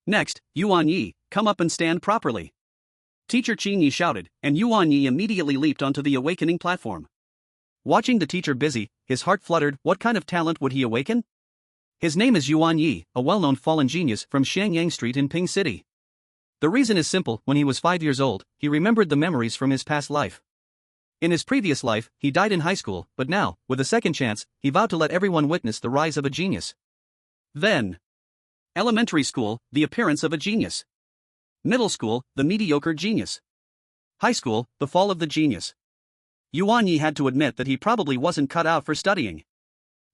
Next, Yuan Ye, come up and stand properly. Teacher Qin Yi shouted, and Yuan Ye immediately leaped onto the awakening platform. Watching the teacher busy, his heart fluttered. What kind of talent would he awaken? His name is Yuan Ye, a well-known fallen genius from Xiangyang Street in Ping City. The reason is simple. When he was 5 years old, he remembered the memories from his past life. In his previous life, he died in high school, but now, with a second chance, he vowed to let everyone witness the rise of a genius. Then, elementary school, the appearance of a genius. Middle school, the mediocre genius. High school, the fall of the genius. Yuan Ye had to admit that he probably wasn't cut out for studying.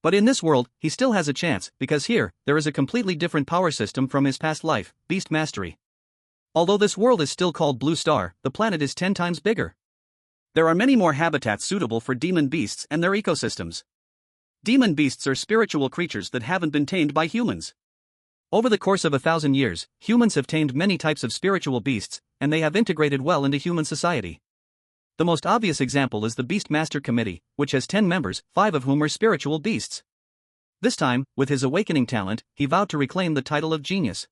But in this world, he still has a chance, because here, there is a completely different power system from his past life, Beast Mastery. Although this world is still called Blue Star, the planet is 10 times bigger. There are many more habitats suitable for demon beasts and their ecosystems. Demon beasts are spiritual creatures that haven't been tamed by humans. Over the course of 1,000 years, humans have tamed many types of spiritual beasts, and they have integrated well into human society. The most obvious example is the Beast Master Committee, which has 10 members, 5 of whom are spiritual beasts. This time, with his awakening talent, he vowed to reclaim the title of genius.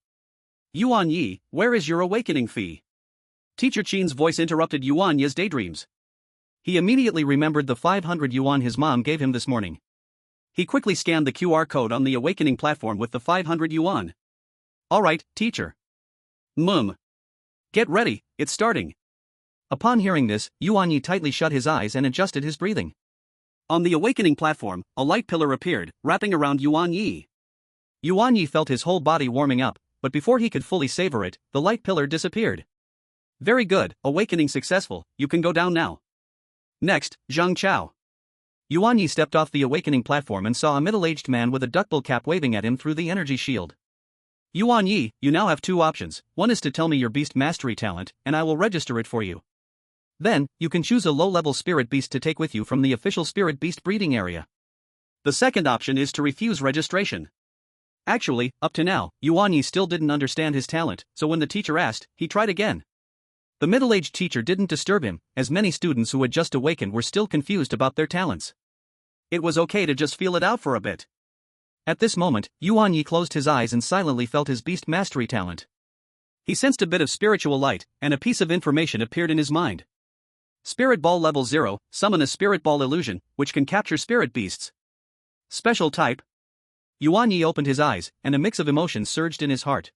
Yuan Ye, where is your awakening fee? Teacher Qin's voice interrupted Yuan Ye's daydreams. He immediately remembered the 500 yuan his mom gave him this morning. He quickly scanned the QR code on the awakening platform with the 500 yuan. Alright, teacher. Get ready, it's starting. Upon hearing this, Yuan Ye tightly shut his eyes and adjusted his breathing. On the awakening platform, a light pillar appeared, wrapping around Yuan Ye. Yuan Ye felt his whole body warming up, but before he could fully savor it, the light pillar disappeared. Very good, awakening successful, you can go down now. Next, Zhang Chao. Yuan Ye stepped off the awakening platform and saw a middle-aged man with a duckbill cap waving at him through the energy shield. Yuan Ye, you now have 2 options. One is to tell me your beast mastery talent, and I will register it for you. Then, you can choose a low-level spirit beast to take with you from the official spirit beast breeding area. The second option is to refuse registration. Actually, up to now, Yuan Ye still didn't understand his talent, so when the teacher asked, he tried again. The middle-aged teacher didn't disturb him, as many students who had just awakened were still confused about their talents. It was okay to just feel it out for a bit. At this moment, Yuan Ye closed his eyes and silently felt his beast mastery talent. He sensed a bit of spiritual light, and a piece of information appeared in his mind. Spirit Ball Level 0, summon a Spirit Ball illusion, which can capture spirit beasts. Special type. Yuan Ye opened his eyes, and a mix of emotions surged in his heart.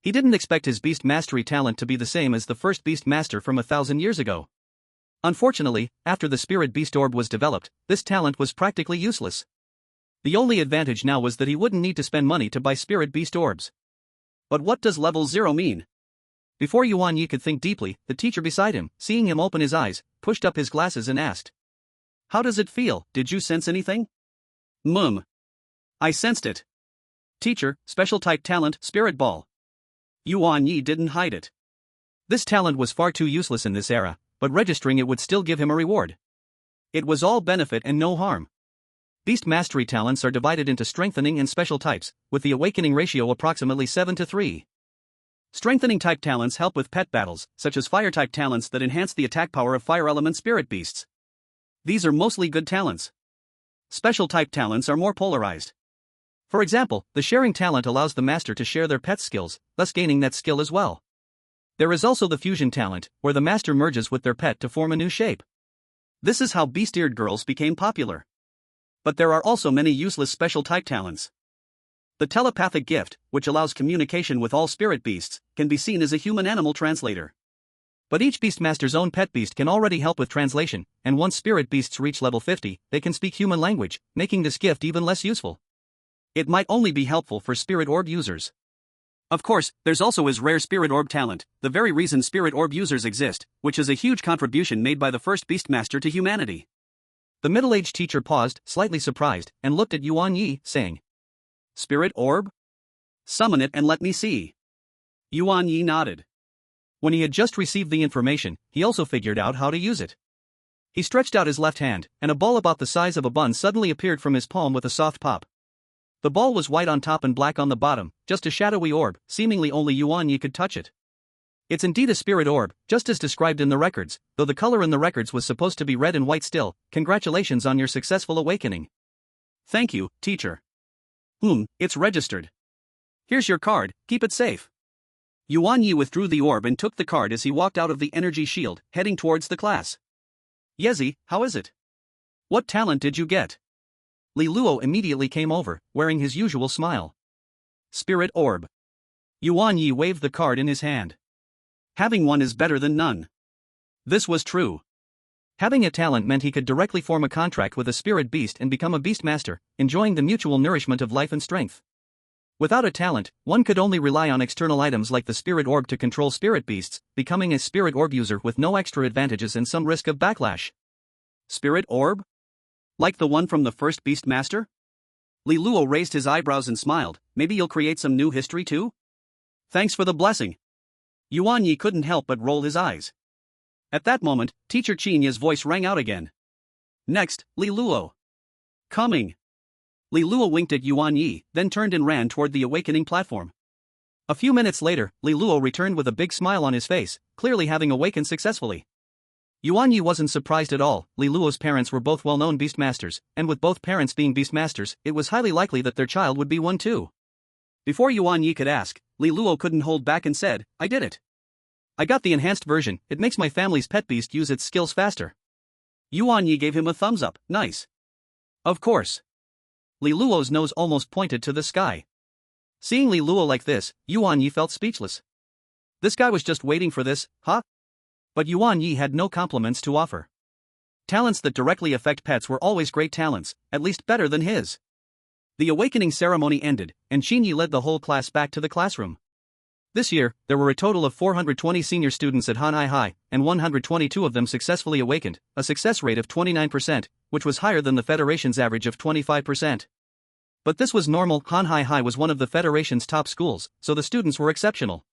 He didn't expect his beast mastery talent to be the same as the first beast master from 1,000 years ago. Unfortunately, after the spirit beast orb was developed, this talent was practically useless. The only advantage now was that he wouldn't need to spend money to buy spirit beast orbs. But what does level 0 mean? Before Yuan Ye could think deeply, the teacher beside him, seeing him open his eyes, pushed up his glasses and asked, "How does it feel? Did you sense anything?" I sensed it. Teacher, special type talent, Spirit Ball. Yuan Ye didn't hide it. This talent was far too useless in this era, but registering it would still give him a reward. It was all benefit and no harm. Beast mastery talents are divided into strengthening and special types, with the awakening ratio approximately 7:3. Strengthening type talents help with pet battles, such as fire type talents that enhance the attack power of fire element spirit beasts. These are mostly good talents. Special type talents are more polarized. For example, the sharing talent allows the master to share their pet's skills, thus gaining that skill as well. There is also the fusion talent, where the master merges with their pet to form a new shape. This is how beast-eared girls became popular. But there are also many useless special type talents. The telepathic gift, which allows communication with all spirit beasts, can be seen as a human-animal translator. But each beastmaster's own pet beast can already help with translation, and once spirit beasts reach level 50, they can speak human language, making this gift even less useful. It might only be helpful for Spirit Orb users. Of course, there's also his rare Spirit Orb talent, the very reason Spirit Orb users exist, which is a huge contribution made by the first Beastmaster to humanity. The middle-aged teacher paused, slightly surprised, and looked at Yuan Ye, saying, "Spirit Orb? Summon it and let me see." Yuan Ye nodded. When he had just received the information, he also figured out how to use it. He stretched out his left hand, and a ball about the size of a bun suddenly appeared from his palm with a soft pop. The ball was white on top and black on the bottom, just a shadowy orb, seemingly only Yuan Ye could touch it. It's indeed a spirit orb, just as described in the records, though the color in the records was supposed to be red and white still. Congratulations on your successful awakening. Thank you, teacher. It's registered. Here's your card, keep it safe. Yuan Ye withdrew the orb and took the card as he walked out of the energy shield, heading towards the class. Yezi, how is it? What talent did you get? Li Luo immediately came over, wearing his usual smile. Spirit Orb. Yuan Ye waved the card in his hand. Having one is better than none. This was true. Having a talent meant he could directly form a contract with a spirit beast and become a beast master, enjoying the mutual nourishment of life and strength. Without a talent, one could only rely on external items like the spirit orb to control spirit beasts, becoming a spirit orb user with no extra advantages and some risk of backlash. Spirit orb? Like the one from the first beast master? Li Luo raised his eyebrows and smiled. Maybe you'll create some new history too? Thanks for the blessing. Yuan Ye couldn't help but roll his eyes. At that moment, Teacher Qin Ye's voice rang out again. Next, Li Luo. Coming. Li Luo winked at Yuan Ye, then turned and ran toward the awakening platform. A few minutes later, Li Luo returned with a big smile on his face, clearly having awakened successfully. Yuan Ye wasn't surprised at all. Li Luo's parents were both well-known beastmasters, and with both parents being beastmasters, it was highly likely that their child would be one too. Before Yuan Ye could ask, Li Luo couldn't hold back and said, I did it. I got the enhanced version. It makes my family's pet beast use its skills faster. Yuan Ye gave him a thumbs up. Nice. Of course. Li Luo's nose almost pointed to the sky. Seeing Li Luo like this, Yuan Ye felt speechless. This guy was just waiting for this, huh? But Yuan Ye had no compliments to offer. Talents that directly affect pets were always great talents, at least better than his. The awakening ceremony ended, and Qin Ye led the whole class back to the classroom. This year, there were a total of 420 senior students at Hanhai High, and 122 of them successfully awakened, a success rate of 29%, which was higher than the Federation's average of 25%. But this was normal. Hanhai High was one of the Federation's top schools, so the students were exceptional.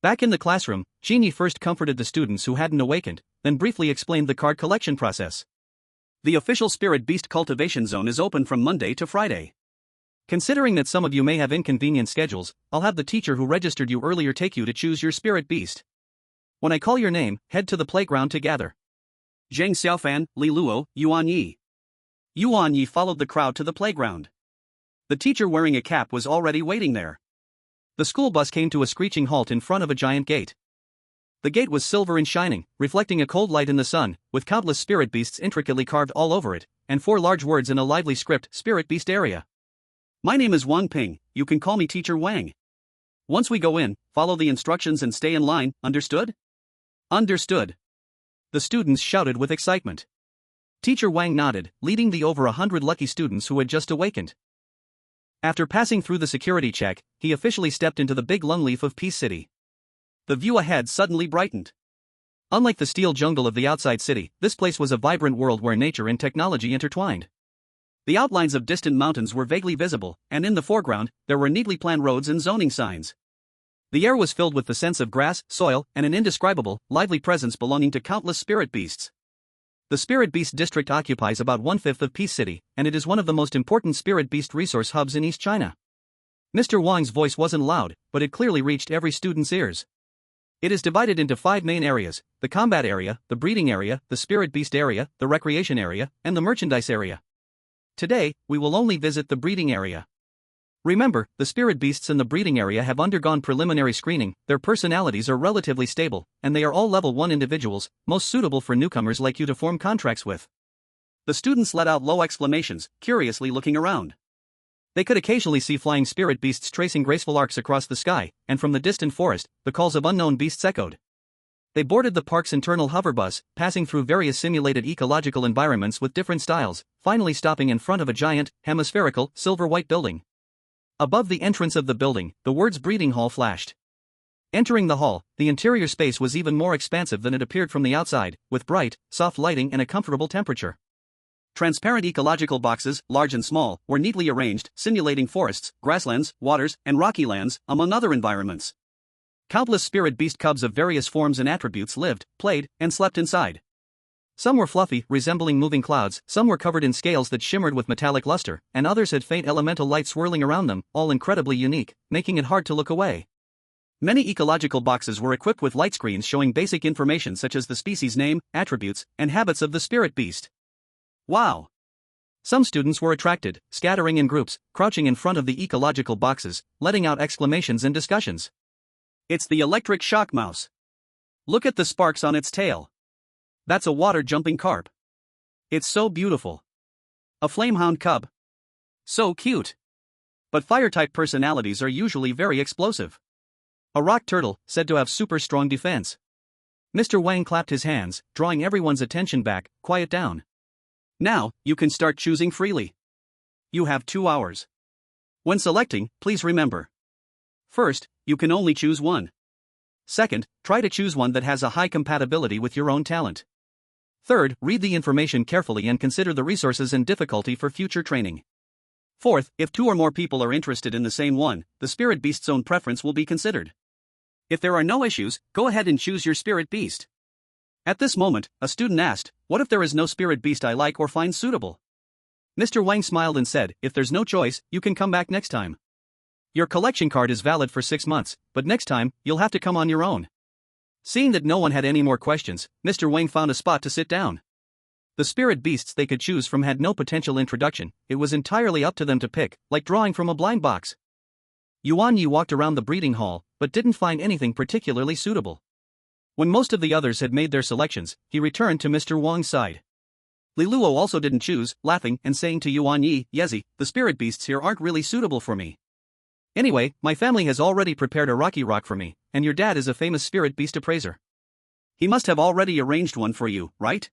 Back in the classroom, Qin Ye first comforted the students who hadn't awakened, then briefly explained the card collection process. The official Spirit Beast cultivation zone is open from Monday to Friday. Considering that some of you may have inconvenient schedules, I'll have the teacher who registered you earlier take you to choose your spirit beast. When I call your name, head to the playground to gather. Zhang Xiaofan, Li Luo, Yuan Ye. Yuan Ye followed the crowd to the playground. The teacher wearing a cap was already waiting there. The school bus came to a screeching halt in front of a giant gate. The gate was silver and shining, reflecting a cold light in the sun, with countless spirit beasts intricately carved all over it, and 4 large words in a lively script: Spirit Beast Area. My name is Wang Ping, you can call me Teacher Wang. Once we go in, follow the instructions and stay in line, understood? Understood. The students shouted with excitement. Teacher Wang nodded, leading the over 100 lucky students who had just awakened. After passing through the security check, he officially stepped into the big lung leaf of Peace City. The view ahead suddenly brightened. Unlike the steel jungle of the outside city, this place was a vibrant world where nature and technology intertwined. The outlines of distant mountains were vaguely visible, and in the foreground, there were neatly planned roads and zoning signs. The air was filled with the sense of grass, soil, and an indescribable, lively presence belonging to countless spirit beasts. The Spirit Beast District occupies about 1/5 of Peace City, and it is one of the most important Spirit Beast resource hubs in East China. Mr. Wang's voice wasn't loud, but it clearly reached every student's ears. It is divided into 5 main areas: the combat area, the breeding area, the Spirit Beast area, the recreation area, and the merchandise area. Today, we will only visit the breeding area. Remember, the spirit beasts in the breeding area have undergone preliminary screening, their personalities are relatively stable, and they are all level 1 individuals, most suitable for newcomers like you to form contracts with. The students let out low exclamations, curiously looking around. They could occasionally see flying spirit beasts tracing graceful arcs across the sky, and from the distant forest, the calls of unknown beasts echoed. They boarded the park's internal hover bus, passing through various simulated ecological environments with different styles, finally stopping in front of a giant, hemispherical, silver-white building. Above the entrance of the building, the words Breeding Hall flashed. Entering the hall, the interior space was even more expansive than it appeared from the outside, with bright, soft lighting and a comfortable temperature. Transparent ecological boxes, large and small, were neatly arranged, simulating forests, grasslands, waters, and rocky lands, among other environments. Countless spirit beast cubs of various forms and attributes lived, played, and slept inside. Some were fluffy, resembling moving clouds, some were covered in scales that shimmered with metallic luster, and others had faint elemental light swirling around them, all incredibly unique, making it hard to look away. Many ecological boxes were equipped with light screens showing basic information such as the species name, attributes, and habits of the spirit beast. Wow! Some students were attracted, scattering in groups, crouching in front of the ecological boxes, letting out exclamations and discussions. It's the electric shock mouse. Look at the sparks on its tail. That's a water-jumping carp. It's so beautiful. A flamehound cub. So cute. But fire-type personalities are usually very explosive. A rock turtle, said to have super strong defense. Mr. Wang clapped his hands, drawing everyone's attention back. Quiet down. Now, you can start choosing freely. You have 2 hours. When selecting, please remember. First, you can only choose one. Second, try to choose one that has a high compatibility with your own talent. Third, read the information carefully and consider the resources and difficulty for future training. Fourth, if 2 or more people are interested in the same one, the spirit beast's own preference will be considered. If there are no issues, go ahead and choose your spirit beast. At this moment, a student asked, "What if there is no spirit beast I like or find suitable?" Mr. Wang smiled and said, "If there's no choice, you can come back next time. Your collection card is valid for 6 months, but next time, you'll have to come on your own." Seeing that no one had any more questions, Mr. Wang found a spot to sit down. The spirit beasts they could choose from had no potential introduction, it was entirely up to them to pick, like drawing from a blind box. Yuan Ye walked around the breeding hall, but didn't find anything particularly suitable. When most of the others had made their selections, he returned to Mr. Wang's side. Li Luo also didn't choose, laughing and saying to Yuan Ye, "Yezi, the spirit beasts here aren't really suitable for me. Anyway, my family has already prepared a Rocky Rock for me, and your dad is a famous spirit beast appraiser. He must have already arranged one for you, right?"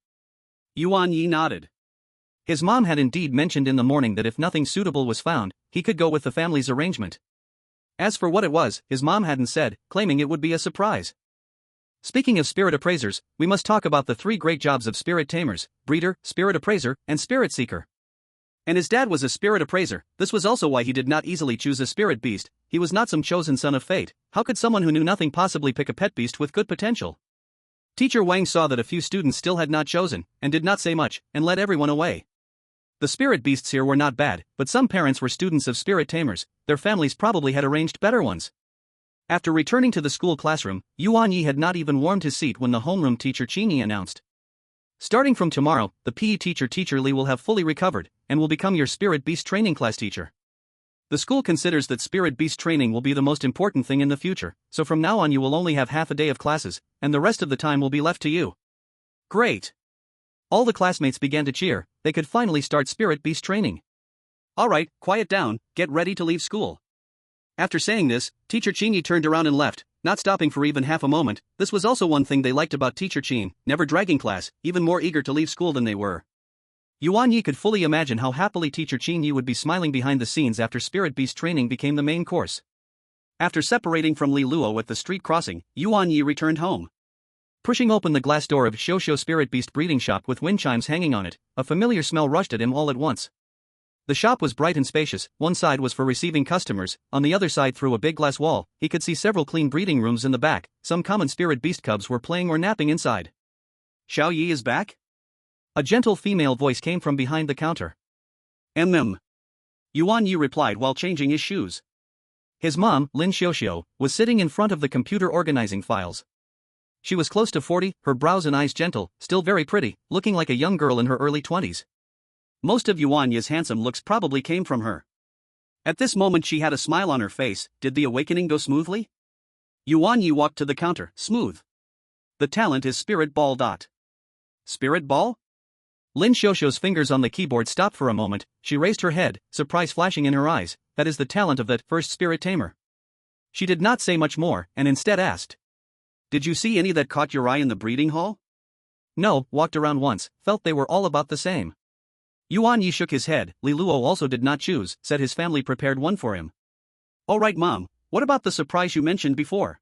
Yuan Ye nodded. His mom had indeed mentioned in the morning that if nothing suitable was found, he could go with the family's arrangement. As for what it was, his mom hadn't said, claiming it would be a surprise. Speaking of spirit appraisers, we must talk about the 3 great jobs of spirit tamers: breeder, spirit appraiser, and spirit seeker. And his dad was a spirit appraiser. This was also why he did not easily choose a spirit beast. He was not some chosen son of fate. How could someone who knew nothing possibly pick a pet beast with good potential? Teacher Wang saw that a few students still had not chosen, and did not say much, and led everyone away. The spirit beasts here were not bad, but some parents were students of spirit tamers. Their families probably had arranged better ones. After returning to the school classroom, Yuan Ye had not even warmed his seat when the homeroom teacher Qingyi announced, "Starting from tomorrow, the PE teacher Teacher Li will have fully recovered, and will become your spirit beast training class teacher. The school considers that spirit beast training will be the most important thing in the future, so from now on you will only have half a day of classes, and the rest of the time will be left to you." Great! All the classmates began to cheer. They could finally start spirit beast training. Alright, quiet down, get ready to leave school. After saying this, Teacher Qingyi turned around and left, not stopping for even half a moment. This was also one thing they liked about Teacher Qin, never dragging class, even more eager to leave school than they were. Yuan Ye could fully imagine how happily Teacher Qingyi would be smiling behind the scenes after spirit beast training became the main course. After separating from Li Luo at the street crossing, Yuan Ye returned home. Pushing open the glass door of Xiaoxiao Spirit Beast breeding shop with wind chimes hanging on it, a familiar smell rushed at him all at once. The shop was bright and spacious. One side was for receiving customers, on the other side through a big glass wall, he could see several clean breeding rooms in the back. Some common spirit beast cubs were playing or napping inside. "Xiao Yi is back?" A gentle female voice came from behind the counter. Yuan Yi replied while changing his shoes. His mom, Lin Xiaoxiao, was sitting in front of the computer organizing files. She was close to 40, her brows and eyes gentle, still very pretty, looking like a young girl in her early 20s. Most of Yuan Ye's handsome looks probably came from her. At this moment she had a smile on her face. Did the awakening go smoothly? Yuan Ye walked to the counter. Smooth. The talent is Spirit Ball. Spirit Ball? Lin Xiaoxiao's fingers on the keyboard stopped for a moment. She raised her head, surprise flashing in her eyes. That is the talent of that first spirit tamer. She did not say much more, and instead asked, "Did you see any that caught your eye in the breeding hall?" "No, walked around once, felt they were all about the same." Yuan Ye shook his head. Li Luo also did not choose, said his family prepared one for him. "Alright mom, what about the surprise you mentioned before?"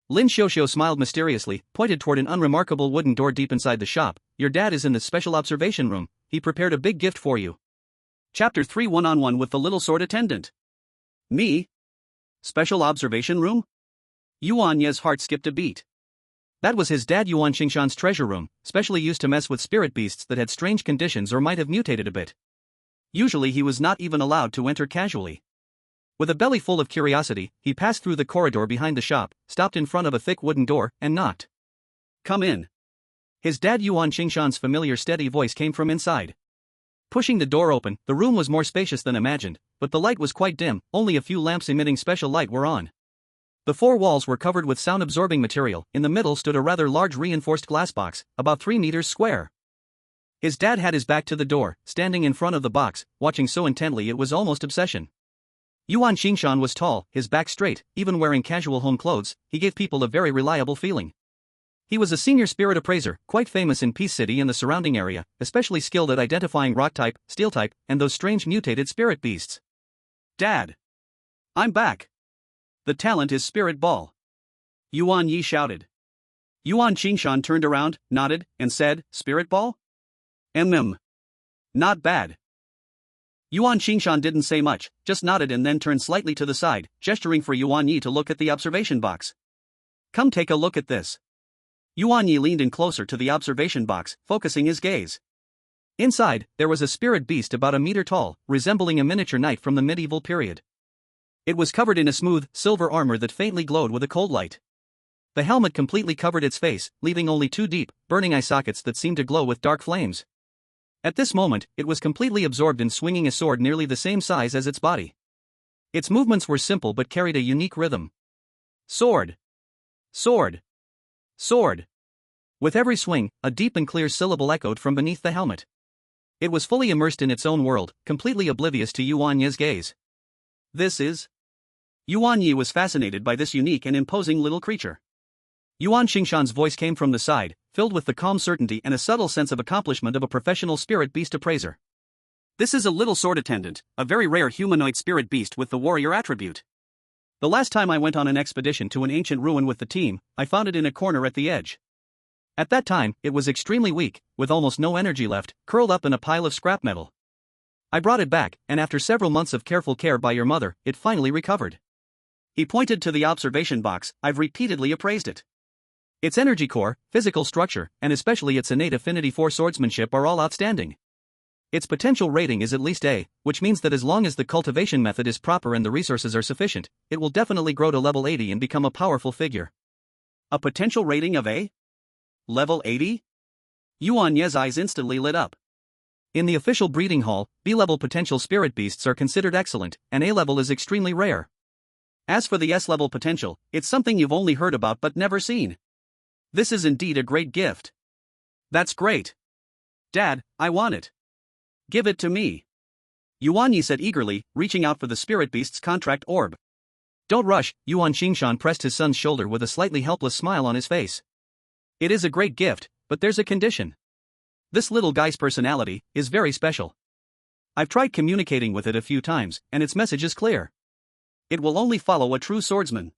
Lin Xiaoxiao smiled mysteriously, pointed toward an unremarkable wooden door deep inside the shop. "Your dad is in the special observation room, he prepared a big gift for you." Chapter 3 One-on-one with the Little Sword Attendant. Me? Special observation room? Yuan Ye's heart skipped a beat. That was his dad Yuan Xingshan's treasure room, specially used to mess with spirit beasts that had strange conditions or might have mutated a bit. Usually he was not even allowed to enter casually. With a belly full of curiosity, he passed through the corridor behind the shop, stopped in front of a thick wooden door, and knocked. "Come in." His dad Yuan Xingshan's familiar steady voice came from inside. Pushing the door open, the room was more spacious than imagined, but the light was quite dim, only a few lamps emitting special light were on. The four walls were covered with sound-absorbing material. In the middle stood a rather large reinforced glass box, about 3 meters square. His dad had his back to the door, standing in front of the box, watching so intently it was almost obsession. Yuan Xingshan was tall, his back straight, even wearing casual home clothes, he gave people a very reliable feeling. He was a senior spirit appraiser, quite famous in Peace City and the surrounding area, especially skilled at identifying rock type, steel type, and those strange mutated spirit beasts. Dad! I'm back! The talent is Spirit Ball. Yuan Ye shouted. Yuan Xingshan turned around, nodded, and said, Spirit Ball? Not bad. Yuan Xingshan didn't say much, just nodded and then turned slightly to the side, gesturing for Yuan Ye to look at the observation box. Come take a look at this. Yuan Ye leaned in closer to the observation box, focusing his gaze. Inside, there was a spirit beast about a meter tall, resembling a miniature knight from the medieval period. It was covered in a smooth, silver armor that faintly glowed with a cold light. The helmet completely covered its face, leaving only 2 deep, burning eye sockets that seemed to glow with dark flames. At this moment, it was completely absorbed in swinging a sword nearly the same size as its body. Its movements were simple but carried a unique rhythm. Sword! Sword! Sword! With every swing, a deep and clear syllable echoed from beneath the helmet. It was fully immersed in its own world, completely oblivious to Yuan Ye's gaze. This is... Yuan Ye was fascinated by this unique and imposing little creature. Yuan Xingshan's voice came from the side, filled with the calm certainty and a subtle sense of accomplishment of a professional spirit beast appraiser. This is a little sword attendant, a very rare humanoid spirit beast with the warrior attribute. The last time I went on an expedition to an ancient ruin with the team, I found it in a corner at the edge. At that time, it was extremely weak, with almost no energy left, curled up in a pile of scrap metal. I brought it back, and after several months of careful care by your mother, it finally recovered. He pointed to the observation box. I've repeatedly appraised it. Its energy core, physical structure, and especially its innate affinity for swordsmanship are all outstanding. Its potential rating is at least A, which means that as long as the cultivation method is proper and the resources are sufficient, it will definitely grow to level 80 and become a powerful figure. A potential rating of A? Level 80? Yuan Ye's eyes instantly lit up. In the official breeding hall, B-level potential spirit beasts are considered excellent, and A-level is extremely rare. As for the S-level potential, it's something you've only heard about but never seen. This is indeed a great gift. That's great. Dad, I want it. Give it to me. Yuan Ye said eagerly, reaching out for the spirit beast's contract orb. Don't rush, Yuan Xingshan pressed his son's shoulder with a slightly helpless smile on his face. It is a great gift, but there's a condition. This little guy's personality is very special. I've tried communicating with it a few times, and its message is clear. It will only follow a true swordsman.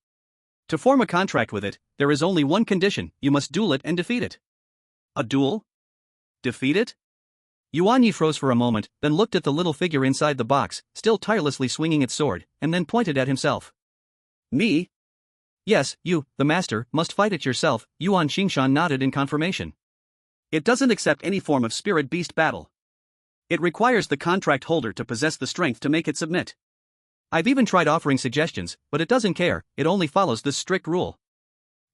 To form a contract with it, there is only one condition: you must duel it and defeat it. A duel? Defeat it? Yuan Ye froze for a moment, then looked at the little figure inside the box, still tirelessly swinging its sword, and then pointed at himself. Me? Yes, you, the master, must fight it yourself. Yuan Xingshan nodded in confirmation. It doesn't accept any form of spirit beast battle. It requires the contract holder to possess the strength to make it submit. I've even tried offering suggestions, but it doesn't care. It only follows this strict rule.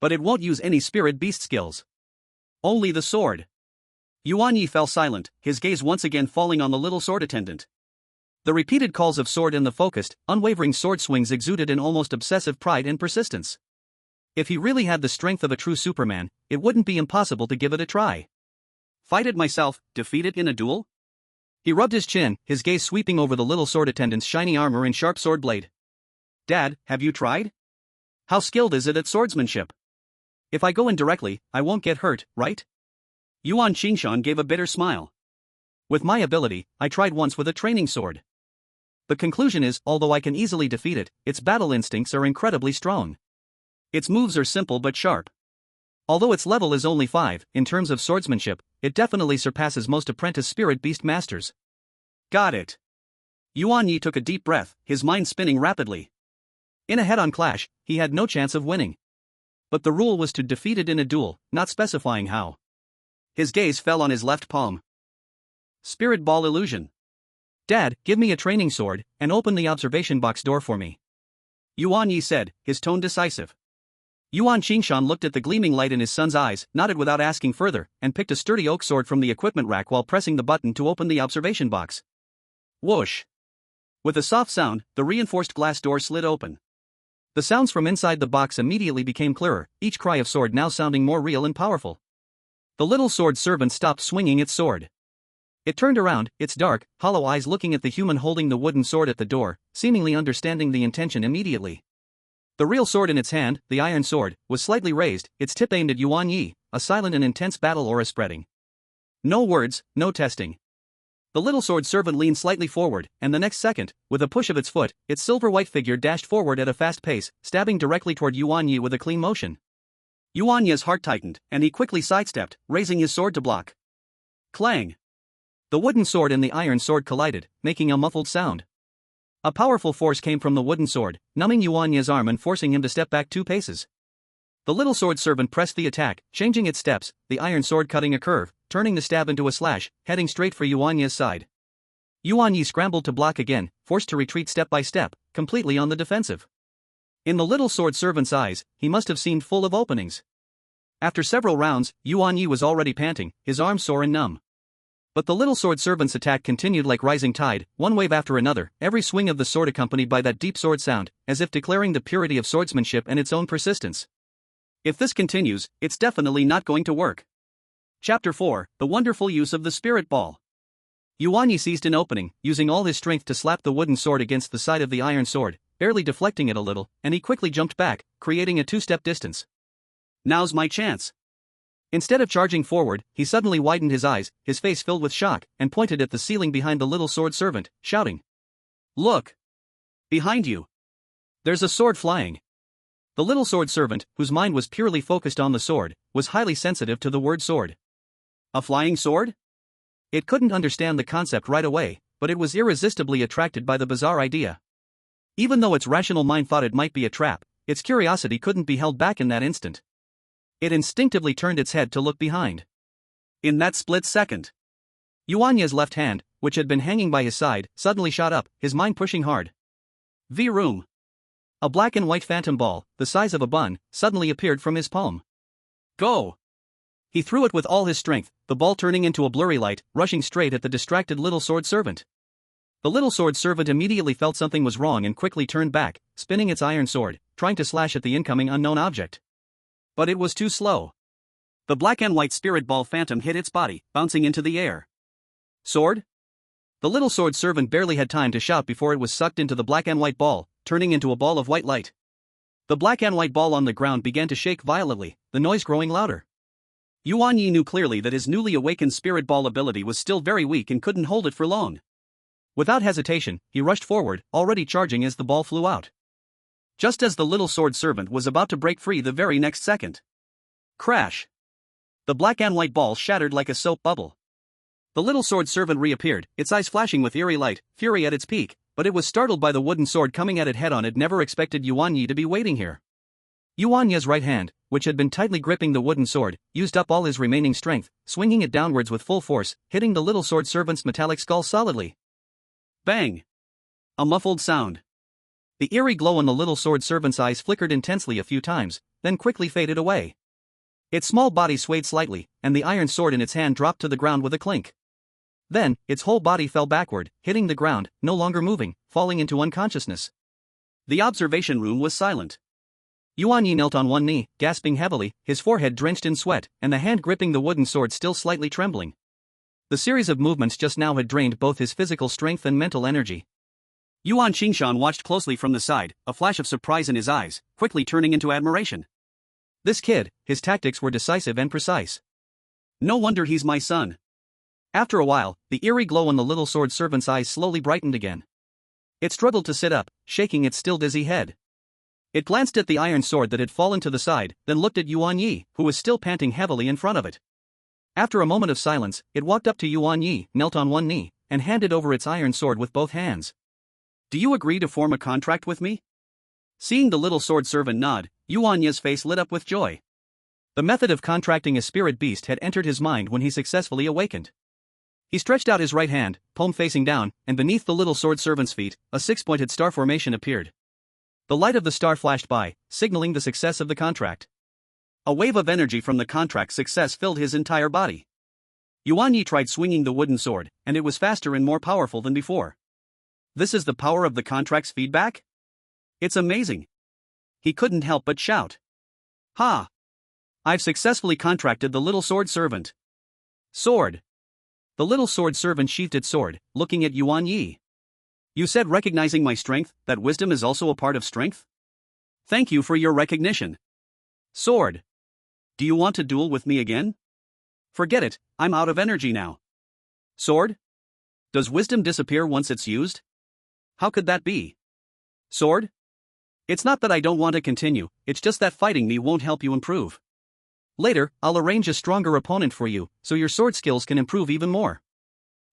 But it won't use any spirit beast skills. Only the sword. Yuan Ye fell silent, his gaze once again falling on the little sword attendant. The repeated calls of sword and the focused, unwavering sword swings exuded an almost obsessive pride and persistence. If he really had the strength of a true Superman, it wouldn't be impossible to give it a try. Fight it myself, defeat it in a duel? He rubbed his chin, his gaze sweeping over the little sword attendant's shiny armor and sharp sword blade. Dad, have you tried? How skilled is it at swordsmanship? If I go in directly, I won't get hurt, right? Yuan Xingshan gave a bitter smile. With my ability, I tried once with a training sword. The conclusion is, although I can easily defeat it, its battle instincts are incredibly strong. Its moves are simple but sharp. Although its level is only 5, in terms of swordsmanship, it definitely surpasses most apprentice spirit beast masters. Got it. Yuan Ye took a deep breath, his mind spinning rapidly. In a head-on clash, he had no chance of winning. But the rule was to defeat it in a duel, not specifying how. His gaze fell on his left palm. Spirit Ball Illusion. Dad, give me a training sword, and open the observation box door for me. Yuan Ye said, his tone decisive. Yuan Xingshan looked at the gleaming light in his son's eyes, nodded without asking further, and picked a sturdy oak sword from the equipment rack while pressing the button to open the observation box. Whoosh! With a soft sound, the reinforced glass door slid open. The sounds from inside the box immediately became clearer, each cry of sword now sounding more real and powerful. The little sword servant stopped swinging its sword. It turned around, its dark, hollow eyes looking at the human holding the wooden sword at the door, seemingly understanding the intention immediately. The real sword in its hand, the iron sword, was slightly raised, its tip aimed at Yuan Ye, a silent and intense battle aura spreading. No words, no testing. The little sword servant leaned slightly forward, and the next second, with a push of its foot, its silver-white figure dashed forward at a fast pace, stabbing directly toward Yuan Ye with a clean motion. Yuan Ye's heart tightened, and he quickly sidestepped, raising his sword to block. Clang! The wooden sword and the iron sword collided, making a muffled sound. A powerful force came from the wooden sword, numbing Yuan Ye's arm and forcing him to step back 2 paces. The little sword servant pressed the attack, changing its steps, the iron sword cutting a curve, turning the stab into a slash, heading straight for Yuan Ye's side. Yuan Ye scrambled to block again, forced to retreat step by step, completely on the defensive. In the little sword servant's eyes, he must have seemed full of openings. After several rounds, Yuan Ye was already panting, his arms sore and numb. But the little sword servant's attack continued like rising tide, one wave after another, every swing of the sword accompanied by that deep sword sound, as if declaring the purity of swordsmanship and its own persistence. If this continues, it's definitely not going to work. Chapter 4, The Wonderful Use of the Spirit Ball. Yuan Ye seized an opening, using all his strength to slap the wooden sword against the side of the iron sword, barely deflecting it a little, and he quickly jumped back, creating a 2-step distance. Now's my chance. Instead of charging forward, he suddenly widened his eyes, his face filled with shock, and pointed at the ceiling behind the little sword servant, shouting. Look! Behind you! There's a sword flying. The little sword servant, whose mind was purely focused on the sword, was highly sensitive to the word sword. A flying sword? It couldn't understand the concept right away, but it was irresistibly attracted by the bizarre idea. Even though its rational mind thought it might be a trap, its curiosity couldn't be held back in that instant. It instinctively turned its head to look behind. In that split second, Yuan Ye's left hand, which had been hanging by his side, suddenly shot up, his mind pushing hard. V-room. A black and white phantom ball, the size of a bun, suddenly appeared from his palm. Go! He threw it with all his strength, the ball turning into a blurry light, rushing straight at the distracted little sword servant. The little sword servant immediately felt something was wrong and quickly turned back, spinning its iron sword, trying to slash at the incoming unknown object. But it was too slow. The black and white spirit ball phantom hit its body, bouncing into the air. Sword? The little sword servant barely had time to shout before it was sucked into the black and white ball, turning into a ball of white light. The black and white ball on the ground began to shake violently, the noise growing louder. Yuan Ye knew clearly that his newly awakened spirit ball ability was still very weak and couldn't hold it for long. Without hesitation, he rushed forward, already charging as the ball flew out. Just as the little sword servant was about to break free the very next second. Crash! The black and white ball shattered like a soap bubble. The little sword servant reappeared, its eyes flashing with eerie light, fury at its peak, but it was startled by the wooden sword coming at it head-on. It never expected Yuan Ye to be waiting here. Yuan Ye's right hand, which had been tightly gripping the wooden sword, used up all his remaining strength, swinging it downwards with full force, hitting the little sword servant's metallic skull solidly. Bang! A muffled sound. The eerie glow in the little sword servant's eyes flickered intensely a few times, then quickly faded away. Its small body swayed slightly, and the iron sword in its hand dropped to the ground with a clink. Then, its whole body fell backward, hitting the ground, no longer moving, falling into unconsciousness. The observation room was silent. Yuan Ye knelt on one knee, gasping heavily, his forehead drenched in sweat, and the hand gripping the wooden sword still slightly trembling. The series of movements just now had drained both his physical strength and mental energy. Yuan Qingshan watched closely from the side, a flash of surprise in his eyes, quickly turning into admiration. This kid, his tactics were decisive and precise. No wonder he's my son. After a while, the eerie glow in the little sword servant's eyes slowly brightened again. It struggled to sit up, shaking its still dizzy head. It glanced at the iron sword that had fallen to the side, then looked at Yuan Ye, who was still panting heavily in front of it. After a moment of silence, it walked up to Yuan Ye, knelt on one knee, and handed over its iron sword with both hands. Do you agree to form a contract with me? Seeing the little sword servant nod, Yuan Ye's face lit up with joy. The method of contracting a spirit beast had entered his mind when he successfully awakened. He stretched out his right hand, palm facing down, and beneath the little sword servant's feet, a six-pointed star formation appeared. The light of the star flashed by, signaling the success of the contract. A wave of energy from the contract's success filled his entire body. Yuan Ye tried swinging the wooden sword, and it was faster and more powerful than before. This is the power of the contract's feedback? It's amazing. he couldn't help but shout. Ha! I've successfully contracted the little sword servant. Sword! The little sword servant sheathed its sword, looking at Yuan Ye. You said recognizing my strength, that wisdom is also a part of strength? Thank you for your recognition. Sword! Do you want to duel with me again? Forget it, I'm out of energy now. Sword? Does wisdom disappear once it's used? How could that be? Sword? It's not that I don't want to continue, it's just that fighting me won't help you improve. Later, I'll arrange a stronger opponent for you, so your sword skills can improve even more.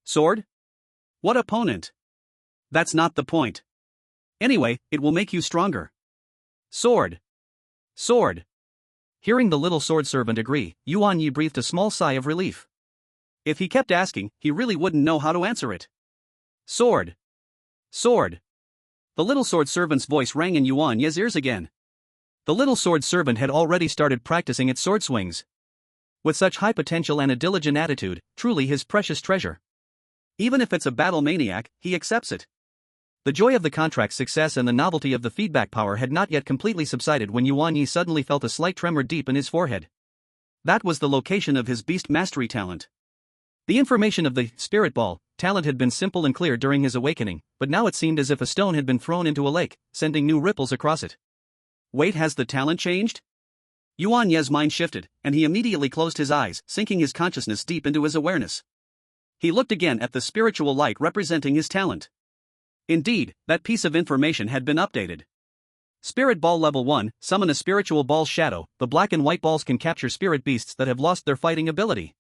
Sword? What opponent? That's not the point. Anyway, it will make you stronger. Sword. Sword. Hearing the little sword servant agree, Yuan Ye breathed a small sigh of relief. If he kept asking, he really wouldn't know how to answer it. Sword. Sword. The little sword servant's voice rang in Yuan Ye's ears again. The little sword servant had already started practicing its sword swings. With such high potential and a diligent attitude, truly his precious treasure. Even if it's a battle maniac, he accepts it. The joy of the contract's success and the novelty of the feedback power had not yet completely subsided when Yuan Ye suddenly felt a slight tremor deep in his forehead. That was the location of his beast mastery talent. The information of the spirit ball talent had been simple and clear during his awakening, but now it seemed as if a stone had been thrown into a lake, sending new ripples across it. Wait, has the talent changed? Yuan Ye's mind shifted, and he immediately closed his eyes, sinking his consciousness deep into his awareness. He looked again at the spiritual light representing his talent. Indeed, that piece of information had been updated. Spirit Ball Level 1, summon a spiritual ball's shadow. The black and white balls can capture spirit beasts that have lost their fighting ability.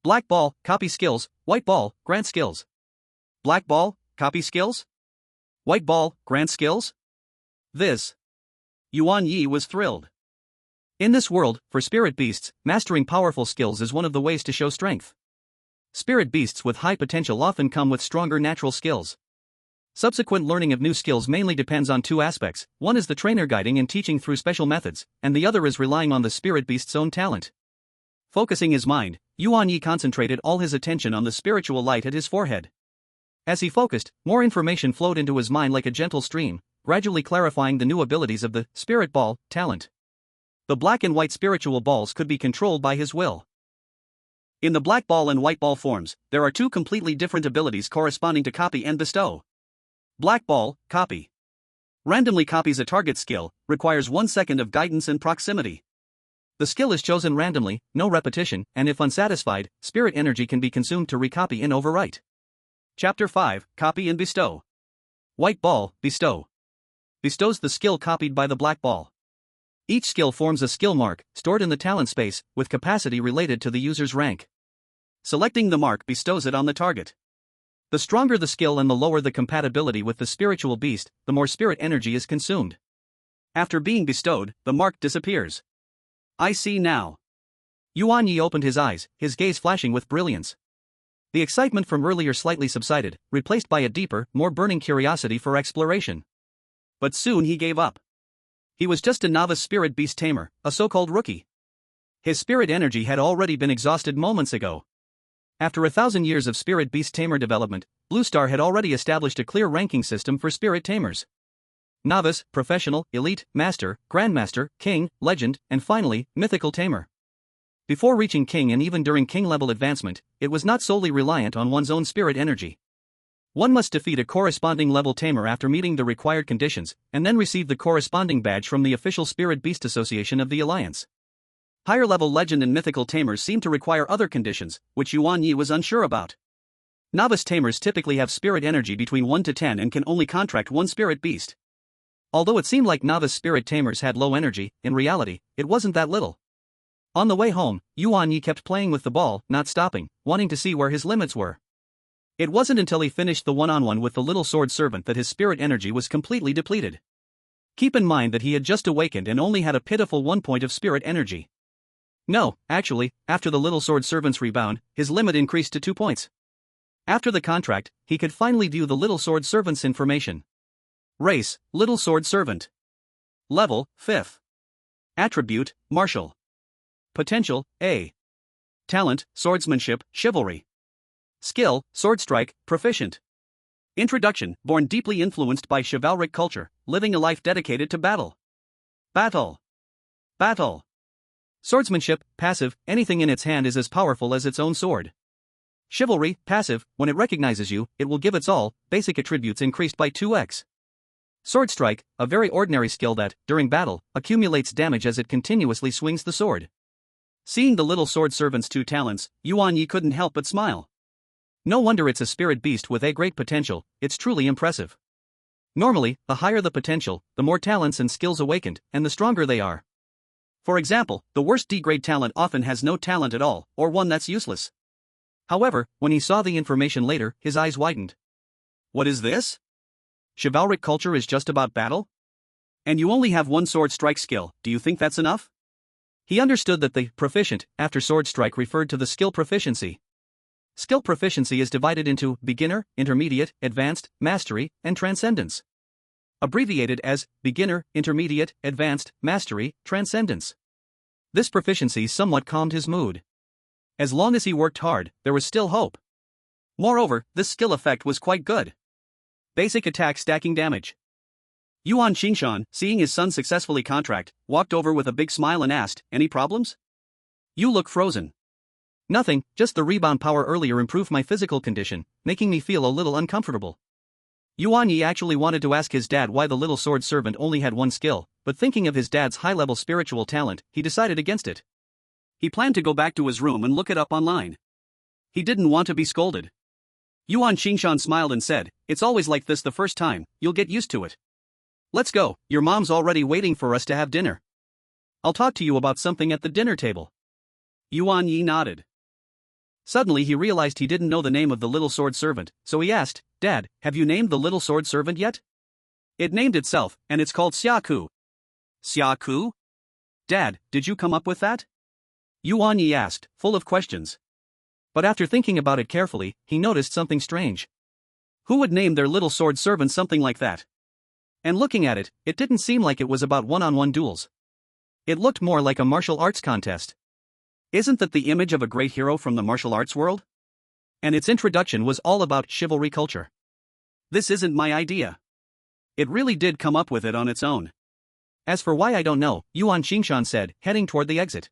Black ball, copy skills. White ball, grant skills. Black ball, copy skills. White ball, grant skills. This. Yuan Ye was thrilled. In this world, for spirit beasts, mastering powerful skills is one of the ways to show strength. Spirit beasts with high potential often come with stronger natural skills. Subsequent learning of new skills mainly depends on two aspects. One is the trainer guiding and teaching through special methods, and the other is relying on the spirit beast's own talent. Focusing his mind, Yuan Ye concentrated all his attention on the spiritual light at his forehead. As he focused, more information flowed into his mind like a gentle stream, gradually clarifying the new abilities of the spirit ball talent. The black and white spiritual balls could be controlled by his will. In the black ball and white ball forms, there are two completely different abilities corresponding to copy and bestow. Black ball, copy. Randomly copies a target skill, requires 1 second of guidance and proximity. The skill is chosen randomly, no repetition, and if unsatisfied, spirit energy can be consumed to recopy and overwrite. Chapter 5, Copy and Bestow. White ball, bestow. Bestows the skill copied by the black ball. Each skill forms a skill mark, stored in the talent space, with capacity related to the user's rank. Selecting the mark bestows it on the target. The stronger the skill and the lower the compatibility with the spiritual beast, the more spirit energy is consumed. After being bestowed, the mark disappears. I see now. Yuan Ye opened his eyes, his gaze flashing with brilliance. The excitement from earlier slightly subsided, replaced by a deeper, more burning curiosity for exploration. But soon he gave up. He was just a novice spirit beast tamer, a so-called rookie. His spirit energy had already been exhausted moments ago. After 1,000 years of spirit beast tamer development, Blue Star had already established a clear ranking system for spirit tamers. Novice, professional, elite, master, grandmaster, king, legend, and finally, mythical tamer. Before reaching king and even during king level advancement, it was not solely reliant on one's own spirit energy. One must defeat a corresponding level tamer after meeting the required conditions, and then receive the corresponding badge from the official Spirit Beast Association of the Alliance. Higher level legend and mythical tamers seem to require other conditions, which Yuan Ye was unsure about. Novice tamers typically have spirit energy between 1 to 10 and can only contract one spirit beast. Although it seemed like novice spirit tamers had low energy, in reality, it wasn't that little. On the way home, Yuan Ye kept playing with the ball, not stopping, wanting to see where his limits were. It wasn't until he finished the one-on-one with the little sword servant that his spirit energy was completely depleted. Keep in mind that he had just awakened and only had a pitiful 1 point of spirit energy. No, actually, after the little sword servant's rebound, his limit increased to 2 points. After the contract, he could finally view the little sword servant's information. Race, Little Sword Servant. Level, 5th. Attribute, Martial. Potential, A. Talent, Swordsmanship, Chivalry. Skill, Sword Strike, Proficient. Introduction, born deeply influenced by chivalric culture, living a life dedicated to battle. Battle. Battle. Swordsmanship, passive, anything in its hand is as powerful as its own sword. Chivalry, passive, when it recognizes you, it will give its all, basic attributes increased by 2x. Sword strike, a very ordinary skill that, during battle, accumulates damage as it continuously swings the sword. Seeing the little sword servant's 2 talents, Yuan Ye couldn't help but smile. No wonder it's a spirit beast with a great potential, it's truly impressive. Normally, the higher the potential, the more talents and skills awakened, and the stronger they are. For example, the worst D-grade talent often has no talent at all, or one that's useless. However, when he saw the information later, his eyes widened. What is this? Chivalric culture is just about battle? And you only have 1 sword strike skill, do you think that's enough? He understood that the proficient after sword strike referred to the skill proficiency. Skill proficiency is divided into beginner, intermediate, advanced, mastery, and transcendence. Abbreviated as beginner, intermediate, advanced, mastery, transcendence. This proficiency somewhat calmed his mood. As long as he worked hard, there was still hope. Moreover, this skill effect was quite good. Basic attack stacking damage. Yuan Qingshan, seeing his son successfully contract, walked over with a big smile and asked, "Any problems?" "You look frozen." "Nothing, just the rebound power earlier improved my physical condition, making me feel a little uncomfortable." Yuan Ye actually wanted to ask his dad why the little sword servant only had 1 skill, but thinking of his dad's high-level spiritual talent, he decided against it. He planned to go back to his room and look it up online. He didn't want to be scolded. Yuan Qingshan smiled and said, "It's always like this the first time, you'll get used to it. Let's go, your mom's already waiting for us to have dinner. I'll talk to you about something at the dinner table." Yuan Ye nodded. Suddenly he realized he didn't know the name of the little sword servant, so he asked, "Dad, have you named the little sword servant yet?" "It named itself, and it's called Xiaku." "Xiaku? Dad, did you come up with that?" Yuan Ye asked, full of questions. But after thinking about it carefully, he noticed something strange. Who would name their little sword servant something like that? And looking at it, it didn't seem like it was about one-on-one duels. It looked more like a martial arts contest. Isn't that the image of a great hero from the martial arts world? And its introduction was all about chivalry culture. This isn't my idea. It really did come up with it on its own. As for why I don't know, Yuan Qingshan said, heading toward the exit.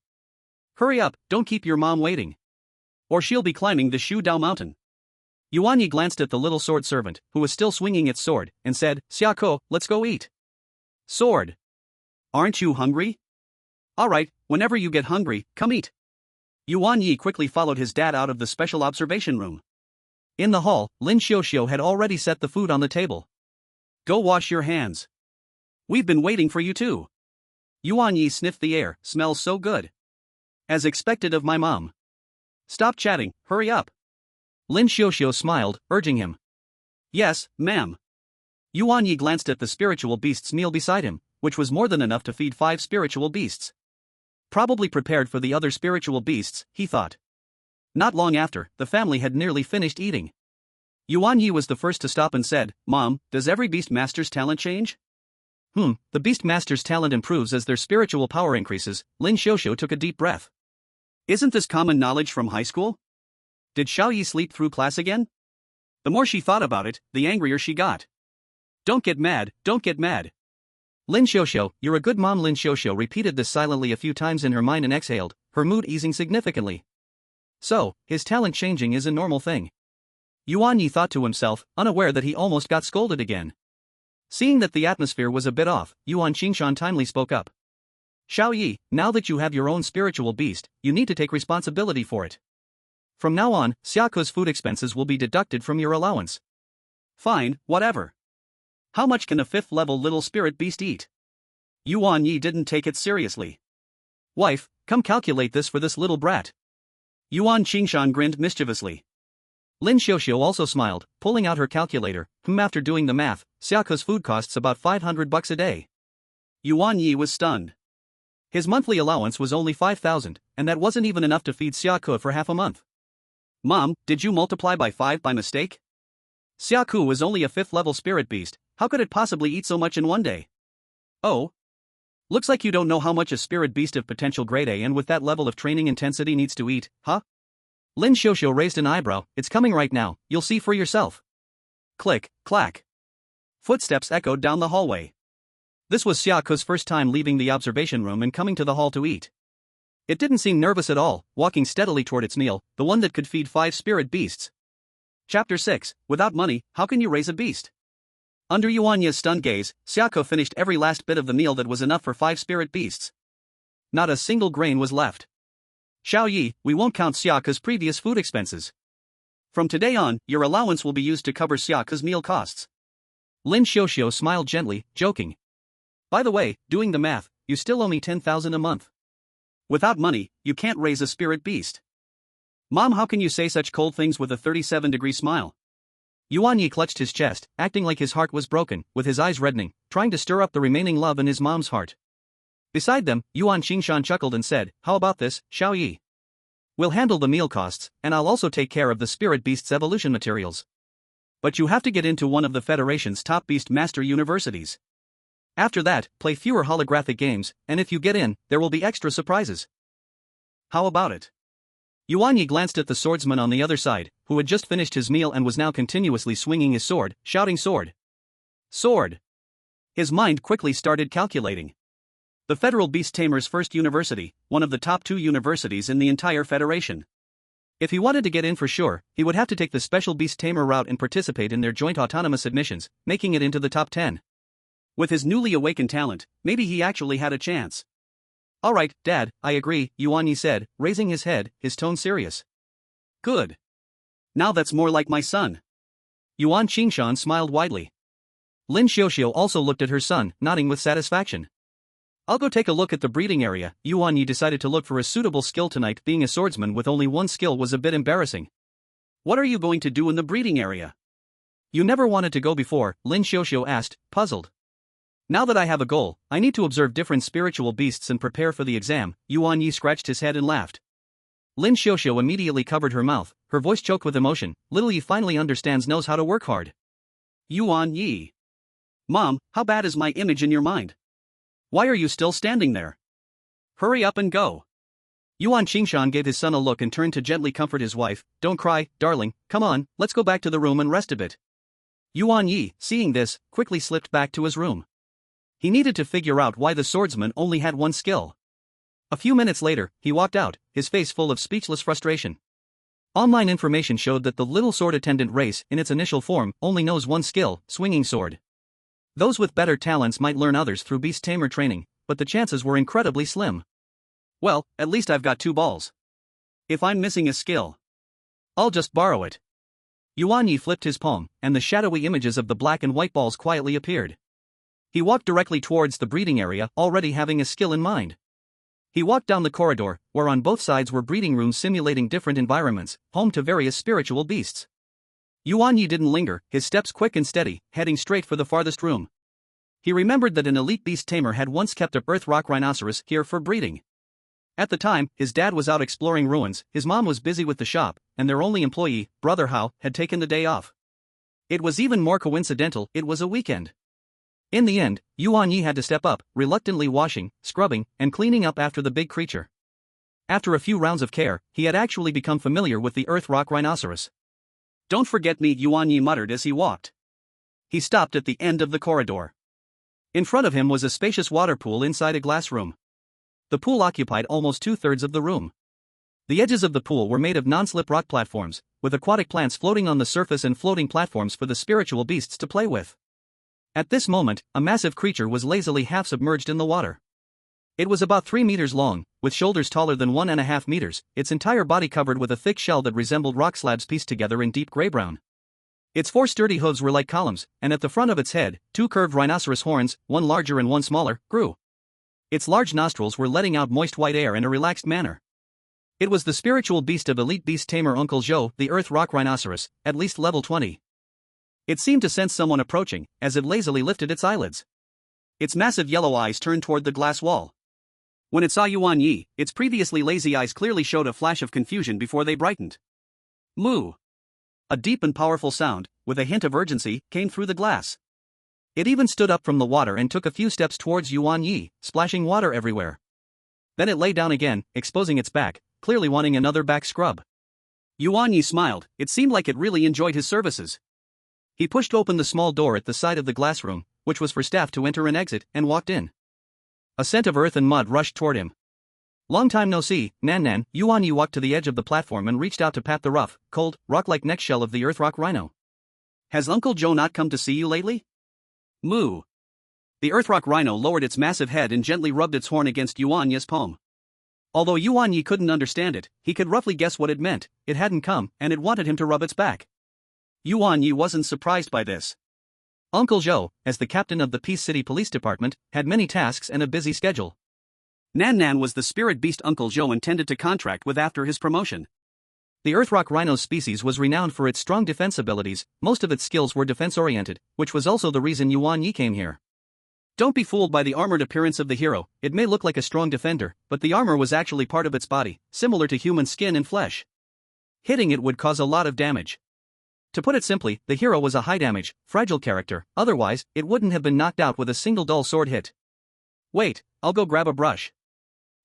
Hurry up, don't keep your mom waiting. Or she'll be climbing the Shu Dao mountain. Yuan Ye glanced at the little sword servant, who was still swinging its sword, and said, "Xiako, let's go eat." "Sword. Aren't you hungry?" "Alright, whenever you get hungry, come eat." Yuan Ye quickly followed his dad out of the special observation room. In the hall, Lin Xiuxiu had already set the food on the table. "Go wash your hands. We've been waiting for you too." Yuan Ye sniffed the air, "Smells so good. As expected of my mom." "Stop chatting, hurry up." Lin Xiuxiu smiled, urging him. "Yes, ma'am." Yuan Ye glanced at the spiritual beast's meal beside him, which was more than enough to feed 5 spiritual beasts. Probably prepared for the other spiritual beasts, he thought. Not long after, the family had nearly finished eating. Yuan Ye was the first to stop and said, "Mom, does every beast master's talent change?" The beast master's talent improves as their spiritual power increases." Lin Xiuxiu took a deep breath. "Isn't this common knowledge from high school? Did Xiaoyi sleep through class again?" The more she thought about it, the angrier she got. "Don't get mad, don't get mad." "Lin Xiuxiu, you're a good mom." Lin Xiuxiu repeated this silently a few times in her mind and exhaled, her mood easing significantly. So, his talent changing is a normal thing. Yuan Ye thought to himself, unaware that he almost got scolded again. Seeing that the atmosphere was a bit off, Yuan Qingshan timely spoke up. "Xiaoyi, now that you have your own spiritual beast, you need to take responsibility for it. From now on, Xiaoku's food expenses will be deducted from your allowance." "Fine, whatever. How much can a 5th-level little spirit beast eat?" Yuan Ye didn't take it seriously. "Wife, come calculate this for this little brat." Yuan Qingshan grinned mischievously. Lin Xiuxiu also smiled, pulling out her calculator, after doing the math, Xiaoku's food costs about $500 a day. Yuan Ye was stunned. His monthly allowance was only 5,000, and that wasn't even enough to feed Xiaoku for half a month. "Mom, did you multiply by 5 by mistake? Xiaoku was only a 5th-level spirit beast, how could it possibly eat so much in one day?" "Oh? Looks like you don't know how much a spirit beast of potential grade A and with that level of training intensity needs to eat, huh?" Lin Xiuxiu raised an eyebrow. "It's coming right now, you'll see for yourself." Click, clack. Footsteps echoed down the hallway. This was Xiaoke's first time leaving the observation room and coming to the hall to eat. It didn't seem nervous at all, walking steadily toward its meal, the one that could feed 5 spirit beasts. Chapter 6, Without money, how can you raise a beast? Under Yuan Ye's stunned gaze, Xiaoke finished every last bit of the meal that was enough for 5 spirit beasts. Not a single grain was left. Xiao Yi, we won't count Xiaoke's previous food expenses. From today on, your allowance will be used to cover Xiaoke's meal costs. Lin Xiuxiu smiled gently, joking. By the way, doing the math, you still owe me 10,000 a month. Without money, you can't raise a spirit beast. Mom, how can you say such cold things with a 37-degree smile? Yuan Ye clutched his chest, acting like his heart was broken, with his eyes reddening, trying to stir up the remaining love in his mom's heart. Beside them, Yuan Qingshan chuckled and said, how about this, Xiao Yi? We'll handle the meal costs, and I'll also take care of the spirit beast's evolution materials. But you have to get into one of the Federation's top beast master universities. After that, play fewer holographic games, and if you get in, there will be extra surprises. How about it? Yuan Ye glanced at the swordsman on the other side, who had just finished his meal and was now continuously swinging his sword, shouting sword. Sword. His mind quickly started calculating. The Federal Beast Tamer's first university, one of the top 2 universities in the entire Federation. If he wanted to get in for sure, he would have to take the special Beast Tamer route and participate in their joint autonomous admissions, making it into the top 10. With his newly awakened talent, maybe he actually had a chance. Alright, Dad, I agree, Yuan Ye said, raising his head, his tone serious. Good. Now that's more like my son. Yuan Qingshan smiled widely. Lin Xiuxiu also looked at her son, nodding with satisfaction. I'll go take a look at the breeding area. Yuan Ye decided to look for a suitable skill tonight. Being a swordsman with only one skill was a bit embarrassing. What are you going to do in the breeding area? You never wanted to go before, Lin Xiuxiu asked, puzzled. Now that I have a goal, I need to observe different spiritual beasts and prepare for the exam. Yuan Ye scratched his head and laughed. Lin Xiuxiu immediately covered her mouth, her voice choked with emotion. Little Yi finally knows how to work hard. Yuan Ye. Mom, how bad is my image in your mind? Why are you still standing there? Hurry up and go. Yuan Qingshan gave his son a look and turned to gently comfort his wife. Don't cry, darling, come on, let's go back to the room and rest a bit. Yuan Ye, seeing this, quickly slipped back to his room. He needed to figure out why the swordsman only had one skill. A few minutes later, he walked out, his face full of speechless frustration. Online information showed that the little sword attendant race, in its initial form, only knows one skill, swinging sword. Those with better talents might learn others through beast tamer training, but the chances were incredibly slim. Well, at least I've got 2 balls. If I'm missing a skill, I'll just borrow it. Yuan Ye flipped his palm, and the shadowy images of the black and white balls quietly appeared. He walked directly towards the breeding area, already having a skill in mind. He walked down the corridor, where on both sides were breeding rooms simulating different environments, home to various spiritual beasts. Yuan Ye didn't linger, his steps quick and steady, heading straight for the farthest room. He remembered that an elite beast tamer had once kept a earth rock rhinoceros here for breeding. At the time, his dad was out exploring ruins, his mom was busy with the shop, and their only employee, Brother Hao, had taken the day off. It was even more coincidental, it was a weekend. In the end, Yuan Ye had to step up, reluctantly washing, scrubbing, and cleaning up after the big creature. After a few rounds of care, he had actually become familiar with the earth rock rhinoceros. Don't forget me, Yuan Ye muttered as he walked. He stopped at the end of the corridor. In front of him was a spacious water pool inside a glass room. The pool occupied almost 2/3 of the room. The edges of the pool were made of non-slip rock platforms, with aquatic plants floating on the surface and floating platforms for the spiritual beasts to play with. At this moment, a massive creature was lazily half-submerged in the water. It was about 3 meters long, with shoulders taller than 1.5 meters, its entire body covered with a thick shell that resembled rock slabs pieced together in deep gray-brown. Its 4 sturdy hooves were like columns, and at the front of its head, 2 curved rhinoceros horns, one larger and one smaller, grew. Its large nostrils were letting out moist white air in a relaxed manner. It was the spiritual beast of elite beast tamer Uncle Zhou, the earth rock rhinoceros, at least level 20. It seemed to sense someone approaching, as it lazily lifted its eyelids. Its massive yellow eyes turned toward the glass wall. When it saw Yuan Ye, its previously lazy eyes clearly showed a flash of confusion before they brightened. Moo! A deep and powerful sound, with a hint of urgency, came through the glass. It even stood up from the water and took a few steps towards Yuan Ye, splashing water everywhere. Then it lay down again, exposing its back, clearly wanting another back scrub. Yuan Ye smiled, it seemed like it really enjoyed his services. He pushed open the small door at the side of the glass room, which was for staff to enter and exit, and walked in. A scent of earth and mud rushed toward him. "Long time no see, Nan." Yuan Ye walked to the edge of the platform and reached out to pat the rough, cold, rock-like neck shell of the earth rock rhino. "Has Uncle Joe not come to see you lately?" "Moo." The earth rock rhino lowered its massive head and gently rubbed its horn against Yuan Ye's palm. Although Yuan Ye couldn't understand it, he could roughly guess what it meant. It hadn't come, and it wanted him to rub its back. Yuan Ye wasn't surprised by this. Uncle Joe, as the captain of the Peace City Police Department, had many tasks and a busy schedule. Nan was the spirit beast Uncle Joe intended to contract with after his promotion. The Earthrock rhino species was renowned for its strong defense abilities. Most of its skills were defense-oriented, which was also the reason Yuan Ye came here. Don't be fooled by the armored appearance of the hero. It may look like a strong defender, but the armor was actually part of its body, similar to human skin and flesh. Hitting it would cause a lot of damage. To put it simply, the hero was a high-damage, fragile character. Otherwise, it wouldn't have been knocked out with a single dull sword hit. "Wait, I'll go grab a brush."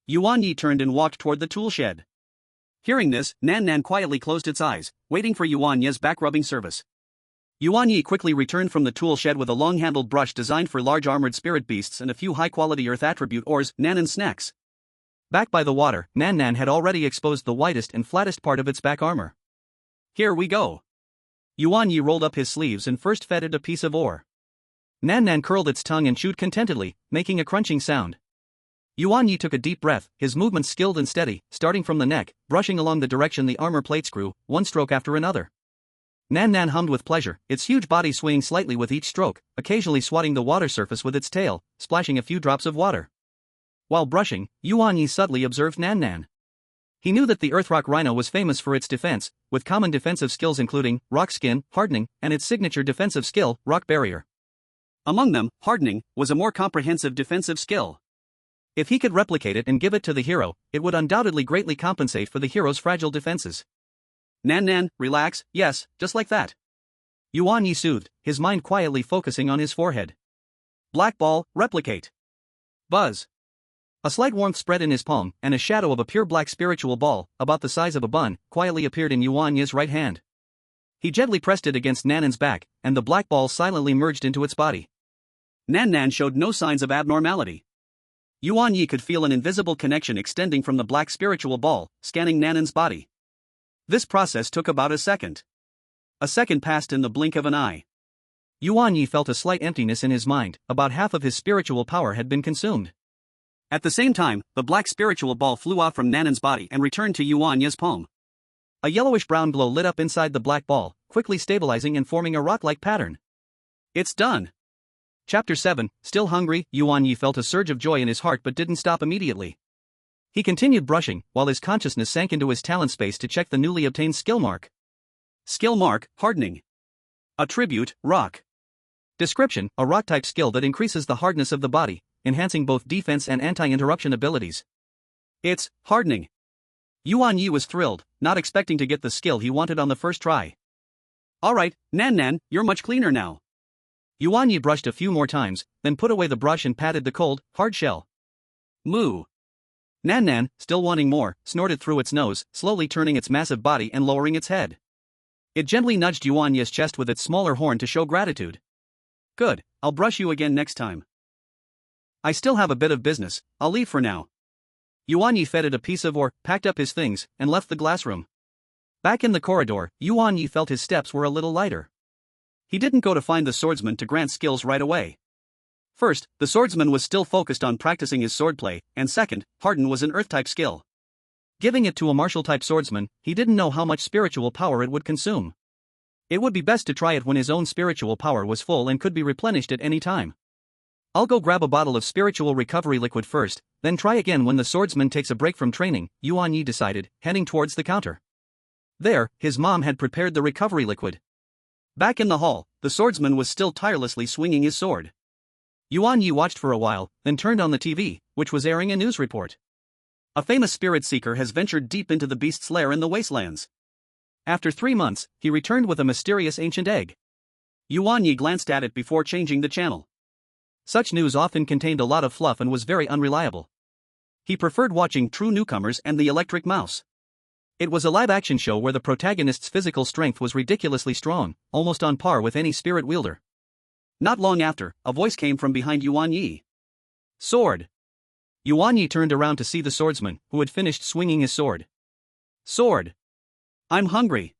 Yuan Ye turned and walked toward the tool shed. Hearing this, Nan quietly closed its eyes, waiting for Yuan Ye's back-rubbing service. Yuan Ye quickly returned from the tool shed with a long-handled brush designed for large armored spirit beasts and a few high-quality earth attribute ores, Nan and snacks. Back by the water, Nan had already exposed the widest and flattest part of its back armor. "Here we go." Yuan Ye rolled up his sleeves and first fed it a piece of ore. Nan curled its tongue and chewed contentedly, making a crunching sound. Yuan Ye took a deep breath, his movements skilled and steady, starting from the neck, brushing along the direction the armor plates grew, one stroke after another. Nan hummed with pleasure, its huge body swaying slightly with each stroke, occasionally swatting the water surface with its tail, splashing a few drops of water. While brushing, Yuan Ye subtly observed Nan. He knew that the Earthrock rhino was famous for its defense, with common defensive skills including rock skin, hardening, and its signature defensive skill, rock barrier. Among them, hardening was a more comprehensive defensive skill. If he could replicate it and give it to the hero, it would undoubtedly greatly compensate for the hero's fragile defenses. Nan, relax, yes, just like that. Yuan Ye soothed, his mind quietly focusing on his forehead. Black ball, replicate. Buzz. A slight warmth spread in his palm, and a shadow of a pure black spiritual ball, about the size of a bun, quietly appeared in Yuan Ye's right hand. He gently pressed it against Nan's back, and the black ball silently merged into its body. Nan showed no signs of abnormality. Yuan Ye could feel an invisible connection extending from the black spiritual ball, scanning Nan's body. This process took about a second. A second passed in the blink of an eye. Yuan Ye felt a slight emptiness in his mind, about half of his spiritual power had been consumed. At the same time, the black spiritual ball flew out from Nan's body and returned to Yuan Ye's palm. A yellowish-brown glow lit up inside the black ball, quickly stabilizing and forming a rock-like pattern. It's done. Chapter 7, Still hungry? Yuan Ye felt a surge of joy in his heart but didn't stop immediately. He continued brushing, while his consciousness sank into his talent space to check the newly obtained skill mark. Skill mark, hardening. Attribute, rock. Description, a rock-type skill that increases the hardness of the body, enhancing both defense and anti-interruption abilities. It's hardening. Yuan Ye was thrilled, not expecting to get the skill he wanted on the first try. Alright, Nan, you're much cleaner now. Yuan Ye brushed a few more times, then put away the brush and patted the cold, hard shell. Moo. Nan, still wanting more, snorted through its nose, slowly turning its massive body and lowering its head. It gently nudged Yuan Ye's chest with its smaller horn to show gratitude. Good, I'll brush you again next time. I still have a bit of business, I'll leave for now. Yuan Ye fed it a piece of ore, packed up his things, and left the glass room. Back in the corridor, Yuan Ye felt his steps were a little lighter. He didn't go to find the swordsman to grant skills right away. First, the swordsman was still focused on practicing his swordplay, and second, harden was an earth-type skill. Giving it to a martial-type swordsman, he didn't know how much spiritual power it would consume. It would be best to try it when his own spiritual power was full and could be replenished at any time. I'll go grab a bottle of spiritual recovery liquid first, then try again when the swordsman takes a break from training, Yuan Ye decided, heading towards the counter. There, his mom had prepared the recovery liquid. Back in the hall, the swordsman was still tirelessly swinging his sword. Yuan Ye watched for a while, then turned on the TV, which was airing a news report. A famous spirit seeker has ventured deep into the beast's lair in the wastelands. After 3 months, he returned with a mysterious ancient egg. Yuan Ye glanced at it before changing the channel. Such news often contained a lot of fluff and was very unreliable. He preferred watching True Newcomers and The Electric Mouse. It was a live-action show where the protagonist's physical strength was ridiculously strong, almost on par with any spirit wielder. Not long after, a voice came from behind Yuan Ye. Sword. Yuan Ye turned around to see the swordsman, who had finished swinging his sword. Sword. I'm hungry.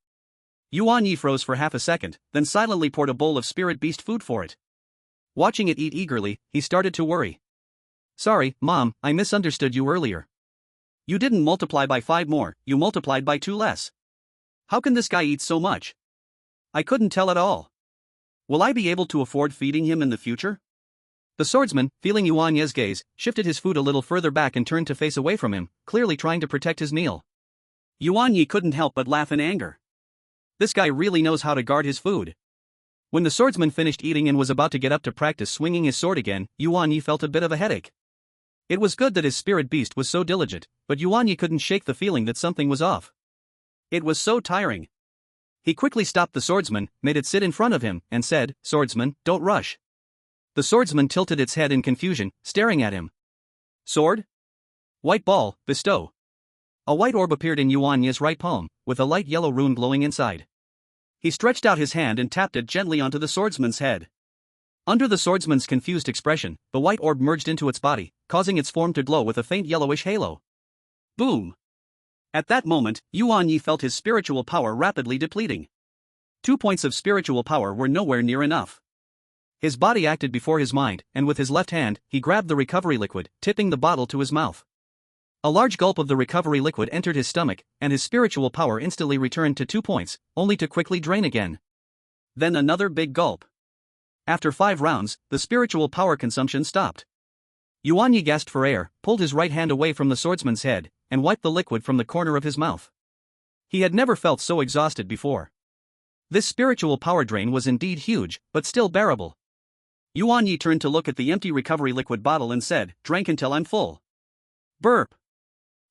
Yuan Ye froze for half a second, then silently poured a bowl of spirit beast food for it. Watching it eat eagerly, he started to worry. Sorry, Mom, I misunderstood you earlier. You didn't multiply by 5 more, you multiplied by 2 less. How can this guy eat so much? I couldn't tell at all. Will I be able to afford feeding him in the future? The swordsman, feeling Yuan Ye's gaze, shifted his food a little further back and turned to face away from him, clearly trying to protect his meal. Yuan Ye couldn't help but laugh in anger. This guy really knows how to guard his food. When the swordsman finished eating and was about to get up to practice swinging his sword again, Yuan Ye felt a bit of a headache. It was good that his spirit beast was so diligent, but Yuan Ye couldn't shake the feeling that something was off. It was so tiring. He quickly stopped the swordsman, made it sit in front of him, and said, "Swordsman, don't rush." The swordsman tilted its head in confusion, staring at him. Sword? White ball, bestow. A white orb appeared in Yuan Ye's right palm, with a light yellow rune glowing inside. He stretched out his hand and tapped it gently onto the swordsman's head. Under the swordsman's confused expression, the white orb merged into its body, causing its form to glow with a faint yellowish halo. Boom! At that moment, Yuan Ye felt his spiritual power rapidly depleting. 2 points of spiritual power were nowhere near enough. His body acted before his mind, and with his left hand, he grabbed the recovery liquid, tipping the bottle to his mouth. A large gulp of the recovery liquid entered his stomach, and his spiritual power instantly returned to 2 points, only to quickly drain again. Then another big gulp. After 5 rounds, the spiritual power consumption stopped. Yuan Ye gasped for air, pulled his right hand away from the swordsman's head, and wiped the liquid from the corner of his mouth. He had never felt so exhausted before. This spiritual power drain was indeed huge, but still bearable. Yuan Ye turned to look at the empty recovery liquid bottle and said, "Drank until I'm full." Burp.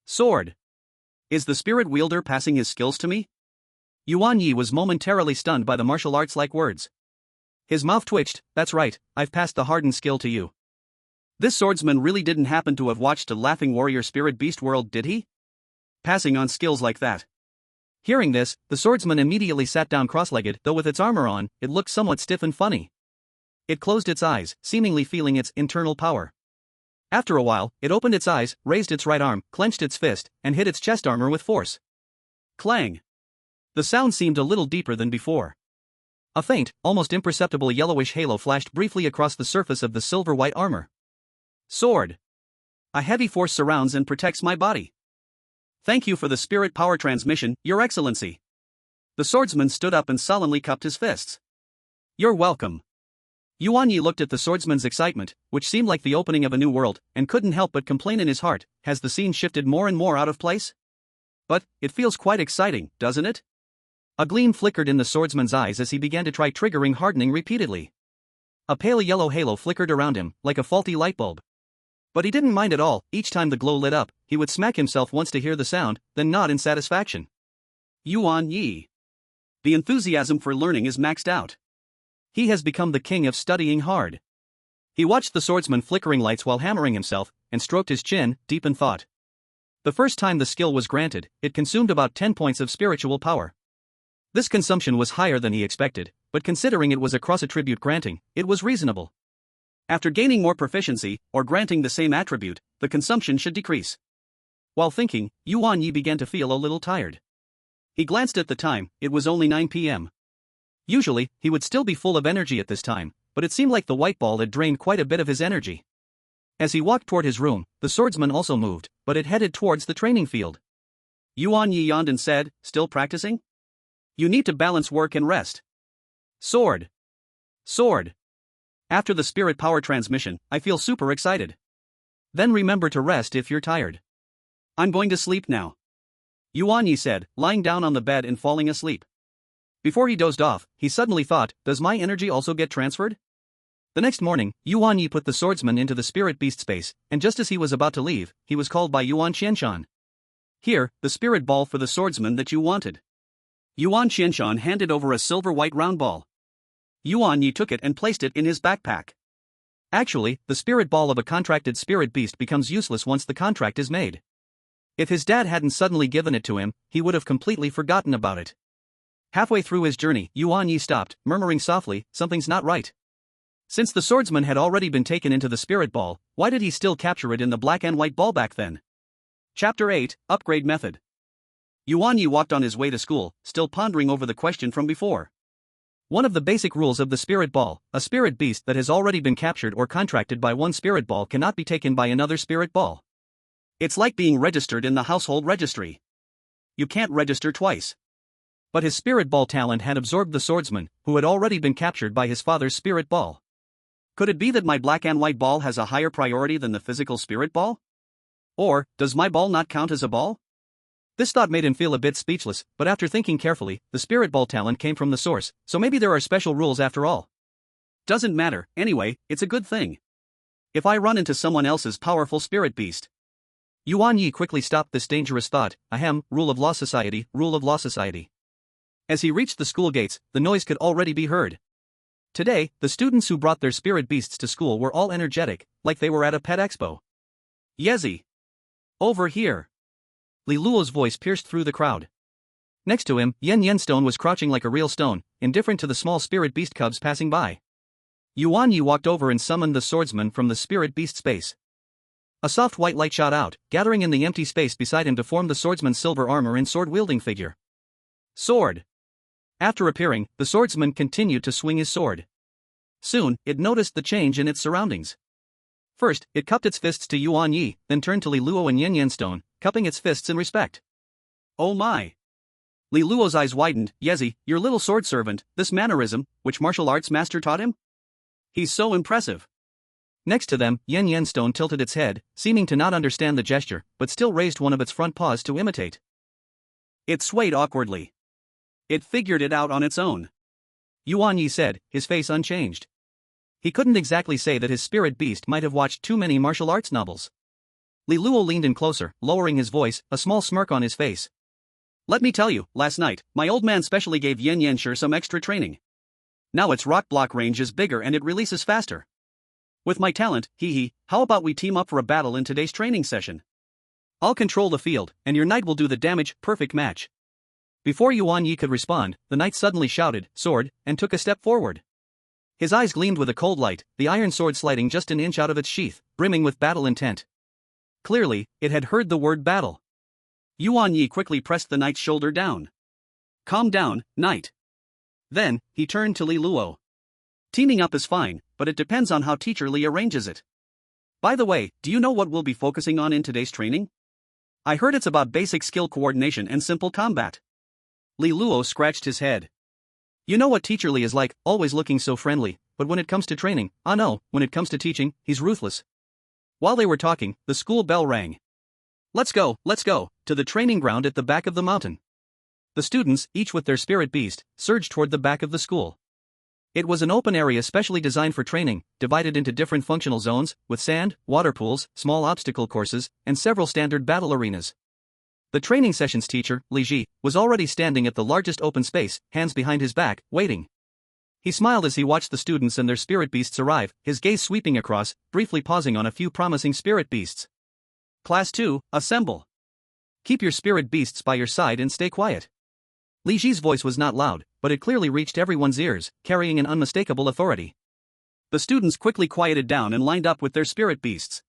Sword. Is the spirit wielder passing his skills to me? Yuan Ye was momentarily stunned by the martial arts-like words. His mouth twitched. That's right, I've passed the hardened skill to you. This swordsman really didn't happen to have watched a Laughing Warrior Spirit Beast World, did he? Passing on skills like that. Hearing this, the swordsman immediately sat down cross-legged, though with its armor on, it looked somewhat stiff and funny. It closed its eyes, seemingly feeling its internal power. After a while, it opened its eyes, raised its right arm, clenched its fist, and hit its chest armor with force. Clang! The sound seemed a little deeper than before. A faint, almost imperceptible yellowish halo flashed briefly across the surface of the silver-white armor. Sword. A heavy force surrounds and protects my body. Thank you for the spirit power transmission, Your Excellency. The swordsman stood up and solemnly cupped his fists. You're welcome. Yuan Ye looked at the swordsman's excitement, which seemed like the opening of a new world, and couldn't help but complain in his heart, has the scene shifted more and more out of place? But, it feels quite exciting, doesn't it? A gleam flickered in the swordsman's eyes as he began to try triggering hardening repeatedly. A pale yellow halo flickered around him, like a faulty light bulb. But he didn't mind at all. Each time the glow lit up, he would smack himself once to hear the sound, then nod in satisfaction. Yuan Ye. The enthusiasm for learning is maxed out. He has become the king of studying hard. He watched the swordsman flickering lights while hammering himself, and stroked his chin, deep in thought. The first time the skill was granted, it consumed about 10 points of spiritual power. This consumption was higher than he expected, but considering it was a cross-attribute granting, it was reasonable. After gaining more proficiency, or granting the same attribute, the consumption should decrease. While thinking, Yuan Ye began to feel a little tired. He glanced at the time, it was only 9 p.m. Usually, he would still be full of energy at this time, but it seemed like the white ball had drained quite a bit of his energy. As he walked toward his room, the swordsman also moved, but it headed towards the training field. Yuan Ye yawned and said, "Still practicing? You need to balance work and rest." Sword. Sword. After the spirit power transmission, I feel super excited. Then remember to rest if you're tired. I'm going to sleep now. Yuan Ye said, lying down on the bed and falling asleep. Before he dozed off, he suddenly thought, does my energy also get transferred? The next morning, Yuan Ye put the swordsman into the spirit beast space, and just as he was about to leave, he was called by Yuan Qianshan. Here, the spirit ball for the swordsman that you wanted. Yuan Qianshan handed over a silver-white round ball. Yuan Ye took it and placed it in his backpack. Actually, the spirit ball of a contracted spirit beast becomes useless once the contract is made. If his dad hadn't suddenly given it to him, he would have completely forgotten about it. Halfway through his journey, Yuan Ye stopped, murmuring softly, something's not right. Since the swordsman had already been taken into the spirit ball, why did he still capture it in the black and white ball back then? Chapter 8, Upgrade Method. Yuan Ye walked on his way to school, still pondering over the question from before. One of the basic rules of the spirit ball, a spirit beast that has already been captured or contracted by one spirit ball cannot be taken by another spirit ball. It's like being registered in the household registry. You can't register twice. But his spirit ball talent had absorbed the swordsman, who had already been captured by his father's spirit ball. Could it be that my black and white ball has a higher priority than the physical spirit ball? Or, does my ball not count as a ball? This thought made him feel a bit speechless, but after thinking carefully, the spirit ball talent came from the source, so maybe there are special rules after all. Doesn't matter, anyway, it's a good thing. If I run into someone else's powerful spirit beast. Yuan Ye quickly stopped this dangerous thought. Ahem, rule of law society, rule of law society. As he reached the school gates, the noise could already be heard. Today, the students who brought their spirit beasts to school were all energetic, like they were at a pet expo. Yezi! Over here! Li Luo's voice pierced through the crowd. Next to him, Yen Stone was crouching like a real stone, indifferent to the small spirit beast cubs passing by. Yuan Ye walked over and summoned the swordsman from the spirit beast space. A soft white light shot out, gathering in the empty space beside him to form the swordsman's silver armor and sword-wielding figure. Sword! After appearing, the swordsman continued to swing his sword. Soon, it noticed the change in its surroundings. First, it cupped its fists to Yuan Ye, then turned to Li Luo and Yen Stone, cupping its fists in respect. Oh my! Li Luo's eyes widened. Yezi, your little sword servant, this mannerism, which martial arts master taught him? He's so impressive. Next to them, Yen Stone tilted its head, seeming to not understand the gesture, but still raised one of its front paws to imitate. It swayed awkwardly. It figured it out on its own. Yuan Ye said, his face unchanged. He couldn't exactly say that his spirit beast might have watched too many martial arts novels. Li Luo leaned in closer, lowering his voice, a small smirk on his face. Let me tell you, last night, my old man specially gave Yen some extra training. Now its rock block range is bigger and it releases faster. With my talent, hehe, how about we team up for a battle in today's training session? I'll control the field, and your knight will do the damage. Perfect match. Before Yuan Ye could respond, the knight suddenly shouted, sword, and took a step forward. His eyes gleamed with a cold light, the iron sword sliding just an inch out of its sheath, brimming with battle intent. Clearly, it had heard the word battle. Yuan Ye quickly pressed the knight's shoulder down. Calm down, knight. Then, he turned to Li Luo. Teaming up is fine, but it depends on how Teacher Li arranges it. By the way, do you know what we'll be focusing on in today's training? I heard it's about basic skill coordination and simple combat. Li Luo scratched his head. You know what Teacher Li is like, always looking so friendly, but when it comes to training, no, when it comes to teaching, he's ruthless. While they were talking, the school bell rang. Let's go, to the training ground at the back of the mountain. The students, each with their spirit beast, surged toward the back of the school. It was an open area specially designed for training, divided into different functional zones, with sand, water pools, small obstacle courses, and several standard battle arenas. The training session's teacher, Li Ji, was already standing at the largest open space, hands behind his back, waiting. He smiled as he watched the students and their spirit beasts arrive, his gaze sweeping across, briefly pausing on a few promising spirit beasts. Class 2, assemble. Keep your spirit beasts by your side and stay quiet. Li Ji's voice was not loud, but it clearly reached everyone's ears, carrying an unmistakable authority. The students quickly quieted down and lined up with their spirit beasts.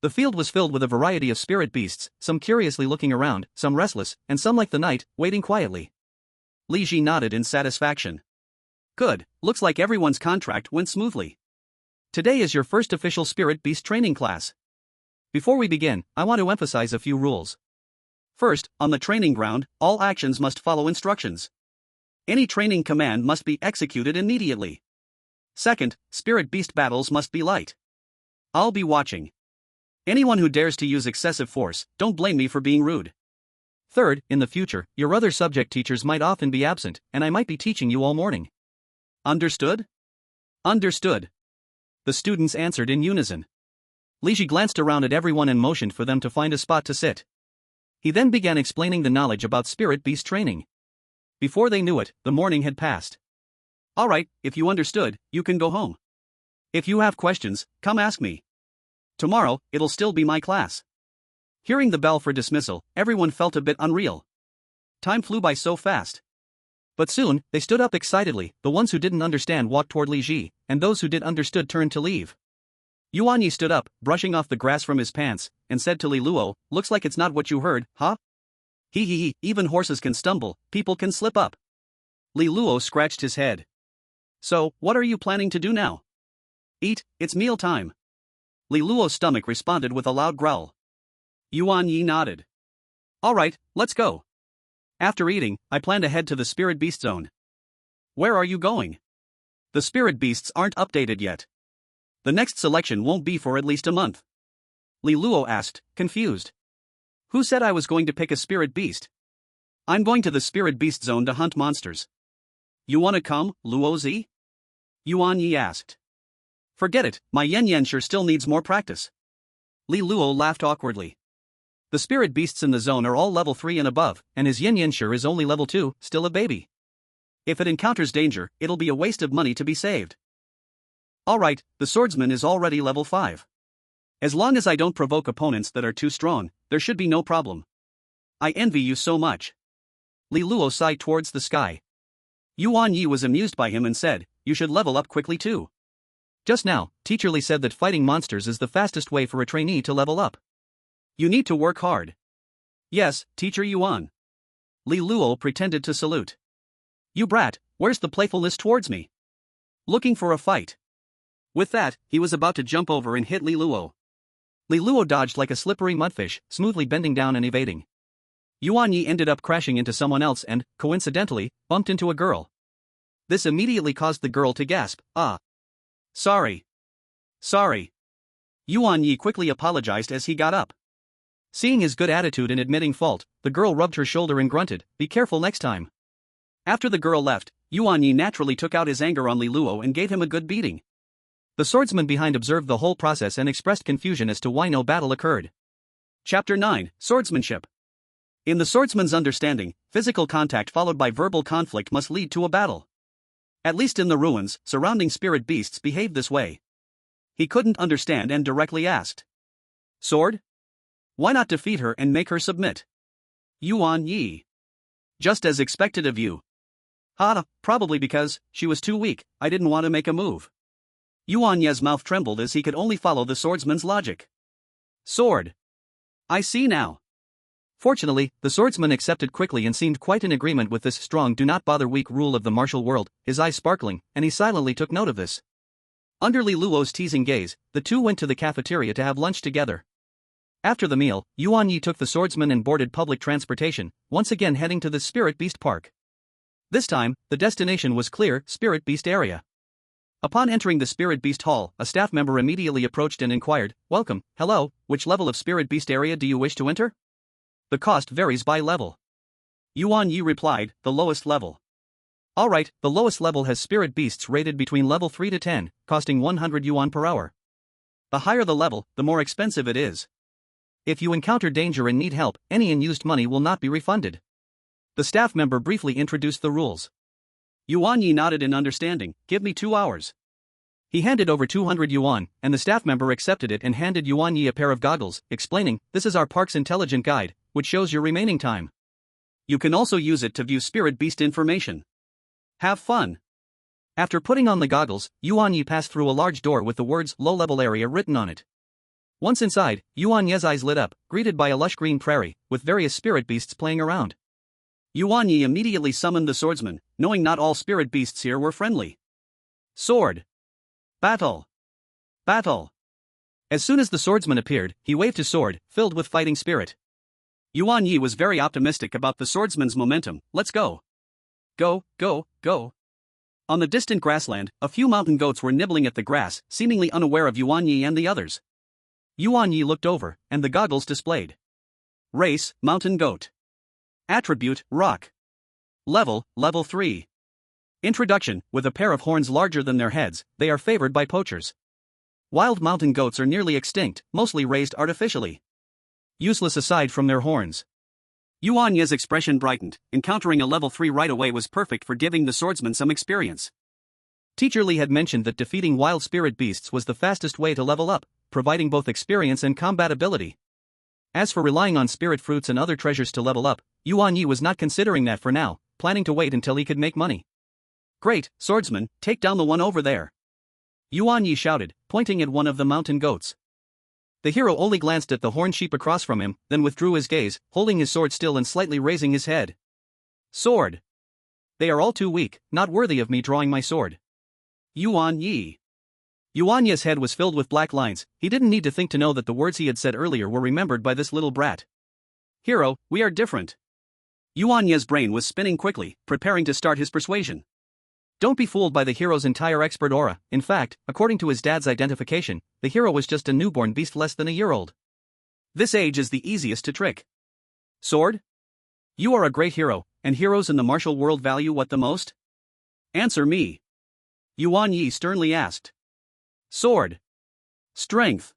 The field was filled with a variety of spirit beasts, some curiously looking around, some restless, and some like the knight, waiting quietly. Li Ji nodded in satisfaction. Good, looks like everyone's contract went smoothly. Today is your first official spirit beast training class. Before we begin, I want to emphasize a few rules. First, on the training ground, all actions must follow instructions. Any training command must be executed immediately. Second, spirit beast battles must be light. I'll be watching. Anyone who dares to use excessive force, don't blame me for being rude. Third, in the future, your other subject teachers might often be absent, and I might be teaching you all morning. Understood? Understood. The students answered in unison. Li Ji glanced around at everyone and motioned for them to find a spot to sit. He then began explaining the knowledge about spirit beast training. Before they knew it, the morning had passed. Alright, if you understood, you can go home. If you have questions, come ask me. Tomorrow, it'll still be my class. Hearing the bell for dismissal, everyone felt a bit unreal. Time flew by so fast. But soon, they stood up excitedly. The ones who didn't understand walked toward Li Ji, and those who did understood turned to leave. Yuan Ye stood up, brushing off the grass from his pants, and said to Li Luo, "Looks like it's not what you heard, huh? Hehe, even horses can stumble, people can slip up." Li Luo scratched his head. "So, what are you planning to do now?" "Eat, it's meal time." Li Luo's stomach responded with a loud growl. Yuan Ye nodded. "All right, let's go. After eating, I plan to head to the Spirit Beast Zone." "Where are you going?" "The Spirit Beasts aren't updated yet. The next selection won't be for at least a month." Li Luo asked, confused. "Who said I was going to pick a Spirit Beast?" "I'm going to the Spirit Beast Zone to hunt monsters." "You wanna come, Luo Zi?" Yuan Ye asked. "Forget it, my Yen sure still needs more practice." Li Luo laughed awkwardly. The Spirit Beasts in the zone are all level 3 and above, and his Yen sure is only level 2, still a baby. If it encounters danger, it'll be a waste of money to be saved. "Alright, the swordsman is already level 5. As long as I don't provoke opponents that are too strong, there should be no problem. I envy you so much." Li Luo sighed towards the sky. Yuan Ye was amused by him and said, "You should level up quickly too. Just now, Teacher Li said that fighting monsters is the fastest way for a trainee to level up. You need to work hard." "Yes, Teacher Yuan." Li Luo pretended to salute. "You brat, where's the playfulness towards me? Looking for a fight?" With that, he was about to jump over and hit Li Luo. Li Luo dodged like a slippery mudfish, smoothly bending down and evading. Yuan Ye ended up crashing into someone else and, coincidentally, bumped into a girl. This immediately caused the girl to gasp, "Ah. Sorry. Sorry." Yuan Ye quickly apologized as he got up. Seeing his good attitude in admitting fault, the girl rubbed her shoulder and grunted, "Be careful next time." After the girl left, Yuan Ye naturally took out his anger on Li Luo and gave him a good beating. The swordsman behind observed the whole process and expressed confusion as to why no battle occurred. Chapter 9, Swordsmanship. In the swordsman's understanding, physical contact followed by verbal conflict must lead to a battle. At least in the ruins, surrounding spirit beasts behaved this way. He couldn't understand and directly asked, "Sword? Why not defeat her and make her submit?" Yuan Ye. "Just as expected of you." Probably because she was too weak, I didn't want to make a move." Yuan Ye's mouth trembled as he could only follow the swordsman's logic. "Sword. I see now." Fortunately, the swordsman accepted quickly and seemed quite in agreement with this strong do not bother weak rule of the martial world, his eyes sparkling, and he silently took note of this. Under Li Luo's teasing gaze, the two went to the cafeteria to have lunch together. After the meal, Yuan Ye took the swordsman and boarded public transportation, once again heading to the Spirit Beast Park. This time, the destination was clear, Spirit Beast area. Upon entering the Spirit Beast Hall, a staff member immediately approached and inquired, "Welcome, hello, which level of Spirit Beast area do you wish to enter?" "The cost varies by level." Yuan Ye replied, "The lowest level." "Alright, the lowest level has Spirit Beasts rated between level 3 to 10, costing 100 yuan per hour. The higher the level, the more expensive it is. If you encounter danger and need help, any unused money will not be refunded." The staff member briefly introduced the rules. Yuan Ye nodded in understanding, "Give me 2 hours." He handed over 200 yuan, and the staff member accepted it and handed Yuan Ye a pair of goggles, explaining, "This is our park's intelligent guide, which shows your remaining time. You can also use it to view Spirit Beast information. Have fun." After putting on the goggles, Yuan Ye passed through a large door with the words "low-level area" written on it. Once inside, Yuan Ye's eyes lit up, greeted by a lush green prairie, with various spirit beasts playing around. Yuan Ye immediately summoned the swordsman, knowing not all spirit beasts here were friendly. "Sword. Battle. Battle." As soon as the swordsman appeared, he waved his sword, filled with fighting spirit. Yuan Ye was very optimistic about the swordsman's momentum. "Let's go. Go, go, go." On the distant grassland, a few mountain goats were nibbling at the grass, seemingly unaware of Yuan Ye and the others. Yuan Ye looked over, and the goggles displayed. Race, mountain goat. Attribute, rock. Level, level 3. Introduction, with a pair of horns larger than their heads, they are favored by poachers. Wild mountain goats are nearly extinct, mostly raised artificially. Useless aside from their horns. Yuan Ye's expression brightened, encountering a level 3 right away was perfect for giving the swordsman some experience. Teacher Li had mentioned that defeating wild spirit beasts was the fastest way to level up, providing both experience and combat ability. As for relying on spirit fruits and other treasures to level up, Yuan Ye was not considering that for now, planning to wait until he could make money. Great, swordsman, take down the one over there. Yuan Ye shouted, pointing at one of the mountain goats. The hero only glanced at the horned sheep across from him, then withdrew his gaze, holding his sword still and slightly raising his head. Sword. They are all too weak, not worthy of me drawing my sword. Yuan Ye. Yuan Ye's head was filled with black lines. He didn't need to think to know that the words he had said earlier were remembered by this little brat. Hero, we are different. Yuan Ye's brain was spinning quickly, preparing to start his persuasion. Don't be fooled by the hero's entire expert aura. In fact, according to his dad's identification, the hero was just a newborn beast less than a year old. This age is the easiest to trick. Sword? You are a great hero, and heroes in the martial world value what the most? Answer me. Yuan Ye sternly asked. Sword. Strength.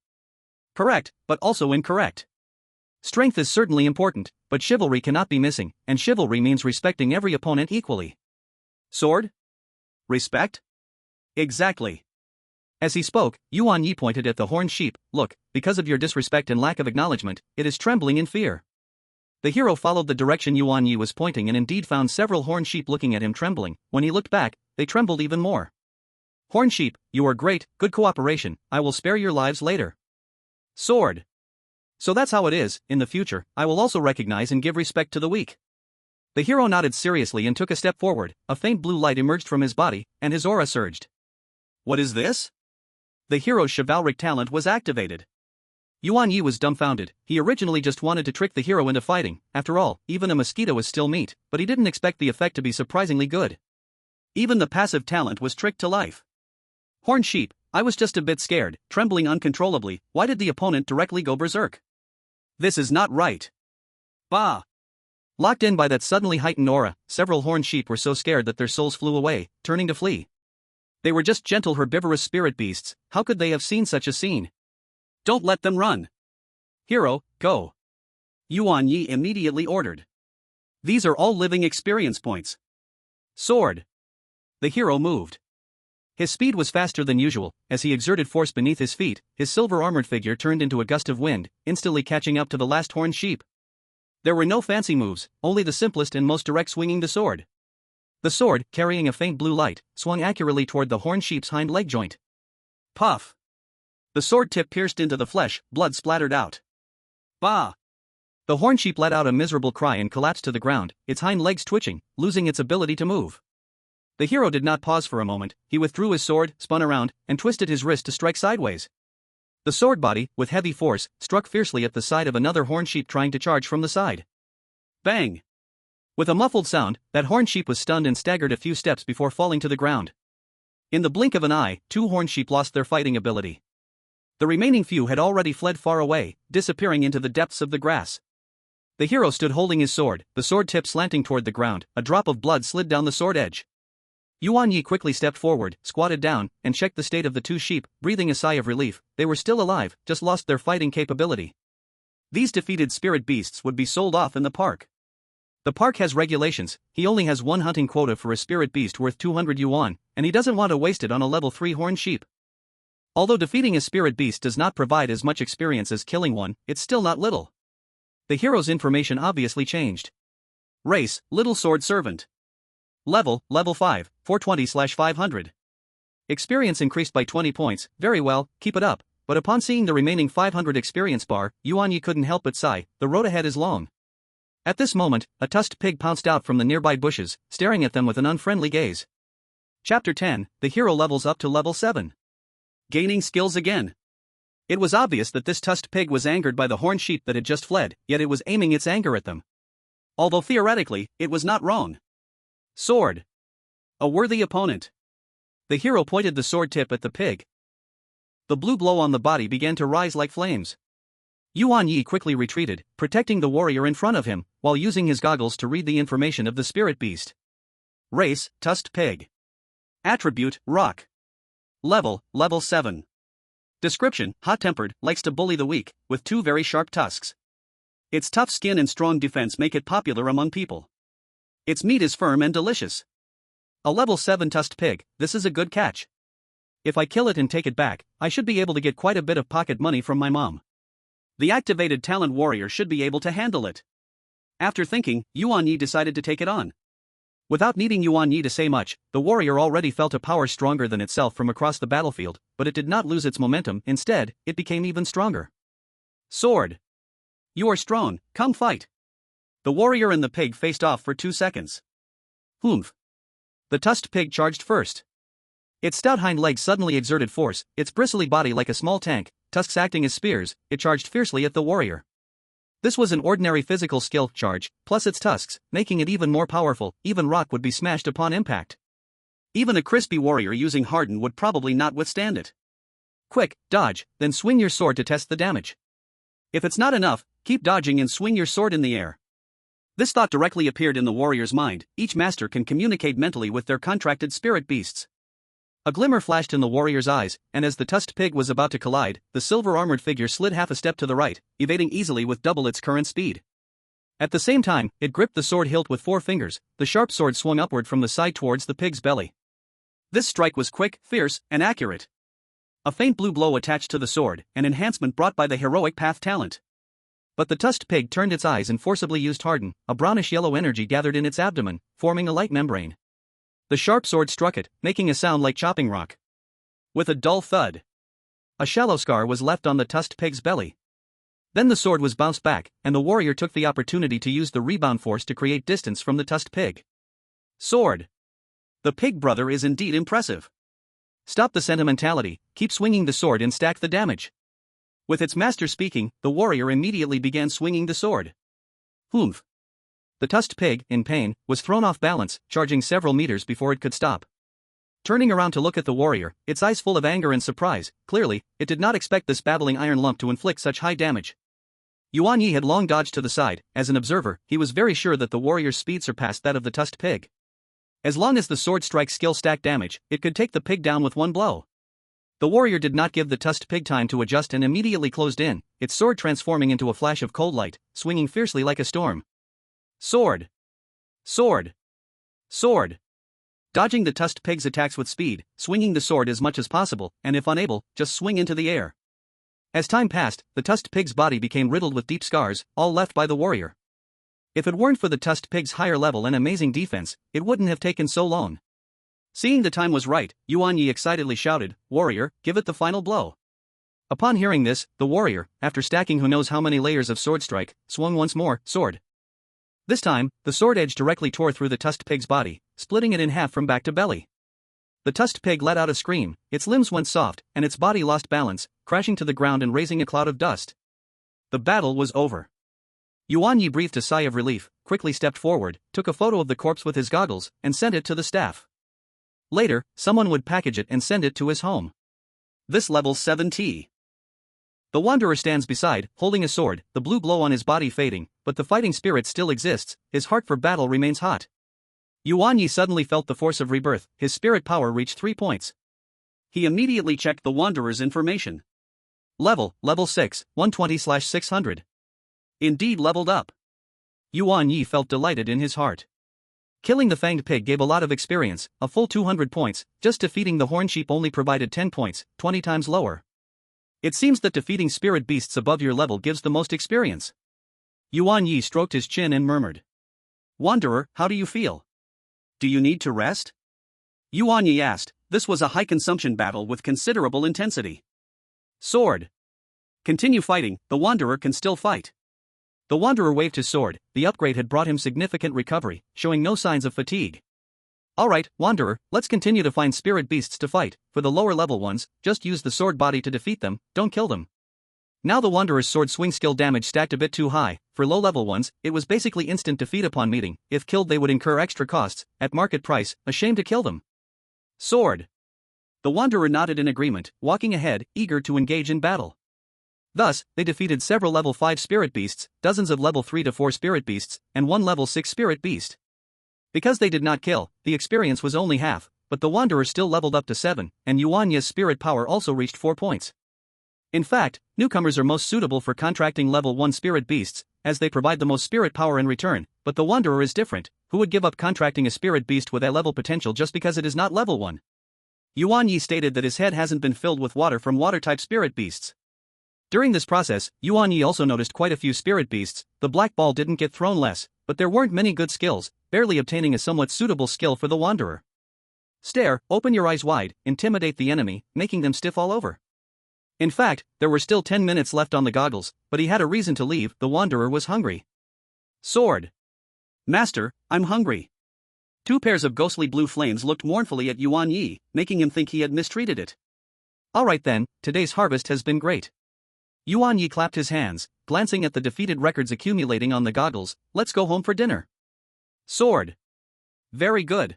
Correct, but also incorrect. Strength is certainly important, but chivalry cannot be missing, and chivalry means respecting every opponent equally. Sword? Respect? Exactly. As he spoke, Yuan Ye pointed at the horned sheep. Look, because of your disrespect and lack of acknowledgement, it is trembling in fear. The hero followed the direction Yuan Ye was pointing and indeed found several horned sheep looking at him trembling. When he looked back, they trembled even more. Horned sheep, you are great, good cooperation, I will spare your lives later. Sword. So that's how it is. In the future, I will also recognize and give respect to the weak. The hero nodded seriously and took a step forward. A faint blue light emerged from his body, and his aura surged. What is this? The hero's chivalric talent was activated. Yuan Ye was dumbfounded. He originally just wanted to trick the hero into fighting. After all, even a mosquito is still meat, but he didn't expect the effect to be surprisingly good. Even the passive talent was tricked to life. Horned sheep, I was just a bit scared, trembling uncontrollably. Why did the opponent directly go berserk? This is not right. Bah! Locked in by that suddenly heightened aura, several horned sheep were so scared that their souls flew away, turning to flee. They were just gentle herbivorous spirit beasts. How could they have seen such a scene? Don't let them run. Hero, go. Yuan Ye immediately ordered. These are all living experience points. Sword. The hero moved. His speed was faster than usual. As he exerted force beneath his feet, his silver-armored figure turned into a gust of wind, instantly catching up to the last horned sheep. There were no fancy moves, only the simplest and most direct swinging the sword. The sword, carrying a faint blue light, swung accurately toward the horned sheep's hind leg joint. Puff! The sword tip pierced into the flesh, blood splattered out. Bah! The horned sheep let out a miserable cry and collapsed to the ground, its hind legs twitching, losing its ability to move. The hero did not pause for a moment. He withdrew his sword, spun around, and twisted his wrist to strike sideways. The sword body, with heavy force, struck fiercely at the side of another horned sheep trying to charge from the side. Bang! With a muffled sound, that horned sheep was stunned and staggered a few steps before falling to the ground. In the blink of an eye, two horned sheep lost their fighting ability. The remaining few had already fled far away, disappearing into the depths of the grass. The hero stood holding his sword, the sword tip slanting toward the ground. A drop of blood slid down the sword edge. Yuan Ye quickly stepped forward, squatted down, and checked the state of the two sheep, breathing a sigh of relief. They were still alive, just lost their fighting capability. These defeated spirit beasts would be sold off in the park. The park has regulations. He only has one hunting quota for a spirit beast worth 200 yuan, and he doesn't want to waste it on a level 3 horned sheep. Although defeating a spirit beast does not provide as much experience as killing one, it's still not little. The hero's information obviously changed. Race, Little Sword Servant. Level 5, 420/500. Experience increased by 20 points. Very well, keep it up. But upon seeing the remaining 500 experience bar, Yuan Ye couldn't help but sigh. The road ahead is long. At this moment, a tusked pig pounced out from the nearby bushes, staring at them with an unfriendly gaze. Chapter 10, the hero levels up to level 7. Gaining skills again. It was obvious that this tusked pig was angered by the horned sheep that had just fled, yet it was aiming its anger at them. Although theoretically, it was not wrong. Sword. A worthy opponent. The hero pointed the sword tip at the pig. The blue glow on the body began to rise like flames. Yuan Ye quickly retreated, protecting the warrior in front of him, while using his goggles to read the information of the spirit beast. Race, tusked pig. Attribute, rock. Level 7. Description, hot-tempered, likes to bully the weak, with 2 very sharp tusks. Its tough skin and strong defense make it popular among people. Its meat is firm and delicious. A level 7 tusked pig, this is a good catch. If I kill it and take it back, I should be able to get quite a bit of pocket money from my mom. The activated talent warrior should be able to handle it. After thinking, Yuan Ye decided to take it on. Without needing Yuan Ye to say much, the warrior already felt a power stronger than itself from across the battlefield, but it did not lose its momentum, instead, it became even stronger. Sword. You are strong, come fight. The warrior and the pig faced off for 2 seconds. Humph. The tusked pig charged first. Its stout hind legs suddenly exerted force, its bristly body like a small tank, tusks acting as spears, it charged fiercely at the warrior. This was an ordinary physical skill charge, plus its tusks, making it even more powerful. Even rock would be smashed upon impact. Even a crispy warrior using hardened would probably not withstand it. Quick, dodge, then swing your sword to test the damage. If it's not enough, keep dodging and swing your sword in the air. This thought directly appeared in the warrior's mind. Each master can communicate mentally with their contracted spirit beasts. A glimmer flashed in the warrior's eyes, and as the tusked pig was about to collide, the silver-armored figure slid half a step to the right, evading easily with double its current speed. At the same time, it gripped the sword hilt with 4 fingers, the sharp sword swung upward from the side towards the pig's belly. This strike was quick, fierce, and accurate. A faint blue glow attached to the sword, an enhancement brought by the heroic path talent. But the tusked pig turned its eyes and forcibly used harden. A brownish-yellow energy gathered in its abdomen, forming a light membrane. The sharp sword struck it, making a sound like chopping rock. With a dull thud, a shallow scar was left on the tusked pig's belly. Then the sword was bounced back, and the warrior took the opportunity to use the rebound force to create distance from the tusked pig. Sword. The pig brother is indeed impressive. Stop the sentimentality, keep swinging the sword and stack the damage. With its master speaking, the warrior immediately began swinging the sword. Humph. The tusked pig, in pain, was thrown off balance, charging several meters before it could stop. Turning around to look at the warrior, its eyes full of anger and surprise, clearly, it did not expect this babbling iron lump to inflict such high damage. Yuan Ye had long dodged to the side. As an observer, he was very sure that the warrior's speed surpassed that of the tusked pig. As long as the sword strike skill stacked damage, it could take the pig down with one blow. The warrior did not give the tusked pig time to adjust and immediately closed in, its sword transforming into a flash of cold light, swinging fiercely like a storm. Sword. Sword. Sword. Dodging the tusked pig's attacks with speed, swinging the sword as much as possible, and if unable, just swing into the air. As time passed, the tusked pig's body became riddled with deep scars, all left by the warrior. If it weren't for the tusked pig's higher level and amazing defense, it wouldn't have taken so long. Seeing the time was right, Yuan Ye excitedly shouted, "Warrior, give it the final blow." Upon hearing this, the warrior, after stacking who knows how many layers of sword strike, swung once more, sword. This time, the sword edge directly tore through the tusked pig's body, splitting it in half from back to belly. The tusked pig let out a scream, its limbs went soft, and its body lost balance, crashing to the ground and raising a cloud of dust. The battle was over. Yuan Ye breathed a sigh of relief, quickly stepped forward, took a photo of the corpse with his goggles, and sent it to the staff. Later, someone would package it and send it to his home. This level 7T. The wanderer stands beside, holding a sword, the blue glow on his body fading, but the fighting spirit still exists, his heart for battle remains hot. Yuan Ye suddenly felt the force of rebirth, his spirit power reached 3 points. He immediately checked the wanderer's information. Level 6, 120/600. Indeed leveled up. Yuan Ye felt delighted in his heart. Killing the fanged pig gave a lot of experience, a full 200 points, just defeating the horn sheep only provided 10 points, 20 times lower. It seems that defeating spirit beasts above your level gives the most experience. Yuan Ye stroked his chin and murmured. Wanderer, how do you feel? Do you need to rest? Yuan Ye asked. This was a high-consumption battle with considerable intensity. Sword. Continue fighting, the wanderer can still fight. The wanderer waved his sword, the upgrade had brought him significant recovery, showing no signs of fatigue. Alright, wanderer, let's continue to find spirit beasts to fight. For the lower level ones, just use the sword body to defeat them, don't kill them. Now the wanderer's sword swing skill damage stacked a bit too high. For low level ones, it was basically instant defeat upon meeting. If killed they would incur extra costs, at market price, a shame to kill them. Sword. The wanderer nodded in agreement, walking ahead, eager to engage in battle. Thus, they defeated several level 5 spirit beasts, dozens of level 3 to 4 spirit beasts, and one level 6 spirit beast. Because they did not kill, the experience was only half, but the wanderer still leveled up to 7, and Yuan Ye's spirit power also reached 4 points. In fact, newcomers are most suitable for contracting level 1 spirit beasts, as they provide the most spirit power in return, but the wanderer is different. Who would give up contracting a spirit beast with a level potential just because it is not level 1? Yuan Ye stated that his head hasn't been filled with water from water-type spirit beasts. During this process, Yuan Ye also noticed quite a few spirit beasts. The black ball didn't get thrown less, but there weren't many good skills, barely obtaining a somewhat suitable skill for the wanderer. Stare, open your eyes wide, intimidate the enemy, making them stiff all over. In fact, there were still 10 minutes left on the goggles, but he had a reason to leave. The wanderer was hungry. Sword. Master, I'm hungry. 2 pairs of ghostly blue flames looked mournfully at Yuan Ye, making him think he had mistreated it. Alright then, today's harvest has been great. Yuan Ye clapped his hands, glancing at the defeated records accumulating on the goggles. Let's go home for dinner. Sword. Very good.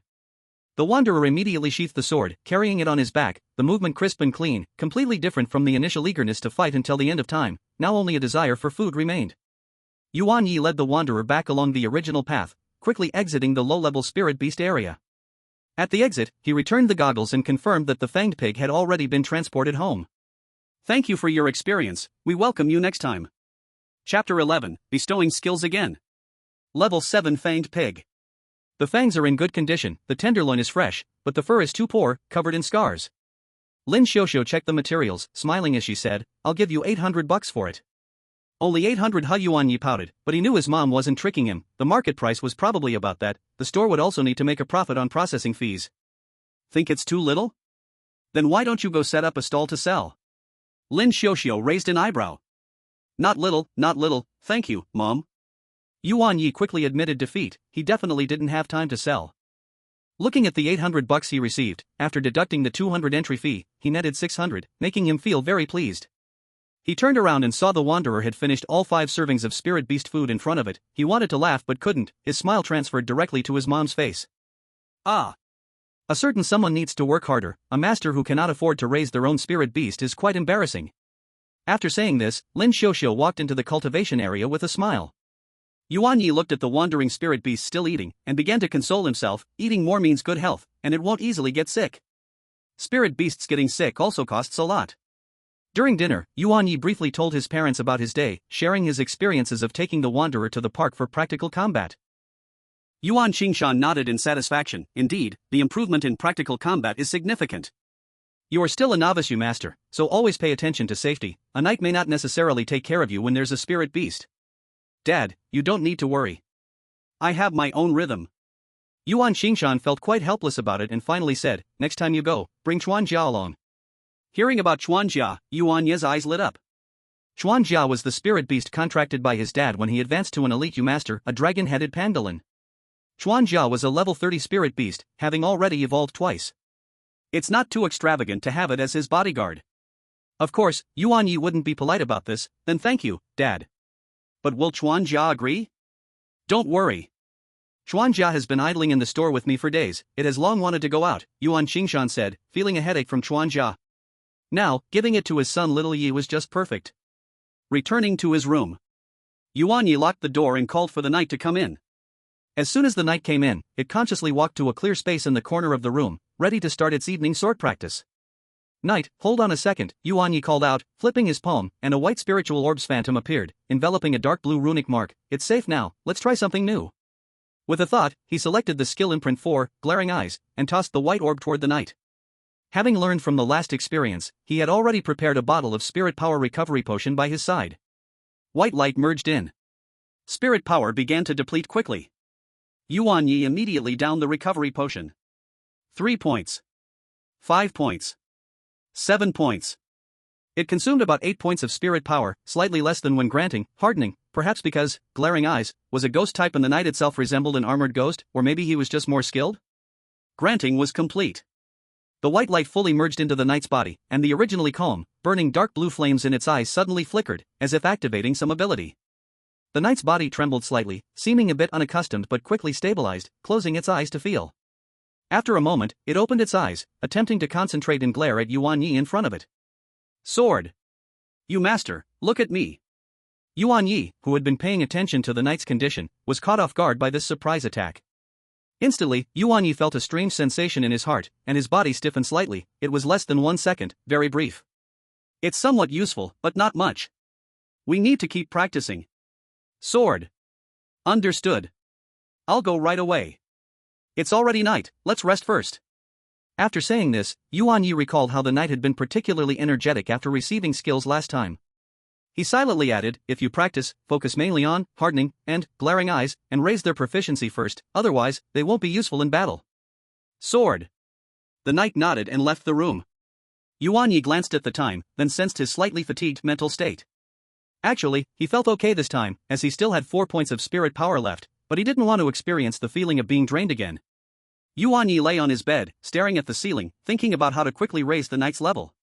The wanderer immediately sheathed the sword, carrying it on his back, the movement crisp and clean, completely different from the initial eagerness to fight until the end of time. Now only a desire for food remained. Yuan Ye led the wanderer back along the original path, quickly exiting the low-level spirit beast area. At the exit, he returned the goggles and confirmed that the fanged pig had already been transported home. Thank you for your experience, we welcome you next time. Chapter 11, Bestowing Skills Again. Level 7 Fanged Pig. The fangs are in good condition, the tenderloin is fresh, but the fur is too poor, covered in scars. Lin Xiuxiu checked the materials, smiling as she said, I'll give you $800 for it. Only 800. Yuan Ye pouted, but he knew his mom wasn't tricking him. The market price was probably about that. The store would also need to make a profit on processing fees. Think it's too little? Then why don't you go set up a stall to sell? Lin Xiuxiu raised an eyebrow. Not little, thank you, Mom. Yuan Ye quickly admitted defeat. He definitely didn't have time to sell. Looking at the $800 he received, after deducting the 200 entry fee, he netted 600, making him feel very pleased. He turned around and saw the wanderer had finished all 5 servings of spirit beast food in front of it. He wanted to laugh but couldn't. His smile transferred directly to his mom's face. Ah. A certain someone needs to work harder. A master who cannot afford to raise their own spirit beast is quite embarrassing. After saying this, Lin Xiuxiu walked into the cultivation area with a smile. Yuan Ye looked at the wandering spirit beast still eating, and began to console himself. Eating more means good health, and it won't easily get sick. Spirit beasts getting sick also costs a lot. During dinner, Yuan Ye briefly told his parents about his day, sharing his experiences of taking the wanderer to the park for practical combat. Yuan Qingshan nodded in satisfaction. Indeed, the improvement in practical combat is significant. You are still a novice, you master, so always pay attention to safety. A knight may not necessarily take care of you when there's a spirit beast. Dad, you don't need to worry. I have my own rhythm. Yuan Qingshan felt quite helpless about it and finally said, next time you go, bring Chuanjia along. Hearing about Chuanjia, Yuan Ye's eyes lit up. Chuanjia was the spirit beast contracted by his dad when he advanced to an elite U-master, a dragon-headed pangolin. Chuanjia was a level 30 spirit beast, having already evolved twice. It's not too extravagant to have it as his bodyguard. Of course, Yuan Ye wouldn't be polite about this. Then thank you, Dad. But will Chuanjia agree? Don't worry. Chuanjia has been idling in the store with me for days. It has long wanted to go out, Yuan Qingshan said, feeling a headache from Chuanjia. Now, giving it to his son Little Yi was just perfect. Returning to his room, Yuan Ye locked the door and called for the knight to come in. As soon as the knight came in, it consciously walked to a clear space in the corner of the room, ready to start its evening sword practice. Knight, hold on a second, Yuan Ye called out, flipping his palm, and a white spiritual orb's phantom appeared, enveloping a dark blue runic mark. It's safe now, let's try something new. With a thought, he selected the skill imprint 4, glaring eyes, and tossed the white orb toward the knight. Having learned from the last experience, he had already prepared a bottle of spirit power recovery potion by his side. White light merged in. Spirit power began to deplete quickly. Yuan Ye immediately downed the recovery potion. 3 points. 5 points. 7 points. It consumed about 8 points of spirit power, slightly less than when granting, hardening, perhaps because, glaring eyes, was a ghost type and the knight itself resembled an armored ghost, or maybe he was just more skilled? Granting was complete. The white light fully merged into the knight's body, and the originally calm, burning dark blue flames in its eyes suddenly flickered, as if activating some ability. The knight's body trembled slightly, seeming a bit unaccustomed but quickly stabilized, closing its eyes to feel. After a moment, it opened its eyes, attempting to concentrate and glare at Yuan Ye in front of it. Sword. You master, look at me. Yuan Ye, who had been paying attention to the knight's condition, was caught off guard by this surprise attack. Instantly, Yuan Ye felt a strange sensation in his heart, and his body stiffened slightly. It was less than 1 second, very brief. It's somewhat useful, but not much. We need to keep practicing. Sword. Understood. I'll go right away. It's already night, let's rest first. After saying this, Yuan Ye recalled how the knight had been particularly energetic after receiving skills last time. He silently added, if you practice, focus mainly on hardening and glaring eyes, and raise their proficiency first, otherwise, they won't be useful in battle. Sword. The knight nodded and left the room. Yuan Ye glanced at the time, then sensed his slightly fatigued mental state. Actually, he felt okay this time, as he still had 4 points of spirit power left, but he didn't want to experience the feeling of being drained again. Yuan Ye lay on his bed, staring at the ceiling, thinking about how to quickly raise the knight's level.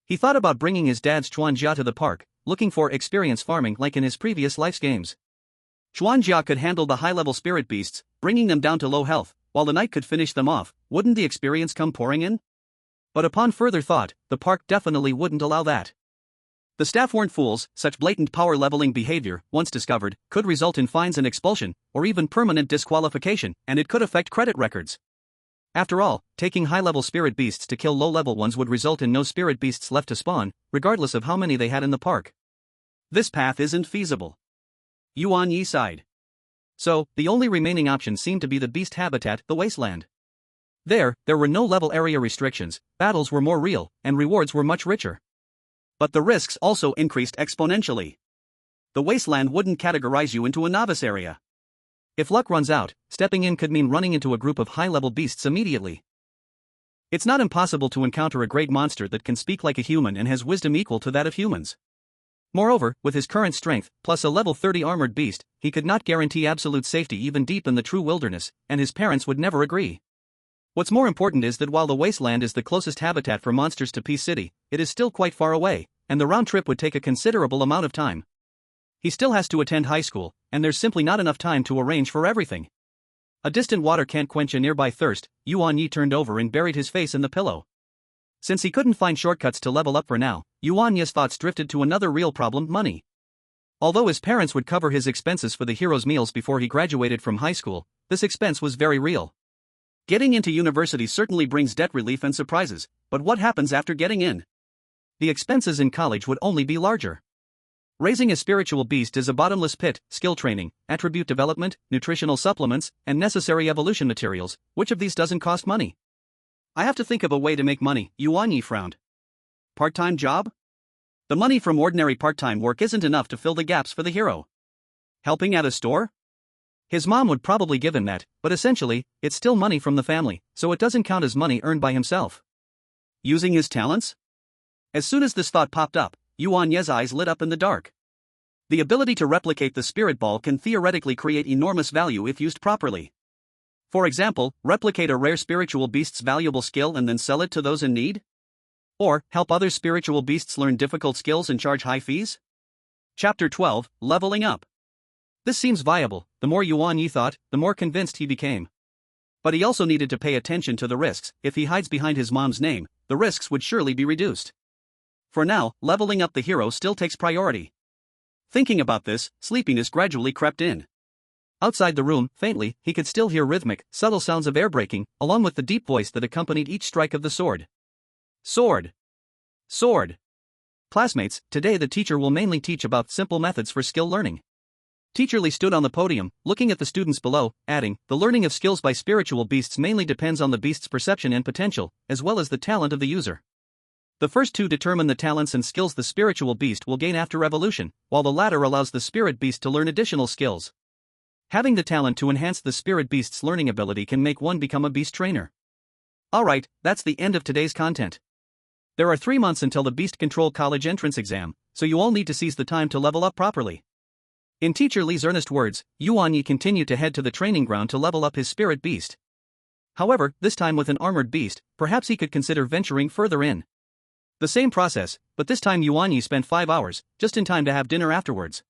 He thought about bringing his dad's Chuanjia to the park, looking for experience farming like in his previous life's games. Chuanjia could handle the high-level spirit beasts, bringing them down to low health, while the knight could finish them off. Wouldn't the experience come pouring in? But upon further thought, the park definitely wouldn't allow that. The staff weren't fools. Such blatant power-leveling behavior, once discovered, could result in fines and expulsion, or even permanent disqualification, and it could affect credit records. After all, taking high-level spirit beasts to kill low-level ones would result in no spirit beasts left to spawn, regardless of how many they had in the park. This path isn't feasible. Yuan Ye sighed. So, the only remaining option seemed to be the beast habitat, the wasteland. There were no level area restrictions, battles were more real, and rewards were much richer. But the risks also increased exponentially. The wasteland wouldn't categorize you into a novice area. If luck runs out, stepping in could mean running into a group of high-level beasts immediately. It's not impossible to encounter a great monster that can speak like a human and has wisdom equal to that of humans. Moreover, with his current strength, plus a level 30 armored beast, he could not guarantee absolute safety even deep in the true wilderness, and his parents would never agree. What's more important is that while the wasteland is the closest habitat for monsters to Peace City, it is still quite far away, and the round trip would take a considerable amount of time. He still has to attend high school, and there's simply not enough time to arrange for everything. A distant water can't quench a nearby thirst. Yuan Ye turned over and buried his face in the pillow. Since he couldn't find shortcuts to level up for now, Yuan Ye's thoughts drifted to another real problem: money. Although his parents would cover his expenses for the hero's meals before he graduated from high school, this expense was very real. Getting into university certainly brings debt relief and surprises, but what happens after getting in? The expenses in college would only be larger. Raising a spiritual beast is a bottomless pit: skill training, attribute development, nutritional supplements, and necessary evolution materials. Which of these doesn't cost money? I have to think of a way to make money. Yuan Ye frowned. Part-time job? The money from ordinary part-time work isn't enough to fill the gaps for the hero. Helping at a store? His mom would probably give him that, but essentially, it's still money from the family, so it doesn't count as money earned by himself. Using his talents? As soon as this thought popped up, Yuan Ye's eyes lit up in the dark. The ability to replicate the spirit ball can theoretically create enormous value if used properly. For example, replicate a rare spiritual beast's valuable skill and then sell it to those in need? Or, help other spiritual beasts learn difficult skills and charge high fees? Chapter 12, Leveling Up. This seems viable. The more Yuan Ye thought, the more convinced he became. But he also needed to pay attention to the risks. If he hides behind his mom's name, the risks would surely be reduced. For now, leveling up the hero still takes priority. Thinking about this, sleepiness gradually crept in. Outside the room, faintly, he could still hear rhythmic, subtle sounds of air breaking, along with the deep voice that accompanied each strike of the sword. Sword. Sword. Classmates, today the teacher will mainly teach about simple methods for skill learning. Teacher Li stood on the podium, looking at the students below, adding, the learning of skills by spiritual beasts mainly depends on the beast's perception and potential, as well as the talent of the user. The first two determine the talents and skills the spiritual beast will gain after evolution, while the latter allows the spirit beast to learn additional skills. Having the talent to enhance the spirit beast's learning ability can make one become a beast trainer. Alright, that's the end of today's content. There are 3 months until the Beast Control College entrance exam, so you all need to seize the time to level up properly. In Teacher Li's earnest words, Yuan Ye continued to head to the training ground to level up his spirit beast. However, this time with an armored beast, perhaps he could consider venturing further in. The same process, but this time Yuan Ye spent 5 hours, just in time to have dinner afterwards.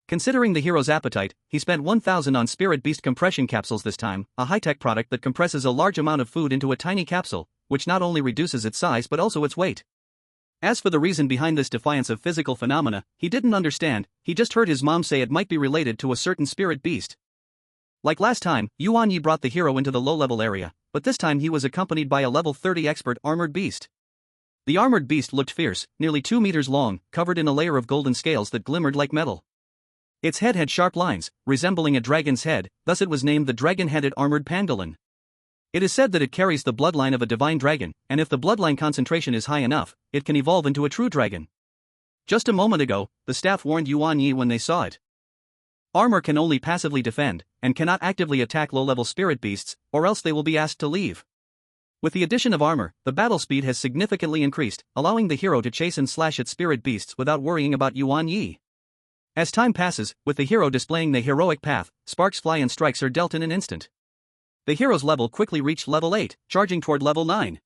Considering the hero's appetite, he spent 1,000 on Spirit Beast compression capsules this time, a high-tech product that compresses a large amount of food into a tiny capsule, which not only reduces its size but also its weight. As for the reason behind this defiance of physical phenomena, he didn't understand. He just heard his mom say it might be related to a certain spirit beast. Like last time, Yuan Ye brought the hero into the low-level area, but this time he was accompanied by a level 30 expert armored beast. The armored beast looked fierce, nearly 2 meters long, covered in a layer of golden scales that glimmered like metal. Its head had sharp lines, resembling a dragon's head, thus it was named the dragon-headed armored pangolin. It is said that it carries the bloodline of a divine dragon, and if the bloodline concentration is high enough, it can evolve into a true dragon. Just a moment ago, the staff warned Yuan Ye when they saw it. Armor can only passively defend, and cannot actively attack low-level spirit beasts, or else they will be asked to leave. With the addition of armor, the battle speed has significantly increased, allowing the hero to chase and slash at spirit beasts without worrying about Yuan Ye. As time passes, with the hero displaying the heroic path, sparks fly and strikes are dealt in an instant. The hero's level quickly reached level 8, charging toward level 9.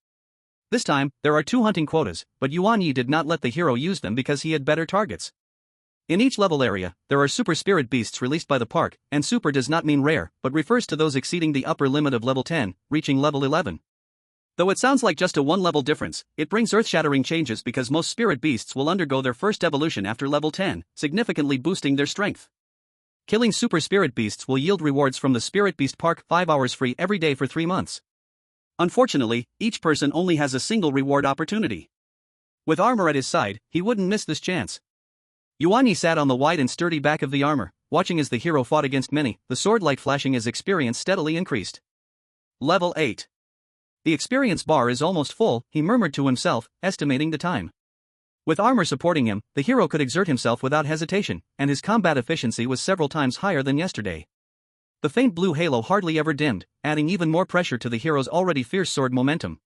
This time, there are 2 hunting quotas, but Yuan Ye did not let the hero use them because he had better targets. In each level area, there are super spirit beasts released by the park, and super does not mean rare, but refers to those exceeding the upper limit of level 10, reaching level 11. Though it sounds like just a 1-level difference, it brings earth-shattering changes because most spirit beasts will undergo their first evolution after level 10, significantly boosting their strength. Killing super spirit beasts will yield rewards from the Spirit Beast Park 5 hours free every day for 3 months. Unfortunately, each person only has a single reward opportunity. With armor at his side, he wouldn't miss this chance. Yuan Ye sat on the wide and sturdy back of the armor, watching as the hero fought against many, the sword light flashing as experience steadily increased. Level 8. The experience bar is almost full, he murmured to himself, estimating the time. With armor supporting him, the hero could exert himself without hesitation, and his combat efficiency was several times higher than yesterday. The faint blue halo hardly ever dimmed, adding even more pressure to the hero's already fierce sword momentum.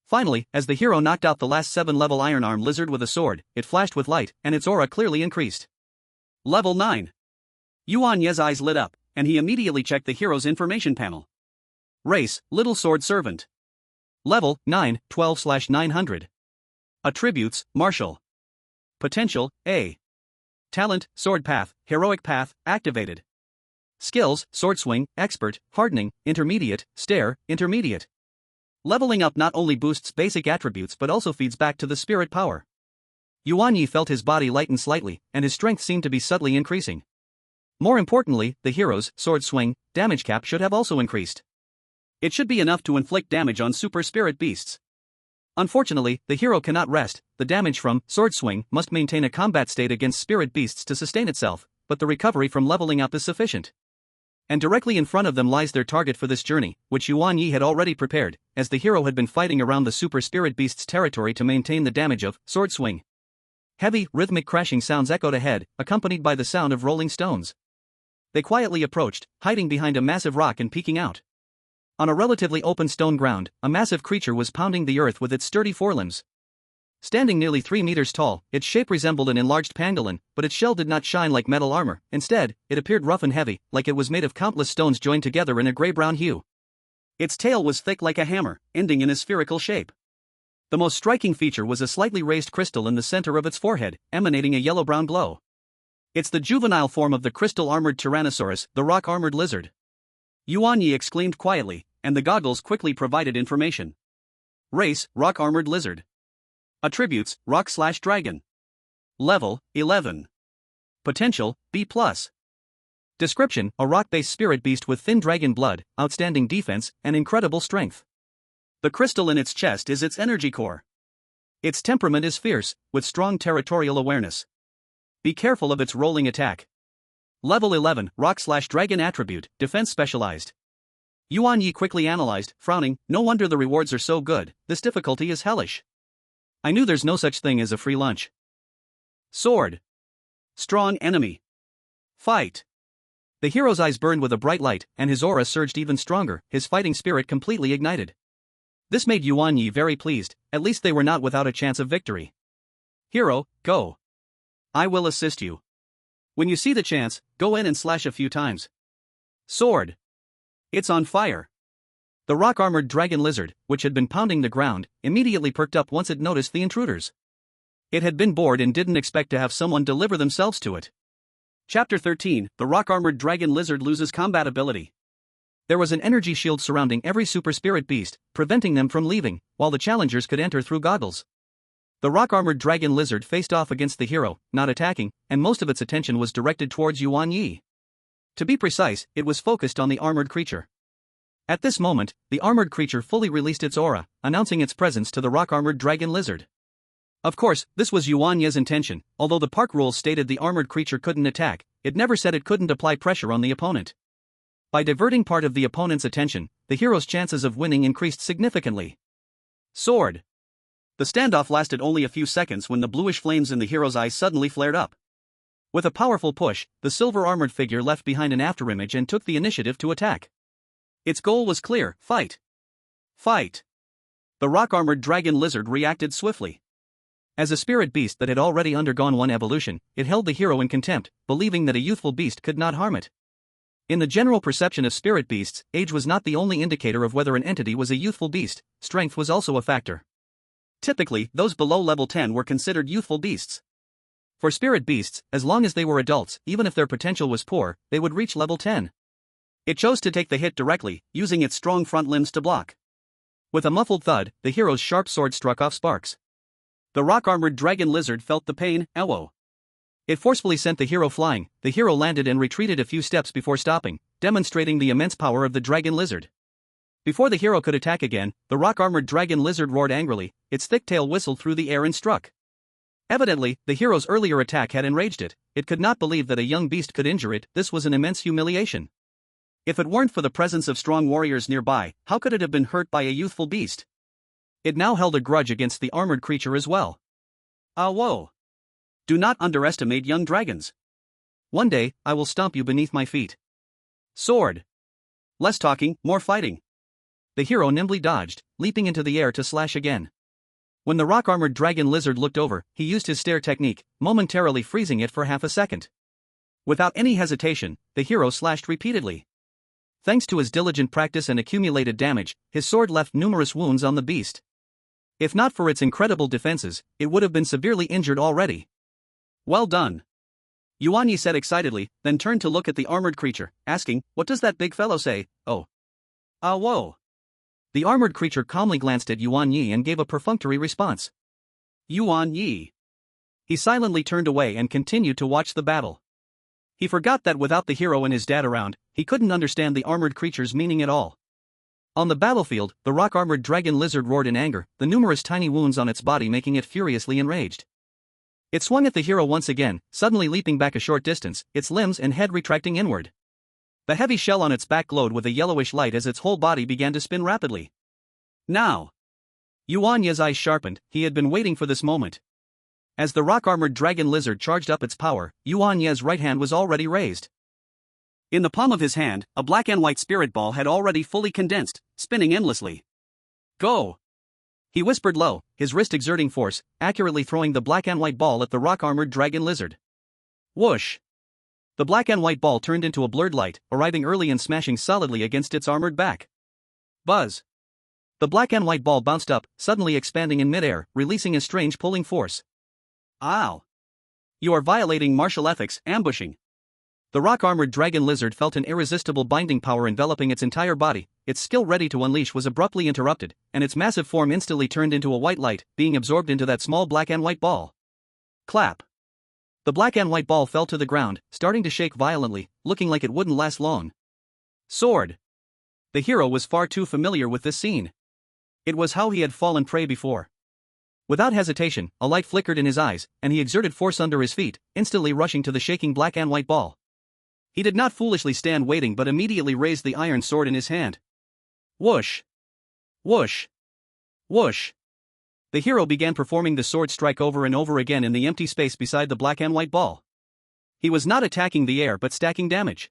Finally, as the hero knocked out the last 7-level Iron Arm lizard with a sword, it flashed with light, and its aura clearly increased. Level 9. Yuan Ye's eyes lit up, and he immediately checked the hero's information panel. Race, Little Sword Servant. Level, 9, 12/900. Attributes, Martial. Potential, A. Talent, Sword Path, Heroic Path, activated. Skills, Sword Swing, Expert, Hardening, Intermediate, Stare, Intermediate. Leveling up not only boosts basic attributes but also feeds back to the spirit power. Yuan Ye felt his body lighten slightly, and his strength seemed to be subtly increasing. More importantly, the hero's sword swing damage cap should have also increased. It should be enough to inflict damage on super spirit beasts. Unfortunately, the hero cannot rest. The damage from sword swing must maintain a combat state against spirit beasts to sustain itself, but the recovery from leveling up is sufficient. And directly in front of them lies their target for this journey, which Yuan Ye had already prepared, as the hero had been fighting around the super spirit beast's territory to maintain the damage of sword swing. Heavy, rhythmic crashing sounds echoed ahead, accompanied by the sound of rolling stones. They quietly approached, hiding behind a massive rock and peeking out. On a relatively open stone ground, a massive creature was pounding the earth with its sturdy forelimbs. Standing nearly 3 meters tall, its shape resembled an enlarged pangolin, but its shell did not shine like metal armor. Instead, it appeared rough and heavy, like it was made of countless stones joined together in a gray-brown hue. Its tail was thick like a hammer, ending in a spherical shape. The most striking feature was a slightly raised crystal in the center of its forehead, emanating a yellow-brown glow. It's the juvenile form of the crystal-armored Tyrannosaurus, the rock-armored lizard. Yuan Ye exclaimed quietly, and the goggles quickly provided information. Race, rock-armored lizard. Attributes, rock/dragon. Level, 11. Potential, B+. Description, a rock-based spirit beast with thin dragon blood, outstanding defense, and incredible strength. The crystal in its chest is its energy core. Its temperament is fierce, with strong territorial awareness. Be careful of its rolling attack. Level 11, rock/dragon attribute, defense specialized. Yuan Ye quickly analyzed, frowning, no wonder the rewards are so good, this difficulty is hellish. I knew there's no such thing as a free lunch. Sword. Strong enemy. Fight. The hero's eyes burned with a bright light, and his aura surged even stronger, his fighting spirit completely ignited. This made Yuan Ye very pleased, at least they were not without a chance of victory. Hero, go. I will assist you. When you see the chance, go in and slash a few times. Sword. It's on fire. The rock-armored dragon lizard, which had been pounding the ground, immediately perked up once it noticed the intruders. It had been bored and didn't expect to have someone deliver themselves to it. Chapter 13, the rock-armored dragon lizard loses combat ability. There was an energy shield surrounding every super spirit beast, preventing them from leaving, while the challengers could enter through goggles. The rock-armored dragon lizard faced off against the hero, not attacking, and most of its attention was directed towards Yuan Ye. To be precise, it was focused on the armored creature. At this moment, the armored creature fully released its aura, announcing its presence to the rock-armored dragon lizard. Of course, this was Yuan Ye's intention. Although the park rules stated the armored creature couldn't attack, it never said it couldn't apply pressure on the opponent. By diverting part of the opponent's attention, the hero's chances of winning increased significantly. Sword. The standoff lasted only a few seconds when the bluish flames in the hero's eyes suddenly flared up. With a powerful push, the silver-armored figure left behind an afterimage and took the initiative to attack. Its goal was clear: fight. Fight. The rock-armored dragon lizard reacted swiftly. As a spirit beast that had already undergone one evolution, it held the hero in contempt, believing that a youthful beast could not harm it. In the general perception of spirit beasts, age was not the only indicator of whether an entity was a youthful beast, strength was also a factor. Typically, those below level 10 were considered youthful beasts. For spirit beasts, as long as they were adults, even if their potential was poor, they would reach level 10. It chose to take the hit directly, using its strong front limbs to block. With a muffled thud, the hero's sharp sword struck off sparks. The rock-armored dragon lizard felt the pain. Ow. It forcefully sent the hero flying. The hero landed and retreated a few steps before stopping, demonstrating the immense power of the dragon lizard. Before the hero could attack again, the rock-armored dragon lizard roared angrily, its thick tail whistled through the air and struck. Evidently, the hero's earlier attack had enraged it. It could not believe that a young beast could injure it. This was an immense humiliation. If it weren't for the presence of strong warriors nearby, how could it have been hurt by a youthful beast? It now held a grudge against the armored creature as well. Whoa. Do not underestimate young dragons. One day, I will stomp you beneath my feet. Sword. Less talking, more fighting. The hero nimbly dodged, leaping into the air to slash again. When the rock-armored dragon lizard looked over, he used his stare technique, momentarily freezing it for half a second. Without any hesitation, the hero slashed repeatedly. Thanks to his diligent practice and accumulated damage, his sword left numerous wounds on the beast. If not for its incredible defenses, it would have been severely injured already. Well done. Yuan Ye said excitedly, then turned to look at the armored creature, asking, "What does that big fellow say?" "Oh. Whoa." The armored creature calmly glanced at Yuan Ye and gave a perfunctory response. Yuan Ye. He silently turned away and continued to watch the battle. He forgot that without the hero and his dad around, he couldn't understand the armored creature's meaning at all. On the battlefield, the rock-armored dragon lizard roared in anger, the numerous tiny wounds on its body making it furiously enraged. It swung at the hero once again, suddenly leaping back a short distance, its limbs and head retracting inward. The heavy shell on its back glowed with a yellowish light as its whole body began to spin rapidly. Now! Yuan Ye's eyes sharpened, he had been waiting for this moment. As the rock-armored dragon lizard charged up its power, Yuan Ye's right hand was already raised. In the palm of his hand, a black and white spirit ball had already fully condensed, spinning endlessly. Go! He whispered low, his wrist exerting force, accurately throwing the black and white ball at the rock-armored dragon lizard. Whoosh! The black and white ball turned into a blurred light, arriving early and smashing solidly against its armored back. Buzz! The black and white ball bounced up, suddenly expanding in midair, releasing a strange pulling force. Ow! You are violating martial ethics, ambushing. The rock-armored dragon lizard felt an irresistible binding power enveloping its entire body. Its skill ready to unleash was abruptly interrupted, and its massive form instantly turned into a white light, being absorbed into that small black and white ball. Clap! The black and white ball fell to the ground, starting to shake violently, looking like it wouldn't last long. Sword! The hero was far too familiar with this scene. It was how he had fallen prey before. Without hesitation, a light flickered in his eyes, and he exerted force under his feet, instantly rushing to the shaking black and white ball. He did not foolishly stand waiting but immediately raised the iron sword in his hand. Whoosh! Whoosh! Whoosh! The hero began performing the sword strike over and over again in the empty space beside the black and white ball. He was not attacking the air but stacking damage.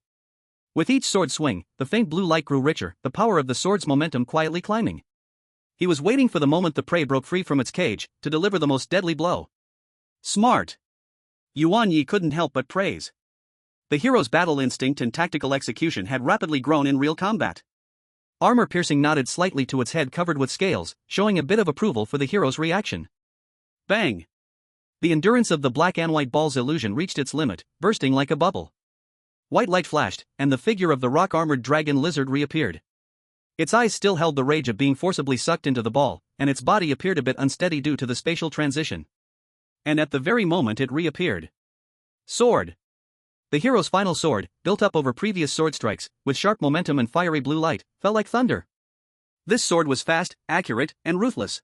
With each sword swing, the faint blue light grew richer, the power of the sword's momentum quietly climbing. He was waiting for the moment the prey broke free from its cage, to deliver the most deadly blow. Smart! Yuan Ye couldn't help but praise. The hero's battle instinct and tactical execution had rapidly grown in real combat. Armor-piercing nodded slightly to its head covered with scales, showing a bit of approval for the hero's reaction. Bang! The endurance of the black and white ball's illusion reached its limit, bursting like a bubble. White light flashed, and the figure of the rock-armored dragon lizard reappeared. Its eyes still held the rage of being forcibly sucked into the ball, and its body appeared a bit unsteady due to the spatial transition. And at the very moment it reappeared. Sword! The hero's final sword, built up over previous sword strikes, with sharp momentum and fiery blue light, fell like thunder. This sword was fast, accurate, and ruthless.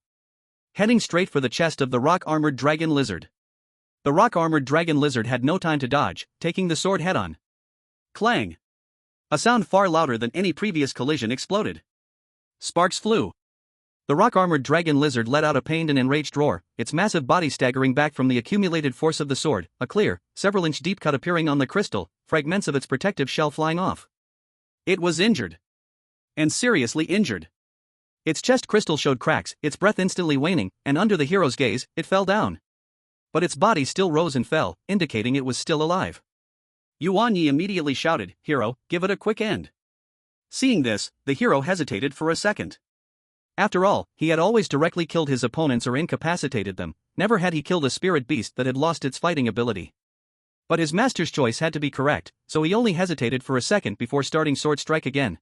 Heading straight for the chest of the rock-armored dragon lizard. The rock-armored dragon lizard had no time to dodge, taking the sword head-on. Clang! A sound far louder than any previous collision exploded. Sparks flew. The rock-armored dragon lizard let out a pained and enraged roar, its massive body staggering back from the accumulated force of the sword, a clear, several-inch deep cut appearing on the crystal, fragments of its protective shell flying off. It was injured. And seriously injured. Its chest crystal showed cracks, its breath instantly waning, and under the hero's gaze, it fell down. But its body still rose and fell, indicating it was still alive. Yuan Ye immediately shouted, "Hero, give it a quick end." Seeing this, the hero hesitated for a second. After all, he had always directly killed his opponents or incapacitated them, never had he killed a spirit beast that had lost its fighting ability. But his master's choice had to be correct, so he only hesitated for a second before starting Sword Strike again.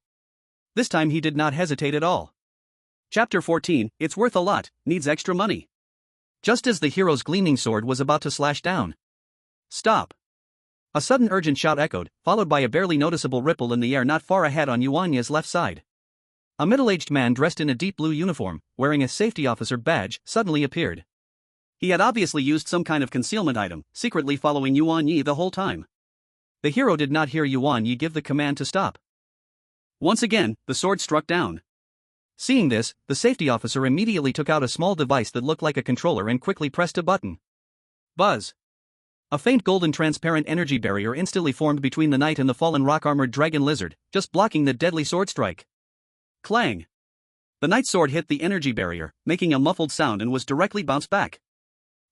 This time he did not hesitate at all. Chapter 14, It's worth a lot, needs extra money. Just as the hero's gleaming sword was about to slash down. Stop! A sudden urgent shout echoed, followed by a barely noticeable ripple in the air not far ahead on Yuan Ye's left side. A middle-aged man dressed in a deep blue uniform, wearing a safety officer badge, suddenly appeared. He had obviously used some kind of concealment item, secretly following Yuan Ye the whole time. The hero did not hear Yuan Ye give the command to stop. Once again, the sword struck down. Seeing this, the safety officer immediately took out a small device that looked like a controller and quickly pressed a button. Buzz! A faint golden transparent energy barrier instantly formed between the knight and the fallen rock-armored dragon lizard, just blocking the deadly sword strike. Clang! The knight's sword hit the energy barrier, making a muffled sound and was directly bounced back.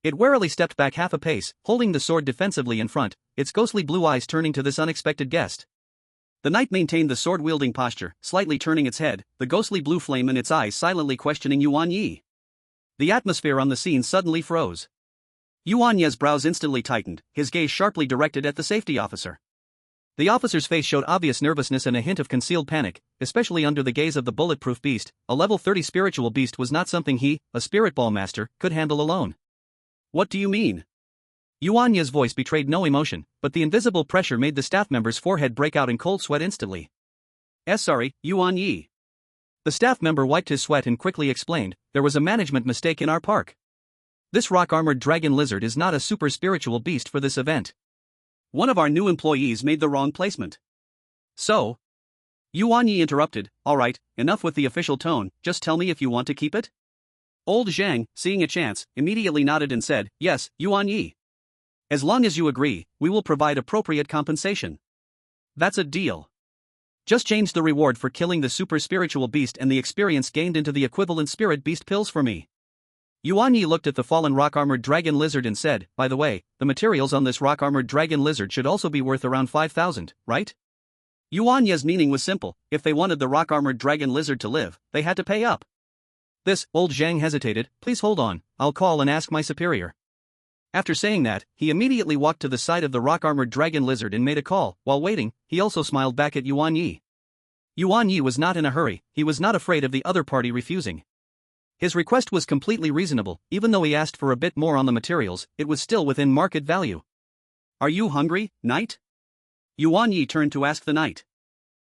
It warily stepped back half a pace, holding the sword defensively in front, its ghostly blue eyes turning to this unexpected guest. The knight maintained the sword-wielding posture, slightly turning its head, the ghostly blue flame in its eyes silently questioning Yuan Ye. The atmosphere on the scene suddenly froze. Yuan Ye's brows instantly tightened, his gaze sharply directed at the safety officer. The officer's face showed obvious nervousness and a hint of concealed panic, especially under the gaze of the bulletproof beast. A level 30 spiritual beast was not something he, a spirit ball master, could handle alone. What do you mean? Yuan Ye's voice betrayed no emotion, but the invisible pressure made the staff member's forehead break out in cold sweat instantly. Sorry, Yuan Ye. The staff member wiped his sweat and quickly explained, there was a management mistake in our park. This rock-armored dragon lizard is not a super spiritual beast for this event. One of our new employees made the wrong placement. So? Yuan Ye interrupted, alright, enough with the official tone, just tell me if you want to keep it? Old Zhang, seeing a chance, immediately nodded and said, yes, Yuan Ye. As long as you agree, we will provide appropriate compensation. That's a deal. Just change the reward for killing the super spiritual beast and the experience gained into the equivalent spirit beast pills for me. Yuan Ye looked at the fallen rock-armored dragon lizard and said, by the way, the materials on this rock-armored dragon lizard should also be worth around 5,000, right? Yuan Ye's meaning was simple, if they wanted the rock-armored dragon lizard to live, they had to pay up. This, old Zhang hesitated, please hold on, I'll call and ask my superior. After saying that, he immediately walked to the side of the rock-armored dragon lizard and made a call. While waiting, he also smiled back at Yuan Ye. Yuan Ye was not in a hurry, he was not afraid of the other party refusing. His request was completely reasonable, even though he asked for a bit more on the materials, it was still within market value. Are you hungry, knight? Yuan Ye turned to ask the knight.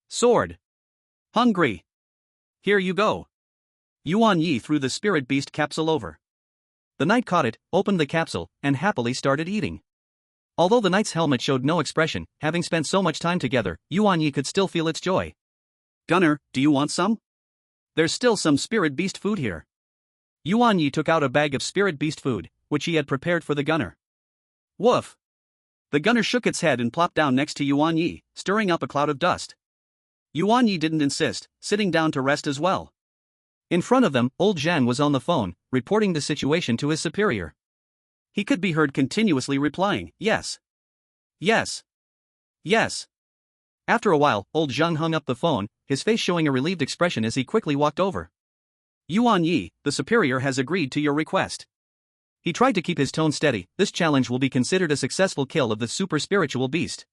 Sword. Hungry. Here you go. Yuan Ye threw the spirit beast capsule over. The knight caught it, opened the capsule, and happily started eating. Although the knight's helmet showed no expression, having spent so much time together, Yuan Ye could still feel its joy. Gunner, do you want some? There's still some spirit beast food here. Yuan Ye took out a bag of spirit beast food, which he had prepared for the gunner. Woof! The gunner shook its head and plopped down next to Yuan Ye, stirring up a cloud of dust. Yuan Ye didn't insist, sitting down to rest as well. In front of them, old Zhang was on the phone, reporting the situation to his superior. He could be heard continuously replying, yes. Yes. Yes. After a while, old Zhang hung up the phone, his face showing a relieved expression as he quickly walked over. Yuan Ye, the superior has agreed to your request. He tried to keep his tone steady, this challenge will be considered a successful kill of the super spiritual beast.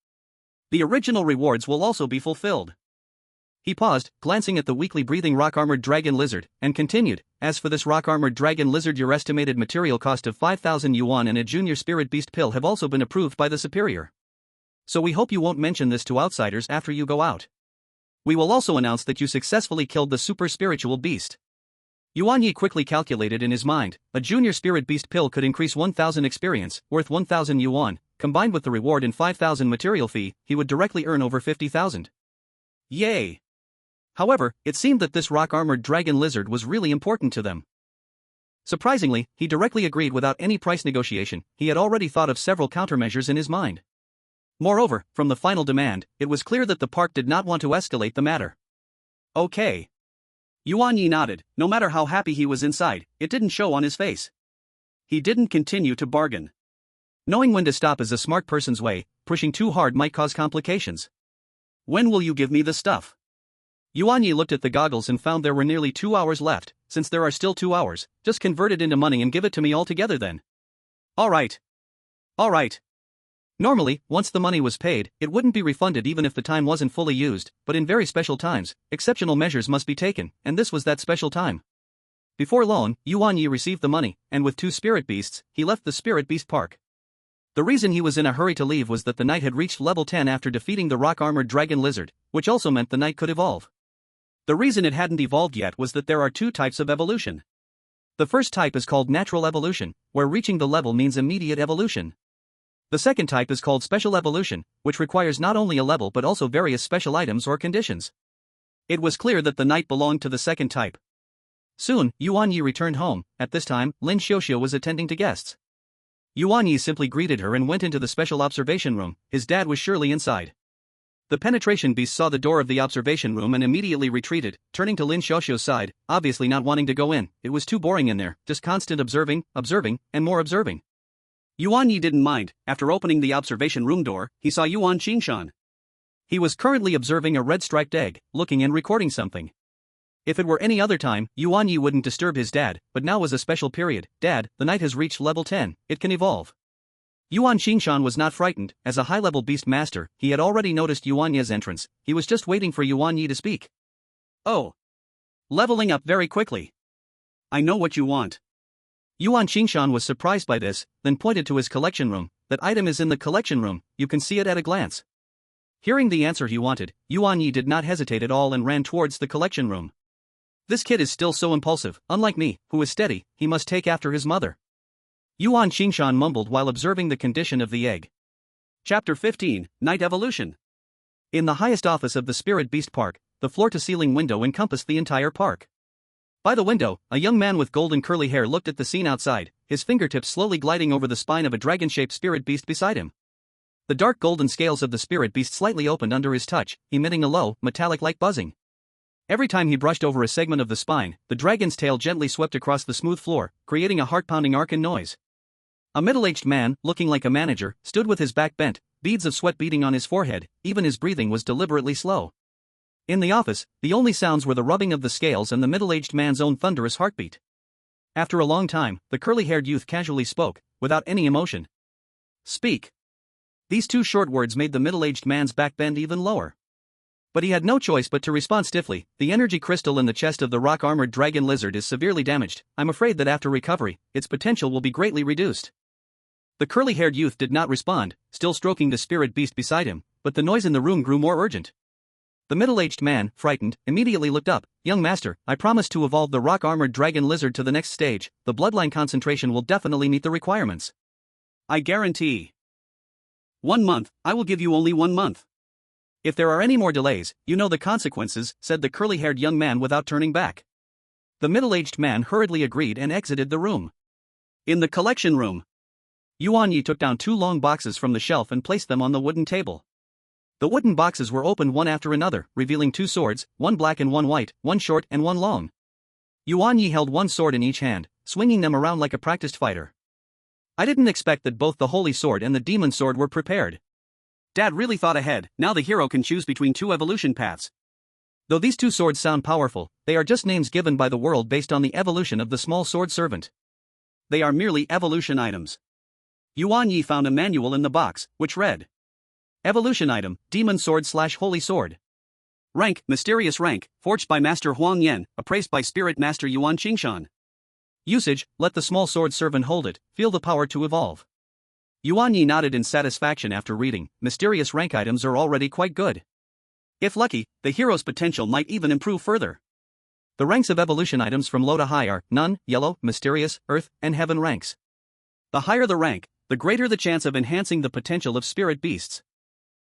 The original rewards will also be fulfilled. He paused, glancing at the weakly breathing rock-armored dragon lizard, and continued, as for this rock-armored dragon lizard, your estimated material cost of 5,000 yuan and a junior spirit beast pill have also been approved by the superior. So we hope you won't mention this to outsiders after you go out. We will also announce that you successfully killed the super spiritual beast. Yuan Ye quickly calculated in his mind, a junior spirit beast pill could increase 1,000 experience, worth 1,000 yuan, combined with the reward and 5,000 material fee, he would directly earn over 50,000. Yay! However, it seemed that this rock-armored dragon lizard was really important to them. Surprisingly, he directly agreed without any price negotiation. He had already thought of several countermeasures in his mind. Moreover, from the final demand, it was clear that the park did not want to escalate the matter. Okay. Yuan Ye nodded. No matter how happy he was inside, it didn't show on his face. He didn't continue to bargain. Knowing when to stop is a smart person's way, pushing too hard might cause complications. When will you give me the stuff? Yuan Ye looked at the goggles and found there were nearly 2 hours left. Since there are still 2 hours, just convert it into money and give it to me all together then. Alright. Normally, once the money was paid, it wouldn't be refunded even if the time wasn't fully used, but in very special times, exceptional measures must be taken, and this was that special time. Before long, Yuan Ye received the money, and with 2 spirit beasts, he left the Spirit Beast Park. The reason he was in a hurry to leave was that the knight had reached level 10 after defeating the rock-armored dragon lizard, which also meant the knight could evolve. The reason it hadn't evolved yet was that there are 2 types of evolution. The first type is called natural evolution, where reaching the level means immediate evolution. The second type is called special evolution, which requires not only a level but also various special items or conditions. It was clear that the knight belonged to the second type. Soon, Yuan Ye returned home. At this time, Lin Xiuxiu was attending to guests. Yuan Ye simply greeted her and went into the special observation room. His dad was surely inside. The penetration beast saw the door of the observation room and immediately retreated, turning to Lin Xiuxiu's side, obviously not wanting to go in. It was too boring in there, just constant observing, and more observing. Yuan Ye didn't mind. After opening the observation room door, he saw Yuan Qingshan. He was currently observing a red-striped egg, looking and recording something. If it were any other time, Yuan Ye wouldn't disturb his dad, but now was a special period. Dad, the knight has reached level 10, it can evolve. Yuan Qingshan was not frightened. As a high-level beast master, he had already noticed Yuan Ye's entrance. He was just waiting for Yuan Ye to speak. Oh. Leveling up very quickly. I know what you want. Yuan Qingshan was surprised by this, then pointed to his collection room. That item is in the collection room, you can see it at a glance. Hearing the answer he wanted, Yuan Ye did not hesitate at all and ran towards the collection room. This kid is still so impulsive, unlike me, who is steady, he must take after his mother. Yuan Qingshan mumbled while observing the condition of the egg. Chapter 15, Night Evolution. In the highest office of the Spirit Beast Park, the floor-to-ceiling window encompassed the entire park. By the window, a young man with golden curly hair looked at the scene outside, his fingertips slowly gliding over the spine of a dragon-shaped spirit beast beside him. The dark golden scales of the spirit beast slightly opened under his touch, emitting a low, metallic-like buzzing. Every time he brushed over a segment of the spine, the dragon's tail gently swept across the smooth floor, creating a heart-pounding arc and noise. A middle-aged man, looking like a manager, stood with his back bent, beads of sweat beading on his forehead, even his breathing was deliberately slow. In the office, the only sounds were the rubbing of the scales and the middle-aged man's own thunderous heartbeat. After a long time, the curly-haired youth casually spoke, without any emotion. Speak. These 2 short words made the middle-aged man's back bend even lower. But he had no choice but to respond stiffly. The energy crystal in the chest of the rock-armored dragon lizard is severely damaged. I'm afraid that after recovery, its potential will be greatly reduced. The curly-haired youth did not respond, still stroking the spirit beast beside him, but the noise in the room grew more urgent. The middle-aged man, frightened, immediately looked up. Young master, I promise to evolve the rock-armored dragon lizard to the next stage. The bloodline concentration will definitely meet the requirements. I guarantee. 1 month, I will give you only 1 month. If there are any more delays, you know the consequences, said the curly-haired young man without turning back. The middle-aged man hurriedly agreed and exited the room. In the collection room, Yuan Ye took down 2 long boxes from the shelf and placed them on the wooden table. The wooden boxes were opened one after another, revealing 2 swords, 1 black and 1 white, 1 short and 1 long. Yuan Ye held 1 sword in each hand, swinging them around like a practiced fighter. I didn't expect that both the holy sword and the demon sword were prepared. Dad really thought ahead. Now the hero can choose between 2 evolution paths. Though these 2 swords sound powerful, they are just names given by the world based on the evolution of the small sword servant. They are merely evolution items. Yuan Ye found a manual in the box, which read: Evolution item, Demon Sword/Holy Sword. Rank, Mysterious rank, forged by Master Huang Yan, appraised by Spirit Master Yuan Qingshan. Usage, let the small sword servant hold it, feel the power to evolve. Yuan Ye nodded in satisfaction after reading. Mysterious rank items are already quite good. If lucky, the hero's potential might even improve further. The ranks of evolution items from low to high are None, Yellow, Mysterious, Earth, and Heaven ranks. The higher the rank, the greater the chance of enhancing the potential of spirit beasts.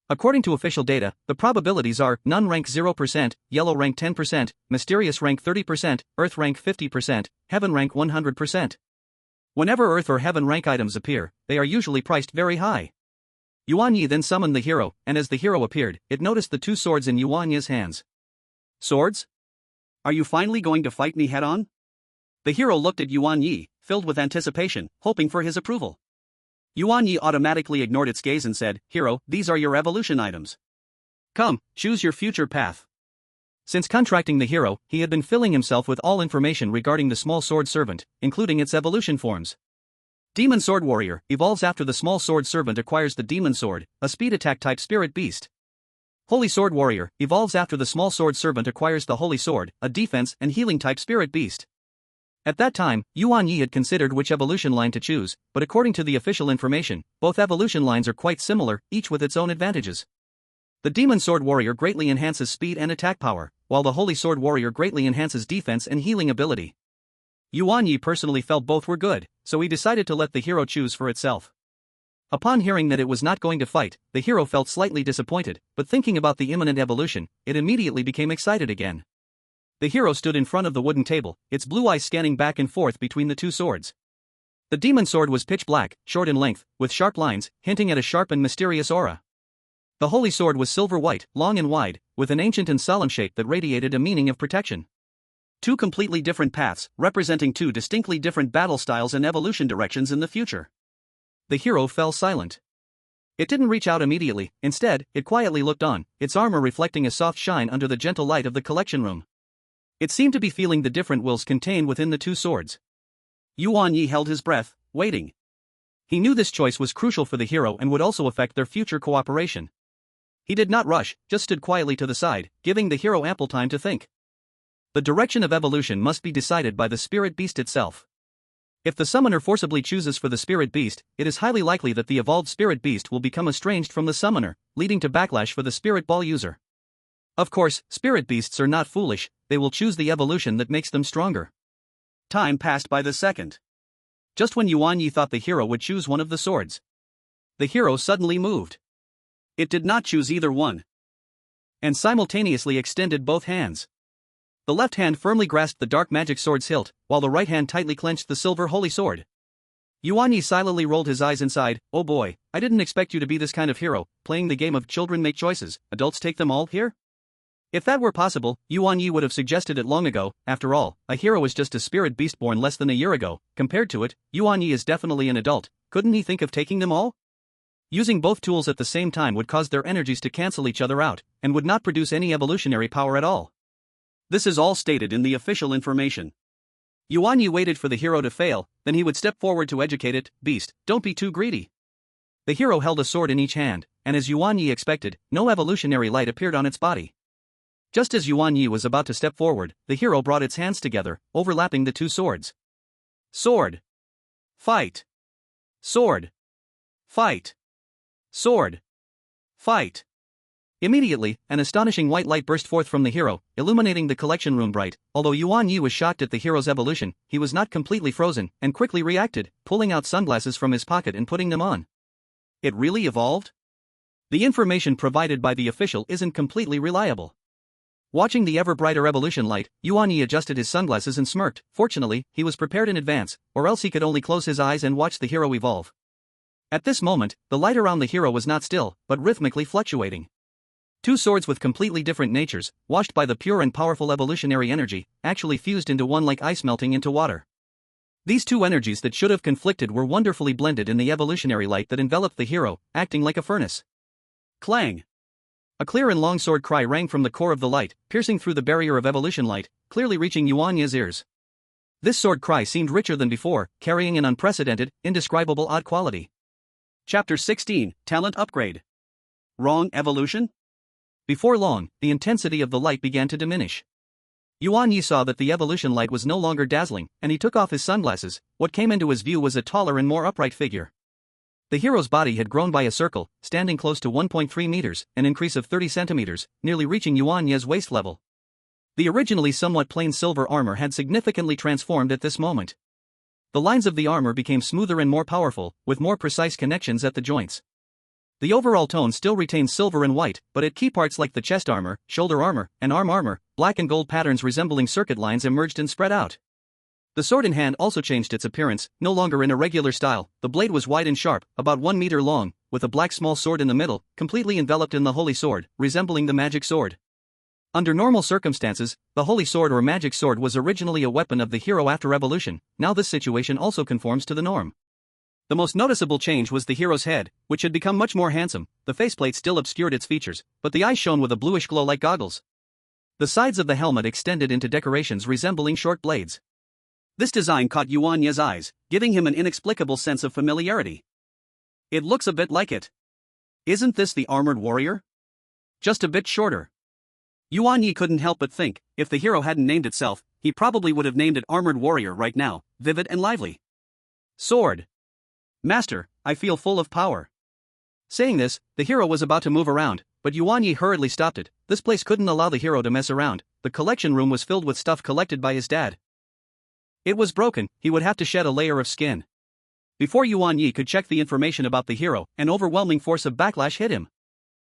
According to official data, the probabilities are none rank 0%, yellow rank 10%, mysterious rank 30%, earth rank 50%, heaven rank 100%. Whenever earth or heaven rank items appear, they are usually priced very high. Yuan Ye then summoned the hero, and as the hero appeared, it noticed the 2 swords in Yuan Ye's hands. Swords? Are you finally going to fight me head-on? The hero looked at Yuan Ye, filled with anticipation, hoping for his approval. Yuan Ye automatically ignored its gaze and said, "Hero, these are your evolution items. Come, choose your future path." Since contracting the hero, he had been filling himself with all information regarding the small sword servant, including its evolution forms. Demon Sword Warrior evolves after the small sword servant acquires the demon sword, a speed attack type spirit beast. Holy Sword Warrior evolves after the small sword servant acquires the holy sword, a defense and healing type spirit beast. At that time, Yuan Ye had considered which evolution line to choose, but according to the official information, both evolution lines are quite similar, each with its own advantages. The Demon Sword Warrior greatly enhances speed and attack power, while the Holy Sword Warrior greatly enhances defense and healing ability. Yuan Ye personally felt both were good, so he decided to let the hero choose for itself. Upon hearing that it was not going to fight, the hero felt slightly disappointed, but thinking about the imminent evolution, it immediately became excited again. The hero stood in front of the wooden table, its blue eyes scanning back and forth between the 2 swords. The demon sword was pitch black, short in length, with sharp lines, hinting at a sharp and mysterious aura. The holy sword was silver white, long and wide, with an ancient and solemn shape that radiated a meaning of protection. 2 completely different paths, representing 2 distinctly different battle styles and evolution directions in the future. The hero fell silent. It didn't reach out immediately, instead, it quietly looked on, its armor reflecting a soft shine under the gentle light of the collection room. It seemed to be feeling the different wills contained within the 2 swords. Yuan Ye held his breath, waiting. He knew this choice was crucial for the hero and would also affect their future cooperation. He did not rush, just stood quietly to the side, giving the hero ample time to think. The direction of evolution must be decided by the spirit beast itself. If the summoner forcibly chooses for the spirit beast, it is highly likely that the evolved spirit beast will become estranged from the summoner, leading to backlash for the spirit ball user. Of course, spirit beasts are not foolish, they will choose the evolution that makes them stronger. Time passed by the second. Just when Yuan Ye thought the hero would choose one of the swords, the hero suddenly moved. It did not choose either one, and simultaneously extended both hands. The left hand firmly grasped the dark magic sword's hilt, while the right hand tightly clenched the silver holy sword. Yuan Ye silently rolled his eyes and sighed, "Oh boy, I didn't expect you to be this kind of hero, playing the game of children make choices, adults take them all here?" If that were possible, Yuan Ye would have suggested it long ago. After all, a hero is just a spirit beast born less than a year ago. Compared to it, Yuan Ye is definitely an adult. Couldn't he think of taking them all? Using both tools at the same time would cause their energies to cancel each other out, and would not produce any evolutionary power at all. This is all stated in the official information. Yuan Ye waited for the hero to fail, then he would step forward to educate it. "Beast, don't be too greedy." The hero held a sword in each hand, and as Yuan Ye expected, no evolutionary light appeared on its body. Just as Yuan Ye was about to step forward, the hero brought its hands together, overlapping the 2 swords. Sword. Fight. Sword. Fight. Sword. Fight. Immediately, an astonishing white light burst forth from the hero, illuminating the collection room bright. Although Yuan Ye was shocked at the hero's evolution, he was not completely frozen, and quickly reacted, pulling out sunglasses from his pocket and putting them on. It really evolved? The information provided by the official isn't completely reliable. Watching the ever-brighter evolution light, Yuan Ye adjusted his sunglasses and smirked. Fortunately, he was prepared in advance, or else he could only close his eyes and watch the hero evolve. At this moment, the light around the hero was not still, but rhythmically fluctuating. 2 swords with completely different natures, washed by the pure and powerful evolutionary energy, actually fused into one like ice melting into water. These 2 energies that should have conflicted were wonderfully blended in the evolutionary light that enveloped the hero, acting like a furnace. Clang! A clear and long sword cry rang from the core of the light, piercing through the barrier of evolution light, clearly reaching Yuan Ye's ears. This sword cry seemed richer than before, carrying an unprecedented, indescribable odd quality. Chapter 16, Talent Upgrade. Wrong evolution? Before long, the intensity of the light began to diminish. Yuan Ye saw that the evolution light was no longer dazzling, and he took off his sunglasses. What came into his view was a taller and more upright figure. The hero's body had grown by a circle, standing close to 1.3 meters, an increase of 30 centimeters, nearly reaching Yuan Ye's waist level. The originally somewhat plain silver armor had significantly transformed at this moment. The lines of the armor became smoother and more powerful, with more precise connections at the joints. The overall tone still retains silver and white, but at key parts like the chest armor, shoulder armor, and arm armor, black and gold patterns resembling circuit lines emerged and spread out. The sword in hand also changed its appearance, no longer in a regular style. The blade was wide and sharp, about 1 meter long, with a black small sword in the middle, completely enveloped in the holy sword, resembling the magic sword. Under normal circumstances, the holy sword or magic sword was originally a weapon of the hero after evolution. Now this situation also conforms to the norm. The most noticeable change was the hero's head, which had become much more handsome. The faceplate still obscured its features, but the eyes shone with a bluish glow like goggles. The sides of the helmet extended into decorations resembling short blades. This design caught Yuan Ye's eyes, giving him an inexplicable sense of familiarity. It looks a bit like it. Isn't this the armored warrior? Just a bit shorter. Yuan Ye couldn't help but think, if the hero hadn't named itself, he probably would have named it Armored Warrior right now, vivid and lively. Sword. Master, I feel full of power. Saying this, the hero was about to move around, but Yuan Ye hurriedly stopped it. This place couldn't allow the hero to mess around. The collection room was filled with stuff collected by his dad. It was broken, he would have to shed a layer of skin. Before Yuan Ye could check the information about the hero, an overwhelming force of backlash hit him.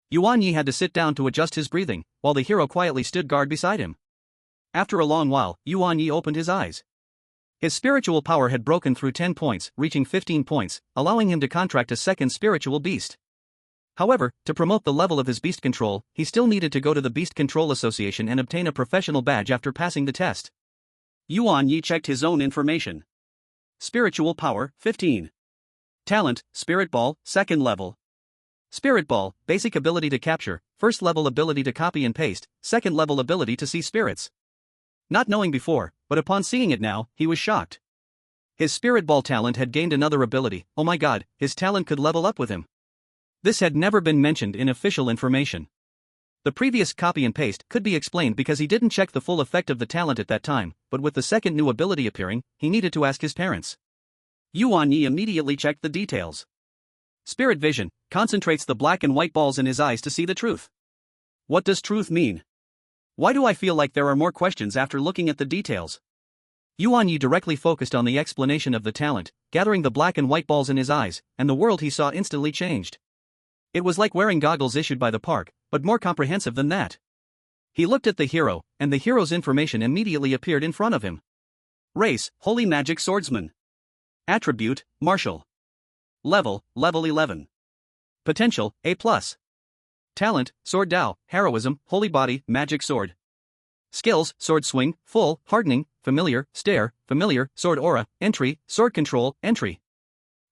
Yuan Ye had to sit down to adjust his breathing, while the hero quietly stood guard beside him. After a long while, Yuan Ye opened his eyes. His spiritual power had broken through 10 points, reaching 15 points, allowing him to contract a second spiritual beast. However, to promote the level of his beast control, he still needed to go to the Beast Control Association and obtain a professional badge after passing the test. Yuan Ye checked his own information. Spiritual power, 15. Talent, Spirit Ball, 2nd level. Spirit Ball, basic ability to capture, 1st level ability to copy and paste, 2nd level ability to see spirits. Not knowing before, but upon seeing it now, he was shocked. His Spirit Ball talent had gained another ability. Oh my god, his talent could level up with him. This had never been mentioned in official information. The previous copy and paste could be explained because he didn't check the full effect of the talent at that time, but with the second new ability appearing, he needed to ask his parents. Yuan Ye immediately checked the details. Spirit Vision concentrates the black and white balls in his eyes to see the truth. What does truth mean? Why do I feel like there are more questions after looking at the details? Yuan Ye directly focused on the explanation of the talent, gathering the black and white balls in his eyes, and the world he saw instantly changed. It was like wearing goggles issued by the park, but more comprehensive than that. He looked at the hero, and the hero's information immediately appeared in front of him. Race, Holy Magic Swordsman. Attribute, Martial. Level 11. Potential, A+. Talent, Sword Dao, Heroism, Holy Body, Magic Sword. Skills, Sword Swing, Full, Hardening, Familiar, Stare, Familiar, Sword Aura, Entry, Sword Control, Entry.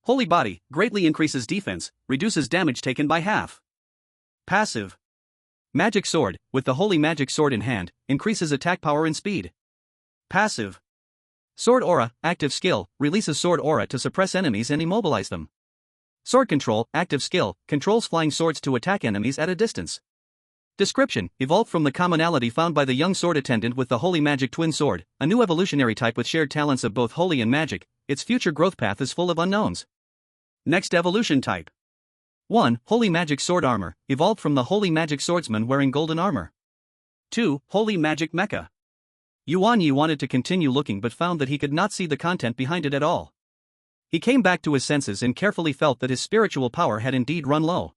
Holy Body, greatly increases defense, reduces damage taken by half. Passive. Magic Sword, with the Holy Magic Sword in hand, increases attack power and speed. Passive. Sword Aura, active skill, releases Sword Aura to suppress enemies and immobilize them. Sword Control, active skill, controls flying swords to attack enemies at a distance. Description, evolved from the commonality found by the young Sword Attendant with the Holy Magic Twin Sword, a new evolutionary type with shared talents of both holy and magic. Its future growth path is full of unknowns. Next evolution type. 1. Holy Magic Sword Armor, evolved from the Holy Magic Swordsman wearing golden armor. 2. Holy Magic Mecha. Yuan Ye wanted to continue looking but found that he could not see the content behind it at all. He came back to his senses and carefully felt that his spiritual power had indeed run low.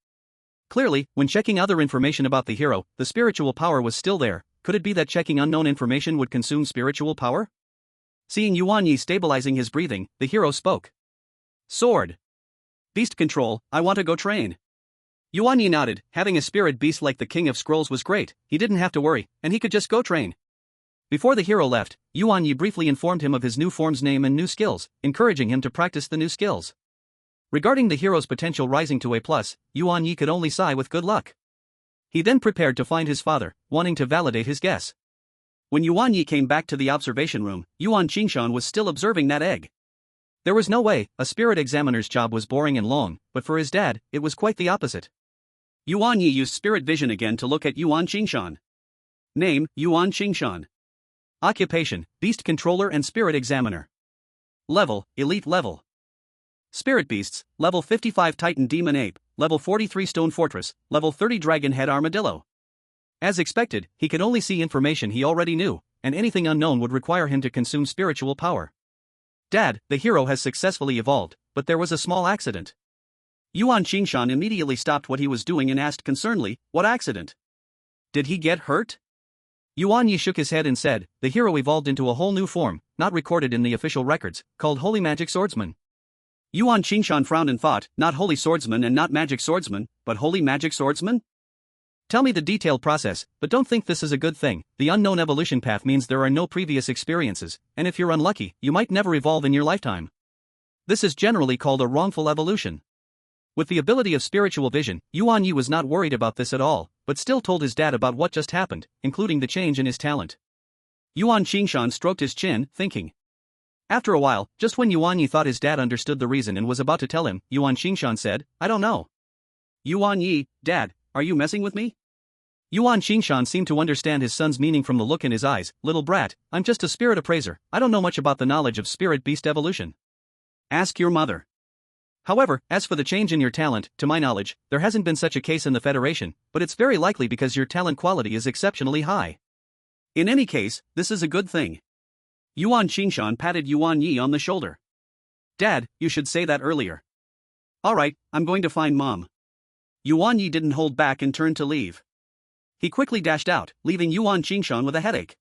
Clearly, when checking other information about the hero, the spiritual power was still there. Could it be that checking unknown information would consume spiritual power? Seeing Yuan Ye stabilizing his breathing, the hero spoke. Sword. Beast Control, I want to go train. Yuan Ye nodded. Having a spirit beast like the King of Scrolls was great. He didn't have to worry, and he could just go train. Before the hero left, Yuan Ye briefly informed him of his new form's name and new skills, encouraging him to practice the new skills. Regarding the hero's potential rising to A+, Yuan Ye could only sigh with good luck. He then prepared to find his father, wanting to validate his guess. When Yuan Ye came back to the observation room, Yuan Qingshan was still observing that egg. There was no way, a spirit examiner's job was boring and long, but for his dad, it was quite the opposite. Yuan Ye used spirit vision again to look at Yuan Qingshan. Name, Yuan Qingshan. Occupation, Beast Controller and Spirit Examiner. Level, Elite Level. Spirit Beasts, Level 55 Titan Demon Ape, Level 43 Stone Fortress, Level 30 Dragon Head Armadillo. As expected, he could only see information he already knew, and anything unknown would require him to consume spiritual power. Dad, the hero has successfully evolved, but there was a small accident. Yuan Qingshan immediately stopped what he was doing and asked concernedly, "What accident? Did he get hurt?" Yuan Ye shook his head and said, "The hero evolved into a whole new form, not recorded in the official records, called Holy Magic Swordsman." Yuan Qingshan frowned and thought, not Holy Swordsman and not Magic Swordsman, but Holy Magic Swordsman? Tell me the detailed process, but don't think this is a good thing. The unknown evolution path means there are no previous experiences, and if you're unlucky, you might never evolve in your lifetime. This is generally called a wrongful evolution. With the ability of spiritual vision, Yuan Ye was not worried about this at all, but still told his dad about what just happened, including the change in his talent. Yuan Qingshan stroked his chin, thinking. After a while, just when Yuan Ye thought his dad understood the reason and was about to tell him, Yuan Qingshan said, "I don't know." "Yuan Ye, Dad, are you messing with me?" Yuan Qingshan seemed to understand his son's meaning from the look in his eyes. "Little brat, I'm just a spirit appraiser, I don't know much about the knowledge of spirit beast evolution. Ask your mother. However, as for the change in your talent, to my knowledge, there hasn't been such a case in the Federation, but it's very likely because your talent quality is exceptionally high. In any case, this is a good thing." Yuan Qingshan patted Yuan Ye on the shoulder. "Dad, you should say that earlier." "Alright, I'm going to find Mom." Yuan Ye didn't hold back and turned to leave. He quickly dashed out, leaving Yuan Qingshan with a headache.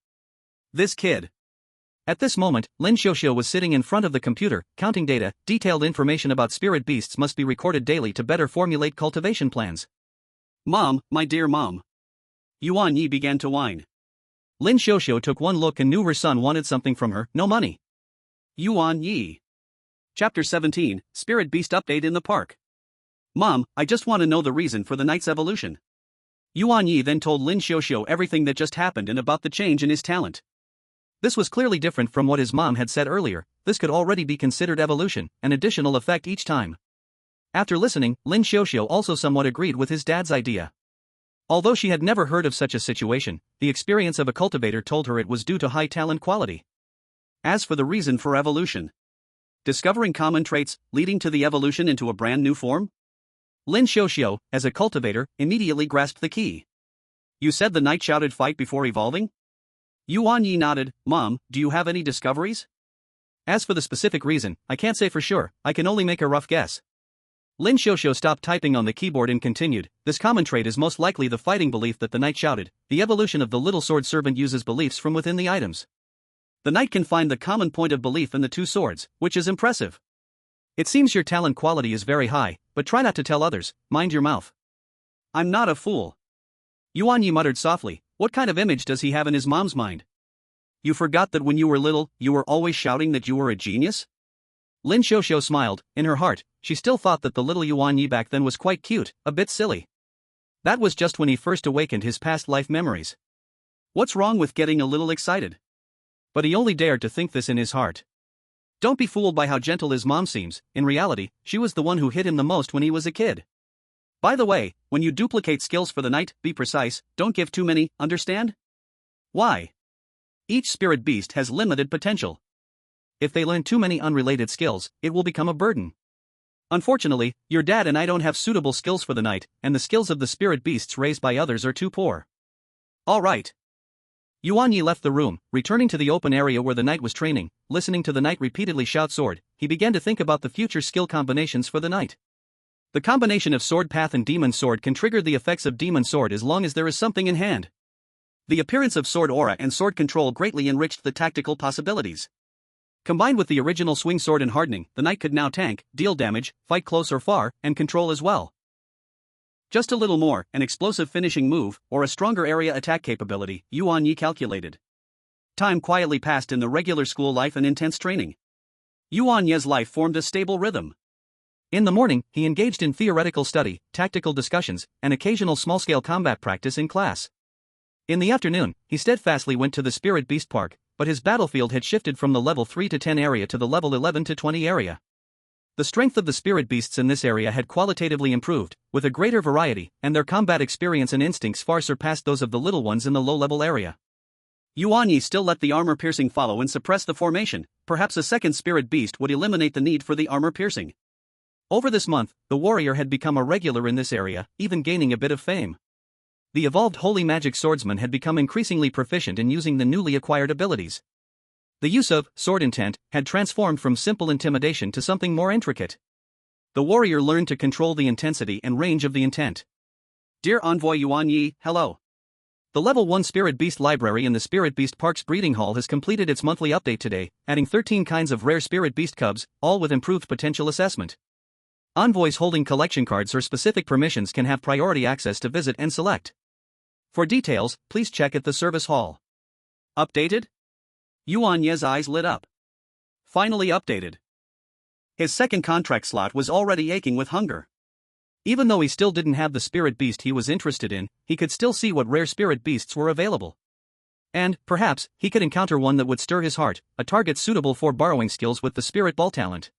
This kid. At this moment, Lin Xiuxiu was sitting in front of the computer, counting data. Detailed information about spirit beasts must be recorded daily to better formulate cultivation plans. "Mom, my dear mom." Yuan Ye began to whine. Lin Xiuxiu took one look and knew her son wanted something from her, no money. Yuan Ye. Chapter 17, Spirit Beast Update in the Park. "Mom, I just want to know the reason for the knight's evolution." Yuan Ye then told Lin Xiuxiu everything that just happened and about the change in his talent. This was clearly different from what his mom had said earlier. This could already be considered evolution, an additional effect each time. After listening, Lin Xiuxiu also somewhat agreed with his dad's idea. Although she had never heard of such a situation, the experience of a cultivator told her it was due to high talent quality. As for the reason for evolution, discovering common traits, leading to the evolution into a brand new form? Lin Xiuxiu, as a cultivator, immediately grasped the key. "You said the knight shouted fight before evolving?" Yuan Ye nodded. "Mom, do you have any discoveries?" "As for the specific reason, I can't say for sure, I can only make a rough guess." Lin Xiuxiu stopped typing on the keyboard and continued, "This common trait is most likely the fighting belief that the knight shouted. The evolution of the little sword servant uses beliefs from within the items. The knight can find the common point of belief in the two swords, which is impressive. It seems your talent quality is very high, but try not to tell others, mind your mouth." "I'm not a fool." Yuan Ye muttered softly. What kind of image does he have in his mom's mind? "You forgot that when you were little, you were always shouting that you were a genius?" Lin Xiuxiu smiled. In her heart, she still thought that the little Yuan Ye back then was quite cute, a bit silly. That was just when he first awakened his past life memories. What's wrong with getting a little excited? But he only dared to think this in his heart. Don't be fooled by how gentle his mom seems. In reality, she was the one who hit him the most when he was a kid. By the way, when you duplicate skills for the knight, be precise, don't give too many, understand? Why? Each spirit beast has limited potential. If they learn too many unrelated skills, it will become a burden. Unfortunately, your dad and I don't have suitable skills for the knight, and the skills of the spirit beasts raised by others are too poor. Alright. Yuan Ye left the room, returning to the open area where the knight was training. Listening to the knight repeatedly shout sword, he began to think about the future skill combinations for the knight. The combination of sword path and demon sword can trigger the effects of demon sword as long as there is something in hand. The appearance of sword aura and sword control greatly enriched the tactical possibilities. Combined with the original swing sword and hardening, the knight could now tank, deal damage, fight close or far, and control as well. Just a little more, an explosive finishing move, or a stronger area attack capability, Yuan Ye calculated. Time quietly passed in the regular school life and intense training. Yuan Ye's life formed a stable rhythm. In the morning, he engaged in theoretical study, tactical discussions, and occasional small-scale combat practice in class. In the afternoon, he steadfastly went to the Spirit Beast Park, but his battlefield had shifted from the level 3 to 10 area to the level 11 to 20 area. The strength of the spirit beasts in this area had qualitatively improved, with a greater variety, and their combat experience and instincts far surpassed those of the little ones in the low-level area. Yuan Ye still let the armor-piercing follow and suppress the formation. Perhaps a second spirit beast would eliminate the need for the armor-piercing. Over this month, the warrior had become a regular in this area, even gaining a bit of fame. The evolved holy magic swordsman had become increasingly proficient in using the newly acquired abilities. The use of sword intent had transformed from simple intimidation to something more intricate. The warrior learned to control the intensity and range of the intent. Dear Envoy Yuan Ye, hello. The Level 1 Spirit Beast Library in the Spirit Beast Park's Breeding Hall has completed its monthly update today, adding 13 kinds of rare Spirit Beast cubs, all with improved potential assessment. Envoys holding collection cards or specific permissions can have priority access to visit and select. For details, please check at the service hall. Updated? Yuan Ye's eyes lit up. Finally updated. His second contract slot was already aching with hunger. Even though he still didn't have the Spirit Beast he was interested in, he could still see what rare Spirit Beasts were available. And, perhaps, he could encounter one that would stir his heart, a target suitable for borrowing skills with the Spirit Ball talent.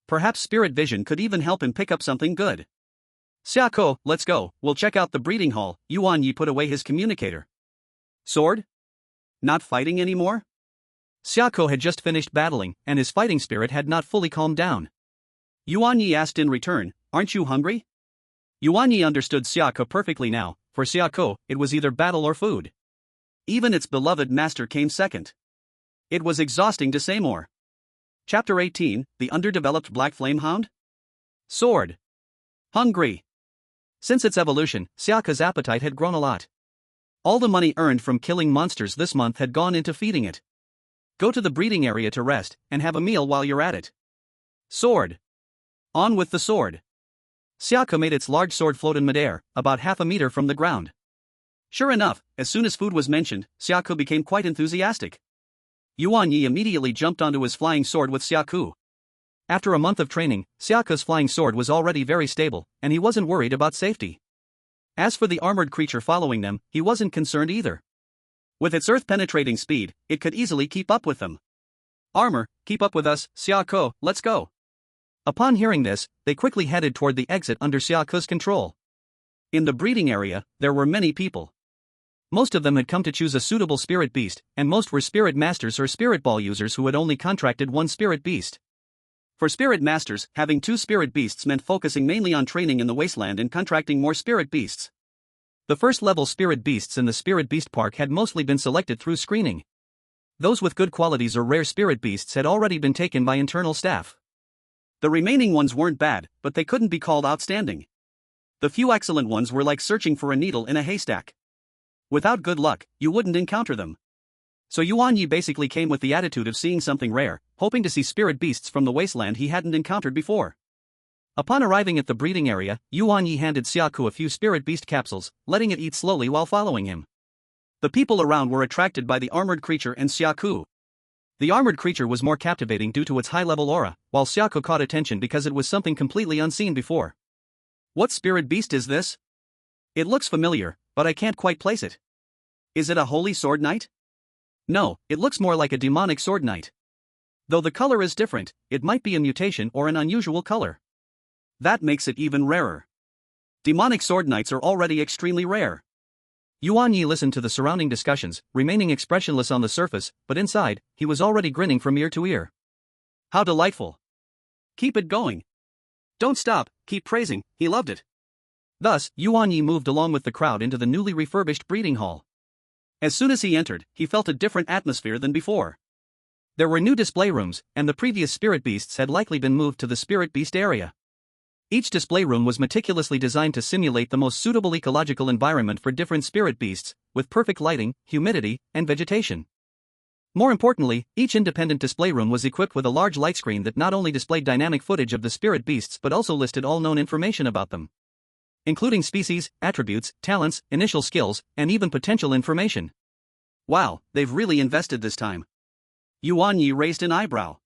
Perhaps Spirit Vision could even help him pick up something good. Xiako, let's go, we'll check out the breeding hall. Yuan Ye put away his communicator. Sword? Not fighting anymore? Xiako had just finished battling, and his fighting spirit had not fully calmed down. Yuan Ye asked in return, aren't you hungry? Yuan Ye understood Xiako perfectly now. For Xiako, it was either battle or food. Even its beloved master came second. It was exhausting to say more. Chapter 18, The Underdeveloped Black Flame Hound? Sword. Hungry. Since its evolution, Xiao's appetite had grown a lot. All the money earned from killing monsters this month had gone into feeding it. Go to the breeding area to rest, and have a meal while you're at it. Sword. On with the sword. Xiao made its large sword float in midair, about half a meter from the ground. Sure enough, as soon as food was mentioned, Xiao became quite enthusiastic. Yuan Ye immediately jumped onto his flying sword with Xiao. After a month of training, Xiao's flying sword was already very stable, and he wasn't worried about safety. As for the armored creature following them, he wasn't concerned either. With its earth-penetrating speed, it could easily keep up with them. Armor, keep up with us, Xiao, let's go. Upon hearing this, they quickly headed toward the exit under Xiao's control. In the breeding area, there were many people. Most of them had come to choose a suitable spirit beast, and most were spirit masters or spirit ball users who had only contracted one spirit beast. For spirit masters, having two spirit beasts meant focusing mainly on training in the wasteland and contracting more spirit beasts. The first-level spirit beasts in the Spirit Beast Park had mostly been selected through screening. Those with good qualities or rare spirit beasts had already been taken by internal staff. The remaining ones weren't bad, but they couldn't be called outstanding. The few excellent ones were like searching for a needle in a haystack. Without good luck, you wouldn't encounter them. So Yuan Ye basically came with the attitude of seeing something rare, hoping to see spirit beasts from the wasteland he hadn't encountered before. Upon arriving at the breeding area, Yuan Ye handed Xiao a few spirit beast capsules, letting it eat slowly while following him. The people around were attracted by the armored creature and Xiao. The armored creature was more captivating due to its high-level aura, while Xiao caught attention because it was something completely unseen before. What spirit beast is this? It looks familiar, but I can't quite place it. Is it a holy sword knight? No, it looks more like a demonic sword knight. Though the color is different, it might be a mutation or an unusual color. That makes it even rarer. Demonic sword knights are already extremely rare. Yuan Ye listened to the surrounding discussions, remaining expressionless on the surface, but inside, he was already grinning from ear to ear. How delightful. Keep it going. Don't stop, keep praising, he loved it. Thus, Yuan Ye moved along with the crowd into the newly refurbished breeding hall. As soon as he entered, he felt a different atmosphere than before. There were new display rooms, and the previous spirit beasts had likely been moved to the spirit beast area. Each display room was meticulously designed to simulate the most suitable ecological environment for different spirit beasts, with perfect lighting, humidity, and vegetation. More importantly, each independent display room was equipped with a large light screen that not only displayed dynamic footage of the spirit beasts but also listed all known information about them, including species, attributes, talents, initial skills, and even potential information. Wow, they've really invested this time. Yuan Ye raised an eyebrow.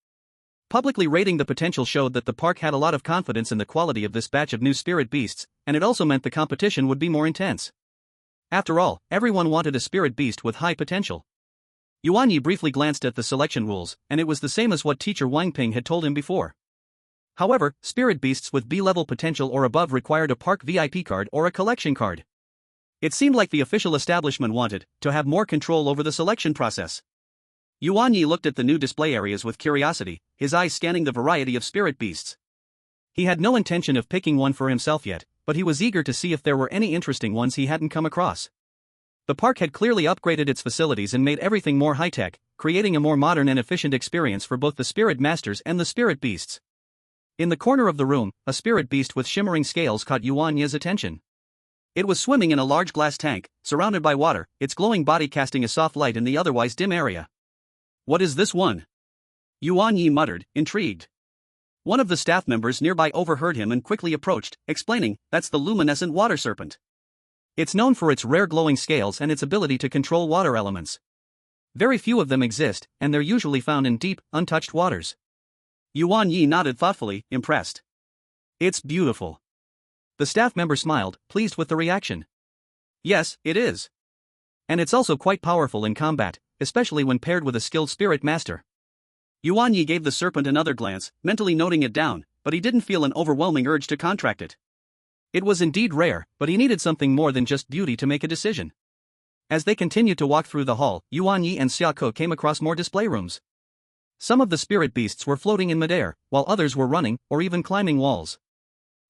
Publicly rating the potential showed that the park had a lot of confidence in the quality of this batch of new spirit beasts, and it also meant the competition would be more intense. After all, everyone wanted a spirit beast with high potential. Yuan Ye briefly glanced at the selection rules, and it was the same as what teacher Wang Ping had told him before. However, spirit beasts with B-level potential or above required a park VIP card or a collection card. It seemed like the official establishment wanted to have more control over the selection process. Yuan Ye looked at the new display areas with curiosity, his eyes scanning the variety of spirit beasts. He had no intention of picking one for himself yet, but he was eager to see if there were any interesting ones he hadn't come across. The park had clearly upgraded its facilities and made everything more high-tech, creating a more modern and efficient experience for both the spirit masters and the spirit beasts. In the corner of the room, a spirit beast with shimmering scales caught Yuan Ye's attention. It was swimming in a large glass tank, surrounded by water, its glowing body casting a soft light in the otherwise dim area. "What is this one?" Yuan Ye muttered, intrigued. One of the staff members nearby overheard him and quickly approached, explaining, "That's the luminescent water serpent. It's known for its rare glowing scales and its ability to control water elements. Very few of them exist, and they're usually found in deep, untouched waters." Yuan Ye nodded thoughtfully, impressed. "It's beautiful." The staff member smiled, pleased with the reaction. "Yes, it is. And it's also quite powerful in combat, especially when paired with a skilled spirit master." Yuan Ye gave the serpent another glance, mentally noting it down, but he didn't feel an overwhelming urge to contract it. It was indeed rare, but he needed something more than just beauty to make a decision. As they continued to walk through the hall, Yuan Ye and Xiaoko came across more display rooms. Some of the spirit beasts were floating in midair, while others were running, or even climbing walls.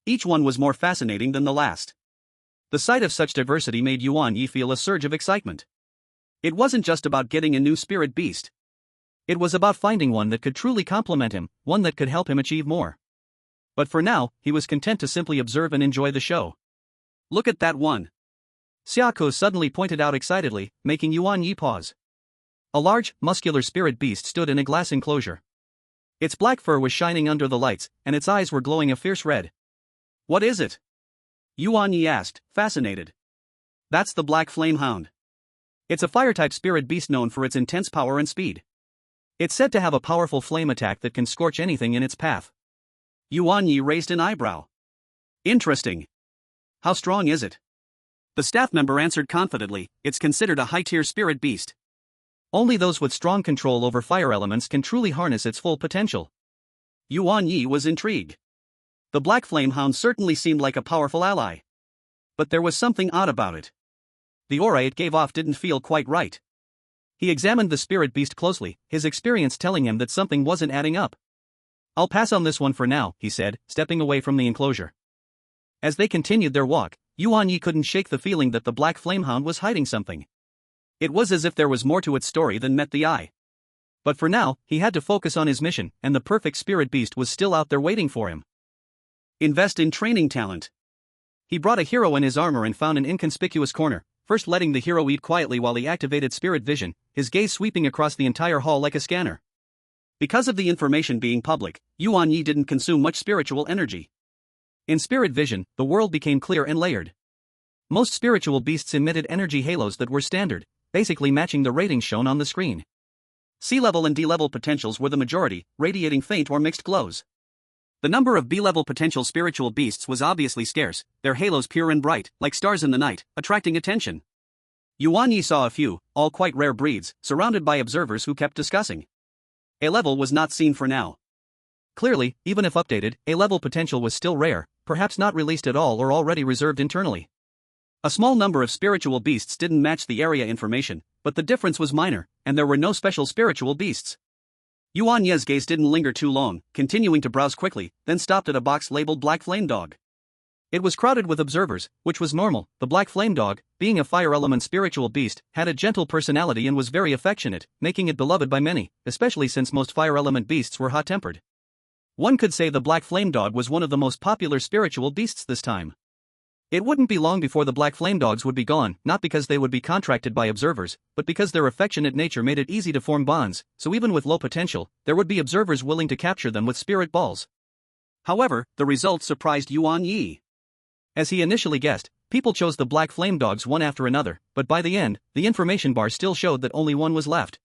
Each one was more fascinating than the last. The sight of such diversity made Yuan Ye feel a surge of excitement. It wasn't just about getting a new spirit beast. It was about finding one that could truly complement him, one that could help him achieve more. But for now, he was content to simply observe and enjoy the show. "Look at that one!" Xiaoko suddenly pointed out excitedly, making Yuan Ye pause. A large, muscular spirit beast stood in a glass enclosure. Its black fur was shining under the lights, and its eyes were glowing a fierce red. "What is it?" Yuan Ye asked, fascinated. "That's the Black Flame Hound. It's a fire-type spirit beast known for its intense power and speed. It's said to have a powerful flame attack that can scorch anything in its path." Yuan Ye raised an eyebrow. "Interesting. How strong is it?" The staff member answered confidently, "It's considered a high-tier spirit beast. Only those with strong control over fire elements can truly harness its full potential." Yuan Ye was intrigued. The Black Flame Hound certainly seemed like a powerful ally. But there was something odd about it. The aura it gave off didn't feel quite right. He examined the spirit beast closely, his experience telling him that something wasn't adding up. "I'll pass on this one for now," he said, stepping away from the enclosure. As they continued their walk, Yuan Ye couldn't shake the feeling that the Black Flame Hound was hiding something. It was as if there was more to its story than met the eye. But for now, he had to focus on his mission, and the perfect spirit beast was still out there waiting for him. Invest in training talent. He brought a hero in his armor and found an inconspicuous corner, first letting the hero eat quietly while he activated spirit vision, his gaze sweeping across the entire hall like a scanner. Because of the information being public, Yuan Ye didn't consume much spiritual energy. In spirit vision, the world became clear and layered. Most spiritual beasts emitted energy halos that were standard, basically matching the ratings shown on the screen. C-level and D-level potentials were the majority, radiating faint or mixed glows. The number of B-level potential spiritual beasts was obviously scarce, their halos pure and bright, like stars in the night, attracting attention. Yuan Ye saw a few, all quite rare breeds, surrounded by observers who kept discussing. A-level was not seen for now. Clearly, even if updated, A-level potential was still rare, perhaps not released at all or already reserved internally. A small number of spiritual beasts didn't match the area information, but the difference was minor, and there were no special spiritual beasts. Yuan Ye's gaze didn't linger too long, continuing to browse quickly, then stopped at a box labeled Black Flame Dog. It was crowded with observers, which was normal. The Black Flame Dog, being a fire element spiritual beast, had a gentle personality and was very affectionate, making it beloved by many, especially since most fire element beasts were hot-tempered. One could say the Black Flame Dog was one of the most popular spiritual beasts this time. It wouldn't be long before the Black Flame Dogs would be gone, not because they would be contracted by observers, but because their affectionate nature made it easy to form bonds, so even with low potential, there would be observers willing to capture them with spirit balls. However, the results surprised Yuan Ye. As he initially guessed, people chose the Black Flame Dogs one after another, but by the end, the information bar still showed that only one was left.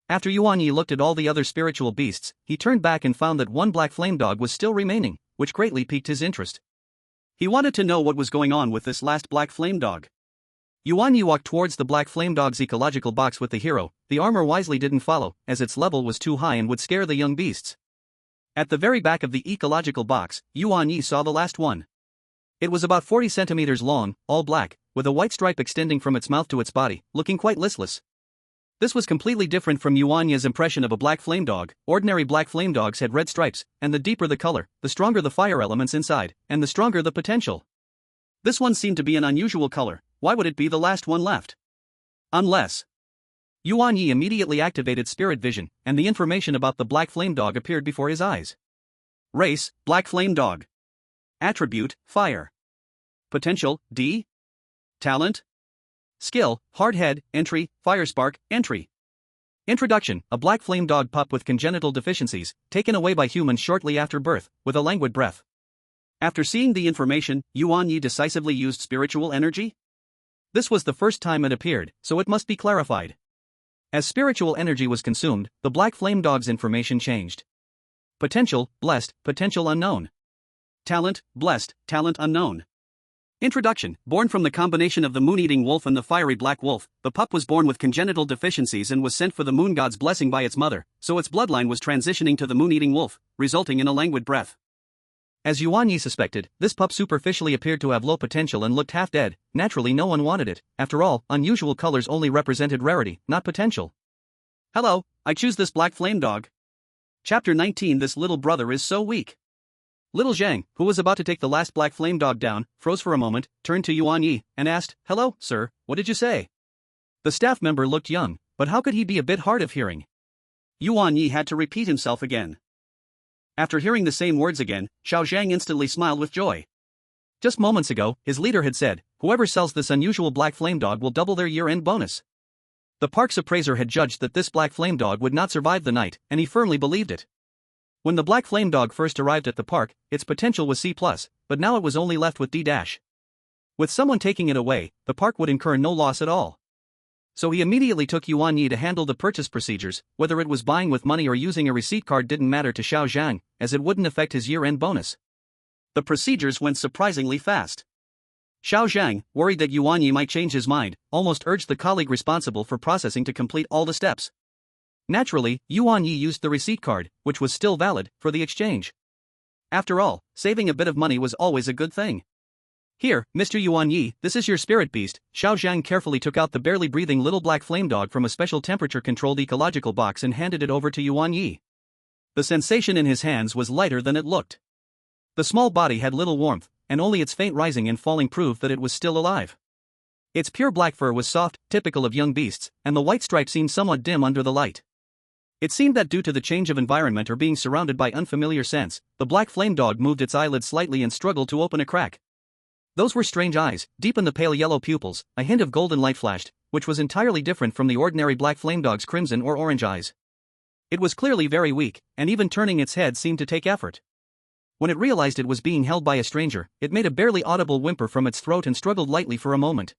After Yuan Ye looked at all the other spiritual beasts, he turned back and found that one Black Flame Dog was still remaining, which greatly piqued his interest. He wanted to know what was going on with this last Black Flame Dog. Yuan Ye walked towards the Black Flame Dog's ecological box with the hero. The armor wisely didn't follow, as its level was too high and would scare the young beasts. At the very back of the ecological box, Yuan Ye saw the last one. It was about 40 centimeters long, all black, with a white stripe extending from its mouth to its body, looking quite listless. This was completely different from Yuan Ye's impression of a Black Flame Dog. Ordinary Black Flame Dogs had red stripes, and the deeper the color, the stronger the fire elements inside, and the stronger the potential. This one seemed to be an unusual color. Why would it be the last one left? Unless... Yuan Ye immediately activated spirit vision, and the information about the Black Flame Dog appeared before his eyes. Race, Black Flame Dog. Attribute, Fire. Potential, D. Talent. Skill, Hard Head, Entry, Fire Spark, Entry. Introduction, a Black Flame Dog pup with congenital deficiencies, taken away by humans shortly after birth, with a languid breath. After seeing the information, Yuan Ye decisively used spiritual energy? This was the first time it appeared, so it must be clarified. As spiritual energy was consumed, the Black Flame Dog's information changed. Potential, Blessed, Potential Unknown. Talent, Blessed, Talent Unknown. Introduction, born from the combination of the moon-eating wolf and the fiery black wolf, the pup was born with congenital deficiencies and was sent for the moon god's blessing by its mother, so its bloodline was transitioning to the moon-eating wolf, resulting in a languid breath. As Yuan Ye suspected, this pup superficially appeared to have low potential and looked half dead. Naturally, no one wanted it. After all, unusual colors only represented rarity, not potential. Hello, I choose this Black Flame Dog. Chapter 19. This little brother is so weak. Little Zhang, who was about to take the last Black Flame Dog down, froze for a moment, turned to Yuan Ye, and asked, "Hello, sir, what did you say?" The staff member looked young, but how could he be a bit hard of hearing? Yuan Ye had to repeat himself again. After hearing the same words again, Xiao Zhang instantly smiled with joy. Just moments ago, his leader had said, whoever sells this unusual Black Flame Dog will double their year-end bonus. The park's appraiser had judged that this Black Flame Dog would not survive the night, and he firmly believed it. When the Black Flame Dog first arrived at the park, its potential was C+, but now it was only left with D-. With someone taking it away, the park would incur no loss at all. So he immediately took Yuan Ye to handle the purchase procedures. Whether it was buying with money or using a receipt card didn't matter to Xiao Zhang, as it wouldn't affect his year-end bonus. The procedures went surprisingly fast. Xiao Zhang, worried that Yuan Ye might change his mind, almost urged the colleague responsible for processing to complete all the steps. Naturally, Yuan Ye used the receipt card, which was still valid, for the exchange. After all, saving a bit of money was always a good thing. Here, Mr. Yuan Ye, this is your spirit beast. Xiao Zhang carefully took out the barely breathing little Black Flame Dog from a special temperature-controlled ecological box and handed it over to Yuan Ye. The sensation in his hands was lighter than it looked. The small body had little warmth, and only its faint rising and falling proved that it was still alive. Its pure black fur was soft, typical of young beasts, and the white stripe seemed somewhat dim under the light. It seemed that due to the change of environment or being surrounded by unfamiliar scents, the Black Flame Dog moved its eyelids slightly and struggled to open a crack. Those were strange eyes, deep in the pale yellow pupils, a hint of golden light flashed, which was entirely different from the ordinary Black Flame Dog's crimson or orange eyes. It was clearly very weak, and even turning its head seemed to take effort. When it realized it was being held by a stranger, it made a barely audible whimper from its throat and struggled lightly for a moment.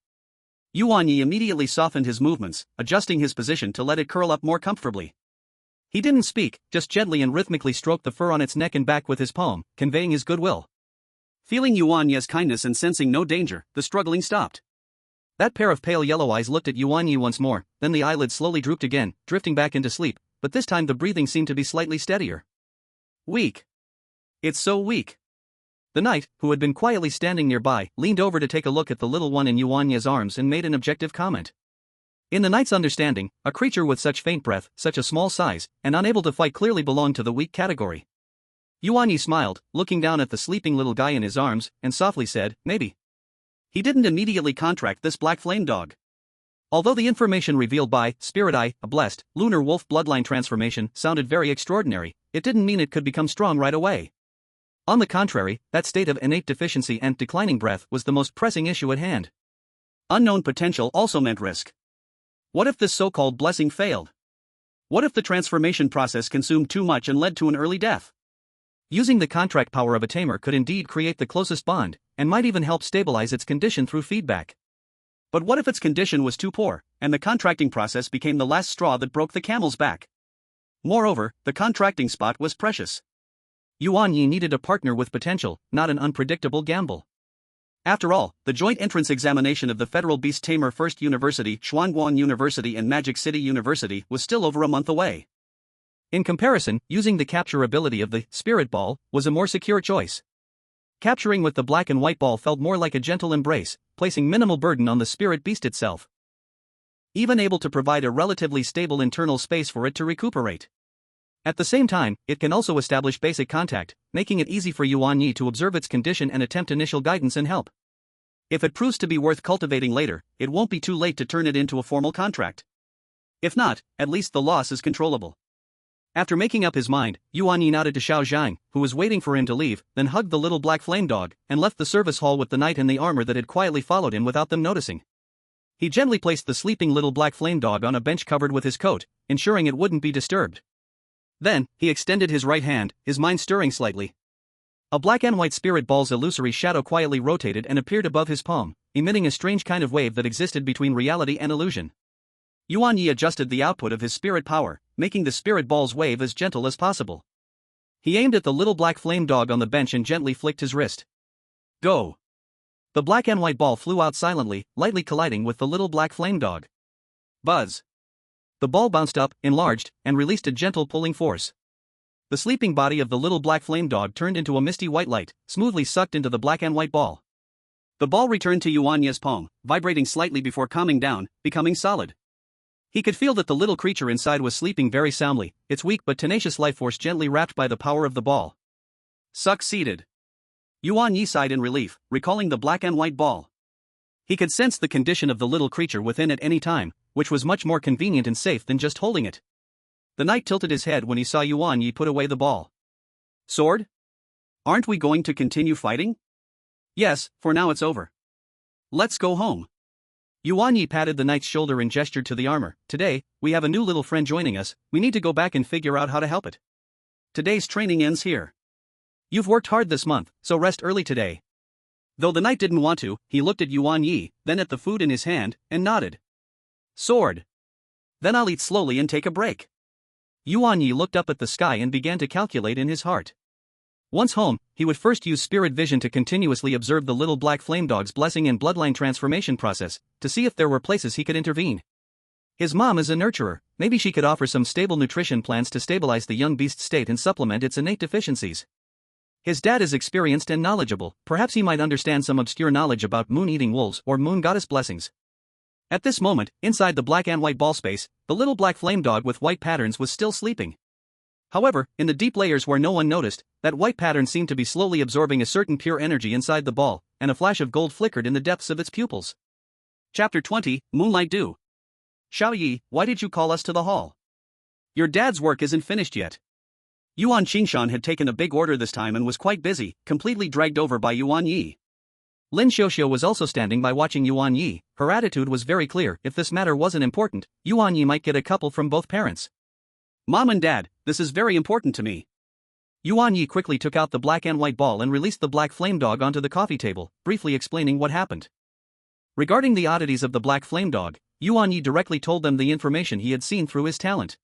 Yuan Ye immediately softened his movements, adjusting his position to let it curl up more comfortably. He didn't speak, just gently and rhythmically stroked the fur on its neck and back with his palm, conveying his goodwill. Feeling Yuan Ye's kindness and sensing no danger, the struggling stopped. That pair of pale yellow eyes looked at Yuan Ye once more, then the eyelids slowly drooped again, drifting back into sleep, but this time the breathing seemed to be slightly steadier. Weak. It's so weak. The knight, who had been quietly standing nearby, leaned over to take a look at the little one in Yuan Ye's arms and made an objective comment. In the knight's understanding, a creature with such faint breath, such a small size, and unable to fight clearly belonged to the weak category. Yuan Ye smiled, looking down at the sleeping little guy in his arms, and softly said, maybe. He didn't immediately contract this Black Flame Dog. Although the information revealed by Spirit Eye, a blessed, lunar wolf bloodline transformation, sounded very extraordinary, it didn't mean it could become strong right away. On the contrary, that state of innate deficiency and declining breath was the most pressing issue at hand. Unknown potential also meant risk. What if this so-called blessing failed? What if the transformation process consumed too much and led to an early death? Using the contract power of a tamer could indeed create the closest bond, and might even help stabilize its condition through feedback. But what if its condition was too poor, and the contracting process became the last straw that broke the camel's back? Moreover, the contracting spot was precious. Yuan Ye needed a partner with potential, not an unpredictable gamble. After all, the joint entrance examination of the Federal Beast Tamer First University, Xuanguan University and Magic City University was still over a month away. In comparison, using the capture ability of the Spirit Ball was a more secure choice. Capturing with the black and white ball felt more like a gentle embrace, placing minimal burden on the spirit beast itself. Even able to provide a relatively stable internal space for it to recuperate. At the same time, it can also establish basic contact, making it easy for Yuan Ye to observe its condition and attempt initial guidance and help. If it proves to be worth cultivating later, it won't be too late to turn it into a formal contract. If not, at least the loss is controllable. After making up his mind, Yuan Ye nodded to Xiao Zhang, who was waiting for him to leave, then hugged the little black flame dog, and left the service hall with the knight in the armor that had quietly followed him without them noticing. He gently placed the sleeping little black flame dog on a bench covered with his coat, ensuring it wouldn't be disturbed. Then, he extended his right hand, his mind stirring slightly. A black and white spirit ball's illusory shadow quietly rotated and appeared above his palm, emitting a strange kind of wave that existed between reality and illusion. Yuan Ye adjusted the output of his spirit power, making the spirit ball's wave as gentle as possible. He aimed at the little black flame dog on the bench and gently flicked his wrist. Go! The black and white ball flew out silently, lightly colliding with the little black flame dog. Buzz! The ball bounced up, enlarged, and released a gentle pulling force. The sleeping body of the little black flame dog turned into a misty white light, smoothly sucked into the black and white ball. The ball returned to Yuan Ye's palm, vibrating slightly before calming down, becoming solid. He could feel that the little creature inside was sleeping very soundly, its weak but tenacious life force gently wrapped by the power of the ball. Succeeded. Yuan Ye sighed in relief, recalling the black and white ball. He could sense the condition of the little creature within at any time, which was much more convenient and safe than just holding it. The knight tilted his head when he saw Yuan Ye put away the ball. Sword? Aren't we going to continue fighting? Yes, for now it's over. Let's go home. Yuan Ye patted the knight's shoulder and gestured to the armor. Today, we have a new little friend joining us, we need to go back and figure out how to help it. Today's training ends here. You've worked hard this month, so rest early today. Though the knight didn't want to, he looked at Yuan Ye, then at the food in his hand, and nodded. Sword. Then I'll eat slowly and take a break. Yuan Ye looked up at the sky and began to calculate in his heart. Once home, he would first use spirit vision to continuously observe the little black flame dog's blessing and bloodline transformation process, to see if there were places he could intervene. His mom is a nurturer, maybe she could offer some stable nutrition plans to stabilize the young beast's state and supplement its innate deficiencies. His dad is experienced and knowledgeable, perhaps he might understand some obscure knowledge about moon-eating wolves or moon goddess blessings. At this moment, inside the black and white ball space, the little black flame dog with white patterns was still sleeping. However, in the deep layers where no one noticed, that white pattern seemed to be slowly absorbing a certain pure energy inside the ball, and a flash of gold flickered in the depths of its pupils. Chapter 20, Moonlight Dew. Xiao Yi, why did you call us to the hall? Your dad's work isn't finished yet. Yuan Qingshan had taken a big order this time and was quite busy, completely dragged over by Yuan Yi. Lin Xiuxiu was also standing by watching Yuan Yi. Her attitude was very clear: if this matter wasn't important, Yuan Yi might get a couple from both parents. Mom and Dad, this is very important to me. Yuan Yi quickly took out the black and white ball and released the black flame dog onto the coffee table, briefly explaining what happened. Regarding the oddities of the black flame dog, Yuan Yi directly told them the information he had seen through his talent.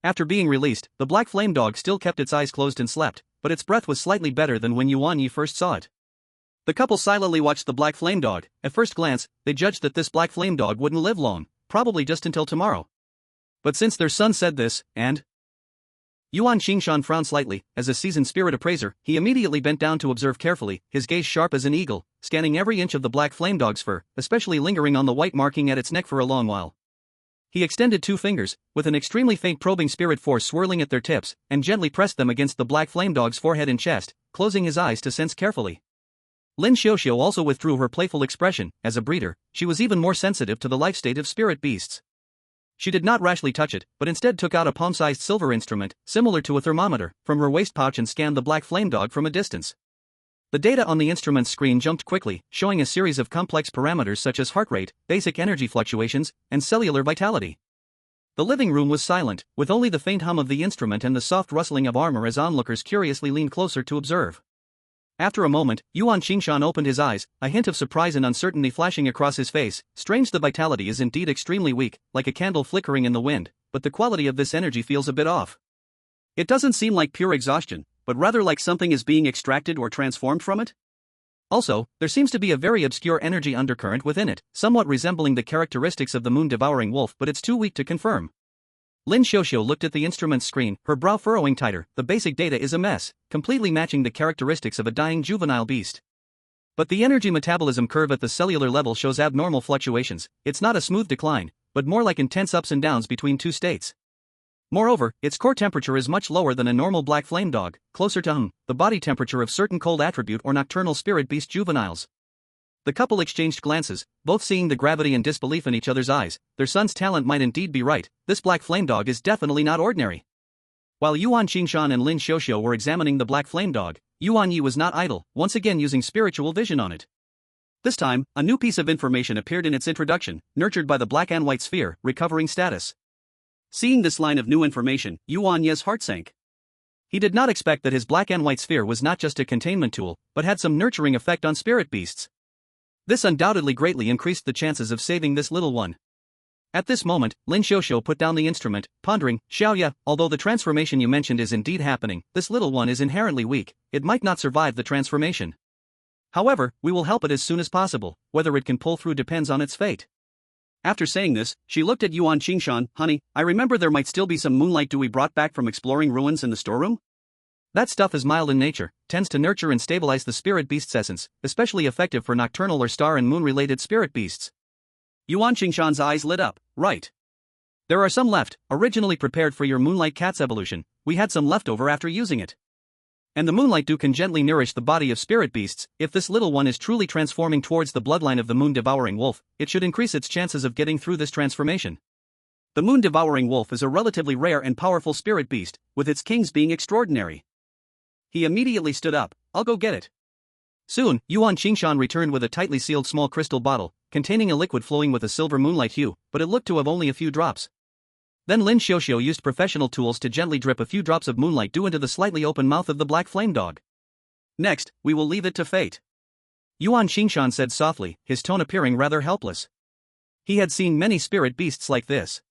After being released, the black flame dog still kept its eyes closed and slept, but its breath was slightly better than when Yuan Yi first saw it. The couple silently watched the black flame dog. At first glance, they judged that this black flame dog wouldn't live long, probably just until tomorrow. But since their son said this, and Yuan Qingshan frowned slightly. As a seasoned spirit appraiser, he immediately bent down to observe carefully, his gaze sharp as an eagle, scanning every inch of the black flame dog's fur, especially lingering on the white marking at its neck for a long while. He extended two fingers, with an extremely faint probing spirit force swirling at their tips, and gently pressed them against the black flame dog's forehead and chest, closing his eyes to sense carefully. Lin Xiuxiu also withdrew her playful expression. As a breeder, she was even more sensitive to the life state of spirit beasts. She did not rashly touch it, but instead took out a palm-sized silver instrument, similar to a thermometer, from her waist pouch and scanned the black flame dog from a distance. The data on the instrument's screen jumped quickly, showing a series of complex parameters such as heart rate, basic energy fluctuations, and cellular vitality. The living room was silent, with only the faint hum of the instrument and the soft rustling of armor as onlookers curiously leaned closer to observe. After a moment, Yuan Qingshan opened his eyes, a hint of surprise and uncertainty flashing across his face. Strange, the vitality is indeed extremely weak, like a candle flickering in the wind, but the quality of this energy feels a bit off. It doesn't seem like pure exhaustion, but rather like something is being extracted or transformed from it. Also, there seems to be a very obscure energy undercurrent within it, somewhat resembling the characteristics of the moon-devouring wolf, but it's too weak to confirm. Lin Xiuxiu looked at the instrument's screen, her brow furrowing tighter. The basic data is a mess, completely matching the characteristics of a dying juvenile beast. But the energy metabolism curve at the cellular level shows abnormal fluctuations. It's not a smooth decline, but more like intense ups and downs between two states. Moreover, its core temperature is much lower than a normal black flame dog, closer to the body temperature of certain cold attribute or nocturnal spirit beast juveniles. The couple exchanged glances, both seeing the gravity and disbelief in each other's eyes. Their son's talent might indeed be right. This black flame dog is definitely not ordinary. While Yuan Qingshan and Lin Xiuxiu were examining the Black Flame Dog, Yuan Ye was not idle, once again using spiritual vision on it. This time, a new piece of information appeared in its introduction, nurtured by the black and white sphere, recovering status. Seeing this line of new information, Yuan Ye's heart sank. He did not expect that his black and white sphere was not just a containment tool, but had some nurturing effect on spirit beasts. This undoubtedly greatly increased the chances of saving this little one. At this moment, Lin Xiuxiu put down the instrument, pondering, Xiaoya, although the transformation you mentioned is indeed happening, this little one is inherently weak, it might not survive the transformation. However, we will help it as soon as possible, whether it can pull through depends on its fate. After saying this, she looked at Yuan Qingshan, honey, I remember there might still be some moonlight dew we brought back from exploring ruins in the storeroom? That stuff is mild in nature, tends to nurture and stabilize the spirit beast's essence, especially effective for nocturnal or star and moon-related spirit beasts. Yuan Qingshan's eyes lit up, right. There are some left, originally prepared for your moonlight cat's evolution, we had some left over after using it. And the moonlight dew can gently nourish the body of spirit beasts. If this little one is truly transforming towards the bloodline of the moon-devouring wolf, it should increase its chances of getting through this transformation. The moon-devouring wolf is a relatively rare and powerful spirit beast, with its kings being extraordinary. He immediately stood up, I'll go get it. Soon, Yuan Qingshan returned with a tightly sealed small crystal bottle, containing a liquid flowing with a silver moonlight hue, but it looked to have only a few drops. Then Lin Xiuxiu used professional tools to gently drip a few drops of moonlight dew into the slightly open mouth of the Black Flame Dog. Next, we will leave it to fate. Yuan Qingshan said softly, his tone appearing rather helpless. He had seen many spirit beasts like this.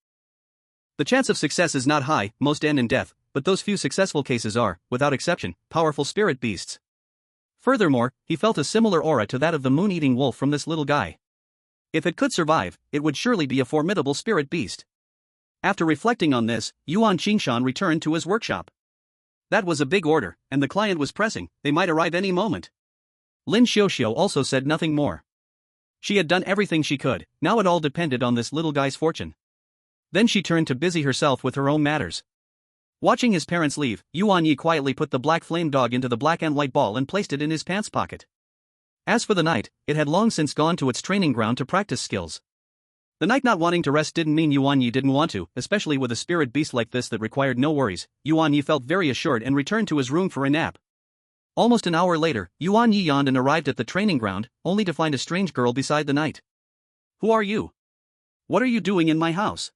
The chance of success is not high, most end in death, but those few successful cases are, without exception, powerful spirit beasts. Furthermore, he felt a similar aura to that of the moon-eating wolf from this little guy. If it could survive, it would surely be a formidable spirit beast. After reflecting on this, Yuan Qingshan returned to his workshop. That was a big order, and the client was pressing, they might arrive any moment. Lin Xiuxiu also said nothing more. She had done everything she could, now it all depended on this little guy's fortune. Then she turned to busy herself with her own matters. Watching his parents leave, Yuan Ye quietly put the Black Flame Dog into the black and white ball and placed it in his pants pocket. As for the knight, it had long since gone to its training ground to practice skills. The knight not wanting to rest didn't mean Yuan Ye didn't want to, especially with a spirit beast like this that required no worries. Yuan Ye felt very assured and returned to his room for a nap. Almost an hour later, Yuan Ye yawned and arrived at the training ground, only to find a strange girl beside the knight. Who are you? What are you doing in my house?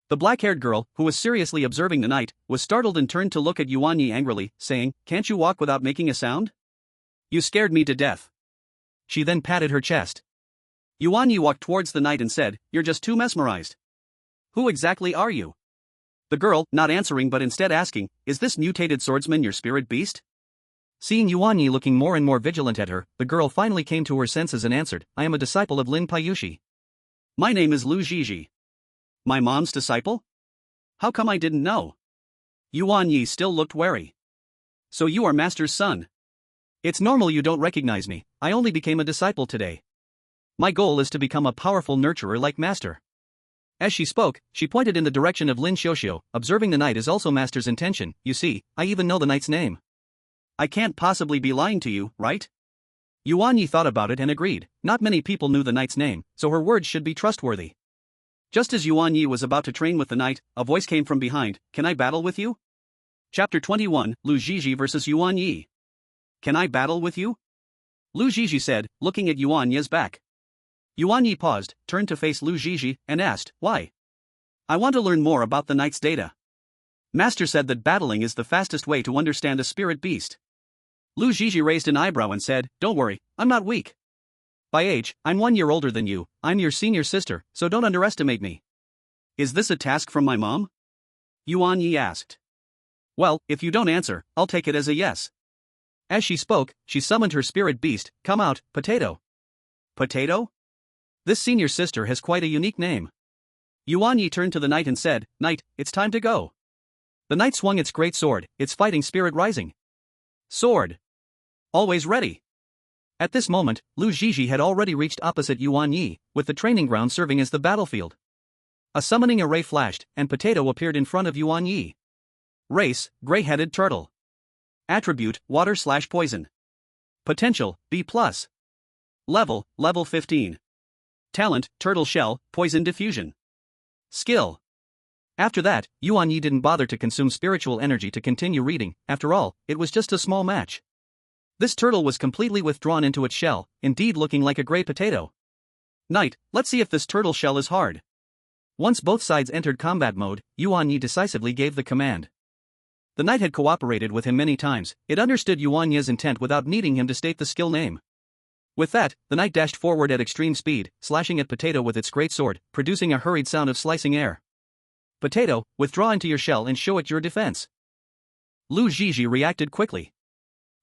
The black-haired girl, who was seriously observing the knight, was startled and turned to look at Yuan Ye angrily, saying, Can't you walk without making a sound? You scared me to death. She then patted her chest. Yuan Ye walked towards the knight and said, You're just too mesmerized. Who exactly are you? The girl, not answering but instead asking, Is this mutated swordsman your spirit beast? Seeing Yuan Ye looking more and more vigilant at her, the girl finally came to her senses and answered, I am a disciple of Lin Paiushi. My name is Lu Zhizhi. My mom's disciple? How come I didn't know? Yuan Ye still looked wary. So you are master's son. It's normal you don't recognize me, I only became a disciple today. My goal is to become a powerful nurturer like master. As she spoke, she pointed in the direction of Lin Xiuxiu, observing the knight is also master's intention, you see, I even know the knight's name. I can't possibly be lying to you, right? Yuan Ye thought about it and agreed, not many people knew the knight's name, so her words should be trustworthy. Just as Yuan Ye was about to train with the knight, a voice came from behind, Can I battle with you? Chapter 21, Lu Zhizhi vs Yuan Ye. Can I battle with you? Lu Zhizhi said, looking at Yuan Ye's back. Yuan Ye paused, turned to face Lu Zhizhi, and asked, Why? I want to learn more about the knight's data. Master said that battling is the fastest way to understand a spirit beast. Lu Zhizhi raised an eyebrow and said, Don't worry, I'm not weak. By age, I'm 1 year older than you, I'm your senior sister, so don't underestimate me. Is this a task from my mom? Yuan Ye asked. Well, if you don't answer, I'll take it as a yes. As she spoke, she summoned her spirit beast, Come out, Potato. Potato? This senior sister has quite a unique name. Yuan Ye turned to the knight and said, Knight, it's time to go. The knight swung its great sword, its fighting spirit rising. Sword. Always ready. At this moment, Lu Zhizhi had already reached opposite Yuan Ye, with the training ground serving as the battlefield. A summoning array flashed, and Potato appeared in front of Yuan Ye. Race, gray-headed turtle. Attribute, water/poison. Potential, B+. Level, level 15. Talent, turtle shell, poison diffusion. Skill. After that, Yuan Ye didn't bother to consume spiritual energy to continue reading. After all, it was just a small match. This turtle was completely withdrawn into its shell, indeed looking like a gray potato. Knight, let's see if this turtle shell is hard. Once both sides entered combat mode, Yuan Ye decisively gave the command. The knight had cooperated with him many times, it understood Yuan Ye's intent without needing him to state the skill name. With that, the knight dashed forward at extreme speed, slashing at Potato with its great sword, producing a hurried sound of slicing air. Potato, withdraw into your shell and show it your defense. Lu Zhizhi reacted quickly.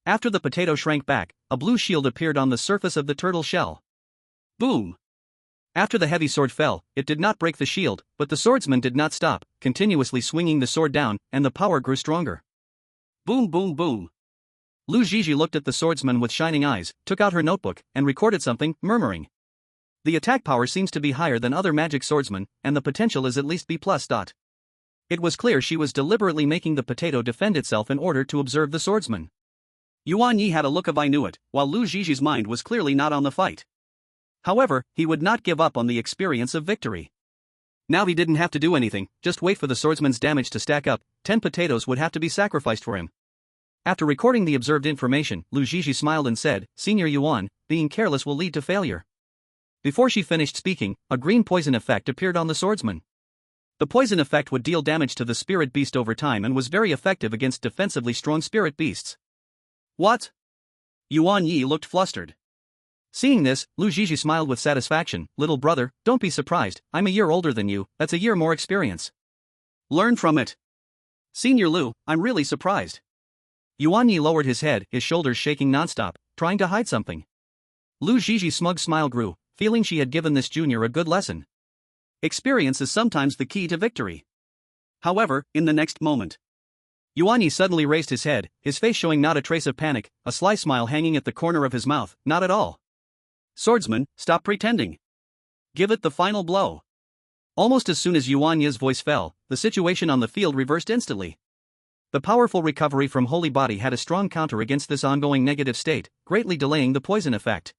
After the potato shrank back, a blue shield appeared on the surface of the turtle shell. Boom! After the heavy sword fell, it did not break the shield, but the swordsman did not stop, continuously swinging the sword down, and the power grew stronger. Boom boom boom! Lu Zhizhi looked at the swordsman with shining eyes, took out her notebook, and recorded something, murmuring. The attack power seems to be higher than other magic swordsmen, and the potential is at least B+. It was clear she was deliberately making the potato defend itself in order to observe the swordsman. Yuan Ye had a look of I knew it, while Lu Zhizhi's mind was clearly not on the fight. However, he would not give up on the experience of victory. Now he didn't have to do anything, just wait for the swordsman's damage to stack up. 10 potatoes would have to be sacrificed for him. After recording the observed information, Lu Zhizhi smiled and said, Senior Yuan, being careless will lead to failure. Before she finished speaking, a green poison effect appeared on the swordsman. The poison effect would deal damage to the spirit beast over time and was very effective against defensively strong spirit beasts. What? Yuan Ye looked flustered. Seeing this, Lu Zhizhi smiled with satisfaction. Little brother, don't be surprised, I'm a year older than you, that's a year more experience. Learn from it. Senior Lu, I'm really surprised. Yuan Ye lowered his head, his shoulders shaking nonstop, trying to hide something. Lu Zhizhi's smug smile grew, feeling she had given this junior a good lesson. Experience is sometimes the key to victory. However, in the next moment, Yuan Ye suddenly raised his head, his face showing not a trace of panic, a sly smile hanging at the corner of his mouth, not at all. Swordsman, stop pretending. Give it the final blow. Almost as soon as Yuan Ye's voice fell, the situation on the field reversed instantly. The powerful recovery from Holy Body had a strong counter against this ongoing negative state, greatly delaying the poison effect.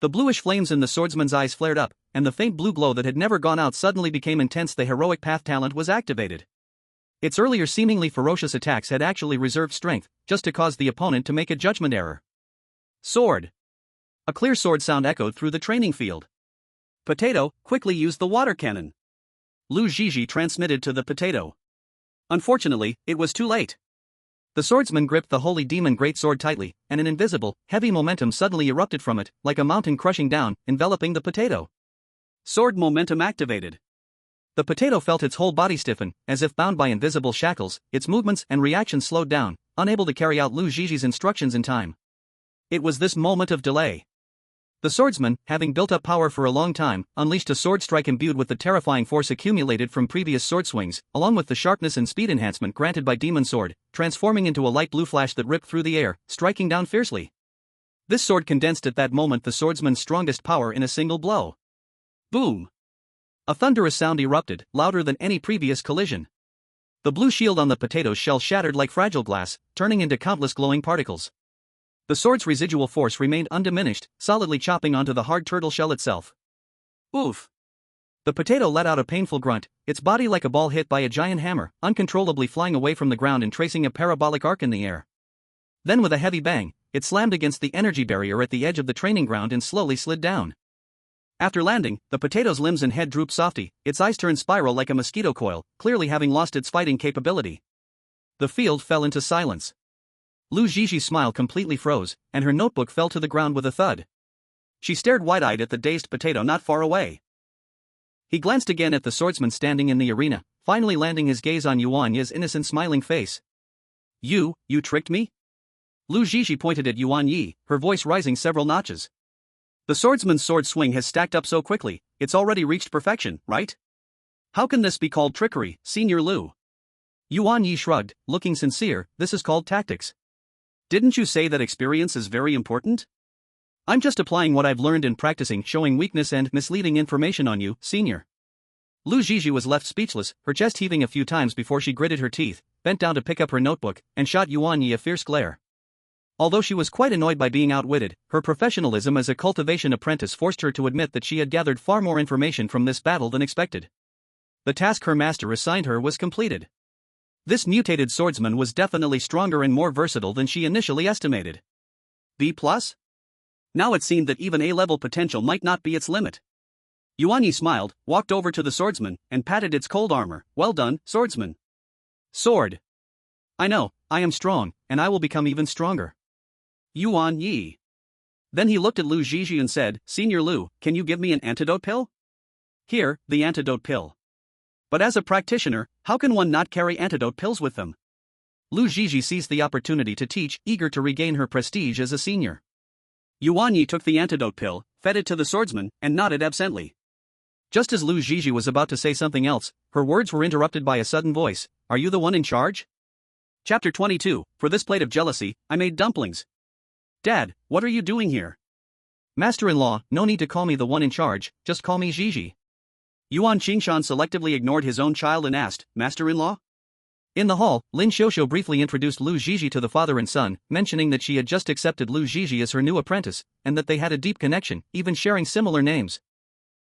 The bluish flames in the swordsman's eyes flared up, and the faint blue glow that had never gone out suddenly became intense. The heroic path talent was activated. Its earlier seemingly ferocious attacks had actually reserved strength, just to cause the opponent to make a judgment error. Sword. A clear sword sound echoed through the training field. Potato, quickly use the water cannon. Lu Zhizhi transmitted to the potato. Unfortunately, it was too late. The swordsman gripped the holy demon greatsword tightly, and an invisible, heavy momentum suddenly erupted from it, like a mountain crushing down, enveloping the potato. Sword momentum activated. The potato felt its whole body stiffen, as if bound by invisible shackles, its movements and reactions slowed down, unable to carry out Lu Zhizhi's instructions in time. It was this moment of delay. The swordsman, having built up power for a long time, unleashed a sword strike imbued with the terrifying force accumulated from previous sword swings, along with the sharpness and speed enhancement granted by Demon Sword, transforming into a light blue flash that ripped through the air, striking down fiercely. This sword condensed at that moment the swordsman's strongest power in a single blow. Boom! A thunderous sound erupted, louder than any previous collision. The blue shield on the potato's shell shattered like fragile glass, turning into countless glowing particles. The sword's residual force remained undiminished, solidly chopping onto the hard turtle shell itself. Oof! The potato let out a painful grunt, its body like a ball hit by a giant hammer, uncontrollably flying away from the ground and tracing a parabolic arc in the air. Then with a heavy bang, it slammed against the energy barrier at the edge of the training ground and slowly slid down. After landing, the potato's limbs and head drooped softly, its eyes turned spiral like a mosquito coil, clearly having lost its fighting capability. The field fell into silence. Lu Zhizhi's smile completely froze, and her notebook fell to the ground with a thud. She stared wide-eyed at the dazed potato not far away. He glanced again at the swordsman standing in the arena, finally landing his gaze on Yuan Ye's innocent smiling face. You tricked me? Lu Zhizhi pointed at Yuan Ye, her voice rising several notches. The swordsman's sword swing has stacked up so quickly, it's already reached perfection, right? How can this be called trickery, Senior Lu? Yuan Ye shrugged, looking sincere. This is called tactics. Didn't you say that experience is very important? I'm just applying what I've learned in practicing showing weakness and misleading information on you, Senior. Lu Zhizhi was left speechless, her chest heaving a few times before she gritted her teeth, bent down to pick up her notebook, and shot Yuan Ye a fierce glare. Although she was quite annoyed by being outwitted, her professionalism as a cultivation apprentice forced her to admit that she had gathered far more information from this battle than expected. The task her master assigned her was completed. This mutated swordsman was definitely stronger and more versatile than she initially estimated. B+? Now it seemed that even A-level potential might not be its limit. Yuan Ye smiled, walked over to the swordsman, and patted its cold armor. Well done, swordsman. Sword. I know, I am strong, and I will become even stronger. Yuan Ye. Then he looked at Lu Zhizhi and said, Senior Lu, can you give me an antidote pill? Here, the antidote pill. But as a practitioner, how can one not carry antidote pills with them? Lu Zhizhi seized the opportunity to teach, eager to regain her prestige as a senior. Yuan Ye took the antidote pill, fed it to the swordsman, and nodded absently. Just as Lu Zhizhi was about to say something else, her words were interrupted by a sudden voice. Are you the one in charge? Chapter 22, For this plate of jealousy, I made dumplings. Dad, what are you doing here? Master-in-law, no need to call me the one in charge, just call me Zhizhi. Yuan Qingshan selectively ignored his own child and asked, Master-in-law? In the hall, Lin Xiuxiu briefly introduced Lu Zhizhi to the father and son, mentioning that she had just accepted Lu Zhizhi as her new apprentice, and that they had a deep connection, even sharing similar names.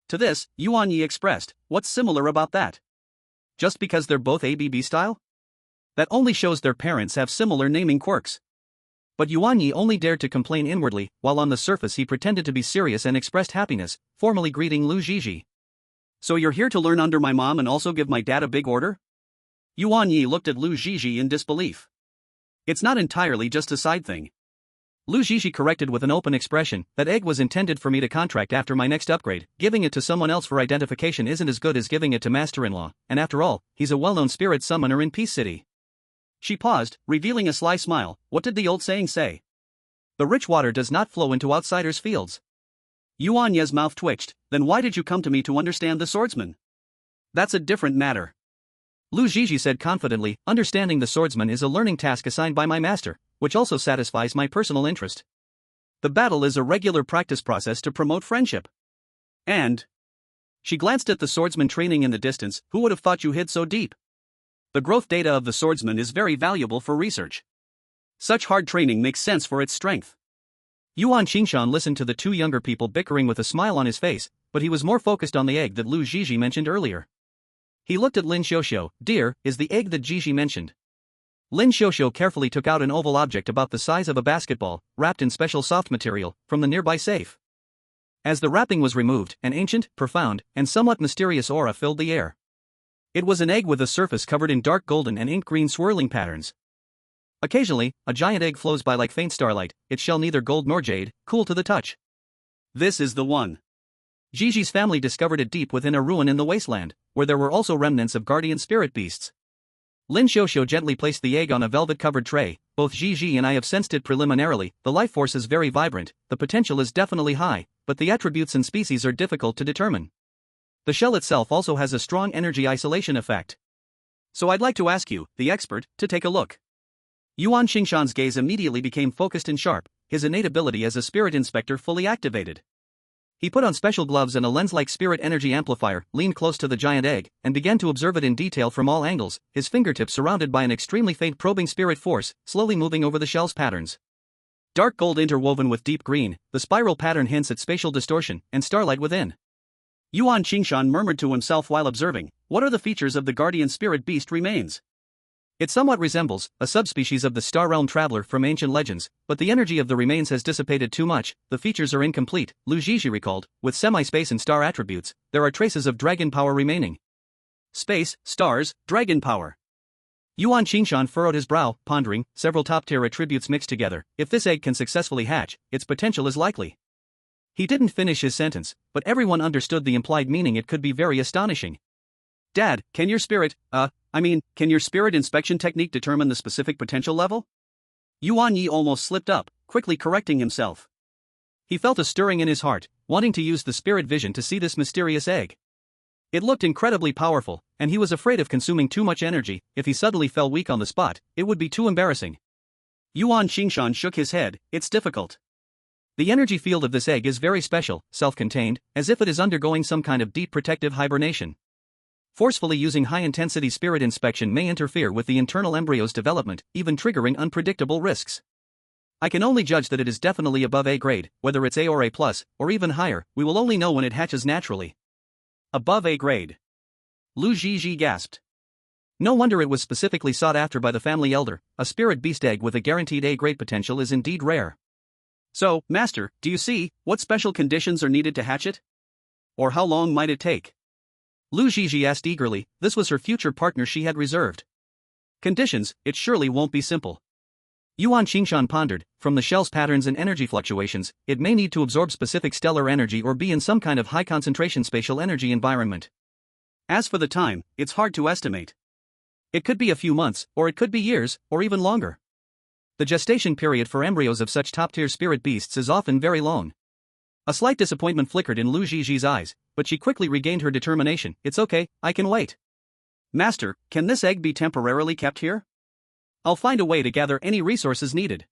To this, Yuan Ye expressed, what's similar about that? Just because they're both ABB style? That only shows their parents have similar naming quirks. But Yuan Ye only dared to complain inwardly, while on the surface he pretended to be serious and expressed happiness, formally greeting Lu Zhizhi. So you're here to learn under my mom and also give my dad a big order? Yuan Ye looked at Lu Zhizhi in disbelief. It's not entirely just a side thing. Lu Zhizhi corrected with an open expression, that egg was intended for me to contract after my next upgrade. Giving it to someone else for identification isn't as good as giving it to master-in-law, and after all, he's a well-known spirit summoner in Peace City. She paused, revealing a sly smile. What did the old saying say? The rich water does not flow into outsiders' fields. Yuan Ye's mouth twitched. Then why did you come to me to understand the swordsman? That's a different matter. Lu Zhizhi said confidently, understanding the swordsman is a learning task assigned by my master, which also satisfies my personal interest. The battle is a regular practice process to promote friendship. And... She glanced at the swordsman training in the distance. Who would have thought you hid so deep? The growth data of the swordsman is very valuable for research. Such hard training makes sense for its strength. Yuan Qingshan listened to the two younger people bickering with a smile on his face, but he was more focused on the egg that Lu Zhizhi mentioned earlier. He looked at Lin Xiuxiu. Dear, is the egg that Zhizhi mentioned. Lin Xiuxiu carefully took out an oval object about the size of a basketball, wrapped in special soft material, from the nearby safe. As the wrapping was removed, an ancient, profound, and somewhat mysterious aura filled the air. It was an egg with a surface covered in dark golden and ink green swirling patterns. Occasionally, a giant egg flows by like faint starlight, its shell neither gold nor jade, cool to the touch. This is the one. Zhizhi's family discovered it deep within a ruin in the wasteland, where there were also remnants of guardian spirit beasts. Lin Xiuxiu gently placed the egg on a velvet-covered tray. Both Zhizhi and I have sensed it preliminarily. The life force is very vibrant, the potential is definitely high, but the attributes and species are difficult to determine. The shell itself also has a strong energy isolation effect. So I'd like to ask you, the expert, to take a look. Yuan Qingshan's gaze immediately became focused and sharp, his innate ability as a spirit inspector fully activated. He put on special gloves and a lens-like spirit energy amplifier, leaned close to the giant egg, and began to observe it in detail from all angles, his fingertips surrounded by an extremely faint probing spirit force, slowly moving over the shell's patterns. Dark gold interwoven with deep green, the spiral pattern hints at spatial distortion, and starlight within. Yuan Qingshan murmured to himself while observing, what are the features of the guardian spirit beast remains? It somewhat resembles a subspecies of the Star Realm Traveler from ancient legends, but the energy of the remains has dissipated too much, the features are incomplete, Lu Zhizhi recalled, with semi-space and star attributes, there are traces of dragon power remaining. Space, stars, dragon power. Yuan Qingshan furrowed his brow, pondering, several top-tier attributes mixed together. If this egg can successfully hatch, its potential is likely. He didn't finish his sentence, but everyone understood the implied meaning. It could be very astonishing. Dad, can your spirit inspection technique determine the specific potential level? Yuan Ye almost slipped up, quickly correcting himself. He felt a stirring in his heart, wanting to use the spirit vision to see this mysterious egg. It looked incredibly powerful, and he was afraid of consuming too much energy. If he suddenly fell weak on the spot, it would be too embarrassing. Yuan Qingshan shook his head. It's difficult. The energy field of this egg is very special, self-contained, as if it is undergoing some kind of deep protective hibernation. Forcefully using high-intensity spirit inspection may interfere with the internal embryo's development, even triggering unpredictable risks. I can only judge that it is definitely above A grade, whether it's A or A+, or even higher, we will only know when it hatches naturally. Above A grade. Lu Zhizhi gasped. No wonder it was specifically sought after by the family elder. A spirit beast egg with a guaranteed A-grade potential is indeed rare. So, Master, do you see what special conditions are needed to hatch it? Or how long might it take? Lu Zhizhi asked eagerly. This was her future partner she had reserved. Conditions, it surely won't be simple. Yuan Qingshan pondered. From the shell's patterns and energy fluctuations, it may need to absorb specific stellar energy or be in some kind of high-concentration spatial energy environment. As for the time, it's hard to estimate. It could be a few months, or it could be years, or even longer. The gestation period for embryos of such top-tier spirit beasts is often very long. A slight disappointment flickered in Lu Zhizhi's eyes, but she quickly regained her determination. It's okay, I can wait. Master, can this egg be temporarily kept here? I'll find a way to gather any resources needed.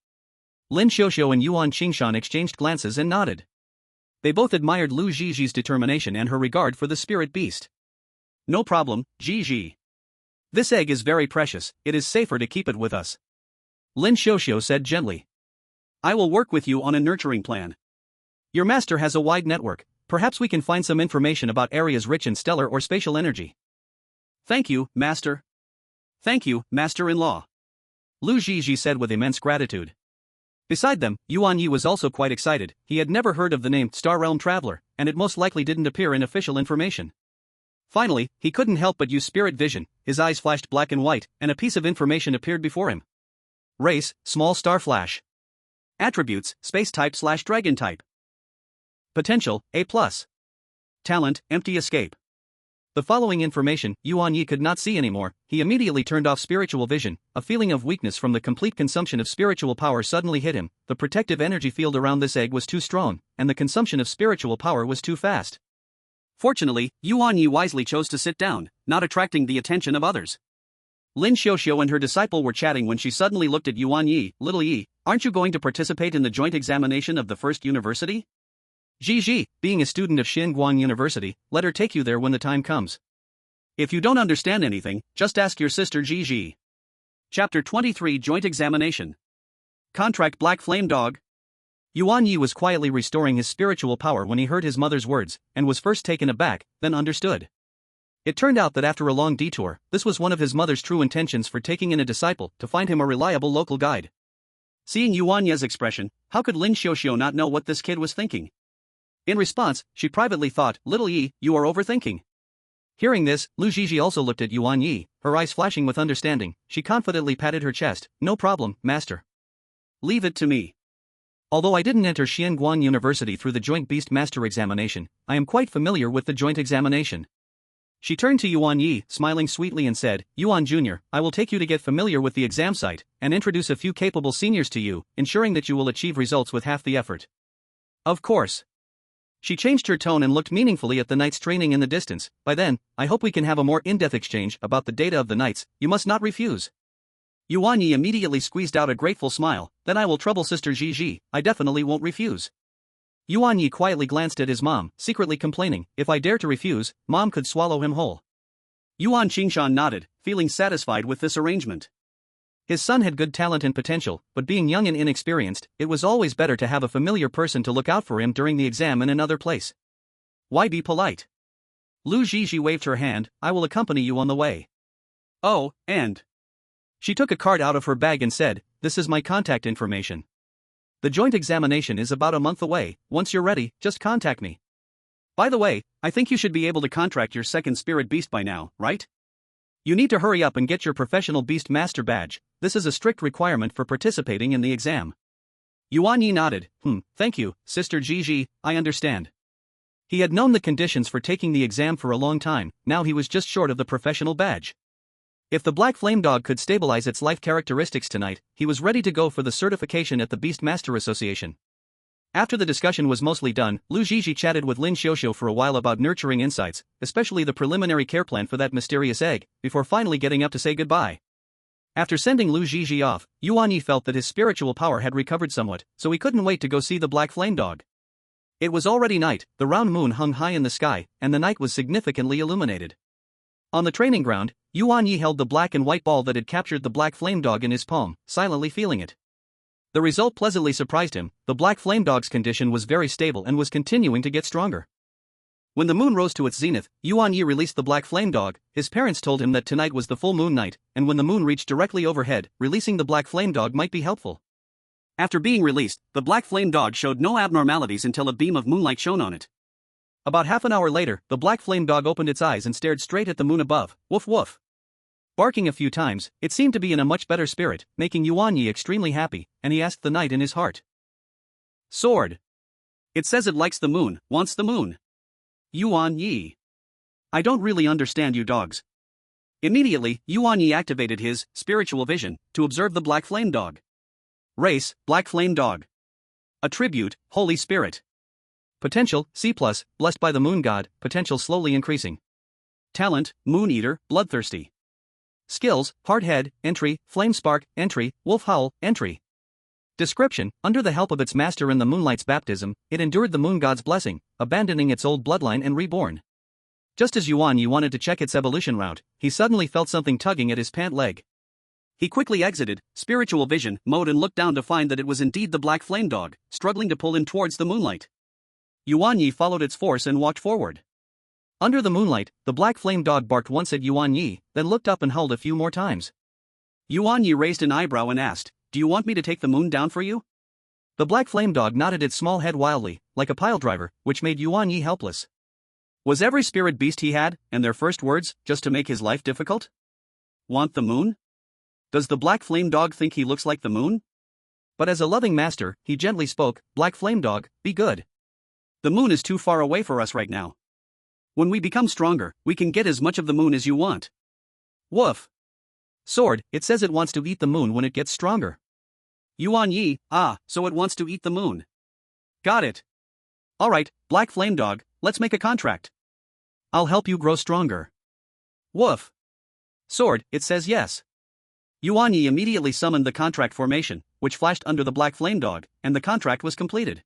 Lin Xiuxiu and Yuan Qingshan exchanged glances and nodded. They both admired Lu Zhizhi's determination and her regard for the spirit beast. No problem, Zhizhi. This egg is very precious, it is safer to keep it with us. Lin Xiuxiu said gently. I will work with you on a nurturing plan. Your master has a wide network, perhaps we can find some information about areas rich in stellar or spatial energy. Thank you, Master. Thank you, Master-in-law. Lu Zhizhi said with immense gratitude. Beside them, Yuan Ye was also quite excited. He had never heard of the name Star Realm Traveler, and it most likely didn't appear in official information. Finally, he couldn't help but use spirit vision. His eyes flashed black and white, and a piece of information appeared before him. Race, small star flash. Attributes, space type/dragon type. Potential, A+. Talent, empty escape. The following information Yuan Ye could not see anymore. He immediately turned off spiritual vision. A feeling of weakness from the complete consumption of spiritual power suddenly hit him. The protective energy field around this egg was too strong, and the consumption of spiritual power was too fast. Fortunately, Yuan Ye wisely chose to sit down, not attracting the attention of others. Lin Xiuxiu and her disciple were chatting when she suddenly looked at Yuan Ye. Little Yi, aren't you going to participate in the joint examination of the first university? Zhizhi, being a student of Xinguang University, let her take you there when the time comes. If you don't understand anything, just ask your sister Zhizhi. Chapter 23 Joint Examination. Contract Black Flame Dog. Yuan Ye was quietly restoring his spiritual power when he heard his mother's words, and was first taken aback, then understood. It turned out that after a long detour, this was one of his mother's true intentions for taking in a disciple, to find him a reliable local guide. Seeing Yuan Ye's expression, how could Lin Xiuxiu not know what this kid was thinking? In response, she privately thought, Little Yi, you are overthinking. Hearing this, Lu Zhizhi also looked at Yuan Ye, her eyes flashing with understanding. She confidently patted her chest. No problem, master. Leave it to me. Although I didn't enter Xinguang University through the Joint Beast Master examination, I am quite familiar with the joint examination. She turned to Yuan Ye, smiling sweetly and said, Yuan Jr., I will take you to get familiar with the exam site, and introduce a few capable seniors to you, ensuring that you will achieve results with half the effort. Of course. She changed her tone and looked meaningfully at the knights training in the distance. By then, I hope we can have a more in-depth exchange about the data of the knights. You must not refuse. Yuan Ye immediately squeezed out a grateful smile. Then I will trouble Sister Zhizhi, I definitely won't refuse. Yuan Ye quietly glanced at his mom, secretly complaining, if I dare to refuse, Mom could swallow him whole. Yuan Qingshan nodded, feeling satisfied with this arrangement. His son had good talent and potential, but being young and inexperienced, it was always better to have a familiar person to look out for him during the exam in another place. Why be polite? Lu Zhizhi waved her hand, I will accompany you on the way. Oh, and... She took a card out of her bag and said, this is my contact information. The joint examination is about a month away. Once you're ready, just contact me. By the way, I think you should be able to contract your second spirit beast by now, right? You need to hurry up and get your professional beast master badge. This is a strict requirement for participating in the exam. Yuan Ye nodded. Thank you, Sister Zhizhi, I understand. He had known the conditions for taking the exam for a long time, now he was just short of the professional badge. If the Black Flame Dog could stabilize its life characteristics tonight, he was ready to go for the certification at the Beast Master Association. After the discussion was mostly done, Lu Zhizhi chatted with Lin Xiuxiu for a while about nurturing insights, especially the preliminary care plan for that mysterious egg, before finally getting up to say goodbye. After sending Lu Zhizhi off, Yuan Ye felt that his spiritual power had recovered somewhat, so he couldn't wait to go see the Black Flame Dog. It was already night, the round moon hung high in the sky, and the night was significantly illuminated. On the training ground, Yuan Ye held the black and white ball that had captured the Black Flame Dog in his palm, silently feeling it. The result pleasantly surprised him. The Black Flame Dog's condition was very stable and was continuing to get stronger. When the moon rose to its zenith, Yuan Ye released the Black Flame Dog. His parents told him that tonight was the full moon night, and when the moon reached directly overhead, releasing the Black Flame Dog might be helpful. After being released, the Black Flame Dog showed no abnormalities until a beam of moonlight shone on it. About half an hour later, the Black Flame Dog opened its eyes and stared straight at the moon above. Woof woof. Barking a few times, it seemed to be in a much better spirit, making Yuan Ye extremely happy, and he asked the knight in his heart. Sword. It says it likes the moon, wants the moon. Yuan Ye. I don't really understand you dogs. Immediately, Yuan Ye activated his spiritual vision to observe the Black Flame Dog. Race, Black Flame Dog. Attribute, Holy Spirit. Potential, C+, blessed by the moon god, potential slowly increasing. Talent, Moon Eater, bloodthirsty. Skills, Hardhead, entry, Flame Spark, entry, Wolf Howl, entry. Description: under the help of its master in the moonlight's baptism, it endured the moon god's blessing, abandoning its old bloodline and reborn. Just as Yuan Ye wanted to check its evolution route, he suddenly felt something tugging at his pant leg. He quickly exited spiritual vision mode and looked down to find that it was indeed the Black Flame Dog, struggling to pull him towards the moonlight. Yuan Ye followed its force and walked forward. Under the moonlight, the Black Flame Dog barked once at Yuan Ye, then looked up and howled a few more times. Yuan Ye raised an eyebrow and asked, "Do you want me to take the moon down for you?" The Black Flame Dog nodded its small head wildly, like a piledriver, which made Yuan Ye helpless. Was every spirit beast he had, and their first words, just to make his life difficult? Want the moon? Does the Black Flame Dog think he looks like the moon? But as a loving master, he gently spoke, "Black Flame Dog, be good. The moon is too far away for us right now. When we become stronger, we can get as much of the moon as you want." Woof. Sword, it says it wants to eat the moon when it gets stronger. Yuan Ye, so it wants to eat the moon. Got it. Alright, Black Flame Dog, let's make a contract. I'll help you grow stronger. Woof. Sword, it says yes. Yuan Ye immediately summoned the contract formation, which flashed under the Black Flame Dog, and the contract was completed.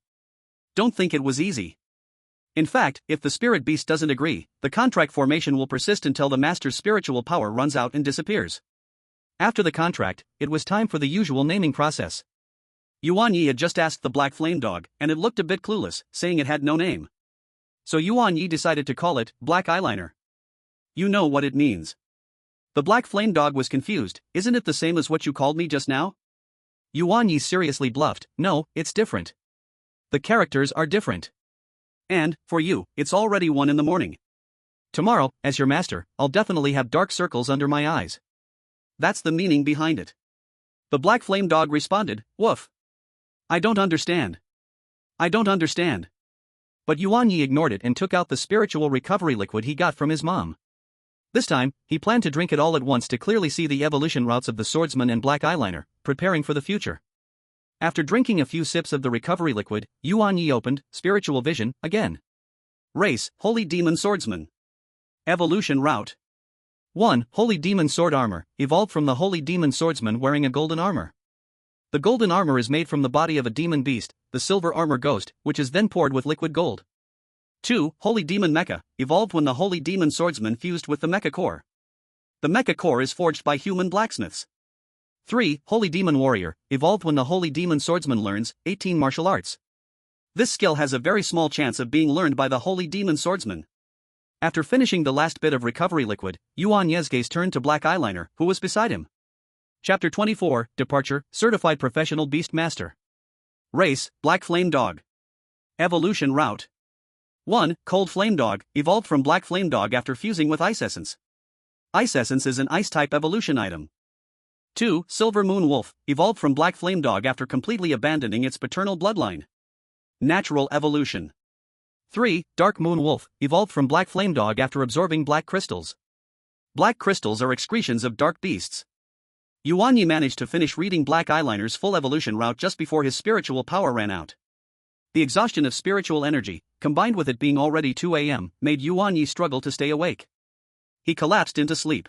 Don't think it was easy. In fact, if the spirit beast doesn't agree, the contract formation will persist until the master's spiritual power runs out and disappears. After the contract, it was time for the usual naming process. Yuan Ye had just asked the Black Flame Dog, and it looked a bit clueless, saying it had no name. So Yuan Ye decided to call it Black Eyeliner. You know what it means. The Black Flame Dog was confused. Isn't it the same as what you called me just now? Yuan Ye seriously bluffed. No, it's different. The characters are different. And, for you, it's already 1 in the morning. Tomorrow, as your master, I'll definitely have dark circles under my eyes. That's the meaning behind it. The Black Flame Dog responded, "Woof. I don't understand. I don't understand." But Yuan Ye ignored it and took out the spiritual recovery liquid he got from his mom. This time, he planned to drink it all at once to clearly see the evolution routes of the swordsman and Black Eyeliner, preparing for the future. After drinking a few sips of the recovery liquid, Yuan Ye opened spiritual vision again. Race, Holy Demon Swordsman. Evolution route. 1. Holy Demon Sword Armor, evolved from the Holy Demon Swordsman wearing a golden armor. The golden armor is made from the body of a demon beast, the silver armor ghost, which is then poured with liquid gold. 2. Holy Demon Mecha, evolved when the Holy Demon Swordsman fused with the Mecha Core. The Mecha Core is forged by human blacksmiths. 3. Holy Demon Warrior, evolved when the Holy Demon Swordsman learns 18 martial arts. This skill has a very small chance of being learned by the Holy Demon Swordsman. After finishing the last bit of recovery liquid, Yuan Ye's gaze turned to Black Eyeliner, who was beside him. Chapter 24, Departure, Certified Professional Beast Master. Race, Black Flame Dog. Evolution route. 1. Cold Flame Dog, evolved from Black Flame Dog after fusing with Ice Essence. Ice Essence is an Ice-type evolution item. 2. Silver Moon Wolf, evolved from Black Flame Dog after completely abandoning its paternal bloodline. Natural evolution. 3. Dark Moon Wolf, evolved from Black Flame Dog after absorbing black crystals. Black crystals are excretions of dark beasts. Yuan Ye managed to finish reading Black Eyeliner's full evolution route just before his spiritual power ran out. The exhaustion of spiritual energy, combined with it being already 2 a.m., made Yuan Ye struggle to stay awake. He collapsed into sleep.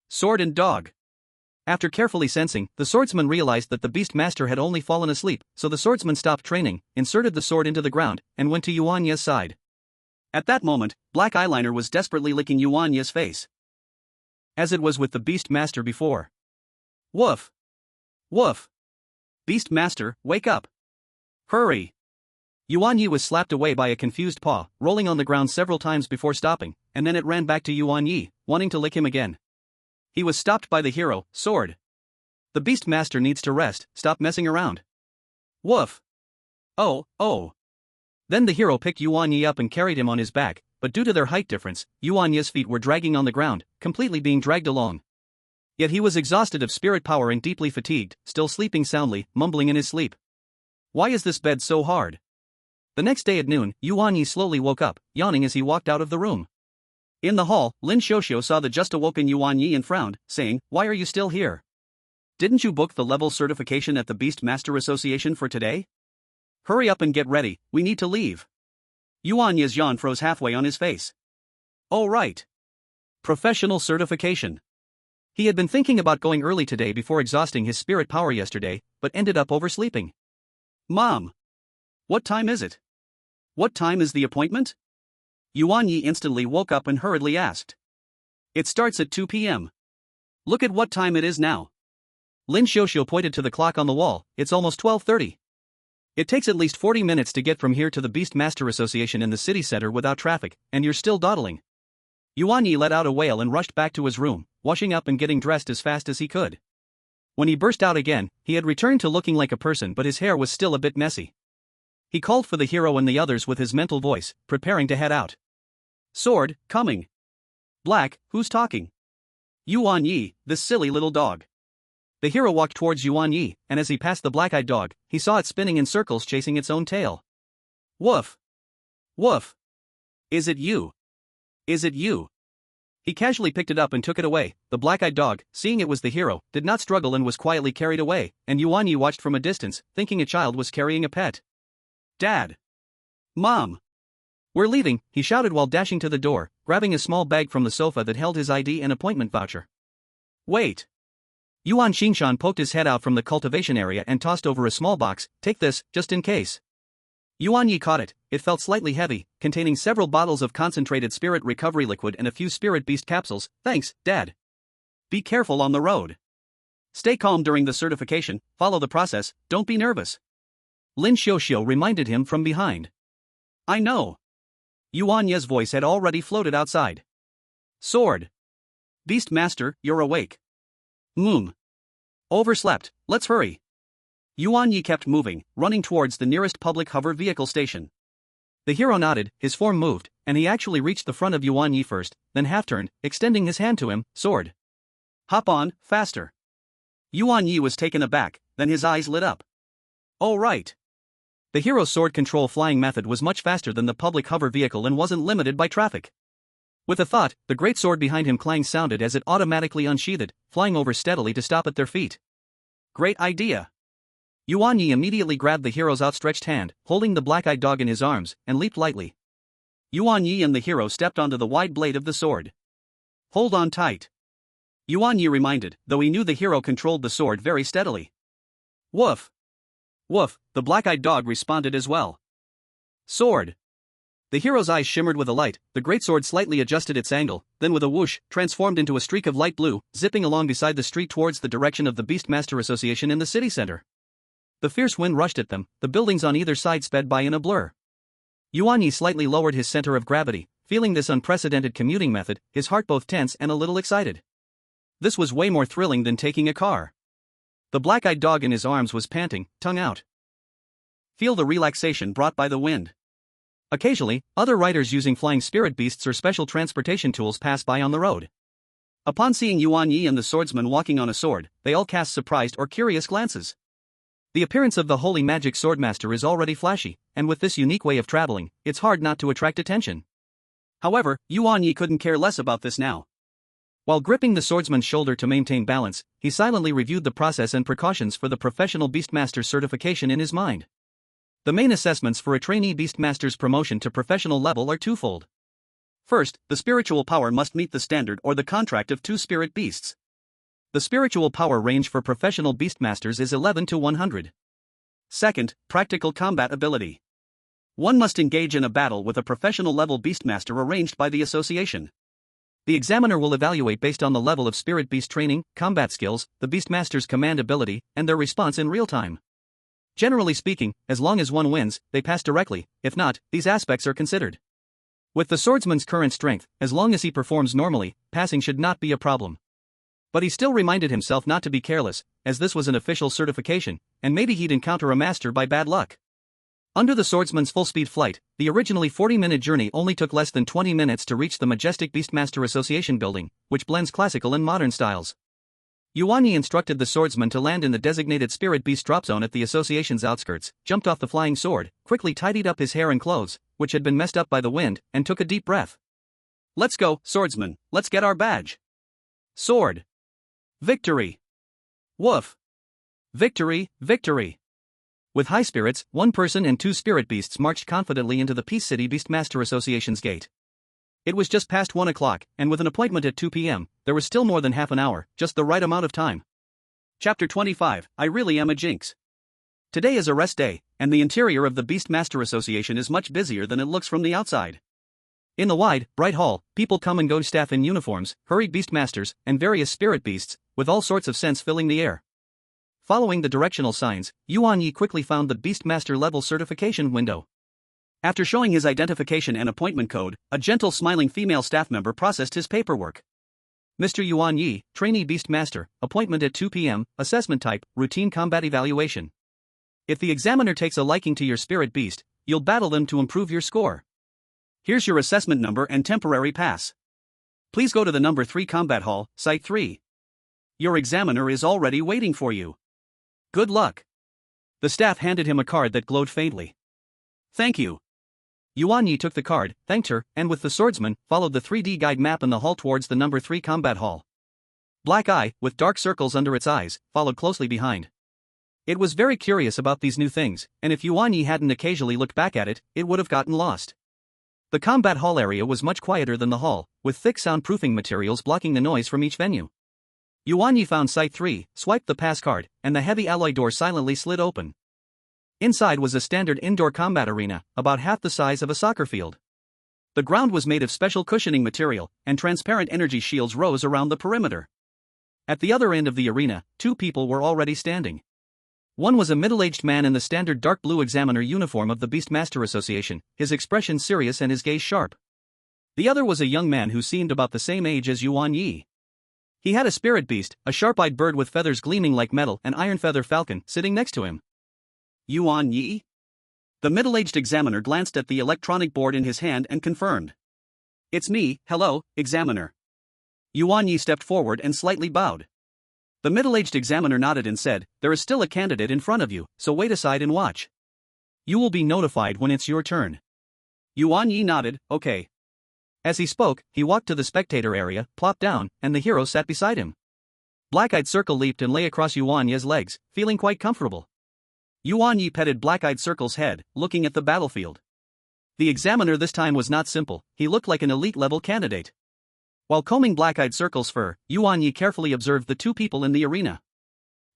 Sword and Dog. After carefully sensing, the swordsman realized that the beast master had only fallen asleep, so the swordsman stopped training, inserted the sword into the ground, and went to Yuan Ye's side. At that moment, Black Eyeliner was desperately licking Yuan Ye's face. As it was with the beast master before. Woof! Woof! Beast master, wake up! Hurry! Yuan Ye was slapped away by a confused paw, rolling on the ground several times before stopping, and then it ran back to Yuan Ye, wanting to lick him again. He was stopped by the hero, Sword. The Beast Master needs to rest, stop messing around. Woof. Oh. Then the hero picked Yuan Ye up and carried him on his back, but due to their height difference, Yuan Ye's feet were dragging on the ground, completely being dragged along. Yet he was exhausted of spirit power and deeply fatigued, still sleeping soundly, mumbling in his sleep. Why is this bed so hard? The next day at noon, Yuan Ye slowly woke up, yawning as he walked out of the room. In the hall, Lin Xiuxiu saw the just awoken Yuan Ye and frowned, saying, "Why are you still here? Didn't you book the level certification at the Beast Master Association for today? Hurry up and get ready, we need to leave." Yuan Ye's yawn froze halfway on his face. Oh right. Professional certification. He had been thinking about going early today before exhausting his spirit power yesterday, but ended up oversleeping. Mom! What time is it? What time is the appointment? Yuan Ye instantly woke up and hurriedly asked. It starts at 2 p.m. Look at what time it is now. Lin Xiuxiu pointed to the clock on the wall, it's almost 12:30. It takes at least 40 minutes to get from here to the Beast Master Association in the city center without traffic, and you're still dawdling. Yuan Ye let out a wail and rushed back to his room, washing up and getting dressed as fast as he could. When he burst out again, he had returned to looking like a person, but his hair was still a bit messy. He called for the hero and the others with his mental voice, preparing to head out. Sword, coming. Black, who's talking? Yuan Ye, this silly little dog. The hero walked towards Yuan Ye, and as he passed the black-eyed dog, he saw it spinning in circles chasing its own tail. Woof. Woof. Is it you? Is it you? He casually picked it up and took it away. The black-eyed dog, seeing it was the hero, did not struggle and was quietly carried away, and Yuan Ye watched from a distance, thinking a child was carrying a pet. Dad! Mom! We're leaving, he shouted while dashing to the door, grabbing a small bag from the sofa that held his ID and appointment voucher. Wait! Yuan Xingshan poked his head out from the cultivation area and tossed over a small box. Take this, just in case. Yuan Ye caught it. It felt slightly heavy, containing several bottles of concentrated spirit recovery liquid and a few spirit beast capsules. Thanks, Dad. Be careful on the road. Stay calm during the certification, follow the process, don't be nervous. Lin Xiuxiu reminded him from behind. I know. Yuan Ye's voice had already floated outside. Sword. Beast Master, you're awake. Overslept, let's hurry. Yuan Ye kept moving, running towards the nearest public hover vehicle station. The hero nodded, his form moved, and he actually reached the front of Yuan Ye first, then half-turned, extending his hand to him. Sword. Hop on, faster. Yuan Ye was taken aback, then his eyes lit up. Oh right. The hero's sword control flying method was much faster than the public hover vehicle and wasn't limited by traffic. With a thought, the great sword behind him clang sounded as it automatically unsheathed, flying over steadily to stop at their feet. Great idea. Yuan Ye immediately grabbed the hero's outstretched hand, holding the black-eyed dog in his arms, and leaped lightly. Yuan Ye and the hero stepped onto the wide blade of the sword. Hold on tight. Yuan Ye reminded, though he knew the hero controlled the sword very steadily. Woof. Woof, the black-eyed dog responded as well. Sword. The hero's eyes shimmered with a light, the great sword slightly adjusted its angle, then with a whoosh, transformed into a streak of light blue, zipping along beside the street towards the direction of the Beastmaster Association in the city center. The fierce wind rushed at them, the buildings on either side sped by in a blur. Yuan Ye slightly lowered his center of gravity, feeling this unprecedented commuting method, his heart both tense and a little excited. This was way more thrilling than taking a car. The black-eyed dog in his arms was panting, tongue out. Feel the relaxation brought by the wind. Occasionally, other riders using flying spirit beasts or special transportation tools pass by on the road. Upon seeing Yuan Ye and the swordsman walking on a sword, they all cast surprised or curious glances. The appearance of the holy magic swordmaster is already flashy, and with this unique way of traveling, it's hard not to attract attention. However, Yuan Ye couldn't care less about this now. While gripping the swordsman's shoulder to maintain balance, he silently reviewed the process and precautions for the professional beastmaster certification in his mind. The main assessments for a trainee beastmaster's promotion to professional level are twofold. First, the spiritual power must meet the standard or the contract of 2 spirit beasts. The spiritual power range for professional beastmasters is 11 to 100. Second, practical combat ability. One must engage in a battle with a professional level beastmaster arranged by the association. The examiner will evaluate based on the level of spirit beast training, combat skills, the beastmaster's command ability, and their response in real time. Generally speaking, as long as one wins, they pass directly, if not, these aspects are considered. With the swordsman's current strength, as long as he performs normally, passing should not be a problem. But he still reminded himself not to be careless, as this was an official certification, and maybe he'd encounter a master by bad luck. Under the swordsman's full-speed flight, the originally 40-minute journey only took less than 20 minutes to reach the majestic Beastmaster Association building, which blends classical and modern styles. Yuan Ye instructed the swordsman to land in the designated Spirit Beast drop zone at the association's outskirts, jumped off the flying sword, quickly tidied up his hair and clothes, which had been messed up by the wind, and took a deep breath. "Let's go, swordsman, let's get our badge. Sword. Victory. Woof. Victory, victory." With high spirits, one person and two spirit beasts marched confidently into the Peace City Beastmaster Association's gate. It was just past 1 o'clock, and with an appointment at 2 p.m., there was still more than half an hour, just the right amount of time. Chapter 25, I Really Am a Jinx. Today is a rest day, and the interior of the Beastmaster Association is much busier than it looks from the outside. In the wide, bright hall, people come and go, staff in uniforms, hurried beastmasters, and various spirit beasts, with all sorts of scents filling the air. Following the directional signs, Yuan Ye quickly found the Beastmaster level certification window. After showing his identification and appointment code, a gentle smiling female staff member processed his paperwork. Mr. Yuan Ye, Trainee Beastmaster, appointment at 2 p.m., assessment type, routine combat evaluation. If the examiner takes a liking to your spirit beast, you'll battle them to improve your score. Here's your assessment number and temporary pass. Please go to the number 3 combat hall, site 3. Your examiner is already waiting for you. Good luck. The staff handed him a card that glowed faintly. Thank you. Yuan Ye took the card, thanked her, and with the swordsman, followed the 3D guide map in the hall towards the number 3 combat hall. Black Eye, with dark circles under its eyes, followed closely behind. It was very curious about these new things, and if Yuan Ye hadn't occasionally looked back at it, it would have gotten lost. The combat hall area was much quieter than the hall, with thick soundproofing materials blocking the noise from each venue. Yuan Ye found Site 3, swiped the pass card, and the heavy alloy door silently slid open. Inside was a standard indoor combat arena, about half the size of a soccer field. The ground was made of special cushioning material, and transparent energy shields rose around the perimeter. At the other end of the arena, 2 people were already standing. One was a middle-aged man in the standard dark blue examiner uniform of the Beastmaster Association, his expression serious and his gaze sharp. The other was a young man who seemed about the same age as Yuan Ye. He had a spirit beast, a sharp-eyed bird with feathers gleaming like metal, an iron feather falcon, sitting next to him. Yuan Ye? The middle-aged examiner glanced at the electronic board in his hand and confirmed. It's me, hello, examiner. Yuan Ye stepped forward and slightly bowed. The middle-aged examiner nodded and said, there is still a candidate in front of you, so wait aside and watch. You will be notified when it's your turn. Yuan Ye nodded, okay. As he spoke, he walked to the spectator area, plopped down, and the hero sat beside him. Black-eyed Circle leaped and lay across Yuan Ye's legs, feeling quite comfortable. Yuan Ye petted Black-eyed Circle's head, looking at the battlefield. The examiner this time was not simple, he looked like an elite-level candidate. While combing Black-eyed Circle's fur, Yuan Ye carefully observed the 2 people in the arena.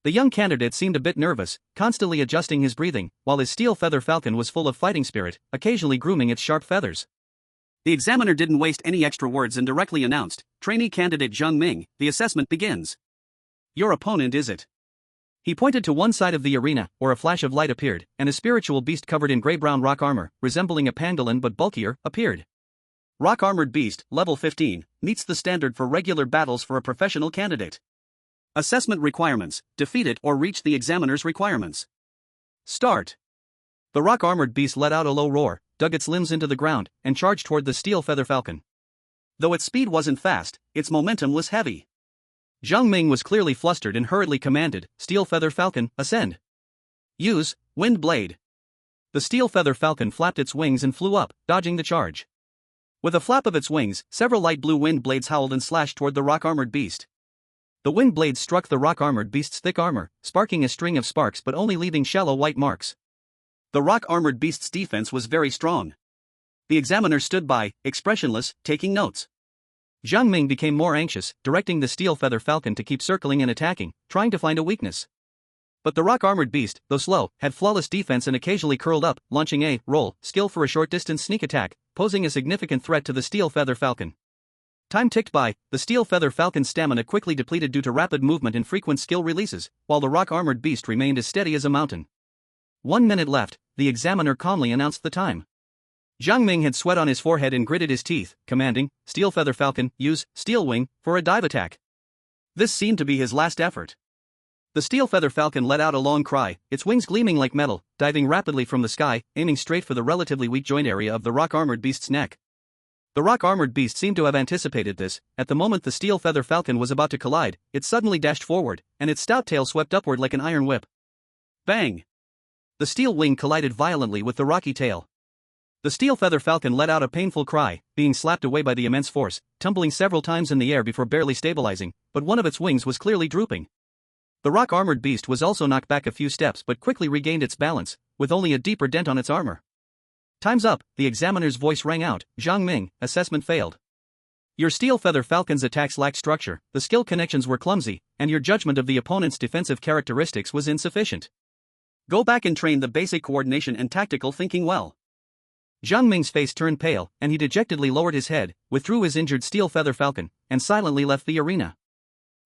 The young candidate seemed a bit nervous, constantly adjusting his breathing, while his steel feather falcon was full of fighting spirit, occasionally grooming its sharp feathers. The examiner didn't waste any extra words and directly announced, Trainee Candidate Zheng Ming, the assessment begins. Your opponent is it? He pointed to one side of the arena, where a flash of light appeared, and a spiritual beast covered in gray-brown rock armor, resembling a pangolin but bulkier, appeared. Rock-armored beast, level 15, meets the standard for regular battles for a professional candidate. Assessment requirements, defeat it or reach the examiner's requirements. Start. The rock-armored beast let out a low roar, dug its limbs into the ground, and charged toward the steel feather falcon. Though its speed wasn't fast, its momentum was heavy. Zheng Ming was clearly flustered and hurriedly commanded, Steel Feather Falcon, ascend. Use, Wind Blade. The Steel Feather Falcon flapped its wings and flew up, dodging the charge. With a flap of its wings, several light blue wind blades howled and slashed toward the rock-armored beast. The wind blades struck the rock-armored beast's thick armor, sparking a string of sparks but only leaving shallow white marks. The rock-armored beast's defense was very strong. The examiner stood by, expressionless, taking notes. Zheng Ming became more anxious, directing the Steel Feather Falcon to keep circling and attacking, trying to find a weakness. But the rock-armored beast, though slow, had flawless defense and occasionally curled up, launching a roll skill for a short-distance sneak attack, posing a significant threat to the Steel Feather Falcon. Time ticked by, the Steel Feather Falcon's stamina quickly depleted due to rapid movement and frequent skill releases, while the rock-armored beast remained as steady as a mountain. 1 minute left, the examiner calmly announced the time. Jiang Ming had sweat on his forehead and gritted his teeth, commanding, Steel Feather Falcon, use Steel Wing for a dive attack. This seemed to be his last effort. The Steel Feather Falcon let out a long cry, its wings gleaming like metal, diving rapidly from the sky, aiming straight for the relatively weak joint area of the rock-armored beast's neck. The rock-armored beast seemed to have anticipated this. At the moment the Steel Feather Falcon was about to collide, it suddenly dashed forward, and its stout tail swept upward like an iron whip. Bang! The steel wing collided violently with the rocky tail. The Steel Feather Falcon let out a painful cry, being slapped away by the immense force, tumbling several times in the air before barely stabilizing, but one of its wings was clearly drooping. The rock-armored beast was also knocked back a few steps but quickly regained its balance, with only a deeper dent on its armor. Time's up, the examiner's voice rang out. Jiang Ming, assessment failed. Your Steel Feather Falcon's attacks lacked structure, the skill connections were clumsy, and your judgment of the opponent's defensive characteristics was insufficient. Go back and train the basic coordination and tactical thinking well. Jiang Ming's face turned pale, and he dejectedly lowered his head, withdrew his injured Steel Feather Falcon, and silently left the arena.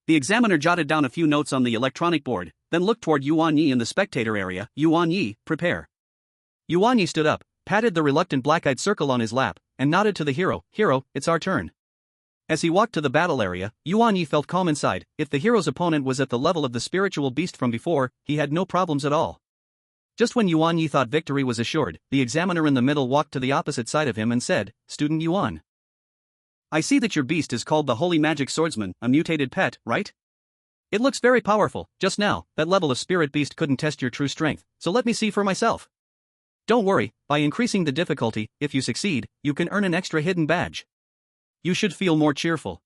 The examiner jotted down a few notes on the electronic board, then looked toward Yuan Ye in the spectator area. Yuan Ye, prepare. Yuan Ye stood up, patted the reluctant black-eyed circle on his lap, and nodded to the hero. Hero, it's our turn. As he walked to the battle area, Yuan Ye felt calm inside. If the hero's opponent was at the level of the spiritual beast from before, he had no problems at all. Just when Yuan Ye thought victory was assured, the examiner in the middle walked to the opposite side of him and said, Student Yuan. I see that your beast is called the Holy Magic Swordsman, a mutated pet, right? It looks very powerful. Just now, that level of spirit beast couldn't test your true strength, so let me see for myself. Don't worry, by increasing the difficulty, if you succeed, you can earn an extra hidden badge. You should feel more cheerful.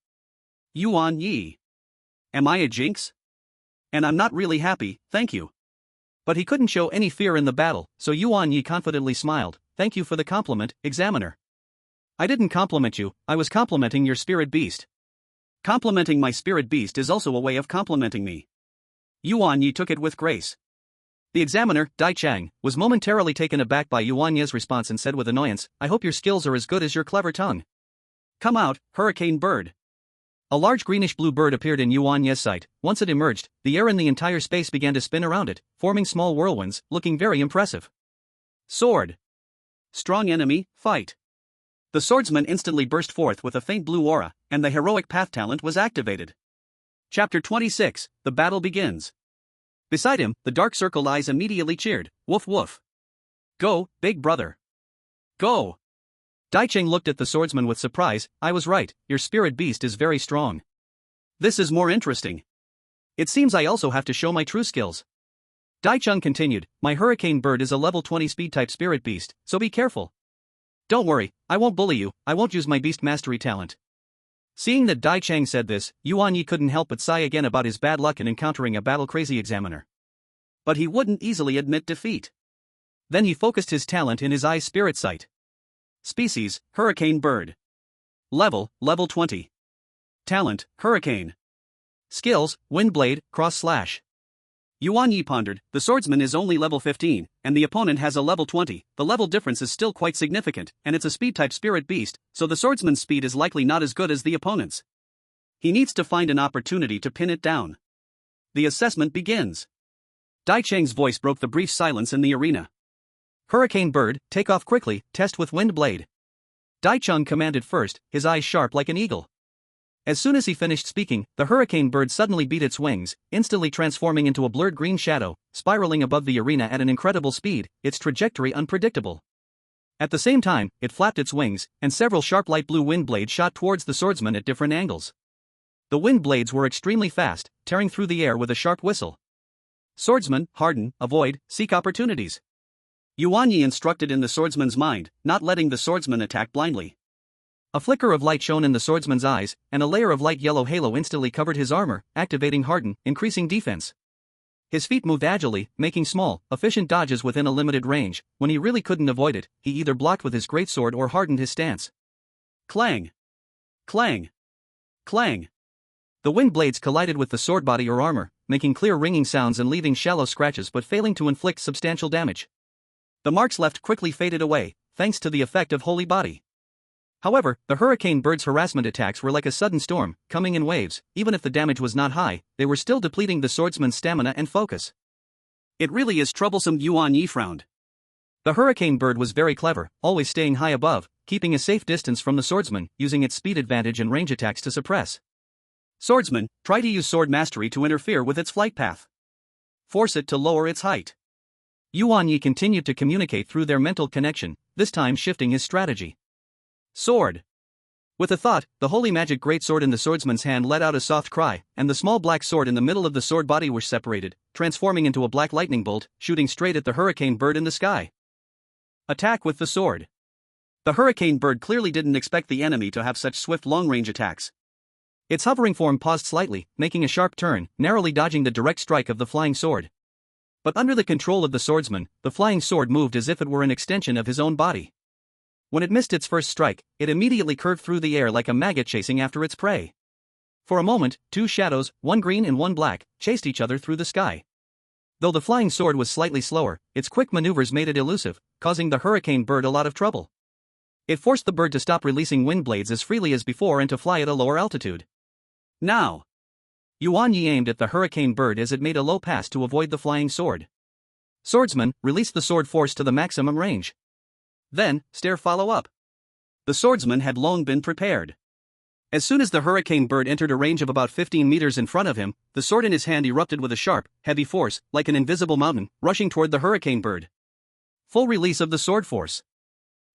Yuan Ye. Am I a jinx? And I'm not really happy, thank you. But he couldn't show any fear in the battle, so Yuan Ye confidently smiled. Thank you for the compliment, examiner. I didn't compliment you, I was complimenting your spirit beast. Complimenting my spirit beast is also a way of complimenting me. Yuan Ye took it with grace. The examiner, Dai Chang, was momentarily taken aback by Yuan Ye's response and said with annoyance, I hope your skills are as good as your clever tongue. Come out, hurricane bird. A large greenish-blue bird appeared in Yuan Ye's sight. Once it emerged, the air in the entire space began to spin around it, forming small whirlwinds, looking very impressive. Sword. Strong enemy, fight. The swordsman instantly burst forth with a faint blue aura, and the heroic path talent was activated. Chapter 26, The Battle Begins. Beside him, the dark-circled eyes immediately cheered, woof woof. Go, big brother. Go. Dai Cheng looked at the swordsman with surprise. I was right, your spirit beast is very strong. This is more interesting. It seems I also have to show my true skills. Dai Cheng continued, my hurricane bird is a level 20 speed-type spirit beast, so be careful. Don't worry, I won't bully you, I won't use my beast mastery talent. Seeing that Dai Cheng said this, Yuan Ye couldn't help but sigh again about his bad luck in encountering a battle-crazy examiner. But he wouldn't easily admit defeat. Then he focused his talent in his eye's spirit sight. Species, hurricane bird. Level 20. Talent, hurricane. Skills, windblade, cross-slash. Yuan Ye pondered, the swordsman is only level 15, and the opponent has a level 20, the level difference is still quite significant, and it's a speed-type spirit beast, so the swordsman's speed is likely not as good as the opponent's. He needs to find an opportunity to pin it down. The assessment begins. Dai Cheng's voice broke the brief silence in the arena. Hurricane bird, take off quickly, test with wind blade. Dai Cheng commanded first, his eyes sharp like an eagle. As soon as he finished speaking, the hurricane bird suddenly beat its wings, instantly transforming into a blurred green shadow, spiraling above the arena at an incredible speed, its trajectory unpredictable. At the same time, it flapped its wings, and several sharp light blue wind blades shot towards the swordsman at different angles. The wind blades were extremely fast, tearing through the air with a sharp whistle. Swordsman, harden, avoid, seek opportunities. Yuan Ye instructed in the swordsman's mind, not letting the swordsman attack blindly. A flicker of light shone in the swordsman's eyes, and a layer of light yellow halo instantly covered his armor, activating harden, increasing defense. His feet moved agilely, making small, efficient dodges within a limited range. When he really couldn't avoid it, he either blocked with his greatsword or hardened his stance. Clang! Clang! Clang! The wind blades collided with the sword body or armor, making clear ringing sounds and leaving shallow scratches but failing to inflict substantial damage. The marks left quickly faded away, thanks to the effect of holy body. However, the hurricane bird's harassment attacks were like a sudden storm, coming in waves. Even if the damage was not high, they were still depleting the swordsman's stamina and focus. It really is troublesome, Yuan Ye frowned. The hurricane bird was very clever, always staying high above, keeping a safe distance from the swordsman, using its speed advantage and range attacks to suppress. Swordsman, try to use sword mastery to interfere with its flight path. Force it to lower its height. Yuan Ye continued to communicate through their mental connection, this time shifting his strategy. Sword. With a thought, the holy magic greatsword in the swordsman's hand let out a soft cry, and the small black sword in the middle of the sword body was separated, transforming into a black lightning bolt, shooting straight at the hurricane bird in the sky. Attack with the sword. The hurricane bird clearly didn't expect the enemy to have such swift long-range attacks. Its hovering form paused slightly, making a sharp turn, narrowly dodging the direct strike of the flying sword. But under the control of the swordsman, the flying sword moved as if it were an extension of his own body. When it missed its first strike, it immediately curved through the air like a maggot chasing after its prey. For a moment, two shadows, one green and one black, chased each other through the sky. Though the flying sword was slightly slower, its quick maneuvers made it elusive, causing the hurricane bird a lot of trouble. It forced the bird to stop releasing wind blades as freely as before and to fly at a lower altitude. Now! Yuan Ye aimed at the hurricane bird as it made a low pass to avoid the flying sword. Swordsman, release the sword force to the maximum range. Then, stare follow up. The swordsman had long been prepared. As soon as the hurricane bird entered a range of about 15 meters in front of him, the sword in his hand erupted with a sharp, heavy force, like an invisible mountain, rushing toward the hurricane bird. Full release of the sword force.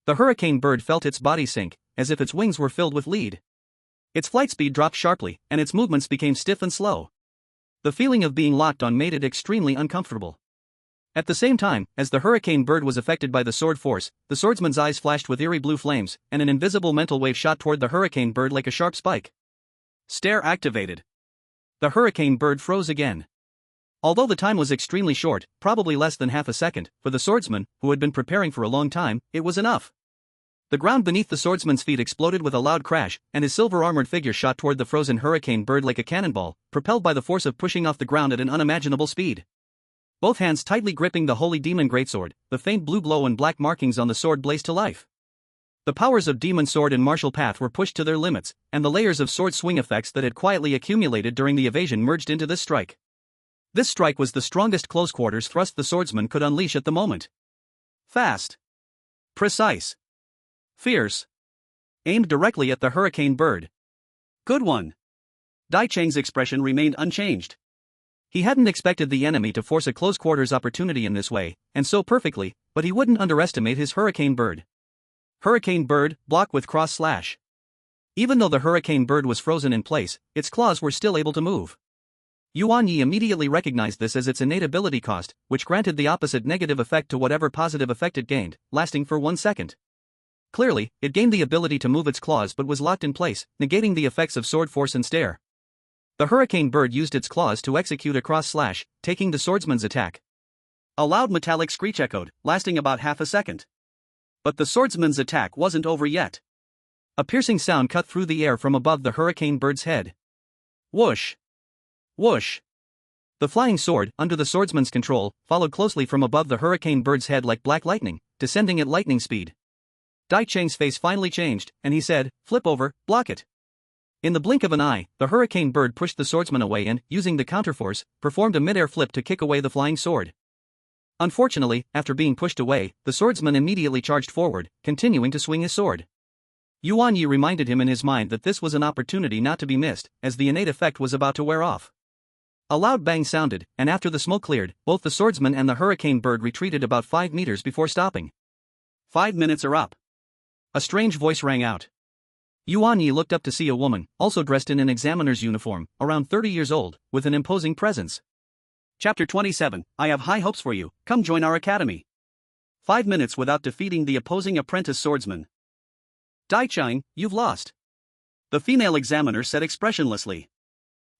The hurricane bird felt its body sink, as if its wings were filled with lead. Its flight speed dropped sharply, and its movements became stiff and slow. The feeling of being locked on made it extremely uncomfortable. At the same time, as the hurricane bird was affected by the sword force, the swordsman's eyes flashed with eerie blue flames, and an invisible mental wave shot toward the hurricane bird like a sharp spike. Stare activated. The hurricane bird froze again. Although the time was extremely short, probably less than half a second, for the swordsman, who had been preparing for a long time, it was enough. The ground beneath the swordsman's feet exploded with a loud crash, and his silver-armored figure shot toward the frozen hurricane bird like a cannonball, propelled by the force of pushing off the ground at an unimaginable speed. Both hands tightly gripping the holy demon greatsword, the faint blue glow and black markings on the sword blazed to life. The powers of demon sword and martial path were pushed to their limits, and the layers of sword swing effects that had quietly accumulated during the evasion merged into this strike. This strike was the strongest close-quarters thrust the swordsman could unleash at the moment. Fast. Precise. Fierce. Aimed directly at the hurricane bird. Good one. Dai Cheng's expression remained unchanged. He hadn't expected the enemy to force a close-quarters opportunity in this way, and so perfectly, but he wouldn't underestimate his hurricane bird. Hurricane bird, block with cross slash. Even though the hurricane bird was frozen in place, its claws were still able to move. Yuan Ye immediately recognized this as its innate ability cost, which granted the opposite negative effect to whatever positive effect it gained, lasting for 1 second. Clearly, it gained the ability to move its claws but was locked in place, negating the effects of sword force and stare. The hurricane bird used its claws to execute a cross slash, taking the swordsman's attack. A loud metallic screech echoed, lasting about half a second. But the swordsman's attack wasn't over yet. A piercing sound cut through the air from above the hurricane bird's head. Whoosh! Whoosh! The flying sword, under the swordsman's control, followed closely from above the hurricane bird's head like black lightning, descending at lightning speed. Dai Cheng's face finally changed, and he said, "Flip over, block it." In the blink of an eye, the hurricane bird pushed the swordsman away and, using the counterforce, performed a mid-air flip to kick away the flying sword. Unfortunately, after being pushed away, the swordsman immediately charged forward, continuing to swing his sword. Yuan Ye reminded him in his mind that this was an opportunity not to be missed, as the innate effect was about to wear off. A loud bang sounded, and after the smoke cleared, both the swordsman and the hurricane bird retreated about 5 meters before stopping. 5 minutes are up. A strange voice rang out. Yuan Ye looked up to see a woman, also dressed in an examiner's uniform, around 30 years old, with an imposing presence. Chapter 27, I have high hopes for you, come join our academy. 5 minutes without defeating the opposing apprentice swordsman. Dai Cheng, you've lost. The female examiner said expressionlessly.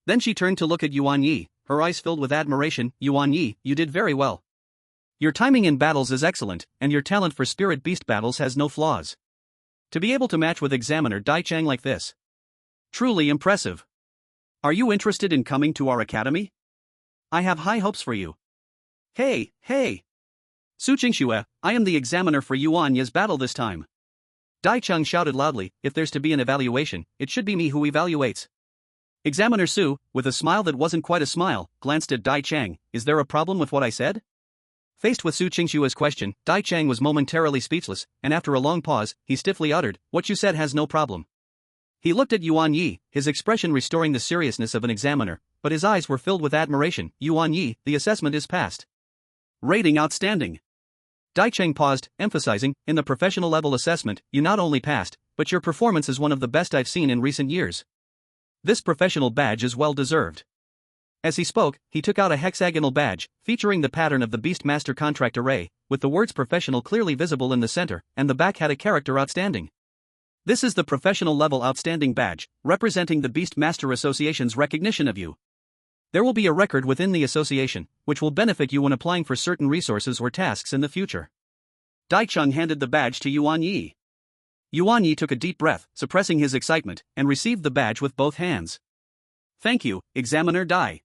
Then she turned to look at Yuan Ye, her eyes filled with admiration. Yuan Ye, you did very well. Your timing in battles is excellent, and your talent for spirit beast battles has no flaws. To be able to match with Examiner Dai Cheng like this. Truly impressive. Are you interested in coming to our academy? I have high hopes for you. Hey, hey! Su Qingxue, I am the examiner for Yuan Ye's battle this time. Dai Cheng shouted loudly, if there's to be an evaluation, it should be me who evaluates. Examiner Su, with a smile that wasn't quite a smile, glanced at Dai Cheng. Is there a problem with what I said? Faced with Su Qingshua's question, Dai Chang was momentarily speechless, and after a long pause, he stiffly uttered, "What you said has no problem." He looked at Yuan Ye, his expression restoring the seriousness of an examiner, but his eyes were filled with admiration. "Yuan Ye, the assessment is passed. Rating outstanding." Dai Chang paused, emphasizing, "In the professional level assessment, you not only passed, but your performance is one of the best I've seen in recent years. This professional badge is well deserved." As he spoke, he took out a hexagonal badge, featuring the pattern of the Beast Master contract array, with the words professional clearly visible in the center, and the back had a character outstanding. "This is the professional level outstanding badge, representing the Beast Master Association's recognition of you. There will be a record within the association, which will benefit you when applying for certain resources or tasks in the future." Dai Chang handed the badge to Yuan Ye. Yuan Ye took a deep breath, suppressing his excitement, and received the badge with both hands. "Thank you, Examiner Dai."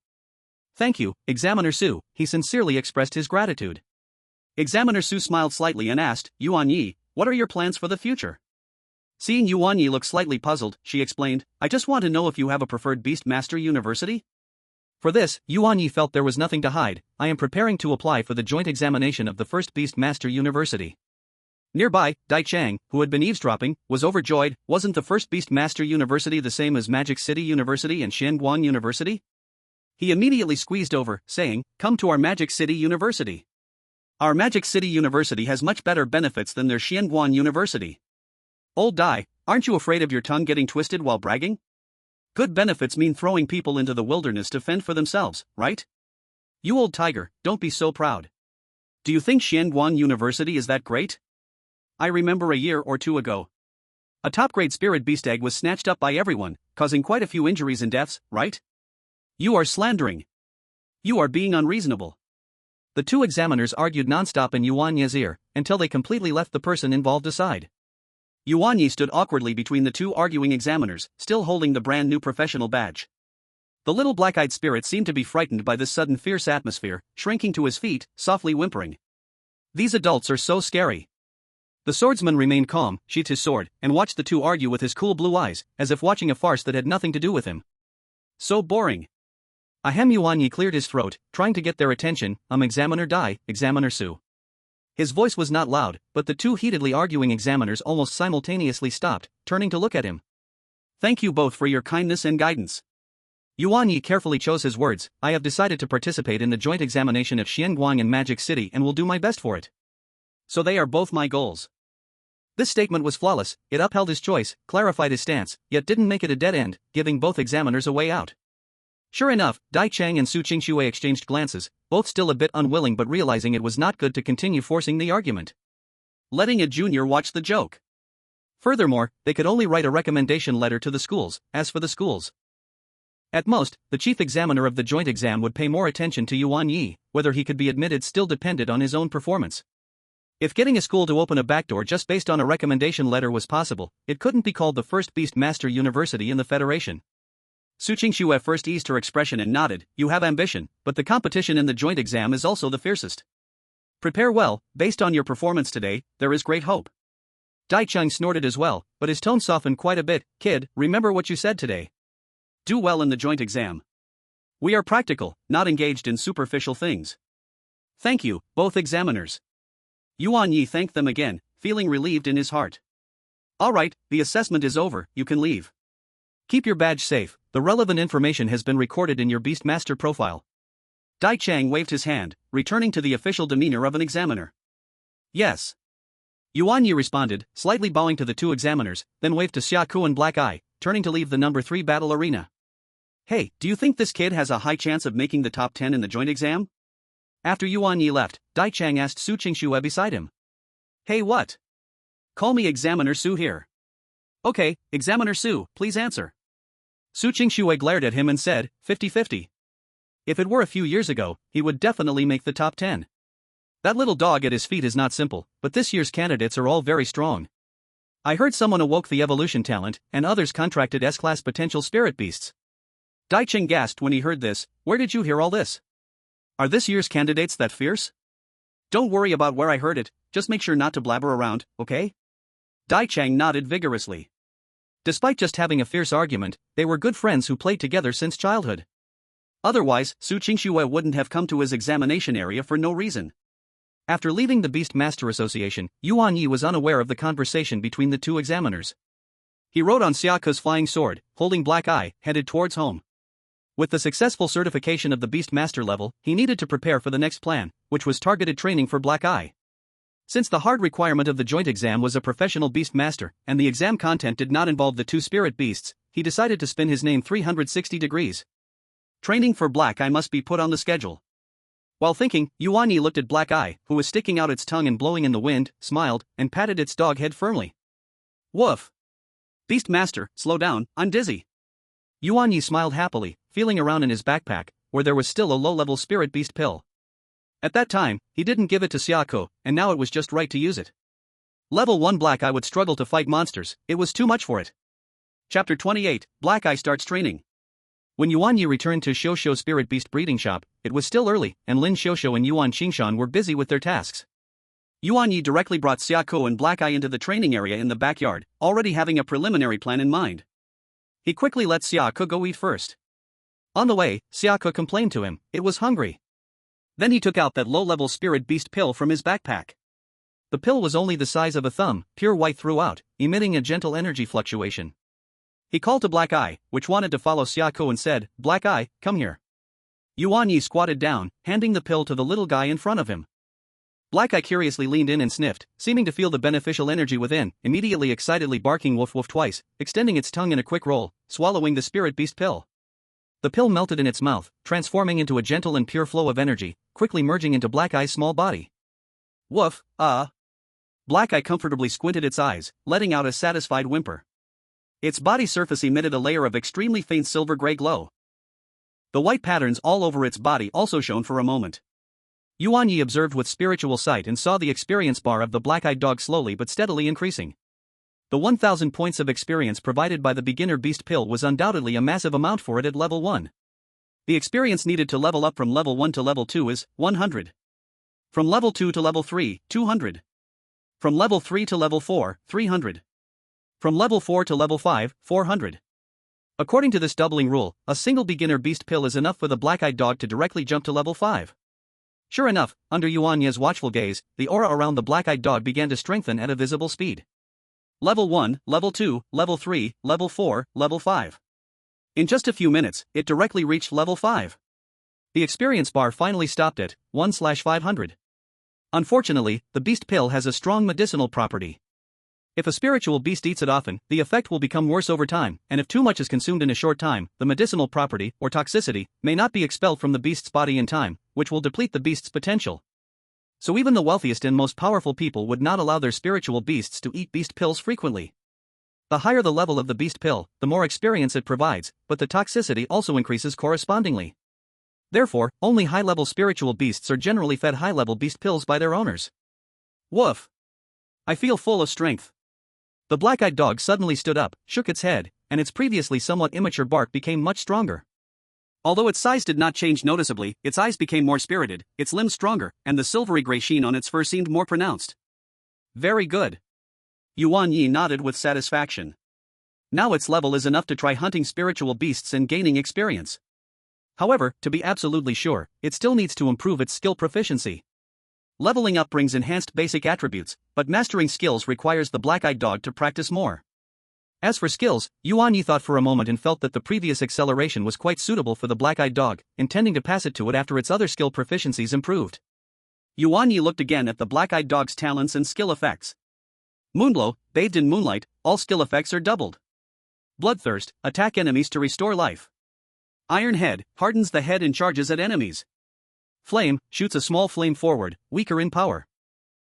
"Thank you, Examiner Su," he sincerely expressed his gratitude. Examiner Su smiled slightly and asked, "Yuan Ye, what are your plans for the future?" Seeing Yuan Ye look slightly puzzled, she explained, "I just want to know if you have a preferred Beast Master University?" For this, Yuan Ye felt there was nothing to hide. "I am preparing to apply for the joint examination of the first Beast Master University." Nearby, Dai Chang, who had been eavesdropping, was overjoyed. Wasn't the first Beast Master University the same as Magic City University and Xianguan University? He immediately squeezed over, saying, "Come to our Magic City University. Our Magic City University has much better benefits than their Xianguan University." "Old Dai, aren't you afraid of your tongue getting twisted while bragging? Good benefits mean throwing people into the wilderness to fend for themselves, right? You old tiger, don't be so proud. Do you think Xianguan University is that great? I remember a year or two ago, a top-grade spirit beast egg was snatched up by everyone, causing quite a few injuries and deaths, right? You are slandering. You are being unreasonable." The two examiners argued nonstop in Yuan Ye's ear, until they completely left the person involved aside. Yuan Ye stood awkwardly between the two arguing examiners, still holding the brand new professional badge. The little black-eyed spirit seemed to be frightened by this sudden fierce atmosphere, shrinking to his feet, softly whimpering. "These adults are so scary." The swordsman remained calm, sheathed his sword, and watched the two argue with his cool blue eyes, as if watching a farce that had nothing to do with him. "So boring." Ahem. Yuan Ye cleared his throat, trying to get their attention. Examiner Dai, Examiner Su." His voice was not loud, but the two heatedly arguing examiners almost simultaneously stopped, turning to look at him. "Thank you both for your kindness and guidance." Yuan Ye carefully chose his words. "I have decided to participate in the joint examination of Xianguang and Magic City and will do my best for it. So they are both my goals." This statement was flawless. It upheld his choice, clarified his stance, yet didn't make it a dead end, giving both examiners a way out. Sure enough, Dai Chang and Su Qingxue exchanged glances, both still a bit unwilling but realizing it was not good to continue forcing the argument. Letting a junior watch the joke. Furthermore, they could only write a recommendation letter to the schools. As for the schools, at most, the chief examiner of the joint exam would pay more attention to Yuan Ye. Whether he could be admitted still depended on his own performance. If getting a school to open a backdoor just based on a recommendation letter was possible, it couldn't be called the first Beast Master University in the Federation. Su Qingxue at first eased her expression and nodded. "You have ambition, but the competition in the joint exam is also the fiercest. Prepare well. Based on your performance today, there is great hope." Dai Chang snorted as well, but his tone softened quite a bit. "Kid, remember what you said today. Do well in the joint exam. We are practical, not engaged in superficial things." "Thank you, both examiners." Yuan Ye thanked them again, feeling relieved in his heart. "All right, the assessment is over, you can leave. Keep your badge safe, the relevant information has been recorded in your Beastmaster profile." Dai Chang waved his hand, returning to the official demeanor of an examiner. "Yes." Yuan Ye responded, slightly bowing to the two examiners, then waved to Xia Ku and Black Eye, turning to leave the number 3 battle arena. "Hey, do you think this kid has a high chance of making the top 10 in the joint exam?" After Yuan Ye left, Dai Chang asked Su Qingxue beside him. "Hey, what? Call me Examiner Su here." "Okay, Examiner Su, please answer." Su Qingxue glared at him and said, 50-50. If it were a few years ago, he would definitely make the top 10. That little dog at his feet is not simple, but this year's candidates are all very strong. I heard someone awoke the evolution talent, and others contracted S-class potential spirit beasts. Dai Cheng gasped when he heard this. "Where did you hear all this? Are this year's candidates that fierce?" "Don't worry about where I heard it, just make sure not to blabber around, okay?" Dai Chang nodded vigorously. Despite just having a fierce argument, they were good friends who played together since childhood. Otherwise, Su Qingxue wouldn't have come to his examination area for no reason. After leaving the Beast Master Association, Yuan Ye was unaware of the conversation between the two examiners. He rode on Xiaoke's flying sword, holding Black Eye, headed towards home. With the successful certification of the Beast Master level, he needed to prepare for the next plan, which was targeted training for Black Eye. Since the hard requirement of the joint exam was a professional Beast Master, and the exam content did not involve the two spirit beasts, he decided to spin his name 360 degrees. Training for Black Eye must be put on the schedule. While thinking, Yuan Ye looked at Black Eye, who was sticking out its tongue and blowing in the wind, smiled, and patted its dog head firmly. Woof! Beast Master, slow down, I'm dizzy. Yuan Ye smiled happily, feeling around in his backpack, where there was still a low-level spirit beast pill. At that time, he didn't give it to Xiaoko, and now it was just right to use it. Level 1 Black Eye would struggle to fight monsters, it was too much for it. Chapter 28, Black Eye starts training. When Yuan Ye returned to Xiaoshu Spirit Beast breeding shop, it was still early, and Lin Xiaoshu and Yuan Qingshan were busy with their tasks. Yuan Ye directly brought Xiaoko and Black Eye into the training area in the backyard, already having a preliminary plan in mind. He quickly let Xiaoko go eat first. On the way, Xiaoko complained to him, it was hungry. Then he took out that low-level spirit beast pill from his backpack. The pill was only the size of a thumb, pure white throughout, emitting a gentle energy fluctuation. He called to Black Eye, which wanted to follow Xiaoko, and said, Black Eye, come here. Yuan Ye squatted down, handing the pill to the little guy in front of him. Black Eye curiously leaned in and sniffed, seeming to feel the beneficial energy within, immediately excitedly barking woof woof twice, extending its tongue in a quick roll, swallowing the spirit beast pill. The pill melted in its mouth, transforming into a gentle and pure flow of energy, quickly merging into Black Eye's small body. Woof, Black Eye comfortably squinted its eyes, letting out a satisfied whimper. Its body surface emitted a layer of extremely faint silver-gray glow. The white patterns all over its body also shone for a moment. Yuan Ye observed with spiritual sight and saw the experience bar of the black-eyed dog slowly but steadily increasing. The 1,000 points of experience provided by the beginner beast pill was undoubtedly a massive amount for it at level 1. The experience needed to level up from level 1 to level 2 is 100. From level 2 to level 3, 200. From level 3 to level 4, 300. From level 4 to level 5, 400. According to this doubling rule, a single beginner beast pill is enough for the black-eyed dog to directly jump to level 5. Sure enough, under Yuan Ye's watchful gaze, the aura around the black-eyed dog began to strengthen at a visible speed. Level 1, Level 2, Level 3, Level 4, Level 5. In just a few minutes, it directly reached Level 5. The experience bar finally stopped at 1/500. Unfortunately, the beast pill has a strong medicinal property. If a spiritual beast eats it often, the effect will become worse over time, and if too much is consumed in a short time, the medicinal property, or toxicity, may not be expelled from the beast's body in time, which will deplete the beast's potential. So even the wealthiest and most powerful people would not allow their spiritual beasts to eat beast pills frequently. The higher the level of the beast pill, the more experience it provides, but the toxicity also increases correspondingly. Therefore, only high-level spiritual beasts are generally fed high-level beast pills by their owners. Woof! I feel full of strength. The black-eyed dog suddenly stood up, shook its head, and its previously somewhat immature bark became much stronger. Although its size did not change noticeably, its eyes became more spirited, its limbs stronger, and the silvery gray sheen on its fur seemed more pronounced. Very good. Yuan Ye nodded with satisfaction. Now its level is enough to try hunting spiritual beasts and gaining experience. However, to be absolutely sure, it still needs to improve its skill proficiency. Leveling up brings enhanced basic attributes, but mastering skills requires the black-eyed dog to practice more. As for skills, Yuan Ye thought for a moment and felt that the previous acceleration was quite suitable for the black-eyed dog, intending to pass it to it after its other skill proficiencies improved. Yuan Ye looked again at the black-eyed dog's talents and skill effects. Moonblow, bathed in moonlight, all skill effects are doubled. Bloodthirst, attack enemies to restore life. Iron Head, hardens the head and charges at enemies. Flame, shoots a small flame forward, weaker in power.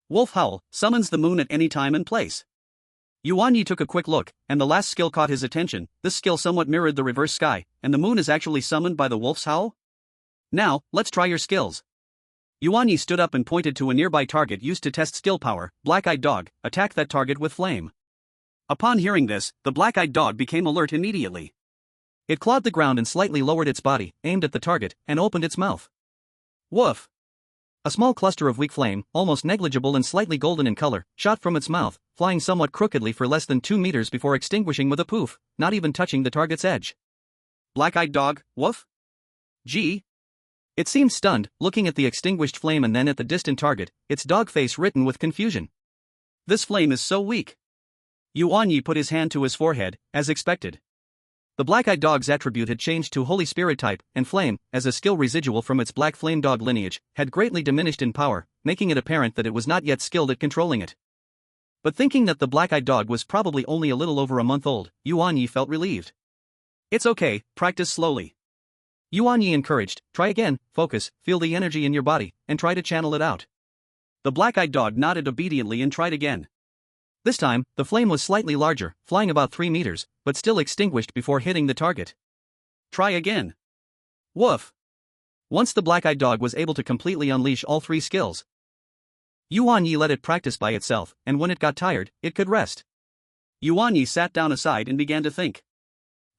Wolf Howl, summons the moon at any time and place. Yuan Ye took a quick look, and the last skill caught his attention. This skill somewhat mirrored the reverse sky, and the moon is actually summoned by the wolf's howl? Now, let's try your skills. Yuan Ye stood up and pointed to a nearby target used to test skill power. Black-eyed dog, attack that target with flame. Upon hearing this, the black-eyed dog became alert immediately. It clawed the ground and slightly lowered its body, aimed at the target, and opened its mouth. Woof! A small cluster of weak flame, almost negligible and slightly golden in color, shot from its mouth, flying somewhat crookedly for less than 2 meters before extinguishing with a poof, not even touching the target's edge. Black-eyed dog, woof? Gee! It seemed stunned, looking at the extinguished flame and then at the distant target, its dog face written with confusion. This flame is so weak. Yuan Ye put his hand to his forehead, as expected. The black-eyed dog's attribute had changed to Holy Spirit type, and flame, as a skill residual from its black flame dog lineage, had greatly diminished in power, making it apparent that it was not yet skilled at controlling it. But thinking that the black-eyed dog was probably only a little over a month old, Yuan Ye felt relieved. It's okay, practice slowly. Yuan Ye encouraged, try again, focus, feel the energy in your body, and try to channel it out. The black-eyed dog nodded obediently and tried again. This time, the flame was slightly larger, flying about 3 meters, but still extinguished before hitting the target. Try again. Woof. Once the black-eyed dog was able to completely unleash all 3 skills, Yuan Ye let it practice by itself, and when it got tired, it could rest. Yuan Ye sat down aside and began to think.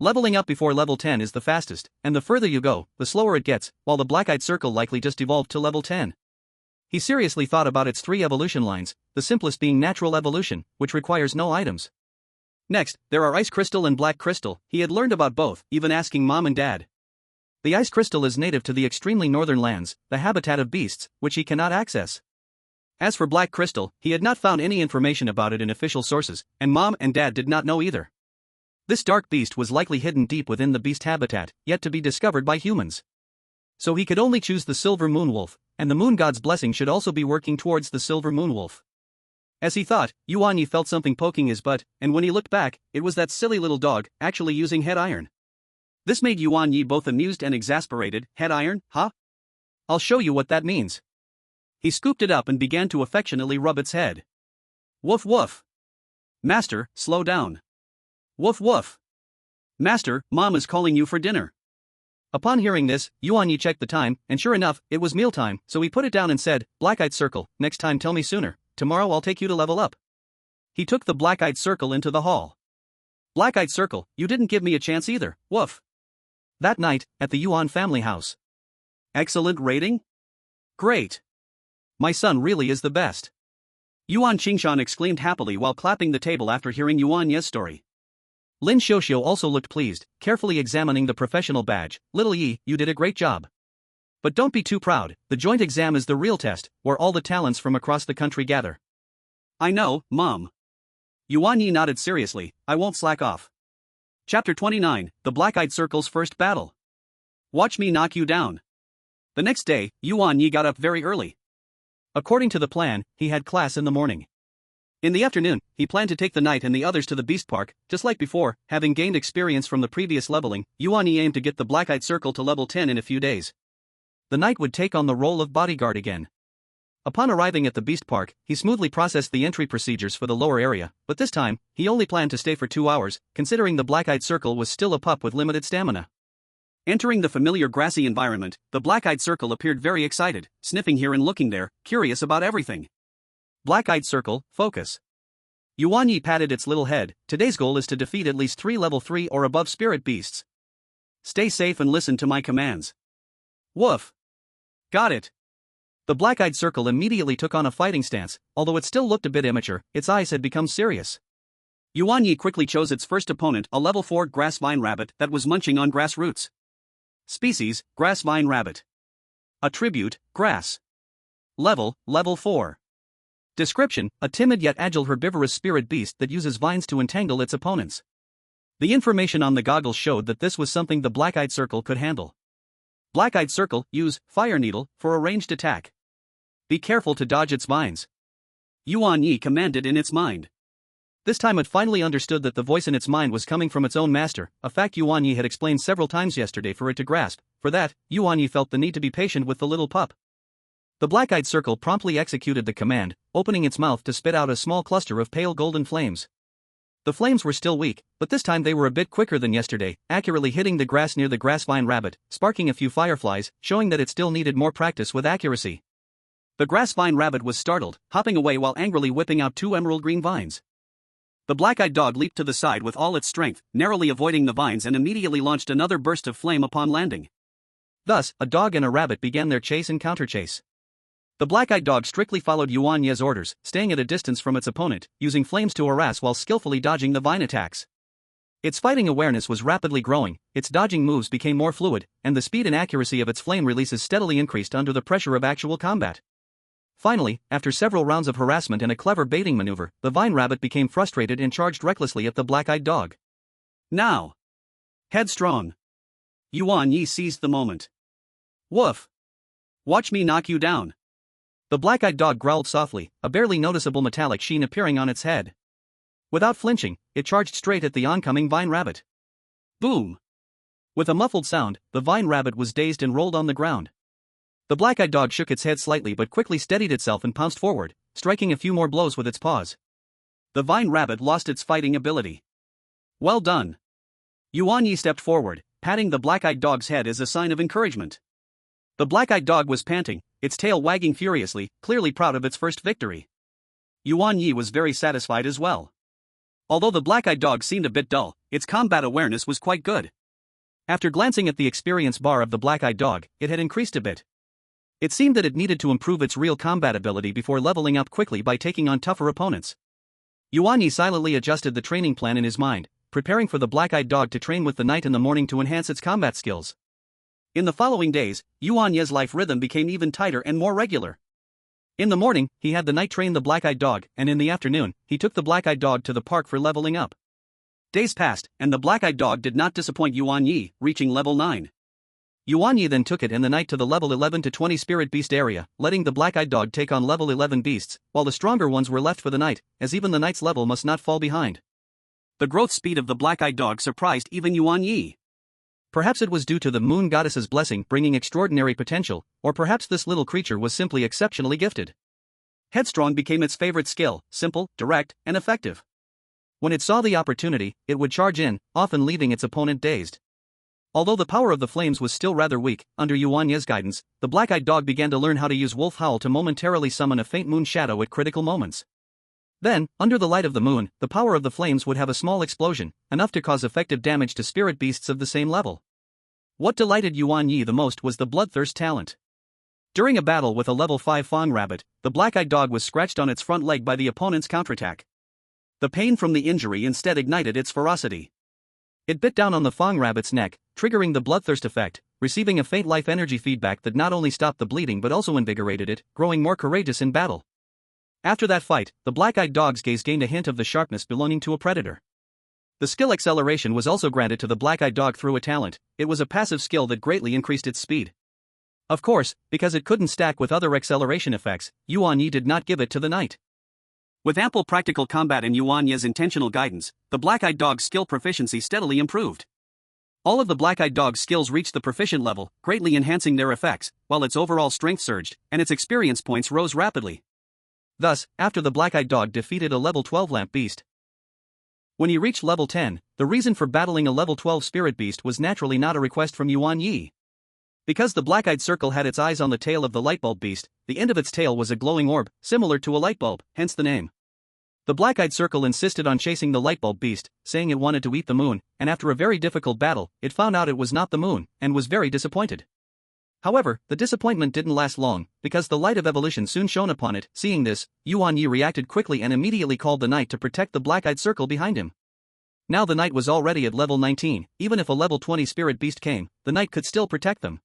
Leveling up before level 10 is the fastest, and the further you go, the slower it gets, while the black-eyed circle likely just evolved to level 10. He seriously thought about its 3 evolution lines, the simplest being natural evolution, which requires no items. Next, there are ice crystal and black crystal. He had learned about both, even asking mom and dad. The ice crystal is native to the extremely northern lands, the habitat of beasts, which he cannot access. As for black crystal, he had not found any information about it in official sources, and mom and dad did not know either. This dark beast was likely hidden deep within the beast habitat, yet to be discovered by humans. So he could only choose the silver moon wolf, and the moon god's blessing should also be working towards the silver moon wolf. As he thought, Yuan Ye felt something poking his butt, and when he looked back, it was that silly little dog, actually using head iron. This made Yuan Ye both amused and exasperated. Head iron, huh? I'll show you what that means. He scooped it up and began to affectionately rub its head. Woof woof. Master, slow down. Woof woof. Master, mom is calling you for dinner. Upon hearing this, Yuan Ye checked the time, and sure enough, it was mealtime, so he put it down and said, Black-eyed circle, next time tell me sooner, tomorrow I'll take you to level up. He took the black-eyed circle into the hall. Black-eyed circle, you didn't give me a chance either, woof. That night, at the Yuan family house. Excellent rating? Great. My son really is the best. Yuan Qingshan exclaimed happily while clapping the table after hearing Yuan Ye's story. Lin Xiuxiu also looked pleased, carefully examining the professional badge. Little Yi, you did a great job. But don't be too proud, the joint exam is the real test, where all the talents from across the country gather. I know, Mom. Yuan Yi nodded seriously, I won't slack off. Chapter 29, The Black-Eyed Circle's First Battle. Watch me knock you down. The next day, Yuan Yi got up very early. According to the plan, he had class in the morning. In the afternoon, he planned to take the knight and the others to the beast park. Just like before, having gained experience from the previous leveling, Yuan Ye aimed to get the black-eyed circle to level 10 in a few days. The knight would take on the role of bodyguard again. Upon arriving at the beast park, he smoothly processed the entry procedures for the lower area, but this time, he only planned to stay for 2 hours, considering the black-eyed circle was still a pup with limited stamina. Entering the familiar grassy environment, the black-eyed circle appeared very excited, sniffing here and looking there, curious about everything. Black-eyed circle, focus. Yuan Ye patted its little head. Today's goal is to defeat at least 3 level 3 or above spirit beasts. Stay safe and listen to my commands. Woof. Got it. The black-eyed circle immediately took on a fighting stance, although it still looked a bit immature, its eyes had become serious. Yuan Ye quickly chose its first opponent, a level 4 grass vine rabbit that was munching on grass roots. Species, grass vine rabbit. Attribute, grass. Level 4. Description, a timid yet agile herbivorous spirit beast that uses vines to entangle its opponents. The information on the goggles showed that this was something the black-eyed circle could handle. Black-eyed circle, use fire needle for a ranged attack. Be careful to dodge its vines. Yuan Ye commanded in its mind. This time it finally understood that the voice in its mind was coming from its own master, a fact Yuan Ye had explained several times yesterday for it to grasp. For that, Yuan Ye felt the need to be patient with the little pup. The black-eyed circle promptly executed the command, opening its mouth to spit out a small cluster of pale golden flames. The flames were still weak, but this time they were a bit quicker than yesterday, accurately hitting the grass near the grassvine rabbit, sparking a few fireflies, showing that it still needed more practice with accuracy. The grassvine rabbit was startled, hopping away while angrily whipping out 2 emerald green vines. The black-eyed dog leaped to the side with all its strength, narrowly avoiding the vines and immediately launched another burst of flame upon landing. Thus, a dog and a rabbit began their chase and counterchase. The black-eyed dog strictly followed Yuan Ye's orders, staying at a distance from its opponent, using flames to harass while skillfully dodging the vine attacks. Its fighting awareness was rapidly growing, its dodging moves became more fluid, and the speed and accuracy of its flame releases steadily increased under the pressure of actual combat. Finally, after several rounds of harassment and a clever baiting maneuver, the vine rabbit became frustrated and charged recklessly at the black-eyed dog. Now! Headstrong! Yuan Ye seized the moment. Woof! Watch me knock you down! The black-eyed dog growled softly, a barely noticeable metallic sheen appearing on its head. Without flinching, it charged straight at the oncoming vine rabbit. Boom! With a muffled sound, the vine rabbit was dazed and rolled on the ground. The black-eyed dog shook its head slightly but quickly steadied itself and pounced forward, striking a few more blows with its paws. The vine rabbit lost its fighting ability. Well done! Yuan Ye stepped forward, patting the black-eyed dog's head as a sign of encouragement. The black-eyed dog was panting, its tail wagging furiously, clearly proud of its first victory. Yuan Ye was very satisfied as well. Although the black-eyed dog seemed a bit dull, its combat awareness was quite good. After glancing at the experience bar of the black-eyed dog, it had increased a bit. It seemed that it needed to improve its real combat ability before leveling up quickly by taking on tougher opponents. Yuan Ye silently adjusted the training plan in his mind, preparing for the black-eyed dog to train with the night in the morning to enhance its combat skills. In the following days, Yuan Ye's life rhythm became even tighter and more regular. In the morning, he had the night train the black-eyed dog, and in the afternoon, he took the black-eyed dog to the park for leveling up. Days passed, and the black-eyed dog did not disappoint Yuan Ye, reaching level 9. Yuan Ye then took it in the night to the level 11 to 20 Spirit Beast area, letting the black-eyed dog take on level 11 beasts, while the stronger ones were left for the night, as even the night's level must not fall behind. The growth speed of the black-eyed dog surprised even Yuan Ye. Perhaps it was due to the moon goddess's blessing bringing extraordinary potential, or perhaps this little creature was simply exceptionally gifted. Headstrong became its favorite skill, simple, direct, and effective. When it saw the opportunity, it would charge in, often leaving its opponent dazed. Although the power of the flames was still rather weak, under Yuan Ye's guidance, the black-eyed dog began to learn how to use Wolf Howl to momentarily summon a faint moon shadow at critical moments. Then, under the light of the moon, the power of the flames would have a small explosion, enough to cause effective damage to spirit beasts of the same level. What delighted Yuan Ye the most was the bloodthirst talent. During a battle with a level 5 Fang rabbit, the black-eyed dog was scratched on its front leg by the opponent's counterattack. The pain from the injury instead ignited its ferocity. It bit down on the Fang rabbit's neck, triggering the bloodthirst effect, receiving a faint life energy feedback that not only stopped the bleeding but also invigorated it, growing more courageous in battle. After that fight, the black-eyed dog's gaze gained a hint of the sharpness belonging to a predator. The skill acceleration was also granted to the black-eyed dog through a talent. It was a passive skill that greatly increased its speed. Of course, because it couldn't stack with other acceleration effects, Yuan Ye did not give it to the knight. With ample practical combat and Yuan Ye's intentional guidance, the black-eyed dog's skill proficiency steadily improved. All of the black-eyed dog's skills reached the proficient level, greatly enhancing their effects, while its overall strength surged, and its experience points rose rapidly. Thus, after the black-eyed dog defeated a level 12 lamp beast. When he reached level 10, the reason for battling a level 12 spirit beast was naturally not a request from Yuan Ye. Because the black-eyed circle had its eyes on the tail of the lightbulb beast, the end of its tail was a glowing orb, similar to a light bulb, hence the name. The black-eyed circle insisted on chasing the lightbulb beast, saying it wanted to eat the moon, and after a very difficult battle, it found out it was not the moon, and was very disappointed. However, the disappointment didn't last long, because the light of evolution soon shone upon it. Seeing this, Yuan Ye reacted quickly and immediately called the knight to protect the black-eyed circle behind him. Now the knight was already at level 19, even if a level 20 spirit beast came, the knight could still protect them.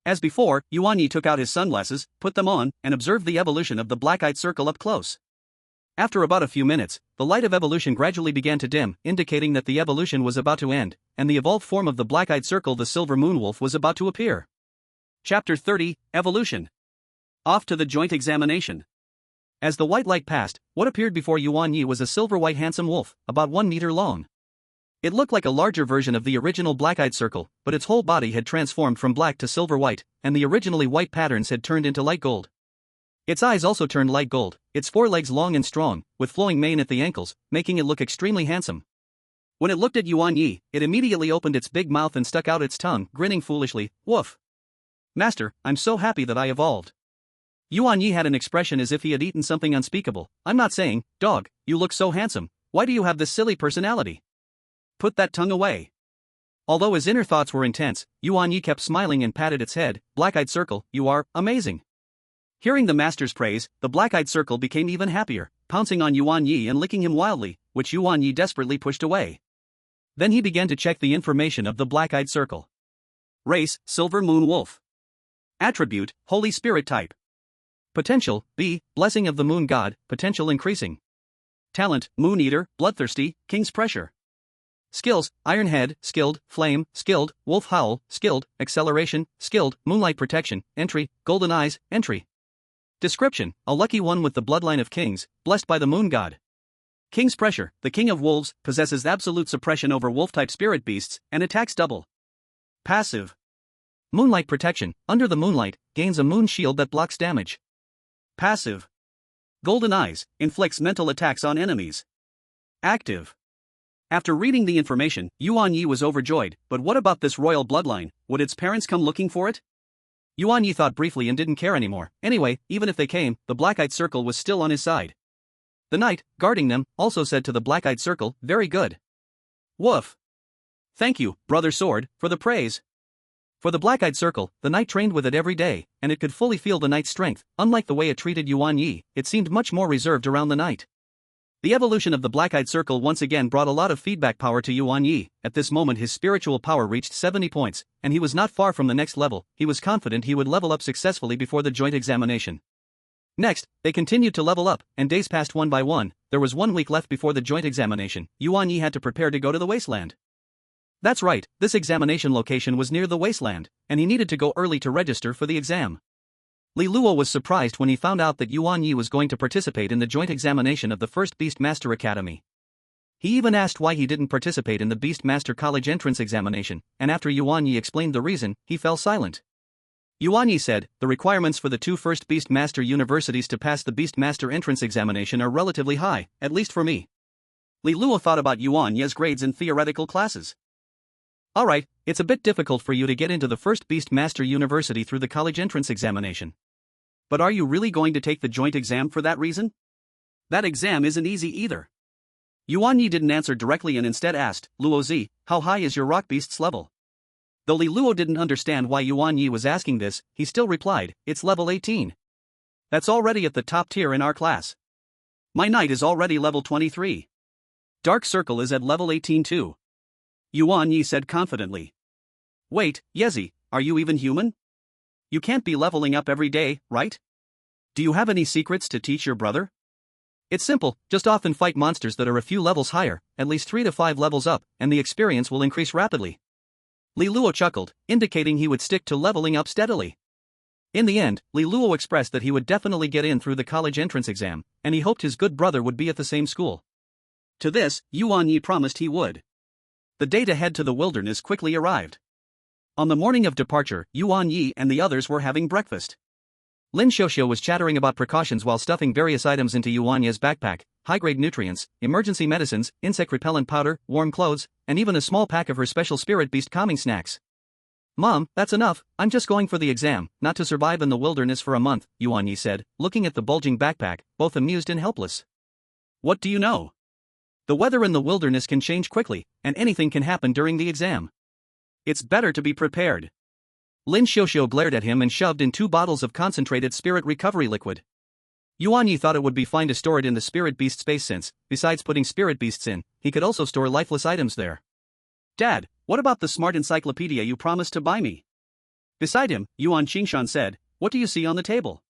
As before, Yuan Ye took out his sunglasses, put them on, and observed the evolution of the black-eyed circle up close. After about a few minutes, the light of evolution gradually began to dim, indicating that the evolution was about to end, and the evolved form of the black-eyed circle, the silver moonwolf, was about to appear. Chapter 30, Evolution. Off to the joint examination. As the white light passed, what appeared before Yuan Ye was a silver-white handsome wolf, about 1 meter long. It looked like a larger version of the original black-eyed circle, but its whole body had transformed from black to silver-white, and the originally white patterns had turned into light gold. Its eyes also turned light gold, its forelegs long and strong, with flowing mane at the ankles, making it look extremely handsome. When it looked at Yuan Ye, it immediately opened its big mouth and stuck out its tongue, grinning foolishly. Woof! Master, I'm so happy that I evolved. Yuan Ye had an expression as if he had eaten something unspeakable. I'm not saying, dog, you look so handsome, why do you have this silly personality? Put that tongue away. Although his inner thoughts were intense, Yuan Ye kept smiling and patted its head. Black-eyed circle, you are amazing. Hearing the master's praise, the black-eyed circle became even happier, pouncing on Yuan Ye and licking him wildly, which Yuan Ye desperately pushed away. Then he began to check the information of the black-eyed circle. Race, Silver Moon Wolf. Attribute, Holy Spirit type. Potential, B, Blessing of the Moon God, potential increasing. Talent, Moon Eater, Bloodthirsty, King's Pressure. Skills, Iron Head, skilled, Flame, skilled, Wolf Howl, skilled, Acceleration, skilled, Moonlight Protection, entry, Golden Eyes, entry. Description, a lucky one with the bloodline of kings, blessed by the moon god. King's Pressure, the king of wolves, possesses absolute suppression over wolf-type spirit beasts, and attacks double. Passive. Moonlight Protection, under the moonlight, gains a moon shield that blocks damage. Passive. Golden Eyes, inflicts mental attacks on enemies. Active. After reading the information, Yuan Ye was overjoyed, but what about this royal bloodline? Would its parents come looking for it? Yuan Ye thought briefly and didn't care anymore. Anyway, even if they came, the black-eyed circle was still on his side. The knight, guarding them, also said to the black-eyed circle, "Very good. Woof. Thank you, Brother Sword, for the praise." For the black-eyed circle, the knight trained with it every day, and it could fully feel the knight's strength. Unlike the way it treated Yuan Ye, it seemed much more reserved around the knight. The evolution of the black-eyed circle once again brought a lot of feedback power to Yuan Ye. At this moment his spiritual power reached 70 points, and he was not far from the next level. He was confident he would level up successfully before the joint examination. Next, they continued to level up, and days passed one by one. There was 1 week left before the joint examination. Yuan Ye had to prepare to go to the wasteland. That's right, this examination location was near the wasteland, and he needed to go early to register for the exam. Li Luo was surprised when he found out that Yuan Ye was going to participate in the joint examination of the first Beast Master Academy. He even asked why he didn't participate in the Beast Master College entrance examination, and after Yuan Ye explained the reason, he fell silent. Yuan Ye said, "The requirements for the 2 first Beast Master universities to pass the Beast Master entrance examination are relatively high, at least for me." Li Luo thought about Yuan Ye's grades in theoretical classes. "Alright, it's a bit difficult for you to get into the first Beast Master University through the college entrance examination. But are you really going to take the joint exam for that reason? That exam isn't easy either." Yuan Ye didn't answer directly and instead asked, "Luo Zi, how high is your rock beast's level?" Though Li Luo didn't understand why Yuan Ye was asking this, he still replied, "It's level 18. That's already at the top tier in our class. My knight is already level 23. Dark Circle is at level 18 too." Yuan Ye said confidently. "Wait, Yezi, are you even human? You can't be leveling up every day, right? Do you have any secrets to teach your brother?" "It's simple, just often fight monsters that are a few levels higher, at least 3 to 5 levels up, and the experience will increase rapidly." Li Luo chuckled, indicating he would stick to leveling up steadily. In the end, Li Luo expressed that he would definitely get in through the college entrance exam, and he hoped his good brother would be at the same school. To this, Yuan Ye promised he would. The day to head to the wilderness quickly arrived. On the morning of departure, Yuan Ye and the others were having breakfast. Lin Xiuxiu was chattering about precautions while stuffing various items into Yuan Ye's backpack: high-grade nutrients, emergency medicines, insect-repellent powder, warm clothes, and even a small pack of her special spirit beast calming snacks. "Mom, that's enough, I'm just going for the exam, not to survive in the wilderness for a month," Yuan Ye said, looking at the bulging backpack, both amused and helpless. "What do you know? The weather in the wilderness can change quickly, and anything can happen during the exam. It's better to be prepared." Lin Xiuxiu glared at him and shoved in 2 bottles of concentrated spirit recovery liquid. Yuan Ye thought it would be fine to store it in the spirit beast space since, besides putting spirit beasts in, he could also store lifeless items there. "Dad, what about the smart encyclopedia you promised to buy me?" Beside him, Yuan Qingshan said, "What do you see on the table?"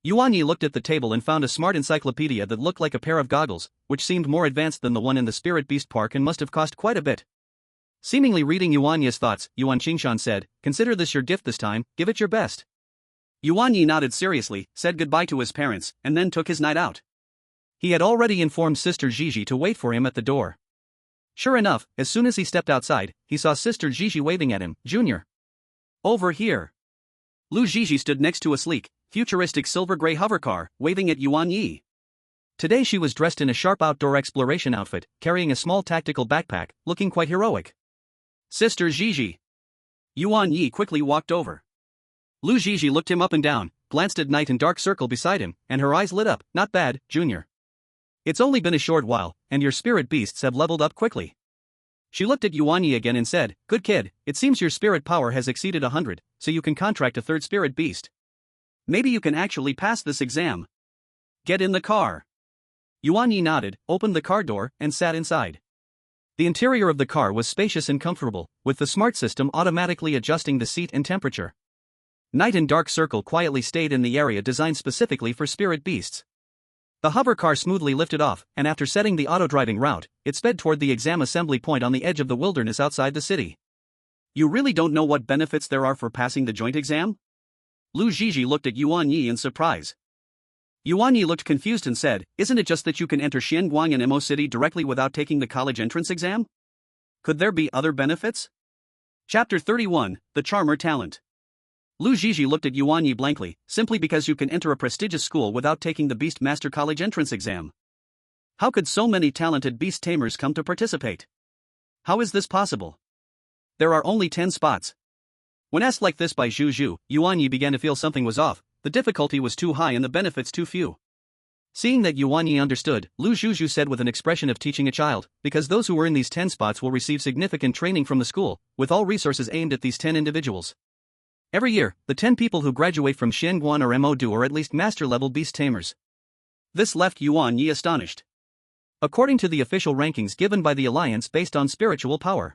Yuan Ye looked at the table and found a smart encyclopedia that looked like a pair of goggles, which seemed more advanced than the one in the Spirit Beast Park and must have cost quite a bit. Seemingly reading Yuan Ye's thoughts, Yuan Qingshan said, "Consider this your gift this time, give it your best." Yuan Ye nodded seriously, said goodbye to his parents, and then took his night out. He had already informed Sister Gigi to wait for him at the door. Sure enough, as soon as he stepped outside, he saw Sister Gigi waving at him. "Junior. Over here." Lu Gigi stood next to a sleek, futuristic silver-gray hovercar, waving at Yuan Ye. Today she was dressed in a sharp outdoor exploration outfit, carrying a small tactical backpack, looking quite heroic. "Sister Gigi." Yuan Ye quickly walked over. Lu Gigi looked him up and down, glanced at Knight and Dark Circle beside him, and her eyes lit up. "Not bad, Junior. It's only been a short while, and your spirit beasts have leveled up quickly." She looked at Yuan Ye again and said, "Good kid, it seems your spirit power has exceeded 100, so you can contract a 3rd spirit beast. Maybe you can actually pass this exam. Get in the car." Yuan Ye nodded, opened the car door, and sat inside. The interior of the car was spacious and comfortable, with the smart system automatically adjusting the seat and temperature. Night and Dark Circle quietly stayed in the area designed specifically for spirit beasts. The hover car smoothly lifted off, and after setting the auto-driving route, it sped toward the exam assembly point on the edge of the wilderness outside the city. You really don't know what benefits there are for passing the joint exam? Lu Zhizhi looked at Yuan Ye in surprise. Yuan Ye looked confused and said, "Isn't it just that you can enter Xianguang and Mo City directly without taking the college entrance exam? Could there be other benefits?" Chapter 31, The Charmer Talent. Lu Zhizhi looked at Yuan Ye blankly, simply because you can enter a prestigious school without taking the Beast Master College entrance exam. How could so many talented beast tamers come to participate? How is this possible? There are only 10 spots. When asked like this by Zhu Zhu, Yuan Ye began to feel something was off. The difficulty was too high and the benefits too few. Seeing that Yuan Ye understood, Lu Zhuzhu said with an expression of teaching a child, because those who were in these 10 spots will receive significant training from the school, with all resources aimed at these 10 individuals. Every year, the 10 people who graduate from Xianguan or Mo are at least master-level beast tamers. This left Yuan Ye astonished. According to the official rankings given by the Alliance based on spiritual power,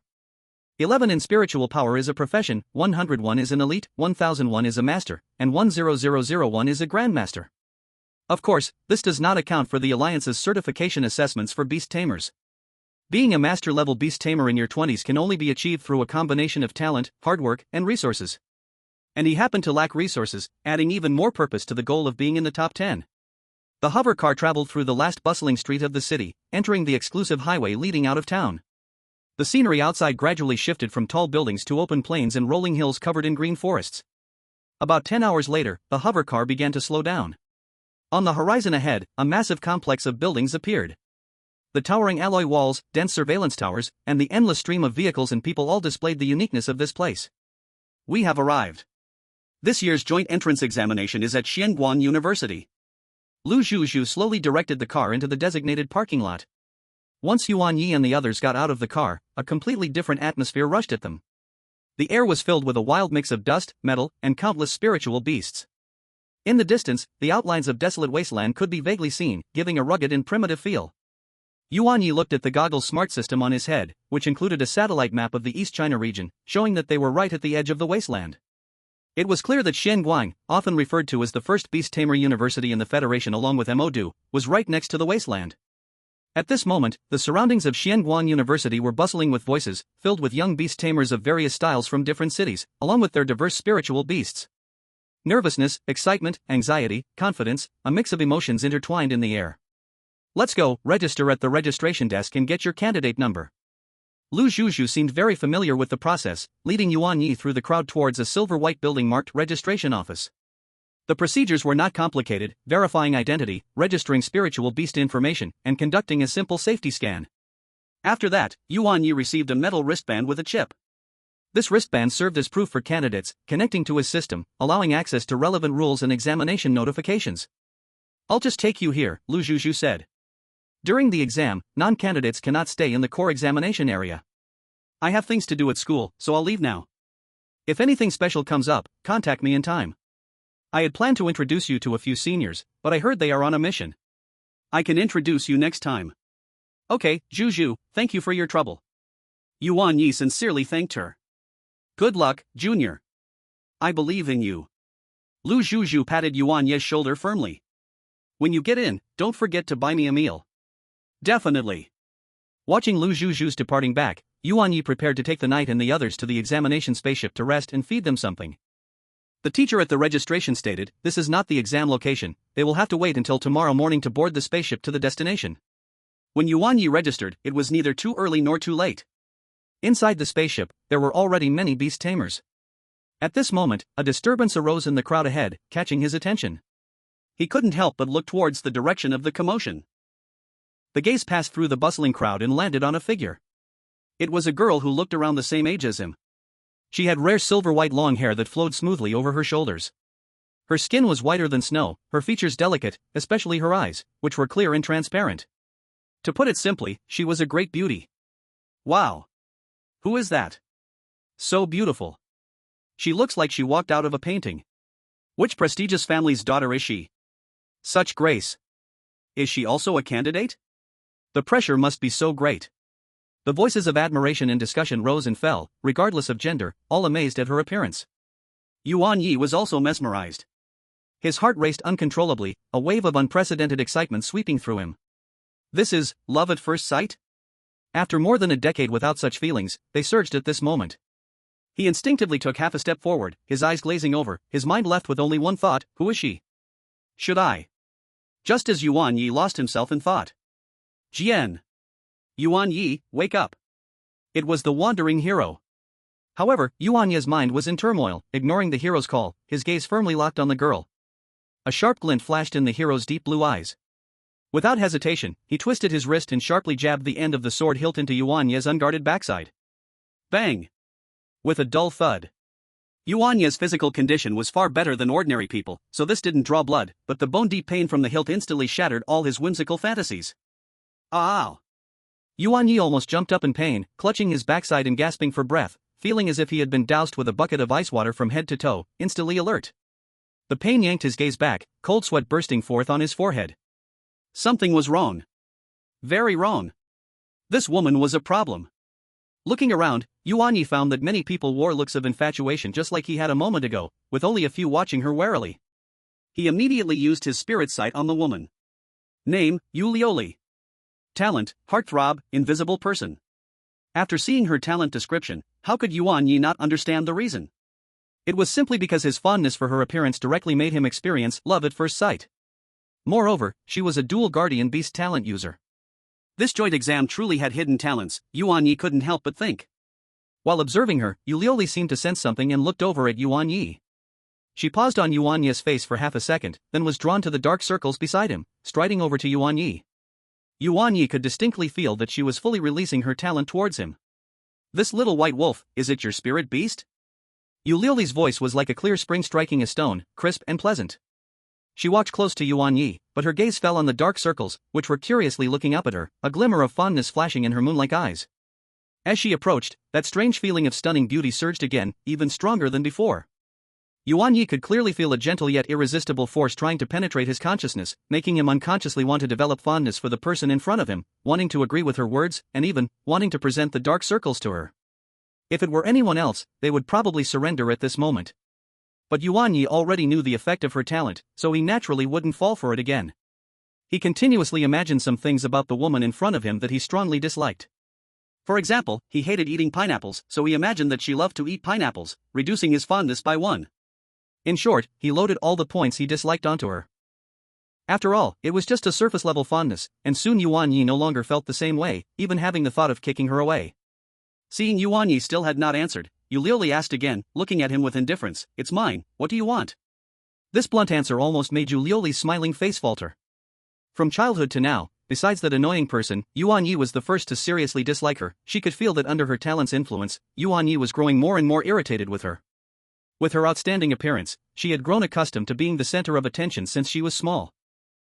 11 in spiritual power is a profession, 101 is an elite, 1001 is a master, and 10001 is a grandmaster. Of course, this does not account for the Alliance's certification assessments for beast tamers. Being a master-level beast tamer in your 20s can only be achieved through a combination of talent, hard work, and resources. And he happened to lack resources, adding even more purpose to the goal of being in the top 10. The hover car traveled through the last bustling street of the city, entering the exclusive highway leading out of town. The scenery outside gradually shifted from tall buildings to open plains and rolling hills covered in green forests. About 10 hours later, the hover car began to slow down. On the horizon ahead, a massive complex of buildings appeared. The towering alloy walls, dense surveillance towers, and the endless stream of vehicles and people all displayed the uniqueness of this place. We have arrived. This year's joint entrance examination is at Xianguan University. Lu Zhuzhu slowly directed the car into the designated parking lot. Once Yuan Ye and the others got out of the car, a completely different atmosphere rushed at them. The air was filled with a wild mix of dust, metal, and countless spiritual beasts. In the distance, the outlines of desolate wasteland could be vaguely seen, giving a rugged and primitive feel. Yuan Ye looked at the goggles smart system on his head, which included a satellite map of the East China region, showing that they were right at the edge of the wasteland. It was clear that Xianguang, often referred to as the first beast tamer university in the Federation along with Mo, was right next to the wasteland. At this moment, the surroundings of Xianguan University were bustling with voices, filled with young beast tamers of various styles from different cities, along with their diverse spiritual beasts. Nervousness, excitement, anxiety, confidence, a mix of emotions intertwined in the air. Let's go, register at the registration desk and get your candidate number. Lu Zhuzhu seemed very familiar with the process, leading Yuan Ye through the crowd towards a silver-white building marked registration office. The procedures were not complicated, verifying identity, registering spiritual beast information, and conducting a simple safety scan. After that, Yuan Ye received a metal wristband with a chip. This wristband served as proof for candidates, connecting to his system, allowing access to relevant rules and examination notifications. "I'll just take you here," Lu Zhuzhu said. "During the exam, non-candidates cannot stay in the core examination area. I have things to do at school, so I'll leave now. If anything special comes up, contact me in time. I had planned to introduce you to a few seniors, but I heard they are on a mission. I can introduce you next time." "Okay, Zhuzhu, thank you for your trouble." Yuan Ye sincerely thanked her. "Good luck, Junior. I believe in you." Lu Zhuzhu patted Yuan Ye's shoulder firmly. "When you get in, don't forget to buy me a meal." "Definitely." Watching Lu Zhuzhu's departing back, Yuan Ye prepared to take the knight and the others to the examination spaceship to rest and feed them something. The teacher at the registration stated, "This is not the exam location, they will have to wait until tomorrow morning to board the spaceship to the destination." When Yuan Ye registered, it was neither too early nor too late. Inside the spaceship, there were already many beast tamers. At this moment, a disturbance arose in the crowd ahead, catching his attention. He couldn't help but look towards the direction of the commotion. The gaze passed through the bustling crowd and landed on a figure. It was a girl who looked around the same age as him. She had rare silver-white long hair that flowed smoothly over her shoulders. Her skin was whiter than snow, her features delicate, especially her eyes, which were clear and transparent. To put it simply, she was a great beauty. Wow! Who is that? So beautiful. She looks like she walked out of a painting. Which prestigious family's daughter is she? Such grace. Is she also a candidate? The pressure must be so great. The voices of admiration and discussion rose and fell, regardless of gender, all amazed at her appearance. Yuan Ye was also mesmerized. His heart raced uncontrollably, a wave of unprecedented excitement sweeping through him. This is love at first sight? After more than a decade without such feelings, they surged at this moment. He instinctively took half a step forward, his eyes glazing over, his mind left with only one thought: who is she? Should I? Just as Yuan Ye lost himself in thought. Jian! Yuan Ye, wake up! It was the wandering hero. However, Yuan Ye's mind was in turmoil, ignoring the hero's call, his gaze firmly locked on the girl. A sharp glint flashed in the hero's deep blue eyes. Without hesitation, he twisted his wrist and sharply jabbed the end of the sword hilt into Yuan Ye's unguarded backside. Bang! With a dull thud. Yuan Ye's physical condition was far better than ordinary people, so this didn't draw blood, but the bone-deep pain from the hilt instantly shattered all his whimsical fantasies. Ow! Yuan Ye almost jumped up in pain, clutching his backside and gasping for breath, feeling as if he had been doused with a bucket of ice water from head to toe, instantly alert. The pain yanked his gaze back, cold sweat bursting forth on his forehead. Something was wrong. Very wrong. This woman was a problem. Looking around, Yuan Ye found that many people wore looks of infatuation just like he had a moment ago, with only a few watching her warily. He immediately used his spirit sight on the woman. Name: Yulioli. Talent: heartthrob, invisible person. After seeing her talent description, how could Yuan Ye not understand the reason? It was simply because his fondness for her appearance directly made him experience love at first sight. Moreover, she was a dual guardian beast talent user. This joint exam truly had hidden talents, Yuan Ye couldn't help but think. While observing her, Yulioli seemed to sense something and looked over at Yuan Ye. She paused on Yuan Ye's face for half a second, then was drawn to the dark circles beside him, striding over to Yuan Ye. Yuan Ye could distinctly feel that she was fully releasing her talent towards him. This little white wolf, is it your spirit beast? Yulioli's voice was like a clear spring striking a stone, crisp and pleasant. She walked close to Yuan Ye, but her gaze fell on the dark circles, which were curiously looking up at her, a glimmer of fondness flashing in her moon-like eyes. As she approached, that strange feeling of stunning beauty surged again, even stronger than before. Yuan Ye could clearly feel a gentle yet irresistible force trying to penetrate his consciousness, making him unconsciously want to develop fondness for the person in front of him, wanting to agree with her words, and even wanting to present the dark circles to her. If it were anyone else, they would probably surrender at this moment. But Yuan Ye already knew the effect of her talent, so he naturally wouldn't fall for it again. He continuously imagined some things about the woman in front of him that he strongly disliked. For example, he hated eating pineapples, so he imagined that she loved to eat pineapples, reducing his fondness by 1. In short, he loaded all the points he disliked onto her. After all, it was just a surface-level fondness, and soon Yuan Ye no longer felt the same way, even having the thought of kicking her away. Seeing Yuan Ye still had not answered, Yulioli asked again, looking at him with indifference, "It's mine, what do you want?" This blunt answer almost made Yulioli's smiling face falter. From childhood to now, besides that annoying person, Yuan Ye was the first to seriously dislike her. She could feel that under her talent's influence, Yuan Ye was growing more and more irritated with her. With her outstanding appearance, she had grown accustomed to being the center of attention since she was small.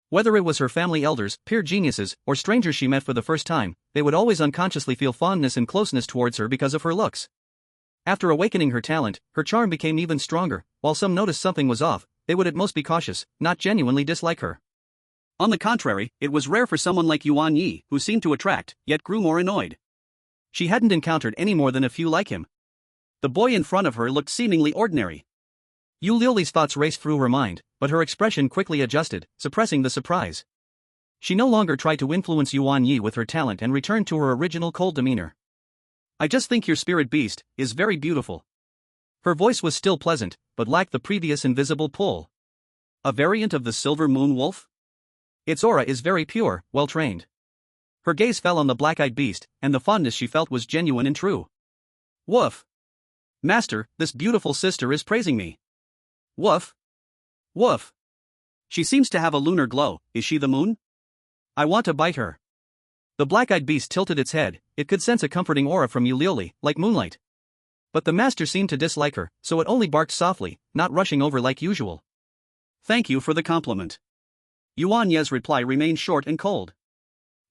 Whether it was her family elders, peer geniuses, or strangers she met for the first time, they would always unconsciously feel fondness and closeness towards her because of her looks. After awakening her talent, her charm became even stronger. While some noticed something was off, they would at most be cautious, not genuinely dislike her. On the contrary, it was rare for someone like Yuan Ye, who seemed to attract, yet grew more annoyed. She hadn't encountered any more than a few like him. The boy in front of her looked seemingly ordinary. Yulioli's thoughts raced through her mind, but her expression quickly adjusted, suppressing the surprise. She no longer tried to influence Yuan Ye with her talent and returned to her original cold demeanor. "I just think your spirit beast is very beautiful." Her voice was still pleasant, but lacked the previous invisible pull. "A variant of the silver moon wolf? Its aura is very pure, well-trained." Her gaze fell on the black-eyed beast, and the fondness she felt was genuine and true. "Woof! Master, this beautiful sister is praising me." "Woof! Woof! She seems to have a lunar glow, is she the moon? I want to bite her." The black-eyed beast tilted its head. It could sense a comforting aura from Yulioli, like moonlight. But the master seemed to dislike her, so it only barked softly, not rushing over like usual. "Thank you for the compliment." Yuan Ye's reply remained short and cold.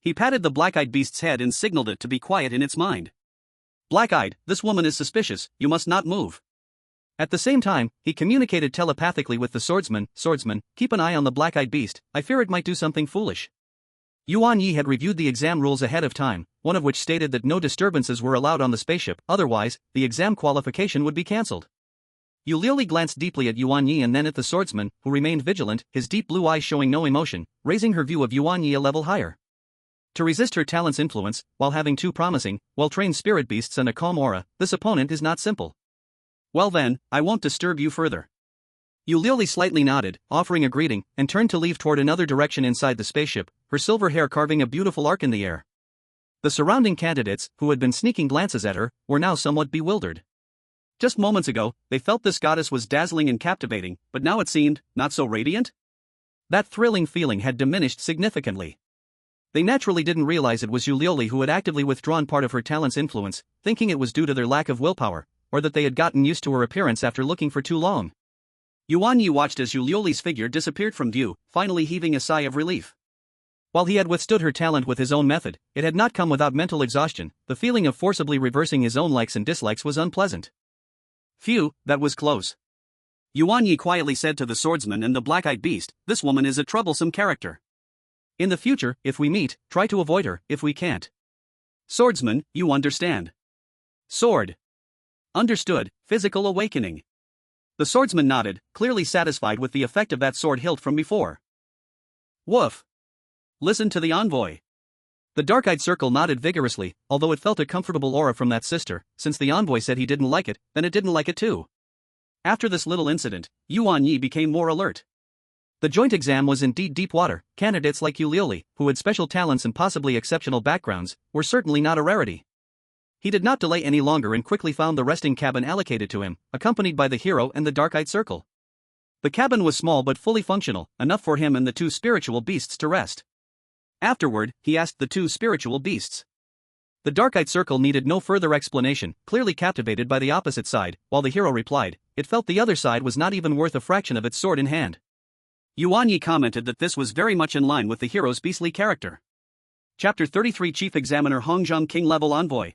He patted the black-eyed beast's head and signaled it to be quiet in its mind. "Black-eyed, this woman is suspicious, you must not move." At the same time, he communicated telepathically with the swordsman, "Swordsman, keep an eye on the black-eyed beast, I fear it might do something foolish." Yuan Ye had reviewed the exam rules ahead of time, one of which stated that no disturbances were allowed on the spaceship, otherwise, the exam qualification would be cancelled. Yulioli glanced deeply at Yuan Ye and then at the swordsman, who remained vigilant, his deep blue eyes showing no emotion, raising her view of Yuan Ye a level higher. To resist her talent's influence, while having two promising, well-trained spirit beasts and a calm aura, this opponent is not simple. Well then, I won't disturb you further. Yulioli slightly nodded, offering a greeting, and turned to leave toward another direction inside the spaceship, her silver hair carving a beautiful arc in the air. The surrounding candidates, who had been sneaking glances at her, were now somewhat bewildered. Just moments ago, they felt this goddess was dazzling and captivating, but now it seemed, not so radiant? That thrilling feeling had diminished significantly. They naturally didn't realize it was Yulioli who had actively withdrawn part of her talent's influence, thinking it was due to their lack of willpower, or that they had gotten used to her appearance after looking for too long. Yuan Ye watched as Yulioli's figure disappeared from view, finally heaving a sigh of relief. While he had withstood her talent with his own method, it had not come without mental exhaustion. The feeling of forcibly reversing his own likes and dislikes was unpleasant. Phew, that was close. Yuan Ye quietly said to the swordsman and the black-eyed beast, "This woman is a troublesome character. In the future, if we meet, try to avoid her, if we can't." Swordsman, you understand. Sword. Understood, physical awakening. The swordsman nodded, clearly satisfied with the effect of that sword hilt from before. Woof. Listen to the envoy. The dark-eyed circle nodded vigorously, although it felt a comfortable aura from that sister. Since the envoy said he didn't like it, then it didn't like it too. After this little incident, Yuan Ye became more alert. The joint exam was indeed deep water. Candidates like Yulioli, who had special talents and possibly exceptional backgrounds, were certainly not a rarity. He did not delay any longer and quickly found the resting cabin allocated to him, accompanied by the hero and the dark-eyed circle. The cabin was small but fully functional, enough for him and the two spiritual beasts to rest. Afterward, he asked the two spiritual beasts. The dark-eyed circle needed no further explanation, clearly captivated by the opposite side, while the hero replied, it felt the other side was not even worth a fraction of its sword in hand. Yuan Ye commented that this was very much in line with the hero's beastly character. Chapter 33 Chief Examiner Hongzheng King-Level Envoy.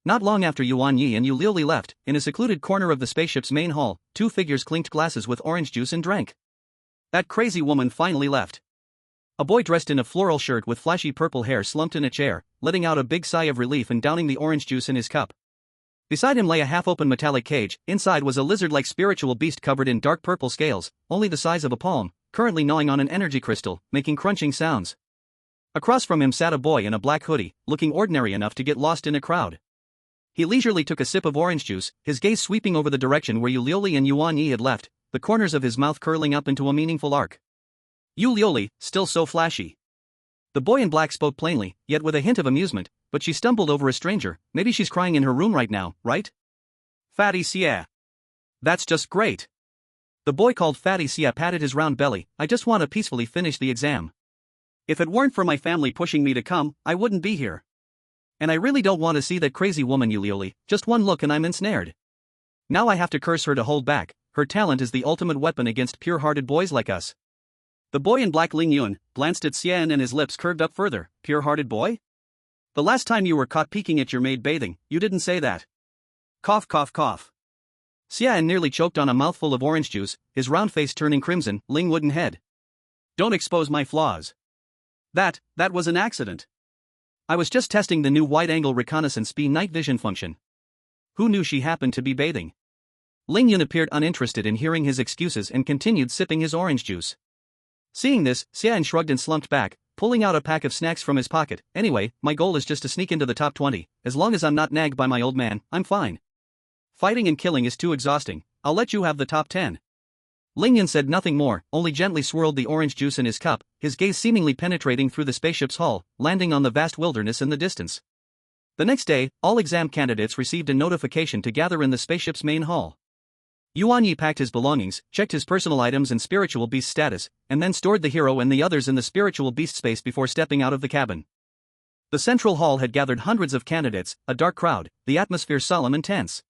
Not long after Yuan Ye and Yulioli left, in a secluded corner of the spaceship's main hall, two figures clinked glasses with orange juice and drank. That crazy woman finally left. A boy dressed in a floral shirt with flashy purple hair slumped in a chair, letting out a big sigh of relief and downing the orange juice in his cup. Beside him lay a half-open metallic cage. Inside was a lizard-like spiritual beast covered in dark purple scales, only the size of a palm, currently gnawing on an energy crystal, making crunching sounds. Across from him sat a boy in a black hoodie, looking ordinary enough to get lost in a crowd. He leisurely took a sip of orange juice, his gaze sweeping over the direction where Yulioli and Yuan Ye had left, the corners of his mouth curling up into a meaningful arc. Yulioli, still so flashy. The boy in black spoke plainly, yet with a hint of amusement, but she stumbled over a stranger. Maybe she's crying in her room right now, right? Fatty Sia. That's just great. The boy called Fatty Sia patted his round belly. I just want to peacefully finish the exam. If it weren't for my family pushing me to come, I wouldn't be here. And I really don't want to see that crazy woman Yulioli, just one look and I'm ensnared. Now I have to curse her to hold back. Her talent is the ultimate weapon against pure-hearted boys like us. The boy in black Ling Yun glanced at Xian and his lips curved up further. Pure-hearted boy? The last time you were caught peeking at your maid bathing, you didn't say that. Cough cough cough. Xian nearly choked on a mouthful of orange juice, his round face turning crimson. Ling wooden head. Don't expose my flaws. That was an accident. I was just testing the new wide-angle reconnaissance B night vision function. Who knew she happened to be bathing? Ling Yun appeared uninterested in hearing his excuses and continued sipping his orange juice. Seeing this, Xian shrugged and slumped back, pulling out a pack of snacks from his pocket. Anyway, my goal is just to sneak into the top 20. As long as I'm not nagged by my old man, I'm fine. Fighting and killing is too exhausting. I'll let you have the top 10. Ling Yun said nothing more, only gently swirled the orange juice in his cup, his gaze seemingly penetrating through the spaceship's hull, landing on the vast wilderness in the distance. The next day, all exam candidates received a notification to gather in the spaceship's main hall. Yuan Ye packed his belongings, checked his personal items and spiritual beast status, and then stored the hero and the others in the spiritual beast space before stepping out of the cabin. The central hall had gathered hundreds of candidates, a dark crowd, the atmosphere solemn and tense.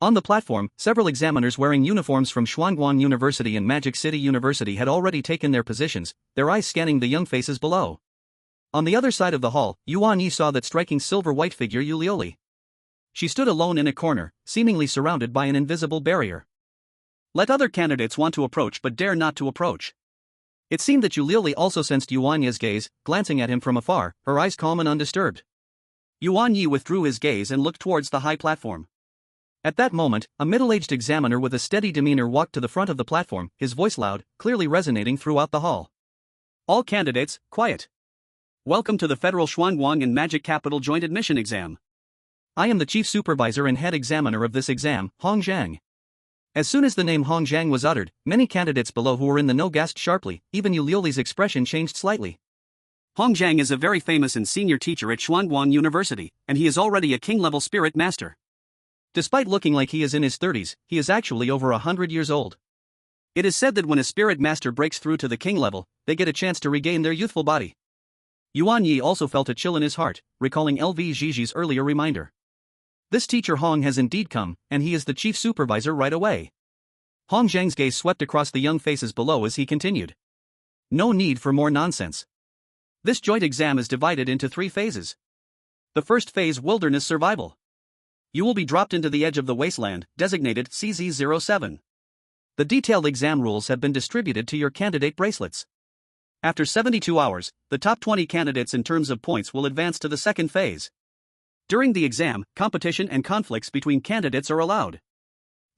On the platform, several examiners wearing uniforms from Xuanguan University and Magic City University had already taken their positions, their eyes scanning the young faces below. On the other side of the hall, Yuan Ye saw that striking silver-white figure Yulioli. She stood alone in a corner, seemingly surrounded by an invisible barrier. Let other candidates want to approach but dare not to approach. It seemed that Yuan Ye also sensed Yuan Ye's gaze, glancing at him from afar, her eyes calm and undisturbed. Yuan Ye withdrew his gaze and looked towards the high platform. At that moment, a middle-aged examiner with a steady demeanor walked to the front of the platform, his voice loud, clearly resonating throughout the hall. All candidates, quiet. Welcome to the Federal Xuanguang and Magic Capital Joint Admission Exam. I am the Chief Supervisor and Head Examiner of this exam, Hong Zhang. As soon as the name Hong Zhang was uttered, many candidates below who were in the know gasped sharply, even Yuan Ye's expression changed slightly. Hong Zhang is a very famous and senior teacher at Xuanguang University, and he is already a king-level spirit master. Despite looking like he is in his 30s, he is actually over 100 years old. It is said that when a spirit master breaks through to the king level, they get a chance to regain their youthful body. Yuan Ye also felt a chill in his heart, recalling LV Gigi's earlier reminder. This teacher Hong has indeed come, and he is the chief supervisor right away. Hong Zhang's gaze swept across the young faces below as he continued. No need for more nonsense. This joint exam is divided into 3 phases. The first phase, Wilderness Survival. You will be dropped into the edge of the wasteland, designated CZ07. The detailed exam rules have been distributed to your candidate bracelets. After 72 hours, the top 20 candidates in terms of points will advance to the second phase. During the exam, competition and conflicts between candidates are allowed.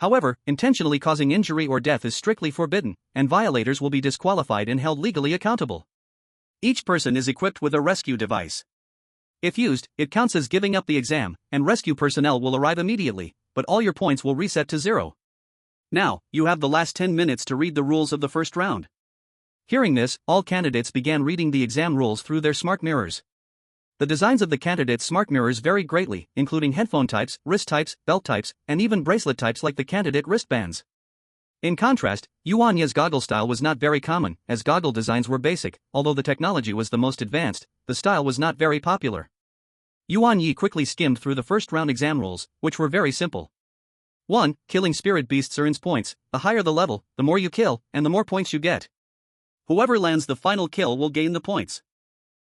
However, intentionally causing injury or death is strictly forbidden, and violators will be disqualified and held legally accountable. Each person is equipped with a rescue device. If used, it counts as giving up the exam, and rescue personnel will arrive immediately, but all your points will reset to 0. Now, you have the last 10 minutes to read the rules of the first round. Hearing this, all candidates began reading the exam rules through their smart mirrors. The designs of the candidates' smart mirrors vary greatly, including headphone types, wrist types, belt types, and even bracelet types like the candidate wristbands. In contrast, Yuan Ye's goggle style was not very common, as goggle designs were basic. Although the technology was the most advanced, the style was not very popular. Yuan Ye quickly skimmed through the first round exam rules, which were very simple. 1. Killing spirit beasts earns points. The higher the level, the more you kill, and the more points you get. Whoever lands the final kill will gain the points.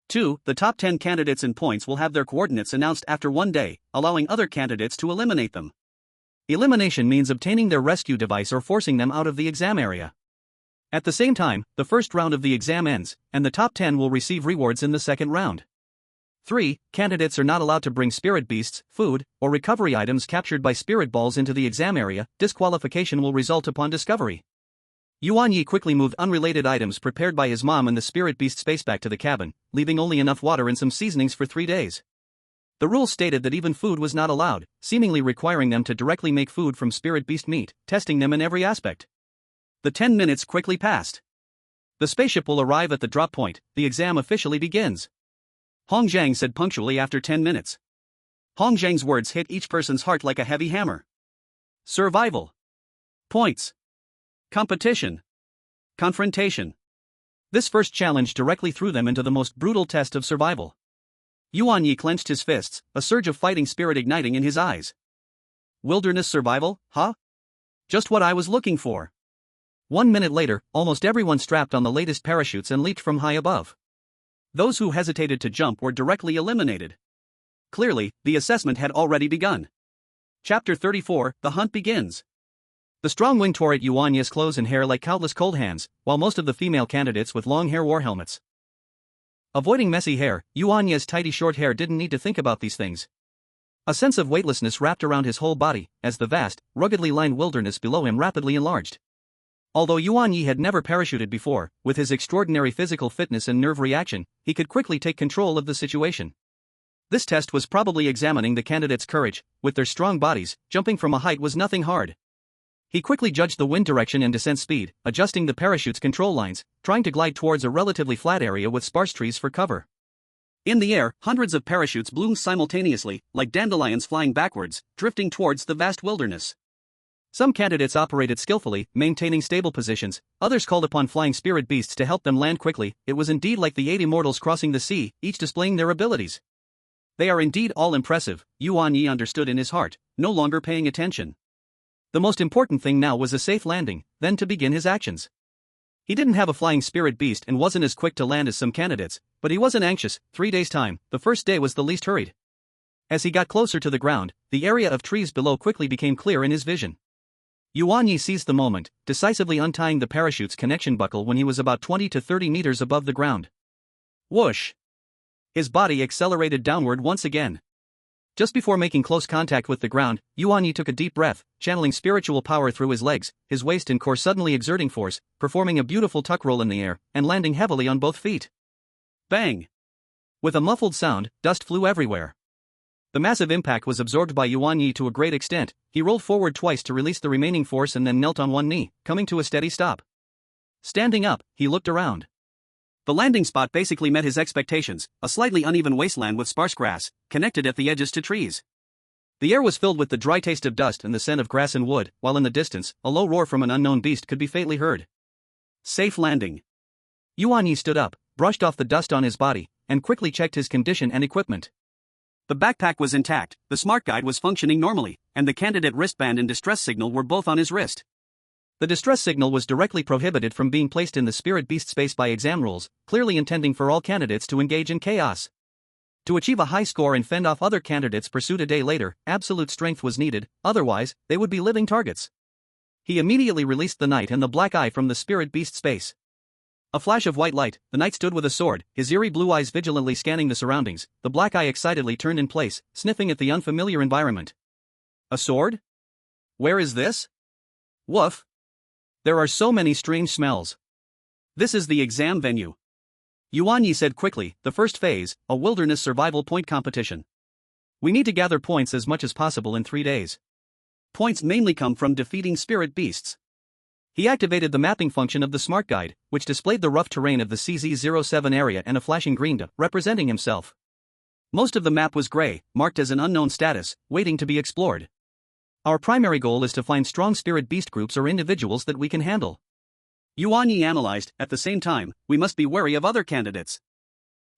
2. The top 10 candidates in points will have their coordinates announced after 1 day, allowing other candidates to eliminate them. Elimination means obtaining their rescue device or forcing them out of the exam area. At the same time, the first round of the exam ends, and the top 10 will receive rewards in the second round. 3. Candidates are not allowed to bring spirit beasts, food, or recovery items captured by spirit balls into the exam area. Disqualification will result upon discovery. Yuan Ye quickly moved unrelated items prepared by his mom and the spirit beast space back to the cabin, leaving only enough water and some seasonings for 3 days. The rules stated that even food was not allowed, seemingly requiring them to directly make food from spirit beast meat, testing them in every aspect. The 10 minutes quickly passed. The spaceship will arrive at the drop point. The exam officially begins. Hong Zhang said punctually after 10 minutes. Hong Zhang's words hit each person's heart like a heavy hammer. Survival. Points. Competition. Confrontation. This first challenge directly threw them into the most brutal test of survival. Yuan Ye clenched his fists, a surge of fighting spirit igniting in his eyes. Wilderness survival, huh? Just what I was looking for. 1 minute later, almost everyone strapped on the latest parachutes and leaped from high above. Those who hesitated to jump were directly eliminated. Clearly, the assessment had already begun. Chapter 34, The Hunt Begins. The strong wing tore at Yuan Ye's clothes and hair like countless cold hands, while most of the female candidates with long hair wore helmets. Avoiding messy hair, Yuan Ye's tidy short hair didn't need to think about these things. A sense of weightlessness wrapped around his whole body, as the vast, ruggedly lined wilderness below him rapidly enlarged. Although Yuan Ye had never parachuted before, with his extraordinary physical fitness and nerve reaction, he could quickly take control of the situation. This test was probably examining the candidates' courage. With their strong bodies, jumping from a height was nothing hard. He quickly judged the wind direction and descent speed, adjusting the parachute's control lines, trying to glide towards a relatively flat area with sparse trees for cover. In the air, hundreds of parachutes bloomed simultaneously, like dandelions flying backwards, drifting towards the vast wilderness. Some candidates operated skillfully, maintaining stable positions. Others called upon flying spirit beasts to help them land quickly. It was indeed like the 8 immortals crossing the sea, each displaying their abilities. They are indeed all impressive, Yuan Ye understood in his heart, no longer paying attention. The most important thing now was a safe landing, then to begin his actions. He didn't have a flying spirit beast and wasn't as quick to land as some candidates, but he wasn't anxious. 3 days' time, the first day was the least hurried. As he got closer to the ground, the area of trees below quickly became clear in his vision. Yuan Ye seized the moment, decisively untying the parachute's connection buckle when he was about 20 to 30 meters above the ground. Whoosh! His body accelerated downward once again. Just before making close contact with the ground, Yuan Ye took a deep breath, channeling spiritual power through his legs, his waist and core suddenly exerting force, performing a beautiful tuck roll in the air, and landing heavily on both feet. Bang! With a muffled sound, dust flew everywhere. The massive impact was absorbed by Yuan Ye to a great extent. He rolled forward twice to release the remaining force and then knelt on one knee, coming to a steady stop. Standing up, he looked around. The landing spot basically met his expectations, a slightly uneven wasteland with sparse grass, connected at the edges to trees. The air was filled with the dry taste of dust and the scent of grass and wood, while in the distance, a low roar from an unknown beast could be faintly heard. Safe landing. Yuan Ye stood up, brushed off the dust on his body, and quickly checked his condition and equipment. The backpack was intact, the smart guide was functioning normally, and the candidate wristband and distress signal were both on his wrist. The distress signal was directly prohibited from being placed in the spirit beast space by exam rules, clearly intending for all candidates to engage in chaos. To achieve a high score and fend off other candidates pursued a day later, absolute strength was needed, otherwise, they would be living targets. He immediately released the knight and the black eye from the spirit beast space. A flash of white light, the knight stood with a sword, his eerie blue eyes vigilantly scanning the surroundings. The black eye excitedly turned in place, sniffing at the unfamiliar environment. A sword? Where is this? Woof. There are so many strange smells. This is the exam venue. Yuan Ye said quickly, the first phase, a wilderness survival point competition. We need to gather points as much as possible in 3 days. Points mainly come from defeating spirit beasts. He activated the mapping function of the smart guide, which displayed the rough terrain of the CZ07 area and a flashing green dot representing himself. Most of the map was gray, marked as an unknown status, waiting to be explored. Our primary goal is to find strong spirit beast groups or individuals that we can handle. Yuan Ye analyzed, at the same time, we must be wary of other candidates.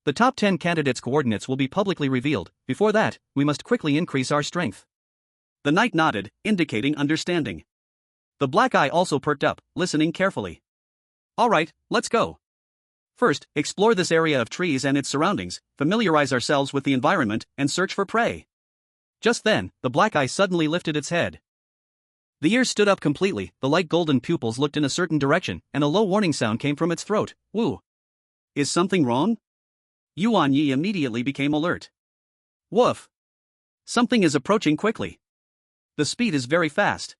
The top 10 candidates' coordinates will be publicly revealed. Before that, we must quickly increase our strength. The knight nodded, indicating understanding. The black eye also perked up, listening carefully. Alright, let's go. First, explore this area of trees and its surroundings, familiarize ourselves with the environment, and search for prey. Just then, the black eye suddenly lifted its head. The ears stood up completely, the light golden pupils looked in a certain direction, and a low warning sound came from its throat. Woo! Is something wrong? Yuan Ye immediately became alert. Woof! Something is approaching quickly. The speed is very fast.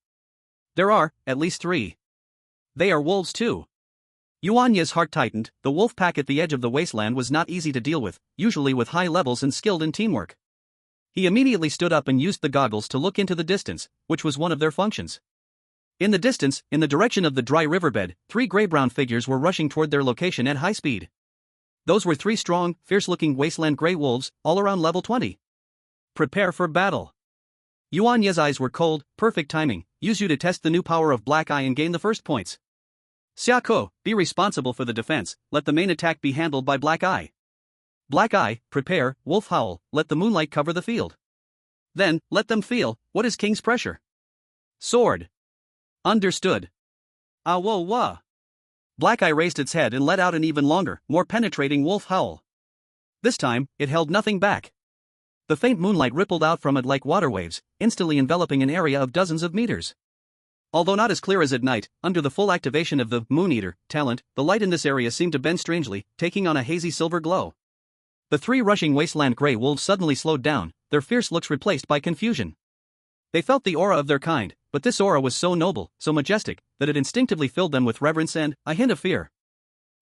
There are, at least 3. They are wolves too. Yuan Ye's heart tightened. The wolf pack at the edge of the wasteland was not easy to deal with, usually with high levels and skilled in teamwork. He immediately stood up and used the goggles to look into the distance, which was one of their functions. In the distance, in the direction of the dry riverbed, 3 gray-brown figures were rushing toward their location at high speed. Those were 3 strong, fierce-looking wasteland gray wolves, all around level 20. Prepare for battle. Yuan Ye's eyes were cold, perfect timing. Use you to test the new power of Black Eye and gain the first points. Xiako, be responsible for the defense, let the main attack be handled by Black Eye. Black Eye, prepare, Wolf Howl, let the moonlight cover the field. Then, let them feel, what is King's pressure? Sword. Understood. Ah whoa wah. Black Eye raised its head and let out an even longer, more penetrating wolf howl. This time, it held nothing back. The faint moonlight rippled out from it like water waves, instantly enveloping an area of dozens of meters. Although not as clear as at night, under the full activation of the Moon Eater talent, the light in this area seemed to bend strangely, taking on a hazy silver glow. The 3 rushing wasteland gray wolves suddenly slowed down, their fierce looks replaced by confusion. They felt the aura of their kind, but this aura was so noble, so majestic, that it instinctively filled them with reverence and a hint of fear.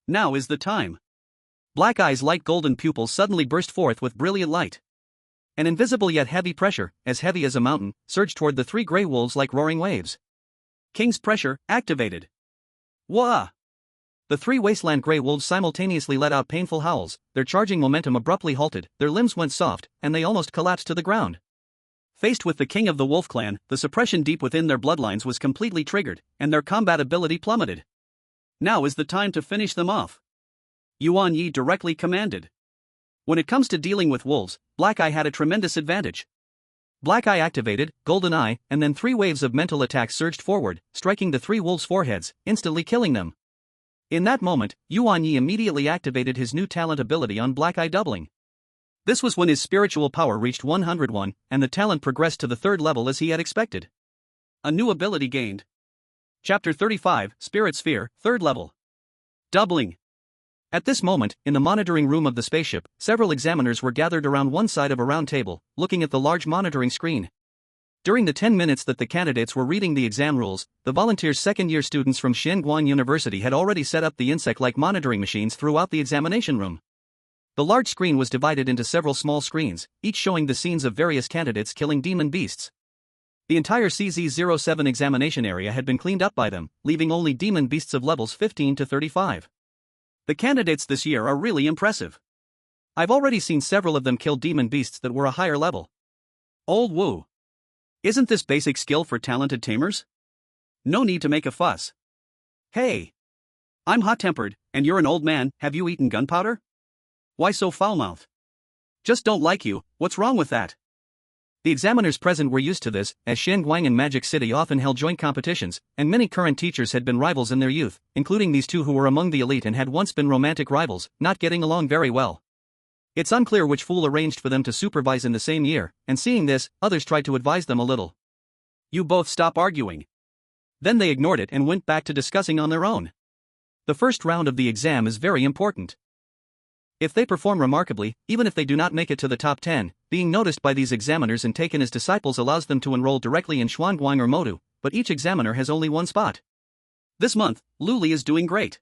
Now is the time. Black Eye's light golden pupils suddenly burst forth with brilliant light. An invisible yet heavy pressure, as heavy as a mountain, surged toward the 3 gray wolves like roaring waves. King's pressure, activated. Wah! The 3 wasteland gray wolves simultaneously let out painful howls, their charging momentum abruptly halted, their limbs went soft, and they almost collapsed to the ground. Faced with the king of the wolf clan, the suppression deep within their bloodlines was completely triggered, and their combat ability plummeted. Now is the time to finish them off. Yuan Ye directly commanded. When it comes to dealing with wolves, Black Eye had a tremendous advantage. Black Eye activated, Golden Eye, and then 3 waves of mental attacks surged forward, striking the 3 wolves' foreheads, instantly killing them. In that moment, Yuan Ye immediately activated his new talent ability on Black Eye doubling. This was when his spiritual power reached 101, and the talent progressed to the 3rd level as he had expected. A new ability gained. Chapter 35, Spirit Sphere, 3rd level. Doubling. At this moment, in the monitoring room of the spaceship, several examiners were gathered around one side of a round table, looking at the large monitoring screen. During the 10 minutes that the candidates were reading the exam rules, the volunteers' second-year students from Xianguan University had already set up the insect-like monitoring machines throughout the examination room. The large screen was divided into several small screens, each showing the scenes of various candidates killing demon beasts. The entire CZ-07 examination area had been cleaned up by them, leaving only demon beasts of levels 15 to 35. The candidates this year are really impressive. I've already seen several of them kill demon beasts that were a higher level. Old woo. Isn't this basic skill for talented tamers? No need to make a fuss. Hey. I'm hot-tempered, and you're an old man. Have you eaten gunpowder? Why so foul-mouthed? Just don't like you. What's wrong with that? The examiners present were used to this, as Xianguang and Magic City often held joint competitions, and many current teachers had been rivals in their youth, including these two who were among the elite and had once been romantic rivals, not getting along very well. It's unclear which fool arranged for them to supervise in the same year, and seeing this, others tried to advise them a little. You both stop arguing. Then they ignored it and went back to discussing on their own. The first round of the exam is very important. If they perform remarkably, even if they do not make it to the top 10, being noticed by these examiners and taken as disciples allows them to enroll directly in Xuanguang or Modu, but each examiner has only one spot. This month, Luli is doing great.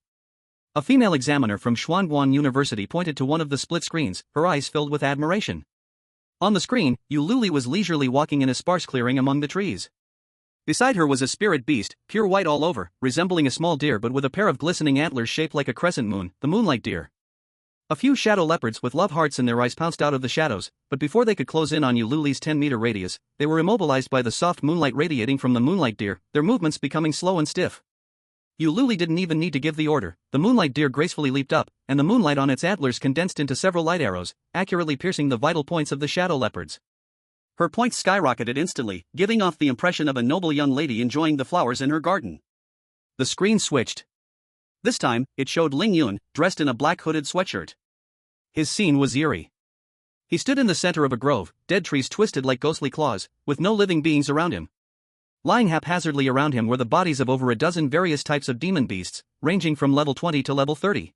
A female examiner from Xuanguang University pointed to one of the split screens, her eyes filled with admiration. On the screen, Luli was leisurely walking in a sparse clearing among the trees. Beside her was a spirit beast, pure white all over, resembling a small deer but with a pair of glistening antlers shaped like a crescent moon, the moonlight deer. A few shadow leopards with love hearts in their eyes pounced out of the shadows, but before they could close in on Luli's 10-meter radius, they were immobilized by the soft moonlight radiating from the moonlight deer, their movements becoming slow and stiff. Luli didn't even need to give the order. The moonlight deer gracefully leaped up, and the moonlight on its antlers condensed into several light arrows, accurately piercing the vital points of the shadow leopards. Her points skyrocketed instantly, giving off the impression of a noble young lady enjoying the flowers in her garden. The screen switched. This time, it showed Ling Yun, dressed in a black hooded sweatshirt. His scene was eerie. He stood in the center of a grove, dead trees twisted like ghostly claws, with no living beings around him. Lying haphazardly around him were the bodies of over a dozen various types of demon beasts, ranging from level 20 to level 30.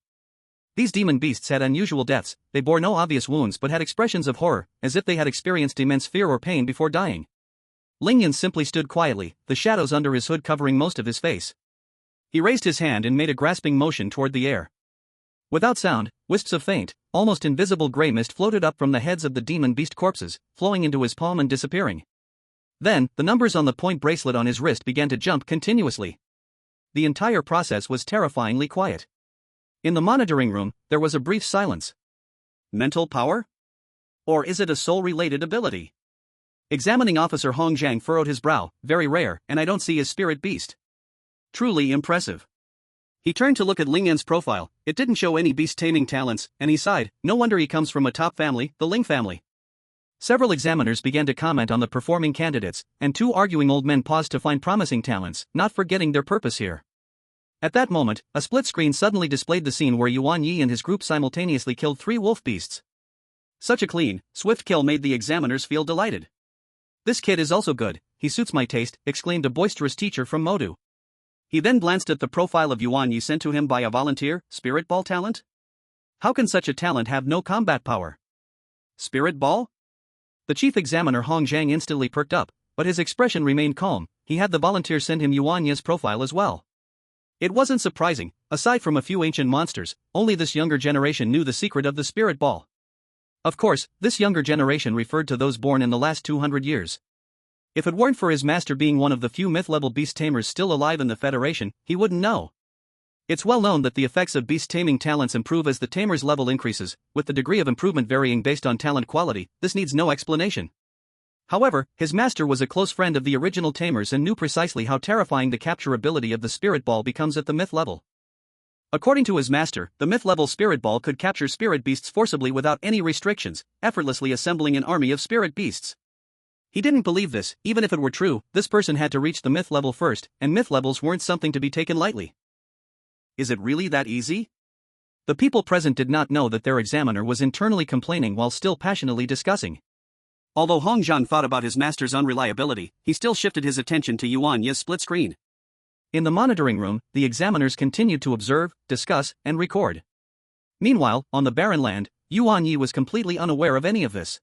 These demon beasts had unusual deaths, they bore no obvious wounds but had expressions of horror, as if they had experienced immense fear or pain before dying. Ling Yun simply stood quietly, the shadows under his hood covering most of his face. He raised his hand and made a grasping motion toward the air. Without sound, wisps of faint, almost invisible gray mist floated up from the heads of the demon beast corpses, flowing into his palm and disappearing. Then, the numbers on the point bracelet on his wrist began to jump continuously. The entire process was terrifyingly quiet. In the monitoring room, there was a brief silence. Mental power? Or is it a soul-related ability? Examining Officer Hong Zhang furrowed his brow, very rare, and I don't see his spirit beast. Truly impressive. He turned to look at Ling Yan's profile, it didn't show any beast-taming talents, and he sighed, no wonder he comes from a top family, the Ling family. Several examiners began to comment on the performing candidates, and two arguing old men paused to find promising talents, not forgetting their purpose here. At that moment, a split screen suddenly displayed the scene where Yuan Ye and his group simultaneously killed 3 wolf beasts. Such a clean, swift kill made the examiners feel delighted. This kid is also good, he suits my taste, exclaimed a boisterous teacher from Modu. He then glanced at the profile of Yuan Ye sent to him by a volunteer, Spirit Ball talent? How can such a talent have no combat power? Spirit Ball? The chief examiner Hong Zhang instantly perked up, but his expression remained calm. He had the volunteer send him Yuan Ye's profile as well. It wasn't surprising, aside from a few ancient monsters, only this younger generation knew the secret of the Spirit Ball. Of course, this younger generation referred to those born in the last 200 years. If it weren't for his master being one of the few myth-level beast tamers still alive in the Federation, he wouldn't know. It's well known that the effects of beast-taming talents improve as the tamer's level increases, with the degree of improvement varying based on talent quality. This needs no explanation. However, his master was a close friend of the original tamers and knew precisely how terrifying the capture ability of the Spirit Ball becomes at the myth level. According to his master, the myth-level Spirit Ball could capture spirit beasts forcibly without any restrictions, effortlessly assembling an army of spirit beasts. He didn't believe this. Even if it were true, this person had to reach the myth level first, and myth levels weren't something to be taken lightly. Is it really that easy? The people present did not know that their examiner was internally complaining while still passionately discussing. Although Hong Zhang thought about his master's unreliability, he still shifted his attention to Yuan Ye's split screen. In the monitoring room, the examiners continued to observe, discuss, and record. Meanwhile, on the barren land, Yuan Ye was completely unaware of any of this.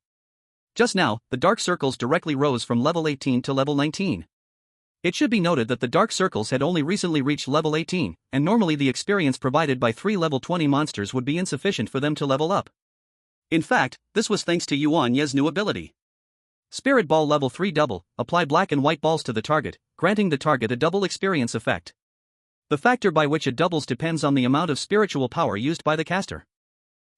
Just now, the dark circles directly rose from level 18 to level 19. It should be noted that the dark circles had only recently reached level 18, and normally the experience provided by 3 level 20 monsters would be insufficient for them to level up. In fact, this was thanks to Yuan Ye's new ability. Spirit Ball level 3 double, apply black and white balls to the target, granting the target a double experience effect. The factor by which it doubles depends on the amount of spiritual power used by the caster.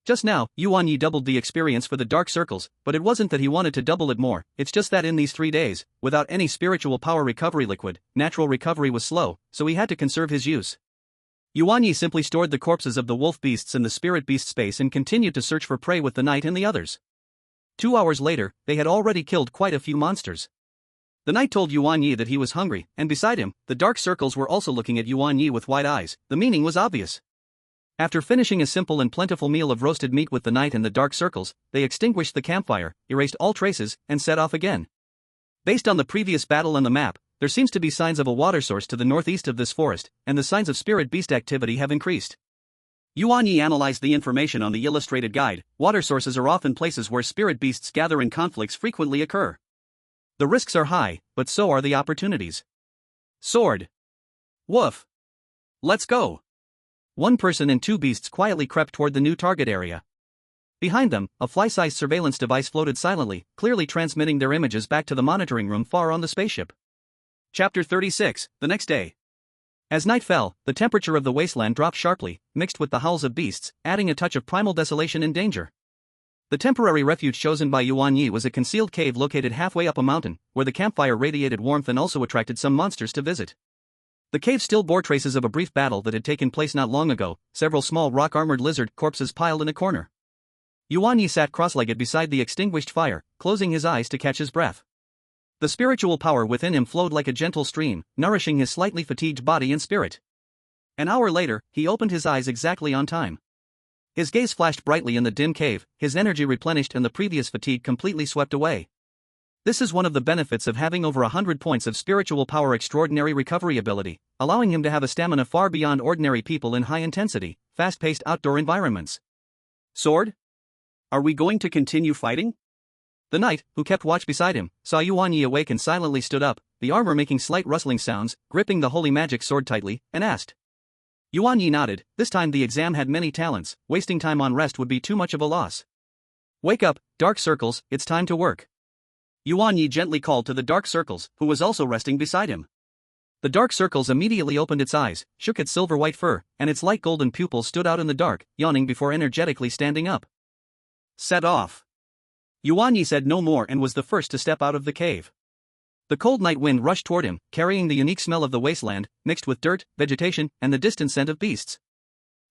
Just now, Yuan Ye doubled the experience for the dark circles, but it wasn't that he wanted to double it more, it's just that in these 3 days, without any spiritual power recovery liquid, natural recovery was slow, so he had to conserve his use. Yuan Ye simply stored the corpses of the wolf beasts in the spirit beast space and continued to search for prey with the knight and the others. 2 hours later, they had already killed quite a few monsters. The knight told Yuan Ye that he was hungry, and beside him, the dark circles were also looking at Yuan Ye with wide eyes. The meaning was obvious. After finishing a simple and plentiful meal of roasted meat with the knight and the dark circles, they extinguished the campfire, erased all traces, and set off again. Based on the previous battle and the map, there seems to be signs of a water source to the northeast of this forest, and the signs of spirit beast activity have increased. Yuan Ye analyzed the information on the illustrated guide. Water sources are often places where spirit beasts gather and conflicts frequently occur. The risks are high, but so are the opportunities. Sword. Woof. Let's go. One person and 2 beasts quietly crept toward the new target area. Behind them, a fly-sized surveillance device floated silently, clearly transmitting their images back to the monitoring room far on the spaceship. Chapter 36, the next day. As night fell, the temperature of the wasteland dropped sharply, mixed with the howls of beasts, adding a touch of primal desolation and danger. The temporary refuge chosen by Yuan Ye was a concealed cave located halfway up a mountain, where the campfire radiated warmth and also attracted some monsters to visit. The cave still bore traces of a brief battle that had taken place not long ago, several small rock-armored lizard corpses piled in a corner. Yuan Ye sat cross-legged beside the extinguished fire, closing his eyes to catch his breath. The spiritual power within him flowed like a gentle stream, nourishing his slightly fatigued body and spirit. An hour later, he opened his eyes exactly on time. His gaze flashed brightly in the dim cave, his energy replenished and the previous fatigue completely swept away. This is one of the benefits of having over 100 points of spiritual power extraordinary recovery ability, allowing him to have a stamina far beyond ordinary people in high-intensity, fast-paced outdoor environments. Sword? Are we going to continue fighting? The knight, who kept watch beside him, saw Yuan Ye awake and silently stood up, the armor making slight rustling sounds, gripping the holy magic sword tightly, and asked. Yuan Ye nodded. This time the exam had many talents, wasting time on rest would be too much of a loss. Wake up, dark circles, it's time to work. Yuan Ye gently called to the dark circles, who was also resting beside him. The dark circles immediately opened its eyes, shook its silver-white fur, and its light golden pupils stood out in the dark, yawning before energetically standing up. Set off. Yuan Ye said no more and was the first to step out of the cave. The cold night wind rushed toward him, carrying the unique smell of the wasteland, mixed with dirt, vegetation, and the distant scent of beasts.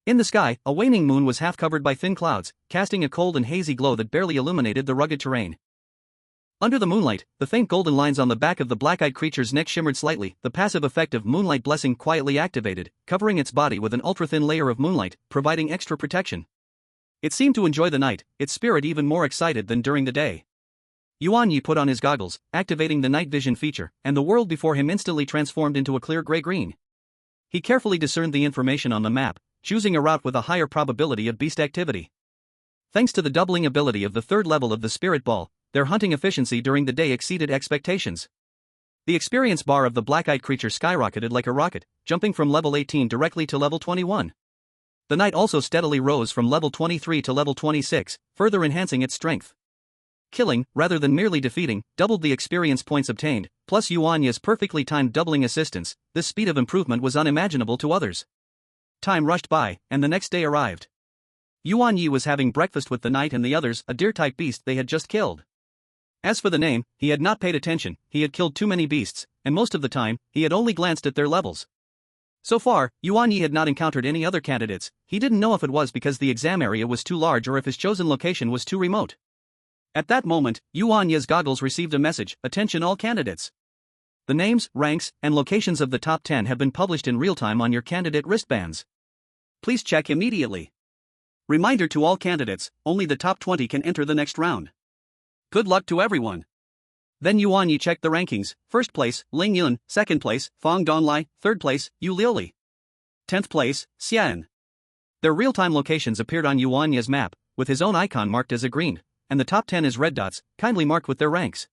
In the sky, a waning moon was half covered by thin clouds, casting a cold and hazy glow that barely illuminated the rugged terrain. Under the moonlight, the faint golden lines on the back of the black-eyed creature's neck shimmered slightly, the passive effect of Moonlight Blessing quietly activated, covering its body with an ultra-thin layer of moonlight, providing extra protection. It seemed to enjoy the night, its spirit even more excited than during the day. Yuan Ye put on his goggles, activating the night vision feature, and the world before him instantly transformed into a clear gray-green. He carefully discerned the information on the map, choosing a route with a higher probability of beast activity. Thanks to the doubling ability of the 3rd level of the Spirit Ball, their hunting efficiency during the day exceeded expectations. The experience bar of the black-eyed creature skyrocketed like a rocket, jumping from level 18 directly to level 21. The knight also steadily rose from level 23 to level 26, further enhancing its strength. Killing, rather than merely defeating, doubled the experience points obtained, plus Yuan Ye's perfectly timed doubling assistance. This speed of improvement was unimaginable to others. Time rushed by, and the next day arrived. Yuan Ye was having breakfast with the knight and the others, a deer-type beast they had just killed. As for the name, he had not paid attention, he had killed too many beasts, and most of the time, he had only glanced at their levels. So far, Yuan Ye had not encountered any other candidates. He didn't know if it was because the exam area was too large or if his chosen location was too remote. At that moment, Yuan Ye's goggles received a message, attention all candidates. The names, ranks, and locations of the top 10 have been published in real time on your candidate wristbands. Please check immediately. Reminder to all candidates, only the top 20 can enter the next round. Good luck to everyone. Then Yuan Ye checked the rankings: 1st place, Ling Yun; 2nd place, Fang Donlai; 3rd place, Yu Liuli; 10th place, Xian. Their real-time locations appeared on Yuan Ye's map, with his own icon marked as a green, and the top 10 as red dots, kindly marked with their ranks.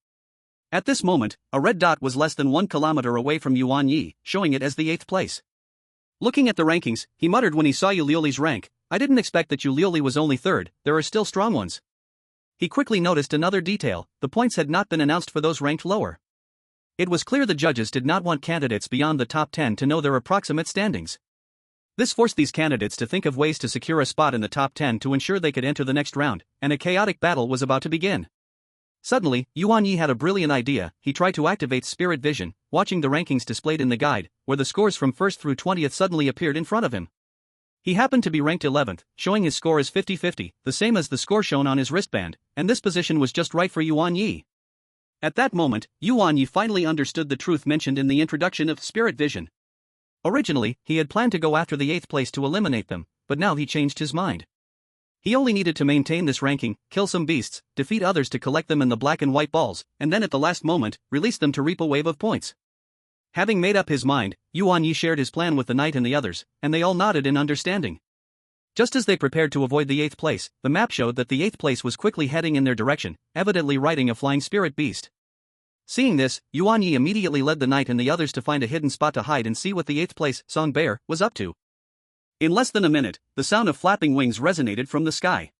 At this moment, a red dot was less than 1 kilometer away from Yuan Ye, showing it as the 8th place. Looking at the rankings, he muttered when he saw Yu Liuli's rank, "I didn't expect that Yu Liuli was only 3rd, there are still strong ones." He quickly noticed another detail: the points had not been announced for those ranked lower. It was clear the judges did not want candidates beyond the top 10 to know their approximate standings. This forced these candidates to think of ways to secure a spot in the top 10 to ensure they could enter the next round, and a chaotic battle was about to begin. Suddenly, Yuan Ye had a brilliant idea. He tried to activate spirit vision, watching the rankings displayed in the guide, where the scores from 1st through 20th suddenly appeared in front of him. He happened to be ranked 11th, showing his score as 50-50, the same as the score shown on his wristband, and this position was just right for Yuan Ye. At that moment, Yuan Ye finally understood the truth mentioned in the introduction of spirit vision. Originally, he had planned to go after the 8th place to eliminate them, but now he changed his mind. He only needed to maintain this ranking, kill some beasts, defeat others to collect them in the black and white balls, and then at the last moment, release them to reap a wave of points. Having made up his mind, Yuan Ye shared his plan with the knight and the others, and they all nodded in understanding. Just as they prepared to avoid the 8th place, the map showed that the 8th place was quickly heading in their direction, evidently riding a flying spirit beast. Seeing this, Yuan Ye immediately led the knight and the others to find a hidden spot to hide and see what the 8th place, Song Bear, was up to. In less than a minute, the sound of flapping wings resonated from the sky.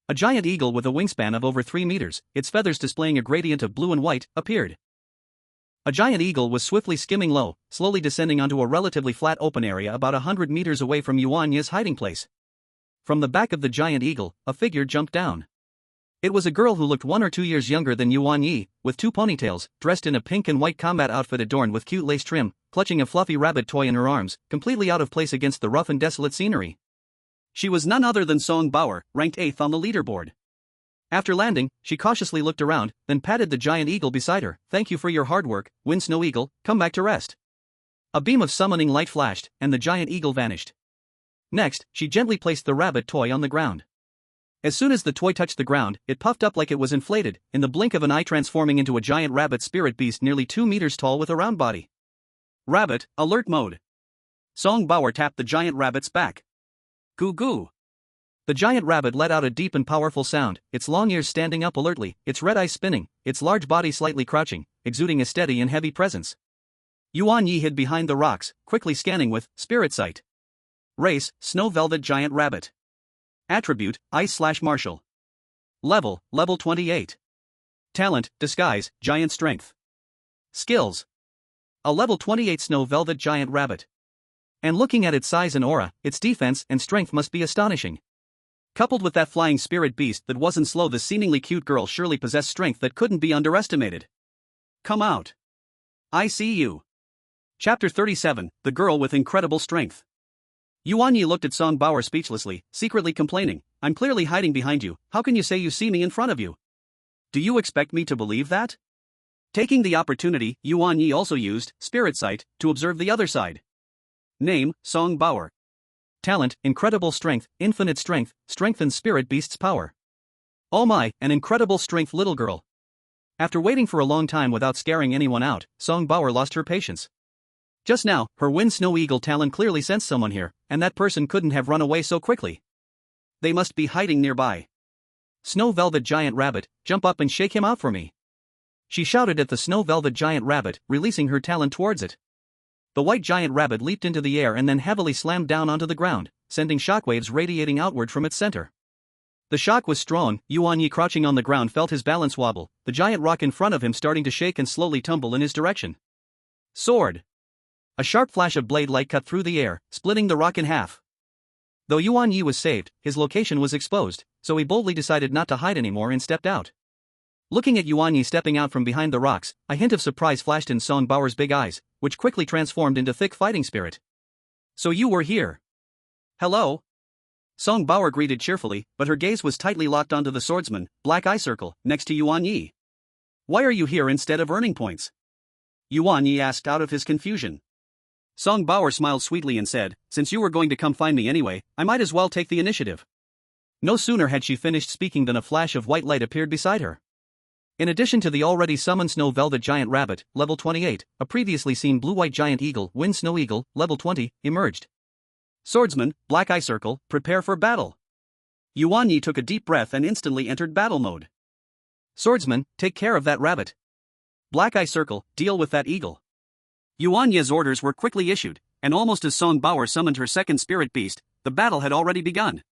A giant eagle with a wingspan of over 3 meters, its feathers displaying a gradient of blue and white, appeared. A giant eagle was swiftly skimming low, slowly descending onto a relatively flat open area about 100 meters away from Yuan Ye's hiding place. From the back of the giant eagle, a figure jumped down. It was a girl who looked 1 or 2 years younger than Yuan Ye, with 2 ponytails, dressed in a pink and white combat outfit adorned with cute lace trim, clutching a fluffy rabbit toy in her arms, completely out of place against the rough and desolate scenery. She was none other than Song Bauer, ranked 8th on the leaderboard. After landing, she cautiously looked around, then patted the giant eagle beside her. "Thank you for your hard work, Wind Snow Eagle, come back to rest." A beam of summoning light flashed, and the giant eagle vanished. Next, she gently placed the rabbit toy on the ground. As soon as the toy touched the ground, it puffed up like it was inflated, in the blink of an eye transforming into a giant rabbit spirit beast nearly 2 meters tall with a round body. Rabbit, alert mode. Song Bauer tapped the giant rabbit's back. Goo goo. The giant rabbit let out a deep and powerful sound, its long ears standing up alertly, its red eyes spinning, its large body slightly crouching, exuding a steady and heavy presence. Yuan Ye hid behind the rocks, quickly scanning with Spirit Sight. Race, Snow Velvet Giant Rabbit. Attribute, Ice/Martial. Level, Level 28. Talent, Disguise, Giant Strength. Skills. A Level 28 Snow Velvet Giant Rabbit. And looking at its size and aura, its defense and strength must be astonishing. Coupled with that flying spirit beast that wasn't slow, this seemingly cute girl surely possessed strength that couldn't be underestimated. Come out. I see you. Chapter 37, The Girl with Incredible Strength. Yuan Ye looked at Song Bauer speechlessly, secretly complaining, "I'm clearly hiding behind you, how can you say you see me in front of you? Do you expect me to believe that?" Taking the opportunity, Yuan Ye also used Spirit Sight to observe the other side. Name, Song Bauer. Talent, Incredible Strength, Infinite Strength, strengthens Spirit Beast's power. Oh my, an incredible strength little girl. After waiting for a long time without scaring anyone out, Song Bauer lost her patience. Just now, her Wind Snow Eagle talent clearly sensed someone here, and that person couldn't have run away so quickly. They must be hiding nearby. Snow Velvet Giant Rabbit, jump up and shake him out for me. She shouted at the Snow Velvet Giant Rabbit, releasing her talent towards it. The white giant rabbit leaped into the air and then heavily slammed down onto the ground, sending shockwaves radiating outward from its center. The shock was strong. Yuan Ye, crouching on the ground, felt his balance wobble, the giant rock in front of him starting to shake and slowly tumble in his direction. Sword. A sharp flash of blade light cut through the air, splitting the rock in half. Though Yuan Ye was saved, his location was exposed, so he boldly decided not to hide anymore and stepped out. Looking at Yuan Ye stepping out from behind the rocks, a hint of surprise flashed in Song Bauer's big eyes, which quickly transformed into thick fighting spirit. "So you were here." "Hello?" Song Bauer greeted cheerfully, but her gaze was tightly locked onto the swordsman, black eye circle, next to Yuan Ye. "Why are you here instead of earning points?" Yuan Ye asked out of his confusion. Song Bauer smiled sweetly and said, "Since you were going to come find me anyway, I might as well take the initiative." No sooner had she finished speaking than a flash of white light appeared beside her. In addition to the already summoned Snow Velvet Giant Rabbit, level 28, a previously seen Blue-White Giant Eagle, Wind Snow Eagle, level 20, emerged. Swordsman, Black Eye Circle, prepare for battle. Yuan Ye took a deep breath and instantly entered battle mode. Swordsman, take care of that rabbit. Black Eye Circle, deal with that eagle. Yuan Ye's orders were quickly issued, and almost as Song Bauer summoned her second spirit beast, the battle had already begun.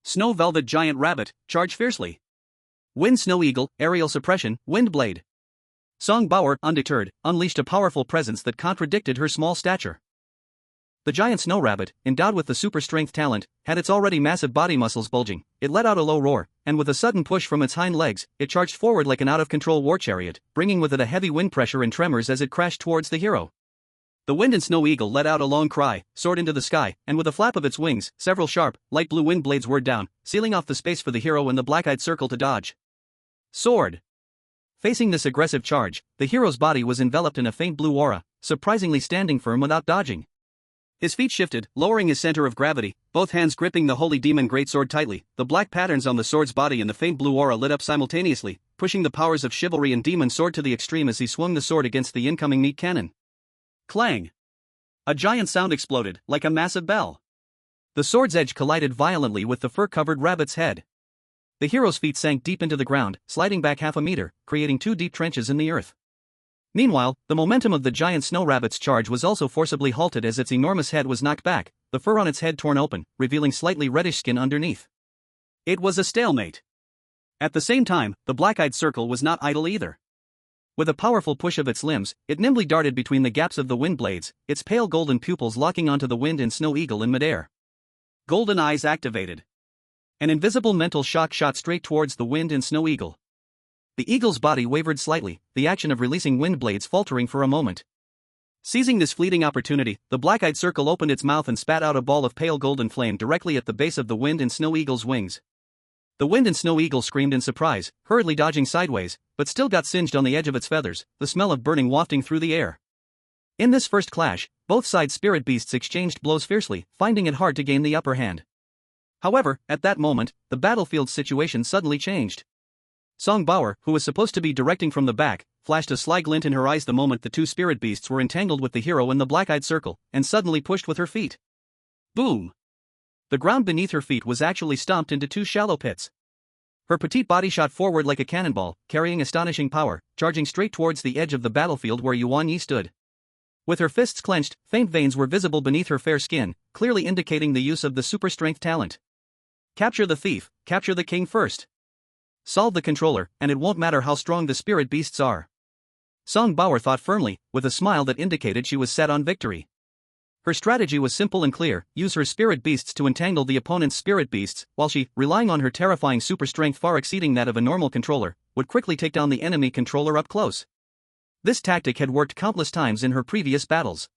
Snow Velvet Giant Rabbit, charge fiercely. Wind Snow Eagle, aerial suppression, Wind Blade. Song Bauer, undeterred, unleashed a powerful presence that contradicted her small stature. The giant snow rabbit, endowed with the super strength talent, had its already massive body muscles bulging. It let out a low roar, and with a sudden push from its hind legs, it charged forward like an out-of-control war chariot, bringing with it a heavy wind pressure and tremors as it crashed towards the hero. The Wind and Snow Eagle let out a long cry, soared into the sky, and with a flap of its wings, several sharp, light blue wind blades whirred down, sealing off the space for the hero and the black-eyed circle to dodge. Sword. Facing this aggressive charge, the hero's body was enveloped in a faint blue aura, surprisingly standing firm without dodging. His feet shifted, lowering his center of gravity, both hands gripping the Holy Demon Greatsword tightly. The black patterns on the sword's body and the faint blue aura lit up simultaneously, pushing the powers of chivalry and demon sword to the extreme as he swung the sword against the incoming meat cannon. Clang! A giant sound exploded, like a massive bell. The sword's edge collided violently with the fur-covered rabbit's head. The hero's feet sank deep into the ground, sliding back half a meter, creating 2 deep trenches in the earth. Meanwhile, the momentum of the giant snow rabbit's charge was also forcibly halted as its enormous head was knocked back, the fur on its head torn open, revealing slightly reddish skin underneath. It was a stalemate. At the same time, the black-eyed circle was not idle either. With a powerful push of its limbs, it nimbly darted between the gaps of the wind blades, its pale golden pupils locking onto the Wind and Snow Eagle in midair. Golden eyes activated. An invisible mental shock shot straight towards the Wind and Snow Eagle. The eagle's body wavered slightly, the action of releasing wind blades faltering for a moment. Seizing this fleeting opportunity, the black-eyed circle opened its mouth and spat out a ball of pale golden flame directly at the base of the Wind and Snow Eagle's wings. The Wind and Snow Eagle screamed in surprise, hurriedly dodging sideways, but still got singed on the edge of its feathers, the smell of burning wafting through the air. In this first clash, both sides' spirit beasts exchanged blows fiercely, finding it hard to gain the upper hand. However, at that moment, the battlefield situation suddenly changed. Song Bauer, who was supposed to be directing from the back, flashed a sly glint in her eyes the moment the 2 spirit beasts were entangled with the hero in the black-eyed circle, and suddenly pushed with her feet. Boom! The ground beneath her feet was actually stomped into 2 shallow pits. Her petite body shot forward like a cannonball, carrying astonishing power, charging straight towards the edge of the battlefield where Yuan Ye stood. With her fists clenched, faint veins were visible beneath her fair skin, clearly indicating the use of the super strength talent. Capture the thief, capture the king first. Solve the controller, and it won't matter how strong the spirit beasts are. Song Bauer thought firmly, with a smile that indicated she was set on victory. Her strategy was simple and clear: use her spirit beasts to entangle the opponent's spirit beasts, while she, relying on her terrifying super strength far exceeding that of a normal controller, would quickly take down the enemy controller up close. This tactic had worked countless times in her previous battles.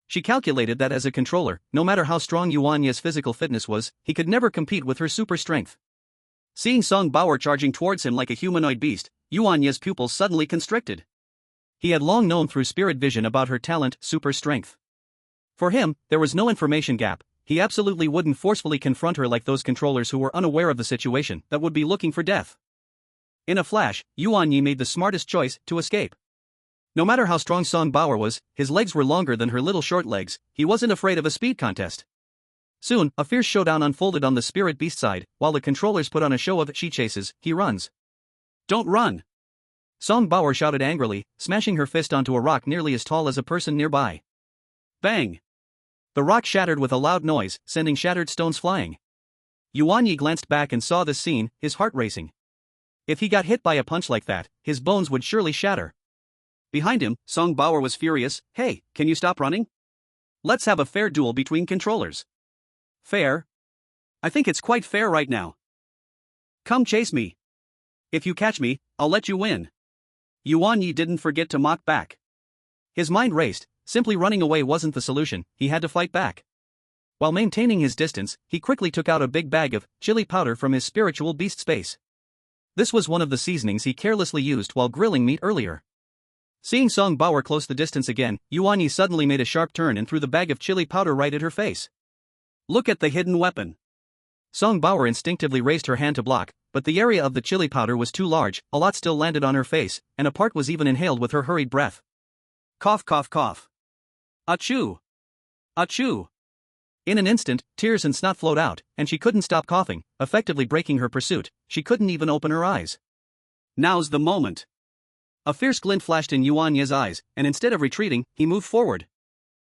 She calculated that as a controller, no matter how strong Yuan Ye's physical fitness was, he could never compete with her super strength. Seeing Song Bauer charging towards him like a humanoid beast, Yuan Ye's pupils suddenly constricted. He had long known through spirit vision about her talent, super strength. For him, there was no information gap. He absolutely wouldn't forcefully confront her like those controllers who were unaware of the situation, that would be looking for death. In a flash, Yuan Ye made the smartest choice: to escape. No matter how strong Song Bauer was, his legs were longer than her little short legs. He wasn't afraid of a speed contest. Soon, a fierce showdown unfolded on the spirit beast side, while the controllers put on a show of "she chases, he runs." "Don't run!" Song Bauer shouted angrily, smashing her fist onto a rock nearly as tall as a person nearby. Bang! The rock shattered with a loud noise, sending shattered stones flying. Yuan Ye glanced back and saw this scene, his heart racing. If he got hit by a punch like that, his bones would surely shatter. Behind him, Song Bauer was furious. "Hey, can you stop running? Let's have a fair duel between controllers." "Fair? I think it's quite fair right now. Come chase me. If you catch me, I'll let you win." Yuan Ye didn't forget to mock back. His mind raced. Simply running away wasn't the solution, he had to fight back. While maintaining his distance, he quickly took out a big bag of chili powder from his spiritual beast space. This was one of the seasonings he carelessly used while grilling meat earlier. Seeing Song Bauer close the distance again, Yuan Ye suddenly made a sharp turn and threw the bag of chili powder right at her face. "Look at the hidden weapon." Song Bauer instinctively raised her hand to block, but the area of the chili powder was too large, a lot still landed on her face, and a part was even inhaled with her hurried breath. Cough cough cough. Achoo! Achoo! In an instant, tears and snot flowed out, and she couldn't stop coughing, effectively breaking her pursuit. She couldn't even open her eyes. Now's the moment. A fierce glint flashed in Yuan Ye's eyes, and instead of retreating, he moved forward.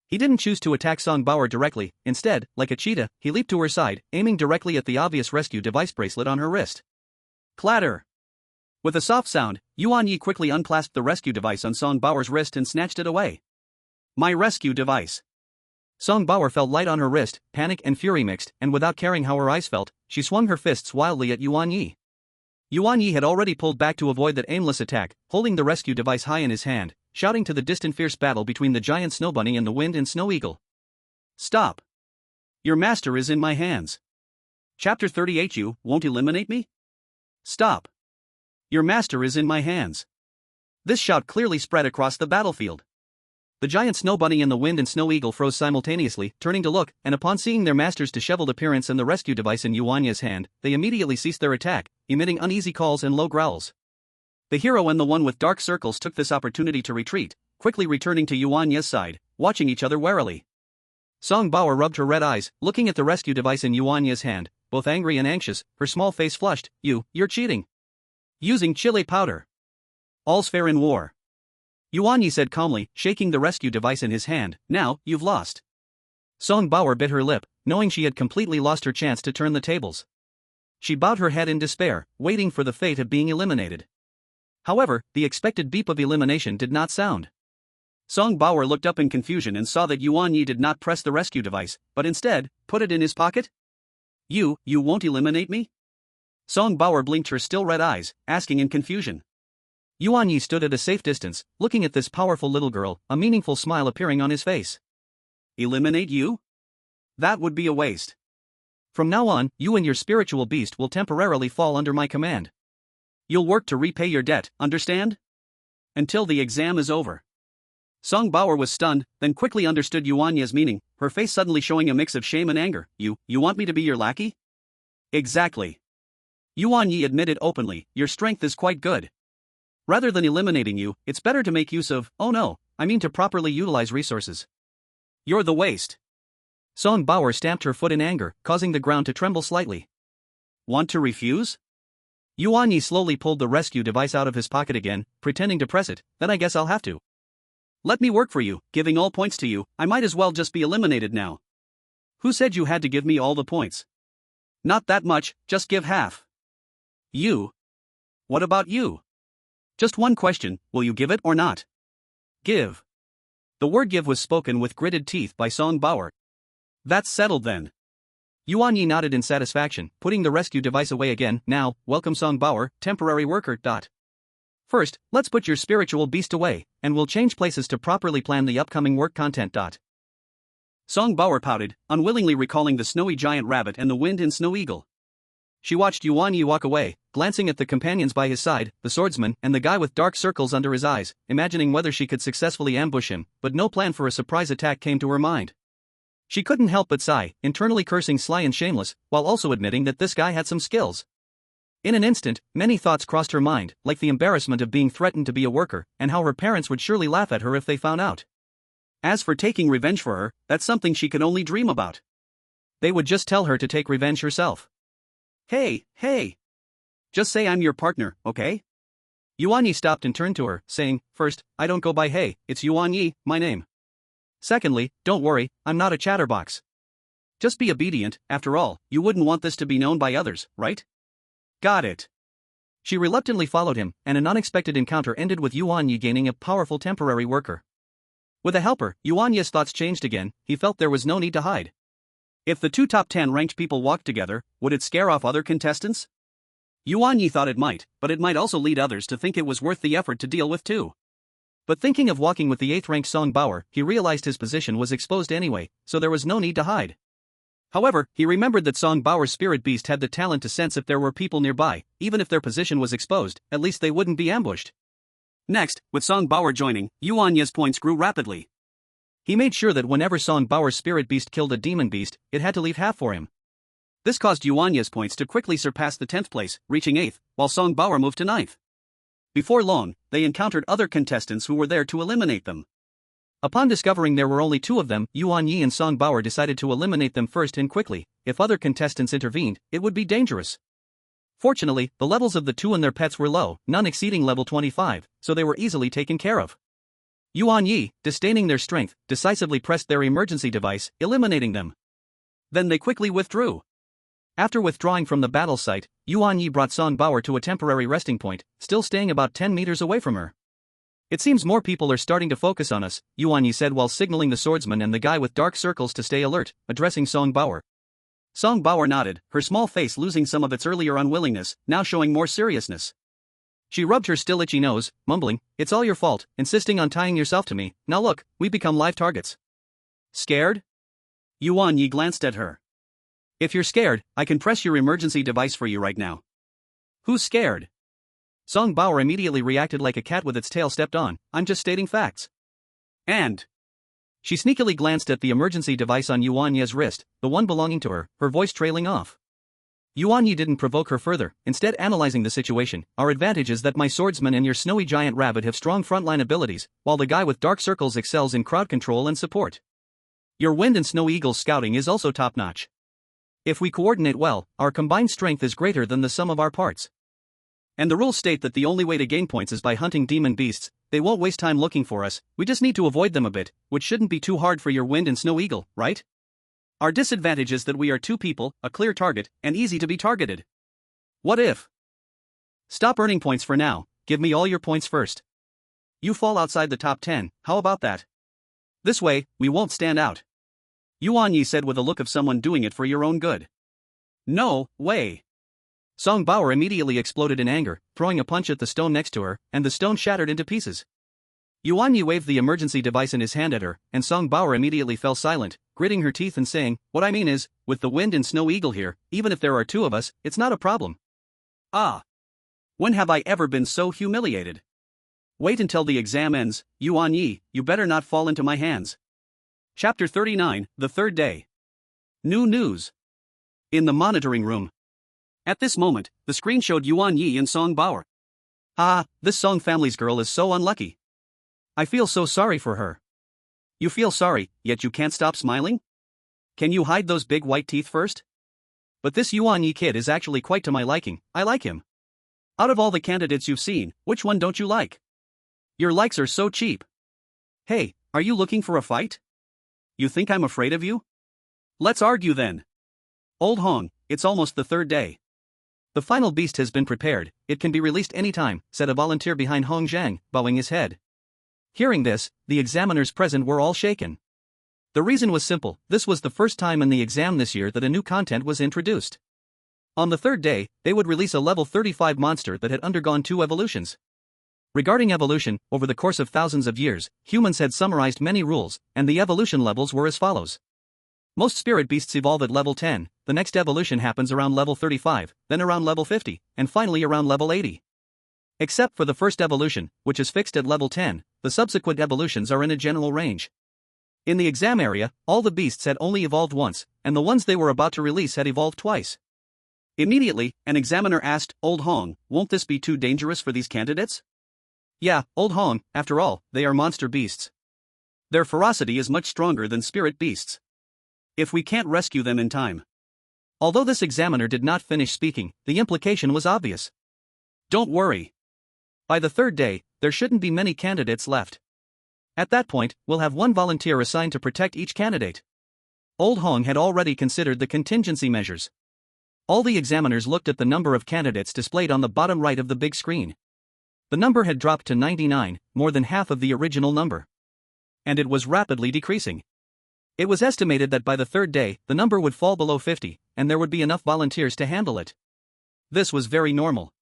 He didn't choose to attack Song Bauer directly. Instead, like a cheetah, he leaped to her side, aiming directly at the obvious rescue device bracelet on her wrist. Clatter! With a soft sound, Yuan Ye quickly unclasped the rescue device on Song Bauer's wrist and snatched it away. My rescue device! Song Bauer felt light on her wrist, panic and fury mixed, and without caring how her eyes felt, she swung her fists wildly at Yuan Ye. Yuan Ye had already pulled back to avoid that aimless attack, holding the rescue device high in his hand, shouting to the distant fierce battle between the giant snow bunny and the wind and snow eagle. Stop! Your master is in my hands. Chapter 38. You won't eliminate me? Stop! Your master is in my hands. This shout clearly spread across the battlefield. The giant snow bunny and the wind and snow eagle froze simultaneously, turning to look, and upon seeing their master's disheveled appearance and the rescue device in Yuan Ye's hand, they immediately ceased their attack, emitting uneasy calls and low growls. The hero and the one with dark circles took this opportunity to retreat, quickly returning to Yuan Ye's side, watching each other warily. Song Bauer rubbed her red eyes, looking at the rescue device in Yuan Ye's hand, both angry and anxious, her small face flushed. You're cheating. Using chili powder. All's fair in war. Yuan Ye said calmly, shaking the rescue device in his hand. Now, you've lost. Song Bauer bit her lip, knowing she had completely lost her chance to turn the tables. She bowed her head in despair, waiting for the fate of being eliminated. However, the expected beep of elimination did not sound. Song Bauer looked up in confusion and saw that Yuan Ye did not press the rescue device, but instead, put it in his pocket? You won't eliminate me? Song Bauer blinked her still red eyes, asking in confusion. Yuan Ye stood at a safe distance, looking at this powerful little girl, a meaningful smile appearing on his face. Eliminate you? That would be a waste. From now on, you and your spiritual beast will temporarily fall under my command. You'll work to repay your debt, understand? Until the exam is over. Song Bauer was stunned, then quickly understood Yuan Ye's meaning, her face suddenly showing a mix of shame and anger. You want me to be your lackey? Exactly. Yuan Ye admitted openly, your strength is quite good. Rather than eliminating you, it's better to make use of, to properly utilize resources. You're the waste. Song Bauer stamped her foot in anger, causing the ground to tremble slightly. Want to refuse? Yuan Ye slowly pulled the rescue device out of his pocket again, pretending to press it. Then I guess I'll have to. Let me work for you, giving all points to you. I might as well just be eliminated now. Who said you had to give me all the points? Not that much, just give half. You? What about you? Just one question, will you give it or not? Give. The word give was spoken with gritted teeth by Song Bauer. That's settled then. Yuan Ye nodded in satisfaction, putting the rescue device away again. Now, welcome Song Bauer, temporary worker. First, let's put your spiritual beast away, and we'll change places to properly plan the upcoming work content. Song Bauer pouted, unwillingly recalling the snowy giant rabbit and the wind and snow eagle. She watched Yuan Ye walk away, glancing at the companions by his side, the swordsman and the guy with dark circles under his eyes, imagining whether she could successfully ambush him, but no plan for a surprise attack came to her mind. She couldn't help but sigh, internally cursing Sly and Shameless, while also admitting that this guy had some skills. In an instant, many thoughts crossed her mind, like the embarrassment of being threatened to be a worker, and how her parents would surely laugh at her if they found out. As for taking revenge for her, that's something she could only dream about. They would just tell her to take revenge herself. Hey. Just say I'm your partner, okay? Yuan Ye stopped and turned to her, saying, first, I don't go by hey, it's Yuan Ye, my name. Secondly, don't worry, I'm not a chatterbox. Just be obedient, after all, you wouldn't want this to be known by others, right? Got it. She reluctantly followed him, and an unexpected encounter ended with Yuan Ye gaining a powerful temporary worker. With a helper, Yuan Ye's thoughts changed again. He felt there was no need to hide. If the two top 10 ranked people walked together, would it scare off other contestants? Yuan Ye thought it might, but it might also lead others to think it was worth the effort to deal with too. But thinking of walking with the 8th ranked Song Bauer, he realized his position was exposed anyway, so there was no need to hide. However, he remembered that Song Bauer's spirit beast had the talent to sense if there were people nearby, even if their position was exposed, at least they wouldn't be ambushed. Next, with Song Bauer joining, Yuan Ye's points grew rapidly. He made sure that whenever Song Bauer's spirit beast killed a demon beast, it had to leave half for him. This caused Yuan Ye's points to quickly surpass the 10th place, reaching 8th, while Song Bauer moved to 9th. Before long, they encountered other contestants who were there to eliminate them. Upon discovering there were only 2 of them, Yuan Ye and Song Bauer decided to eliminate them first and quickly. If other contestants intervened, it would be dangerous. Fortunately, the levels of the 2 and their pets were low, none exceeding level 25, so they were easily taken care of. Yuan Ye, disdaining their strength, decisively pressed their emergency device, eliminating them. Then they quickly withdrew. After withdrawing from the battle site, Yuan Ye brought Song Bauer to a temporary resting point, still staying about 10 meters away from her. "It seems more people are starting to focus on us," Yuan Ye said while signaling the swordsman and the guy with dark circles to stay alert, addressing Song Bauer. Song Bauer nodded, her small face losing some of its earlier unwillingness, now showing more seriousness. She rubbed her still itchy nose, mumbling, "It's all your fault, insisting on tying yourself to me. Now look, we become live targets." "Scared?" Yuan Ye glanced at her. "If you're scared, I can press your emergency device for you right now." "Who's scared?" Song Bauer immediately reacted like a cat with its tail stepped on. "I'm just stating facts." And she sneakily glanced at the emergency device on Yuan Ye's wrist, the one belonging to her, her voice trailing off. Yuan Ye didn't provoke her further, instead analyzing the situation. "Our advantage is that my swordsman and your snowy giant rabbit have strong frontline abilities, while the guy with dark circles excels in crowd control and support. Your wind and snow eagle scouting is also top-notch. If we coordinate well, our combined strength is greater than the sum of our parts. And the rules state that the only way to gain points is by hunting demon beasts. They won't waste time looking for us, we just need to avoid them a bit, which shouldn't be too hard for your wind and snow eagle, right? Our disadvantage is that we are 2 people, a clear target, and easy to be targeted. What if? Stop earning points for now, give me all your points first. You fall outside the top 10, how about that? This way, we won't stand out." Yuan Ye said with a look of someone doing it for your own good. "No way." Song Bauer immediately exploded in anger, throwing a punch at the stone next to her, and the stone shattered into pieces. Yuan Ye waved the emergency device in his hand at her, and Song Bauer immediately fell silent, gritting her teeth and saying, "What I mean is, with the wind and snow eagle here, even if there are 2 of us, it's not a problem." Ah! When have I ever been so humiliated? Wait until the exam ends, Yuan Ye, you better not fall into my hands. Chapter 39, the 3rd day. New news. In the monitoring room. At this moment, the screen showed Yuan Ye and Song Bauer. "Ah, this Song family's girl is so unlucky. I feel so sorry for her." "You feel sorry, yet you can't stop smiling? Can you hide those big white teeth first? But this Yuan Ye kid is actually quite to my liking, I like him. Out of all the candidates you've seen, which one don't you like? Your likes are so cheap. Hey, are you looking for a fight? You think I'm afraid of you? Let's argue then. Old Hong, it's almost the 3rd day. The final beast has been prepared, it can be released anytime," said a volunteer behind Hong Zhang, bowing his head. Hearing this, the examiners present were all shaken. The reason was simple, this was the first time in the exam this year that a new content was introduced. On the 3rd day, they would release a level 35 monster that had undergone 2 evolutions. Regarding evolution, over the course of thousands of years, humans had summarized many rules, and the evolution levels were as follows. Most spirit beasts evolve at level 10, the next evolution happens around level 35, then around level 50, and finally around level 80. Except for the first evolution, which is fixed at level 10, the subsequent evolutions are in a general range. In the exam area, all the beasts had only evolved once, and the ones they were about to release had evolved twice. Immediately, an examiner asked, "Old Hong, won't this be too dangerous for these candidates?" "Yeah, Old Hong, after all, they are monster beasts. Their ferocity is much stronger than spirit beasts. If we can't rescue them in time." Although this examiner did not finish speaking, the implication was obvious. Don't worry. By the 3rd day, there shouldn't be many candidates left. At that point, we'll have 1 volunteer assigned to protect each candidate. Old Hong had already considered the contingency measures. All the examiners looked at the number of candidates displayed on the bottom right of the big screen. The number had dropped to 99, more than half of the original number. And it was rapidly decreasing. It was estimated that by the 3rd day, the number would fall below 50, and there would be enough volunteers to handle it. This was very normal.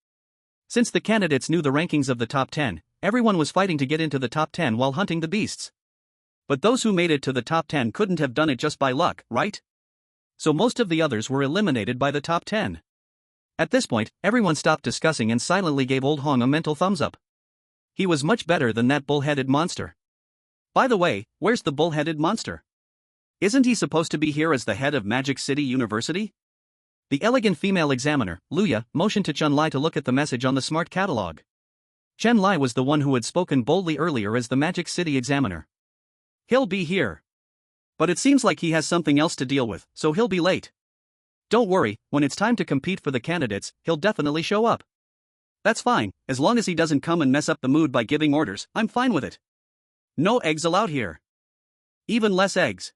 Since the candidates knew the rankings of the top 10, everyone was fighting to get into the top 10 while hunting the beasts. But those who made it to the top 10 couldn't have done it just by luck, right? So most of the others were eliminated by the top 10. At this point, everyone stopped discussing and silently gave Old Hong a mental thumbs up. He was much better than that bull-headed monster. By the way, where's the bull-headed monster? Isn't he supposed to be here as the head of Magic City University? The elegant female examiner, Luya, motioned to Chen Lai to look at the message on the smart catalog. Chen Lai was the one who had spoken boldly earlier as the Magic City examiner. He'll be here. But it seems like he has something else to deal with, so he'll be late. Don't worry, when it's time to compete for the candidates, he'll definitely show up. That's fine, as long as he doesn't come and mess up the mood by giving orders, I'm fine with it. No eggs allowed here. Even less eggs.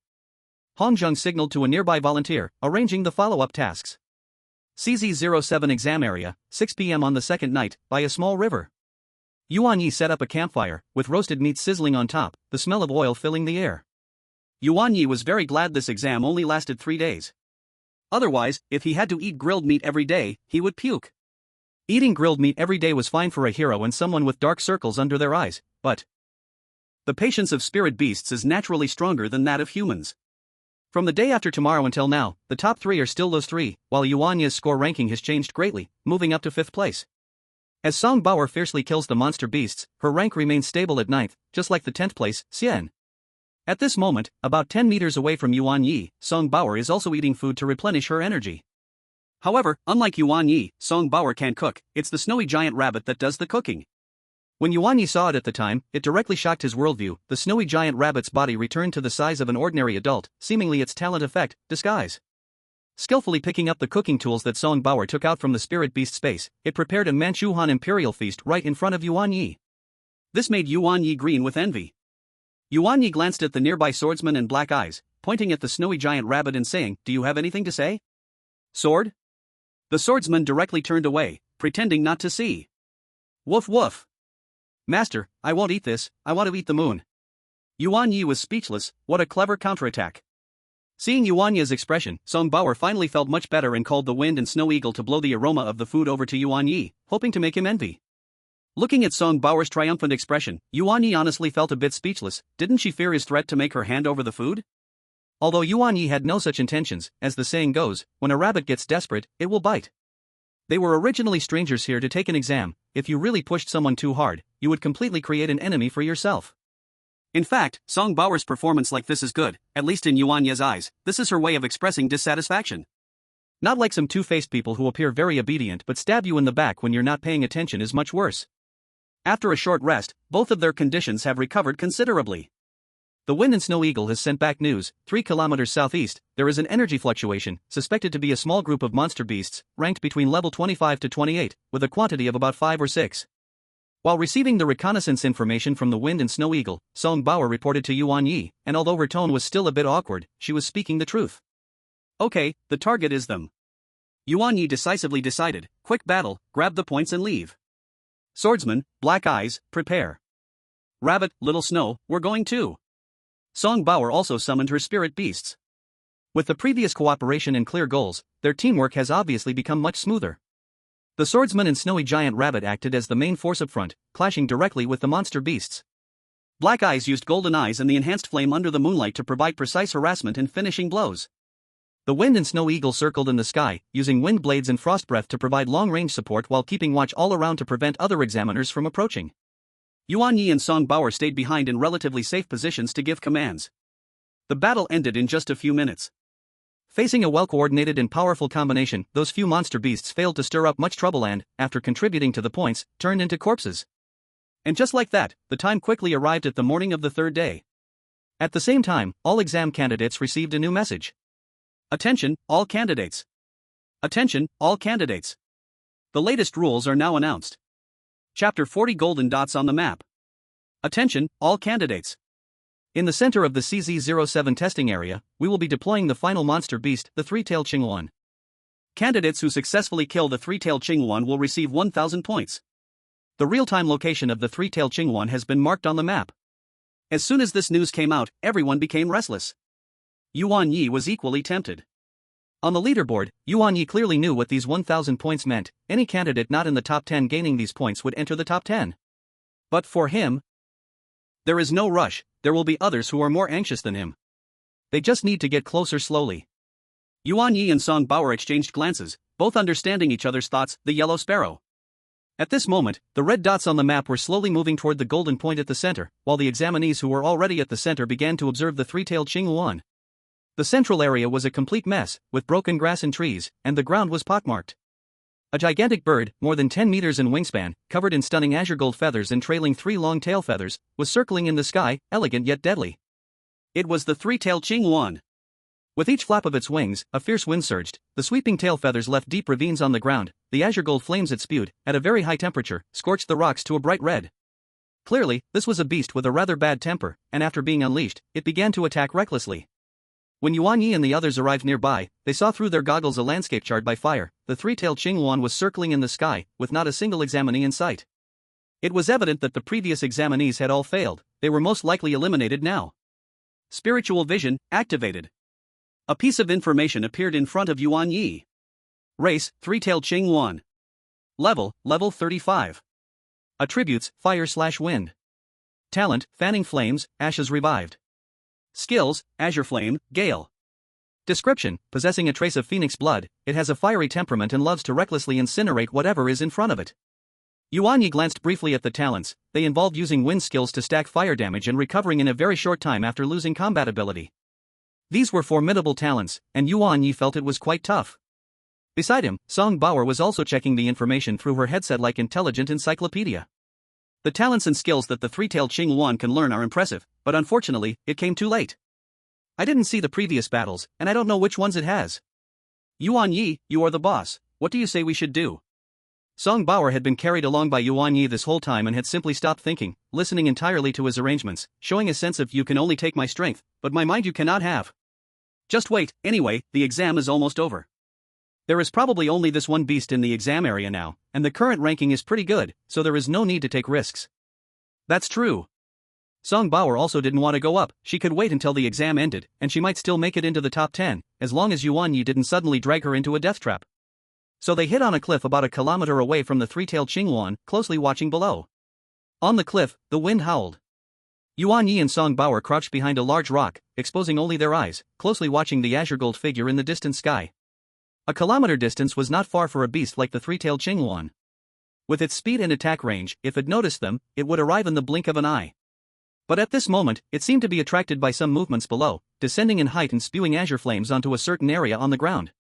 Hong Zheng signaled to a nearby volunteer, arranging the follow-up tasks. CZ07 exam area, 6 p.m. on the second night, by a small river. Yuan Ye set up a campfire, with roasted meat sizzling on top, the smell of oil filling the air. Yuan Ye was very glad this exam only lasted 3 days. Otherwise, if he had to eat grilled meat every day, he would puke. Eating grilled meat every day was fine for a hero and someone with dark circles under their eyes, but the patience of spirit beasts is naturally stronger than that of humans. From the day after tomorrow until now, the top 3 are still those 3, while Yuan Ye's score ranking has changed greatly, moving up to 5th place. As Song Bauer fiercely kills the monster beasts, her rank remains stable at 9th, just like the 10th place, Xian. At this moment, about 10 meters away from Yuan Ye, Song Bauer is also eating food to replenish her energy. However, unlike Yuan Ye, Song Bauer can't cook, it's the snowy giant rabbit that does the cooking. When Yuan Ye saw it at the time, it directly shocked his worldview. The snowy giant rabbit's body returned to the size of an ordinary adult, seemingly its talent effect, disguise. Skillfully picking up the cooking tools that Song Bauer took out from the spirit beast space, it prepared a Manchuhan imperial feast right in front of Yuan Ye. This made Yuan Ye green with envy. Yuan Ye glanced at the nearby swordsman and Black Eyes, pointing at the snowy giant rabbit and saying, "Do you have anything to say? Sword?" The swordsman directly turned away, pretending not to see. Woof woof. Master, I won't eat this, I want to eat the moon. Yuan Ye was speechless. What a clever counterattack. Seeing Yuan Ye's expression, Song Bauer finally felt much better and called the wind and snow eagle to blow the aroma of the food over to Yuan Ye, hoping to make him envy. Looking at Song Bauer's triumphant expression, Yuan Ye honestly felt a bit speechless. Didn't she fear his threat to make her hand over the food? Although Yuan Ye had no such intentions, as the saying goes, when a rabbit gets desperate, it will bite. They were originally strangers here to take an exam. If you really pushed someone too hard, you would completely create an enemy for yourself. In fact, Song Bauer's performance like this is good, at least in Yuan Ye's eyes. This is her way of expressing dissatisfaction. Not like some two-faced people who appear very obedient but stab you in the back when you're not paying attention is much worse. After a short rest, both of their conditions have recovered considerably. The Wind and Snow Eagle has sent back news. 3 kilometers southeast, there is an energy fluctuation, suspected to be a small group of monster beasts, ranked between level 25 to 28, with a quantity of about 5 or 6. While receiving the reconnaissance information from the Wind and Snow Eagle, Song Bauer reported to Yuan Ye, and although her tone was still a bit awkward, she was speaking the truth. Okay, the target is them. Yuan Ye decisively decided, quick battle, grab the points and leave. Swordsman, Black Eyes, prepare. Rabbit, Little Snow, we're going too. Song Bauer also summoned her spirit beasts. With the previous cooperation and clear goals, their teamwork has obviously become much smoother. The swordsman and snowy giant rabbit acted as the main force up front, clashing directly with the monster beasts. Black Eyes used golden eyes and the enhanced flame under the moonlight to provide precise harassment and finishing blows. The Wind and Snow Eagle circled in the sky, using wind blades and frost breath to provide long-range support while keeping watch all around to prevent other examiners from approaching. Yuan Ye and Song Bauer stayed behind in relatively safe positions to give commands. The battle ended in just a few minutes. Facing a well-coordinated and powerful combination, those few monster beasts failed to stir up much trouble and, after contributing to the points, turned into corpses. And just like that, the time quickly arrived at the morning of the 3rd day. At the same time, all exam candidates received a new message. Attention, all candidates. Attention, all candidates. The latest rules are now announced. Chapter 40 Golden Dots on the map. Attention, all candidates. In the center of the CZ07 testing area, we will be deploying the final monster beast, the three-tailed Qingyuan. Candidates who successfully kill the three-tailed Qingyuan will receive 1,000 points. The real-time location of the three-tailed Qingyuan has been marked on the map. As soon as this news came out, everyone became restless. Yuan Ye was equally tempted. On the leaderboard, Yuan Ye clearly knew what these 1,000 points meant. Any candidate not in the top 10 gaining these points would enter the top 10. But for him, there is no rush. There will be others who are more anxious than him. They just need to get closer slowly. Yuan Ye and Song Bauer exchanged glances, both understanding each other's thoughts. The yellow sparrow. At this moment, the red dots on the map were slowly moving toward the golden point at the center, while the examinees who were already at the center began to observe the three-tailed Qingyuan. The central area was a complete mess, with broken grass and trees, and the ground was pockmarked. A gigantic bird, more than 10 meters in wingspan, covered in stunning azure gold feathers and trailing 3 long tail feathers, was circling in the sky, elegant yet deadly. It was the three-tailed Qingyuan. With each flap of its wings, a fierce wind surged, the sweeping tail feathers left deep ravines on the ground, the azure gold flames it spewed, at a very high temperature, scorched the rocks to a bright red. Clearly, this was a beast with a rather bad temper, and after being unleashed, it began to attack recklessly. When Yuan Ye and the others arrived nearby, they saw through their goggles a landscape charred by fire. The three-tailed Qingyuan was circling in the sky, with not a single examinee in sight. It was evident that the previous examinees had all failed, they were most likely eliminated now. Spiritual vision, activated. A piece of information appeared in front of Yuan Ye. Race, three-tailed Qingyuan. Level 35. Attributes, fire/wind. Talent, fanning flames, ashes revived. Skills, azure flame, gale. Description, possessing a trace of phoenix blood, it has a fiery temperament and loves to recklessly incinerate whatever is in front of it. Yuan Ye glanced briefly at the talents. They involved using wind skills to stack fire damage and recovering in a very short time after losing combat ability. These were formidable talents, and Yuan Ye felt it was quite tough. Beside him, Song Bauer was also checking the information through her headset like intelligent encyclopedia. The talents and skills that the three-tailed Qingyuan can learn are impressive, but unfortunately, it came too late. I didn't see the previous battles, and I don't know which ones it has. Yuan Ye, you are the boss, what do you say we should do? Song Bauer had been carried along by Yuan Ye this whole time and had simply stopped thinking, listening entirely to his arrangements, showing a sense of you can only take my strength, but my mind you cannot have. Just wait, anyway, the exam is almost over. There is probably only this one beast in the exam area now, and the current ranking is pretty good, so there is no need to take risks. That's true. Song Bauer also didn't want to go up, she could wait until the exam ended, and she might still make it into the top 10, as long as Yuan Ye didn't suddenly drag her into a death trap. So they hit on a cliff about a kilometer away from the three-tailed Qingyuan, closely watching below. On the cliff, the wind howled. Yuan Ye and Song Bauer crouched behind a large rock, exposing only their eyes, closely watching the azure gold figure in the distant sky. A kilometer distance was not far for a beast like the three-tailed Qingyuan. With its speed and attack range, if it noticed them, it would arrive in the blink of an eye. But at this moment, it seemed to be attracted by some movements below, descending in height and spewing azure flames onto a certain area on the ground.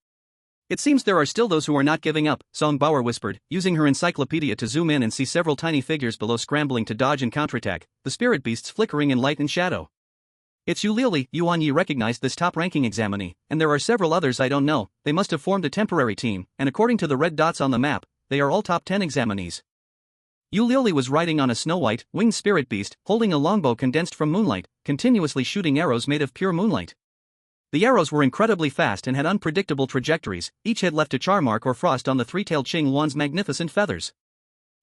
It seems there are still those who are not giving up, Song Bauer whispered, using her encyclopedia to zoom in and see several tiny figures below scrambling to dodge and counterattack, the spirit beasts flickering in light and shadow. It's Yulili. Yuan Ye recognized this top-ranking examinee, and there are several others I don't know. They must have formed a temporary team, and according to the red dots on the map, they are all top 10 examinees. Yulili was riding on a snow-white, winged spirit beast, holding a longbow condensed from moonlight, continuously shooting arrows made of pure moonlight. The arrows were incredibly fast and had unpredictable trajectories, each had left a char mark or frost on the three-tailed Qingyuan's magnificent feathers.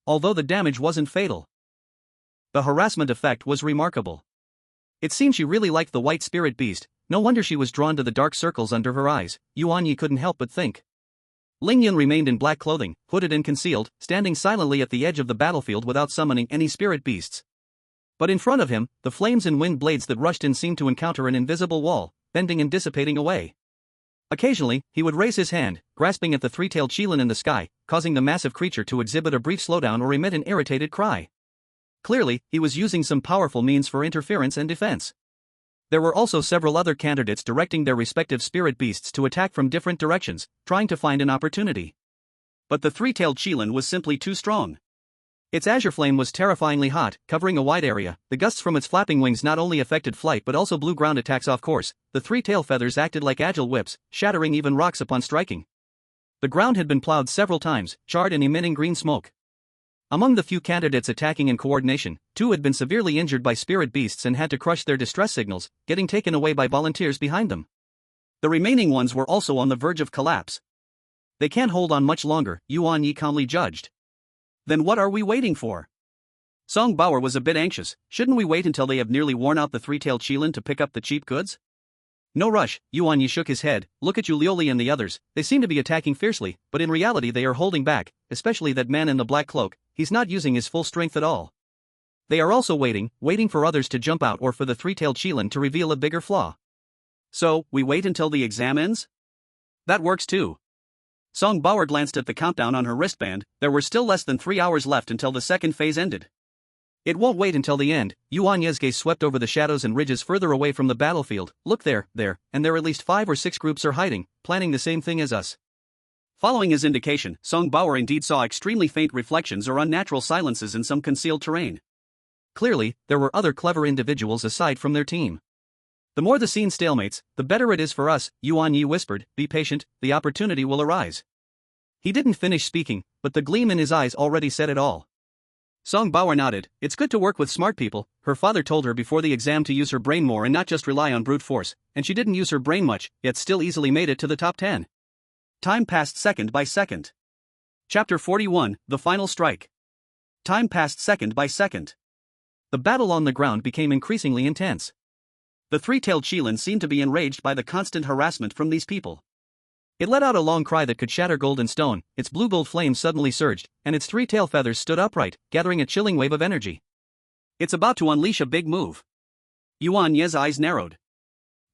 Although the damage wasn't fatal, the harassment effect was remarkable. It seemed she really liked the white spirit beast, no wonder she was drawn to the dark circles under her eyes, Yuan Ye couldn't help but think. Ling Yun remained in black clothing, hooded and concealed, standing silently at the edge of the battlefield without summoning any spirit beasts. But in front of him, the flames and wind blades that rushed in seemed to encounter an invisible wall, bending and dissipating away. Occasionally, he would raise his hand, grasping at the three-tailed Qilin in the sky, causing the massive creature to exhibit a brief slowdown or emit an irritated cry. Clearly, he was using some powerful means for interference and defense. There were also several other candidates directing their respective spirit beasts to attack from different directions, trying to find an opportunity. But the three-tailed Qilin was simply too strong. Its azure flame was terrifyingly hot, covering a wide area. The gusts from its flapping wings not only affected flight but also blew ground attacks off course. The three tail feathers acted like agile whips, shattering even rocks upon striking. The ground had been plowed several times, charred and emitting green smoke. Among the few candidates attacking in coordination, 2 had been severely injured by spirit beasts and had to crush their distress signals, getting taken away by volunteers behind them. The remaining ones were also on the verge of collapse. They can't hold on much longer, Yuan Ye calmly judged. Then what are we waiting for? Song Bauer was a bit anxious. Shouldn't we wait until they have nearly worn out the three-tailed Qilin to pick up the cheap goods? No rush, Yuan Ye shook his head. Look at Yulioli and the others, they seem to be attacking fiercely, but in reality they are holding back, especially that man in the black cloak, he's not using his full strength at all. They are also waiting for others to jump out or for the three-tailed Qilin to reveal a bigger flaw. So, we wait until the exam ends? That works too. Song Bauer glanced at the countdown on her wristband. There were still less than 3 hours left until the second phase ended. It won't wait until the end. Yuan Ye's gaze swept over the shadows and ridges further away from the battlefield. Look there, and there at least 5 or 6 groups are hiding, planning the same thing as us. Following his indication, Song Bauer indeed saw extremely faint reflections or unnatural silences in some concealed terrain. Clearly, there were other clever individuals aside from their team. The more the scene stalemates, the better it is for us, Yuan Ye whispered. Be patient, the opportunity will arise. He didn't finish speaking, but the gleam in his eyes already said it all. Song Bauer nodded. It's good to work with smart people. Her father told her before the exam to use her brain more and not just rely on brute force, and she didn't use her brain much, yet still easily made it to the top 10. Time passed second by second. Chapter 41, The Final Strike. Time passed second by second. The battle on the ground became increasingly intense. The three-tailed Qilin seemed to be enraged by the constant harassment from these people. It let out a long cry that could shatter gold and stone, its blue-gold flame suddenly surged, and its 3 tail feathers stood upright, gathering a chilling wave of energy. It's about to unleash a big move. Yuan Ye's eyes narrowed.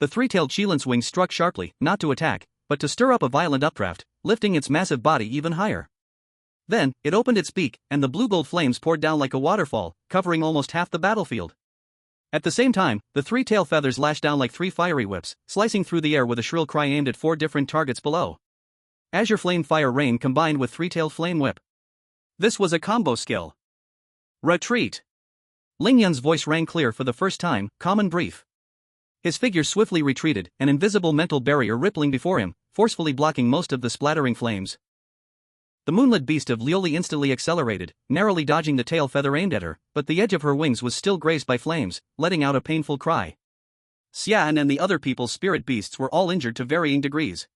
The 3-tailed Qilin's wings struck sharply, not to attack, but to stir up a violent updraft, lifting its massive body even higher. Then, it opened its beak, and the blue-gold flames poured down like a waterfall, covering almost half the battlefield. At the same time, the 3 tail feathers lashed down like 3 fiery whips, slicing through the air with a shrill cry aimed at 4 different targets below. Azure Flame Fire Rain combined with 3-tailed Flame Whip. This was a combo skill. Retreat. Ling Yun's voice rang clear for the first time, calm and brief. His figure swiftly retreated, an invisible mental barrier rippling before him, forcefully blocking most of the splattering flames. The moonlit beast of Lioli instantly accelerated, narrowly dodging the tail feather aimed at her, but the edge of her wings was still grazed by flames, letting out a painful cry. Xian and the other people's spirit beasts were all injured to varying degrees.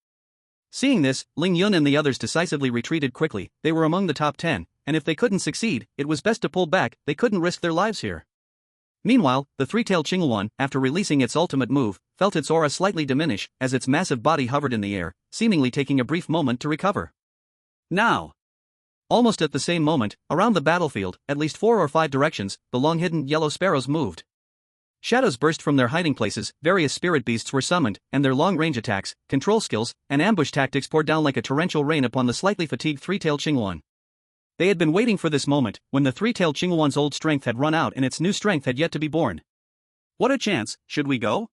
Seeing this, Ling Yun and the others decisively retreated quickly. They were among the top 10, and if they couldn't succeed, it was best to pull back. They couldn't risk their lives here. Meanwhile, the 3-tailed Qingluan, after releasing its ultimate move, felt its aura slightly diminish as its massive body hovered in the air, seemingly taking a brief moment to recover. Now. Almost at the same moment, around the battlefield, at least 4 or 5 directions, the long-hidden yellow sparrows moved. Shadows burst from their hiding places, various spirit beasts were summoned, and their long-range attacks, control skills, and ambush tactics poured down like a torrential rain upon the slightly fatigued 3-tailed Qingluan. They had been waiting for this moment, when the 3-tailed Qingluan's old strength had run out and its new strength had yet to be born. What a chance, should we go?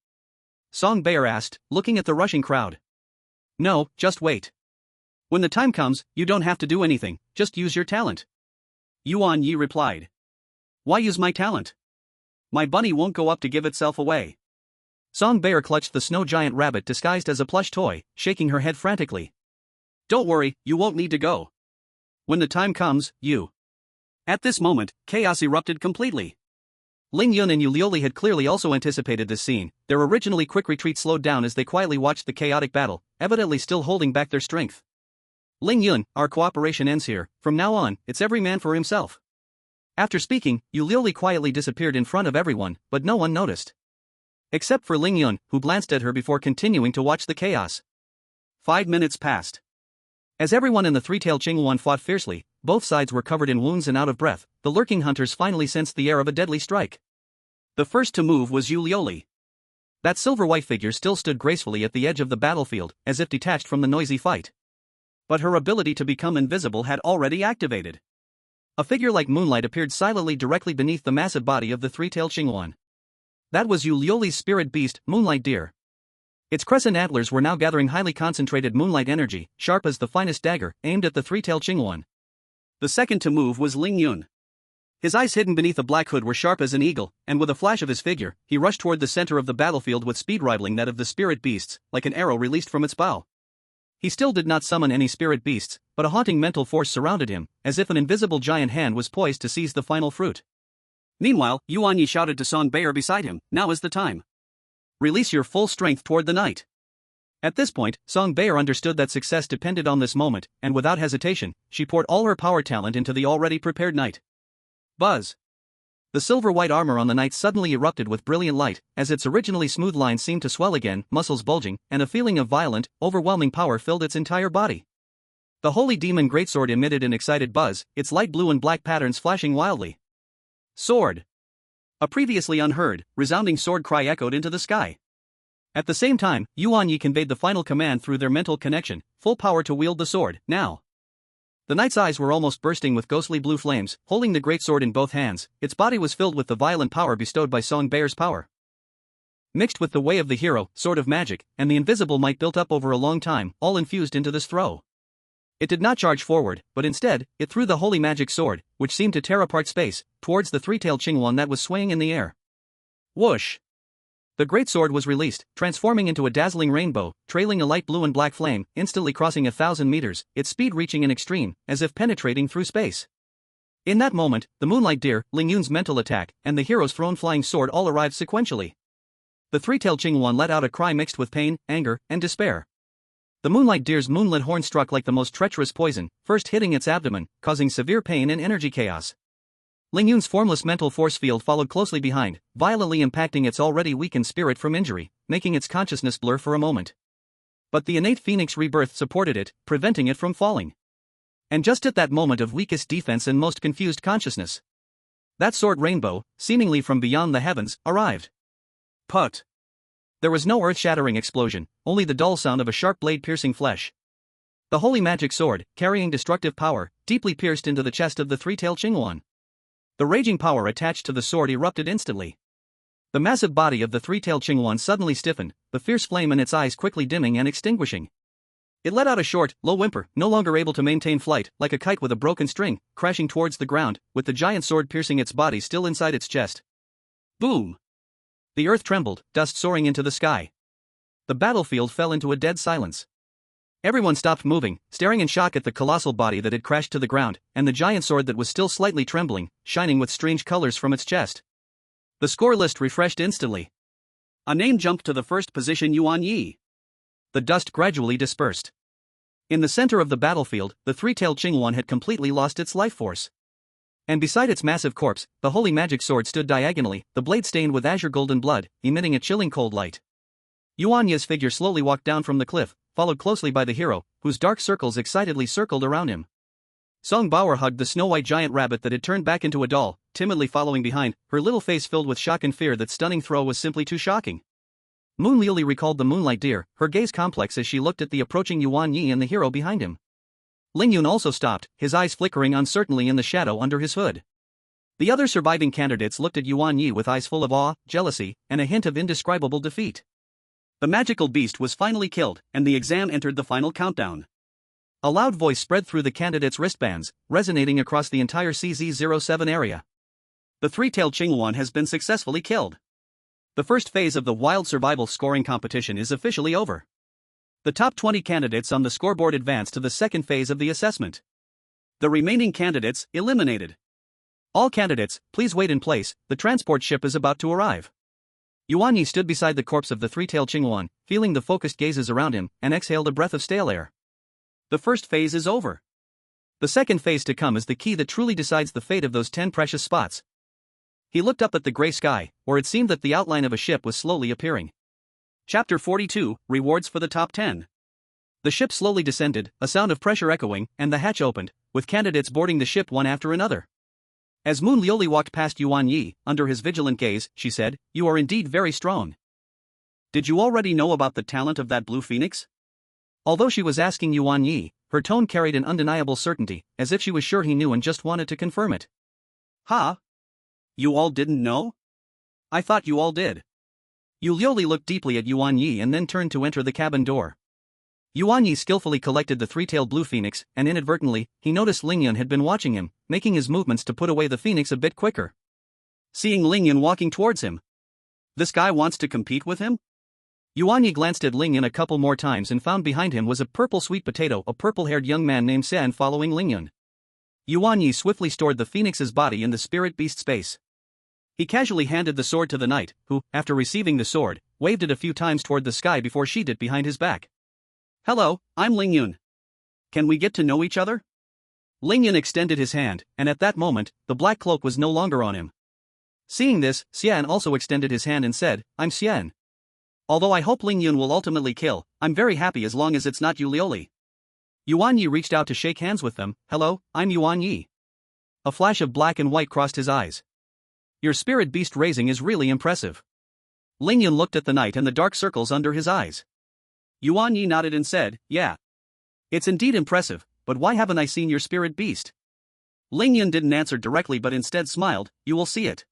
Song Baer asked, looking at the rushing crowd. No, just wait. When the time comes, you don't have to do anything, just use your talent. Yuan Ye replied. Why use my talent? My bunny won't go up to give itself away. Song Baer clutched the snow giant rabbit disguised as a plush toy, shaking her head frantically. Don't worry, you won't need to go. When the time comes, you. At this moment, chaos erupted completely. Ling Yun and Yu Lioli had clearly also anticipated this scene. Their originally quick retreat slowed down as they quietly watched the chaotic battle, evidently still holding back their strength. Ling Yun, our cooperation ends here. From now on, it's every man for himself. After speaking, Yu Lioli quietly disappeared in front of everyone, but no one noticed. Except for Ling Yun, who glanced at her before continuing to watch the chaos. 5 minutes passed. As everyone in the 3-tailed Qingluan fought fiercely, both sides were covered in wounds and out of breath. The lurking hunters finally sensed the air of a deadly strike. The first to move was Yu Lioli. That silver-white figure still stood gracefully at the edge of the battlefield, as if detached from the noisy fight. But her ability to become invisible had already activated. A figure like moonlight appeared silently directly beneath the massive body of the 3-tailed Qingluan. That was Yu Lioli's spirit beast, Moonlight Deer. Its crescent antlers were now gathering highly concentrated moonlight energy, sharp as the finest dagger, aimed at the 3-tailed Qingluan. The second to move was Ling Yun. His eyes hidden beneath a black hood were sharp as an eagle, and with a flash of his figure, he rushed toward the center of the battlefield with speed rivaling that of the spirit beasts, like an arrow released from its bow. He still did not summon any spirit beasts, but a haunting mental force surrounded him, as if an invisible giant hand was poised to seize the final fruit. Meanwhile, Yuan Ye shouted to Song Baer beside him, now is the time. Release your full strength toward the night. At this point, Song Baer understood that success depended on this moment, and without hesitation, she poured all her power talent into the already prepared knight. Buzz. The silver-white armor on the knight suddenly erupted with brilliant light, as its originally smooth lines seemed to swell again, muscles bulging, and a feeling of violent, overwhelming power filled its entire body. The Holy Demon Greatsword emitted an excited buzz, its light blue and black patterns flashing wildly. Sword. A previously unheard, resounding sword cry echoed into the sky. At the same time, Yuan Ye conveyed the final command through their mental connection, full power to wield the sword, now. The knight's eyes were almost bursting with ghostly blue flames. Holding the great sword in both hands, its body was filled with the violent power bestowed by Song Bear's power, mixed with the way of the hero, sword of magic, and the invisible might built up over a long time, all infused into this throw. It did not charge forward, but instead, it threw the holy magic sword, which seemed to tear apart space, towards the three-tailed Qingyuan that was swaying in the air. Whoosh! The great sword was released, transforming into a dazzling rainbow, trailing a light blue and black flame, instantly crossing 1,000 meters, its speed reaching an extreme, as if penetrating through space. In that moment, the Moonlight Deer, Ling Yun's mental attack, and the hero's thrown flying sword all arrived sequentially. The three-tailed Qingyuan let out a cry mixed with pain, anger, and despair. The Moonlight Deer's moonlit horn struck like the most treacherous poison, first hitting its abdomen, causing severe pain and energy chaos. Ling Yun's formless mental force field followed closely behind, violently impacting its already weakened spirit from injury, making its consciousness blur for a moment. But the innate phoenix rebirth supported it, preventing it from falling. And just at that moment of weakest defense and most confused consciousness, that sword rainbow, seemingly from beyond the heavens, arrived. Put! There was no earth-shattering explosion, only the dull sound of a sharp blade piercing flesh. The holy magic sword, carrying destructive power, deeply pierced into the chest of the three-tailed Qingyuan. The raging power attached to the sword erupted instantly. The massive body of the three-tailed Qingyuan suddenly stiffened, the fierce flame in its eyes quickly dimming and extinguishing. It let out a short, low whimper, no longer able to maintain flight, like a kite with a broken string, crashing towards the ground, with the giant sword piercing its body still inside its chest. Boom! The earth trembled, dust soaring into the sky. The battlefield fell into a dead silence. Everyone stopped moving, staring in shock at the colossal body that had crashed to the ground, and the giant sword that was still slightly trembling, shining with strange colors from its chest. The score list refreshed instantly. A name jumped to the first position: Yuan Ye. The dust gradually dispersed. In the center of the battlefield, the three-tailed Qingyuan had completely lost its life force. And beside its massive corpse, the holy magic sword stood diagonally, the blade stained with azure golden blood, emitting a chilling cold light. Yuan Ye's figure slowly walked down from the cliff, followed closely by the hero, whose dark circles excitedly circled around him. Song Bauer hugged the snow-white giant rabbit that had turned back into a doll, timidly following behind, her little face filled with shock and fear. That stunning throw was simply too shocking. Moon Liuli recalled the Moonlight Deer, her gaze complex as she looked at the approaching Yuan Ye and the hero behind him. Ling Yun also stopped, his eyes flickering uncertainly in the shadow under his hood. The other surviving candidates looked at Yuan Ye with eyes full of awe, jealousy, and a hint of indescribable defeat. The magical beast was finally killed, and the exam entered the final countdown. A loud voice spread through the candidates' wristbands, resonating across the entire CZ07 area. The three-tailed Qingyuan has been successfully killed. The first phase of the wild survival scoring competition is officially over. The top 20 candidates on the scoreboard advance to the second phase of the assessment. The remaining candidates, eliminated. All candidates, please wait in place, the transport ship is about to arrive. Yuan Ye stood beside the corpse of the three-tailed Qingyuan, feeling the focused gazes around him, and exhaled a breath of stale air. The first phase is over. The second phase to come is the key that truly decides the fate of those 10 precious spots. He looked up at the gray sky, where it seemed that the outline of a ship was slowly appearing. Chapter 42, Rewards for the Top 10. The ship slowly descended, a sound of pressure echoing, and the hatch opened, with candidates boarding the ship one after another. As Moon Liuli walked past Yuan Ye, under his vigilant gaze, she said, "You are indeed very strong. Did you already know about the talent of that blue phoenix?" Although she was asking Yuan Ye, her tone carried an undeniable certainty, as if she was sure he knew and just wanted to confirm it. "Huh? You all didn't know? I thought you all did." Yu Liuli looked deeply at Yuan Ye and then turned to enter the cabin door. Yuan Ye skillfully collected the three-tailed blue phoenix, and inadvertently, he noticed Ling Yun had been watching him, making his movements to put away the phoenix a bit quicker. Seeing Ling Yun walking towards him. This guy wants to compete with him? Yuan Ye glanced at Ling Yun a couple more times and found behind him was a purple sweet potato, a purple-haired young man named Xian following Ling Yun. Yuan Ye swiftly stored the phoenix's body in the spirit beast space. He casually handed the sword to the knight, who, after receiving the sword, waved it a few times toward the sky before sheathed it behind his back. "Hello, I'm Ling Yun. Can we get to know each other?" Ling Yun extended his hand, and at that moment, the black cloak was no longer on him. Seeing this, Xian also extended his hand and said, "I'm Xian. Although I hope Ling Yun will ultimately kill, I'm very happy as long as it's not Yu Liuli." Yuan Ye reached out to shake hands with them. "Hello, I'm Yuan Ye." A flash of black and white crossed his eyes. "Your spirit beast raising is really impressive." Ling Yun looked at the knight and the dark circles under his eyes. Yuan Ye nodded and said, "Yeah. It's indeed impressive, but why haven't I seen your spirit beast? Ling Yun didn't answer directly but instead smiled, you will see it.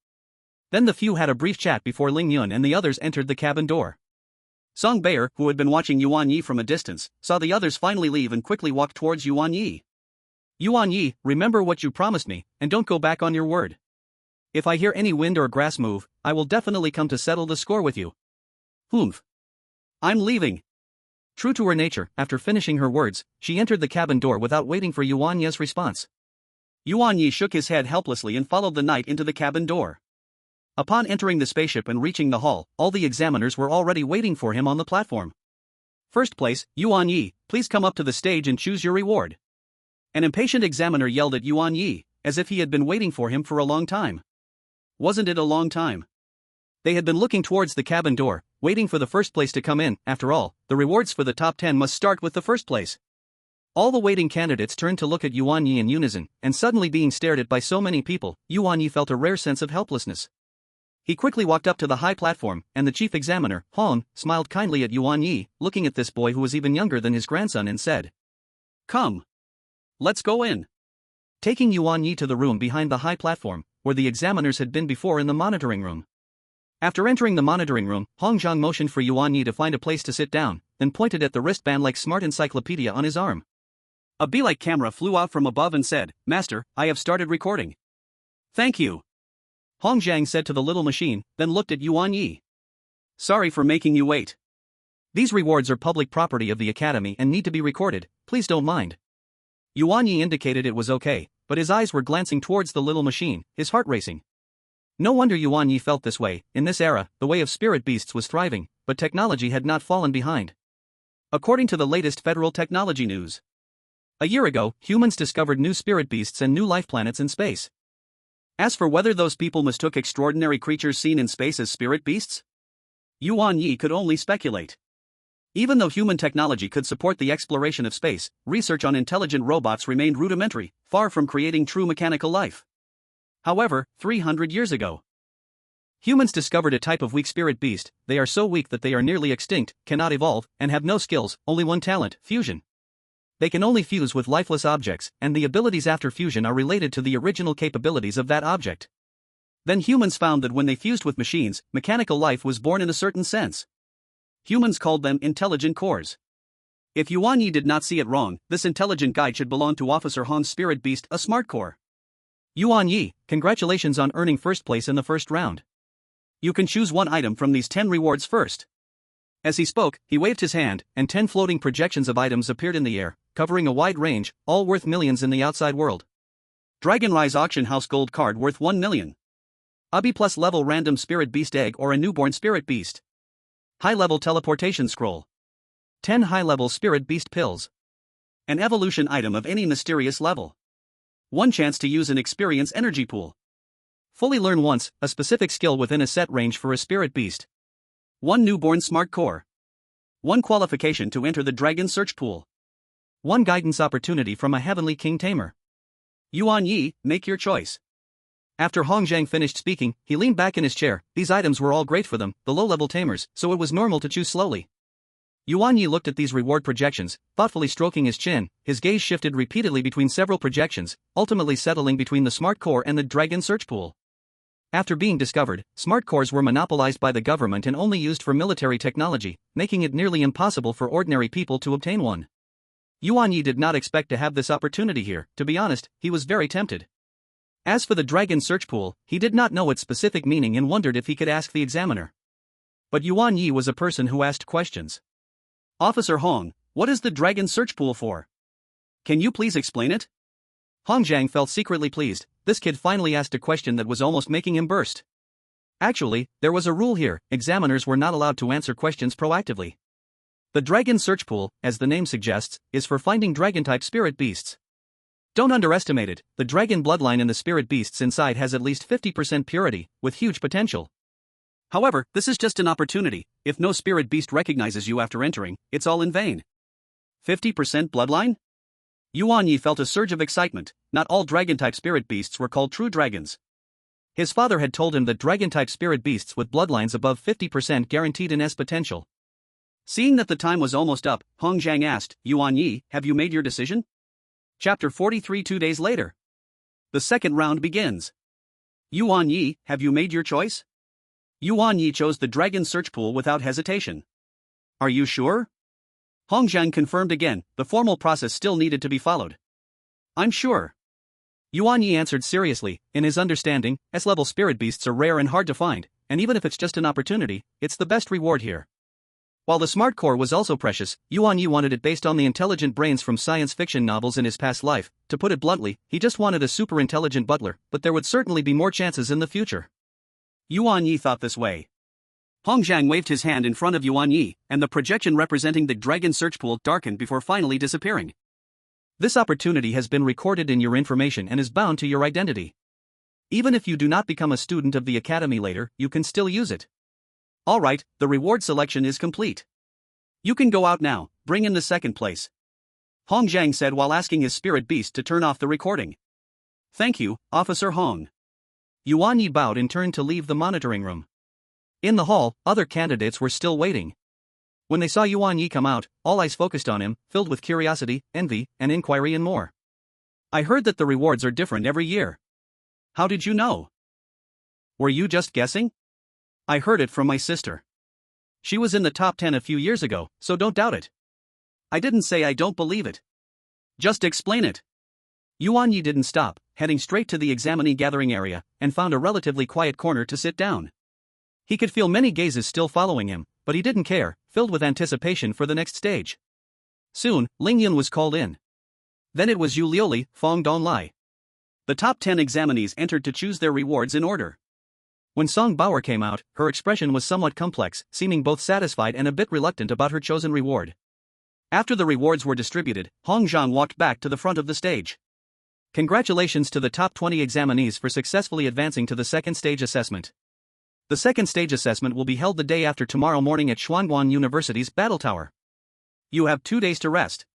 Then the few had a brief chat before Ling Yun and the others entered the cabin door. Song Baer, who had been watching Yuan Ye from a distance, saw the others finally leave and quickly walked towards Yuan Ye. Yuan Ye, remember what you promised me, and don't go back on your word. If I hear any wind or grass move, I will definitely come to settle the score with you. Humph. I'm leaving. True to her nature, after finishing her words, she entered the cabin door without waiting for Yuan Ye's response. Yuan Ye shook his head helplessly and followed the knight into the cabin door. Upon entering the spaceship and reaching the hall, all the examiners were already waiting for him on the platform. First place, Yuan Ye, please come up to the stage and choose your reward. An impatient examiner yelled at Yuan Ye, as if he had been waiting for him for a long time. Wasn't it a long time? They had been looking towards the cabin door, waiting for the first place to come in. After all, the rewards for the top 10 must start with the first place. All the waiting candidates turned to look at Yuan Ye in unison, and suddenly being stared at by so many people, Yuan Ye felt a rare sense of helplessness. He quickly walked up to the high platform, and the chief examiner, Hong, smiled kindly at Yuan Ye, looking at this boy who was even younger than his grandson and said, "Come. Let's go in." Taking Yuan Ye to the room behind the high platform, where the examiners had been before in the monitoring room. After entering the monitoring room, Hong Zhang motioned for Yuan Ye to find a place to sit down, then pointed at the wristband-like smart encyclopedia on his arm. A bee-like camera flew out from above and said, "Master, I have started recording." "Thank you," Hong Zhang said to the little machine, then looked at Yuan Ye. "Sorry for making you wait. These rewards are public property of the Academy and need to be recorded, please don't mind." Yuan Ye indicated it was okay, but his eyes were glancing towards the little machine, his heart racing. No wonder Yuan Ye felt this way. In this era, the way of spirit beasts was thriving, but technology had not fallen behind. According to the latest federal technology news, a year ago, humans discovered new spirit beasts and new life planets in space. As for whether those people mistook extraordinary creatures seen in space as spirit beasts, Yuan Ye could only speculate. Even though human technology could support the exploration of space, research on intelligent robots remained rudimentary, far from creating true mechanical life. However, 300 years ago, humans discovered a type of weak spirit beast. They are so weak that they are nearly extinct, cannot evolve, and have no skills, only one talent, fusion. They can only fuse with lifeless objects, and the abilities after fusion are related to the original capabilities of that object. Then humans found that when they fused with machines, mechanical life was born in a certain sense. Humans called them intelligent cores. If Yuan Ye did not see it wrong, this intelligent guide should belong to Officer Hong's spirit beast, a smart core. Yuan Ye, congratulations on earning first place in the first round. You can choose one item from these 10 rewards first. As he spoke, he waved his hand, and 10 floating projections of items appeared in the air, covering a wide range, all worth millions in the outside world. Dragon Rise Auction House Gold Card worth 1 million. A B+ level random spirit beast egg or a newborn spirit beast. High-level teleportation scroll. 10 high-level spirit beast pills. An evolution item of any mysterious level. One chance to use an experience energy pool. Fully learn once, a specific skill within a set range for a spirit beast. One newborn smart core. One qualification to enter the dragon search pool. One guidance opportunity from a heavenly king tamer. Yuan Ye, make your choice. After Hong Zhang finished speaking, he leaned back in his chair. These items were all great for them, the low-level tamers, so it was normal to choose slowly. Yuan Ye looked at these reward projections, thoughtfully stroking his chin. His gaze shifted repeatedly between several projections, ultimately settling between the smart core and the dragon search pool. After being discovered, smart cores were monopolized by the government and only used for military technology, making it nearly impossible for ordinary people to obtain one. Yuan Ye did not expect to have this opportunity here. To be honest, he was very tempted. As for the dragon search pool, he did not know its specific meaning and wondered if he could ask the examiner. But Yuan Ye was a person who asked questions. Officer Hong, what is the dragon search pool for? Can you please explain it? Hong Zhang felt secretly pleased. This kid finally asked a question that was almost making him burst. Actually, there was a rule here: examiners were not allowed to answer questions proactively. The dragon search pool, as the name suggests, is for finding dragon-type spirit beasts. Don't underestimate it, the dragon bloodline in the spirit beasts inside has at least 50% purity, with huge potential. However, this is just an opportunity. If no spirit beast recognizes you after entering, it's all in vain. 50% bloodline? Yuan Ye felt a surge of excitement. Not all dragon-type spirit beasts were called true dragons. His father had told him that dragon-type spirit beasts with bloodlines above 50% guaranteed an S potential. Seeing that the time was almost up, Hong Zhang asked, Yuan Ye, have you made your decision? Chapter 43. 2 days later. The second round begins. Yuan Ye, have you made your choice? Yuan Ye chose the dragon search pool without hesitation. Are you sure? Hongzhang confirmed again, the formal process still needed to be followed. I'm sure. Yuan Ye answered seriously, in his understanding, S-level spirit beasts are rare and hard to find, and even if it's just an opportunity, it's the best reward here. While the smart core was also precious, Yuan Ye wanted it based on the intelligent brains from science fiction novels in his past life. To put it bluntly, he just wanted a super intelligent butler, but there would certainly be more chances in the future. Yuan Ye thought this way. Hongzhang waved his hand in front of Yuan Ye, and the projection representing the dragon search pool darkened before finally disappearing. This opportunity has been recorded in your information and is bound to your identity. Even if you do not become a student of the academy later, you can still use it. Alright, the reward selection is complete. You can go out now, bring in the second place. Hongzhang said while asking his spirit beast to turn off the recording. Thank you, Officer Hong. Yuan Ye bowed and turned to leave the monitoring room. In the hall, other candidates were still waiting. When they saw Yuan Ye come out, all eyes focused on him, filled with curiosity, envy, and inquiry and more. I heard that the rewards are different every year. How did you know? Were you just guessing? I heard it from my sister. She was in the top 10 a few years ago, so don't doubt it. I didn't say I don't believe it. Just explain it. Yuan Ye didn't stop, heading straight to the examinee gathering area, and found a relatively quiet corner to sit down. He could feel many gazes still following him, but he didn't care, filled with anticipation for the next stage. Soon, Ling Yun was called in. Then it was Yu Liuli, Fong Donlai. The top 10 examinees entered to choose their rewards in order. When Song Bauer came out, her expression was somewhat complex, seeming both satisfied and a bit reluctant about her chosen reward. After the rewards were distributed, Hongzhang walked back to the front of the stage. Congratulations to the top 20 examinees for successfully advancing to the second stage assessment. The second stage assessment will be held the day after tomorrow morning at Xuanguan University's Battle Tower. You have 2 days to rest.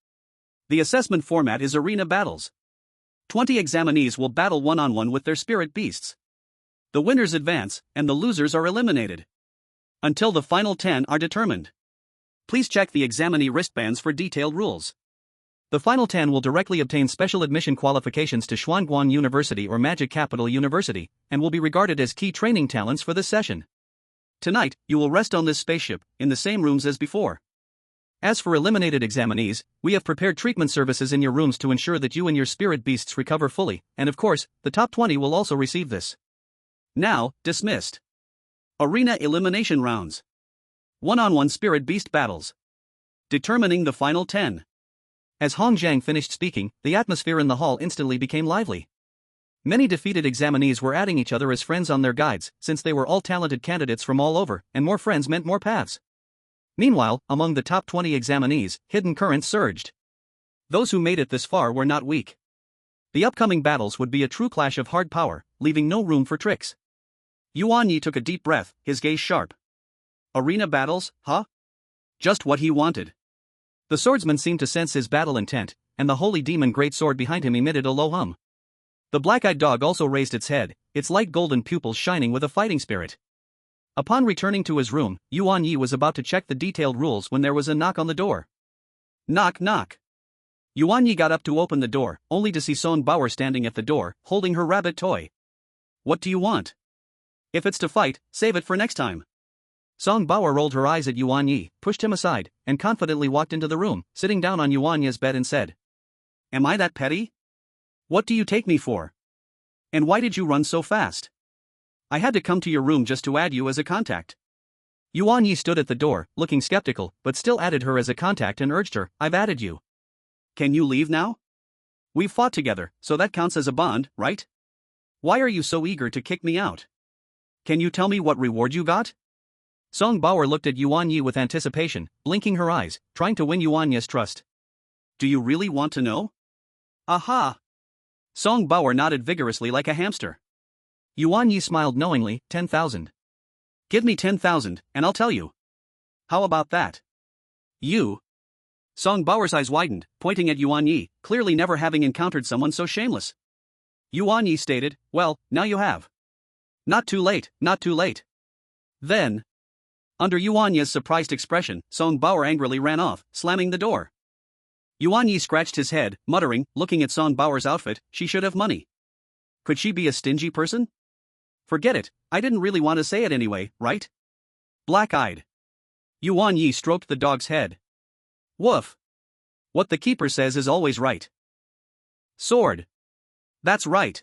The assessment format is arena battles. 20 examinees will battle one-on-one with their spirit beasts. The winners advance, and the losers are eliminated. Until the final 10 are determined. Please check the examinee wristbands for detailed rules. The final 10 will directly obtain special admission qualifications to Xuanguan University or Magic Capital University, and will be regarded as key training talents for this session. Tonight, you will rest on this spaceship, in the same rooms as before. As for eliminated examinees, we have prepared treatment services in your rooms to ensure that you and your spirit beasts recover fully, and of course, the top 20 will also receive this. Now, dismissed. Arena elimination rounds. One-on-one spirit beast battles. Determining the final 10. As Hongzhang finished speaking, the atmosphere in the hall instantly became lively. Many defeated examinees were adding each other as friends on their guides, since they were all talented candidates from all over, and more friends meant more paths. Meanwhile, among the top 20 examinees, hidden currents surged. Those who made it this far were not weak. The upcoming battles would be a true clash of hard power, leaving no room for tricks. Yuan Ye took a deep breath, his gaze sharp. Arena battles, huh? Just what he wanted. The swordsman seemed to sense his battle intent, and the holy demon greatsword behind him emitted a low hum. The black-eyed dog also raised its head, its light golden pupils shining with a fighting spirit. Upon returning to his room, Yuan Ye was about to check the detailed rules when there was a knock on the door. Knock knock. Yuan Ye got up to open the door, only to see Song Bauer standing at the door, holding her rabbit toy. What do you want? If it's to fight, save it for next time. Song Bauer rolled her eyes at Yuan Ye, pushed him aside, and confidently walked into the room, sitting down on Yuan Ye's bed and said, Am I that petty? What do you take me for? And why did you run so fast? I had to come to your room just to add you as a contact. Yuan Ye stood at the door, looking skeptical, but still added her as a contact and urged her, I've added you. Can you leave now? We've fought together, so that counts as a bond, right? Why are you so eager to kick me out? Can you tell me what reward you got? Song Bauer looked at Yuan Ye with anticipation, blinking her eyes, trying to win Yuan Ye's trust. Do you really want to know? Aha! Song Bauer nodded vigorously like a hamster. Yuan Ye smiled knowingly, 10,000. Give me 10,000, and I'll tell you. How about that? You? Song Bauer's eyes widened, pointing at Yuan Ye, clearly never having encountered someone so shameless. Yuan Ye stated, Well, now you have. Not too late, not too late. Then. Under Yuan Ye's surprised expression, Song Bauer angrily ran off, slamming the door. Yuan Ye scratched his head, muttering, looking at Song Baoer's outfit, she should have money. Could she be a stingy person? Forget it, I didn't really want to say it anyway, right? Black-eyed. Yuan Ye stroked the dog's head. Woof. What the keeper says is always right. Sword. That's right.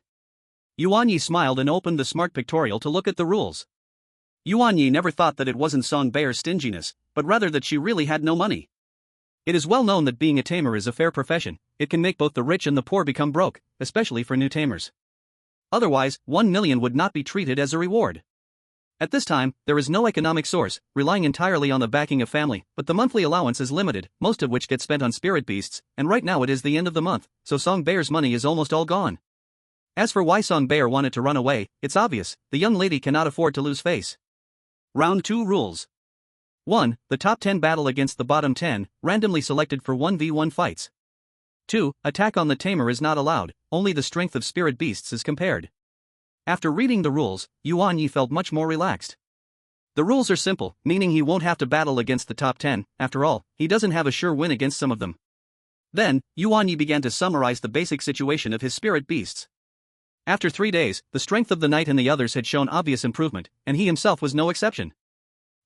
Yuan Ye smiled and opened the smart pictorial to look at the rules. Yuan Ye never thought that it wasn't Song Baoer's stinginess, but rather that she really had no money. It is well known that being a tamer is a fair profession. It can make both the rich and the poor become broke, especially for new tamers. Otherwise, 1 million would not be treated as a reward. At this time, there is no economic source, relying entirely on the backing of family, but the monthly allowance is limited, most of which gets spent on spirit beasts, and right now it is the end of the month, so Song Baoer's money is almost all gone. As for why Song Baoer wanted to run away, it's obvious, the young lady cannot afford to lose face. Round 2 rules. 1. The top 10 battle against the bottom 10, randomly selected for 1v1 fights. 2. Attack on the tamer is not allowed, only the strength of spirit beasts is compared. After reading the rules, Yuan Ye felt much more relaxed. The rules are simple, meaning he won't have to battle against the top 10, after all, he doesn't have a sure win against some of them. Then, Yuan Ye began to summarize the basic situation of his spirit beasts. After 3 days, the strength of the knight and the others had shown obvious improvement, and he himself was no exception.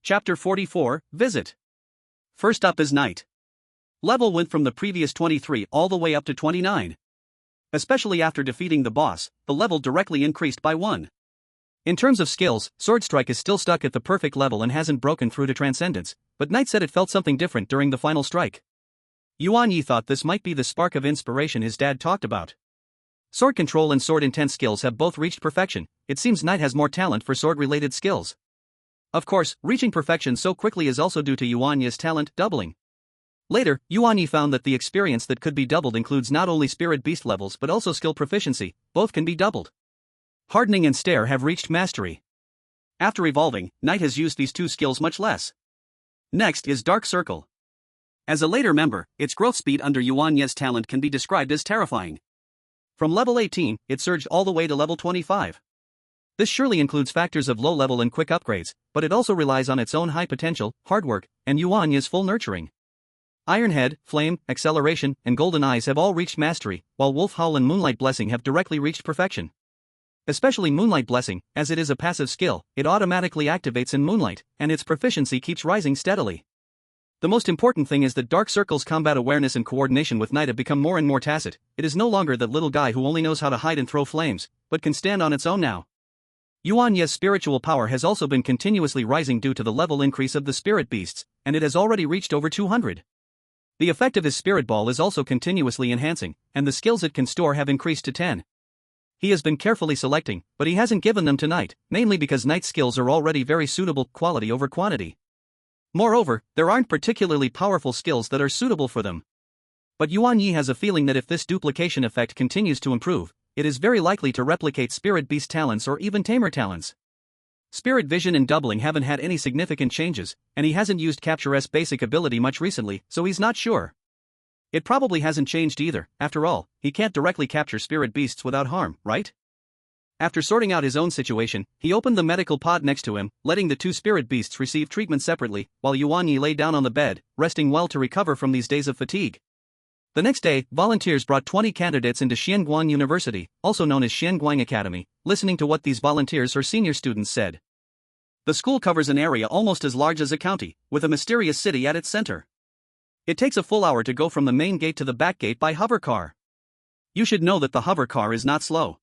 Chapter 44, Visit. First up is Knight. Level went from the previous 23 all the way up to 29. Especially after defeating the boss, the level directly increased by 1. In terms of skills, Sword Strike is still stuck at the perfect level and hasn't broken through to Transcendence, but Knight said it felt something different during the final strike. Yuan Ye thought this might be the spark of inspiration his dad talked about. Sword control and sword intent skills have both reached perfection. It seems Knight has more talent for sword-related skills. Of course, reaching perfection so quickly is also due to Yuan Ye's talent doubling. Later, Yuan Ye found that the experience that could be doubled includes not only spirit beast levels but also skill proficiency, both can be doubled. Hardening and Stare have reached mastery. After evolving, Knight has used these two skills much less. Next is Dark Circle. As a later member, its growth speed under Yuan Ye's talent can be described as terrifying. From level 18, it surged all the way to level 25. This surely includes factors of low level and quick upgrades, but it also relies on its own high potential, hard work, and Yuan Ye's full nurturing. Ironhead, Flame, Acceleration, and Golden Eyes have all reached mastery, while Wolf Howl and Moonlight Blessing have directly reached perfection. Especially Moonlight Blessing, as it is a passive skill, it automatically activates in Moonlight, and its proficiency keeps rising steadily. The most important thing is that Dark Circle's combat awareness and coordination with Knight have become more and more tacit. It is no longer that little guy who only knows how to hide and throw flames, but can stand on its own now. Yuan Ye's spiritual power has also been continuously rising due to the level increase of the spirit beasts, and it has already reached over 200. The effect of his spirit ball is also continuously enhancing, and the skills it can store have increased to 10. He has been carefully selecting, but he hasn't given them to Knight, mainly because Knight's skills are already very suitable, quality over quantity. Moreover, there aren't particularly powerful skills that are suitable for them. But Yuan Ye has a feeling that if this duplication effect continues to improve, it is very likely to replicate Spirit Beast talents or even Tamer talents. Spirit Vision and Doubling haven't had any significant changes, and he hasn't used Capture's basic ability much recently, so he's not sure. It probably hasn't changed either. After all, he can't directly capture Spirit Beasts without harm, right? After sorting out his own situation, he opened the medical pod next to him, letting the two spirit beasts receive treatment separately, while Yuan Ye lay down on the bed, resting well to recover from these days of fatigue. The next day, volunteers brought 20 candidates into Xianguang University, also known as Xianguang Academy, listening to what these volunteers or senior students said. The school covers an area almost as large as a county, with a mysterious city at its center. It takes a full hour to go from the main gate to the back gate by hover car. You should know that the hover car is not slow.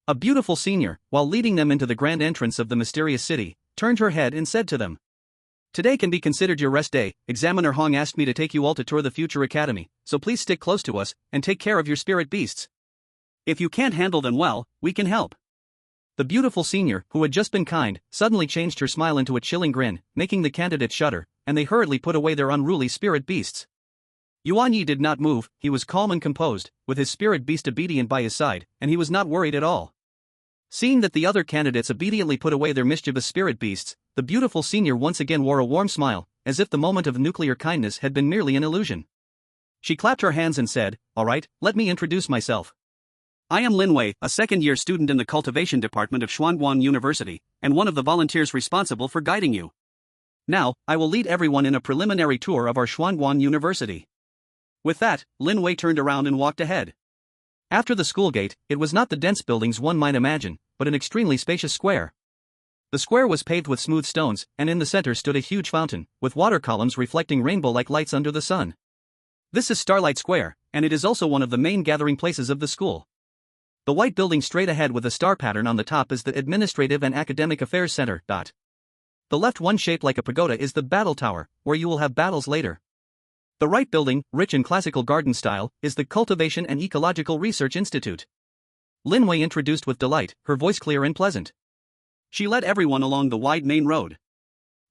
A beautiful senior, while leading them into the grand entrance of the mysterious city, turned her head and said to them, "Today can be considered your rest day. Examiner Hong asked me to take you all to tour the future academy, so please stick close to us, and take care of your spirit beasts. If you can't handle them well, we can help." The beautiful senior, who had just been kind, suddenly changed her smile into a chilling grin, making the candidates shudder, and they hurriedly put away their unruly spirit beasts. Yuan Ye did not move, he was calm and composed, with his spirit beast obedient by his side, and he was not worried at all. Seeing that the other candidates obediently put away their mischievous spirit beasts, the beautiful senior once again wore a warm smile, as if the moment of nuclear kindness had been merely an illusion. She clapped her hands and said, "All right, let me introduce myself. I am Lin Wei, a second-year student in the cultivation department of Xianguang University, and one of the volunteers responsible for guiding you. Now, I will lead everyone in a preliminary tour of our Xianguang University. With that, Lin Wei turned around and walked ahead. After the school gate, it was not the dense buildings one might imagine, but an extremely spacious square. The square was paved with smooth stones, and in the center stood a huge fountain, with water columns reflecting rainbow-like lights under the sun. This is Starlight Square, and it is also one of the main gathering places of the school. The white building straight ahead with a star pattern on the top is the Administrative and Academic Affairs Center. The left one shaped like a pagoda is the Battle Tower, where you will have battles later. The right building, rich in classical garden style, is the Cultivation and Ecological Research Institute. Lin Wei introduced with delight, her voice clear and pleasant. She led everyone along the wide main road.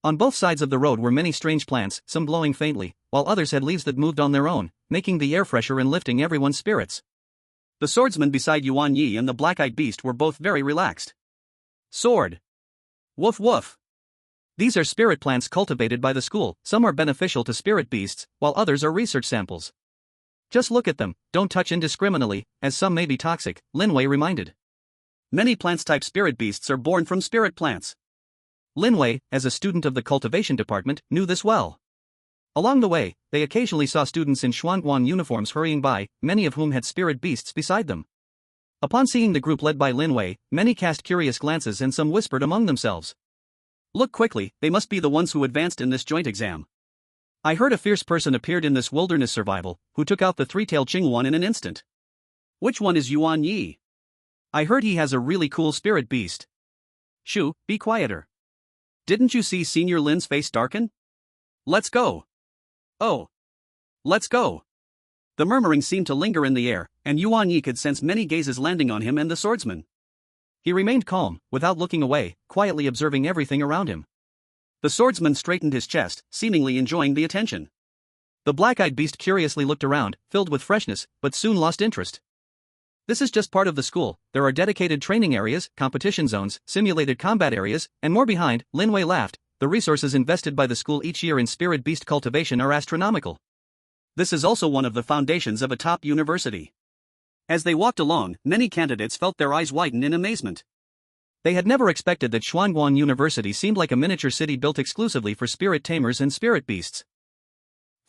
On both sides of the road were many strange plants, some blowing faintly, while others had leaves that moved on their own, making the air fresher and lifting everyone's spirits. The swordsman beside Yuan Ye and the black-eyed beast were both very relaxed. Sword. Woof woof. These are spirit plants cultivated by the school. Some are beneficial to spirit beasts, while others are research samples. Just look at them, don't touch indiscriminately, as some may be toxic, Lin Wei reminded. Many plants-type spirit beasts are born from spirit plants. Lin Wei, as a student of the cultivation department, knew this well. Along the way, they occasionally saw students in Xuanguan uniforms hurrying by, many of whom had spirit beasts beside them. Upon seeing the group led by Lin Wei, many cast curious glances and some whispered among themselves. Look quickly, they must be the ones who advanced in this joint exam. I heard a fierce person appeared in this wilderness survival, who took out the three-tailed Qingwan in an instant. Which one is Yuan Ye? I heard he has a really cool spirit beast. Shu, be quieter. Didn't you see Senior Lin's face darken? Let's go. Oh. Let's go. The murmuring seemed to linger in the air, and Yuan Ye could sense many gazes landing on him and the swordsman. He remained calm, without looking away, quietly observing everything around him. The swordsman straightened his chest, seemingly enjoying the attention. The black-eyed beast curiously looked around, filled with freshness, but soon lost interest. This is just part of the school. There are dedicated training areas, competition zones, simulated combat areas, and more behind. Lin Wei laughed. The resources invested by the school each year in spirit beast cultivation are astronomical. This is also one of the foundations of a top university. As they walked along, many candidates felt their eyes widen in amazement. They had never expected that Xuanguan University seemed like a miniature city built exclusively for spirit tamers and spirit beasts.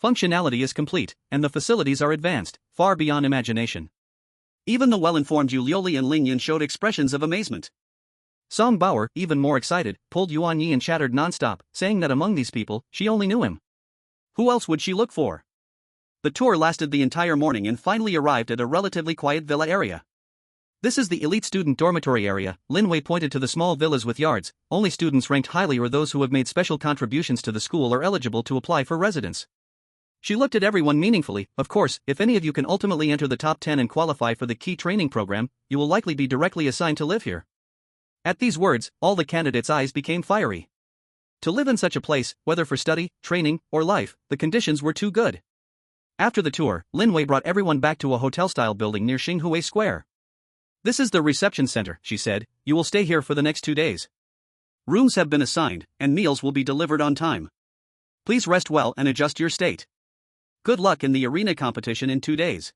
Functionality is complete, and the facilities are advanced, far beyond imagination. Even the well-informed Yu Liuli and Ling Yin showed expressions of amazement. Song Bauer, even more excited, pulled Yuan Yi and chattered non-stop, saying that among these people, she only knew him. Who else would she look for? The tour lasted the entire morning and finally arrived at a relatively quiet villa area. This is the elite student dormitory area. Lin Wei pointed to the small villas with yards. Only students ranked highly or those who have made special contributions to the school are eligible to apply for residence. She looked at everyone meaningfully. Of course, if any of you can ultimately enter the top 10 and qualify for the key training program, you will likely be directly assigned to live here. At these words, all the candidates' eyes became fiery. To live in such a place, whether for study, training, or life, the conditions were too good. After the tour, Lin Wei brought everyone back to a hotel-style building near Xinghui Square. This is the reception center, she said. You will stay here for the next 2 days. Rooms have been assigned, and meals will be delivered on time. Please rest well and adjust your state. Good luck in the arena competition in 2 days.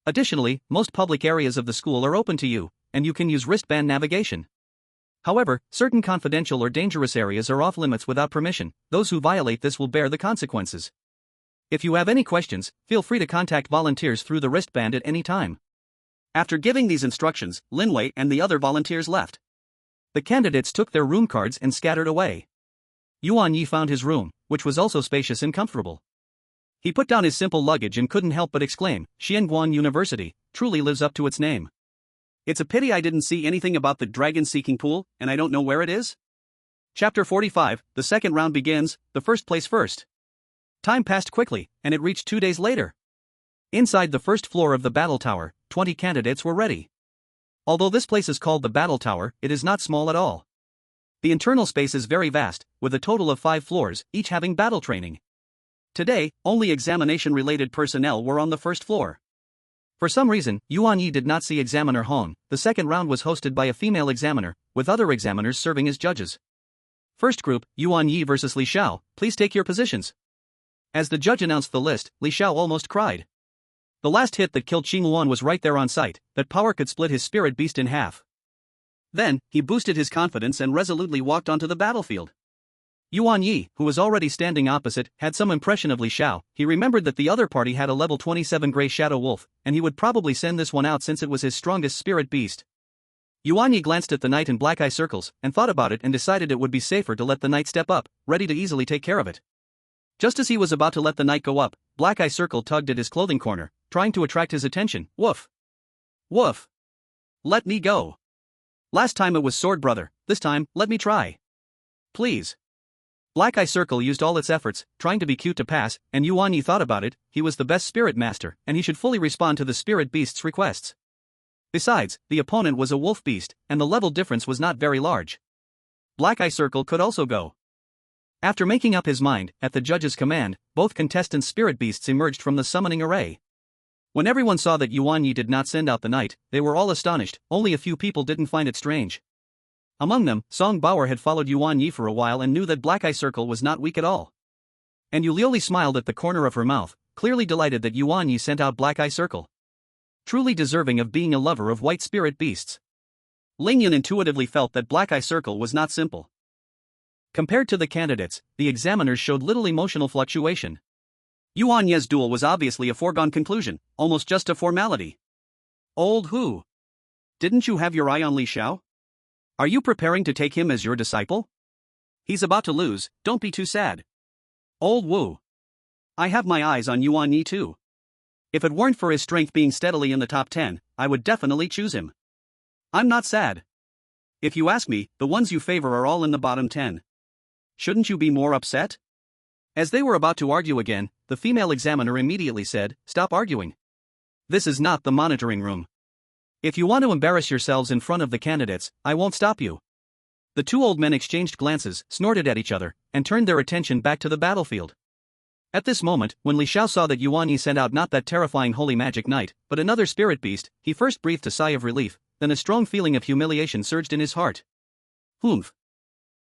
Additionally, most public areas of the school are open to you, and you can use wristband navigation. However, certain confidential or dangerous areas are off limits without permission. Those who violate this will bear the consequences. If you have any questions, feel free to contact volunteers through the wristband at any time. After giving these instructions, Lin Wei and the other volunteers left. The candidates took their room cards and scattered away. Yuan Yi found his room, which was also spacious and comfortable. He put down his simple luggage and couldn't help but exclaim, Xianguan University truly lives up to its name. It's a pity I didn't see anything about the dragon-seeking pool, and I don't know where it is. Chapter 45, the second round begins, the first place first. Time passed quickly, and it reached 2 days later. Inside the first floor of the battle tower, 20 candidates were ready. Although this place is called the battle tower, it is not small at all. The internal space is very vast, with a total of 5 floors, each having battle training. Today, only examination-related personnel were on the first floor. For some reason, Yuan Yi did not see Examiner Hong. The second round was hosted by a female examiner, with other examiners serving as judges. First group, Yuan Yi versus Li Xiao, please take your positions. As the judge announced the list, Li Xiao almost cried. The last hit that killed Qing Luan was right there on sight. That power could split his spirit beast in half. Then, he boosted his confidence and resolutely walked onto the battlefield. Yuan Ye, who was already standing opposite, had some impression of Li Xiao. He remembered that the other party had a level 27 Grey Shadow Wolf, and he would probably send this one out since it was his strongest spirit beast. Yuan Ye glanced at the knight in black eye circles, and thought about it and decided it would be safer to let the knight step up, ready to easily take care of it. Just as he was about to let the knight go up, Black Eye Circle tugged at his clothing corner, trying to attract his attention. Woof! Woof! Let me go! Last time it was Sword Brother, this time, let me try. Please. Black Eye Circle used all its efforts, trying to be cute to pass, and Yuan Ye thought about it. He was the best spirit master, and he should fully respond to the spirit beast's requests. Besides, the opponent was a wolf beast, and the level difference was not very large. Black Eye Circle could also go. After making up his mind, at the judge's command, both contestants' spirit beasts emerged from the summoning array. When everyone saw that Yuan Ye did not send out the knight, they were all astonished. Only a few people didn't find it strange. Among them, Song Bauer had followed Yuan Ye for a while and knew that Black Eye Circle was not weak at all. And Yulioli smiled at the corner of her mouth, clearly delighted that Yuan Ye sent out Black Eye Circle. Truly deserving of being a lover of white spirit beasts. Lingyun intuitively felt that Black Eye Circle was not simple. Compared to the candidates, the examiners showed little emotional fluctuation. Yuan Ye's duel was obviously a foregone conclusion, almost just a formality. Old who? Didn't you have your eye on Li Xiao? Are you preparing to take him as your disciple? He's about to lose, don't be too sad. Old Wu. I have my eyes on Yuan Ye too. If it weren't for his strength being steadily in the top 10, I would definitely choose him. I'm not sad. If you ask me, the ones you favor are all in the bottom 10. Shouldn't you be more upset? As they were about to argue again, the female examiner immediately said, "Stop arguing. This is not the monitoring room. If you want to embarrass yourselves in front of the candidates, I won't stop you." The two old men exchanged glances, snorted at each other, and turned their attention back to the battlefield. At this moment, when Li Xiao saw that Yuan Ye sent out not that terrifying holy magic knight, but another spirit beast, he first breathed a sigh of relief, then a strong feeling of humiliation surged in his heart. Humph.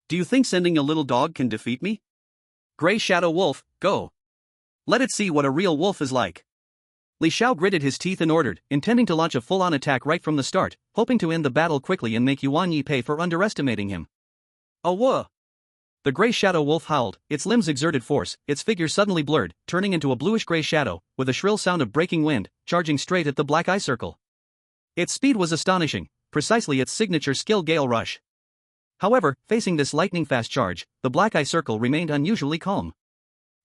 Do you think sending a little dog can defeat me? Grey Shadow Wolf, go. Let it see what a real wolf is like. Li Xiao gritted his teeth and ordered, intending to launch a full-on attack right from the start, hoping to end the battle quickly and make Yuan Ye pay for underestimating him. Awah! The Grey Shadow Wolf howled, its limbs exerted force, its figure suddenly blurred, turning into a bluish-grey shadow, with a shrill sound of breaking wind, charging straight at the Black Eye Circle. Its speed was astonishing, precisely its signature skill Gale Rush. However, facing this lightning-fast charge, the Black Eye Circle remained unusually calm.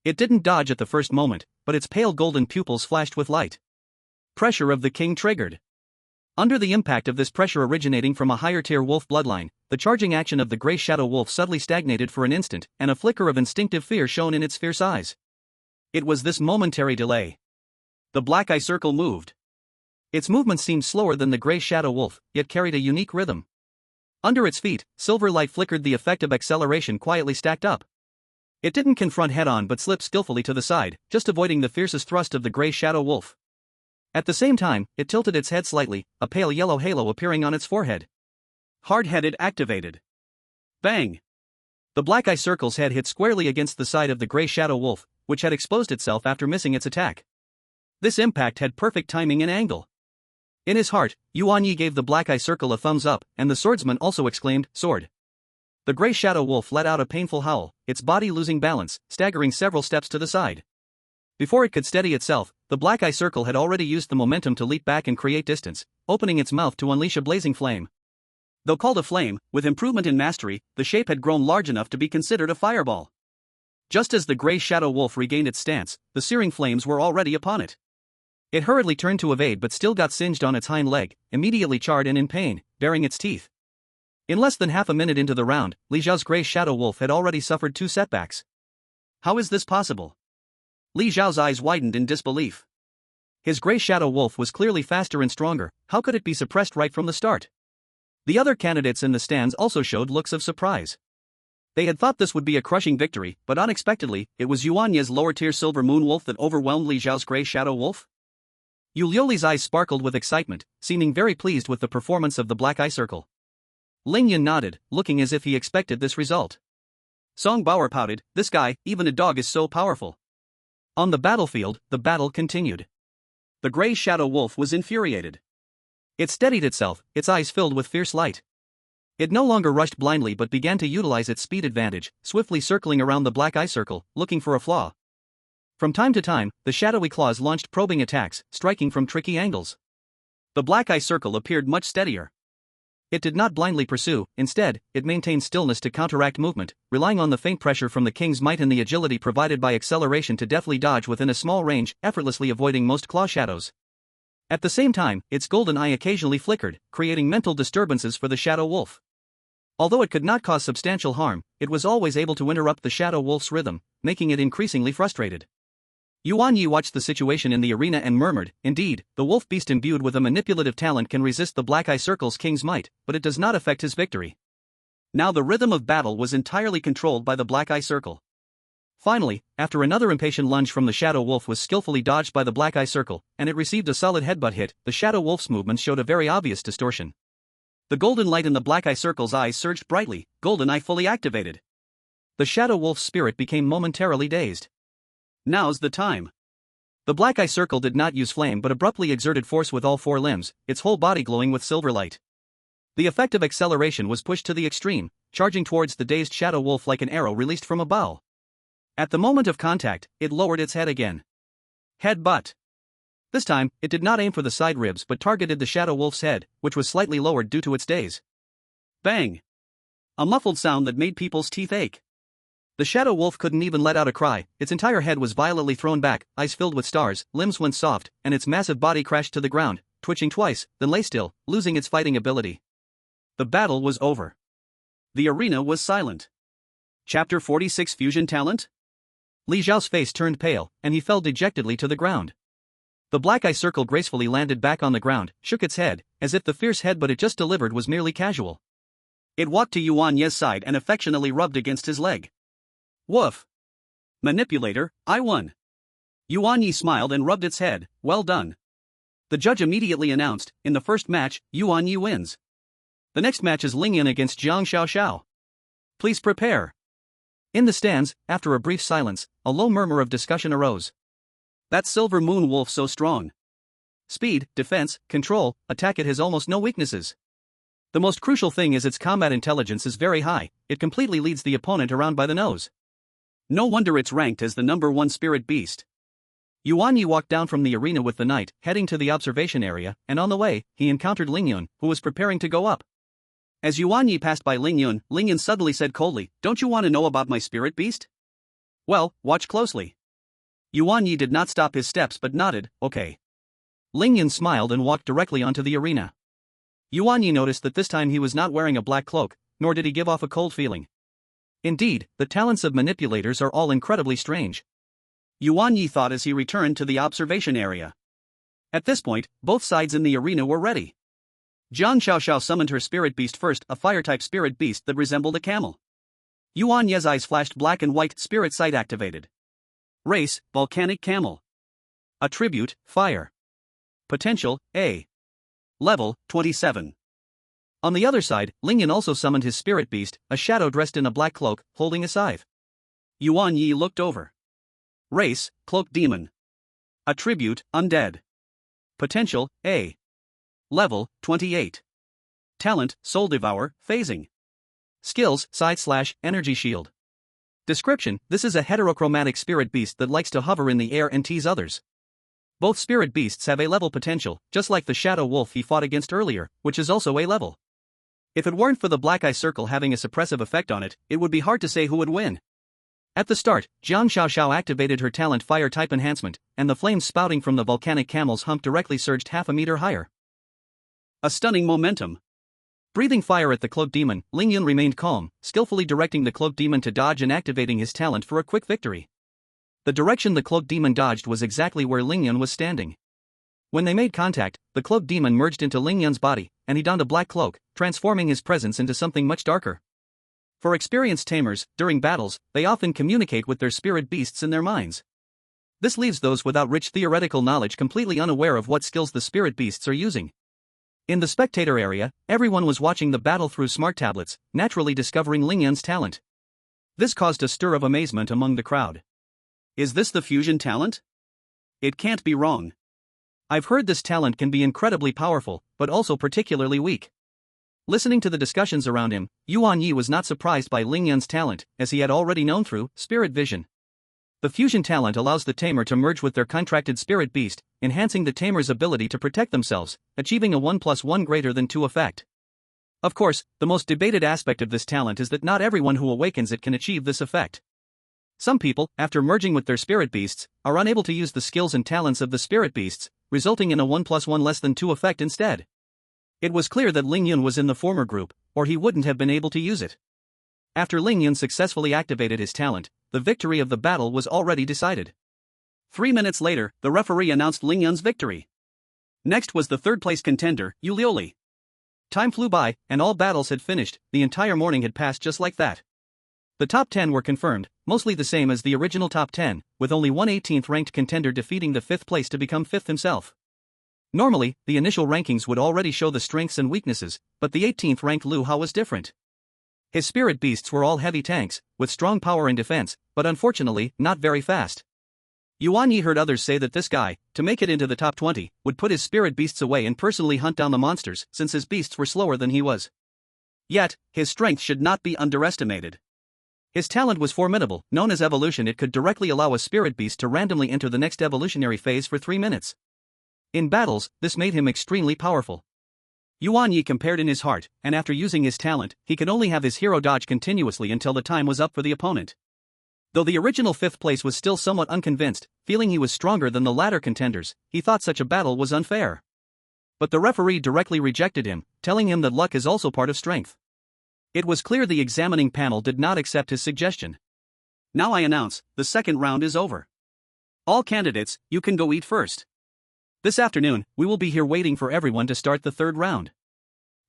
It didn't dodge at the first moment, but its pale golden pupils flashed with light. Pressure of the king triggered. Under the impact of this pressure originating from a higher-tier wolf bloodline, the charging action of the Grey Shadow Wolf suddenly stagnated for an instant, and a flicker of instinctive fear shone in its fierce eyes. It was this momentary delay. The Black Eye Circle moved. Its movement seemed slower than the Grey Shadow Wolf, yet carried a unique rhythm. Under its feet, silver light flickered, the effect of acceleration quietly stacked up. It didn't confront head-on but slipped skillfully to the side, just avoiding the fiercest thrust of the Grey Shadow Wolf. At the same time, it tilted its head slightly, a pale yellow halo appearing on its forehead. Hard-headed activated. Bang! The Black Eye Circle's head hit squarely against the side of the Grey Shadow Wolf, which had exposed itself after missing its attack. This impact had perfect timing and angle. In his heart, Yuan Ye gave the Black Eye Circle a thumbs up, and the swordsman also exclaimed, "Sword." The Grey Shadow Wolf let out a painful howl, its body losing balance, staggering several steps to the side. Before it could steady itself, the Black Eye Circle had already used the momentum to leap back and create distance, opening its mouth to unleash a blazing flame. Though called a flame, with improvement in mastery, the shape had grown large enough to be considered a fireball. Just as the Grey Shadow Wolf regained its stance, the searing flames were already upon it. It hurriedly turned to evade but still got singed on its hind leg, immediately charred and in pain, baring its teeth. In less than half a minute into the round, Li Xiao's Grey Shadow Wolf had already suffered 2 setbacks. How is this possible? Li Xiao's eyes widened in disbelief. His Grey Shadow Wolf was clearly faster and stronger, how could it be suppressed right from the start? The other candidates in the stands also showed looks of surprise. They had thought this would be a crushing victory, but unexpectedly, it was Yuan Ye's lower-tier Silver Moon Wolf that overwhelmed Li Xiao's Grey Shadow Wolf? Yulioli's eyes sparkled with excitement, seeming very pleased with the performance of the Black Eye Circle. Lingyun nodded, looking as if he expected this result. Song Bauer pouted, "This guy, even a dog, is so powerful." On the battlefield, the battle continued. The Grey Shadow Wolf was infuriated. It steadied itself, its eyes filled with fierce light. It no longer rushed blindly but began to utilize its speed advantage, swiftly circling around the black eye circle, looking for a flaw. From time to time, the shadowy claws launched probing attacks, striking from tricky angles. The black eye circle appeared much steadier. It did not blindly pursue, instead, it maintained stillness to counteract movement, relying on the faint pressure from the king's might and the agility provided by acceleration to deftly dodge within a small range, effortlessly avoiding most claw shadows. At the same time, its golden eye occasionally flickered, creating mental disturbances for the shadow wolf. Although it could not cause substantial harm, it was always able to interrupt the shadow wolf's rhythm, making it increasingly frustrated. Yuan Ye watched the situation in the arena and murmured, "Indeed, the wolf beast imbued with a manipulative talent can resist the Black Eye Circle's king's might, but it does not affect his victory." Now the rhythm of battle was entirely controlled by the Black Eye Circle. Finally, after another impatient lunge from the shadow wolf was skillfully dodged by the Black Eye Circle, and it received a solid headbutt hit, the shadow wolf's movements showed a very obvious distortion. The golden light in the Black Eye Circle's eyes surged brightly, golden eye fully activated. The shadow wolf's spirit became momentarily dazed. Now's the time. The Black Eye Circle did not use flame but abruptly exerted force with all four limbs, its whole body glowing with silver light. The effect of acceleration was pushed to the extreme, charging towards the dazed shadow wolf like an arrow released from a bow. At the moment of contact, it lowered its head again. Headbutt. This time, it did not aim for the side ribs but targeted the shadow wolf's head, which was slightly lowered due to its daze. Bang! A muffled sound that made people's teeth ache. The shadow wolf couldn't even let out a cry, its entire head was violently thrown back, eyes filled with stars, limbs went soft, and its massive body crashed to the ground, twitching twice, then lay still, losing its fighting ability. The battle was over. The arena was silent. Chapter 46 Fusion Talent? Li Zhao's face turned pale, and he fell dejectedly to the ground. The Black Eye Circle gracefully landed back on the ground, shook its head, as if the fierce headbutt it just delivered was merely casual. It walked to Yuan Ye's side and affectionately rubbed against his leg. "Woof. Manipulator, I won." Yuan Ye smiled and rubbed its head, "Well done." The judge immediately announced, "In the first match, Yuan Ye wins. The next match is Lingyan against Jiang Xiaoxiao. Please prepare." In the stands, after a brief silence, a low murmur of discussion arose. "That silver moon wolf so strong. Speed, defense, control, attack, it has almost no weaknesses. The most crucial thing is its combat intelligence is very high, it completely leads the opponent around by the nose. No wonder it's ranked as the #1 spirit beast." Yuan Ye walked down from the arena with the knight, heading to the observation area, and on the way, he encountered Lingyun, who was preparing to go up. As Yuan Ye passed by Lingyun, Lingyun suddenly said coldly, "Don't you want to know about my spirit beast? Well, watch closely." Yuan Ye did not stop his steps but nodded, "Okay." Lingyun smiled and walked directly onto the arena. Yuan Ye noticed that this time he was not wearing a black cloak, nor did he give off a cold feeling. Indeed, the talents of manipulators are all incredibly strange. Yuan Ye thought as he returned to the observation area. At this point, both sides in the arena were ready. Jiang Xiaoxiao summoned her spirit beast first, a fire-type spirit beast that resembled a camel. Yuan Ye's eyes flashed black and white, spirit sight activated. Race, volcanic camel. Attribute, fire. Potential, A. Level, 27. On the other side, Lingyan also summoned his spirit beast, a shadow dressed in a black cloak, holding a scythe. Yuan Ye looked over. Race, cloak demon. Attribute, undead. Potential, A. Level, 28. Talent, soul devour, phasing. Skills, side/energy shield. Description: this is a heterochromatic spirit beast that likes to hover in the air and tease others. Both spirit beasts have A-level potential, just like the shadow wolf he fought against earlier, which is also A-level. If it weren't for the Black Eye Circle having a suppressive effect on it, it would be hard to say who would win. At the start, Jiang Xiaoxiao activated her talent Fire Type Enhancement, and the flames spouting from the volcanic camel's hump directly surged half a meter higher. A stunning momentum. Breathing fire at the cloak demon, Lingyun remained calm, skillfully directing the cloak demon to dodge and activating his talent for a quick victory. The direction the cloak demon dodged was exactly where Lingyun was standing. When they made contact, the cloak demon merged into Lingyun's body, and he donned a black cloak, transforming his presence into something much darker. For experienced tamers, during battles, they often communicate with their spirit beasts in their minds. This leaves those without rich theoretical knowledge completely unaware of what skills the spirit beasts are using. In the spectator area, everyone was watching the battle through smart tablets, naturally discovering Lingyun's talent. This caused a stir of amazement among the crowd. Is this the fusion talent? It can't be wrong. I've heard this talent can be incredibly powerful, but also particularly weak. Listening to the discussions around him, Yuan Ye was not surprised by Ling Yun's talent, as he had already known through spirit vision. The fusion talent allows the tamer to merge with their contracted spirit beast, enhancing the tamer's ability to protect themselves, achieving a 1+1 greater than 2 effect. Of course, the most debated aspect of this talent is that not everyone who awakens it can achieve this effect. Some people, after merging with their spirit beasts, are unable to use the skills and talents of the spirit beasts, resulting in a 1+1 less than 2 effect instead. It was clear that Ling Yun was in the former group, or he wouldn't have been able to use it. After Ling Yun successfully activated his talent, the victory of the battle was already decided. 3 minutes later, the referee announced Ling Yun's victory. Next was the third-place contender, Yu Liuli. Time flew by, and all battles had finished. The entire morning had passed just like that. The top 10 were confirmed, mostly the same as the original top 10, with only one 18th ranked contender defeating the 5th place to become 5th himself. Normally, the initial rankings would already show the strengths and weaknesses, but the 18th ranked Lu Hao was different. His spirit beasts were all heavy tanks, with strong power and defense, but unfortunately, not very fast. Yuan Ye heard others say that this guy, to make it into the top 20, would put his spirit beasts away and personally hunt down the monsters, since his beasts were slower than he was. Yet, his strength should not be underestimated. His talent was formidable. Known as evolution, it could directly allow a spirit beast to randomly enter the next evolutionary phase for 3 minutes. In battles, this made him extremely powerful. Yuan Ye compared in his heart, and after using his talent, he could only have his hero dodge continuously until the time was up for the opponent. Though the original 5th place was still somewhat unconvinced, feeling he was stronger than the latter contenders, he thought such a battle was unfair. But the referee directly rejected him, telling him that luck is also part of strength. It was clear the examining panel did not accept his suggestion. Now I announce, the second round is over. All candidates, you can go eat first. This afternoon, we will be here waiting for everyone to start the third round.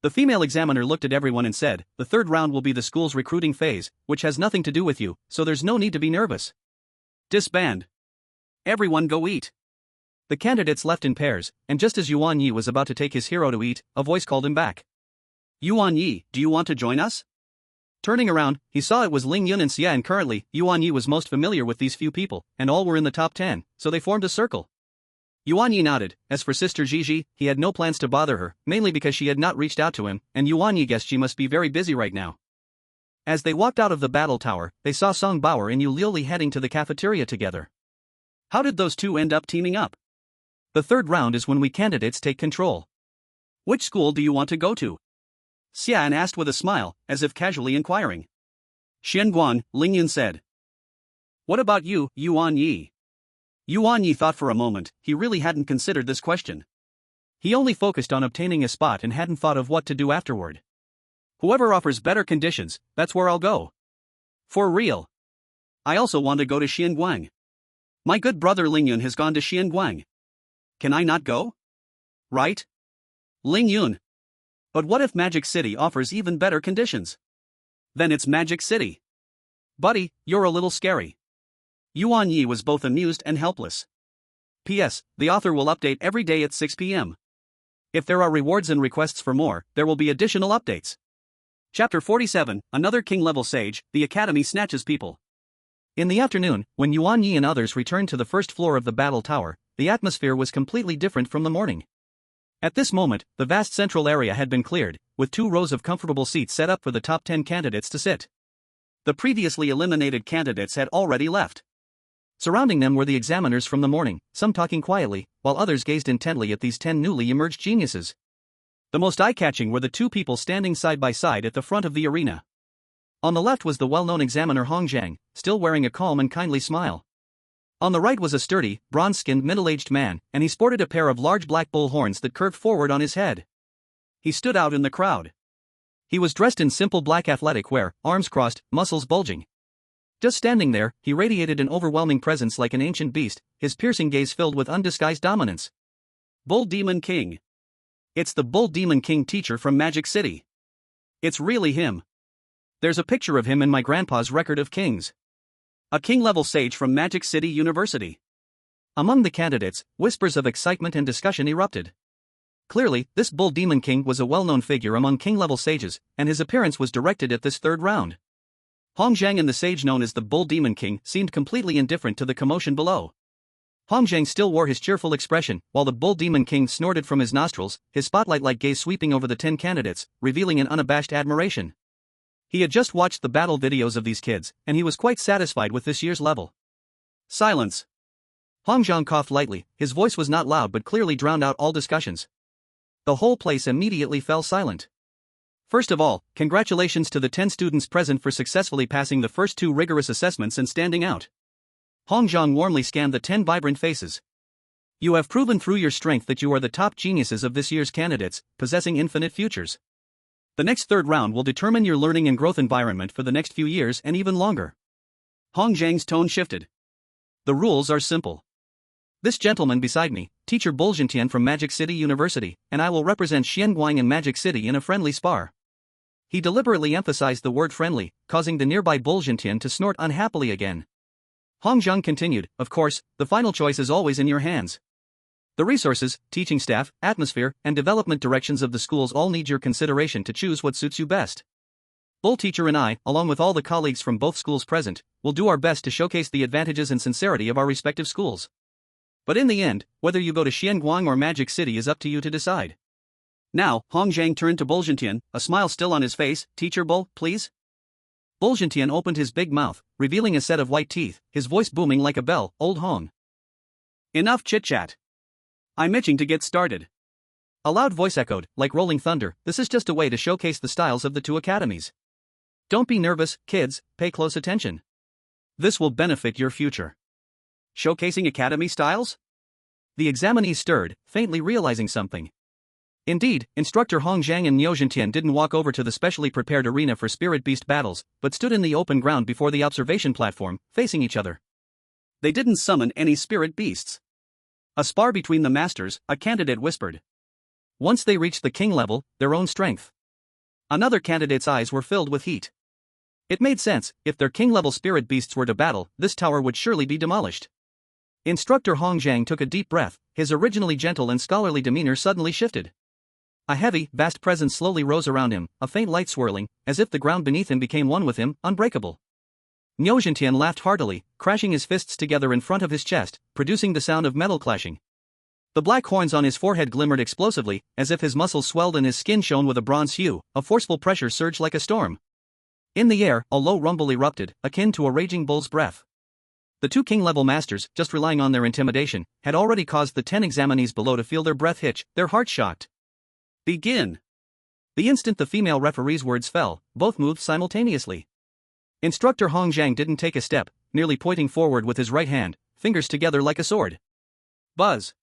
The female examiner looked at everyone and said, the third round will be the school's recruiting phase, which has nothing to do with you, so there's no need to be nervous. Disband. Everyone go eat. The candidates left in pairs, and just as Yuan Ye was about to take his hero to eat, a voice called him back. Yuan Ye, do you want to join us? Turning around, he saw it was Ling Yun and Xia, and currently, Yuan Ye was most familiar with these few people, and all were in the top 10, so they formed a circle. Yuan Ye nodded. As for Sister Gigi, he had no plans to bother her, mainly because she had not reached out to him, and Yuan Ye guessed she must be very busy right now. As they walked out of the battle tower, they saw Song Bauer and Yu Liuli heading to the cafeteria together. How did those two end up teaming up? The third round is when we candidates take control. Which school do you want to go to? Xian asked with a smile, as if casually inquiring. Xianguan, Ling Yun said. What about you, Yuan Ye? Yuan Ye thought for a moment. He really hadn't considered this question. He only focused on obtaining a spot and hadn't thought of what to do afterward. Whoever offers better conditions, that's where I'll go. For real. I also want to go to Xianguang. My good brother Ling Yun has gone to Xianguang. Can I not go? Right? Ling Yun. But what if Magic City offers even better conditions? Then it's Magic City. Buddy, you're a little scary. Yuan Ye was both amused and helpless. P.S. The author will update every day at 6 p.m. If there are rewards and requests for more, there will be additional updates. Chapter 47, Another King-level Sage, the Academy Snatches People. In the afternoon, when Yuan Ye and others returned to the first floor of the battle tower, the atmosphere was completely different from the morning. At this moment, the vast central area had been cleared, with 2 rows of comfortable seats set up for the top 10 candidates to sit. The previously eliminated candidates had already left. Surrounding them were the examiners from the morning, some talking quietly, while others gazed intently at these 10 newly emerged geniuses. The most eye-catching were the 2 people standing side by side at the front of the arena. On the left was the well-known examiner Hong Zhang, still wearing a calm and kindly smile. On the right was a sturdy, bronze-skinned middle-aged man, and he sported a pair of large black bull horns that curved forward on his head. He stood out in the crowd. He was dressed in simple black athletic wear, arms crossed, muscles bulging. Just standing there, he radiated an overwhelming presence like an ancient beast, his piercing gaze filled with undisguised dominance. Bull Demon King. It's the Bull Demon King teacher from Magic City. It's really him. There's a picture of him in my grandpa's record of kings. A king-level sage from Magic City University. Among the candidates, whispers of excitement and discussion erupted. Clearly, this Bull Demon King was a well-known figure among king-level sages, and his appearance was directed at this third round. Hong Zhang and the sage known as the Bull Demon King seemed completely indifferent to the commotion below. Hong Zhang still wore his cheerful expression, while the Bull Demon King snorted from his nostrils, his spotlight-like gaze sweeping over the 10 candidates, revealing an unabashed admiration. He had just watched the battle videos of these kids, and he was quite satisfied with this year's level. Silence. Hong Zhang coughed lightly, his voice was not loud but clearly drowned out all discussions. The whole place immediately fell silent. First of all, congratulations to the 10 students present for successfully passing the first 2 rigorous assessments and standing out. Hong Zhang warmly scanned the 10 vibrant faces. You have proven through your strength that you are the top geniuses of this year's candidates, possessing infinite futures. The next third round will determine your learning and growth environment for the next few years and even longer. Hong Zhang's tone shifted. The rules are simple. This gentleman beside me, Teacher Bull Jintian from Magic City University, and I will represent Xianguang and Magic City in a friendly spar. He deliberately emphasized the word friendly, causing the nearby Bull Jintian to snort unhappily again. Hong Zhang continued, of course, the final choice is always in your hands. The resources, teaching staff, atmosphere, and development directions of the schools all need your consideration to choose what suits you best. Bull Teacher and I, along with all the colleagues from both schools present, will do our best to showcase the advantages and sincerity of our respective schools. But in the end, whether you go to Xianguang or Magic City is up to you to decide. Now, Hong Zhang turned to Bull Jintian, a smile still on his face. Teacher Bull, please? Bull Jintian opened his big mouth, revealing a set of white teeth, his voice booming like a bell. Old Hong. Enough chit-chat. I'm itching to get started. A loud voice echoed, like rolling thunder. This is just a way to showcase the styles of the 2 academies. Don't be nervous, kids, pay close attention. This will benefit your future. Showcasing academy styles? The examinees stirred, faintly realizing something. Indeed, instructor Hong Zhang and Niu Jintian didn't walk over to the specially prepared arena for spirit beast battles, but stood in the open ground before the observation platform, facing each other. They didn't summon any spirit beasts. A spar between the masters, a candidate whispered. Once they reached the king level, their own strength. Another candidate's eyes were filled with heat. It made sense, if their king-level spirit beasts were to battle, this tower would surely be demolished. Instructor Hong Zhang took a deep breath, his originally gentle and scholarly demeanor suddenly shifted. A heavy, vast presence slowly rose around him, a faint light swirling, as if the ground beneath him became one with him, unbreakable. Niu Jintian laughed heartily, crashing his fists together in front of his chest, producing the sound of metal clashing. The black horns on his forehead glimmered explosively, as if his muscles swelled and his skin shone with a bronze hue. A forceful pressure surged like a storm. In the air, a low rumble erupted, akin to a raging bull's breath. The 2 king-level masters, just relying on their intimidation, had already caused the 10 examinees below to feel their breath hitch, their hearts shocked. Begin. The instant the female referee's words fell, both moved simultaneously. Instructor Hong Zhang didn't take a step, nearly pointing forward with his right hand, fingers together like a sword. Buzz.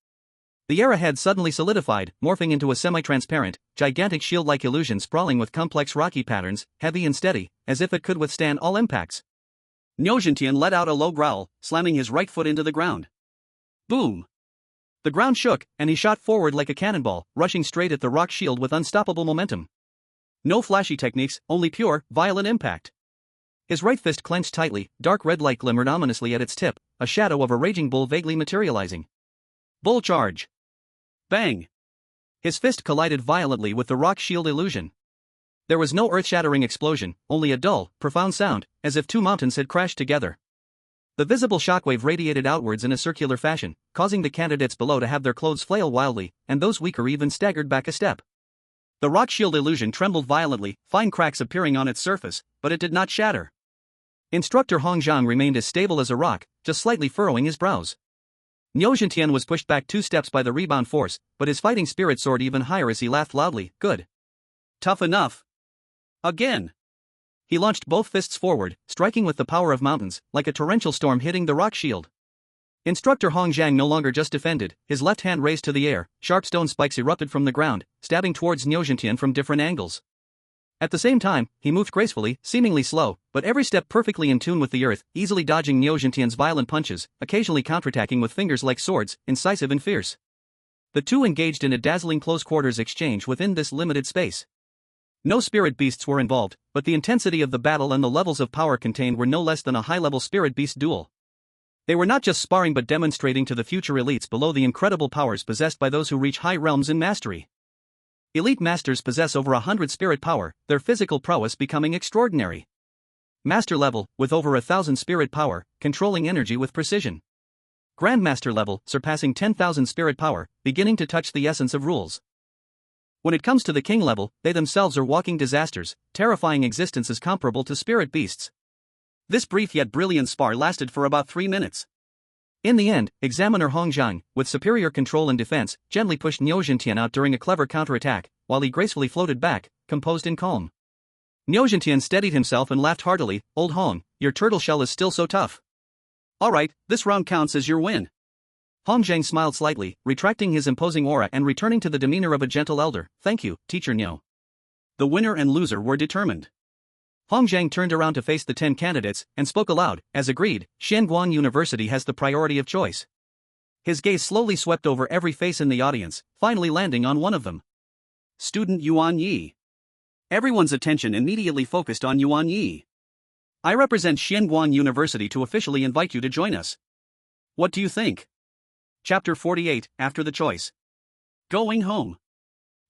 The air ahead suddenly solidified, morphing into a semi-transparent, gigantic shield-like illusion sprawling with complex rocky patterns, heavy and steady, as if it could withstand all impacts. Niu Jintian let out a low growl, slamming his right foot into the ground. Boom! The ground shook, and he shot forward like a cannonball, rushing straight at the rock shield with unstoppable momentum. No flashy techniques, only pure, violent impact. His right fist clenched tightly, dark red light glimmered ominously at its tip, a shadow of a raging bull vaguely materializing. Bull charge! Bang! His fist collided violently with the rock shield illusion. There was no earth-shattering explosion, only a dull, profound sound, as if 2 mountains had crashed together. The visible shockwave radiated outwards in a circular fashion, causing the candidates below to have their clothes flail wildly, and those weaker even staggered back a step. The rock shield illusion trembled violently, fine cracks appearing on its surface, but it did not shatter. Instructor Hong Zhang remained as stable as a rock, just slightly furrowing his brows. Niu Jintian was pushed back 2 steps by the rebound force, but his fighting spirit soared even higher as he laughed loudly. Good. Tough enough. Again. He launched both fists forward, striking with the power of mountains, like a torrential storm hitting the rock shield. Instructor Hong Zhang no longer just defended, his left hand raised to the air, sharp stone spikes erupted from the ground, stabbing towards Niu Jintian from different angles. At the same time, he moved gracefully, seemingly slow, but every step perfectly in tune with the earth, easily dodging Niu Jintian's violent punches, occasionally counterattacking with fingers like swords, incisive and fierce. The 2 engaged in a dazzling close-quarters exchange within this limited space. No spirit beasts were involved, but the intensity of the battle and the levels of power contained were no less than a high-level spirit beast duel. They were not just sparring but demonstrating to the future elites below the incredible powers possessed by those who reach high realms in mastery. Elite masters possess over 100 spirit power, their physical prowess becoming extraordinary. Master level, with over 1,000 spirit power, controlling energy with precision. Grandmaster level, surpassing 10,000 spirit power, beginning to touch the essence of rules. When it comes to the king level, they themselves are walking disasters, terrifying existences comparable to spirit beasts. This brief yet brilliant spar lasted for about 3 minutes. In the end, Examiner Hong Zhang, with superior control and defense, gently pushed Niu Zhentian out during a clever counterattack, while he gracefully floated back, composed and calm. Niu Zhentian steadied himself and laughed heartily. "Old Hong, your turtle shell is still so tough." "Alright, this round counts as your win." Hong Zhang smiled slightly, retracting his imposing aura and returning to the demeanor of a gentle elder. "Thank you, Teacher Niu." The winner and loser were determined. Hong Zhang turned around to face the 10 candidates, and spoke aloud. "As agreed, Xianguang University has the priority of choice." His gaze slowly swept over every face in the audience, finally landing on one of them. Student Yuan Ye. Everyone's attention immediately focused on Yuan Ye. "I represent Xianguang University to officially invite you to join us. What do you think?" Chapter 48, After the Choice. Going home.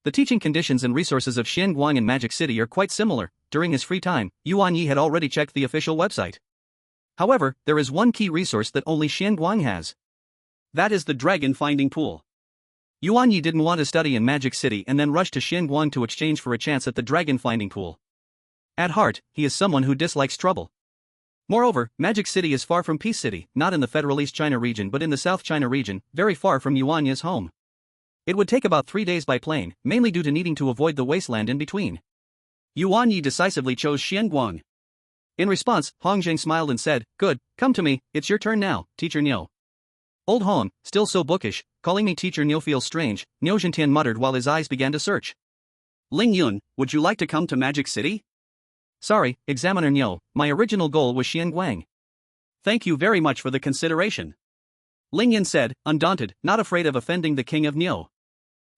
The teaching conditions and resources of Xianguang and Magic City are quite similar. During his free time, Yuan Ye had already checked the official website. However, there is one key resource that only Xianguang has. That is the dragon finding pool. Yuan Ye didn't want to study in Magic City and then rush to Xianguang to exchange for a chance at the dragon finding pool. At heart, he is someone who dislikes trouble. Moreover, Magic City is far from Peace City, not in the Federal East China region but in the South China region, very far from Yuan Ye's home. It would take about 3 days by plane, mainly due to needing to avoid the wasteland in between. Yuan Ye decisively chose Xianguang. In response, Hong Zhang smiled and said, "Good, come to me, it's your turn now, Teacher Niu." "Old Hong, still so bookish, calling me Teacher Niu feels strange," Niu Zhentian muttered while his eyes began to search. "Ling Yun, would you like to come to Magic City?" "Sorry, Examiner Niu, my original goal was Xianguang." "Thank you very much for the consideration," Ling Yun said, undaunted, not afraid of offending the king of Niu.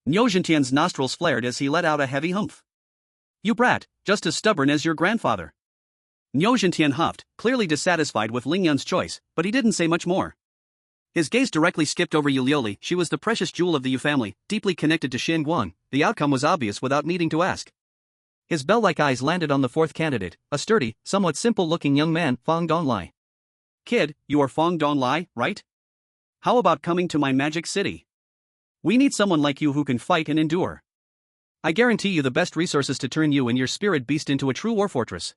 Niu Zhentian's nostrils flared as he let out a heavy humph. "You brat, just as stubborn as your grandfather." Niu Zhentian huffed, clearly dissatisfied with Ling Yun's choice, but he didn't say much more. His gaze directly skipped over Yulioli. She was the precious jewel of the Yu family, deeply connected to Xianguang. The outcome was obvious without needing to ask. His bell-like eyes landed on the fourth candidate, a sturdy, somewhat simple-looking young man, Fang Donglai. "Kid, you are Fang Donglai, right? How about coming to my Magic City? We need someone like you who can fight and endure. I guarantee you the best resources to turn you and your spirit beast into a true war fortress."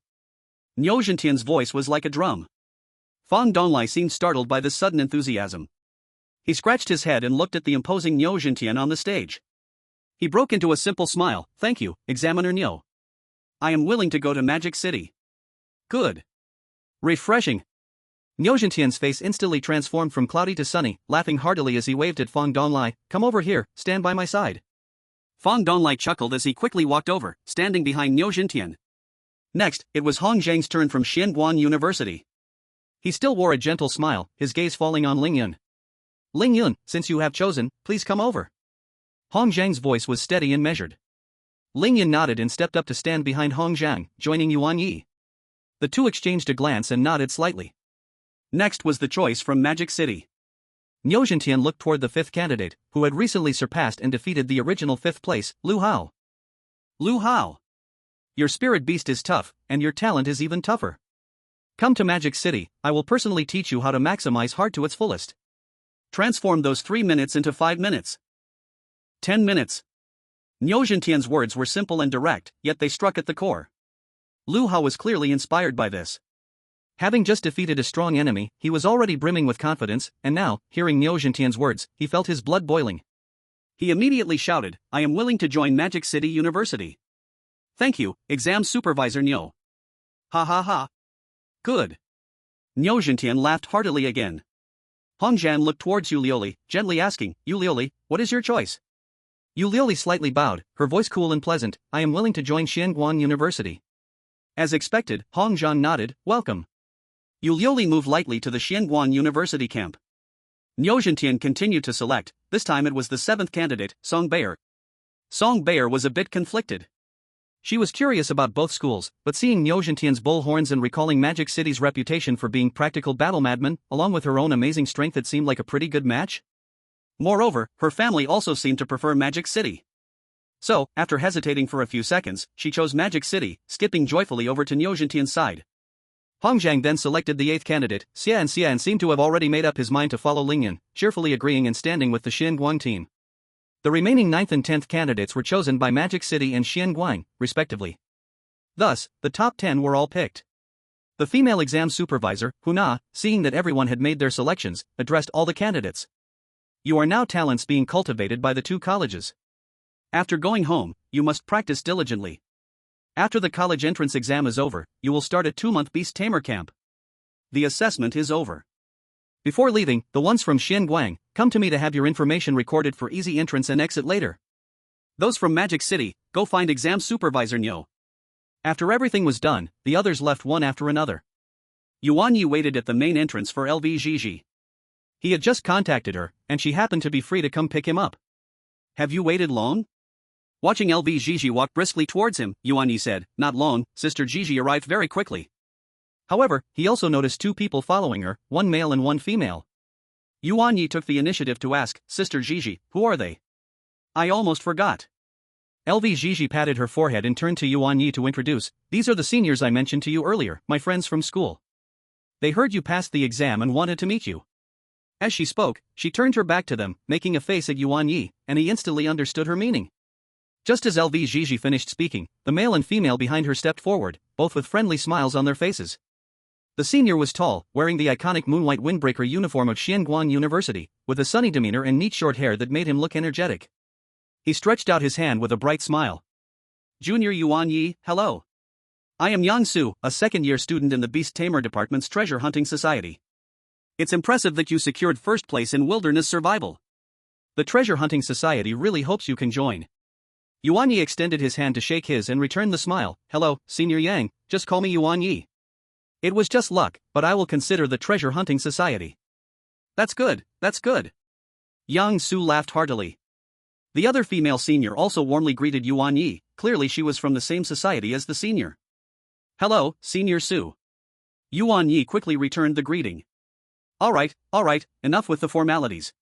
Niu Zhentian's voice was like a drum. Fang Donglai seemed startled by this sudden enthusiasm. He scratched his head and looked at the imposing Niu Zhentian on the stage. He broke into a simple smile. "Thank you, Examiner Niu. I am willing to go to Magic City." "Good. Refreshing." Niu Zhentian's face instantly transformed from cloudy to sunny, laughing heartily as he waved at Fang Donglai. "Come over here, stand by my side." Fang Donglai chuckled as he quickly walked over, standing behind Niu Zhentian. Next, it was Hong Zhang's turn from Xianguang University. He still wore a gentle smile, his gaze falling on Ling Yun. "Ling Yun, since you have chosen, please come over." Hong Zhang's voice was steady and measured. Ling Yun nodded and stepped up to stand behind Hong Zhang, joining Yuan Ye. The two exchanged a glance and nodded slightly. Next was the choice from Magic City. Niu Zhentian looked toward the fifth candidate, who had recently surpassed and defeated the original fifth place, Lu Hao. "Lu Hao, your spirit beast is tough, and your talent is even tougher. Come to Magic City, I will personally teach you how to maximize heart to its fullest. Transform those 3 minutes into 5 minutes. 10 minutes. Niu Zhentian's words were simple and direct, yet they struck at the core. Lu Hao was clearly inspired by this. Having just defeated a strong enemy, he was already brimming with confidence, and now, hearing Niu Zhentian's words, he felt his blood boiling. He immediately shouted, "I am willing to join Magic City University. Thank you, Exam Supervisor Niu." "Ha ha ha. Good." Niu Zhentian laughed heartily again. Hong Zhan looked towards Yulioli, gently asking, "Yulioli, what is your choice?" Yulioli slightly bowed, her voice cool and pleasant. "I am willing to join Xianguang University." As expected, Hong Zhan nodded, "Welcome." Yulioli moved lightly to the Xianguang University camp. Niu Zhentian continued to select. This time it was the seventh candidate, Song Bayer. Song Bayer was a bit conflicted. She was curious about both schools, but seeing Niu Zhentian's bull horns and recalling Magic City's reputation for being practical battle madmen, along with her own amazing strength, it seemed like a pretty good match. Moreover, her family also seemed to prefer Magic City. So, after hesitating for a few seconds, she chose Magic City, skipping joyfully over to Niu Zhentian's side. Hongjiang then selected the 8th candidate, Xia, and seemed to have already made up his mind to follow Lingyan, cheerfully agreeing and standing with the Xinguang team. The remaining 9th and 10th candidates were chosen by Magic City and Xinguang, respectively. Thus, the top 10 were all picked. The female exam supervisor, Huna, seeing that everyone had made their selections, addressed all the candidates. You are now talents being cultivated by the 2 colleges. After going home, you must practice diligently. After the college entrance exam is over, you will start a 2-month Beast-Tamer camp. The assessment is over. Before leaving, the ones from Xinguang, come to me to have your information recorded for easy entrance and exit later. Those from Magic City, go find exam supervisor Nyo. After everything was done, the others left one after another. Yuan Ye waited at the main entrance for LV Gigi. He had just contacted her, and she happened to be free to come pick him up. Have you waited long? Watching LV Gigi walk briskly towards him, Yuan Ye said, not long, Sister Gigi arrived very quickly. However, he also noticed 2 people following her, one male and one female. Yuan Ye took the initiative to ask, Sister Gigi, who are they? I almost forgot. LV Gigi patted her forehead and turned to Yuan Ye to introduce, these are the seniors I mentioned to you earlier, my friends from school. They heard you passed the exam and wanted to meet you. As she spoke, she turned her back to them, making a face at Yuan Ye, and he instantly understood her meaning. Just as LV Gigi finished speaking, the male and female behind her stepped forward, both with friendly smiles on their faces. The senior was tall, wearing the iconic moonlight windbreaker uniform of Xinguang University, with a sunny demeanor and neat short hair that made him look energetic. He stretched out his hand with a bright smile. Junior Yuan Ye, hello. I am Yang Su, a second-year student in the Beast-Tamer Department's Treasure Hunting Society. It's impressive that you secured first place in Wilderness Survival. The Treasure Hunting Society really hopes you can join. Yuan Ye extended his hand to shake his and returned the smile. Hello, Senior Yang, just call me Yuan Ye. It was just luck, but I will consider the Treasure Hunting Society. That's good, that's good. Yang Su laughed heartily. The other female senior also warmly greeted Yuan Ye, clearly she was from the same society as the senior. Hello, Senior Su. Yuan Ye quickly returned the greeting. Alright, enough with the formalities.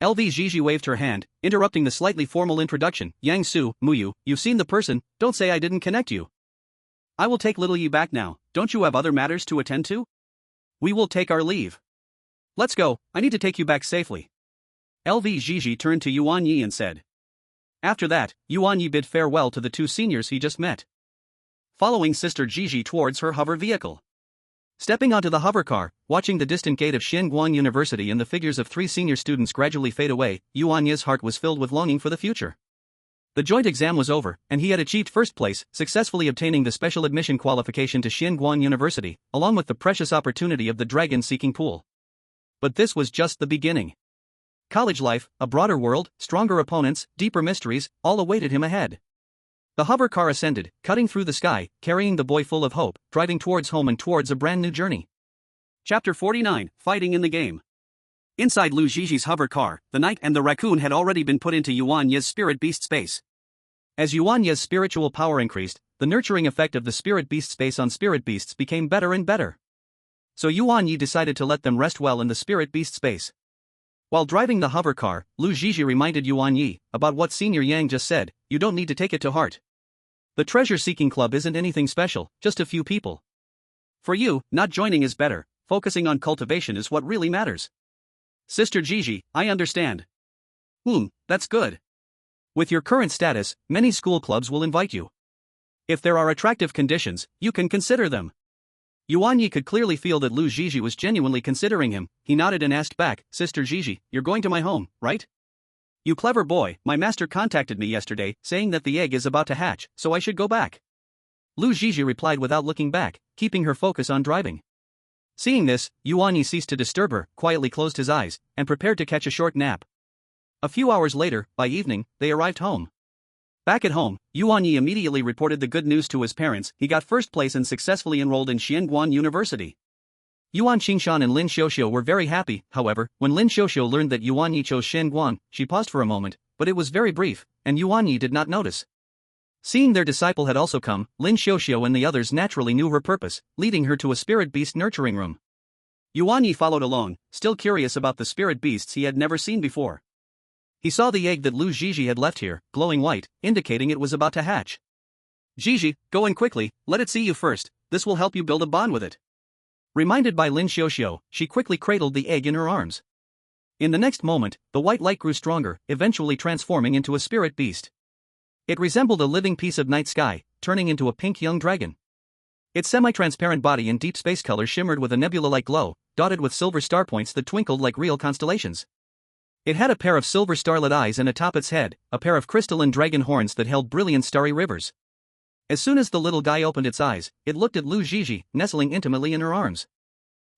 LV Gigi waved her hand, interrupting the slightly formal introduction. Yang Su, Muyu, you've seen the person, don't say I didn't connect you. I will take little Yi back now, don't you have other matters to attend to? We will take our leave. Let's go, I need to take you back safely. LV Gigi turned to Yuan Ye and said. After that, Yuan Ye bid farewell to the 2 seniors he just met. Following Sister Gigi towards her hover vehicle. Stepping onto the hover car, watching the distant gate of Xinguang University and the figures of 3 senior students gradually fade away, Yuan Ye's heart was filled with longing for the future. The joint exam was over, and he had achieved first place, successfully obtaining the special admission qualification to Xinguang University, along with the precious opportunity of the dragon-seeking pool. But this was just the beginning. College life, a broader world, stronger opponents, deeper mysteries, all awaited him ahead. The hover car ascended, cutting through the sky, carrying the boy full of hope, driving towards home and towards a brand new journey. Chapter 49, Fighting in the Game. Inside Lu Gigi's hover car, the knight and the raccoon had already been put into Yuan Ye's spirit beast space. As Yuan Ye's spiritual power increased, the nurturing effect of the spirit beast space on spirit beasts became better and better. So Yuan Ye decided to let them rest well in the spirit beast space. While driving the hover car, Lu Gigi reminded Yuan Ye about what Senior Yang just said. You don't need to take it to heart. The treasure-seeking club isn't anything special, just a few people. For you, not joining is better, focusing on cultivation is what really matters. Sister Gigi, I understand. That's good. With your current status, many school clubs will invite you. If there are attractive conditions, you can consider them. Yuan Ye could clearly feel that Lu Gigi was genuinely considering him. He nodded and asked back, Sister Gigi, you're going to my home, right? You clever boy, my master contacted me yesterday, saying that the egg is about to hatch, so I should go back. Lu Gigi replied without looking back, keeping her focus on driving. Seeing this, Yuan Ye ceased to disturb her, quietly closed his eyes, and prepared to catch a short nap. A few hours later, by evening, they arrived home. Back at home, Yuan Ye immediately reported the good news to his parents. He got first place and successfully enrolled in Xinguang University. Yuan Qingshan and Lin Xiuxiu were very happy. However, when Lin Xiuxiu learned that Yuan Ye chose Xinguang, she paused for a moment, but it was very brief, and Yuan Ye did not notice. Seeing their disciple had also come, Lin Xiuxiu and the others naturally knew her purpose, leading her to a spirit beast nurturing room. Yuan Ye followed along, still curious about the spirit beasts he had never seen before. He saw the egg that Lu Gigi had left here, glowing white, indicating it was about to hatch. Gigi, go in quickly, let it see you first, this will help you build a bond with it. Reminded by Lin Xiuxiu, she quickly cradled the egg in her arms. In the next moment, the white light grew stronger, eventually transforming into a spirit beast. It resembled a living piece of night sky, turning into a pink young dragon. Its semi-transparent body in deep space color shimmered with a nebula-like glow, dotted with silver star points that twinkled like real constellations. It had a pair of silver starlit eyes and atop its head, a pair of crystalline dragon horns that held brilliant starry rivers. As soon as the little guy opened its eyes, it looked at Lu Zhizhi, nestling intimately in her arms.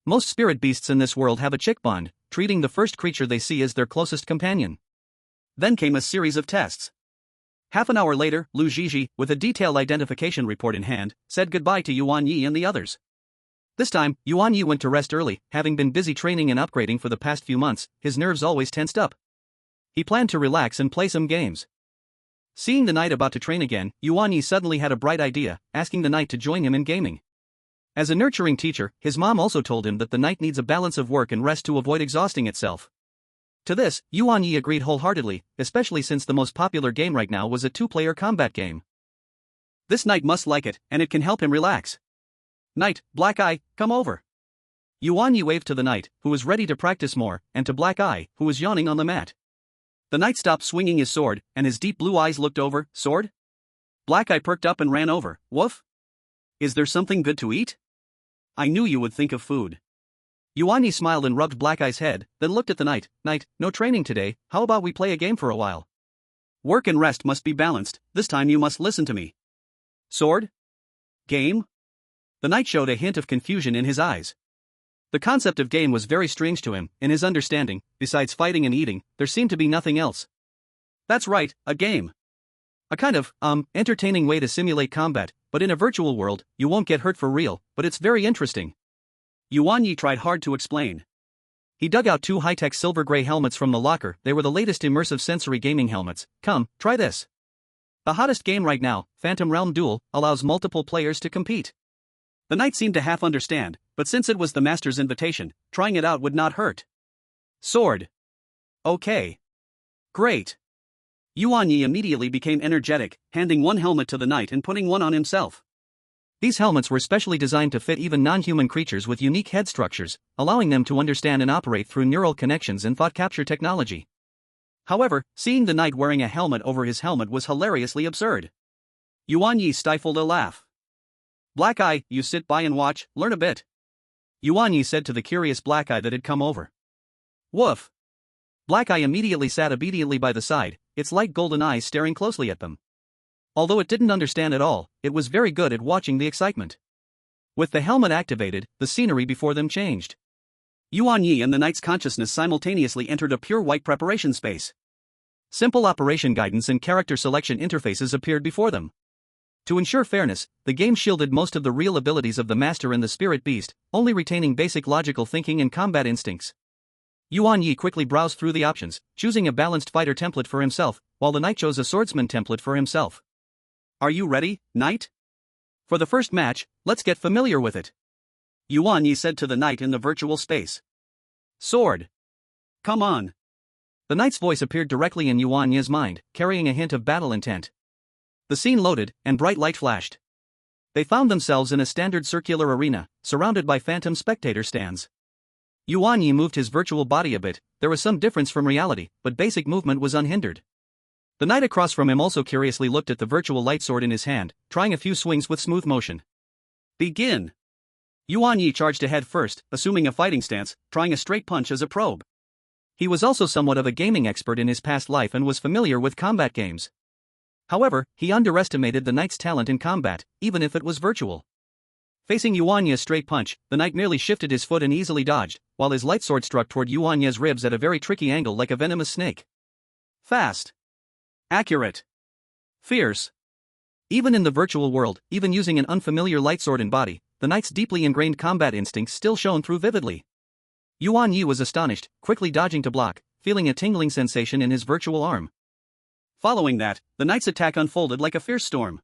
Most spirit beasts in this world have a chick bond, treating the first creature they see as their closest companion. Then came a series of tests. Half an hour later, Lu Zhizhi, with a detailed identification report in hand, said goodbye to Yuan Ye and the others. This time, Yuan Ye went to rest early, having been busy training and upgrading for the past few months, his nerves always tensed up. He planned to relax and play some games. Seeing the knight about to train again, Yuan Ye suddenly had a bright idea, asking the knight to join him in gaming. As a nurturing teacher, his mom also told him that the knight needs a balance of work and rest to avoid exhausting itself. To this, Yuan Ye agreed wholeheartedly, especially since the most popular game right now was a two-player combat game. This knight must like it, and it can help him relax. Knight, Black Eye, come over. Yuan Ye waved to the knight, who was ready to practice more, and to Black Eye, who was yawning on the mat. The knight stopped swinging his sword, and his deep blue eyes looked over. Sword? Black Eye perked up and ran over. Woof? Is there something good to eat? I knew you would think of food. Yuan Ye smiled and rubbed Black Eye's head, then looked at the knight. Knight, no training today, how about we play a game for a while? Work and rest must be balanced, this time you must listen to me. Sword? Game? The knight showed a hint of confusion in his eyes. The concept of game was very strange to him. In his understanding, besides fighting and eating, there seemed to be nothing else. That's right, a game. A kind of, entertaining way to simulate combat, but in a virtual world, you won't get hurt for real, but it's very interesting. Yuan Ye tried hard to explain. He dug out two high-tech silver-gray helmets from the locker. They were the latest immersive sensory gaming helmets. Come, try this. The hottest game right now, Phantom Realm Duel, allows multiple players to compete. The knight seemed to half understand, but since it was the master's invitation, trying it out would not hurt. Sword. Okay. Great. Yuan Ye immediately became energetic, handing one helmet to the knight and putting one on himself. These helmets were specially designed to fit even non-human creatures with unique head structures, allowing them to understand and operate through neural connections and thought capture technology. However, seeing the knight wearing a helmet over his helmet was hilariously absurd. Yuan Ye stifled a laugh. Black Eye, you sit by and watch, learn a bit. Yuan Ye said to the curious Black Eye that had come over. Woof. Black Eye immediately sat obediently by the side, its light golden eyes staring closely at them. Although it didn't understand at all, it was very good at watching the excitement. With the helmet activated, the scenery before them changed. Yuan Ye and the knight's consciousness simultaneously entered a pure white preparation space. Simple operation guidance and character selection interfaces appeared before them. To ensure fairness, the game shielded most of the real abilities of the master and the spirit beast, only retaining basic logical thinking and combat instincts. Yuan Ye quickly browsed through the options, choosing a balanced fighter template for himself, while the knight chose a swordsman template for himself. Are you ready, knight? For the first match, let's get familiar with it. Yuan Ye said to the knight in the virtual space. Sword. Come on. The knight's voice appeared directly in Yuan Ye's mind, carrying a hint of battle intent. The scene loaded, and bright light flashed. They found themselves in a standard circular arena, surrounded by phantom spectator stands. Yuan Ye moved his virtual body a bit. There was some difference from reality, but basic movement was unhindered. The knight across from him also curiously looked at the virtual light sword in his hand, trying a few swings with smooth motion. Begin. Yuan Ye charged ahead first, assuming a fighting stance, trying a straight punch as a probe. He was also somewhat of a gaming expert in his past life and was familiar with combat games. However, he underestimated the knight's talent in combat, even if it was virtual. Facing Yuan Ye's straight punch, the knight merely shifted his foot and easily dodged, while his light sword struck toward Yuan Ye's ribs at a very tricky angle like a venomous snake. Fast. Accurate. Fierce. Even in the virtual world, even using an unfamiliar light sword and body, the knight's deeply ingrained combat instincts still shone through vividly. Yuan Ye was astonished, quickly dodging to block, feeling a tingling sensation in his virtual arm. Following that, the knight's attack unfolded like a fierce storm.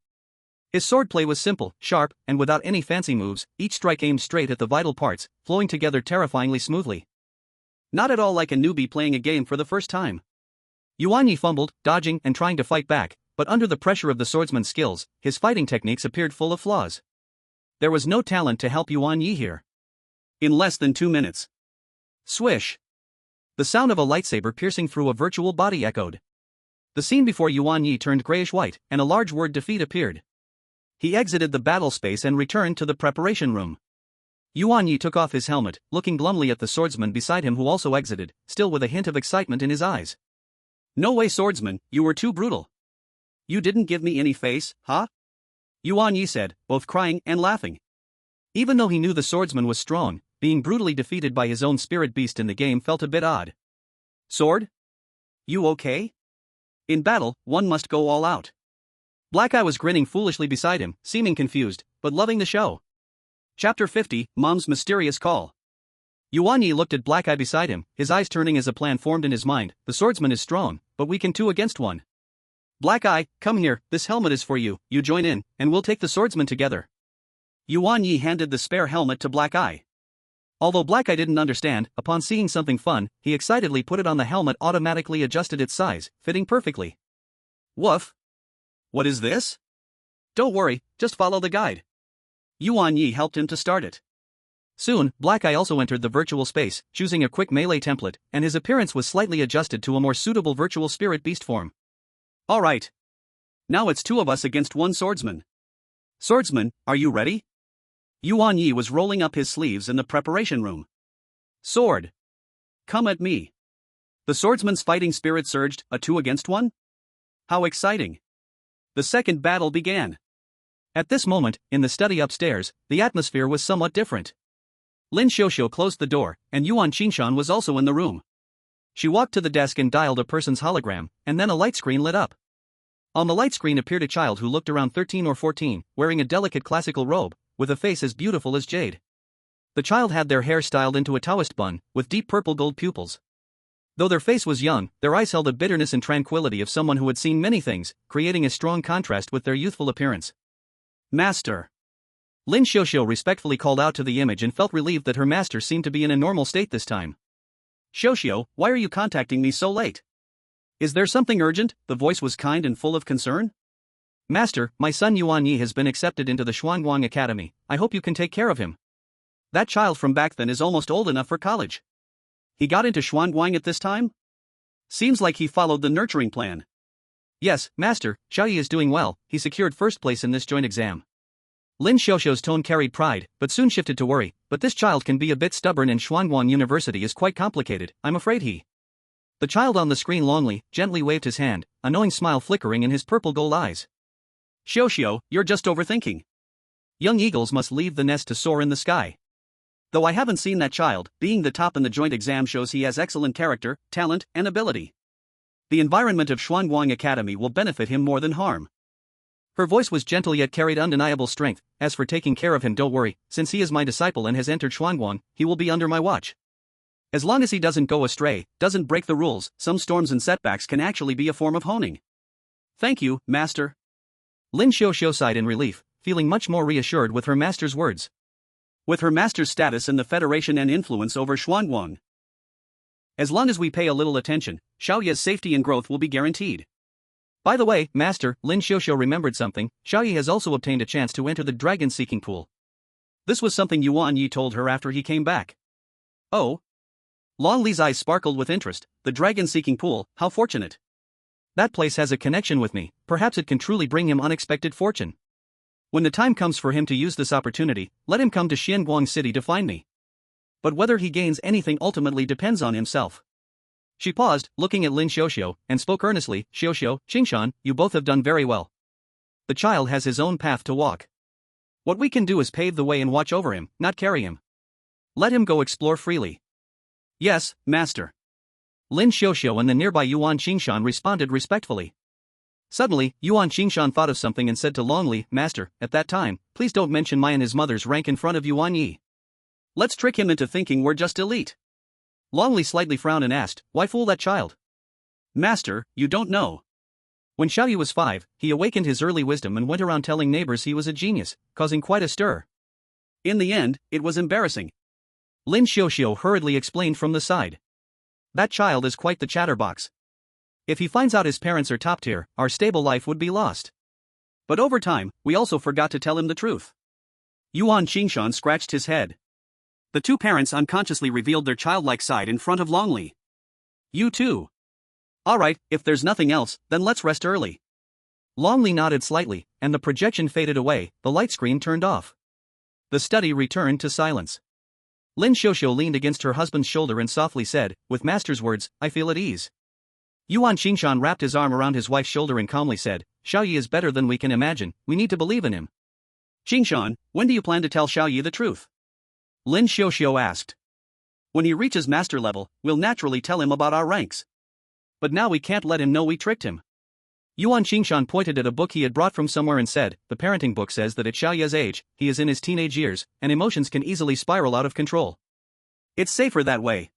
His swordplay was simple, sharp, and without any fancy moves, each strike aimed straight at the vital parts, flowing together terrifyingly smoothly. Not at all like a newbie playing a game for the first time. Yuan Ye fumbled, dodging and trying to fight back, but under the pressure of the swordsman's skills, his fighting techniques appeared full of flaws. There was no talent to help Yuan Ye here. In less than 2 minutes. Swish. The sound of a lightsaber piercing through a virtual body echoed. The scene before Yuan Ye turned grayish-white, and a large word defeat appeared. He exited the battle space and returned to the preparation room. Yuan Ye took off his helmet, looking glumly at the swordsman beside him who also exited, still with a hint of excitement in his eyes. No way, swordsman, you were too brutal. You didn't give me any face, huh? Yuan Ye said, both crying and laughing. Even though he knew the swordsman was strong, being brutally defeated by his own spirit beast in the game felt a bit odd. Sword? You okay? In battle, one must go all out. Black Eye was grinning foolishly beside him, seeming confused, but loving the show. Chapter 50, Mom's Mysterious Call. Yuan Ye looked at Black Eye beside him, his eyes turning as a plan formed in his mind. The swordsman is strong, but we can 2 against 1. Black Eye, come here, this helmet is for you, you join in, and we'll take the swordsman together. Yuan Ye handed the spare helmet to Black Eye. Although Black Eye didn't understand, upon seeing something fun, he excitedly put it on. The helmet automatically adjusted its size, fitting perfectly. Woof! What is this? Don't worry, just follow the guide. Yuan Ye helped him to start it. Soon, Black Eye also entered the virtual space, choosing a quick melee template, and his appearance was slightly adjusted to a more suitable virtual spirit beast form. Alright. Now it's 2 of us against 1 swordsman. Swordsman, are you ready? Yuan Ye was rolling up his sleeves in the preparation room. Sword. Come at me. The swordsman's fighting spirit surged, a 2 against 1? How exciting. The second battle began. At this moment, in the study upstairs, the atmosphere was somewhat different. Lin Xiuxiu closed the door, and Yuan Qingshan was also in the room. She walked to the desk and dialed a person's hologram, and then a light screen lit up. On the light screen appeared a child who looked around 13 or 14, wearing a delicate classical robe, with a face as beautiful as jade. The child had their hair styled into a Taoist bun, with deep purple gold pupils. Though their face was young, their eyes held the bitterness and tranquility of someone who had seen many things, creating a strong contrast with their youthful appearance. Master. Lin Xiuxiu respectfully called out to the image and felt relieved that her master seemed to be in a normal state this time. Xiuxiu, why are you contacting me so late? Is there something urgent? The voice was kind and full of concern. Master, my son Yuan Ye has been accepted into the Xuanguang Academy. I hope you can take care of him. That child from back then is almost old enough for college. He got into Xuanguang at this time? Seems like he followed the nurturing plan. Yes, Master, Xiaoyi is doing well. He secured first place in this joint exam. Lin Xiuxiu's tone carried pride, but soon shifted to worry. But this child can be a bit stubborn, and Xuanguang University is quite complicated. I'm afraid he. The child on the screen gently waved his hand, a knowing smile flickering in his purple gold eyes. Xiuxiu, you're just overthinking. Young eagles must leave the nest to soar in the sky. Though I haven't seen that child, being the top in the joint exam shows he has excellent character, talent, and ability. The environment of Xuanguang Academy will benefit him more than harm. Her voice was gentle yet carried undeniable strength. As for taking care of him, don't worry, since he is my disciple and has entered Xuanguang, he will be under my watch. As long as he doesn't go astray, doesn't break the rules, some storms and setbacks can actually be a form of honing. Thank you, Master. Lin Xiuxiu sighed in relief, feeling much more reassured with her master's words. With her master's status in the Federation and influence over Xuanguang, as long as we pay a little attention, Xiaoye's safety and growth will be guaranteed. By the way, Master, Lin Xiuxiu remembered something. Xiaoye has also obtained a chance to enter the dragon-seeking pool. This was something Yuan Ye told her after he came back. Oh? Long Li's eyes sparkled with interest. The dragon-seeking pool, how fortunate. That place has a connection with me, perhaps it can truly bring him unexpected fortune. When the time comes for him to use this opportunity, let him come to Xianguang City to find me. But whether he gains anything ultimately depends on himself. She paused, looking at Lin Xiuxiu, and spoke earnestly. Xiuxiu, Qingshan, you both have done very well. The child has his own path to walk. What we can do is pave the way and watch over him, not carry him. Let him go explore freely. Yes, Master. Lin Xiuxiu and the nearby Yuan Qingshan responded respectfully. Suddenly, Yuan Qingshan thought of something and said to Long Li, Master, at that time, please don't mention my and his mother's rank in front of Yuan Ye. Let's trick him into thinking we're just elite. Long Li slightly frowned and asked, why fool that child? Master, you don't know. When Xiaoyi was 5, he awakened his early wisdom and went around telling neighbors he was a genius, causing quite a stir. In the end, it was embarrassing. Lin Xiuxiu hurriedly explained from the side. That child is quite the chatterbox. If he finds out his parents are top tier, our stable life would be lost. But over time, we also forgot to tell him the truth. Yuan Qingshan scratched his head. The two parents unconsciously revealed their childlike side in front of Long Li. You too. Alright, if there's nothing else, then let's rest early. Long Li nodded slightly, and the projection faded away, the light screen turned off. The study returned to silence. Lin Xiuxiu leaned against her husband's shoulder and softly said, with master's words, I feel at ease. Yuan Qingshan wrapped his arm around his wife's shoulder and calmly said, Xiao Yi is better than we can imagine, we need to believe in him. Qingshan, when do you plan to tell Xiao Yi the truth? Lin Xiuxiu asked. When he reaches master level, we'll naturally tell him about our ranks. But now we can't let him know we tricked him. Yuan Qingshan pointed at a book he had brought from somewhere and said, the parenting book says that at Xiao Ye's age, he is in his teenage years, and emotions can easily spiral out of control. It's safer that way.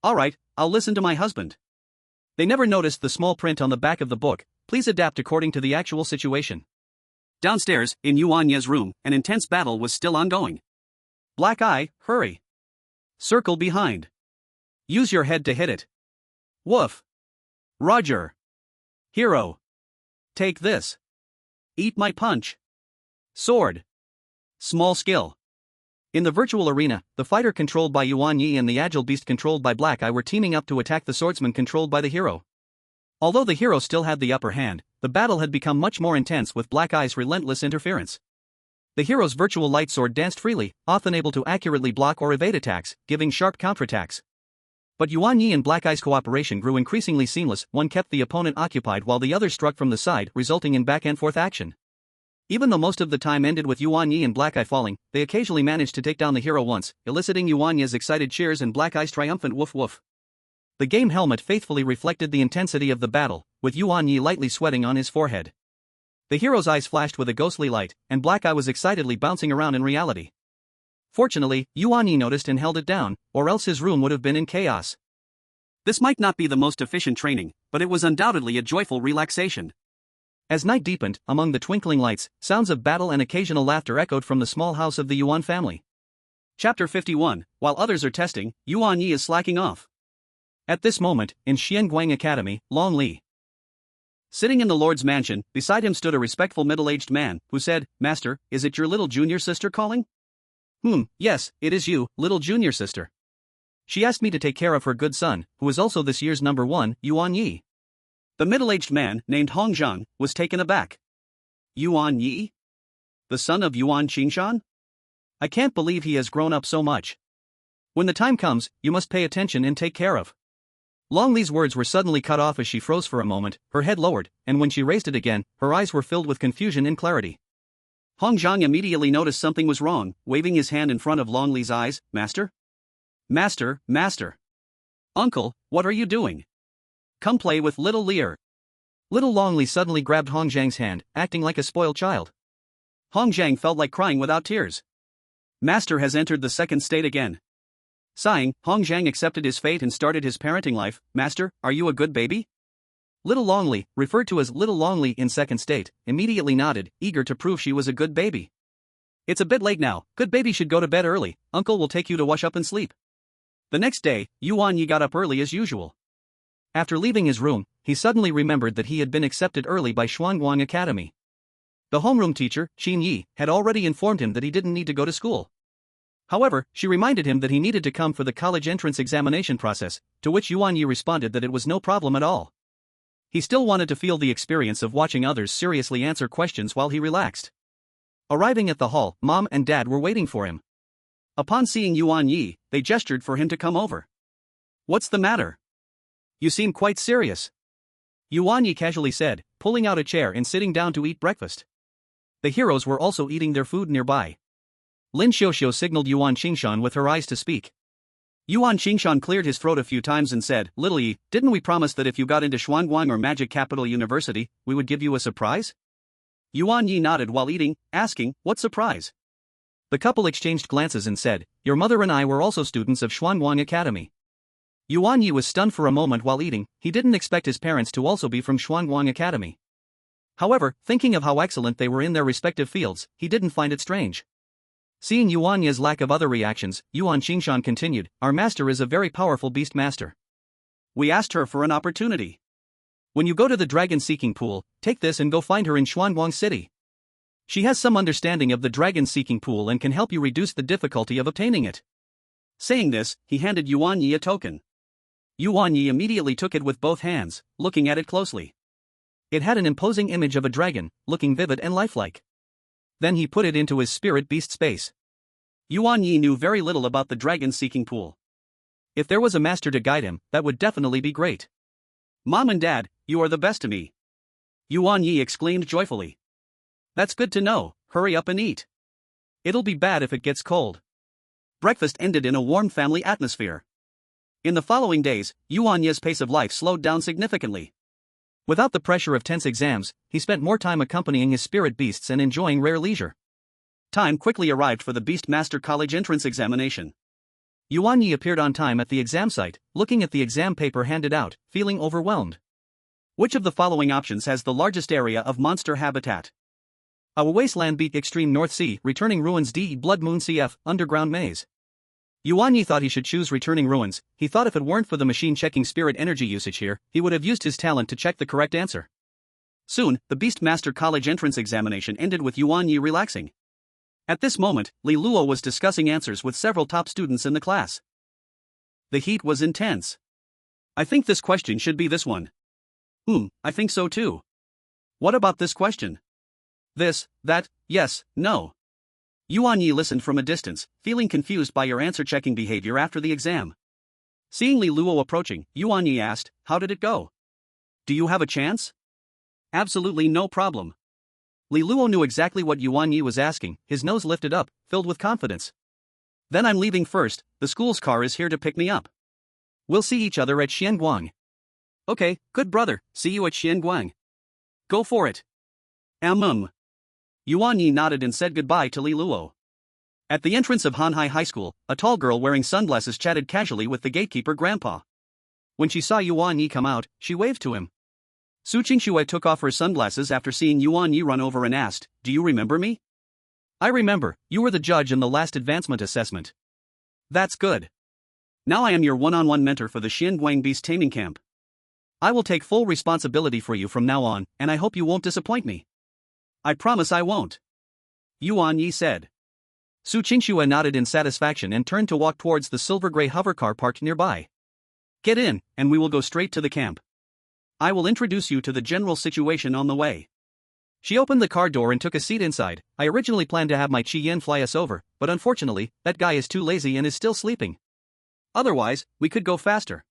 Alright, I'll listen to my husband. They never noticed the small print on the back of the book, please adapt according to the actual situation. Downstairs, in Yuan Ye's room, an intense battle was still ongoing. Black Eye, hurry. Circle behind. Use your head to hit it. Woof. Roger. Hero. Take this. Eat my punch. Sword. Small skill. In the virtual arena, the fighter controlled by Yuan Ye and the agile beast controlled by Black Eye were teaming up to attack the swordsman controlled by the hero. Although the hero still had the upper hand, the battle had become much more intense with Black Eye's relentless interference. The hero's virtual light sword danced freely, often able to accurately block or evade attacks, giving sharp counterattacks. But Yuan Ye and Black Eye's cooperation grew increasingly seamless, one kept the opponent occupied while the other struck from the side, resulting in back-and-forth action. Even though most of the time ended with Yuan Ye and Black Eye falling, they occasionally managed to take down the hero once, eliciting Yuan Ye's excited cheers and Black Eye's triumphant woof woof. The game helmet faithfully reflected the intensity of the battle, with Yuan Ye lightly sweating on his forehead. The hero's eyes flashed with a ghostly light, and Black Eye was excitedly bouncing around in reality. Fortunately, Yuan Ye noticed and held it down, or else his room would have been in chaos. This might not be the most efficient training, but it was undoubtedly a joyful relaxation. As night deepened, among the twinkling lights, sounds of battle and occasional laughter echoed from the small house of the Yuan family. Chapter 51, while others are testing, Yuan Ye is slacking off. At this moment, in Xianguang Academy, Long Li. Sitting in the Lord's mansion, beside him stood a respectful middle-aged man, who said, Master, is it your little junior sister calling? Yes, it is you, little junior sister. She asked me to take care of her good son, who is also this year's number 1, Yuan Ye. The middle-aged man, named Hong Zhang, was taken aback. Yuan Ye? The son of Yuan Qingshan? I can't believe he has grown up so much. When the time comes, you must pay attention and take care of. Long Li's words were suddenly cut off as she froze for a moment, her head lowered, and when she raised it again, her eyes were filled with confusion and clarity. Hong Zhang immediately noticed something was wrong, waving his hand in front of Long Li's eyes, Master? Master, Master. Uncle, what are you doing? Come play with little Lear. Little Long Li suddenly grabbed Hong Zhang's hand, acting like a spoiled child. Hong Zhang felt like crying without tears. Master has entered the second state again. Sighing, Hong Zhang accepted his fate and started his parenting life. Master, are you a good baby? Little Long Li, referred to as Little Long Li in second state, immediately nodded, eager to prove she was a good baby. It's a bit late now, good baby should go to bed early, uncle will take you to wash up and sleep. The next day, Yuan Ye got up early as usual. After leaving his room, he suddenly remembered that he had been accepted early by Xuanguang Academy. The homeroom teacher, Qin Yi, had already informed him that he didn't need to go to school. However, she reminded him that he needed to come for the college entrance examination process, to which Yuan Ye responded that it was no problem at all. He still wanted to feel the experience of watching others seriously answer questions while he relaxed. Arriving at the hall, Mom and Dad were waiting for him. Upon seeing Yuan Ye, they gestured for him to come over. What's the matter? You seem quite serious. Yuan Ye casually said, pulling out a chair and sitting down to eat breakfast. The heroes were also eating their food nearby. Lin Xiuxiu signaled Yuan Qingshan with her eyes to speak. Yuan Qingshan cleared his throat a few times and said, Little Yi, didn't we promise that if you got into Xuanguang or Magic Capital University, we would give you a surprise? Yuan Ye nodded while eating, asking, what surprise? The couple exchanged glances and said, your mother and I were also students of Xuanguang Academy. Yuan Ye was stunned for a moment while eating, he didn't expect his parents to also be from Xuanguang Academy. However, thinking of how excellent they were in their respective fields, he didn't find it strange. Seeing Yuan Ye's lack of other reactions, Yuan Qingshan continued, our master is a very powerful beast master. We asked her for an opportunity. When you go to the dragon-seeking pool, take this and go find her in Xuanguang City. She has some understanding of the dragon-seeking pool and can help you reduce the difficulty of obtaining it. Saying this, he handed Yuan Ye a token. Yuan Ye immediately took it with both hands, looking at it closely. It had an imposing image of a dragon, looking vivid and lifelike. Then he put it into his spirit beast space. Yuan Ye knew very little about the dragon-seeking pool. If there was a master to guide him, that would definitely be great. Mom and Dad, you are the best to me. Yuan Ye exclaimed joyfully. That's good to know, hurry up and eat. It'll be bad if it gets cold. Breakfast ended in a warm family atmosphere. In the following days, Yuan Ye's pace of life slowed down significantly. Without the pressure of tense exams, he spent more time accompanying his spirit beasts and enjoying rare leisure. Time quickly arrived for the Beast Master College entrance examination. Yuan Ye appeared on time at the exam site, looking at the exam paper handed out, feeling overwhelmed. Which of the following options has the largest area of monster habitat? A wasteland beat extreme North Sea, returning ruins D Blood Moon CF, underground maze. Yuan Ye thought he should choose returning ruins. He thought if it weren't for the machine checking spirit energy usage here, he would have used his talent to check the correct answer. Soon, the Beast Master College entrance examination ended with Yuan Ye relaxing. At this moment, Li Luo was discussing answers with several top students in the class. The heat was intense. I think this question should be this one. I think so too. What about this question? This, that, yes, no. Yuan Ye listened from a distance, feeling confused by your answer-checking behavior after the exam. Seeing Li Luo approaching, Yuan Ye asked, how did it go? Do you have a chance? Absolutely no problem. Li Luo knew exactly what Yuan Ye was asking, his nose lifted up, filled with confidence. Then I'm leaving first, the school's car is here to pick me up. We'll see each other at Xianguang. Okay, good brother, see you at Xianguang. Go for it. Yuan Ye nodded and said goodbye to Li Luo. At the entrance of Hanhai High School, a tall girl wearing sunglasses chatted casually with the gatekeeper grandpa. When she saw Yuan Ye come out, she waved to him. Su Qingxue took off her sunglasses after seeing Yuan Ye run over and asked, do you remember me? I remember, you were the judge in the last advancement assessment. That's good. Now I am your one-on-one mentor for the Xianguang Beast-Taming camp. I will take full responsibility for you from now on, and I hope you won't disappoint me. I promise I won't. Yuan Ye said. Su Qingxue nodded in satisfaction and turned to walk towards the silver-gray hovercar parked nearby. Get in, and we will go straight to the camp. I will introduce you to the general situation on the way. She opened the car door and took a seat inside. I originally planned to have my Qi Yan fly us over, but unfortunately, that guy is too lazy and is still sleeping. Otherwise, we could go faster.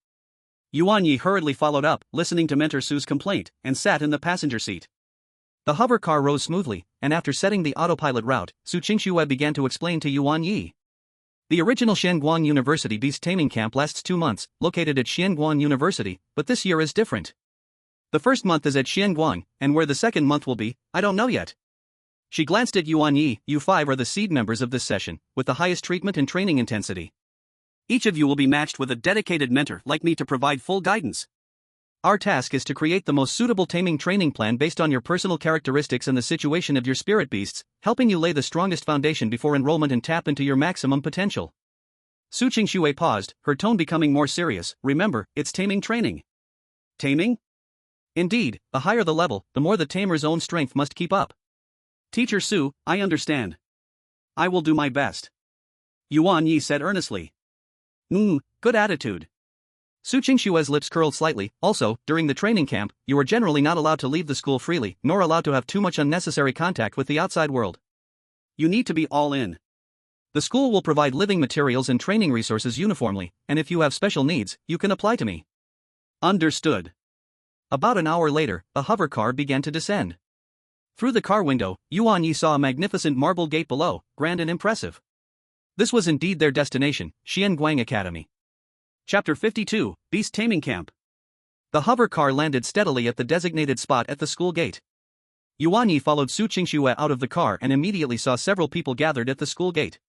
Yuan Ye hurriedly followed up, listening to Mentor Su's complaint, and sat in the passenger seat. The hover car rose smoothly, and after setting the autopilot route, Su Qingxue began to explain to Yuan Ye. The original Xianguang University Beast-Taming camp lasts 2 months, located at Xianguang University, but this year is different. The first month is at Xianguang, and where the second month will be, I don't know yet. She glanced at Yuan Ye. You 5 are the seed members of this session, with the highest treatment and training intensity. Each of you will be matched with a dedicated mentor like me to provide full guidance. Our task is to create the most suitable taming training plan based on your personal characteristics and the situation of your spirit beasts, helping you lay the strongest foundation before enrollment and tap into your maximum potential. Su Qingxue paused, her tone becoming more serious. Remember, it's taming training. Taming? Indeed, the higher the level, the more the tamer's own strength must keep up. Teacher Su, I understand. I will do my best. Yuan Ye said earnestly. Good attitude. Su Qingxue's lips curled slightly. Also, during the training camp, you are generally not allowed to leave the school freely, nor allowed to have too much unnecessary contact with the outside world. You need to be all in. The school will provide living materials and training resources uniformly, and if you have special needs, you can apply to me. Understood. About an hour later, the hover car began to descend. Through the car window, Yuan Ye saw a magnificent marble gate below, grand and impressive. This was indeed their destination, Xianguang Academy. Chapter 52, Beast-Taming Camp. The hover car landed steadily at the designated spot at the school gate. Yuan Ye followed Su Qingxue out of the car and immediately saw several people gathered at the school gate.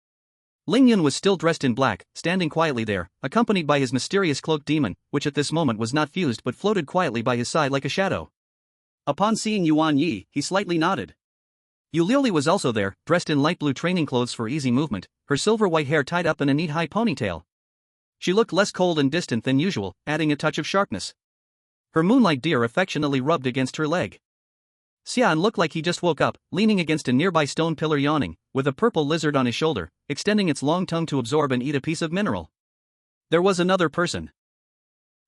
Ling Yun was still dressed in black, standing quietly there, accompanied by his mysterious cloaked demon, which at this moment was not fused but floated quietly by his side like a shadow. Upon seeing Yuan Ye, he slightly nodded. Yu Liuli was also there, dressed in light blue training clothes for easy movement, her silver-white hair tied up in a neat high ponytail. She looked less cold and distant than usual, adding a touch of sharpness. Her moonlight deer affectionately rubbed against her leg. Xian looked like he just woke up, leaning against a nearby stone pillar yawning, with a purple lizard on his shoulder, extending its long tongue to absorb and eat a piece of mineral. There was another person.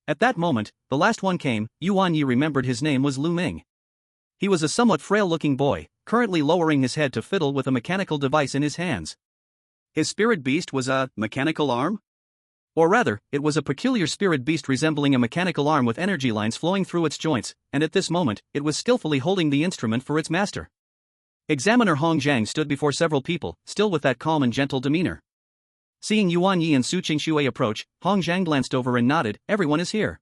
At that moment, the last one came. Yuan Ye remembered his name was Lu Ming. He was a somewhat frail-looking boy, currently lowering his head to fiddle with a mechanical device in his hands. His spirit beast was a mechanical arm? Or rather, it was a peculiar spirit beast resembling a mechanical arm with energy lines flowing through its joints, and at this moment, it was skillfully holding the instrument for its master. Examiner Hong Zhang stood before several people, still with that calm and gentle demeanor. Seeing Yuan Ye and Su Qingxue approach, Hong Zhang glanced over and nodded, "Everyone is here."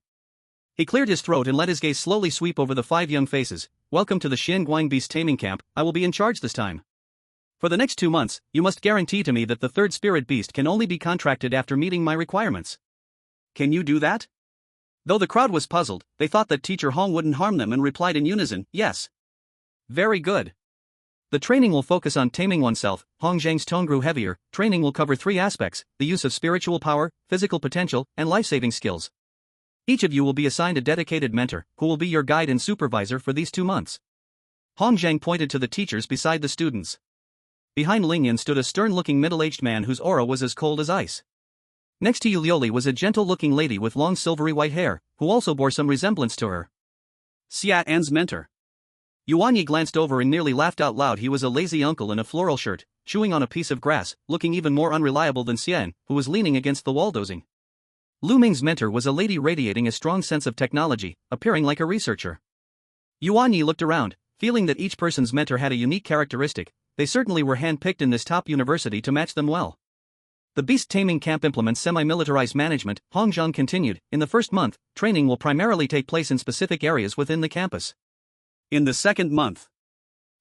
He cleared his throat and let his gaze slowly sweep over the 5 young faces. "Welcome to the Xianguang Beast-Taming camp. I will be in charge this time. For the next 2 months, you must guarantee to me that the third spirit beast can only be contracted after meeting my requirements." "Can you do that?" Though the crowd was puzzled, they thought that Teacher Hong wouldn't harm them and replied in unison, "Yes." "Very good. The training will focus on taming oneself." Hong Zhang's tone grew heavier. "Training will cover 3 aspects: the use of spiritual power, physical potential, and life-saving skills. Each of you will be assigned a dedicated mentor, who will be your guide and supervisor for these 2 months. Hong Zhang pointed to the teachers beside the students. Behind Lingyan stood a stern-looking middle-aged man whose aura was as cold as ice. Next to Yulioli was a gentle-looking lady with long silvery white hair, who also bore some resemblance to her. Xia An's mentor. Yuan Ye glanced over and nearly laughed out loud. He was a lazy uncle in a floral shirt, chewing on a piece of grass, looking even more unreliable than Xian, who was leaning against the wall dozing. Lu Ming's mentor was a lady radiating a strong sense of technology, appearing like a researcher. Yuan Ye looked around, feeling that each person's mentor had a unique characteristic. They certainly were hand-picked in this top university to match them well. The Beast-Taming camp implements semi-militarized management, Hong Zhang continued. In the first month, training will primarily take place in specific areas within the campus. In the second month.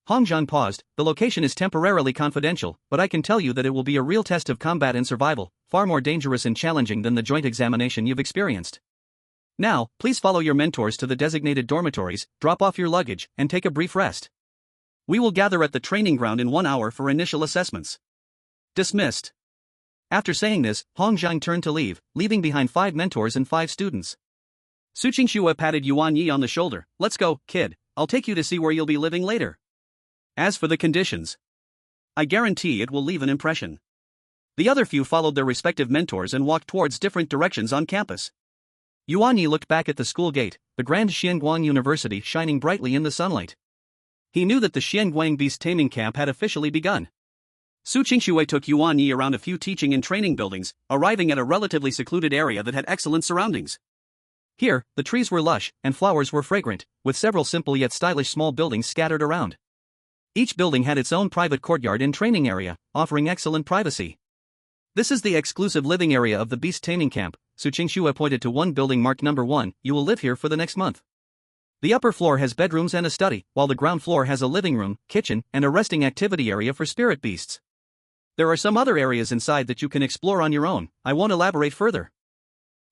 Hong Zhang paused. The location is temporarily confidential, but I can tell you that it will be a real test of combat and survival, far more dangerous and challenging than the joint examination you've experienced. Now, please follow your mentors to the designated dormitories, drop off your luggage, and take a brief rest. We will gather at the training ground in 1 hour for initial assessments. Dismissed. After saying this, Hong Zhang turned to leave, leaving behind 5 mentors and 5 students. Su Qingxue patted Yuan Ye on the shoulder. "Let's go, kid. I'll take you to see where you'll be living later. As for the conditions, I guarantee it will leave an impression." The other few followed their respective mentors and walked towards different directions on campus. Yuan Ye looked back at the school gate, the grand Xianguang University shining brightly in the sunlight. He knew that the Xianguang Beast-Taming camp had officially begun. Su Qingxue took Yuan Ye around a few teaching and training buildings, arriving at a relatively secluded area that had excellent surroundings. Here, the trees were lush, and flowers were fragrant, with several simple yet stylish small buildings scattered around. Each building had its own private courtyard and training area, offering excellent privacy. "This is the exclusive living area of the Beast-Taming camp," Su Qingxue pointed to one building marked number 1, "You will live here for the next month. The upper floor has bedrooms and a study, while the ground floor has a living room, kitchen, and a resting activity area for spirit beasts. There are some other areas inside that you can explore on your own. I won't elaborate further."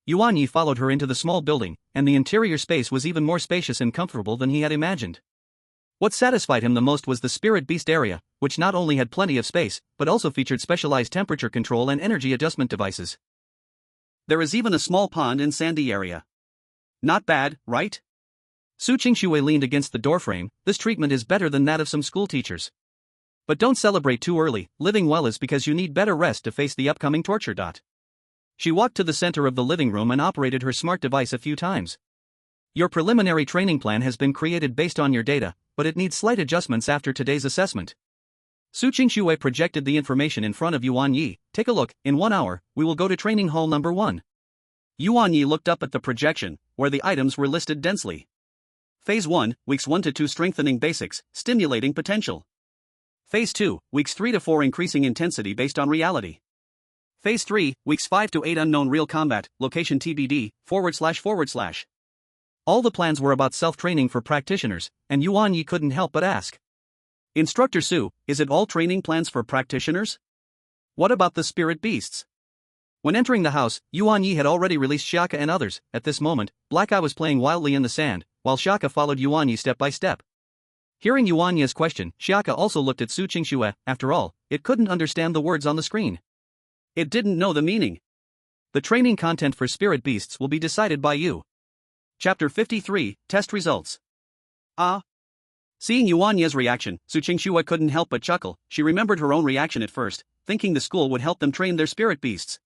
Yuan Ye followed her into the small building, and the interior space was even more spacious and comfortable than he had imagined. What satisfied him the most was the spirit beast area, which not only had plenty of space, but also featured specialized temperature control and energy adjustment devices. There is even a small pond and sandy area. Not bad, right? Su Qingxue leaned against the doorframe. "This treatment is better than that of some school teachers. But don't celebrate too early. Living well is because you need better rest to face the upcoming torture. She walked to the center of the living room and operated her smart device a few times. "Your preliminary training plan has been created based on your data, but it needs slight adjustments after today's assessment." Su Qingxue projected the information in front of Yuan Ye. "Take a look. In 1 hour, we will go to training hall number 1. Yuan Ye looked up at the projection, where the items were listed densely. Phase 1, weeks 1 to 2 strengthening basics, stimulating potential. Phase 2, weeks 3 to 4 increasing intensity based on reality. Phase 3, weeks 5 to 8 unknown real combat, location TBD, //. All the plans were about self-training for practitioners, and Yuan Ye couldn't help but ask. "Instructor Su, is it all training plans for practitioners? What about the spirit beasts?" When entering the house, Yuan Ye had already released Xiaka and others. At this moment, Black Eye was playing wildly in the sand, while Xiaka followed Yuan Ye step by step. Hearing Yuan Ye's question, Xiaka also looked at Su Qingxue. After all, it couldn't understand the words on the screen. It didn't know the meaning. The training content for spirit beasts will be decided by you. Chapter 53, Test Results. Seeing Yuan Ye's reaction, Su Qingxue couldn't help but chuckle. She remembered her own reaction at first, thinking the school would help them train their spirit beasts.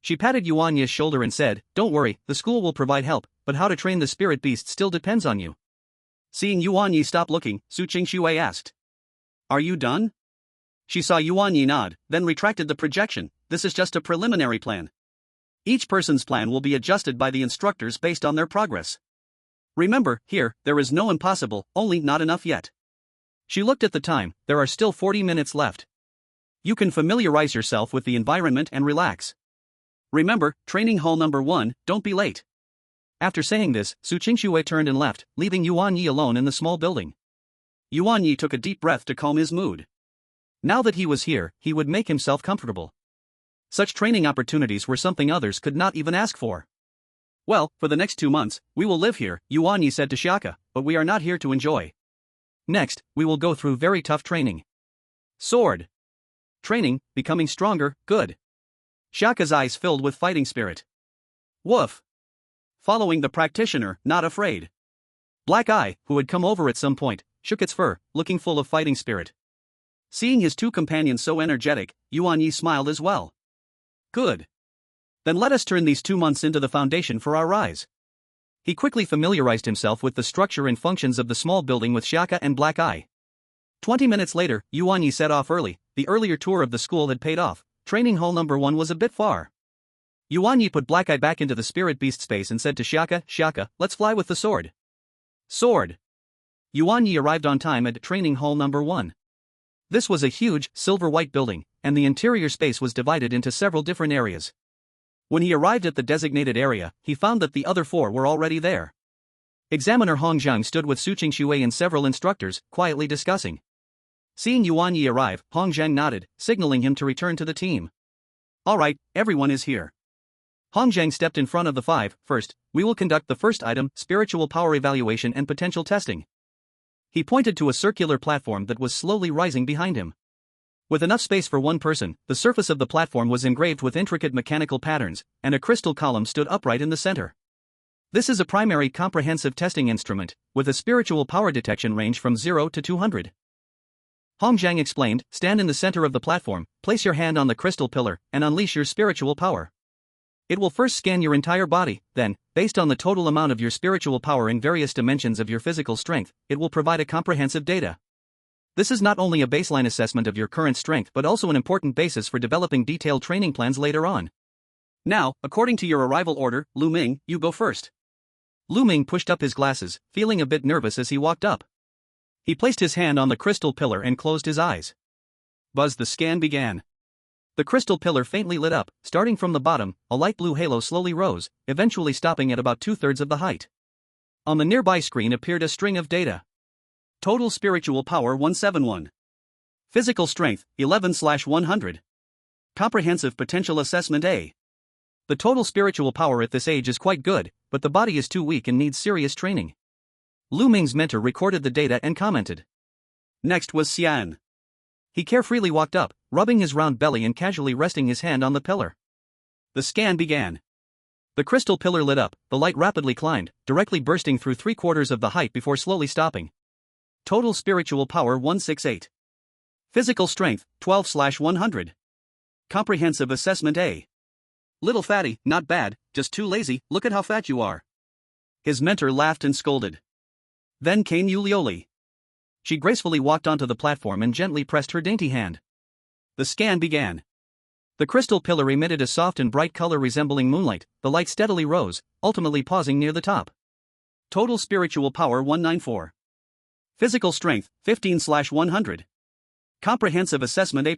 She patted Yuan Ye's shoulder and said, "Don't worry, the school will provide help, but how to train the spirit beast still depends on you." Seeing Yuan Ye stop looking, Su Qingxue asked, "Are you done?" She saw Yuan Ye nod, then retracted the projection. "This is just a preliminary plan. Each person's plan will be adjusted by the instructors based on their progress. Remember, here, there is no impossible, only not enough yet." She looked at the time. There are still 40 minutes left. You can familiarize yourself with the environment and relax. Remember, training hall number 1, don't be late. After saying this, Su Qingxue turned and left, leaving Yuan Ye alone in the small building. Yuan Ye took a deep breath to calm his mood. Now that he was here, he would make himself comfortable. Such training opportunities were something others could not even ask for. "Well, for the next 2 months, we will live here," Yuan Ye said to Xiaka, "but we are not here to enjoy. Next, we will go through very tough training. Sword training, becoming stronger, good." Xiaka's eyes filled with fighting spirit. Woof. Following the practitioner, not afraid. Black Eye, who had come over at some point, shook its fur, looking full of fighting spirit. Seeing his two companions so energetic, Yuan Ye smiled as well. "Good. Then let us turn these 2 months into the foundation for our rise." He quickly familiarized himself with the structure and functions of the small building with Xiaka and Black Eye. 20 minutes later, Yuan Ye set off early. The earlier tour of the school had paid off. Training hall number 1 was a bit far. Yuan Ye put Black Eye back into the spirit beast space and said to Xiaka, "Xiaka, let's fly with the sword." Sword. Yuan Ye arrived on time at training hall number 1. This was a huge, silver-white building, and the interior space was divided into several different areas. When he arrived at the designated area, he found that the other 4 were already there. Examiner Hong Zhang stood with Su Qingxue and several instructors, quietly discussing. Seeing Yuan Ye arrive, Hong Zhang nodded, signaling him to return to the team. "All right, everyone is here." Hong Zhang stepped in front of the 5. "First, we will conduct the first item, spiritual power evaluation and potential testing." He pointed to a circular platform that was slowly rising behind him. With enough space for one person, the surface of the platform was engraved with intricate mechanical patterns, and a crystal column stood upright in the center. This is a primary comprehensive testing instrument, with a spiritual power detection range from 0 to 200. Hong Zhang explained, "Stand in the center of the platform, place your hand on the crystal pillar, and unleash your spiritual power. It will first scan your entire body, then, based on the total amount of your spiritual power in various dimensions of your physical strength, it will provide a comprehensive data. This is not only a baseline assessment of your current strength but also an important basis for developing detailed training plans later on. Now, according to your arrival order, Lu Ming, you go first." Lu Ming pushed up his glasses, feeling a bit nervous as he walked up. He placed his hand on the crystal pillar and closed his eyes. Buzz, the scan began. The crystal pillar faintly lit up. Starting from the bottom, a light blue halo slowly rose, eventually stopping at about 2/3 of the height. On the nearby screen appeared a string of data. Total spiritual power 171. Physical strength 11/100. Comprehensive potential assessment A. The total spiritual power at this age is quite good, but the body is too weak and needs serious training. Lu Ming's mentor recorded the data and commented. Next was Xian. He carefreely walked up, rubbing his round belly and casually resting his hand on the pillar. The scan began. The crystal pillar lit up, the light rapidly climbed, directly bursting through 3/4 of the height before slowly stopping. Total spiritual power 168. Physical strength 12/100. Comprehensive assessment A. Little fatty, not bad, just too lazy, look at how fat you are. His mentor laughed and scolded. Then came Yulioli. She gracefully walked onto the platform and gently pressed her dainty hand. The scan began. The crystal pillar emitted a soft and bright color resembling moonlight. The light steadily rose, ultimately pausing near the top. Total spiritual power 194. Physical strength 15/100. Comprehensive assessment A+.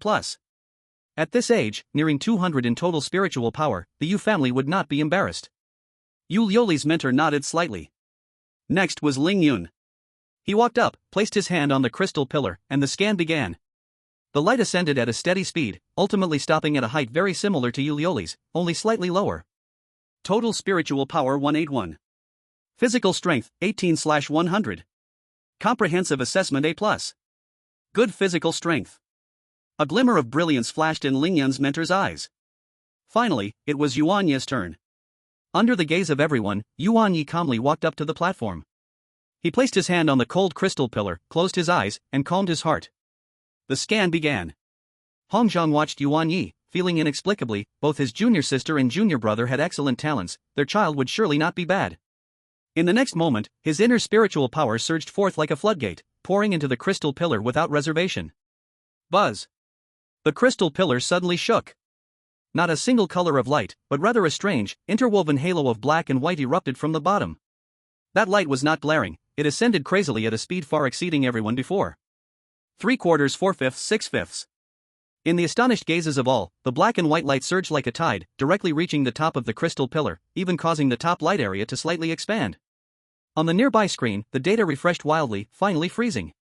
At this age, nearing 200 in total spiritual power, the Yu family would not be embarrassed. Yulioli's mentor nodded slightly. Next was Ling Yun. He walked up, placed his hand on the crystal pillar, and the scan began. The light ascended at a steady speed, ultimately stopping at a height very similar to Yulioli's, only slightly lower. Total spiritual power 181. Physical strength 18/100. Comprehensive assessment A+. Good physical strength. A glimmer of brilliance flashed in Ling Yun's mentor's eyes. Finally, it was Yuan Ye's turn. Under the gaze of everyone, Yuan Ye calmly walked up to the platform. He placed his hand on the cold crystal pillar, closed his eyes, and calmed his heart. The scan began. Hong Zhang watched Yuan Ye, feeling inexplicably, both his junior sister and junior brother had excellent talents, their child would surely not be bad. In the next moment, his inner spiritual power surged forth like a floodgate, pouring into the crystal pillar without reservation. Buzz! The crystal pillar suddenly shook. Not a single color of light, but rather a strange, interwoven halo of black and white erupted from the bottom. That light was not glaring, it ascended crazily at a speed far exceeding everyone before. 3/4, 4/5, 6/5. In the astonished gazes of all, the black and white light surged like a tide, directly reaching the top of the crystal pillar, even causing the top light area to slightly expand. On the nearby screen, the data refreshed wildly, finally freezing.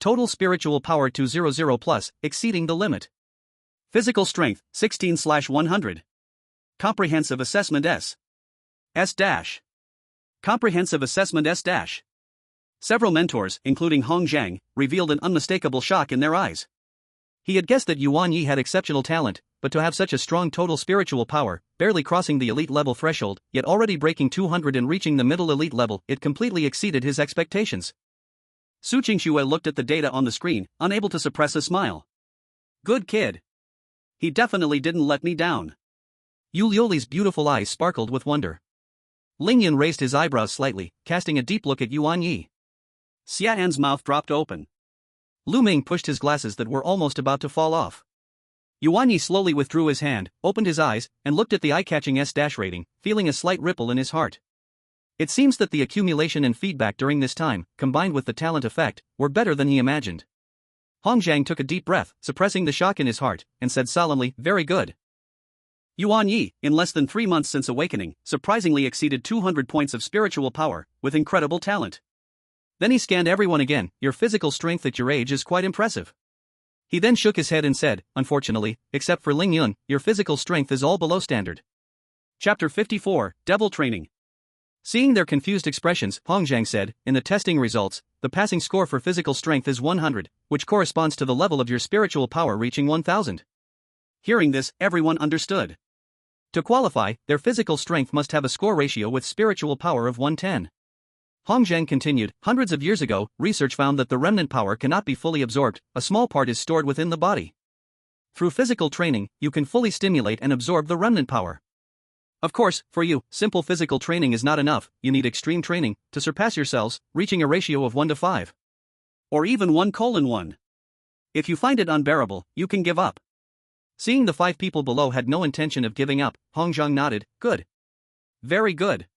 Total spiritual power 200+, exceeding the limit. Physical strength, 16/100. Comprehensive assessment S. S-. Comprehensive assessment S-. Several mentors, including Hong Zhang, revealed an unmistakable shock in their eyes. He had guessed that Yuan Ye had exceptional talent, but to have such a strong total spiritual power, barely crossing the elite level threshold, yet already breaking 200 and reaching the middle elite level, it completely exceeded his expectations. Su Qingxue looked at the data on the screen, unable to suppress a smile. Good kid. He definitely didn't let me down. Yu Liuli's beautiful eyes sparkled with wonder. Lingyun raised his eyebrows slightly, casting a deep look at Yuan Ye. Xiaan's mouth dropped open. Lu Ming pushed his glasses that were almost about to fall off. Yuan Ye slowly withdrew his hand, opened his eyes, and looked at the eye-catching S- rating, feeling a slight ripple in his heart. It seems that the accumulation and feedback during this time, combined with the talent effect, were better than he imagined. Hong Zhang took a deep breath, suppressing the shock in his heart, and said solemnly, "Very good." Yuan Ye, in less than 3 months since awakening, surprisingly exceeded 200 points of spiritual power, with incredible talent. Then he scanned everyone again. "Your physical strength at your age is quite impressive." He then shook his head and said, "Unfortunately, except for Lingyun, your physical strength is all below standard." Chapter 54, Devil Training. Seeing their confused expressions, Hong Zhang said, "In the testing results, the passing score for physical strength is 100, which corresponds to the level of your spiritual power reaching 1000. Hearing this, everyone understood. To qualify, their physical strength must have a score ratio with spiritual power of 110. Hong Zhang continued, "Hundreds of years ago, research found that the remnant power cannot be fully absorbed, a small part is stored within the body. Through physical training, you can fully stimulate and absorb the remnant power. Of course, for you, simple physical training is not enough, you need extreme training to surpass yourselves, reaching a ratio of 1 to 5. Or even 1:1. If you find it unbearable, you can give up." Seeing the 5 people below had no intention of giving up, Hong Zhang nodded, "Good. Very good.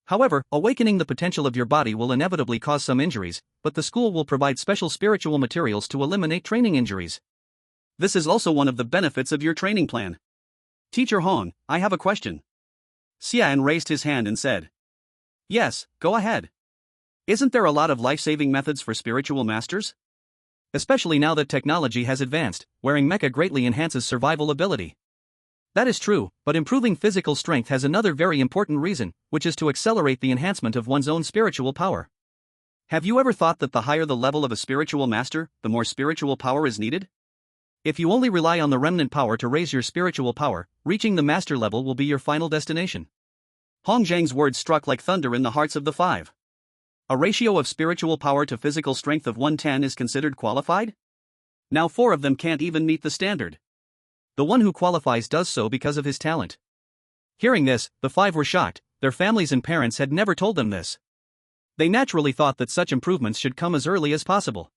However, awakening the potential of your body will inevitably cause some injuries, but the school will provide special spiritual materials to eliminate training injuries. This is also one of the benefits of your training plan. Teacher Hong, I have a question." Xian raised his hand and said, "Yes, go ahead. Isn't there a lot of life-saving methods for spiritual masters? Especially now that technology has advanced, wearing mecha greatly enhances survival ability." "That is true, but improving physical strength has another very important reason, which is to accelerate the enhancement of one's own spiritual power. Have you ever thought that the higher the level of a spiritual master, the more spiritual power is needed? If you only rely on the remnant power to raise your spiritual power, reaching the master level will be your final destination." Hong Zhang's words struck like thunder in the hearts of the 5. A ratio of spiritual power to physical strength of 110 is considered qualified? Now 4 of them can't even meet the standard. The one who qualifies does so because of his talent. Hearing this, the 5 were shocked, their families and parents had never told them this. They naturally thought that such improvements should come as early as possible.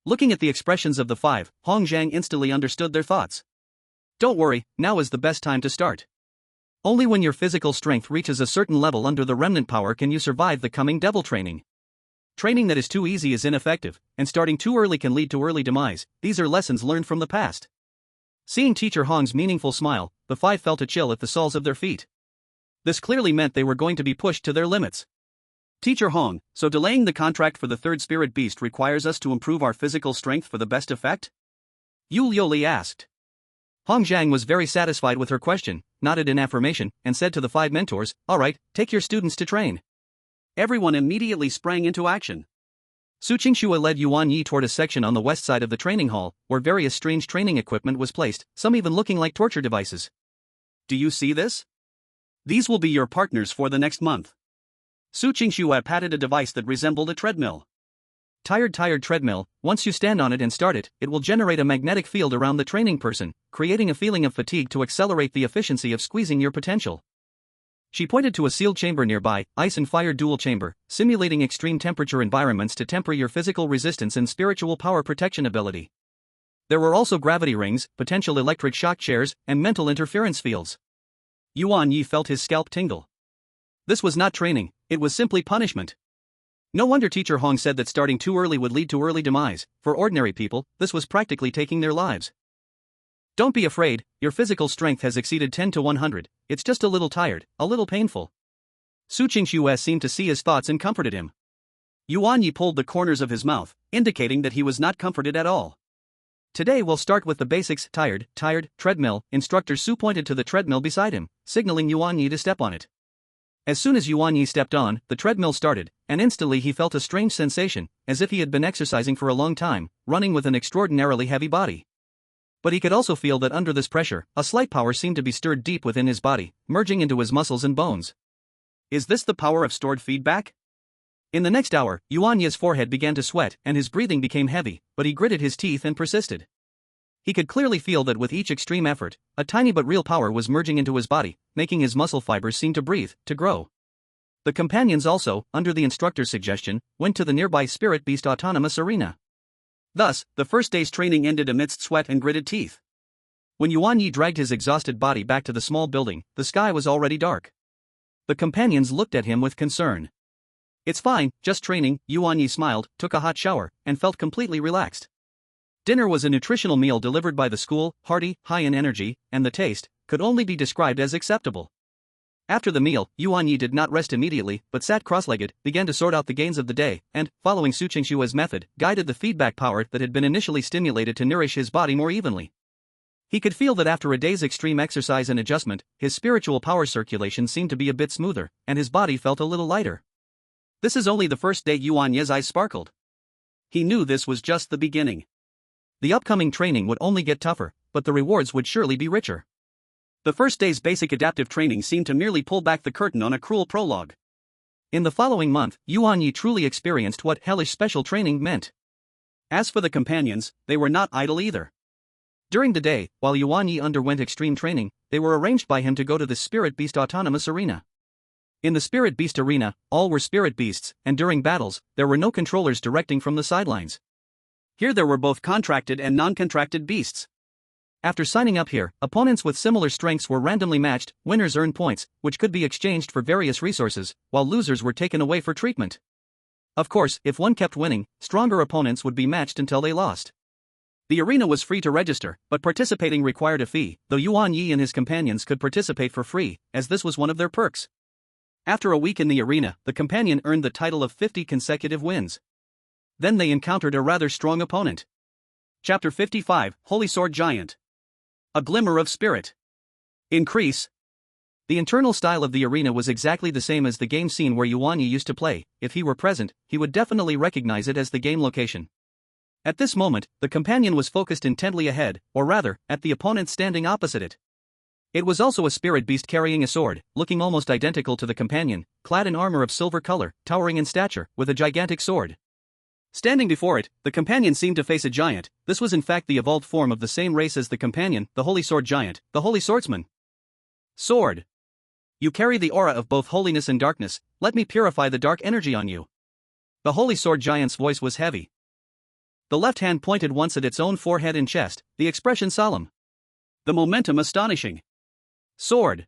Looking at the expressions of the 5, Hong Zhang instantly understood their thoughts. "Don't worry, now is the best time to start. Only when your physical strength reaches a certain level under the remnant power can you survive the coming devil training. Training that is too easy is ineffective, and starting too early can lead to early demise. These are lessons learned from the past." Seeing Teacher Hong's meaningful smile, the 5 felt a chill at the soles of their feet. This clearly meant they were going to be pushed to their limits. "Teacher Hong, so delaying the contract for the 3rd spirit beast requires us to improve our physical strength for the best effect?" Yu Liuli asked. Hong Zhang was very satisfied with her question, nodded in affirmation, and said to the 5 mentors, "All right, take your students to train." Everyone immediately sprang into action. Su Qingxue led Yuan Ye toward a section on the west side of the training hall, where various strange training equipment was placed, some even looking like torture devices. "Do you see this? These will be your partners for the next month. Su Qingxue patted a device that resembled a treadmill. Tired treadmill, once you stand on it and start it, it will generate a magnetic field around the training person, creating a feeling of fatigue to accelerate the efficiency of squeezing your potential. She pointed to a sealed chamber nearby, ice and fire dual chamber, simulating extreme temperature environments to temper your physical resistance and spiritual power protection ability. There were also gravity rings, potential electric shock chairs, and mental interference fields. Yuan Ye felt his scalp tingle. This was not training, it was simply punishment. No wonder Teacher Hong said that starting too early would lead to early demise. For ordinary people, this was practically taking their lives. Don't be afraid, your physical strength has exceeded 10 to 100, it's just a little tired, a little painful. Su Qingxue seemed to see his thoughts and comforted him. Yuan Ye pulled the corners of his mouth, indicating that he was not comforted at all. Today we'll start with the basics. Tired, treadmill. Instructor Su pointed to the treadmill beside him, signaling Yuan Ye to step on it. As soon as Yuan Ye stepped on, the treadmill started, and instantly he felt a strange sensation, as if he had been exercising for a long time, running with an extraordinarily heavy body. But he could also feel that under this pressure, a slight power seemed to be stirred deep within his body, merging into his muscles and bones. Is this the power of stored feedback? In the next hour, Yuan Ye's forehead began to sweat and his breathing became heavy, but he gritted his teeth and persisted. He could clearly feel that with each extreme effort, a tiny but real power was merging into his body, making his muscle fibers seem to breathe, to grow. The companions also, under the instructor's suggestion, went to the nearby Spirit Beast Autonomous Arena. Thus, the first day's training ended amidst sweat and gritted teeth. When Yuan Ye dragged his exhausted body back to the small building, the sky was already dark. The companions looked at him with concern. It's fine, just training. Yuan Ye smiled, took a hot shower, and felt completely relaxed. Dinner was a nutritional meal delivered by the school, hearty, high in energy, and the taste could only be described as acceptable. After the meal, Yuan Ye did not rest immediately, but sat cross-legged, began to sort out the gains of the day, and, following Su Qingxue's method, guided the feedback power that had been initially stimulated to nourish his body more evenly. He could feel that after a day's extreme exercise and adjustment, his spiritual power circulation seemed to be a bit smoother, and his body felt a little lighter. This is only the first day. Yuan Ye's eyes sparkled. He knew this was just the beginning. The upcoming training would only get tougher, but the rewards would surely be richer. The first day's basic adaptive training seemed to merely pull back the curtain on a cruel prologue. In the following month, Yuan Ye truly experienced what hellish special training meant. As for the companions, they were not idle either. During the day, while Yuan Ye underwent extreme training, they were arranged by him to go to the Spirit Beast Autonomous Arena. In the Spirit Beast Arena, all were spirit beasts, and during battles, there were no controllers directing from the sidelines. Here there were both contracted and non-contracted beasts. After signing up here, opponents with similar strengths were randomly matched. Winners earned points, which could be exchanged for various resources, while losers were taken away for treatment. Of course, if one kept winning, stronger opponents would be matched until they lost. The arena was free to register, but participating required a fee, though Yuan Ye and his companions could participate for free, as this was one of their perks. After a week in the arena, the companion earned the title of 50 consecutive wins. Then they encountered a rather strong opponent. Chapter 55, Holy Sword Giant. A Glimmer of Spirit. Increase. The internal style of the arena was exactly the same as the game scene where Yuan Ye used to play. If he were present, he would definitely recognize it as the game location. At this moment, the companion was focused intently ahead, or rather, at the opponent standing opposite it. It was also a spirit beast carrying a sword, looking almost identical to the companion, clad in armor of silver color, towering in stature, with a gigantic sword. Standing before it, the companion seemed to face a giant. This was in fact the evolved form of the same race as the companion, the Holy Sword Giant, the Holy Swordsman. Sword. You carry the aura of both holiness and darkness, let me purify the dark energy on you. The Holy Sword Giant's voice was heavy. The left hand pointed once at its own forehead and chest, the expression solemn. The momentum astonishing. Sword.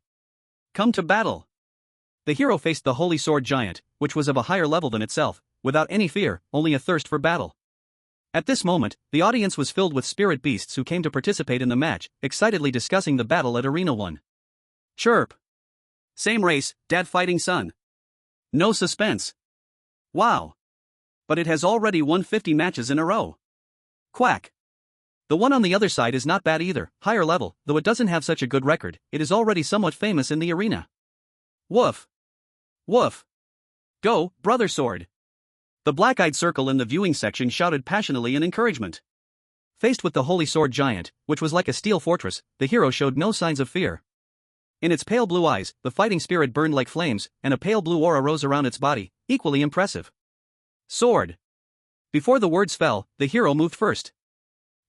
Come to battle. The hero faced the Holy Sword Giant, which was of a higher level than itself, without any fear, only a thirst for battle. At this moment, the audience was filled with spirit beasts who came to participate in the match, excitedly discussing the battle at Arena 1. Chirp. Same race, dad fighting son. No suspense. Wow. But it has already won 50 matches in a row. Quack. The one on the other side is not bad either, higher level, though it doesn't have such a good record, it is already somewhat famous in the arena. Woof. Woof. Go, brother sword. The black-eyed circle in the viewing section shouted passionately in encouragement. Faced with the Holy Sword Giant, which was like a steel fortress, the hero showed no signs of fear. In its pale blue eyes, the fighting spirit burned like flames, and a pale blue aura rose around its body, equally impressive. Sword. Before the words fell, the hero moved first.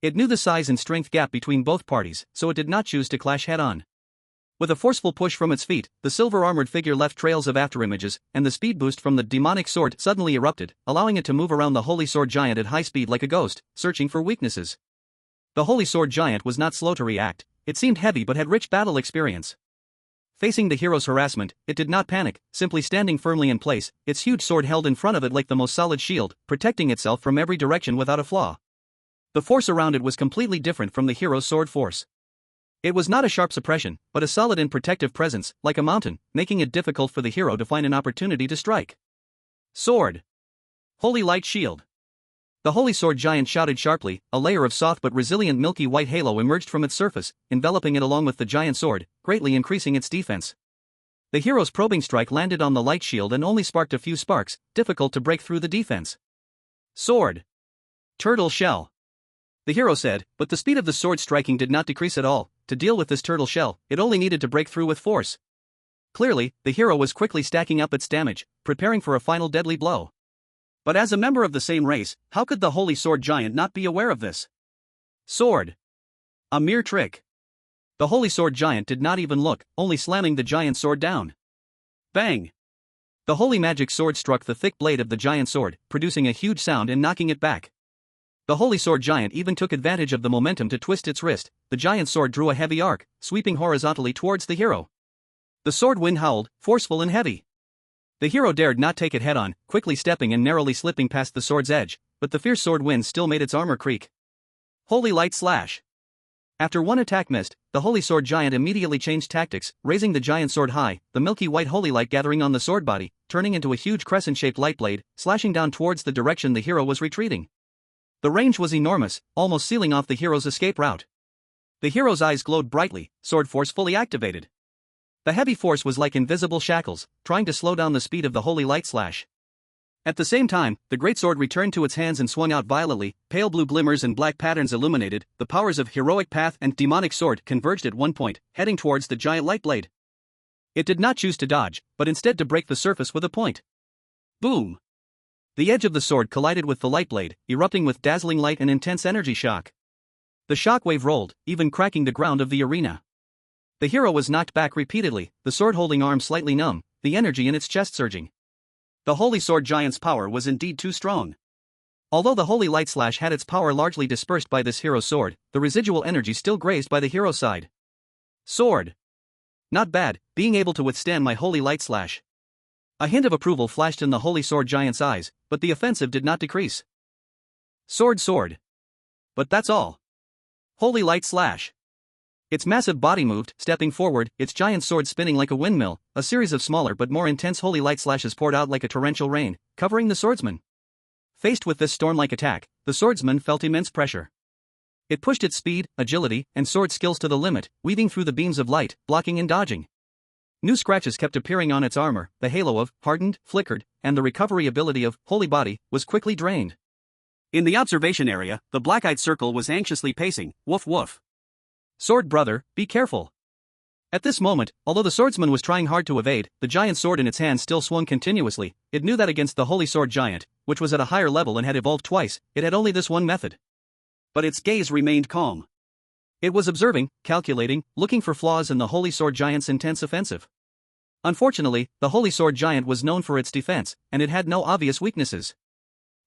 It knew the size and strength gap between both parties, so it did not choose to clash head-on. With a forceful push from its feet, the silver-armored figure left trails of afterimages, and the speed boost from the demonic sword suddenly erupted, allowing it to move around the Holy Sword Giant at high speed like a ghost, searching for weaknesses. The Holy Sword Giant was not slow to react. It seemed heavy but had rich battle experience. Facing the hero's harassment, it did not panic, simply standing firmly in place, its huge sword held in front of it like the most solid shield, protecting itself from every direction without a flaw. The force around it was completely different from the hero's sword force. It was not a sharp suppression, but a solid and protective presence, like a mountain, making it difficult for the hero to find an opportunity to strike. Sword. Holy Light Shield. The Holy Sword Giant shouted sharply, a layer of soft but resilient milky white halo emerged from its surface, enveloping it along with the giant sword, greatly increasing its defense. The hero's probing strike landed on the light shield and only sparked a few sparks, difficult to break through the defense. Sword. Turtle Shell. The hero said, but the speed of the sword striking did not decrease at all. To deal with this turtle shell, it only needed to break through with force. Clearly, the hero was quickly stacking up its damage, preparing for a final deadly blow. But as a member of the same race, how could the Holy Sword Giant not be aware of this? Sword. A mere trick. The Holy Sword Giant did not even look, only slamming the giant sword down. Bang! The Holy Magic Sword struck the thick blade of the giant sword, producing a huge sound and knocking it back. The Holy Sword Giant even took advantage of the momentum to twist its wrist. The giant sword drew a heavy arc, sweeping horizontally towards the hero. The sword wind howled, forceful and heavy. The hero dared not take it head-on, quickly stepping and narrowly slipping past the sword's edge, but the fierce sword wind still made its armor creak. Holy Light Slash. After one attack missed, the Holy Sword Giant immediately changed tactics, raising the giant sword high, the milky white holy light gathering on the sword body, turning into a huge crescent-shaped light blade, slashing down towards the direction the hero was retreating. The range was enormous, almost sealing off the hero's escape route. The hero's eyes glowed brightly, sword force fully activated. The heavy force was like invisible shackles, trying to slow down the speed of the holy light slash. At the same time, the great sword returned to its hands and swung out violently, pale blue glimmers and black patterns illuminated, the powers of heroic path and demonic sword converged at one point, heading towards the giant light blade. It did not choose to dodge, but instead to break the surface with a point. Boom! The edge of the sword collided with the light blade, erupting with dazzling light and intense energy shock. The shockwave rolled, even cracking the ground of the arena. The hero was knocked back repeatedly, the sword-holding arm slightly numb, the energy in its chest surging. The Holy Sword Giant's power was indeed too strong. Although the Holy Light Slash had its power largely dispersed by this hero's sword, the residual energy still grazed by the hero's side. Sword. Not bad, being able to withstand my Holy Light Slash. A hint of approval flashed in the Holy Sword Giant's eyes, but the offensive did not decrease. Sword. But that's all. Holy Light Slash. Its massive body moved, stepping forward, its giant sword spinning like a windmill. A series of smaller but more intense holy light slashes poured out like a torrential rain, covering the swordsman. Faced with this storm-like attack, the swordsman felt immense pressure. It pushed its speed, agility, and sword skills to the limit, weaving through the beams of light, blocking and dodging. New scratches kept appearing on its armor, the halo of hardened, flickered, and the recovery ability of holy body was quickly drained. In the observation area, the black-eyed circle was anxiously pacing, woof woof. Sword brother, be careful. At this moment, although the swordsman was trying hard to evade, the giant sword in its hand still swung continuously. It knew that against the Holy Sword Giant, which was at a higher level and had evolved twice, it had only this one method. But its gaze remained calm. It was observing, calculating, looking for flaws in the Holy Sword Giant's intense offensive. Unfortunately, the Holy Sword Giant was known for its defense, and it had no obvious weaknesses.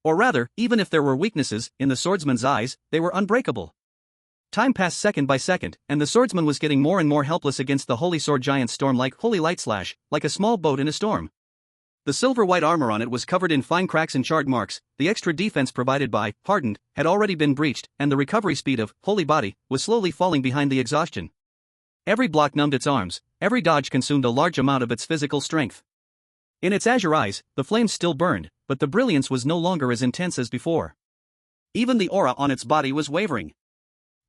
Or rather, even if there were weaknesses, in the swordsman's eyes, they were unbreakable. Time passed second by second, and the swordsman was getting more and more helpless against the Holy Sword Giant's storm like Holy Light Slash, like a small boat in a storm. The silver-white armor on it was covered in fine cracks and charred marks, the extra defense provided by hardened had already been breached, and the recovery speed of Holy Body was slowly falling behind the exhaustion. Every block numbed its arms, every dodge consumed a large amount of its physical strength. In its azure eyes, the flames still burned, but the brilliance was no longer as intense as before. Even the aura on its body was wavering.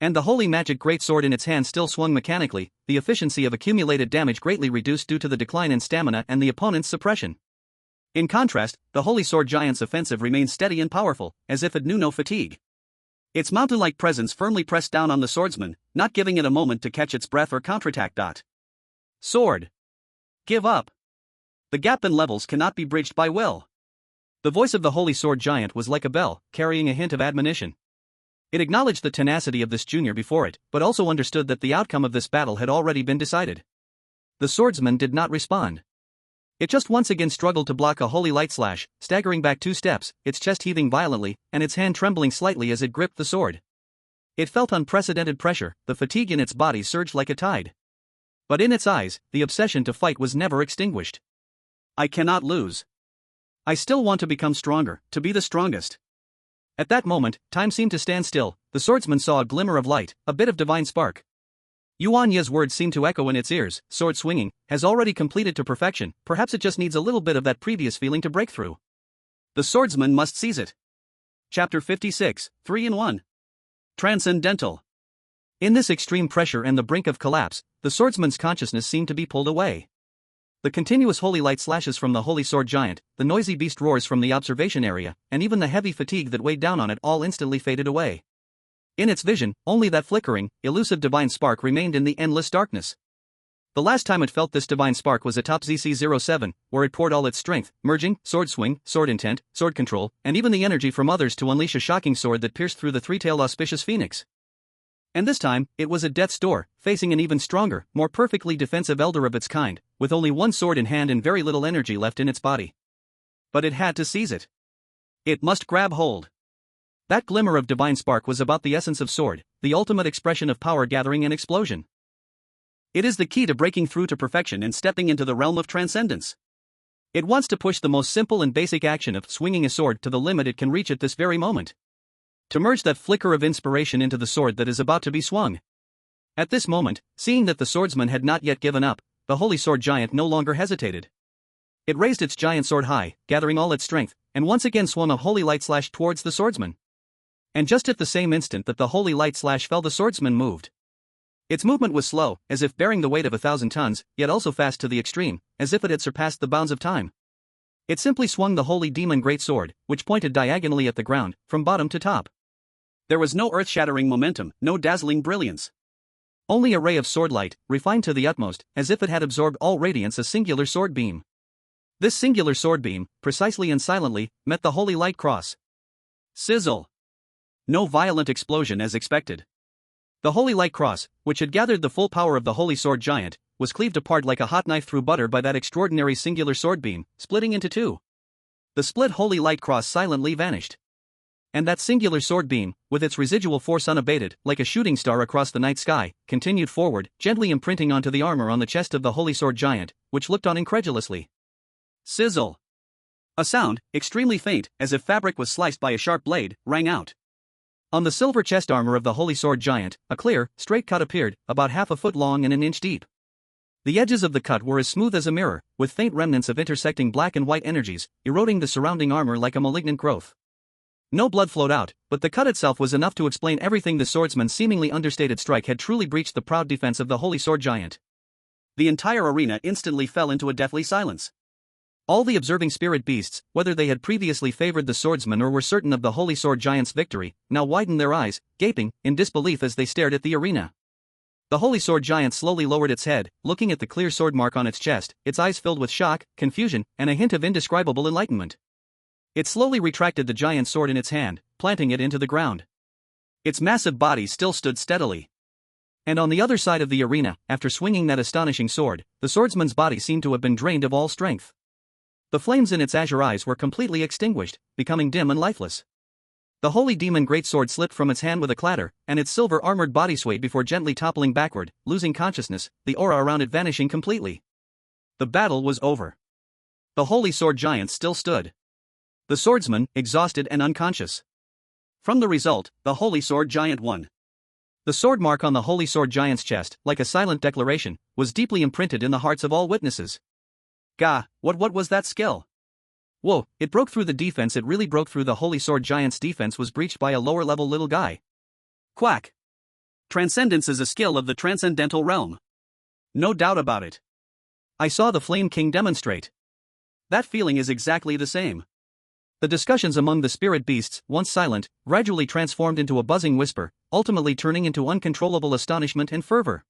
And the holy magic greatsword in its hand still swung mechanically, the efficiency of accumulated damage greatly reduced due to the decline in stamina and the opponent's suppression. In contrast, the Holy Sword Giant's offensive remained steady and powerful, as if it knew no fatigue. Its mountain-like presence firmly pressed down on the swordsman, not giving it a moment to catch its breath or counterattack. Sword. Give up. The gap in levels cannot be bridged by will. The voice of the Holy Sword Giant was like a bell, carrying a hint of admonition. It acknowledged the tenacity of this junior before it, but also understood that the outcome of this battle had already been decided. The swordsman did not respond. It just once again struggled to block a holy light slash, staggering back 2 steps, its chest heaving violently, and its hand trembling slightly as it gripped the sword. It felt unprecedented pressure, the fatigue in its body surged like a tide. But in its eyes, the obsession to fight was never extinguished. I cannot lose. I still want to become stronger, to be the strongest. At that moment, time seemed to stand still. The swordsman saw a glimmer of light, a bit of divine spark. Yuan Ye's words seemed to echo in its ears, sword swinging, has already completed to perfection, perhaps it just needs a little bit of that previous feeling to break through. The swordsman must seize it. Chapter 56, 3-in-1. Transcendental. In this extreme pressure and the brink of collapse, the swordsman's consciousness seemed to be pulled away. The continuous holy light slashes from the holy sword giant, the noisy beast roars from the observation area, and even the heavy fatigue that weighed down on it all instantly faded away. In its vision, only that flickering, elusive divine spark remained in the endless darkness. The last time it felt this divine spark was atop ZC-07, where it poured all its strength, merging, sword swing, sword intent, sword control, and even the energy from others to unleash a shocking sword that pierced through the three-tailed auspicious phoenix. And this time, it was at death's door, facing an even stronger, more perfectly defensive elder of its kind, with only one sword in hand and very little energy left in its body. But it had to seize it. It must grab hold. That glimmer of divine spark was about the essence of sword, the ultimate expression of power gathering and explosion. It is the key to breaking through to perfection and stepping into the realm of transcendence. It wants to push the most simple and basic action of swinging a sword to the limit it can reach at this very moment. To merge that flicker of inspiration into the sword that is about to be swung. At this moment, seeing that the swordsman had not yet given up, the holy sword giant no longer hesitated. It raised its giant sword high, gathering all its strength, and once again swung a holy light slash towards the swordsman. And just at the same instant that the holy light slash fell, the swordsman moved. Its movement was slow, as if bearing the weight of 1,000 tons, yet also fast to the extreme, as if it had surpassed the bounds of time. It simply swung the holy demon greatsword, which pointed diagonally at the ground, from bottom to top. There was no earth-shattering momentum, no dazzling brilliance. Only a ray of sword light, refined to the utmost, as if it had absorbed all radiance, a singular sword beam. This singular sword beam, precisely and silently, met the holy light cross. Sizzle. No violent explosion as expected. The holy light cross, which had gathered the full power of the holy sword giant, was cleaved apart like a hot knife through butter by that extraordinary singular sword beam, splitting into 2. The split holy light cross silently vanished. And that singular sword beam, with its residual force unabated, like a shooting star across the night sky, continued forward, gently imprinting onto the armor on the chest of the holy sword giant, which looked on incredulously. Sizzle. A sound, extremely faint, as if fabric was sliced by a sharp blade, rang out. On the silver chest armor of the holy sword giant, a clear, straight cut appeared, about half a foot long and an inch deep. The edges of the cut were as smooth as a mirror, with faint remnants of intersecting black and white energies, eroding the surrounding armor like a malignant growth. No blood flowed out, but the cut itself was enough to explain everything. The swordsman's seemingly understated strike had truly breached the proud defense of the holy sword giant. The entire arena instantly fell into a deathly silence. All the observing spirit beasts, whether they had previously favored the swordsman or were certain of the holy sword giant's victory, now widened their eyes, gaping in disbelief as they stared at the arena. The holy sword giant slowly lowered its head, looking at the clear sword mark on its chest, its eyes filled with shock, confusion, and a hint of indescribable enlightenment. It slowly retracted the giant sword in its hand, planting it into the ground. Its massive body still stood steadily. And on the other side of the arena, after swinging that astonishing sword, the swordsman's body seemed to have been drained of all strength. The flames in its azure eyes were completely extinguished, becoming dim and lifeless. The holy demon greatsword slipped from its hand with a clatter, and its silver-armored body swayed before gently toppling backward, losing consciousness, the aura around it vanishing completely. The battle was over. The holy sword giant still stood. The swordsman, exhausted and unconscious. From the result, the holy sword giant won. The sword mark on the holy sword giant's chest, like a silent declaration, was deeply imprinted in the hearts of all witnesses. Gah, what was that skill? Whoa, it broke through the defense. It really broke through. The holy sword giant's defense was breached by a lower-level little guy. Quack. Transcendence is a skill of the transcendental realm. No doubt about it. I saw the Flame King demonstrate. That feeling is exactly the same. The discussions among the spirit beasts, once silent, gradually transformed into a buzzing whisper, ultimately turning into uncontrollable astonishment and fervor.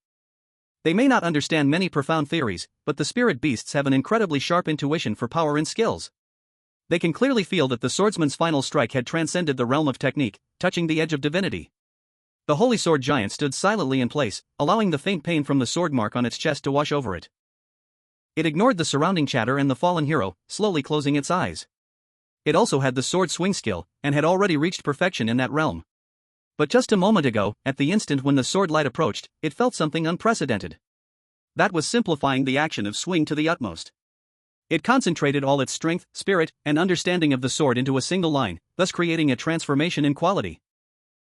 They may not understand many profound theories, but the spirit beasts have an incredibly sharp intuition for power and skills. They can clearly feel that the swordsman's final strike had transcended the realm of technique, touching the edge of divinity. The holy sword giant stood silently in place, allowing the faint pain from the sword mark on its chest to wash over it. It ignored the surrounding chatter and the fallen hero, slowly closing its eyes. It also had the sword swing skill, and had already reached perfection in that realm. But just a moment ago, at the instant when the sword light approached, it felt something unprecedented. That was simplifying the action of swing to the utmost. It concentrated all its strength, spirit, and understanding of the sword into a single line, thus creating a transformation in quality.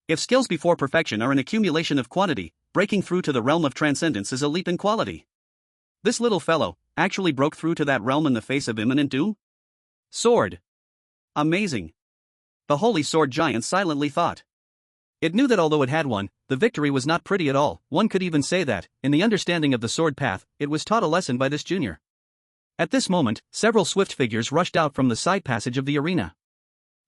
If skills before perfection are an accumulation of quantity, breaking through to the realm of transcendence is a leap in quality. This little fellow actually broke through to that realm in the face of imminent doom? Sword. Amazing. The holy sword giant silently thought. It knew that although it had won, the victory was not pretty at all. One could even say that, in the understanding of the sword path, it was taught a lesson by this junior. At this moment, several swift figures rushed out from the side passage of the arena.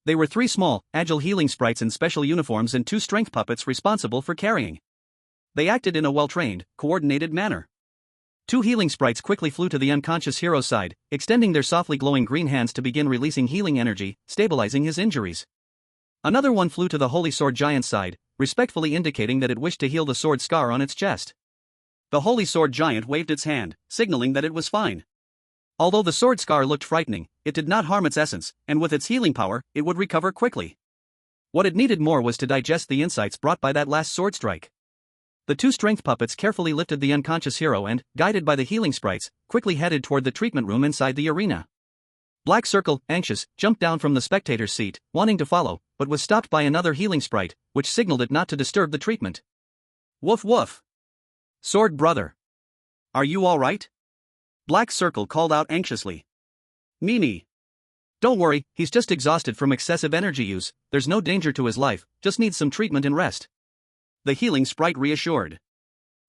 They were 3 small, agile healing sprites in special uniforms and 2 strength puppets responsible for carrying. They acted in a well-trained, coordinated manner. 2 healing sprites quickly flew to the unconscious hero's side, extending their softly glowing green hands to begin releasing healing energy, stabilizing his injuries. Another one flew to the holy sword giant's side, respectfully indicating that it wished to heal the sword scar on its chest. The holy sword giant waved its hand, signaling that it was fine. Although the sword scar looked frightening, it did not harm its essence, and with its healing power, it would recover quickly. What it needed more was to digest the insights brought by that last sword strike. The 2 strength puppets carefully lifted the unconscious hero and, guided by the healing sprites, quickly headed toward the treatment room inside the arena. Black Circle, anxious, jumped down from the spectator's seat, wanting to follow, but was stopped by another healing sprite, which signaled it not to disturb the treatment. Woof woof. Sword brother. Are you all right? Black Circle called out anxiously. Mimi. Don't worry, he's just exhausted from excessive energy use, there's no danger to his life, just needs some treatment and rest. The healing sprite reassured.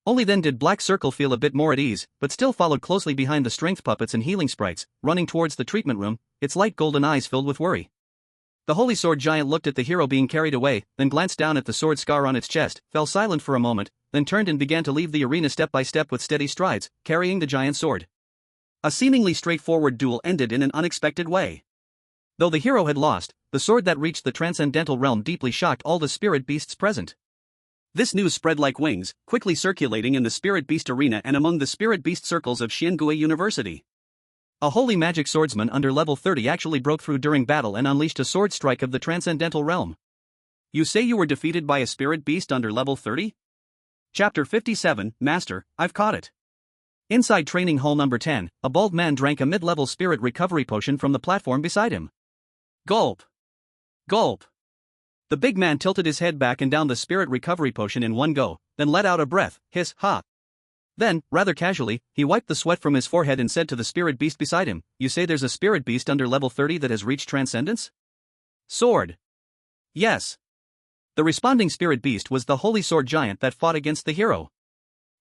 Only then did Black Circle feel a bit more at ease, but still followed closely behind the strength puppets and healing sprites, running towards the treatment room, its light golden eyes filled with worry. The holy sword giant looked at the hero being carried away, then glanced down at the sword scar on its chest, fell silent for a moment, then turned and began to leave the arena step by step with steady strides, carrying the giant sword. A seemingly straightforward duel ended in an unexpected way. Though the hero had lost, the sword that reached the transcendental realm deeply shocked all the spirit beasts present. This news spread like wings, quickly circulating in the spirit beast arena and among the spirit beast circles of Xiangui University. A holy magic swordsman under level 30 actually broke through during battle and unleashed a sword strike of the transcendental realm. You say you were defeated by a spirit beast under level 30? Chapter 57, Master, I've caught it. Inside training hall number 10, a bald man drank a mid-level spirit recovery potion from the platform beside him. Gulp. Gulp. The big man tilted his head back and down the spirit recovery potion in one go, then let out a breath, hiss, ha. Then, rather casually, he wiped the sweat from his forehead and said to the spirit beast beside him, You say there's a spirit beast under level 30 that has reached transcendence? Sword. Yes. The responding spirit beast was the holy sword giant that fought against the hero.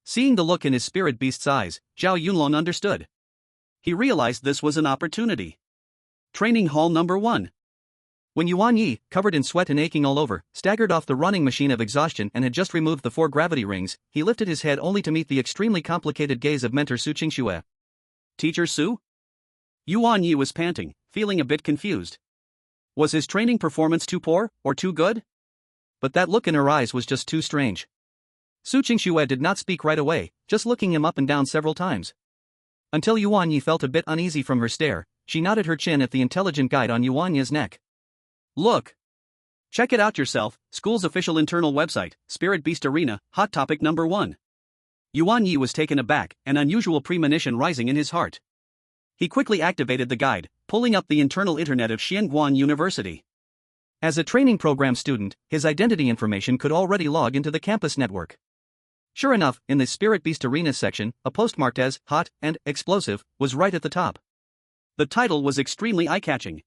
Seeing the look in his spirit beast's eyes, Zhao Yunlong understood. He realized this was an opportunity. Training hall number 1. When Yuan Ye, covered in sweat and aching all over, staggered off the running machine of exhaustion and had just removed the 4 gravity rings, he lifted his head only to meet the extremely complicated gaze of mentor Su Qingxue. Teacher Su? Yuan Ye was panting, feeling a bit confused. Was his training performance too poor, or too good? But that look in her eyes was just too strange. Su Qingxue did not speak right away, just looking him up and down several times. Until Yuan Ye felt a bit uneasy from her stare, she nodded her chin at the intelligent guide on Yuan Ye's neck. Look. Check it out yourself, school's official internal website, Spirit Beast Arena, hot topic number 1. Yuan Ye was taken aback, an unusual premonition rising in his heart. He quickly activated the guide, pulling up the internal internet of Xiangguan University. As a training program student, his identity information could already log into the campus network. Sure enough, in the Spirit Beast Arena section, a post marked as hot and explosive was right at the top. The title was extremely eye-catching.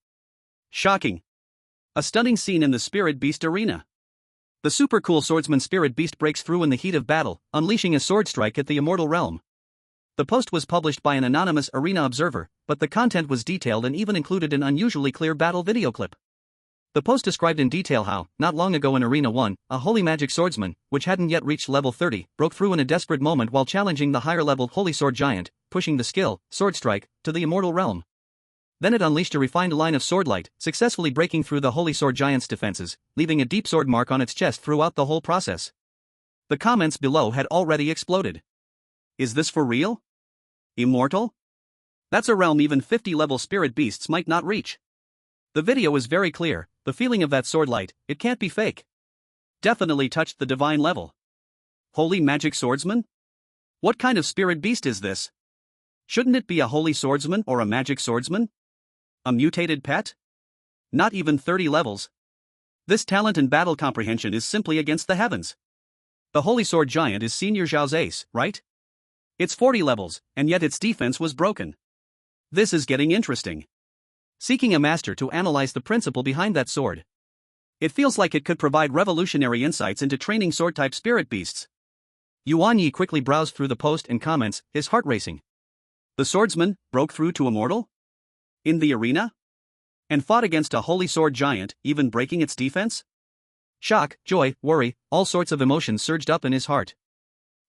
Shocking. A stunning scene in the Spirit Beast Arena. The super cool swordsman Spirit Beast breaks through in the heat of battle, unleashing a sword strike at the immortal realm. The post was published by an anonymous arena observer, but the content was detailed and even included an unusually clear battle video clip. The post described in detail how, not long ago in Arena 1, a holy magic swordsman, which hadn't yet reached level 30, broke through in a desperate moment while challenging the higher-level Holy Sword Giant, pushing the skill, Sword Strike, to the immortal realm. Then it unleashed a refined line of sword light, successfully breaking through the Holy Sword Giant's defenses, leaving a deep sword mark on its chest throughout the whole process. The comments below had already exploded. Is this for real? Immortal? That's a realm even 50-level spirit beasts might not reach. The video is very clear, the feeling of that sword light, it can't be fake. Definitely touched the divine level. Holy magic swordsman? What kind of spirit beast is this? Shouldn't it be a holy swordsman or a magic swordsman? A mutated pet? Not even 30 levels. This talent and battle comprehension is simply against the heavens. The Holy Sword Giant is Senior Zhao's ace, right? It's 40 levels, and yet its defense was broken. This is getting interesting. Seeking a master to analyze the principle behind that sword. It feels like it could provide revolutionary insights into training sword-type spirit beasts. Yuan Ye quickly browsed through the post and comments, his heart racing. The swordsman broke through to immortal? In the arena? And fought against a holy sword giant, even breaking its defense? Shock, joy, worry, all sorts of emotions surged up in his heart.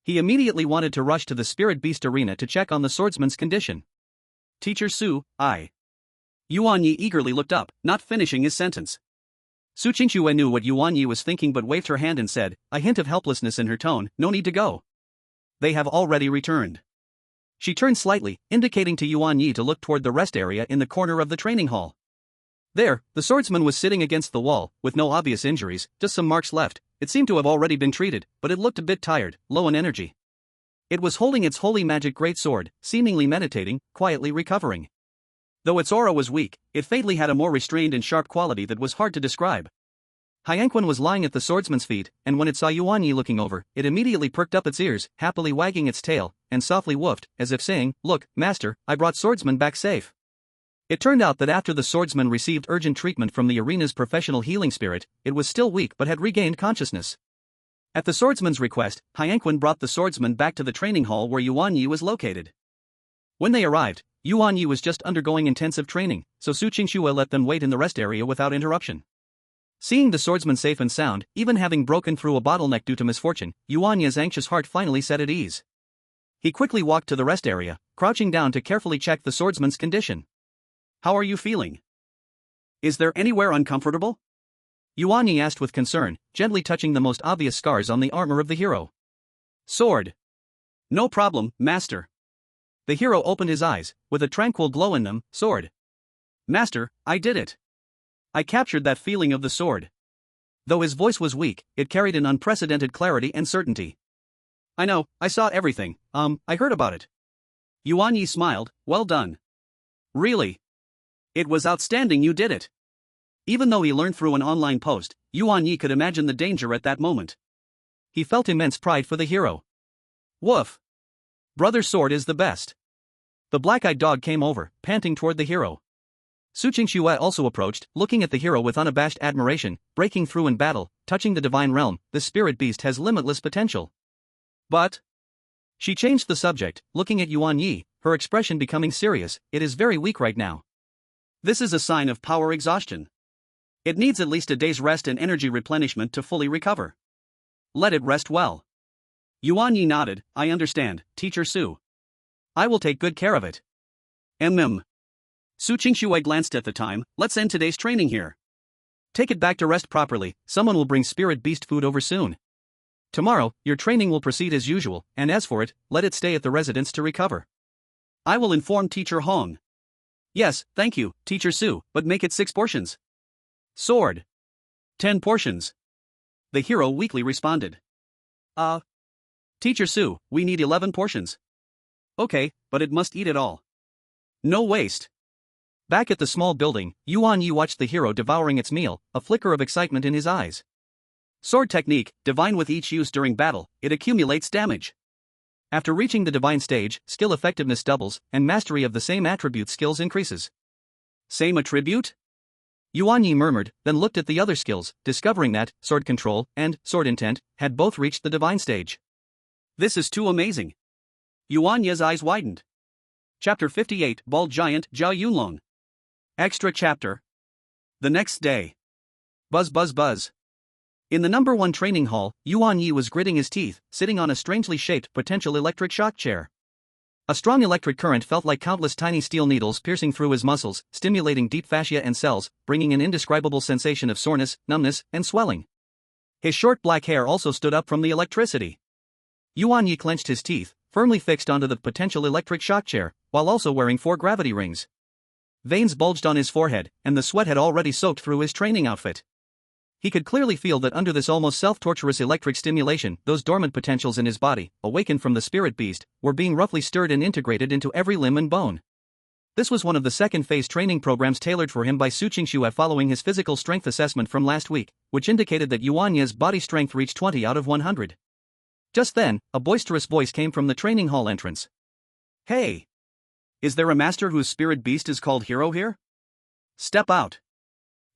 He immediately wanted to rush to the spirit beast arena to check on the swordsman's condition. Teacher Su, I. Yuan Ye eagerly looked up, not finishing his sentence. Su Qingxue knew what Yuan Ye was thinking but waved her hand and said, a hint of helplessness in her tone, no need to go. They have already returned. She turned slightly, indicating to Yuan Ye to look toward the rest area in the corner of the training hall. There, the swordsman was sitting against the wall, with no obvious injuries, just some marks left. It seemed to have already been treated, but it looked a bit tired, low in energy. It was holding its holy magic great sword, seemingly meditating, quietly recovering. Though its aura was weak, it faintly had a more restrained and sharp quality that was hard to describe. Hyanquan was lying at the swordsman's feet, and when it saw Yuan Ye looking over, it immediately perked up its ears, happily wagging its tail, and softly woofed, as if saying, look, master, I brought swordsman back safe. It turned out that after the swordsman received urgent treatment from the arena's professional healing spirit, it was still weak but had regained consciousness. At the swordsman's request, Hyanquan brought the swordsman back to the training hall where Yuan Ye was located. When they arrived, Yuan Ye was just undergoing intensive training, so Su Qingxue let them wait in the rest area without interruption. Seeing the swordsman safe and sound, even having broken through a bottleneck due to misfortune, Yuan Ye's anxious heart finally set at ease. He quickly walked to the rest area, crouching down to carefully check the swordsman's condition. How are you feeling? Is there anywhere uncomfortable? Yuan Ye asked with concern, gently touching the most obvious scars on the armor of the hero. Sword. No problem, master. The hero opened his eyes, with a tranquil glow in them, sword. Master, I did it. I captured that feeling of the sword. Though his voice was weak, it carried an unprecedented clarity and certainty. I know, I saw everything, I heard about it. Yuan Ye smiled, well done. Really? It was outstanding you did it. Even though he learned through an online post, Yuan Ye could imagine the danger at that moment. He felt immense pride for the hero. Woof. Brother Sword is the best. The black-eyed dog came over, panting toward the hero. Su Qingxue also approached, looking at the hero with unabashed admiration, breaking through in battle, touching the divine realm, the spirit beast has limitless potential. But she changed the subject, looking at Yuan Ye, her expression becoming serious, it is very weak right now. This is a sign of power exhaustion. It needs at least a day's rest and energy replenishment to fully recover. Let it rest well. Yuan Ye nodded, I understand, Teacher Su. I will take good care of it. Su Qingxue glanced at the time, let's end today's training here. Take it back to rest properly, someone will bring spirit beast food over soon. Tomorrow, your training will proceed as usual, and as for it, let it stay at the residence to recover. I will inform Teacher Hong. Yes, thank you, Teacher Su, but make it 6 portions. Sword. 10 portions. The hero weakly responded. Teacher Su, we need 11 portions. Okay, but it must eat it all. No waste. Back at the small building, Yuan Ye watched the hero devouring its meal, a flicker of excitement in his eyes. Sword technique, divine with each use during battle, it accumulates damage. After reaching the divine stage, skill effectiveness doubles, and mastery of the same attribute skills increases. Same attribute? Yuan Ye murmured, then looked at the other skills, discovering that sword control and sword intent had both reached the divine stage. This is too amazing. Yuan Ye's eyes widened. Chapter 58, Bald Giant Zhao Yunlong. Extra chapter. The next day. Buzz buzz buzz. In the number 1 training hall, Yuan Ye was gritting his teeth, sitting on a strangely shaped potential electric shock chair. A strong electric current felt like countless tiny steel needles piercing through his muscles, stimulating deep fascia and cells, bringing an indescribable sensation of soreness, numbness, and swelling. His short black hair also stood up from the electricity. Yuan Ye clenched his teeth, firmly fixed onto the potential electric shock chair, while also wearing 4 gravity rings. Veins bulged on his forehead, and the sweat had already soaked through his training outfit. He could clearly feel that under this almost self-torturous electric stimulation, those dormant potentials in his body, awakened from the spirit beast, were being roughly stirred and integrated into every limb and bone. This was one of the second-phase training programs tailored for him by Su Qingxue following his physical strength assessment from last week, which indicated that Yuan Ye's body strength reached 20 out of 100. Just then, a boisterous voice came from the training hall entrance. "Hey! Is there a master whose spirit beast is called Hero here? Step out."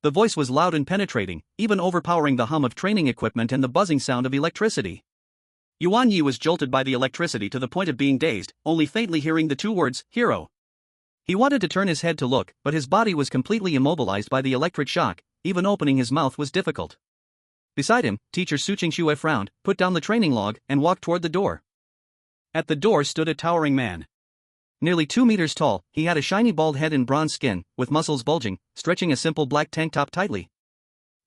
The voice was loud and penetrating, even overpowering the hum of training equipment and the buzzing sound of electricity. Yuan Ye was jolted by the electricity to the point of being dazed, only faintly hearing the 2 words, "Hero." He wanted to turn his head to look, but his body was completely immobilized by the electric shock, even opening his mouth was difficult. Beside him, teacher Su Qingxue frowned, put down the training log, and walked toward the door. At the door stood a towering man. Nearly 2 meters tall, he had a shiny bald head and bronze skin, with muscles bulging, stretching a simple black tank top tightly.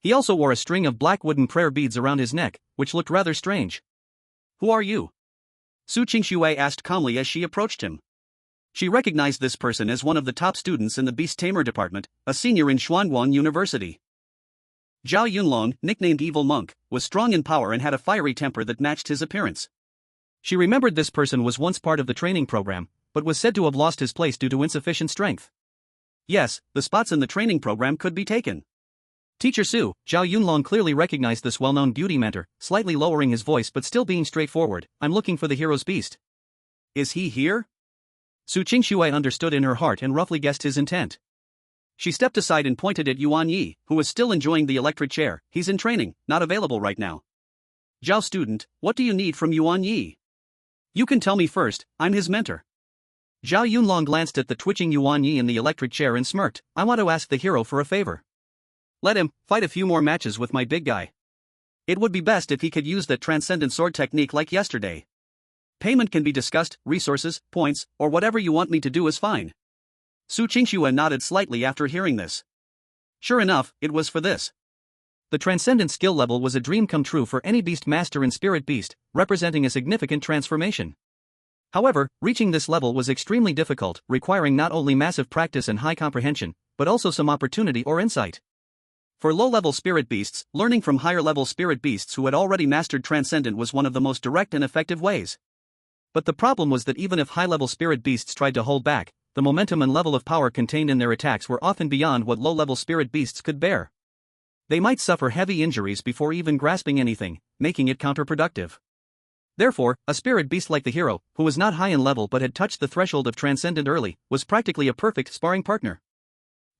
He also wore a string of black wooden prayer beads around his neck, which looked rather strange. "Who are you?" Su Qingxue asked calmly as she approached him. She recognized this person as one of the top students in the Beast-Tamer department, a senior in Xuanguan University. Zhao Yunlong, nicknamed Evil Monk, was strong in power and had a fiery temper that matched his appearance. She remembered this person was once part of the training program, but was said to have lost his place due to insufficient strength. Yes, the spots in the training program could be taken. Teacher Su, Zhao Yunlong clearly recognized this well-known beauty mentor, slightly lowering his voice but still being straightforward. "I'm looking for the hero's beast." "Is he here?" Su Qingxue understood in her heart and roughly guessed his intent. She stepped aside and pointed at Yuan Ye, who was still enjoying the electric chair. "He's in training, not available right now." "Zhao student, what do you need from Yuan Ye?" "You can tell me first, I'm his mentor." Zhao Yunlong glanced at the twitching Yuan Ye in the electric chair and smirked. "I want to ask the hero for a favor. Let him fight a few more matches with my big guy. It would be best if he could use that transcendent sword technique like yesterday. Payment can be discussed, resources, points, or whatever you want me to do is fine." Su Qingxue nodded slightly after hearing this. Sure enough, it was for this. The transcendent skill level was a dream come true for any beast master in spirit beast, representing a significant transformation. However, reaching this level was extremely difficult, requiring not only massive practice and high comprehension, but also some opportunity or insight. For low-level spirit beasts, learning from higher-level spirit beasts who had already mastered transcendent was one of the most direct and effective ways. But the problem was that even if high-level spirit beasts tried to hold back, the momentum and level of power contained in their attacks were often beyond what low-level spirit beasts could bear. They might suffer heavy injuries before even grasping anything, making it counterproductive. Therefore, a spirit beast like the hero, who was not high in level but had touched the threshold of transcendent early, was practically a perfect sparring partner.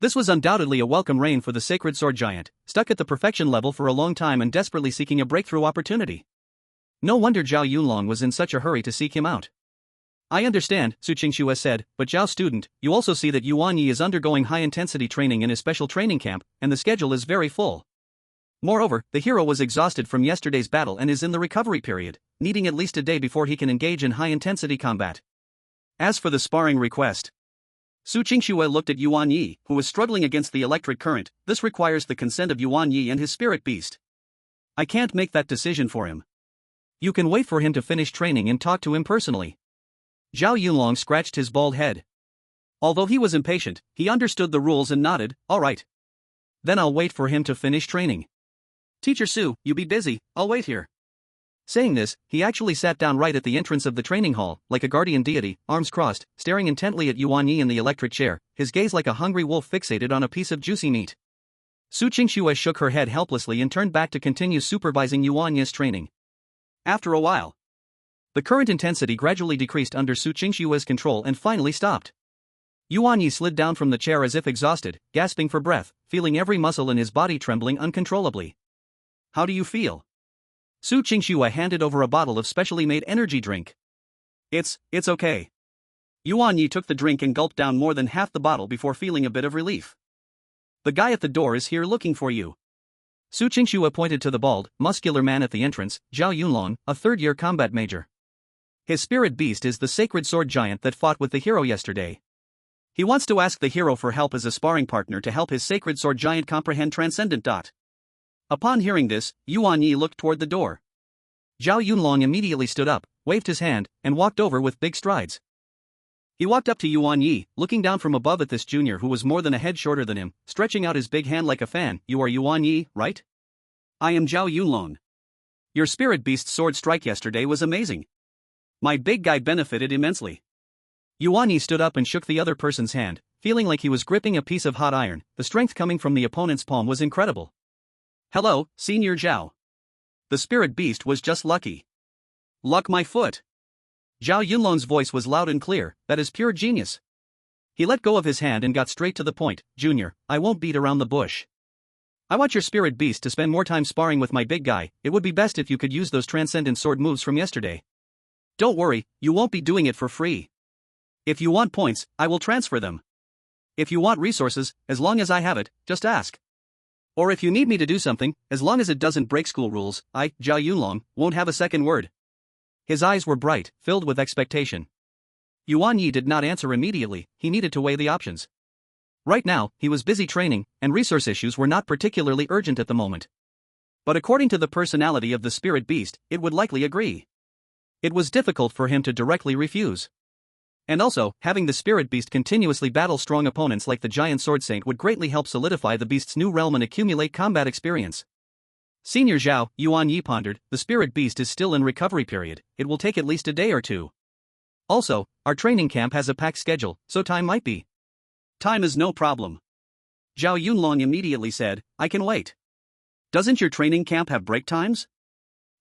This was undoubtedly a welcome reign for the sacred sword giant, stuck at the perfection level for a long time and desperately seeking a breakthrough opportunity. No wonder Zhao Yunlong was in such a hurry to seek him out. "I understand," Su Qingxue said, "but Zhao student, you also see that Yuan Ye is undergoing high-intensity training in his special training camp, and the schedule is very full. Moreover, the hero was exhausted from yesterday's battle and is in the recovery period, needing at least a day before he can engage in high-intensity combat. As for the sparring request..." Su Qingxue looked at Yuan Ye, who was struggling against the electric current. "This requires the consent of Yuan Ye and his spirit beast. I can't make that decision for him. You can wait for him to finish training and talk to him personally." Zhao Yunlong scratched his bald head. Although he was impatient, he understood the rules and nodded. "All right. Then I'll wait for him to finish training. Teacher Su, you be busy, I'll wait here." Saying this, he actually sat down right at the entrance of the training hall, like a guardian deity, arms crossed, staring intently at Yuan Ye in the electric chair, his gaze like a hungry wolf fixated on a piece of juicy meat. Su Qingxue shook her head helplessly and turned back to continue supervising Yuan Ye's training. After a while, the current intensity gradually decreased under Su Qingxue's control and finally stopped. Yuan Ye slid down from the chair as if exhausted, gasping for breath, feeling every muscle in his body trembling uncontrollably. "How do you feel?" Su Qingxue handed over a bottle of specially made energy drink. It's okay." Yuan Ye took the drink and gulped down more than half the bottle before feeling a bit of relief. "The guy at the door is here looking for you." Su Qingshu pointed to the bald, muscular man at the entrance, Zhao Yunlong, a third-year combat major. His spirit beast is the sacred sword giant that fought with the hero yesterday. He wants to ask the hero for help as a sparring partner to help his sacred sword giant comprehend Transcendent. Upon hearing this, Yuan Ye looked toward the door. Zhao Yunlong immediately stood up, waved his hand, and walked over with big strides. He walked up to Yuan Ye, looking down from above at this junior who was more than a head shorter than him, stretching out his big hand like a fan. You are Yuan Ye, right? I am Zhao Yunlong. Your spirit beast's sword strike yesterday was amazing. My big guy benefited immensely. Yuan Ye stood up and shook the other person's hand, feeling like he was gripping a piece of hot iron. The strength coming from the opponent's palm was incredible. Hello, Senior Zhao. The spirit beast was just lucky. Luck my foot. Zhao Yunlong's voice was loud and clear. That is pure genius. He let go of his hand and got straight to the point. Junior, I won't beat around the bush. I want your spirit beast to spend more time sparring with my big guy. It would be best if you could use those transcendent sword moves from yesterday. Don't worry, you won't be doing it for free. If you want points, I will transfer them. If you want resources, as long as I have it, just ask. Or if you need me to do something, as long as it doesn't break school rules, I, Zhao Yunlong, won't have a second word. His eyes were bright, filled with expectation. Yuan Ye did not answer immediately. He needed to weigh the options. Right now, he was busy training, and resource issues were not particularly urgent at the moment. But according to the personality of the spirit beast, it would likely agree. It was difficult for him to directly refuse. And also, having the spirit beast continuously battle strong opponents like the giant sword saint would greatly help solidify the beast's new realm and accumulate combat experience. Senior Zhao, Yuan Ye pondered, the spirit beast is still in recovery period. It will take at least a day or two. Also, our training camp has a packed schedule, so time might be. Time is no problem. Zhao Yunlong immediately said, I can wait. Doesn't your training camp have break times?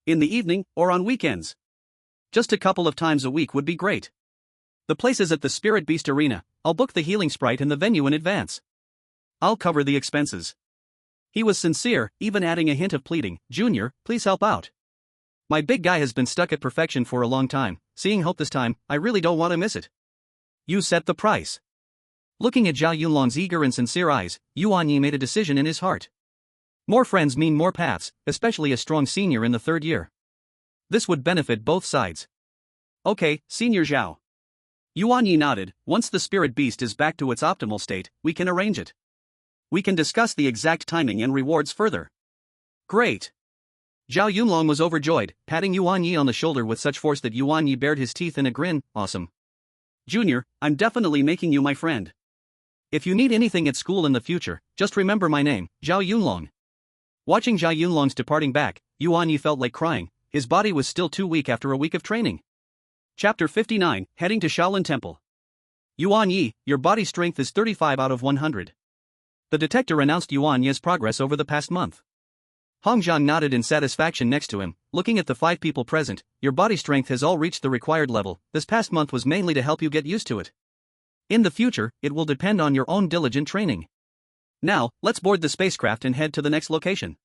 In the evening, or on weekends? Just a couple of times a week would be great. The place is at the Spirit Beast Arena. I'll book the healing sprite and the venue in advance. I'll cover the expenses. He was sincere, even adding a hint of pleading. Junior, please help out. My big guy has been stuck at perfection for a long time. Seeing hope this time, I really don't want to miss it. You set the price. Looking at Zhao Yunlong's eager and sincere eyes, Yuan Ye made a decision in his heart. More friends mean more paths, especially a strong senior in the third year. This would benefit both sides. Okay, Senior Zhao. Yuan Ye nodded. Once the spirit beast is back to its optimal state, we can arrange it. We can discuss the exact timing and rewards further. Great. Zhao Yunlong was overjoyed, patting Yuan Ye on the shoulder with such force that Yuan Ye bared his teeth in a grin. Awesome. Junior, I'm definitely making you my friend. If you need anything at school in the future, just remember my name, Zhao Yunlong. Watching Zhao Yunlong's departing back, Yuan Ye felt like crying. His body was still too weak after a week of training. Chapter 59, Heading to Shaolin Temple. Yuan Ye, your body strength is 35 out of 100. The detector announced Yuan Ye's progress over the past month. Hong Zhang nodded in satisfaction next to him, looking at the 5 people present. Your body strength has all reached the required level. This past month was mainly to help you get used to it. In the future, it will depend on your own diligent training. Now, let's board the spacecraft and head to the next location.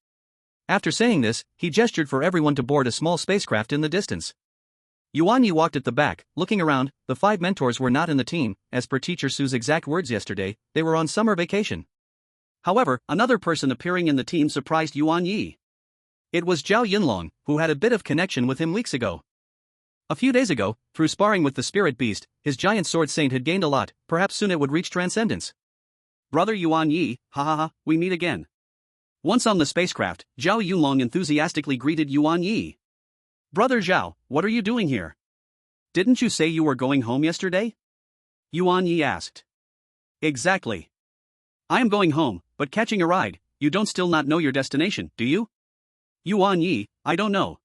After saying this, he gestured for everyone to board a small spacecraft in the distance. Yuan Ye walked at the back, looking around. The 5 mentors were not in the team. As per Teacher Su's exact words yesterday, they were on summer vacation. However, another person appearing in the team surprised Yuan Ye. It was Zhao Yunlong, who had a bit of connection with him weeks ago. A few days ago, through sparring with the spirit beast, his giant sword saint had gained a lot. Perhaps soon it would reach transcendence. Brother Yuan Ye, we meet again. Once on the spacecraft, Zhao Yunlong enthusiastically greeted Yuan Ye. Brother Zhao, what are you doing here? Didn't you say you were going home yesterday? Yuan Ye asked. Exactly. I am going home, but catching a ride. You don't still not know your destination, do you? Yuan Ye, I don't know.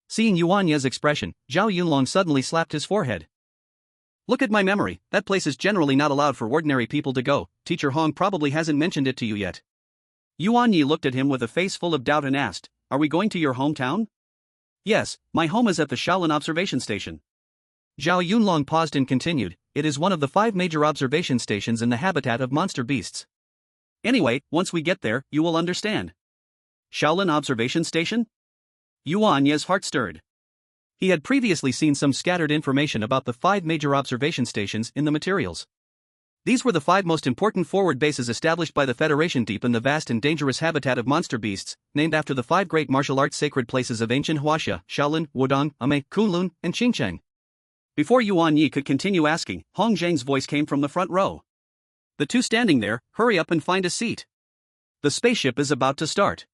Seeing Yuan Ye's expression, Zhao Yunlong suddenly slapped his forehead. Look at my memory, that place is generally not allowed for ordinary people to go. Teacher Hong probably hasn't mentioned it to you yet. Yuan Ye looked at him with a face full of doubt and asked, Are we going to your hometown? Yes, my home is at the Shaolin observation station. Zhao Yunlong paused and continued, it is one of the 5 major observation stations in the habitat of monster beasts. Anyway, once we get there, you will understand. Shaolin observation station? Yuan Ye's heart stirred. He had previously seen some scattered information about the 5 major observation stations in the materials. These were the 5 most important forward bases established by the Federation deep in the vast and dangerous habitat of monster beasts, named after the 5 great martial arts sacred places of ancient Huaxia, Shaolin, Wudong, Amei, Kunlun, and Qingcheng. Before Yuan Ye could continue asking, Hong Zhang's voice came from the front row. The two standing there, hurry up and find a seat. The spaceship is about to start.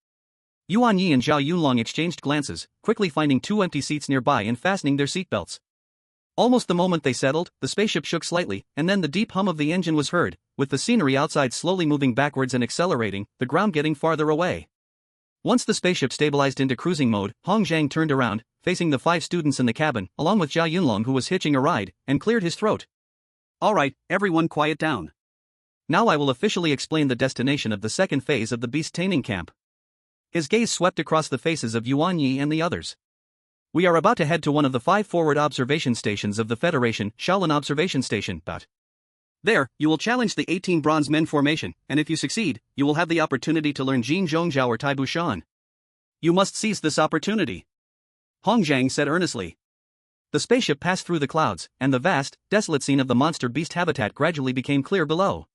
Yuan Ye and Zhao Yunlong exchanged glances, quickly finding 2 empty seats nearby and fastening their seatbelts. Almost the moment they settled, the spaceship shook slightly, and then the deep hum of the engine was heard, with the scenery outside slowly moving backwards and accelerating, the ground getting farther away. Once the spaceship stabilized into cruising mode, Hong Zhang turned around, facing the 5 students in the cabin, along with Zhao Yunlong who was hitching a ride, and cleared his throat. Alright, everyone quiet down. Now I will officially explain the destination of the second phase of the Beast-Taming camp. His gaze swept across the faces of Yuan Ye and the others. We are about to head to one of the 5 forward observation stations of the Federation, Shaolin Observation Station. There, you will challenge the 18 bronze men formation, and if you succeed, you will have the opportunity to learn Jin Zhongjiao or Tai Bushan. You must seize this opportunity. Hong Zhang said earnestly. The spaceship passed through the clouds, and the vast, desolate scene of the monster beast habitat gradually became clear below.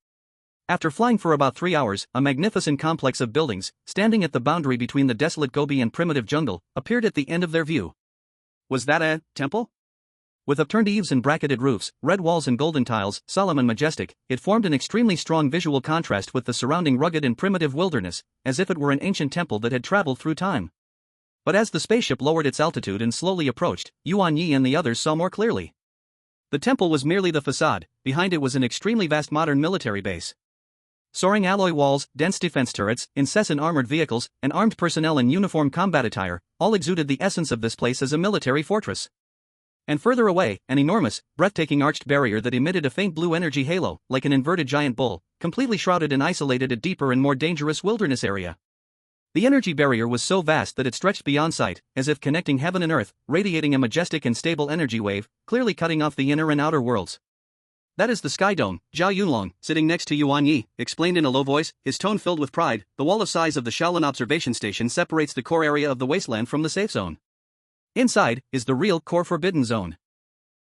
After flying for about 3 hours, a magnificent complex of buildings, standing at the boundary between the desolate Gobi and primitive jungle, appeared at the end of their view. Was that a temple? With upturned eaves and bracketed roofs, red walls and golden tiles, solemn and majestic, it formed an extremely strong visual contrast with the surrounding rugged and primitive wilderness, as if it were an ancient temple that had traveled through time. But as the spaceship lowered its altitude and slowly approached, Yuan Ye and the others saw more clearly. The temple was merely the facade, behind it was an extremely vast modern military base. Soaring alloy walls, dense defense turrets, incessant armored vehicles, and armed personnel in uniform combat attire, all exuded the essence of this place as a military fortress. And further away, an enormous, breathtaking arched barrier that emitted a faint blue energy halo, like an inverted giant bull, completely shrouded and isolated a deeper and more dangerous wilderness area. The energy barrier was so vast that it stretched beyond sight, as if connecting heaven and earth, radiating a majestic and stable energy wave, clearly cutting off the inner and outer worlds. That is the Sky Dome, Zhao Yunlong, sitting next to Yuan Ye, explained in a low voice, his tone filled with pride. The wall of size of the Shaolin observation station separates the core area of the wasteland from the safe zone. Inside is the real core forbidden zone.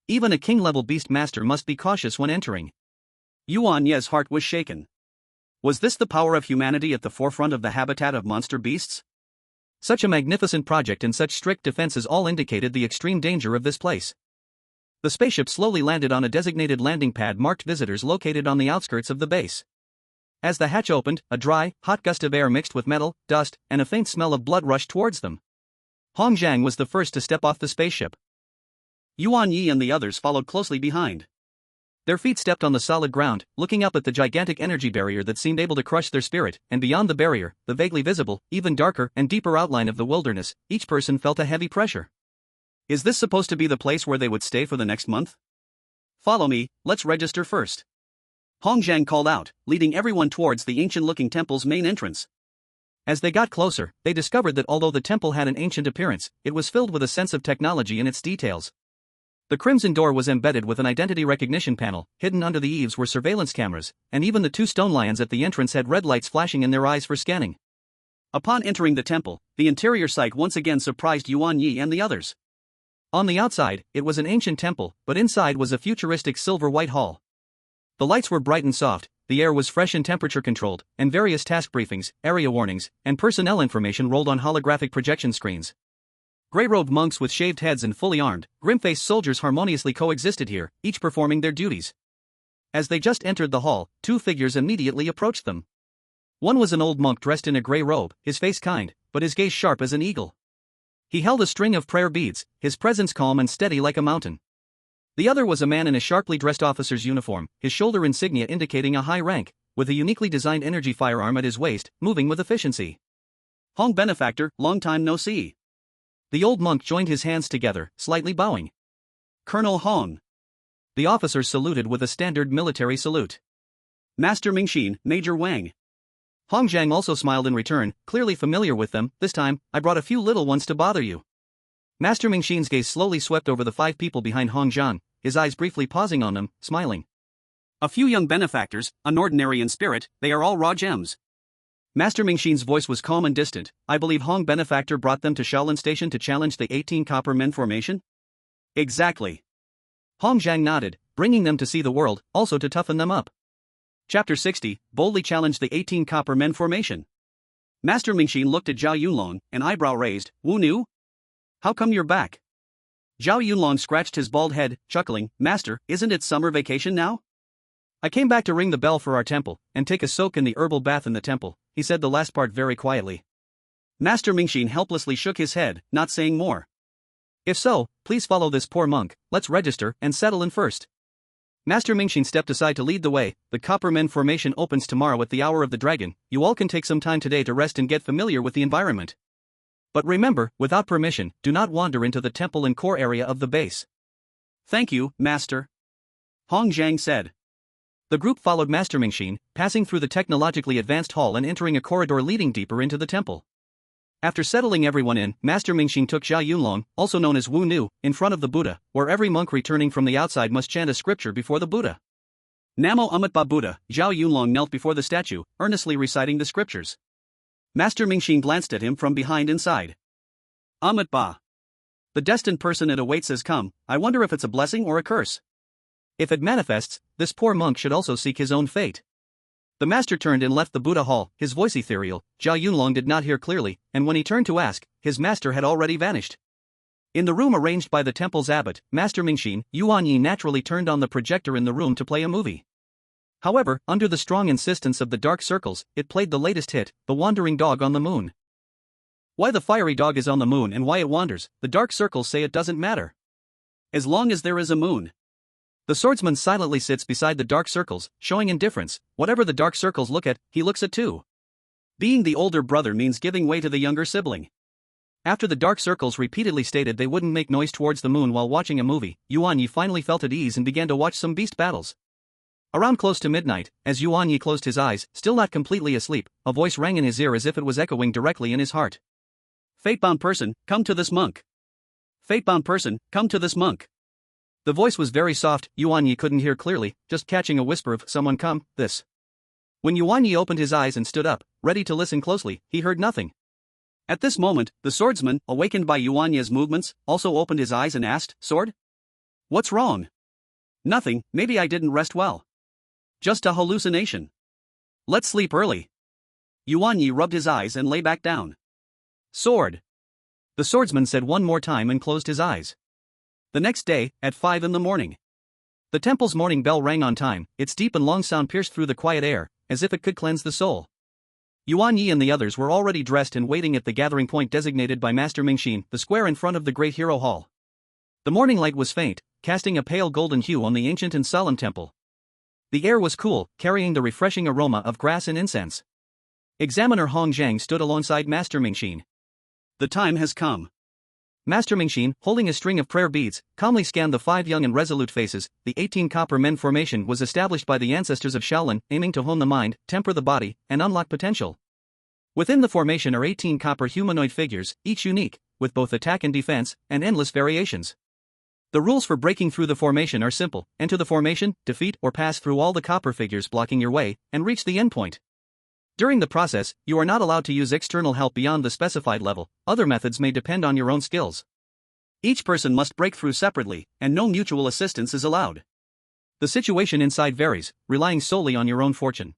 Even a king-level beast master must be cautious when entering. Yuan Ye's heart was shaken. Was this the power of humanity at the forefront of the habitat of monster beasts? Such a magnificent project and such strict defenses all indicated the extreme danger of this place. The spaceship slowly landed on a designated landing pad marked visitors located on the outskirts of the base. As the hatch opened, a dry, hot gust of air mixed with metal, dust, and a faint smell of blood rushed towards them. Hong Zhang was the first to step off the spaceship. Yuan Ye and the others followed closely behind. Their feet stepped on the solid ground, looking up at the gigantic energy barrier that seemed able to crush their spirit, and beyond the barrier, the vaguely visible, even darker and deeper outline of the wilderness. Each person felt a heavy pressure. Is this supposed to be the place where they would stay for the next month? Follow me, let's register first. Hong Zhang called out, leading everyone towards the ancient-looking temple's main entrance. As they got closer, they discovered that although the temple had an ancient appearance, it was filled with a sense of technology in its details. The crimson door was embedded with an identity recognition panel, hidden under the eaves were surveillance cameras, and even the 2 stone lions at the entrance had red lights flashing in their eyes for scanning. Upon entering the temple, the interior sight once again surprised Yuan Ye and the others. On the outside, it was an ancient temple, but inside was a futuristic silver-white hall. The lights were bright and soft, the air was fresh and temperature-controlled, and various task briefings, area warnings, and personnel information rolled on holographic projection screens. Gray-robed monks with shaved heads and fully armed, grim-faced soldiers harmoniously coexisted here, each performing their duties. As they just entered the hall, 2 figures immediately approached them. One was an old monk dressed in a gray robe, his face kind, but his gaze sharp as an eagle. He held a string of prayer beads, his presence calm and steady like a mountain. The other was a man in a sharply dressed officer's uniform, his shoulder insignia indicating a high rank, with a uniquely designed energy firearm at his waist, moving with efficiency. Hong Benefactor, long time no see. The old monk joined his hands together, slightly bowing. Colonel Hong. The officers saluted with a standard military salute. Master Mingxin, Major Wang. Hong Zhang also smiled in return, clearly familiar with them. This time, I brought a few little ones to bother you. Master Mingxin's gaze slowly swept over the 5 people behind Hong Zhang, his eyes briefly pausing on them, smiling. A few young benefactors, unordinary in spirit, they are all raw gems. Master Mingxin's voice was calm and distant. I believe Hong Benefactor brought them to Shaolin Station to challenge the 18 copper men formation? Exactly. Hong Zhang nodded, bringing them to see the world, also to toughen them up. Chapter 60, boldly challenged the 18 copper men formation. Master Mingxin looked at Zhao Yunlong, an eyebrow raised. Wu Nu? How come you're back? Zhao Yunlong scratched his bald head, chuckling. Master, isn't it summer vacation now? I came back to ring the bell for our temple, and take a soak in the herbal bath in the temple, he said the last part very quietly. Master Mingxin helplessly shook his head, not saying more. If so, please follow this poor monk, let's register and settle in first. Master Mingxin stepped aside to lead the way. The copper men formation opens tomorrow at the hour of the dragon. You all can take some time today to rest and get familiar with the environment. But remember, without permission, do not wander into the temple and core area of the base. Thank you, Master. Hong Zhang said. The group followed Master Mingxin, passing through the technologically advanced hall and entering a corridor leading deeper into the temple. After settling everyone in, Master Mingxin took Zhao Yunlong, also known as Wu Nu, in front of the Buddha, where every monk returning from the outside must chant a scripture before the Buddha. Namo Amitba Buddha. Zhao Yunlong knelt before the statue, earnestly reciting the scriptures. Master Mingxin glanced at him from behind and sighed. Amitba. The destined person it awaits has come. I wonder if it's a blessing or a curse. If it manifests, this poor monk should also seek his own fate. The master turned and left the Buddha hall, his voice ethereal. Zhao Yunlong did not hear clearly, and when he turned to ask, his master had already vanished. In the room arranged by the temple's abbot, Master Mingxin, Yuan Ye naturally turned on the projector in the room to play a movie. However, under the strong insistence of the dark circles, it played the latest hit, The Wandering Dog on the Moon. Why the fiery dog is on the moon and why it wanders, the dark circles say it doesn't matter. As long as there is a moon. The swordsman silently sits beside the dark circles, showing indifference. Whatever the dark circles look at, he looks at too. Being the older brother means giving way to the younger sibling. After the dark circles repeatedly stated they wouldn't make noise towards the moon while watching a movie, Yuan Ye finally felt at ease and began to watch some beast battles. Around close to midnight, as Yuan Ye closed his eyes, still not completely asleep, a voice rang in his ear as if it was echoing directly in his heart. Fatebound person, come to this monk. Fatebound person, come to this monk. The voice was very soft. Yuan Ye couldn't hear clearly, just catching a whisper of someone come, this. When Yuan Ye opened his eyes and stood up, ready to listen closely, he heard nothing. At this moment, the swordsman, awakened by Yuan Ye's movements, also opened his eyes and asked, Sword? What's wrong? Nothing, maybe I didn't rest well. Just a hallucination. Let's sleep early. Yuan Ye rubbed his eyes and lay back down. Sword. The swordsman said one more time and closed his eyes. The next day, at 5 in the morning. The temple's morning bell rang on time, its deep and long sound pierced through the quiet air, as if it could cleanse the soul. Yuan Ye and the others were already dressed and waiting at the gathering point designated by Master Mingxin, the square in front of the Great Hero Hall. The morning light was faint, casting a pale golden hue on the ancient and solemn temple. The air was cool, carrying the refreshing aroma of grass and incense. Examiner Hong Zhang stood alongside Master Mingxin. The time has come. Master Mingxin, holding a string of prayer beads, calmly scanned the 5 young and resolute faces. The 18 copper men formation was established by the ancestors of Shaolin, aiming to hone the mind, temper the body, and unlock potential. Within the formation are 18 copper humanoid figures, each unique, with both attack and defense, and endless variations. The rules for breaking through the formation are simple: enter the formation, defeat or pass through all the copper figures blocking your way, and reach the endpoint. During the process, you are not allowed to use external help beyond the specified level. Other methods may depend on your own skills. Each person must break through separately, and no mutual assistance is allowed. The situation inside varies, relying solely on your own fortune.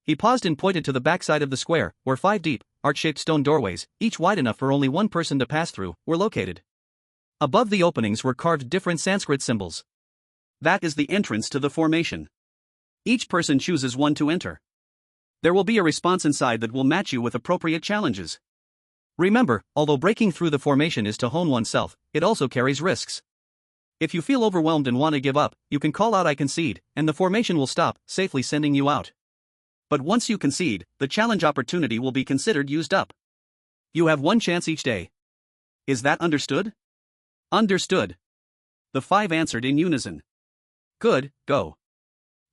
He paused and pointed to the backside of the square, where 5 deep, arch-shaped stone doorways, each wide enough for only one person to pass through, were located. Above the openings were carved different Sanskrit symbols. That is the entrance to the formation. Each person chooses one to enter. There will be a response inside that will match you with appropriate challenges. Remember, although breaking through the formation is to hone oneself, it also carries risks. If you feel overwhelmed and want to give up, you can call out I concede, and the formation will stop, safely sending you out. But once you concede, the challenge opportunity will be considered used up. You have one chance each day. Is that understood? Understood. The 5 answered in unison. Good, go.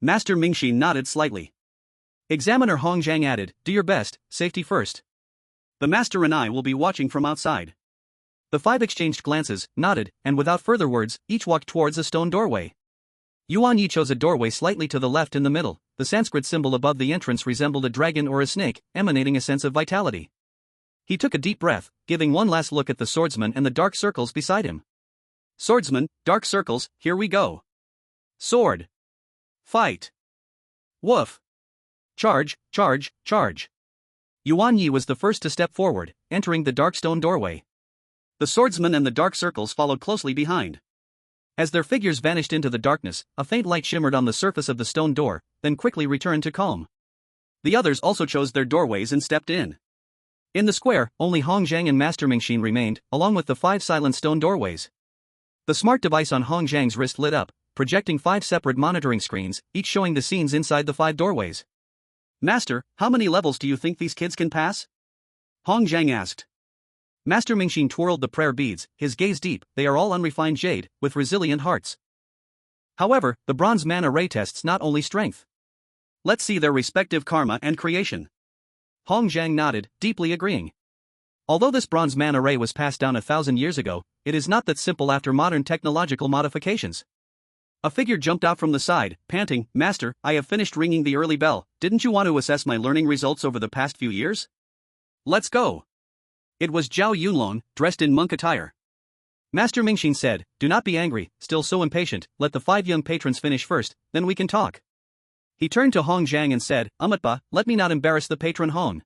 Master Mingxin nodded slightly. Examiner Hong Zhang added, do your best, safety first. The master and I will be watching from outside. The 5 exchanged glances, nodded, and without further words, each walked towards a stone doorway. Yuan Ye chose a doorway slightly to the left in the middle. The Sanskrit symbol above the entrance resembled a dragon or a snake, emanating a sense of vitality. He took a deep breath, giving one last look at the swordsman and the dark circles beside him. Swordsman, dark circles, here we go. Sword. Fight. Woof! Charge, charge, charge! Yuan Ye was the first to step forward, entering the dark stone doorway. The swordsman and the dark circles followed closely behind. As their figures vanished into the darkness, a faint light shimmered on the surface of the stone door, then quickly returned to calm. The others also chose their doorways and stepped in. In the square, only Hong Zhang and Master Mingxin remained, along with the 5 silent stone doorways. The smart device on Hong Zhang's wrist lit up, projecting 5 separate monitoring screens, each showing the scenes inside the 5 doorways. Master, how many levels do you think these kids can pass? Hong Zhang asked. Master Mingxin twirled the prayer beads, his gaze deep. They are all unrefined jade, with resilient hearts. However, the bronze mana ray tests not only strength. Let's see their respective karma and creation. Hong Zhang nodded, deeply agreeing. Although this bronze mana ray was passed down 1,000 years ago, it is not that simple after modern technological modifications. A figure jumped out from the side, panting, Master, I have finished ringing the early bell. Didn't you want to assess my learning results over the past few years? Let's go. It was Zhao Yunlong, dressed in monk attire. Master Mingxin said, do not be angry, still so impatient, let the 5 young patrons finish first, then we can talk. He turned to Hong Zhang and said, Umatba, let me not embarrass the patron Hong.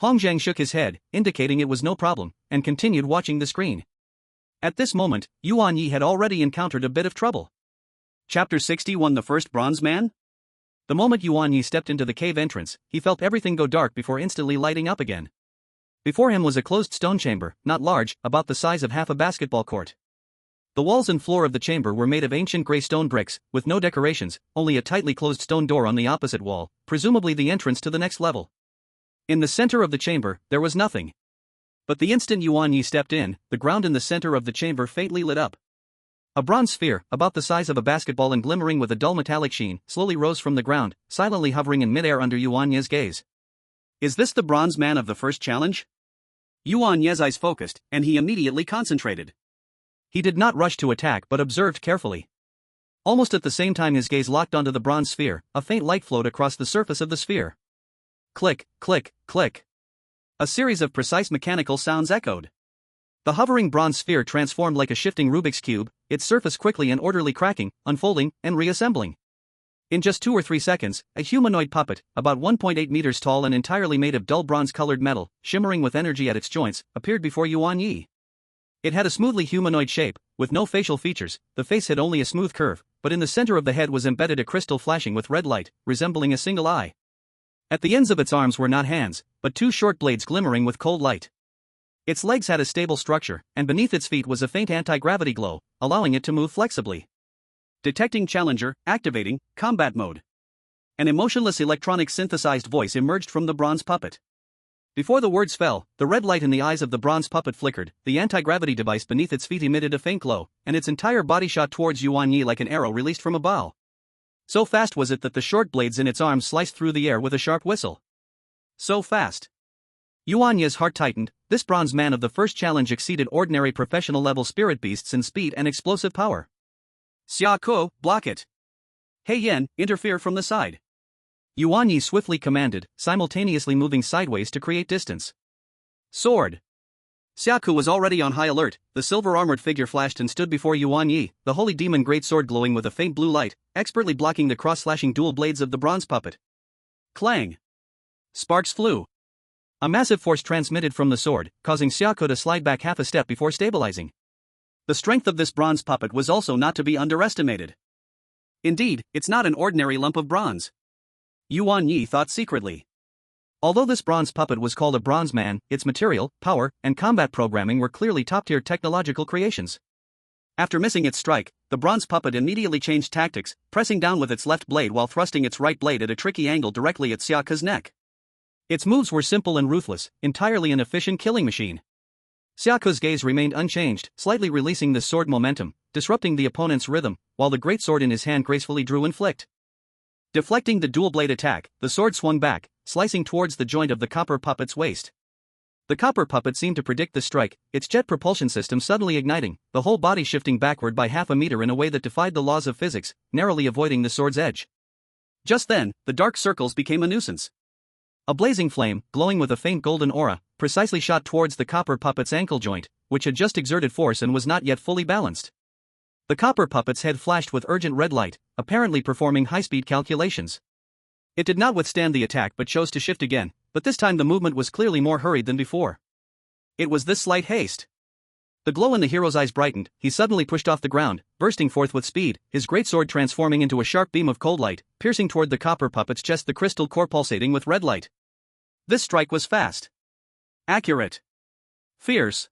Hong Zhang shook his head, indicating it was no problem, and continued watching the screen. At this moment, Yuan Ye had already encountered a bit of trouble. Chapter 61 The First Bronze Man? The moment Yuan Ye stepped into the cave entrance, he felt everything go dark before instantly lighting up again. Before him was a closed stone chamber, not large, about the size of half a basketball court. The walls and floor of the chamber were made of ancient gray stone bricks, with no decorations, only a tightly closed stone door on the opposite wall, presumably the entrance to the next level. In the center of the chamber, there was nothing. But the instant Yuan Ye stepped in, the ground in the center of the chamber faintly lit up. A bronze sphere, about the size of a basketball and glimmering with a dull metallic sheen, slowly rose from the ground, silently hovering in midair under Yuan Ye's gaze. Is this the bronze man of the first challenge? Yuan Ye's eyes focused, and he immediately concentrated. He did not rush to attack but observed carefully. Almost at the same time his gaze locked onto the bronze sphere, a faint light flowed across the surface of the sphere. Click, click, click. A series of precise mechanical sounds echoed. The hovering bronze sphere transformed like a shifting Rubik's Cube, its surface quickly and orderly cracking, unfolding, and reassembling. In just 2 or 3 seconds, a humanoid puppet, about 1.8 meters tall and entirely made of dull bronze-colored metal, shimmering with energy at its joints, appeared before Yuan Ye. It had a smoothly humanoid shape, with no facial features. The face had only a smooth curve, but in the center of the head was embedded a crystal flashing with red light, resembling a single eye. At the ends of its arms were not hands, but 2 short blades glimmering with cold light. Its legs had a stable structure, and beneath its feet was a faint anti-gravity glow, allowing it to move flexibly. Detecting challenger, activating, combat mode. An emotionless electronic synthesized voice emerged from the bronze puppet. Before the words fell, the red light in the eyes of the bronze puppet flickered, the anti-gravity device beneath its feet emitted a faint glow, and its entire body shot towards Yuan Ye like an arrow released from a bow. So fast was it that the short blades in its arms sliced through the air with a sharp whistle. So fast. Yuan Ye's heart tightened. This bronze man of the first challenge exceeded ordinary professional-level spirit beasts in speed and explosive power. Xia Ko, block it. He Yan, interfere from the side. Yuan Ye swiftly commanded, simultaneously moving sideways to create distance. Sword. Xia Ko was already on high alert. The silver-armored figure flashed and stood before Yuan Ye, the holy demon greatsword glowing with a faint blue light, expertly blocking the cross-slashing dual blades of the bronze puppet. Clang. Sparks flew. A massive force transmitted from the sword, causing Xia Ko to slide back half a step before stabilizing. The strength of this bronze puppet was also not to be underestimated. Indeed, it's not an ordinary lump of bronze. Yuan Ye thought secretly. Although this bronze puppet was called a bronze man, its material, power, and combat programming were clearly top-tier technological creations. After missing its strike, the bronze puppet immediately changed tactics, pressing down with its left blade while thrusting its right blade at a tricky angle directly at Xia Ko's neck. Its moves were simple and ruthless, entirely an efficient killing machine. Xia Ko's gaze remained unchanged, slightly releasing the sword momentum, disrupting the opponent's rhythm, while the greatsword in his hand gracefully drew and flicked. Deflecting the dual-blade attack, the sword swung back, slicing towards the joint of the copper puppet's waist. The copper puppet seemed to predict the strike, its jet propulsion system suddenly igniting, the whole body shifting backward by half a meter in a way that defied the laws of physics, narrowly avoiding the sword's edge. Just then, the dark circles became a nuisance. A blazing flame, glowing with a faint golden aura, precisely shot towards the copper puppet's ankle joint, which had just exerted force and was not yet fully balanced. The copper puppet's head flashed with urgent red light, apparently performing high-speed calculations. It did not withstand the attack but chose to shift again, but this time the movement was clearly more hurried than before. It was this slight haste. The glow in the hero's eyes brightened, he suddenly pushed off the ground, bursting forth with speed, his greatsword transforming into a sharp beam of cold light, piercing toward the copper puppet's chest, the crystal core pulsating with red light. This strike was fast, accurate, fierce,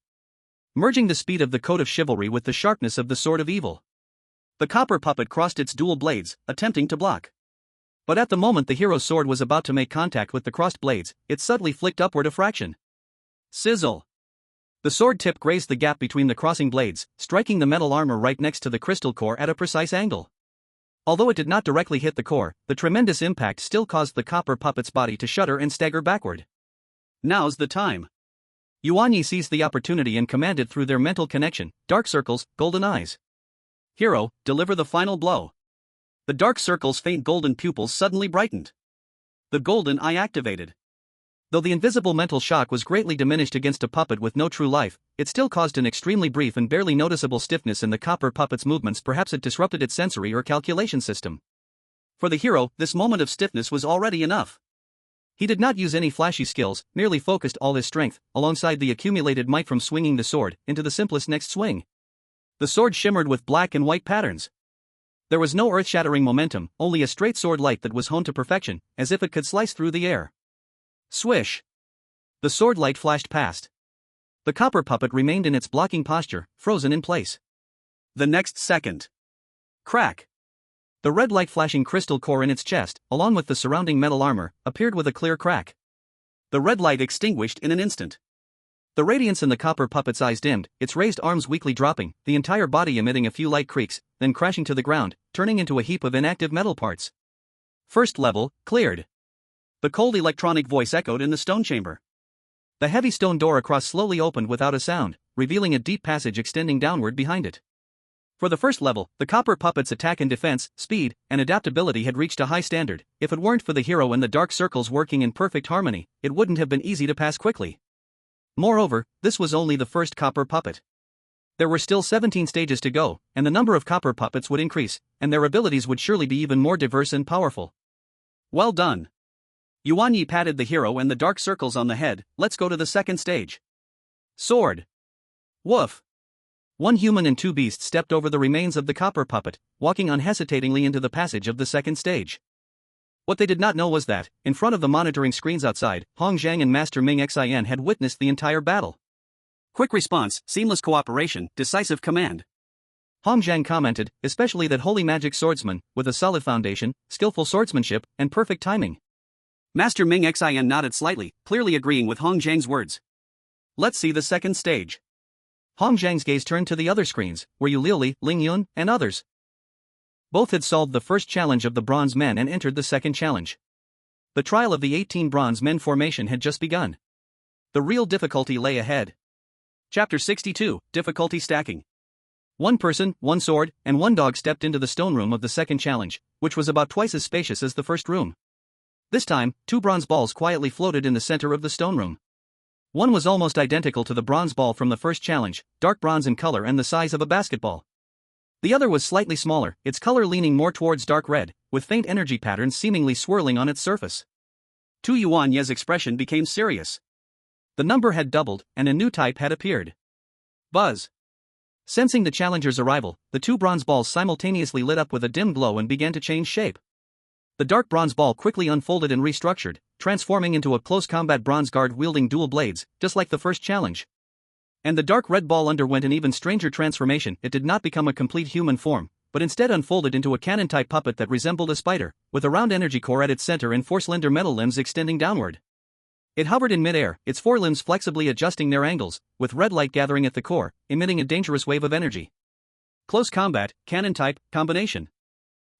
merging the speed of the Code of Chivalry with the sharpness of the Sword of Evil. The copper puppet crossed its dual blades, attempting to block. But at the moment the hero's sword was about to make contact with the crossed blades, it suddenly flicked upward a fraction. Sizzle! The sword tip grazed the gap between the crossing blades, striking the metal armor right next to the crystal core at a precise angle. Although it did not directly hit the core, the tremendous impact still caused the copper puppet's body to shudder and stagger backward. Now's the time. Yuan Ye seized the opportunity and commanded through their mental connection, dark circles, golden eyes. Hero, deliver the final blow. The dark circle's faint golden pupils suddenly brightened. The golden eye activated. Though the invisible mental shock was greatly diminished against a puppet with no true life, it still caused an extremely brief and barely noticeable stiffness in the copper puppet's movements. Perhaps it disrupted its sensory or calculation system. For the hero, this moment of stiffness was already enough. He did not use any flashy skills, merely focused all his strength, alongside the accumulated might from swinging the sword, into the simplest next swing. The sword shimmered with black and white patterns. There was no earth-shattering momentum, only a straight sword light that was honed to perfection, as if it could slice through the air. Swish! The sword light flashed past. The copper puppet remained in its blocking posture, frozen in place. The next second. Crack! The red light flashing crystal core in its chest, along with the surrounding metal armor, appeared with a clear crack. The red light extinguished in an instant. The radiance in the copper puppet's eyes dimmed, its raised arms weakly dropping, the entire body emitting a few light creaks, then crashing to the ground, turning into a heap of inactive metal parts. First level, cleared. The cold electronic voice echoed in the stone chamber. The heavy stone door across slowly opened without a sound, revealing a deep passage extending downward behind it. For the first level, the copper puppet's attack and defense, speed, and adaptability had reached a high standard. If it weren't for the hero and the dark circles working in perfect harmony, it wouldn't have been easy to pass quickly. Moreover, this was only the first copper puppet. There were still 17 stages to go, and the number of copper puppets would increase, and their abilities would surely be even more diverse and powerful. Well done. Yuan Ye patted the hero and the dark circles on the head. Let's go to the second stage. Sword. Woof. One human and two beasts stepped over the remains of the copper puppet, walking unhesitatingly into the passage of the second stage. What they did not know was that, in front of the monitoring screens outside, Hong Zhang and Master Ming Xin had witnessed the entire battle. Quick response, seamless cooperation, decisive command. Hong Zhang commented, especially that holy magic swordsman, with a solid foundation, skillful swordsmanship, and perfect timing. Master Ming Xin nodded slightly, clearly agreeing with Hong Zhang's words. Let's see the second stage. Hong Zhang's gaze turned to the other screens, where Yu Liuli, Ling Yun, and others. Both had solved the first challenge of the bronze men and entered the second challenge. The trial of the 18 bronze men formation had just begun. The real difficulty lay ahead. Chapter 62, Difficulty Stacking. One person, one sword, and one dog stepped into the stone room of the second challenge, which was about twice as spacious as the first room. This time, two bronze balls quietly floated in the center of the stone room. One was almost identical to the bronze ball from the first challenge, dark bronze in color and the size of a basketball. The other was slightly smaller, its color leaning more towards dark red, with faint energy patterns seemingly swirling on its surface. Tu Yuan Ye's expression became serious. The number had doubled, and a new type had appeared. Buzz. Sensing the challenger's arrival, the two bronze balls simultaneously lit up with a dim glow and began to change shape. The dark bronze ball quickly unfolded and restructured, transforming into a close combat bronze guard wielding dual blades, just like the first challenge. And the dark red ball underwent an even stranger transformation. It did not become a complete human form, but instead unfolded into a cannon-type puppet that resembled a spider, with a round energy core at its center and four slender metal limbs extending downward. It hovered in midair, its four limbs flexibly adjusting their angles, with red light gathering at the core, emitting a dangerous wave of energy. Close combat, cannon-type, combination.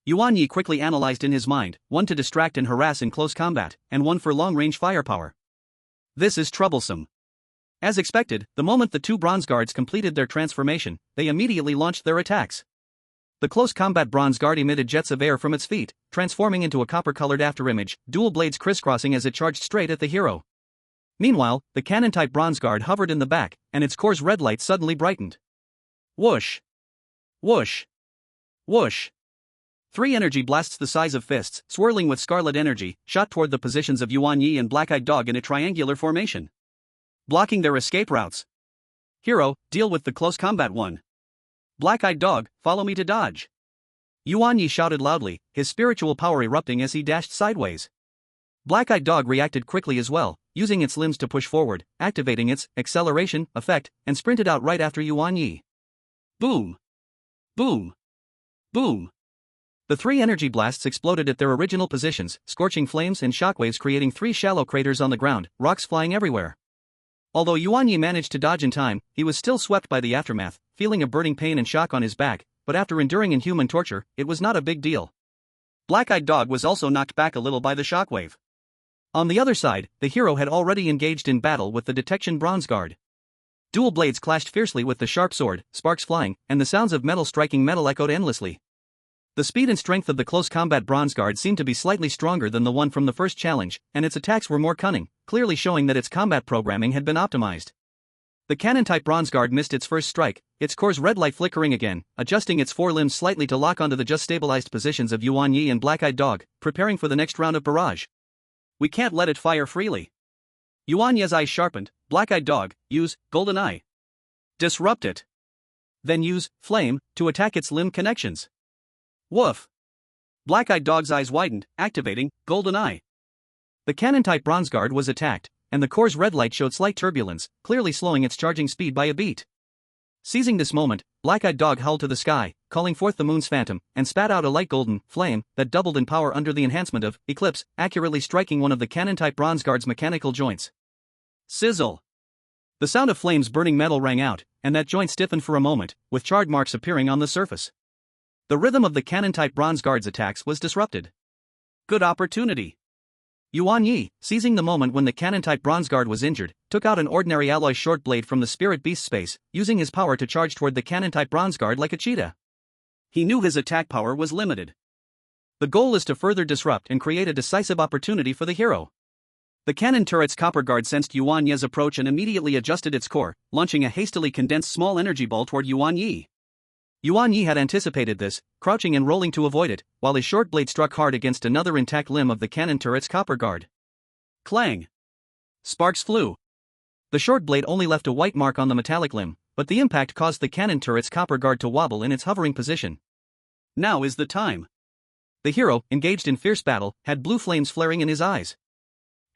Yuan Ye quickly analyzed in his mind, one to distract and harass in close combat, and one for long-range firepower. This is troublesome. As expected, the moment the two bronze guards completed their transformation, they immediately launched their attacks. The close combat bronze guard emitted jets of air from its feet, transforming into a copper-colored afterimage, dual blades crisscrossing as it charged straight at the hero. Meanwhile, the cannon-type bronze guard hovered in the back, and its core's red light suddenly brightened. Whoosh! Whoosh! Whoosh! Three energy blasts the size of fists, swirling with scarlet energy, shot toward the positions of Yuan Ye and Black-Eyed Dog in a triangular formation, blocking their escape routes. Hero, deal with the close combat one. Black-Eyed Dog, follow me to dodge. Yuan Ye shouted loudly, his spiritual power erupting as he dashed sideways. Black-Eyed Dog reacted quickly as well, using its limbs to push forward, activating its acceleration effect, and sprinted out right after Yuan Ye. Boom! Boom! Boom! The three energy blasts exploded at their original positions, scorching flames and shockwaves creating three shallow craters on the ground, rocks flying everywhere. Although Yuan Ye managed to dodge in time, he was still swept by the aftermath, feeling a burning pain and shock on his back, but after enduring inhuman torture, it was not a big deal. Black-Eyed Dog was also knocked back a little by the shockwave. On the other side, the hero had already engaged in battle with the Detection Bronze Guard. Dual blades clashed fiercely with the sharp sword, sparks flying, and the sounds of metal striking metal echoed endlessly. The speed and strength of the close combat Bronze Guard seemed to be slightly stronger than the one from the first challenge, and its attacks were more cunning, clearly showing that its combat programming had been optimized. The cannon-type Bronze Guard missed its first strike, its core's red light flickering again, adjusting its forelimbs slightly to lock onto the just stabilized positions of Yuan Ye and Black-Eyed Dog, preparing for the next round of barrage. We can't let it fire freely. Yuan Ye's eyes sharpened. Black-Eyed Dog, use Golden Eye. Disrupt it. Then use Flame to attack its limb connections. Woof. Black-Eyed Dog's eyes widened, activating Golden Eye. The cannon-type Bronze Guard was attacked, and the core's red light showed slight turbulence, clearly slowing its charging speed by a beat. Seizing this moment, Black-Eyed Dog howled to the sky, calling forth the moon's phantom, and spat out a light golden flame that doubled in power under the enhancement of Eclipse, accurately striking one of the cannon-type Bronze Guard's mechanical joints. Sizzle! The sound of flames burning metal rang out, and that joint stiffened for a moment, with charred marks appearing on the surface. The rhythm of the cannon-type Bronze Guard's attacks was disrupted. Good opportunity. Yuan Ye, seizing the moment when the cannon-type Bronze Guard was injured, took out an ordinary alloy short blade from the Spirit Beast space, using his power to charge toward the cannon-type Bronze Guard like a cheetah. He knew his attack power was limited. The goal is to further disrupt and create a decisive opportunity for the hero. The cannon turret's Copper Guard sensed Yuan Ye's approach and immediately adjusted its core, launching a hastily condensed small energy ball toward Yuan Ye. Yuan Ye had anticipated this, crouching and rolling to avoid it, while his short blade struck hard against another intact limb of the cannon turret's Copper Guard. Clang! Sparks flew. The short blade only left a white mark on the metallic limb, but the impact caused the cannon turret's Copper Guard to wobble in its hovering position. Now is the time. The hero, engaged in fierce battle, had blue flames flaring in his eyes.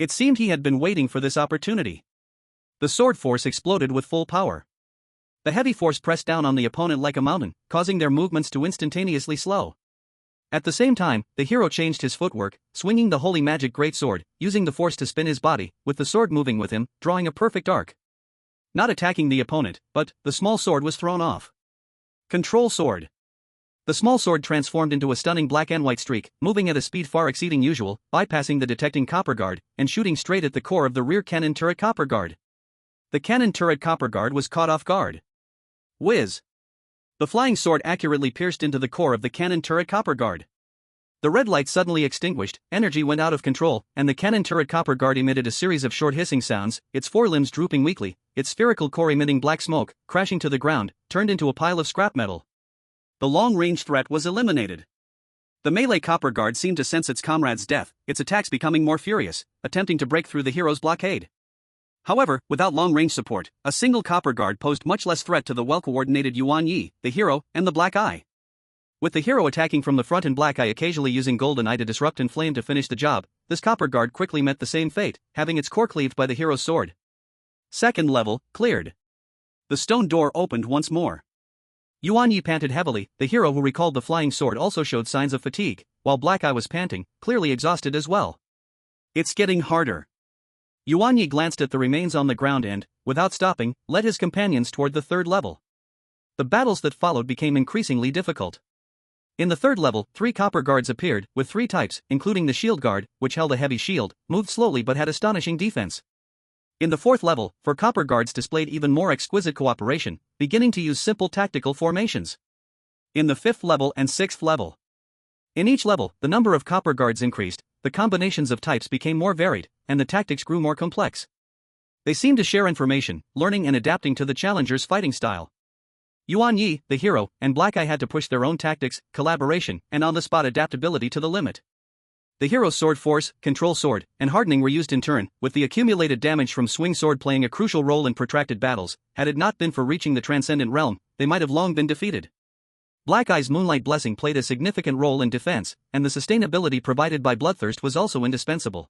It seemed he had been waiting for this opportunity. The sword force exploded with full power. The heavy force pressed down on the opponent like a mountain, causing their movements to instantaneously slow. At the same time, the hero changed his footwork, swinging the holy magic greatsword, using the force to spin his body, with the sword moving with him, drawing a perfect arc. Not attacking the opponent, but the small sword was thrown off. Control Sword. The small sword transformed into a stunning black and white streak, moving at a speed far exceeding usual, bypassing the detecting Copper Guard, and shooting straight at the core of the rear cannon turret Copper Guard. The cannon turret Copper Guard was caught off guard. Whiz! The flying sword accurately pierced into the core of the cannon turret Copper Guard. The red light suddenly extinguished, energy went out of control, and the cannon turret Copper Guard emitted a series of short hissing sounds, its forelimbs drooping weakly, its spherical core emitting black smoke, crashing to the ground, turned into a pile of scrap metal. The long-range threat was eliminated. The melee Copper Guard seemed to sense its comrade's death, its attacks becoming more furious, attempting to break through the hero's blockade. However, without long-range support, a single Copper Guard posed much less threat to the well-coordinated Yuan Ye, the hero, and the Black Eye. With the hero attacking from the front and Black Eye occasionally using Golden Eye to disrupt and flame to finish the job, this Copper Guard quickly met the same fate, having its core cleaved by the hero's sword. Second level, cleared. The stone door opened once more. Yuan Ye panted heavily. The hero who recalled the flying sword also showed signs of fatigue, while Black Eye was panting, clearly exhausted as well. It's getting harder. Yuan Ye glanced at the remains on the ground and, without stopping, led his companions toward the third level. The battles that followed became increasingly difficult. In the third level, 3 Copper Guards appeared, with 3 types, including the Shield Guard, which held a heavy shield, moved slowly but had astonishing defense. In the fourth level, 4 Copper Guards displayed even more exquisite cooperation, beginning to use simple tactical formations. In the 5th level and 6th level. In each level, the number of Copper Guards increased, the combinations of types became more varied, and the tactics grew more complex. They seemed to share information, learning and adapting to the challenger's fighting style. Yuan Ye, the hero, and Black Eye had to push their own tactics, collaboration, and on-the-spot adaptability to the limit. The hero's sword force, control sword, and hardening were used in turn, with the accumulated damage from swing sword playing a crucial role in protracted battles. Had it not been for reaching the transcendent realm, they might have long been defeated. Black Eye's Moonlight Blessing played a significant role in defense, and the sustainability provided by Bloodthirst was also indispensable.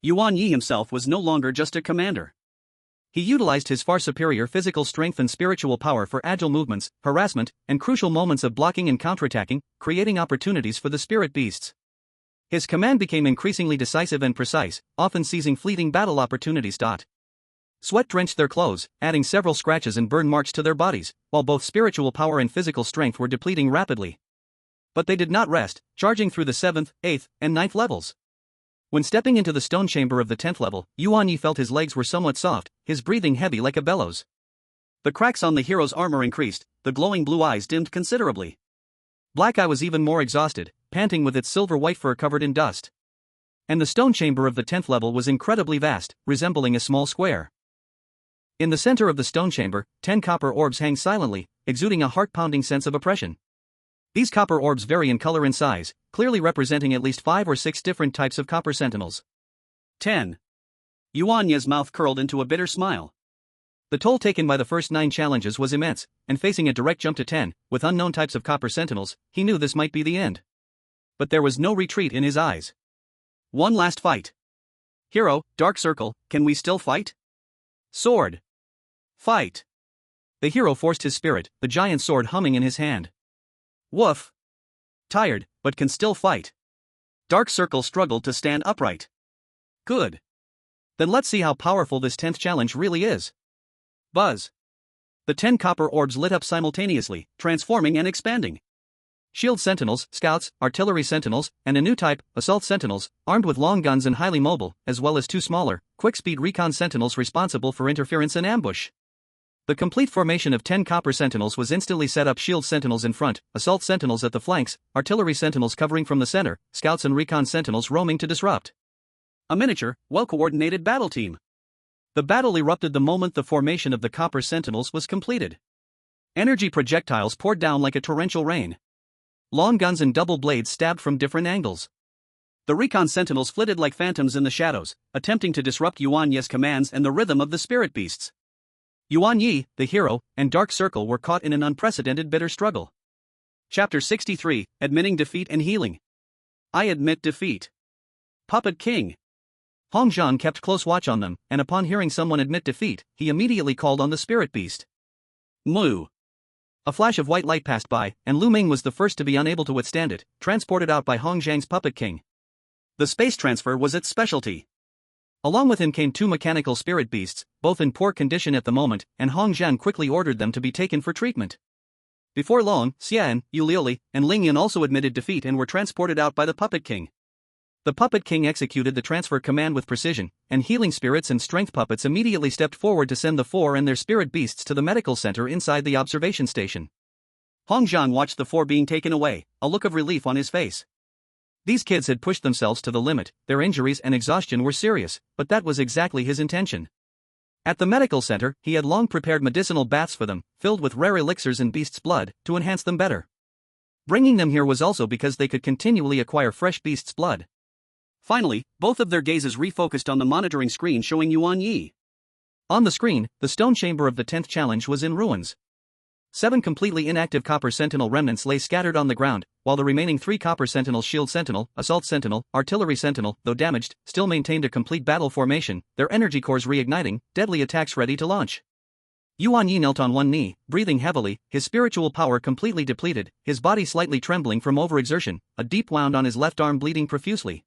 Yuan Ye himself was no longer just a commander. He utilized his far superior physical strength and spiritual power for agile movements, harassment, and crucial moments of blocking and counterattacking, creating opportunities for the spirit beasts. His command became increasingly decisive and precise, often seizing fleeting battle opportunities. Sweat drenched their clothes, adding several scratches and burn marks to their bodies, while both spiritual power and physical strength were depleting rapidly. But they did not rest, charging through the 7th, 8th, and 9th levels. When stepping into the stone chamber of the 10th level, Yuan Ye felt his legs were somewhat soft, his breathing heavy like a bellows. The cracks on the hero's armor increased, the glowing blue eyes dimmed considerably. Black Eye was even more exhausted, panting with its silver white fur covered in dust. And the stone chamber of the 10th level was incredibly vast, resembling a small square. In the center of the stone chamber, 10 copper orbs hang silently, exuding a heart-pounding sense of oppression. These copper orbs vary in color and size, clearly representing at least 5 or 6 different types of copper sentinels. 10. Yuan Ye's mouth curled into a bitter smile. The toll taken by the first 9 challenges was immense, and facing a direct jump to 10, with unknown types of copper sentinels, he knew this might be the end. But there was no retreat in his eyes. One last fight. Hero, Dark Circle, can we still fight? Sword. Fight. The hero forced his spirit, the giant sword humming in his hand. Woof. Tired, but can still fight. Dark Circle struggled to stand upright. Good. Then let's see how powerful this 10th challenge really is. Buzz. The 10 copper orbs lit up simultaneously, transforming and expanding. Shield sentinels, scouts, artillery sentinels, and a new type, assault sentinels, armed with long guns and highly mobile, as well as 2 smaller, quick-speed recon sentinels responsible for interference and ambush. The complete formation of 10 copper sentinels was instantly set up: shield sentinels in front, assault sentinels at the flanks, artillery sentinels covering from the center, scouts and recon sentinels roaming to disrupt. A miniature, well-coordinated battle team. The battle erupted the moment the formation of the copper sentinels was completed. Energy projectiles poured down like a torrential rain. Long guns and double blades stabbed from different angles. The recon sentinels flitted like phantoms in the shadows, attempting to disrupt Yuan Ye's commands and the rhythm of the spirit beasts. Yuan Ye, the hero, and Dark Circle were caught in an unprecedented bitter struggle. Chapter 63, Admitting Defeat and Healing. I admit defeat. Puppet King. Hong Zhan kept close watch on them, and upon hearing someone admit defeat, he immediately called on the spirit beast. Moo. A flash of white light passed by, and Lu Ming was the first to be unable to withstand it, transported out by Hong Zhang's Puppet King. The space transfer was its specialty. Along with him came 2 mechanical spirit beasts, both in poor condition at the moment, and Hong Zhan quickly ordered them to be taken for treatment. Before long, Xian, Yuliuli, and Lingyan also admitted defeat and were transported out by the Puppet King. The Puppet King executed the transfer command with precision, and healing spirits and strength puppets immediately stepped forward to send the 4 and their spirit beasts to the medical center inside the observation station. Hong Zhan watched the 4 being taken away, a look of relief on his face. These kids had pushed themselves to the limit, their injuries and exhaustion were serious, but that was exactly his intention. At the medical center, he had long prepared medicinal baths for them, filled with rare elixirs and beast's blood, to enhance them better. Bringing them here was also because they could continually acquire fresh beast's blood. Finally, both of their gazes refocused on the monitoring screen showing Yuan Ye. On the screen, the stone chamber of the 10th challenge was in ruins. 7 completely inactive copper sentinel remnants lay scattered on the ground, while the remaining 3 copper sentinels, shield sentinel, assault sentinel, artillery sentinel, though damaged, still maintained a complete battle formation, their energy cores reigniting, deadly attacks ready to launch. Yuan Ye knelt on one knee, breathing heavily, his spiritual power completely depleted, his body slightly trembling from overexertion, a deep wound on his left arm bleeding profusely.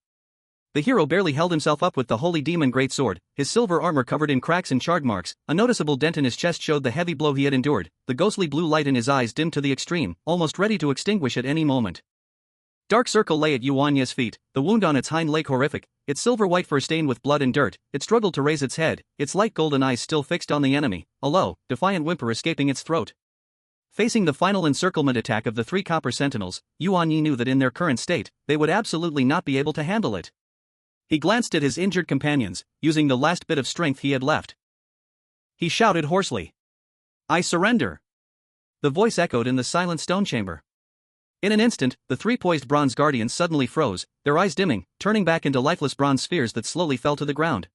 The hero barely held himself up with the holy demon greatsword, his silver armor covered in cracks and charred marks, a noticeable dent in his chest showed the heavy blow he had endured, the ghostly blue light in his eyes dimmed to the extreme, almost ready to extinguish at any moment. Dark Circle lay at Yuan Ye's feet, the wound on its hind leg horrific, its silver white fur stained with blood and dirt. It struggled to raise its head, its light golden eyes still fixed on the enemy, a low, defiant whimper escaping its throat. Facing the final encirclement attack of the 3 copper sentinels, Yuan Ye knew that in their current state, they would absolutely not be able to handle it. He glanced at his injured companions, using the last bit of strength he had left. He shouted hoarsely, "I surrender!" The voice echoed in the silent stone chamber. In an instant, the three poised bronze guardians suddenly froze, their eyes dimming, turning back into lifeless bronze spheres that slowly fell to the ground.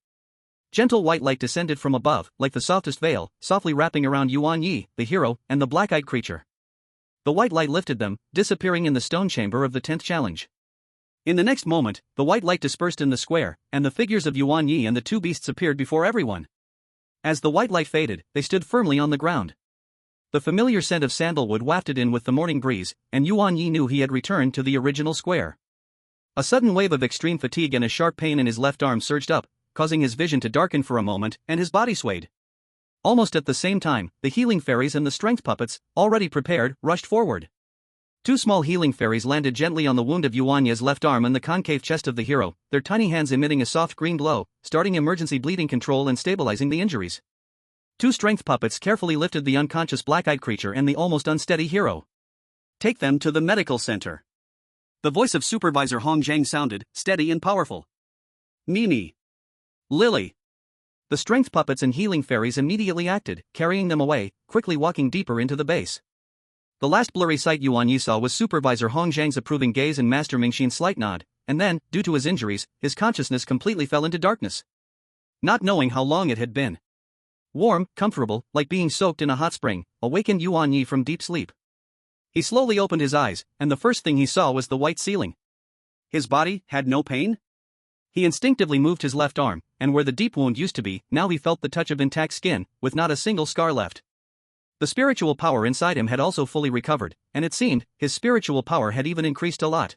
Gentle white light descended from above, like the softest veil, softly wrapping around Yuan Ye, the hero, and the black-eyed creature. The white light lifted them, disappearing in the stone chamber of the 10th challenge. In the next moment, the white light dispersed in the square, and the figures of Yuan Ye and the two beasts appeared before everyone. As the white light faded, they stood firmly on the ground. The familiar scent of sandalwood wafted in with the morning breeze, and Yuan Ye knew he had returned to the original square. A sudden wave of extreme fatigue and a sharp pain in his left arm surged up, causing his vision to darken for a moment, and his body swayed. Almost at the same time, the healing fairies and the strength puppets, already prepared, rushed forward. Two small healing fairies landed gently on the wound of Yuan Ye's left arm and the concave chest of the hero, their tiny hands emitting a soft green glow, starting emergency bleeding control and stabilizing the injuries. Two strength puppets carefully lifted the unconscious black-eyed creature and the almost unsteady hero. Take them to the medical center. The voice of Supervisor Hong Zhang sounded, steady and powerful. Mimi. Lily. The strength puppets and healing fairies immediately acted, carrying them away, quickly walking deeper into the base. The last blurry sight Yuan Yi saw was Supervisor Hong Zhang's approving gaze and Master Mingxin's slight nod, and then, due to his injuries, his consciousness completely fell into darkness. Not knowing how long it had been. Warm, comfortable, like being soaked in a hot spring, awakened Yuan Yi from deep sleep. He slowly opened his eyes, and the first thing he saw was the white ceiling. His body had no pain? He instinctively moved his left arm, and where the deep wound used to be, now he felt the touch of intact skin, with not a single scar left. The spiritual power inside him had also fully recovered, and it seemed, his spiritual power had even increased a lot.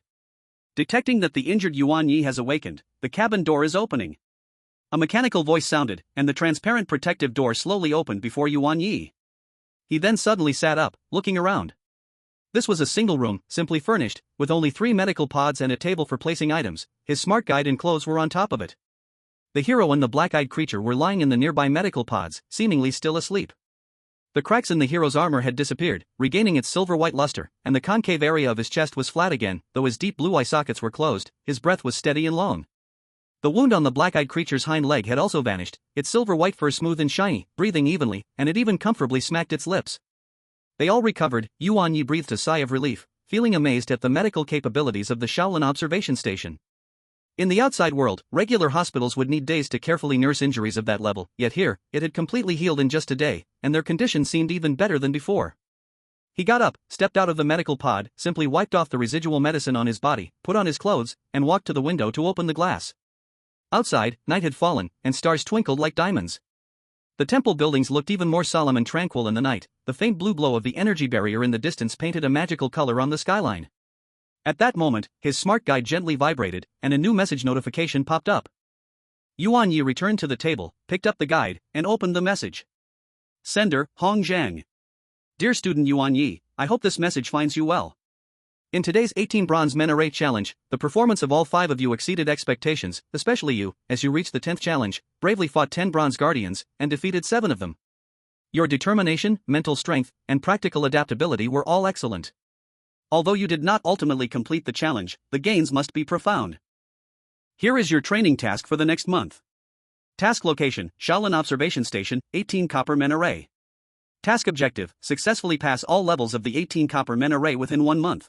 Detecting that the injured Yuan Yi has awakened, the cabin door is opening. A mechanical voice sounded, and the transparent protective door slowly opened before Yuan Yi. He then suddenly sat up, looking around. This was a single room, simply furnished, with only 3 medical pods and a table for placing items. His smart guide and clothes were on top of it. The hero and the black-eyed creature were lying in the nearby medical pods, seemingly still asleep. The cracks in the hero's armor had disappeared, regaining its silver-white luster, and the concave area of his chest was flat again, though his deep blue eye sockets were closed. His breath was steady and long. The wound on the black-eyed creature's hind leg had also vanished, its silver-white fur smooth and shiny, breathing evenly, and it even comfortably smacked its lips. They all recovered. Yuan Yi breathed a sigh of relief, feeling amazed at the medical capabilities of the Shaolin observation station. In the outside world, regular hospitals would need days to carefully nurse injuries of that level, yet here, it had completely healed in just a day, and their condition seemed even better than before. He got up, stepped out of the medical pod, simply wiped off the residual medicine on his body, put on his clothes, and walked to the window to open the glass. Outside, night had fallen, and stars twinkled like diamonds. The temple buildings looked even more solemn and tranquil in the night. The faint blue glow of the energy barrier in the distance painted a magical color on the skyline. At that moment, his smart guide gently vibrated, and a new message notification popped up. Yuan Yi returned to the table, picked up the guide, and opened the message. Sender, Hong Zhang. Dear student Yuan Yi, I hope this message finds you well. In today's 18 Bronze Men Array Challenge, the performance of all 5 of you exceeded expectations, especially you, as you reached the 10th challenge, bravely fought 10 Bronze Guardians, and defeated 7 of them. Your determination, mental strength, and practical adaptability were all excellent. Although you did not ultimately complete the challenge, the gains must be profound. Here is your training task for the next month. Task location, Shaolin Observation Station, 18 Copper Men Array. Task objective, successfully pass all levels of the 18 Copper Men Array within 1 month.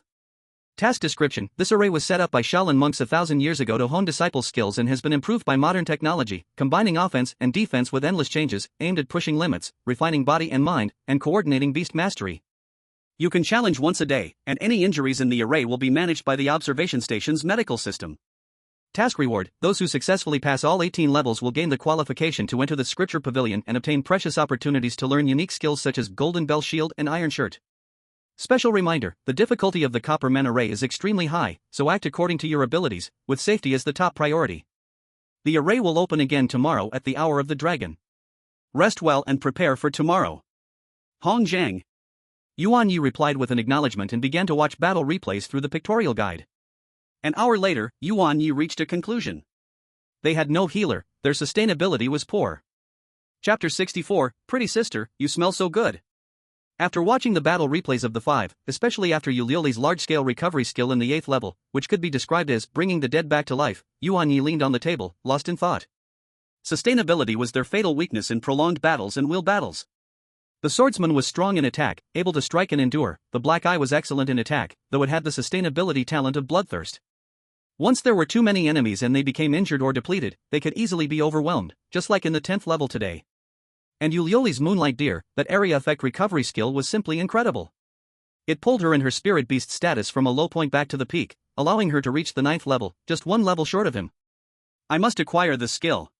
Task description, this array was set up by Shaolin monks 1,000 years ago to hone disciples' skills and has been improved by modern technology, combining offense and defense with endless changes, aimed at pushing limits, refining body and mind, and coordinating beast mastery. You can challenge once a day, and any injuries in the array will be managed by the observation station's medical system. Task reward, those who successfully pass all 18 levels will gain the qualification to enter the Scripture Pavilion and obtain precious opportunities to learn unique skills such as Golden Bell Shield and Iron Shirt. Special reminder, the difficulty of the Copper Men array is extremely high, so act according to your abilities, with safety as the top priority. The array will open again tomorrow at the Hour of the Dragon. Rest well and prepare for tomorrow. Hong Zhang. Yuan Yi replied with an acknowledgement and began to watch battle replays through the pictorial guide. An hour later, Yuan Yi reached a conclusion. They had no healer, their sustainability was poor. Chapter 64, Pretty Sister, You Smell So Good. After watching the battle replays of the 5, especially after Yu Liuli's large-scale recovery skill in the 8th level, which could be described as bringing the dead back to life, Yuan Yi leaned on the table, lost in thought. Sustainability was their fatal weakness in prolonged battles and will battles. The swordsman was strong in attack, able to strike and endure. The black eye was excellent in attack, though it had the sustainability talent of bloodthirst. Once there were too many enemies and they became injured or depleted, they could easily be overwhelmed, just like in the 10th level today. And Yulioli's Moonlight Deer, that area effect recovery skill was simply incredible. It pulled her in her spirit beast status from a low point back to the peak, allowing her to reach the 9th level, just one level short of him. I must acquire this skill.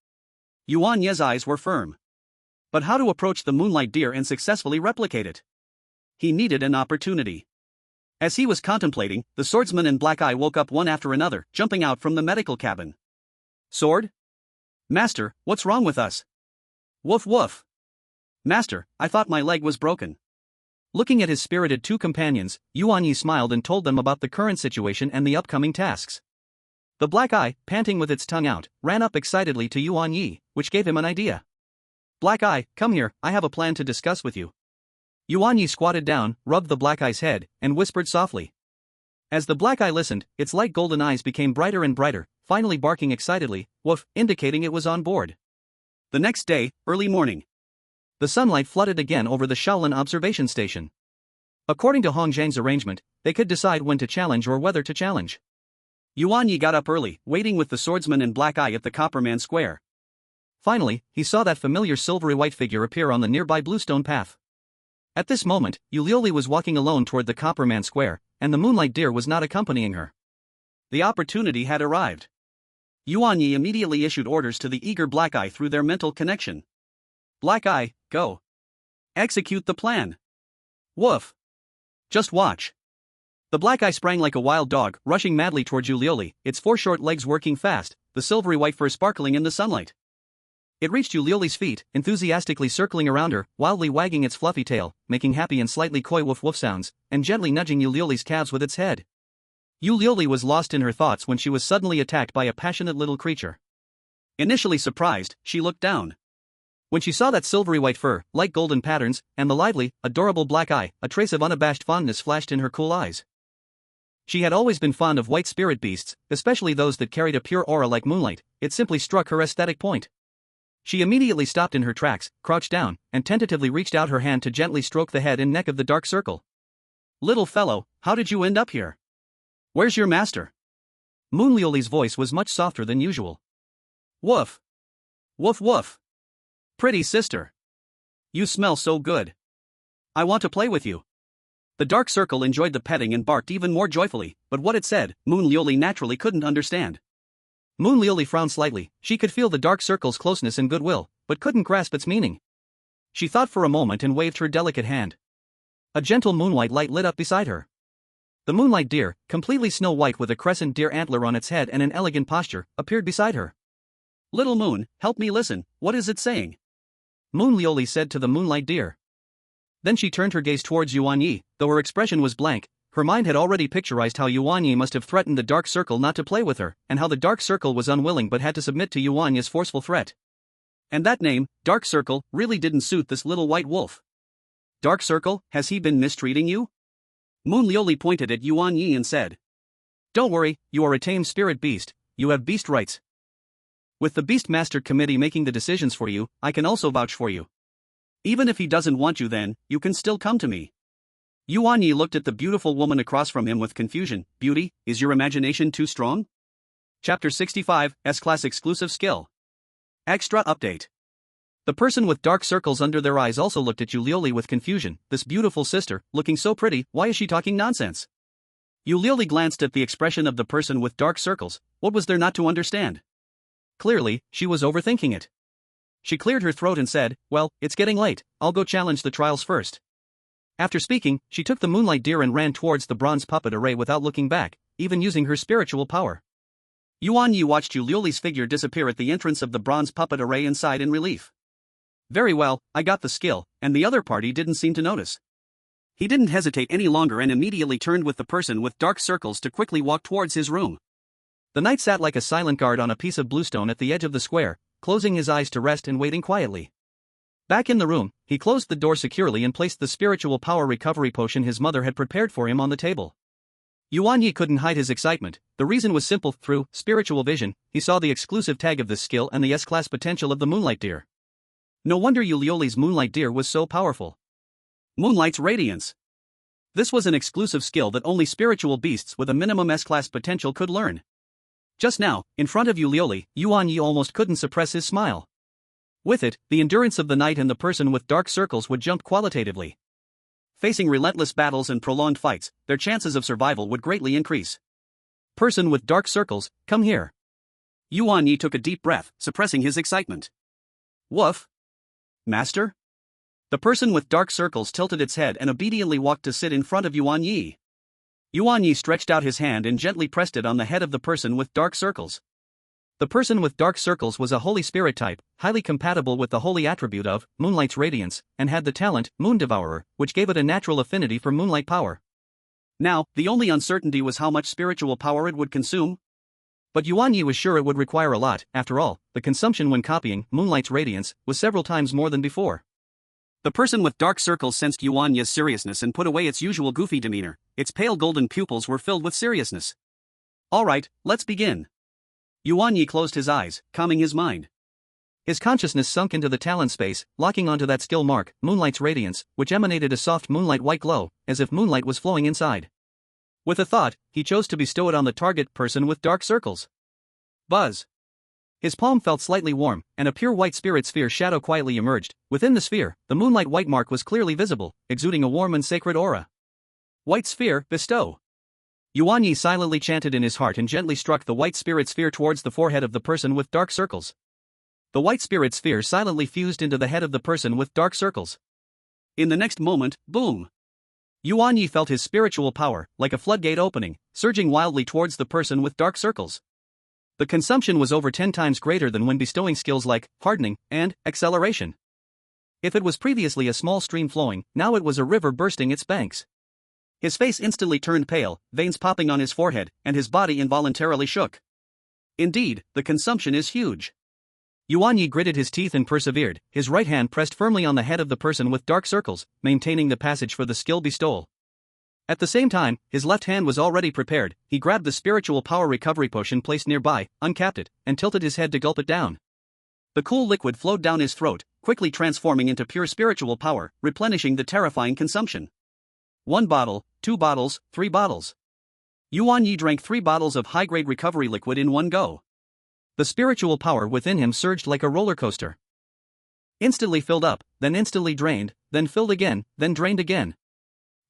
Yuan Ye's eyes were firm. But how to approach the Moonlight Deer and successfully replicate it? He needed an opportunity. As he was contemplating, the swordsman and Black Eye woke up one after another, jumping out from the medical cabin. Sword? Master, what's wrong with us? Woof woof. Master, I thought my leg was broken. Looking at his spirited two companions, Yuan Ye smiled and told them about the current situation and the upcoming tasks. The Black Eye, panting with its tongue out, ran up excitedly to Yuan Ye, which gave him an idea. Black Eye, come here, I have a plan to discuss with you. Yuan Ye squatted down, rubbed the Black Eye's head, and whispered softly. As the Black Eye listened, its light golden eyes became brighter and brighter, finally barking excitedly, woof, indicating it was on board. The next day, early morning. The sunlight flooded again over the Shaolin observation station. According to Hong Zhang's arrangement, they could decide when to challenge or whether to challenge. Yuan Ye got up early, waiting with the swordsman and Black Eye at the Copperman Square. Finally, he saw that familiar silvery white figure appear on the nearby bluestone path. At this moment, Yulioli was walking alone toward the Copperman Square, and the Moonlight Deer was not accompanying her. The opportunity had arrived. Yuan Ye immediately issued orders to the eager Black Eye through their mental connection. Black Eye, go. Execute the plan. Woof. Just watch. The Black Eye sprang like a wild dog, rushing madly towards Yulioli, its four short legs working fast, the silvery white fur sparkling in the sunlight. It reached Yulioli's feet, enthusiastically circling around her, wildly wagging its fluffy tail, making happy and slightly coy woof-woof sounds, and gently nudging Yulioli's calves with its head. Yulioli was lost in her thoughts when she was suddenly attacked by a passionate little creature. Initially surprised, she looked down. When she saw that silvery white fur, light golden patterns, and the lively, adorable Black Eye, a trace of unabashed fondness flashed in her cool eyes. She had always been fond of white spirit beasts, especially those that carried a pure aura like moonlight. It simply struck her aesthetic point. She immediately stopped in her tracks, crouched down, and tentatively reached out her hand to gently stroke the head and neck of the dark circle. Little fellow, how did you end up here? Where's your master? Moonlioli's voice was much softer than usual. Woof. Woof woof. Pretty sister. You smell so good. I want to play with you. The dark circle enjoyed the petting and barked even more joyfully, but what it said, Moonlioli naturally couldn't understand. Moonlioli frowned slightly. She could feel the dark circle's closeness and goodwill, but couldn't grasp its meaning. She thought for a moment and waved her delicate hand. A gentle moonlight light lit up beside her. The Moonlight Deer, completely snow white with a crescent deer antler on its head and an elegant posture, appeared beside her. Little Moon, help me listen, what is it saying? Moonlioli said to the Moonlight Deer. Then she turned her gaze towards Yuan Ye, though her expression was blank. Her mind had already picturized how Yuan Ye must have threatened the Dark Circle not to play with her, and how the Dark Circle was unwilling but had to submit to Yuan Ye's forceful threat. And that name, Dark Circle, really didn't suit this little white wolf. Dark Circle, has he been mistreating you? Moonlioli pointed at Yuan Ye and said. Don't worry, you are a tame spirit beast, you have beast rights. With the Beastmaster Committee making the decisions for you, I can also vouch for you. Even if he doesn't want you then, you can still come to me. Yuan Ye looked at the beautiful woman across from him with confusion. Beauty, is your imagination too strong? Chapter 65, S-Class Exclusive Skill. Extra Update. The person with dark circles under their eyes also looked at Yulioli with confusion. This beautiful sister, looking so pretty, why is she talking nonsense? Yulioli glanced at the expression of the person with dark circles. What was there not to understand? Clearly, she was overthinking it. She cleared her throat and said, well, it's getting late, I'll go challenge the trials first. After speaking, she took the Moonlight Deer and ran towards the bronze puppet array without looking back, even using her spiritual power. Yuan Ye watched Yulioli's figure disappear at the entrance of the bronze puppet array and sighed in relief. Very well, I got the skill, and the other party didn't seem to notice. He didn't hesitate any longer and immediately turned with the person with dark circles to quickly walk towards his room. The knight sat like a silent guard on a piece of bluestone at the edge of the square, closing his eyes to rest and waiting quietly. Back in the room, he closed the door securely and placed the spiritual power recovery potion his mother had prepared for him on the table. Yuan Ye couldn't hide his excitement. The reason was simple. Through spiritual vision, he saw the exclusive tag of this skill and the S-Class potential of the Moonlight Deer. No wonder Yulioli's Moonlight Deer was so powerful. Moonlight's Radiance. This was an exclusive skill that only spiritual beasts with a minimum S-class potential could learn. Just now, in front of Ulioli, Yuan Ye almost couldn't suppress his smile. With it, the endurance of the knight and the person with dark circles would jump qualitatively. Facing relentless battles and prolonged fights, their chances of survival would greatly increase. Person with dark circles, come here. Yuan Ye took a deep breath, suppressing his excitement. Woof. Master? The person with dark circles tilted its head and obediently walked to sit in front of Yuan Ye. Yuan Ye stretched out his hand and gently pressed it on the head of the person with dark circles. The person with dark circles was a holy spirit type, highly compatible with the holy attribute of Moonlight's Radiance, and had the talent Moon Devourer, which gave it a natural affinity for moonlight power. Now, the only uncertainty was how much spiritual power it would consume. But Yuan Ye was sure it would require a lot. After all, the consumption when copying Moonlight's Radiance was several times more than before. The person with dark circles sensed Yuan Ye's seriousness and put away its usual goofy demeanor. Its pale golden pupils were filled with seriousness. All right, let's begin. Yuan Ye closed his eyes, calming his mind. His consciousness sunk into the talent space, locking onto that skill mark, Moonlight's Radiance, which emanated a soft moonlight white glow, as if moonlight was flowing inside. With a thought, he chose to bestow it on the target person with dark circles. Buzz. His palm felt slightly warm, and a pure white spirit sphere shadow quietly emerged. Within the sphere, the moonlight white mark was clearly visible, exuding a warm and sacred aura. White sphere, bestow. Yuan Ye silently chanted in his heart and gently struck the white spirit sphere towards the forehead of the person with dark circles. The white spirit sphere silently fused into the head of the person with dark circles. In the next moment, boom! Yuan Ye felt his spiritual power, like a floodgate opening, surging wildly towards the person with dark circles. The consumption was over 10 times greater than when bestowing skills like hardening and acceleration. If it was previously a small stream flowing, now it was a river bursting its banks. His face instantly turned pale, veins popping on his forehead, and his body involuntarily shook. Indeed, the consumption is huge. Yuan Ye gritted his teeth and persevered, his right hand pressed firmly on the head of the person with dark circles, maintaining the passage for the skill bestowal. At the same time, his left hand was already prepared. He grabbed the spiritual power recovery potion placed nearby, uncapped it, and tilted his head to gulp it down. The cool liquid flowed down his throat, quickly transforming into pure spiritual power, replenishing the terrifying consumption. 1 bottle, 2 bottles, 3 bottles. Yuan Ye drank 3 bottles of high-grade recovery liquid in one go. The spiritual power within him surged like a roller coaster. Instantly filled up, then instantly drained, then filled again, then drained again.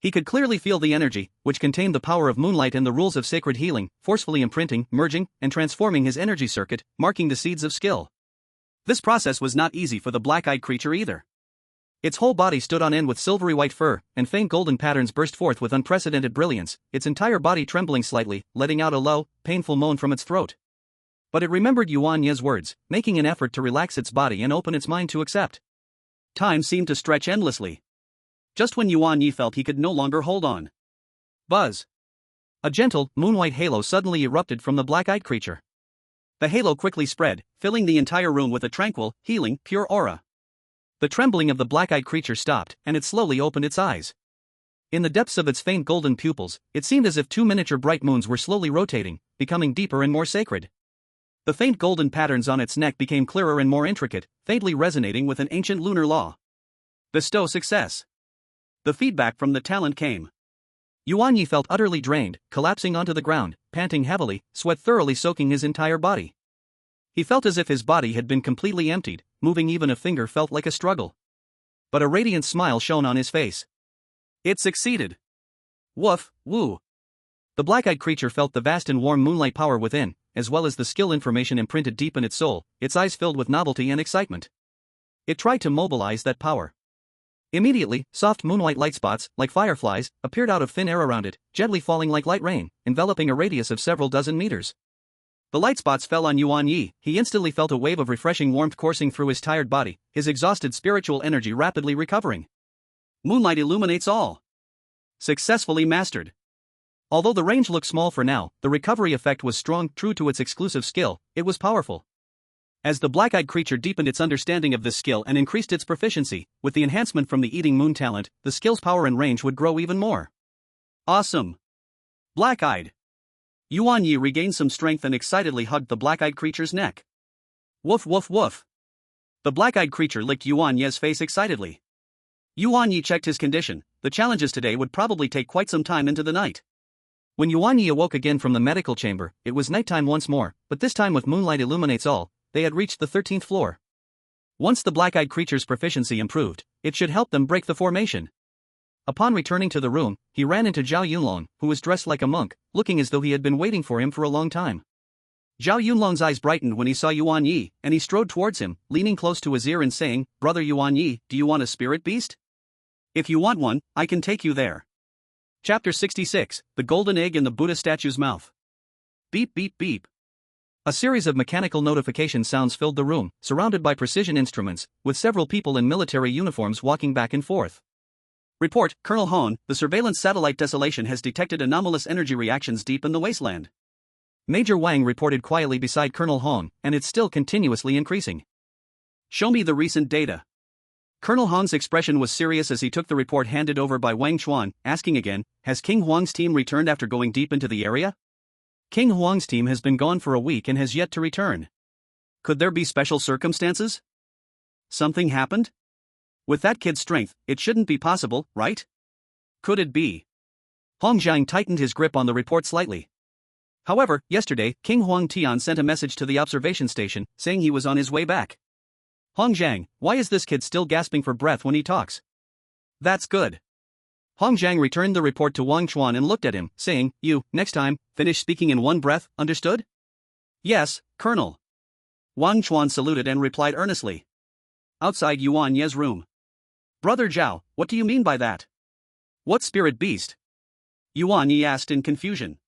He could clearly feel the energy, which contained the power of moonlight and the rules of sacred healing, forcefully imprinting, merging, and transforming his energy circuit, marking the seeds of skill. This process was not easy for the black-eyed creature either. Its whole body stood on end with silvery white fur, and faint golden patterns burst forth with unprecedented brilliance, its entire body trembling slightly, letting out a low, painful moan from its throat. But it remembered Yuan Ye's words, making an effort to relax its body and open its mind to accept. Time seemed to stretch endlessly. Just when Yuan Ye felt he could no longer hold on. Buzz. A gentle, moon-white halo suddenly erupted from the black-eyed creature. The halo quickly spread, filling the entire room with a tranquil, healing, pure aura. The trembling of the black-eyed creature stopped, and it slowly opened its eyes. In the depths of its faint golden pupils, it seemed as if 2 miniature bright moons were slowly rotating, becoming deeper and more sacred. The faint golden patterns on its neck became clearer and more intricate, faintly resonating with an ancient lunar law. Bestow success. The feedback from the talent came. Yuan Ye felt utterly drained, collapsing onto the ground, panting heavily, sweat thoroughly soaking his entire body. He felt as if his body had been completely emptied, moving even a finger felt like a struggle. But a radiant smile shone on his face. It succeeded. Woof, woo. The black-eyed creature felt the vast and warm moonlight power within, as well as the skill information imprinted deep in its soul, its eyes filled with novelty and excitement. It tried to mobilize that power. Immediately, soft moonlight light spots, like fireflies, appeared out of thin air around it, gently falling like light rain, enveloping a radius of several dozen meters. The light spots fell on Yuan Ye. He instantly felt a wave of refreshing warmth coursing through his tired body, his exhausted spiritual energy rapidly recovering. Moonlight illuminates all. Successfully mastered. Although the range looked small for now, the recovery effect was strong. True to its exclusive skill, it was powerful. As the black-eyed creature deepened its understanding of this skill and increased its proficiency, with the enhancement from the eating moon talent, the skill's power and range would grow even more. Awesome. Black-eyed. Yuan Ye regained some strength and excitedly hugged the black-eyed creature's neck. Woof woof woof. The black-eyed creature licked Yuan Ye's face excitedly. Yuan Ye checked his condition. The challenges today would probably take quite some time into the night. When Yuan Ye awoke again from the medical chamber, it was nighttime once more, but this time with moonlight illuminates all. They had reached the 13th floor. Once the black-eyed creature's proficiency improved, it should help them break the formation. Upon returning to the room, he ran into Zhao Yunlong, who was dressed like a monk, looking as though he had been waiting for him for a long time. Zhao Yunlong's eyes brightened when he saw Yuan Ye, and he strode towards him, leaning close to his ear and saying, "Brother Yuan Ye, do you want a spirit beast? If you want one, I can take you there." Chapter 66, The Golden Egg in the Buddha Statue's Mouth. Beep beep beep. A series of mechanical notification sounds filled the room, surrounded by precision instruments, with several people in military uniforms walking back and forth. Report, Colonel Hon, the surveillance satellite Desolation has detected anomalous energy reactions deep in the wasteland. Major Wang reported quietly beside Colonel Hon, and it's still continuously increasing. Show me the recent data. Colonel Han's expression was serious as he took the report handed over by Wang Chuan, asking again, has King Huang's team returned after going deep into the area? King Huang's team has been gone for a week and has yet to return. Could there be special circumstances? Something happened? With that kid's strength, it shouldn't be possible, right? Could it be? Hong Zhang tightened his grip on the report slightly. However, yesterday, King Huang Tian sent a message to the observation station, saying he was on his way back. Hong Zhang, why is this kid still gasping for breath when he talks? That's good. Hong Zhang returned the report to Wang Chuan and looked at him, saying, you, next time, finish speaking in one breath, understood? Yes, Colonel. Wang Chuan saluted and replied earnestly. Outside Yuan Ye's room. Brother Zhao, what do you mean by that? What spirit beast? Yuan Ye asked in confusion.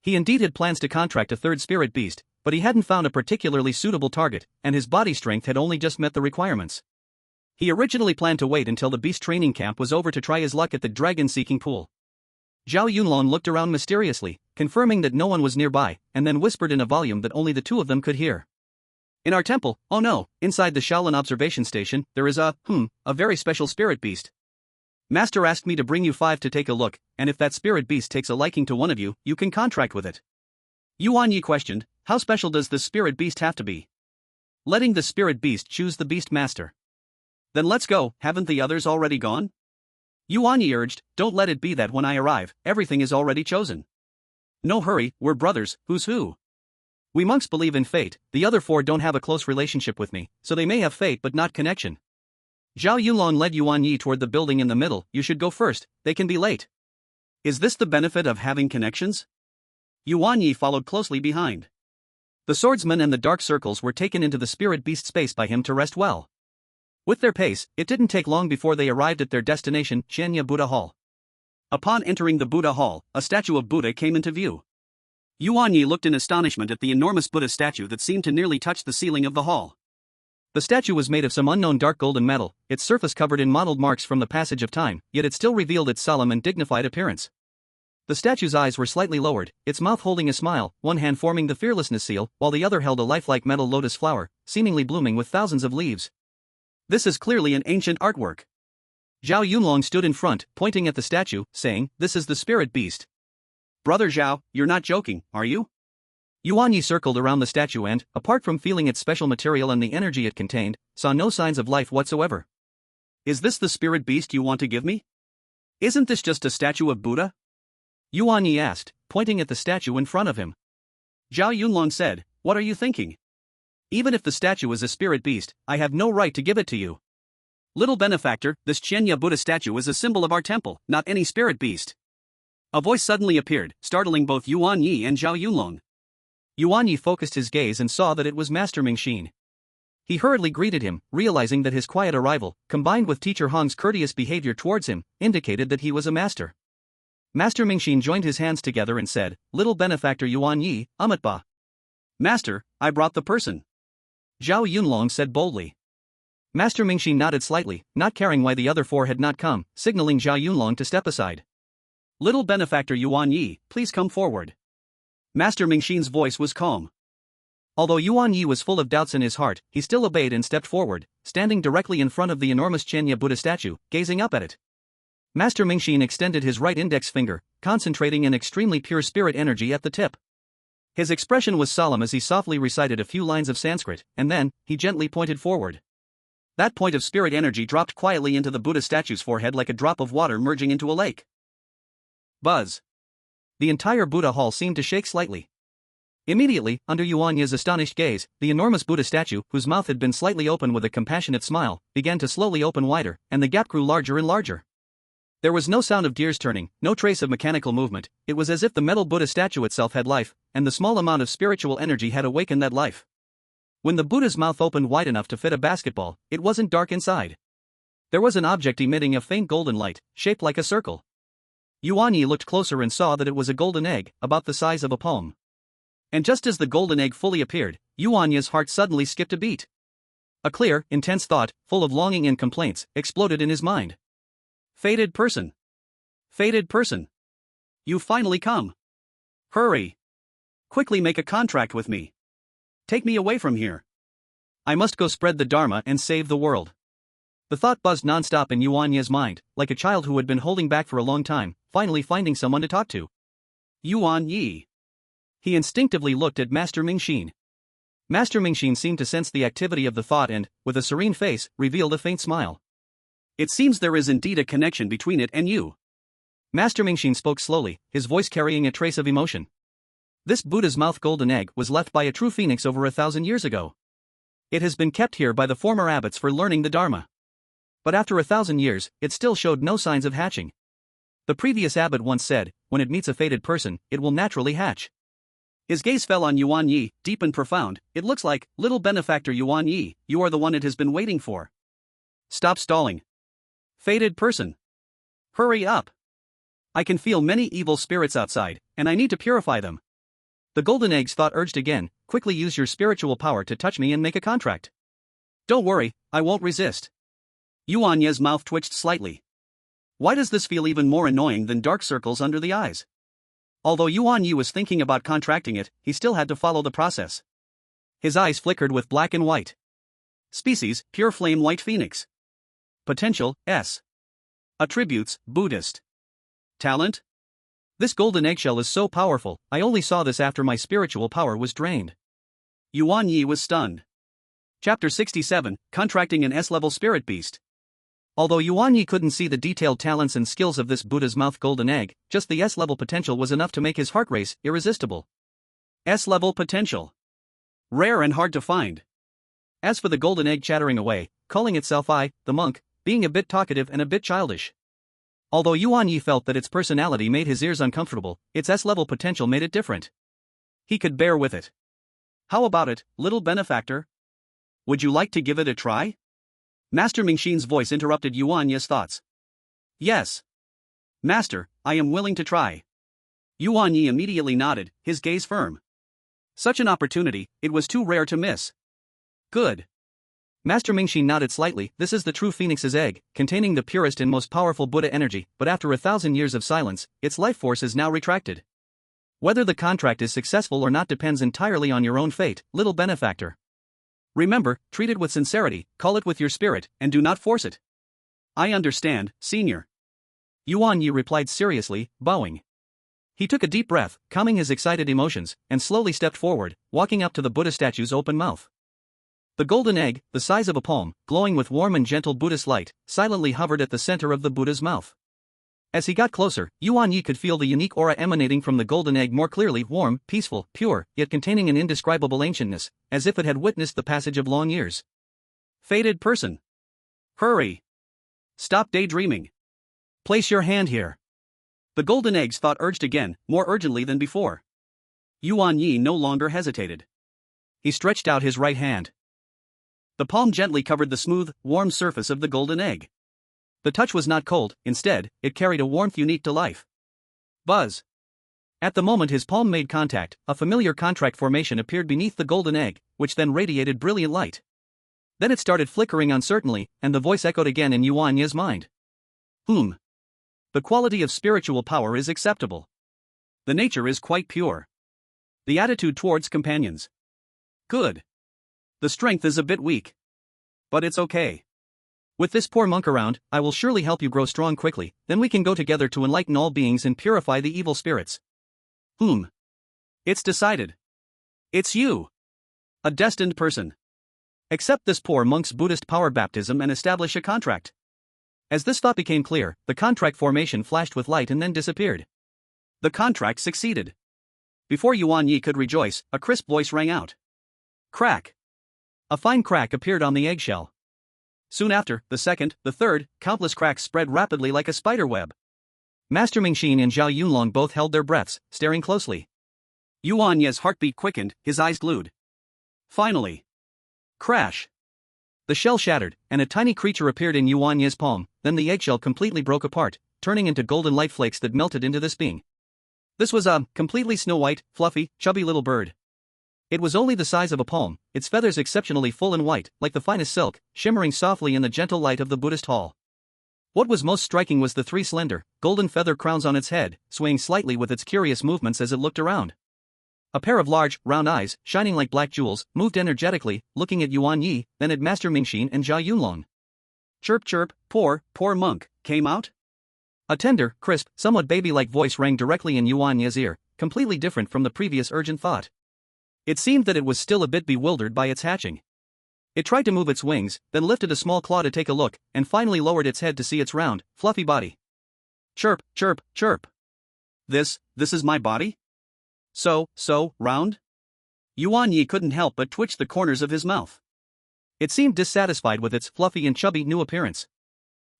He indeed had plans to contract a third spirit beast, but he hadn't found a particularly suitable target, and his body strength had only just met the requirements. He originally planned to wait until the beast training camp was over to try his luck at the dragon-seeking pool. Zhao Yunlong looked around mysteriously, confirming that no one was nearby, and then whispered in a volume that only the two of them could hear. In our temple, oh no, inside the Shaolin observation station, there is a very special spirit beast. Master asked me to bring you 5 to take a look, and if that spirit beast takes a liking to one of you, you can contract with it. Yuan Ye questioned, how special does this spirit beast have to be? Letting the spirit beast choose the beast master. Then let's go, haven't the others already gone? Yuan Ye urged, don't let it be that when I arrive, everything is already chosen. No hurry, we're brothers, who's who? We monks believe in fate, the other 4 don't have a close relationship with me, so they may have fate but not connection. Zhao Yunlong led Yuan Ye toward the building in the middle, you should go first, they can be late. Is this the benefit of having connections? Yuan Ye followed closely behind. The swordsmen and the dark circles were taken into the spirit beast space by him to rest well. With their pace, it didn't take long before they arrived at their destination, Ye Buddha Hall. Upon entering the Buddha Hall, a statue of Buddha came into view. Yuan Ye looked in astonishment at the enormous Buddha statue that seemed to nearly touch the ceiling of the hall. The statue was made of some unknown dark golden metal, its surface covered in mottled marks from the passage of time, yet it still revealed its solemn and dignified appearance. The statue's eyes were slightly lowered, its mouth holding a smile, one hand forming the fearlessness seal, while the other held a lifelike metal lotus flower, seemingly blooming with thousands of leaves. This is clearly an ancient artwork. Zhao Yunlong stood in front, pointing at the statue, saying, this is the spirit beast. Brother Zhao, you're not joking, are you? Yuan Ye circled around the statue and, apart from feeling its special material and the energy it contained, saw no signs of life whatsoever. Is this the spirit beast you want to give me? Isn't this just a statue of Buddha? Yuan Ye asked, pointing at the statue in front of him. Zhao Yunlong said, what are you thinking? Even if the statue is a spirit beast, I have no right to give it to you. Little benefactor, this Ye Buddha statue is a symbol of our temple, not any spirit beast. A voice suddenly appeared, startling both Yuan Ye and Zhao Yunlong. Yuan Ye focused his gaze and saw that it was Master Mingxin. He hurriedly greeted him, realizing that his quiet arrival, combined with Teacher Hong's courteous behavior towards him, indicated that he was a master. Master Mingxin joined his hands together and said, little benefactor Yuan Ye, Amatba. Master, I brought the person. Zhao Yunlong said boldly. Master Mingxin nodded slightly, not caring why the other 4 had not come, signaling Zhao Yunlong to step aside. Little benefactor Yuan Ye, please come forward. Master Mingxin's voice was calm. Although Yuan Ye was full of doubts in his heart, he still obeyed and stepped forward, standing directly in front of the enormous Ye Buddha statue, gazing up at it. Master Mingxin extended his right index finger, concentrating an extremely pure spirit energy at the tip. His expression was solemn as he softly recited a few lines of Sanskrit, and then, he gently pointed forward. That point of spirit energy dropped quietly into the Buddha statue's forehead like a drop of water merging into a lake. Buzz. The entire Buddha hall seemed to shake slightly. Immediately, under Yuan Ye's astonished gaze, the enormous Buddha statue, whose mouth had been slightly open with a compassionate smile, began to slowly open wider, and the gap grew larger and larger. There was no sound of gears turning, no trace of mechanical movement. It was as if the metal Buddha statue itself had life, and the small amount of spiritual energy had awakened that life. When the Buddha's mouth opened wide enough to fit a basketball, it wasn't dark inside. There was an object emitting a faint golden light, shaped like a circle. Yuan Ye looked closer and saw that it was a golden egg, about the size of a palm. And just as the golden egg fully appeared, Yuan Ye's heart suddenly skipped a beat. A clear, intense thought, full of longing and complaints, exploded in his mind. Fated person. Fated person. You've finally come. Hurry. Quickly make a contract with me. Take me away from here. I must go spread the Dharma and save the world. The thought buzzed non-stop in Yuan Ye's mind, like a child who had been holding back for a long time, finally finding someone to talk to. Yuan Ye. He instinctively looked at Master Mingxin. Master Mingxin seemed to sense the activity of the thought and, with a serene face, revealed a faint smile. It seems there is indeed a connection between it and you. Master Mingxin spoke slowly, his voice carrying a trace of emotion. This Buddha's mouth golden egg was left by a true phoenix over 1,000 years ago. It has been kept here by the former abbots for learning the Dharma. But after 1,000 years, it still showed no signs of hatching. The previous abbot once said, when it meets a fated person, it will naturally hatch. His gaze fell on Yuan Ye, deep and profound. It looks like, little benefactor Yuan Ye, you are the one it has been waiting for. Stop stalling. Fated person. Hurry up. I can feel many evil spirits outside, and I need to purify them. The golden egg's thought urged again, quickly use your spiritual power to touch me and make a contract. Don't worry, I won't resist. Yuan Ye's mouth twitched slightly. Why does this feel even more annoying than dark circles under the eyes? Although Yuan Ye was thinking about contracting it, he still had to follow the process. His eyes flickered with black and white. Species, pure flame white phoenix. Potential, S. Attributes, Buddhist. Talent? This golden eggshell is so powerful, I only saw this after my spiritual power was drained. Yuan Ye was stunned. Chapter 67, Contracting an S-level spirit beast. Although Yuan Ye couldn't see the detailed talents and skills of this Buddha's mouth golden egg, just the S-level potential was enough to make his heart race irresistible. S-level potential. Rare and hard to find. As for the golden egg chattering away, calling itself I, the monk, being a bit talkative and a bit childish. Although Yuan Ye felt that its personality made his ears uncomfortable, its S-level potential made it different. He could bear with it. How about it, little benefactor? Would you like to give it a try? Master Mingxin's voice interrupted Yuan Ye's thoughts. Yes. Master, I am willing to try. Yuan Ye immediately nodded, his gaze firm. Such an opportunity, it was too rare to miss. Good. Master Mingxin nodded slightly. This is the true phoenix's egg, containing the purest and most powerful Buddha energy, but after 1,000 years of silence, its life force is now retracted. Whether the contract is successful or not depends entirely on your own fate, little benefactor. Remember, treat it with sincerity, call it with your spirit, and do not force it. I understand, senior. Yuan Ye replied seriously, bowing. He took a deep breath, calming his excited emotions, and slowly stepped forward, walking up to the Buddha statue's open mouth. The golden egg, the size of a palm, glowing with warm and gentle Buddhist light, silently hovered at the center of the Buddha's mouth. As he got closer, Yuan Ye could feel the unique aura emanating from the golden egg more clearly, warm, peaceful, pure, yet containing an indescribable ancientness, as if it had witnessed the passage of long years. Fated person. Hurry. Stop daydreaming. Place your hand here. The golden egg's thought urged again, more urgently than before. Yuan Ye no longer hesitated. He stretched out his right hand. The palm gently covered the smooth, warm surface of the golden egg. The touch was not cold, instead, it carried a warmth unique to life. Buzz. At the moment his palm made contact, a familiar contract formation appeared beneath the golden egg, which then radiated brilliant light. Then it started flickering uncertainly, and the voice echoed again in Yuan Ye's mind. The quality of spiritual power is acceptable. The nature is quite pure. The attitude towards companions. Good. The strength is a bit weak. But it's okay. With this poor monk around, I will surely help you grow strong quickly, then we can go together to enlighten all beings and purify the evil spirits. It's decided. It's you. A destined person. Accept this poor monk's Buddhist power baptism and establish a contract. As this thought became clear, the contract formation flashed with light and then disappeared. The contract succeeded. Before Yuan Ye could rejoice, a crisp voice rang out. Crack! A fine crack appeared on the eggshell. Soon after, the second, the third, countless cracks spread rapidly like a spider web. Master Mingxin and Zhao Yunlong both held their breaths, staring closely. Yuan Ye's heartbeat quickened, his eyes glued. Finally. Crash! The shell shattered, and a tiny creature appeared in Yuan Ye's palm, then the eggshell completely broke apart, turning into golden light flakes that melted into this being. This was a completely snow-white, fluffy, chubby little bird. It was only the size of a palm, its feathers exceptionally full and white, like the finest silk, shimmering softly in the gentle light of the Buddhist hall. What was most striking was the three slender, golden feather crowns on its head, swaying slightly with its curious movements as it looked around. A pair of large, round eyes, shining like black jewels, moved energetically, looking at Yuan Ye, then at Master Mingxin and Zhao Yunlong. Chirp chirp, poor monk, came out? A tender, crisp, somewhat baby-like voice rang directly in Yuan Ye's ear, completely different from the previous urgent thought. It seemed that it was still a bit bewildered by its hatching. It tried to move its wings, then lifted a small claw to take a look, and finally lowered its head to see its round, fluffy body. Chirp, chirp, chirp. This is my body? So round? Yuan Ye couldn't help but twitch the corners of his mouth. It seemed dissatisfied with its fluffy and chubby new appearance.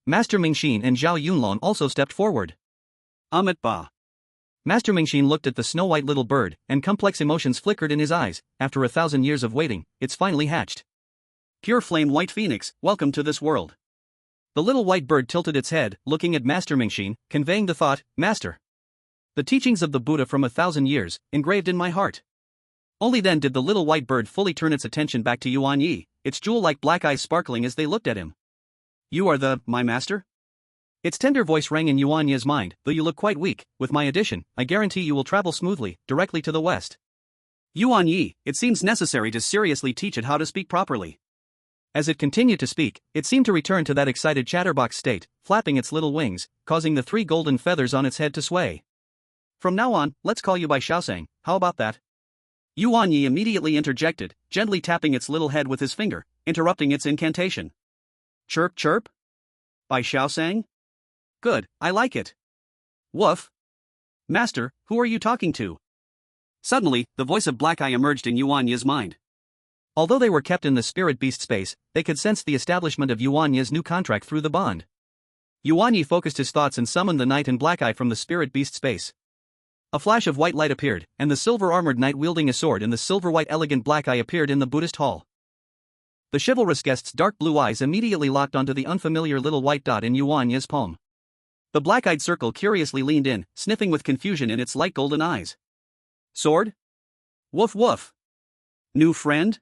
Master Mingxin and Zhao Yunlong also stepped forward. Amit Ba. Master Mingxin looked at the snow-white little bird, and complex emotions flickered in his eyes. After 1,000 years of waiting, it's finally hatched. Pure flame white phoenix, welcome to this world. The little white bird tilted its head, looking at Master Mingxin, conveying the thought, Master. The teachings of the Buddha from 1,000 years, engraved in my heart. Only then did the little white bird fully turn its attention back to Yuan Ye, its jewel-like black eyes sparkling as they looked at him. You are my master? Its tender voice rang in Yuan Ye's mind, though you look quite weak, with my addition, I guarantee you will travel smoothly, directly to the west. Yuan Ye, it seems necessary to seriously teach it how to speak properly. As it continued to speak, it seemed to return to that excited chatterbox state, flapping its little wings, causing the 3 golden feathers on its head to sway. From now on, let's call you by Xiaosang, how about that? Yuan Ye immediately interjected, gently tapping its little head with his finger, interrupting its incantation. Chirp chirp? By Xiaosang? Good, I like it. Woof. Master, who are you talking to? Suddenly, the voice of Black Eye emerged in Yuan Ye's mind. Although they were kept in the spirit beast space, they could sense the establishment of Yuan Ye's new contract through the bond. Yuan Ye focused his thoughts and summoned the knight and Black Eye from the spirit beast space. A flash of white light appeared, and the silver-armored knight wielding a sword and the silver-white elegant Black Eye appeared in the Buddhist hall. The chivalrous guest's dark blue eyes immediately locked onto the unfamiliar little white dot in Yuan Ye's palm. The black-eyed circle curiously leaned in, sniffing with confusion in its light golden eyes. Sword? Woof woof. New friend?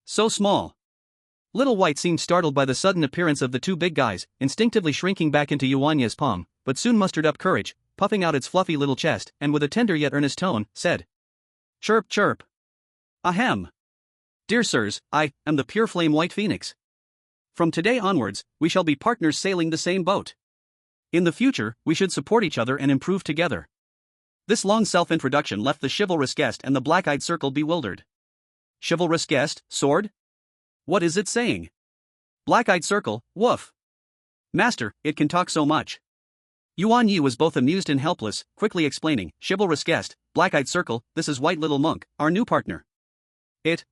So small. Little White seemed startled by the sudden appearance of the 2 big guys, instinctively shrinking back into Yuan Ye's palm, but soon mustered up courage, puffing out its fluffy little chest, and with a tender yet earnest tone, said. Chirp chirp. Ahem. Dear sirs, I am the pure flame white phoenix. From today onwards, we shall be partners sailing the same boat. In the future, we should support each other and improve together. This long self-introduction left the chivalrous guest and the black-eyed circle bewildered. Chivalrous guest, sword? What is it saying? Black-eyed circle, woof. Master, it can talk so much. Yuan Ye was both amused and helpless, quickly explaining, chivalrous guest, black-eyed circle, this is white little monk, our new partner. It,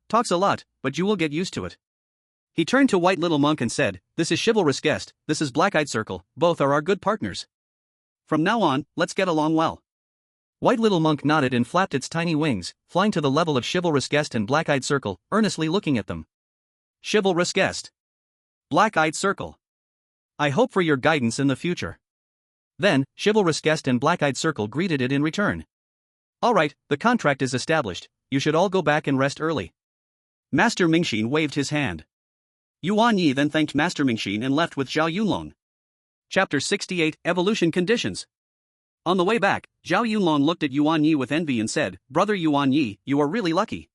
talks a lot, but you will get used to it. He turned to white little monk and said, this is chivalrous guest, this is black-eyed circle, both are our good partners. From now on, let's get along well. White little monk nodded and flapped its tiny wings, flying to the level of chivalrous guest and black-eyed circle, earnestly looking at them. Chivalrous guest. Black-eyed circle. I hope for your guidance in the future. Then, chivalrous guest and black-eyed circle greeted it in return. All right, the contract is established, you should all go back and rest early. Master Mingxin waved his hand. Yuan Ye then thanked Master Mingxin and left with Zhao Yunlong. Chapter 68, Evolution Conditions. On the way back, Zhao Yunlong looked at Yuan Ye with envy and said, Brother Yuan Ye, you are really lucky.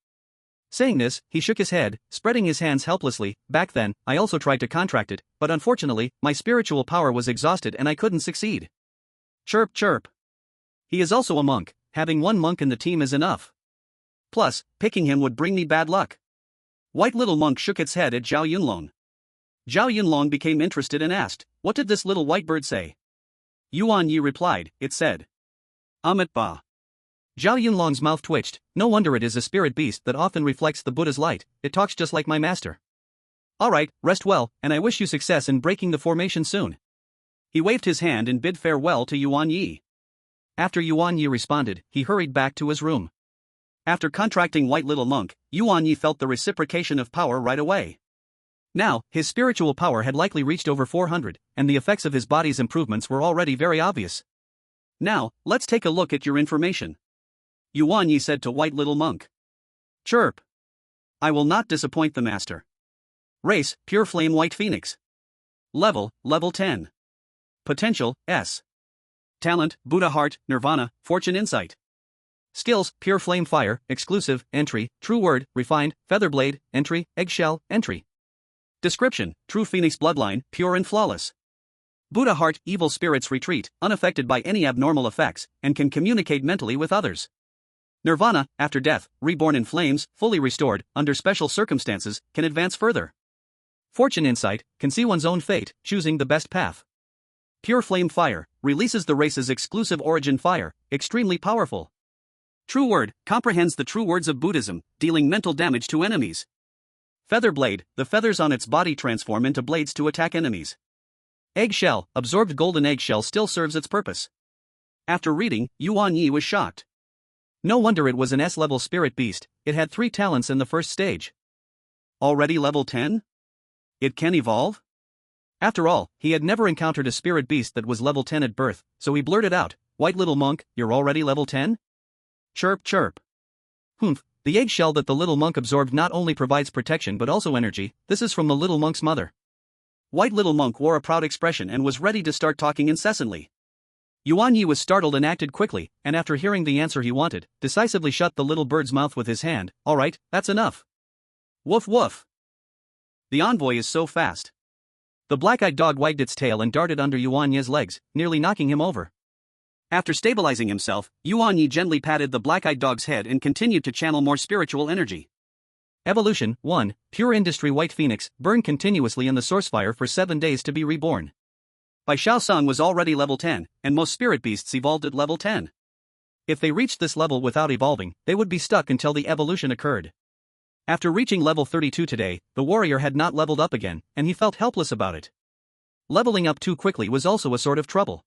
Saying this, he shook his head, spreading his hands helplessly. Back then, I also tried to contract it, but unfortunately, my spiritual power was exhausted and I couldn't succeed. Chirp chirp. He is also a monk, having 1 monk in the team is enough. Plus, picking him would bring me bad luck. White little monk shook its head at Zhao Yunlong. Zhao Yunlong became interested and asked, "What did this little white bird say?" Yuan Ye replied, "It said, Amit Ba." Zhao Yunlong's mouth twitched. No wonder it is a spirit beast that often reflects the Buddha's light, it talks just like my master. Alright, rest well, and I wish you success in breaking the formation soon. He waved his hand and bid farewell to Yuan Ye. After Yuan Ye responded, he hurried back to his room. After contracting White Little Monk, Yuan Ye felt the reciprocation of power right away. Now, his spiritual power had likely reached over 400, and the effects of his body's improvements were already very obvious. Now, let's take a look at your information. Yuan Ye said to White Little Monk. Chirp. I will not disappoint the master. Race, Pure Flame White Phoenix. Level 10. Potential, S. Talent, Buddha Heart, Nirvana, Fortune Insight. Skills, Pure Flame Fire, Exclusive, Entry, True Word, Refined, Featherblade, Entry, Eggshell, Entry. Description, True Phoenix Bloodline, Pure and Flawless. Buddha Heart, Evil Spirits retreat, unaffected by any abnormal effects, and can communicate mentally with others. Nirvana, after death, reborn in flames, fully restored, under special circumstances, can advance further. Fortune Insight, can see one's own fate, choosing the best path. Pure Flame Fire, releases the race's exclusive origin fire, extremely powerful. True Word, comprehends the true words of Buddhism, dealing mental damage to enemies. Featherblade, the feathers on its body transform into blades to attack enemies. Eggshell, absorbed golden eggshell still serves its purpose. After reading, Yuan Ye was shocked. No wonder it was an S-level spirit beast, it had 3 talents in the first stage. Already level 10? It can evolve? After all, he had never encountered a spirit beast that was level 10 at birth, so he blurted out, "White Little Monk, you're already level 10? Chirp chirp. Humph, the eggshell that the little monk absorbed not only provides protection but also energy, this is from the little monk's mother." White Little Monk wore a proud expression and was ready to start talking incessantly. Yuan Ye was startled and acted quickly, and after hearing the answer he wanted, decisively shut the little bird's mouth with his hand. "Alright, that's enough." Woof woof. The envoy is so fast. The black-eyed dog wagged its tail and darted under Yuan Ye's legs, nearly knocking him over. After stabilizing himself, Yuan Ye gently patted the black-eyed dog's head and continued to channel more spiritual energy. Evolution 1, Pure Industry White Phoenix, burn continuously in the source fire for 7 days to be reborn. Bai Xiaosong was already level 10, and most spirit beasts evolved at level 10. If they reached this level without evolving, they would be stuck until the evolution occurred. After reaching level 32 today, the warrior had not leveled up again, and he felt helpless about it. Leveling up too quickly was also a sort of trouble.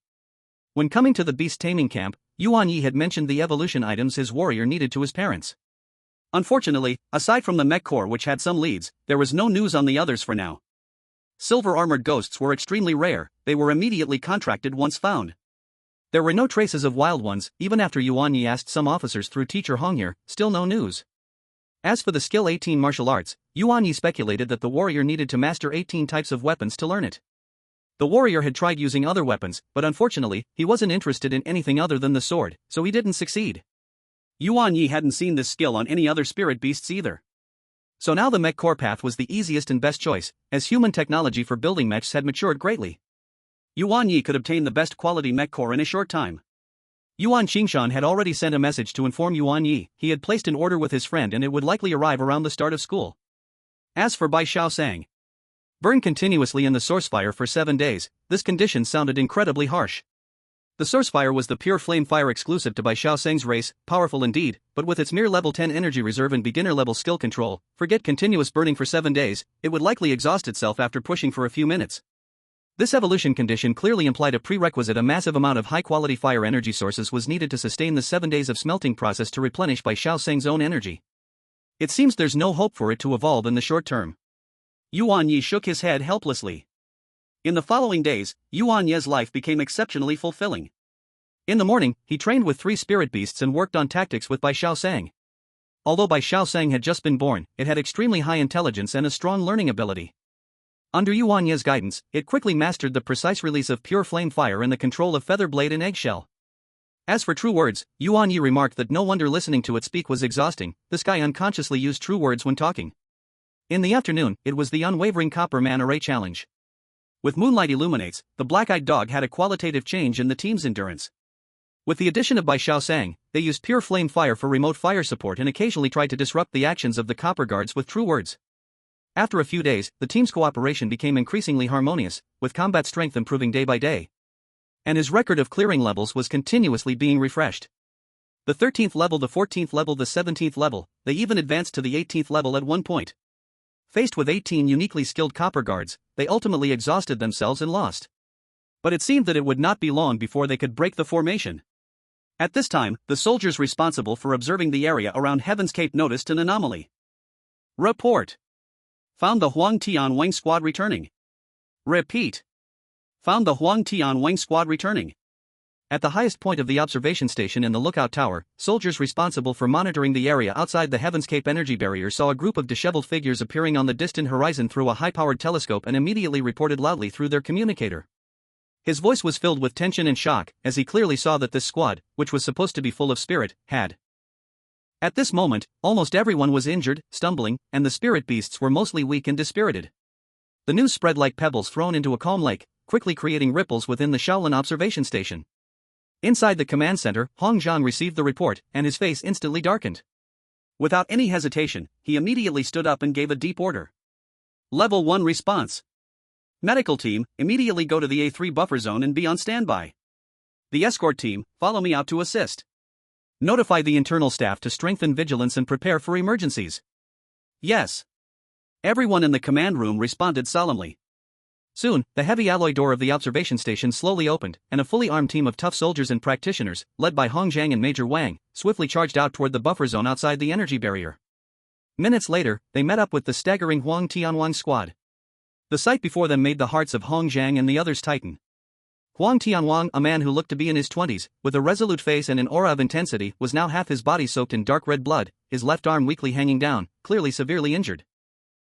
When coming to the Beast-Taming camp, Yuan Ye had mentioned the evolution items his warrior needed to his parents. Unfortunately, aside from the mech core which had some leads, there was no news on the others for now. Silver-armored ghosts were extremely rare, they were immediately contracted once found. There were no traces of wild ones, even after Yuan Ye asked some officers through teacher Hongye, still no news. As for the skill 18 martial arts, Yuan Ye speculated that the warrior needed to master 18 types of weapons to learn it. The warrior had tried using other weapons, but unfortunately, he wasn't interested in anything other than the sword, so he didn't succeed. Yuan Ye hadn't seen this skill on any other spirit beasts either. So now the mech core path was the easiest and best choice, as human technology for building mechs had matured greatly. Yuan Ye could obtain the best quality mech core in a short time. Yuan Qingshan had already sent a message to inform Yuan Ye he had placed an order with his friend and it would likely arrive around the start of school. As for Bai Xiaosang, burn continuously in the source fire for 7 days, this condition sounded incredibly harsh. The source fire was the pure flame fire exclusive to Bai Xiaosang's race, powerful indeed, but with its mere level 10 energy reserve and beginner level skill control, forget continuous burning for 7 days, it would likely exhaust itself after pushing for a few minutes. This evolution condition clearly implied a prerequisite: a massive amount of high-quality fire energy sources was needed to sustain the 7 days of smelting process to replenish Bai Xiaosang's own energy. It seems there's no hope for it to evolve in the short term. Yuan Ye shook his head helplessly. In the following days, Yuan Ye's life became exceptionally fulfilling. In the morning, he trained with 3 spirit beasts and worked on tactics with Bai Xiaosang. Although Bai Xiaosang had just been born, it had extremely high intelligence and a strong learning ability. Under Yuan Ye's guidance, it quickly mastered the precise release of pure flame fire and the control of feather blade and eggshell. As for true words, Yuan Ye remarked that no wonder listening to it speak was exhausting, this guy unconsciously used true words when talking. In the afternoon, it was the unwavering Copper Man Array challenge. With moonlight illuminates, the black-eyed dog had a qualitative change in the team's endurance. With the addition of Bai Xiaosang, they used pure flame fire for remote fire support and occasionally tried to disrupt the actions of the copper guards with true words. After a few days, the team's cooperation became increasingly harmonious, with combat strength improving day by day. And his record of clearing levels was continuously being refreshed. The 13th level, the 14th level, the 17th level, they even advanced to the 18th level at one point. Faced with 18 uniquely skilled copper guards, they ultimately exhausted themselves and lost. But it seemed that it would not be long before they could break the formation. At this time, the soldiers responsible for observing the area around Heaven's Cape noticed an anomaly. Report. Found the Huang Tianwang squad returning. Repeat. Found the Huang Tianwang squad returning. At the highest point of the observation station in the lookout tower, soldiers responsible for monitoring the area outside the Heaven's Cape energy barrier saw a group of disheveled figures appearing on the distant horizon through a high-powered telescope and immediately reported loudly through their communicator. His voice was filled with tension and shock, as he clearly saw that this squad, which was supposed to be full of spirit, had. At this moment, almost everyone was injured, stumbling, and the spirit beasts were mostly weak and dispirited. The news spread like pebbles thrown into a calm lake, quickly creating ripples within the Shaolin observation station. Inside the command center, Hong Zhang received the report, and his face instantly darkened. Without any hesitation, he immediately stood up and gave a deep order. Level 1 response. Medical team, immediately go to the A3 buffer zone and be on standby. The escort team, follow me out to assist. Notify the internal staff to strengthen vigilance and prepare for emergencies. Yes. Everyone in the command room responded solemnly. Soon, the heavy alloy door of the observation station slowly opened, and a fully armed team of tough soldiers and practitioners, led by Hong Zhang and Major Wang, swiftly charged out toward the buffer zone outside the energy barrier. Minutes later, they met up with the staggering Huang Tianwang squad. The sight before them made the hearts of Hong Zhang and the others tighten. Huang Tianwang, a man who looked to be in his 20s, with a resolute face and an aura of intensity, was now half his body soaked in dark red blood, his left arm weakly hanging down, clearly severely injured.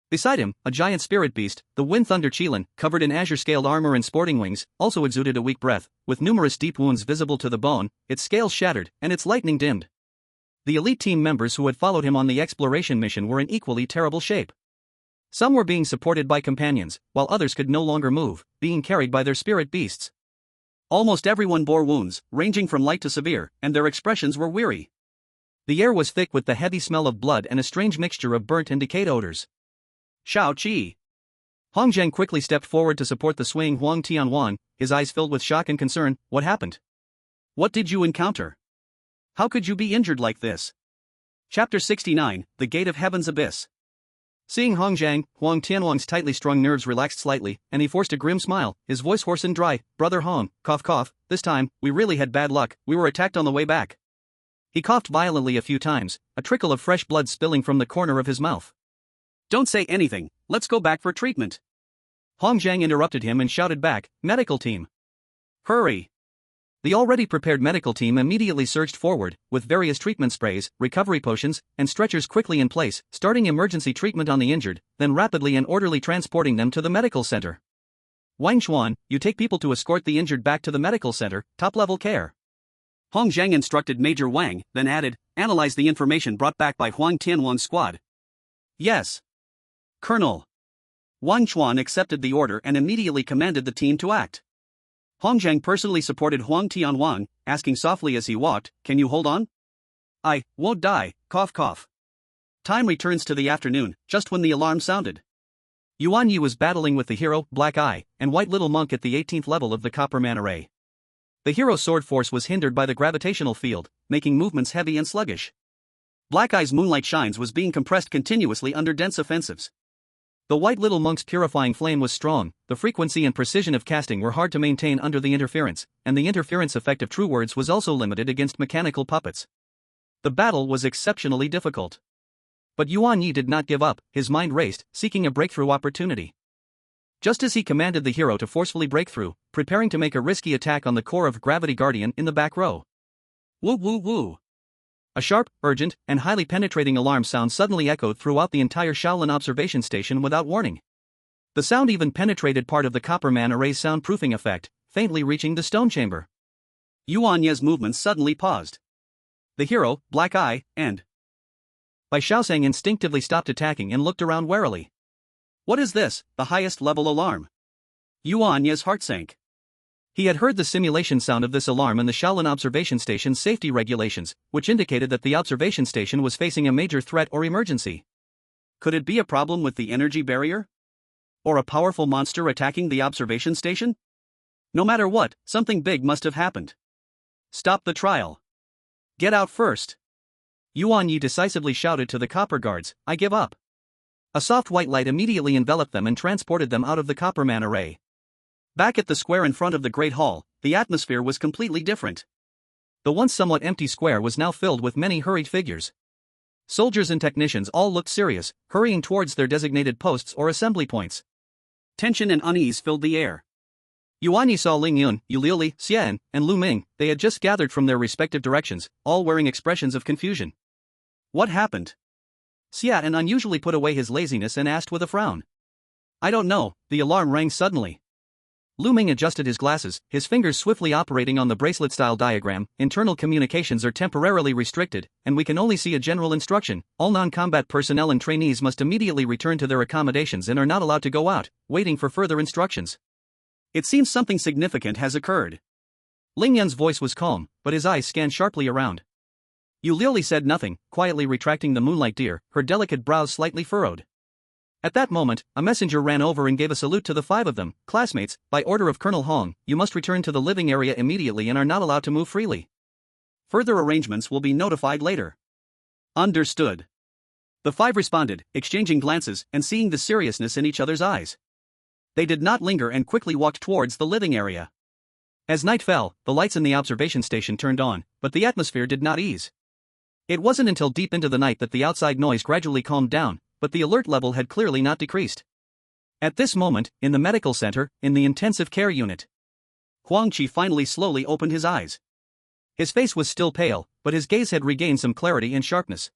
Beside him, a giant spirit beast, the Wind Thunder Qilin, covered in azure-scaled armor and sporting wings, also exuded a weak breath, with numerous deep wounds visible to the bone, its scales shattered, and its lightning dimmed. The elite team members who had followed him on the exploration mission were in equally terrible shape. Some were being supported by companions, while others could no longer move, being carried by their spirit beasts. Almost everyone bore wounds, ranging from light to severe, and their expressions were weary. The air was thick with the heavy smell of blood and a strange mixture of burnt and decayed odors. Shao Qi. Hong Zhang quickly stepped forward to support the swaying Huang Tianwang, his eyes filled with shock and concern. What happened? What did you encounter? How could you be injured like this? Chapter 69, The Gate of Heaven's Abyss. Seeing Hong Zhang, Huang Tianwang's tightly strung nerves relaxed slightly, and he forced a grim smile, his voice hoarse and dry. Brother Hong, cough cough, this time, we really had bad luck, we were attacked on the way back. He coughed violently a few times, a trickle of fresh blood spilling from the corner of his mouth. Don't say anything, let's go back for treatment. Hong Zhang interrupted him and shouted back, medical team. Hurry. The already prepared medical team immediately surged forward, with various treatment sprays, recovery potions, and stretchers quickly in place, starting emergency treatment on the injured, then rapidly and orderly transporting them to the medical center. Wang Xuan, you take people to escort the injured back to the medical center, top-level care. Hong Zhang instructed Major Wang, then added, analyze the information brought back by Huang Tianwang's squad. Yes. Colonel. Wang Xuan accepted the order and immediately commanded the team to act. Hong Zhang personally supported Huang Tianwang, asking softly as he walked, can you hold on? I won't die, cough cough. Time returns to the afternoon, just when the alarm sounded. Yuan Ye was battling with the hero, Black Eye, and White Little Monk at the 18th level of the Copper Man array. The hero's sword force was hindered by the gravitational field, making movements heavy and sluggish. Black Eye's Moonlight Shines was being compressed continuously under dense offensives. The White Little Monk's purifying flame was strong, the frequency and precision of casting were hard to maintain under the interference, and the interference effect of true words was also limited against mechanical puppets. The battle was exceptionally difficult. But Yuan Ye did not give up, his mind raced, seeking a breakthrough opportunity. Just as he commanded the hero to forcefully break through, preparing to make a risky attack on the core of Gravity Guardian in the back row. Woo woo woo. A sharp, urgent, and highly penetrating alarm sound suddenly echoed throughout the entire Shaolin observation station without warning. The sound even penetrated part of the Copper Man array's soundproofing effect, faintly reaching the stone chamber. Yuan Ye's movements suddenly paused. The hero, Black Eye, and Bai Shaosheng instinctively stopped attacking and looked around warily. What is this, the highest level alarm? Yuan Ye's heart sank. He had heard the simulation sound of this alarm in the Shaolin observation station's safety regulations, which indicated that the observation station was facing a major threat or emergency. Could it be a problem with the energy barrier? Or a powerful monster attacking the observation station? No matter what, something big must have happened. Stop the trial. Get out first. Yuan Ye decisively shouted to the copper guards, I give up. A soft white light immediately enveloped them and transported them out of the Copperman array. Back at the square in front of the Great Hall, the atmosphere was completely different. The once somewhat empty square was now filled with many hurried figures. Soldiers and technicians all looked serious, hurrying towards their designated posts or assembly points. Tension and unease filled the air. Yuan Ye saw Ling Yun, Yu Liuli, Xian, and Lu Ming. They had just gathered from their respective directions, all wearing expressions of confusion. What happened? Xian unusually put away his laziness and asked with a frown. I don't know, the alarm rang suddenly. Lu Ming adjusted his glasses, his fingers swiftly operating on the bracelet-style diagram. Internal communications are temporarily restricted, and we can only see a general instruction. All non-combat personnel and trainees must immediately return to their accommodations and are not allowed to go out, waiting for further instructions. It seems something significant has occurred. Ling Yun's voice was calm, but his eyes scanned sharply around. Yu Liuli said nothing, quietly retracting the moonlight deer, her delicate brows slightly furrowed. At that moment, a messenger ran over and gave a salute to the five of them. Classmates, by order of Colonel Hong, you must return to the living area immediately and are not allowed to move freely. Further arrangements will be notified later. Understood. The five responded, exchanging glances and seeing the seriousness in each other's eyes. They did not linger and quickly walked towards the living area. As night fell, the lights in the observation station turned on, but the atmosphere did not ease. It wasn't until deep into the night that the outside noise gradually calmed down, but the alert level had clearly not decreased. At this moment, in the medical center, in the intensive care unit, Huang Qi finally slowly opened his eyes. His face was still pale, but his gaze had regained some clarity and sharpness.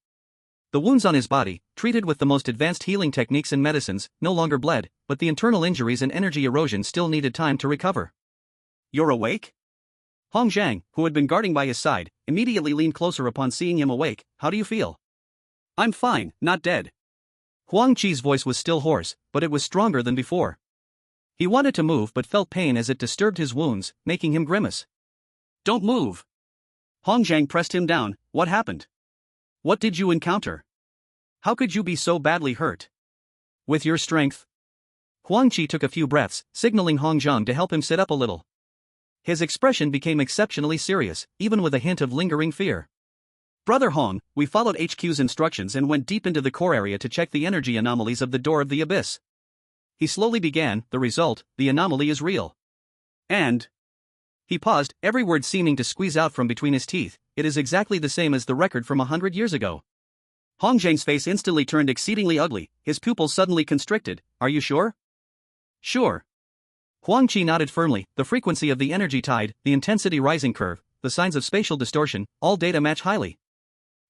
The wounds on his body, treated with the most advanced healing techniques and medicines, no longer bled, but the internal injuries and energy erosion still needed time to recover. You're awake? Hong Zhang, who had been guarding by his side, immediately leaned closer upon seeing him awake. How do you feel? I'm fine, not dead. Huang Qi's voice was still hoarse, but it was stronger than before. He wanted to move but felt pain as it disturbed his wounds, making him grimace. Don't move. Hong Zhang pressed him down. What happened? What did you encounter? How could you be so badly hurt? With your strength? Huang Qi took a few breaths, signaling Hong Zhang to help him sit up a little. His expression became exceptionally serious, even with a hint of lingering fear. Brother Hong, we followed HQ's instructions and went deep into the core area to check the energy anomalies of the door of the abyss. He slowly began, the result, the anomaly is real. And... He paused, every word seeming to squeeze out from between his teeth. It is exactly the same as the record from 100 years ago. Hong Zhang's face instantly turned exceedingly ugly, his pupils suddenly constricted. Are you sure? Sure. Huang Qi nodded firmly. The frequency of the energy tide, the intensity rising curve, the signs of spatial distortion, all data match highly.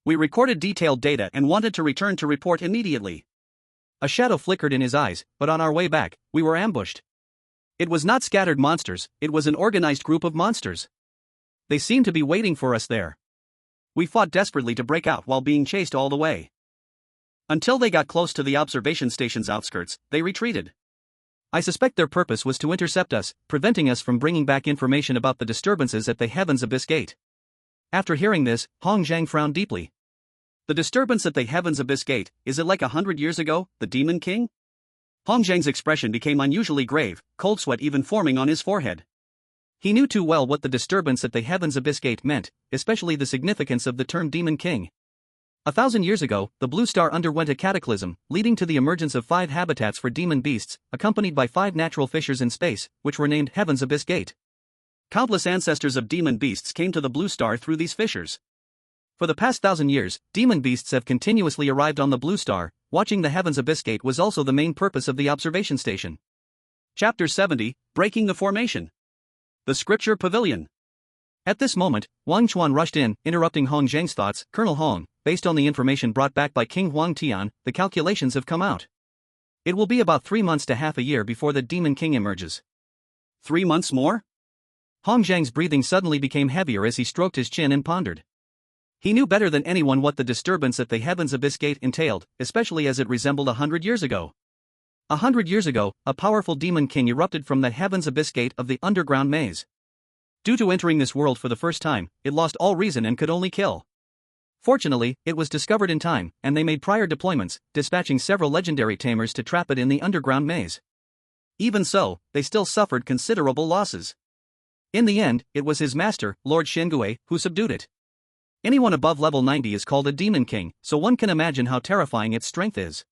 We recorded detailed data and wanted to return to report immediately. A shadow flickered in his eyes, but on our way back, we were ambushed. It was not scattered monsters, it was an organized group of monsters. They seemed to be waiting for us there. We fought desperately to break out while being chased all the way. Until they got close to the observation station's outskirts, they retreated. I suspect their purpose was to intercept us, preventing us from bringing back information about the disturbances at the Heaven's Abyss Gate. After hearing this, Hong Zhang frowned deeply. The disturbance at the Heaven's Abyss Gate, is it like 100 years ago, the Demon King? Hong Zhang's expression became unusually grave, cold sweat even forming on his forehead. He knew too well what the disturbance at the Heaven's Abyss Gate meant, especially the significance of the term Demon King. 1,000 years ago, the Blue Star underwent a cataclysm, leading to the emergence of 5 habitats for demon beasts, accompanied by 5 natural fissures in space, which were named Heaven's Abyss Gate. Countless ancestors of demon beasts came to the Blue Star through these fissures. For the past 1,000 years, demon beasts have continuously arrived on the Blue Star. Watching the Heaven's Abyss Gate was also the main purpose of the observation station. Chapter 70, Breaking the Formation. The Scripture Pavilion. At this moment, Wang Chuan rushed in, interrupting Hong Zhang's thoughts. Colonel Hong, based on the information brought back by King Huang Tian, the calculations have come out. It will be about 3 months to half a year before the Demon King emerges. 3 months more? Hong Zhang's breathing suddenly became heavier as he stroked his chin and pondered. He knew better than anyone what the disturbance at the Heaven's Abyss Gate entailed, especially as it resembled 100 years ago. 100 years ago, a powerful demon king erupted from the Heaven's Abyss Gate of the underground maze. Due to entering this world for the first time, it lost all reason and could only kill. Fortunately, it was discovered in time, and they made prior deployments, dispatching several legendary tamers to trap it in the underground maze. Even so, they still suffered considerable losses. In the end, it was his master, Lord Shengue, who subdued it. Anyone above level 90 is called a Demon King, so one can imagine how terrifying its strength is.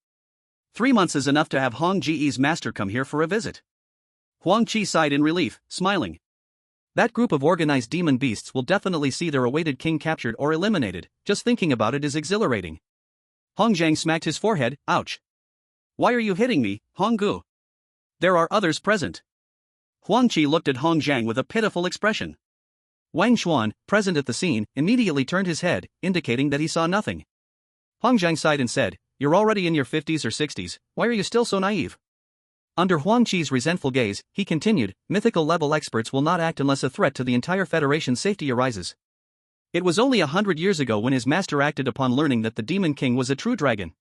3 months is enough to have Hong Ji's master come here for a visit. Huang Qi sighed in relief, smiling. That group of organized demon beasts will definitely see their awaited king captured or eliminated. Just thinking about it is exhilarating. Hong Zhang smacked his forehead. Ouch. Why are you hitting me, Hong Gu? There are others present. Huang Qi looked at Hong Zhang with a pitiful expression. Wang Xuan, present at the scene, immediately turned his head, indicating that he saw nothing. Hong Zhang sighed and said, "You're already in your 50s or 60s, why are you still so naive?" Under Huang Qi's resentful gaze, he continued, "Mythical level experts will not act unless a threat to the entire Federation's safety arises. It was only 100 years ago when his master acted upon learning that the Demon King was a true dragon.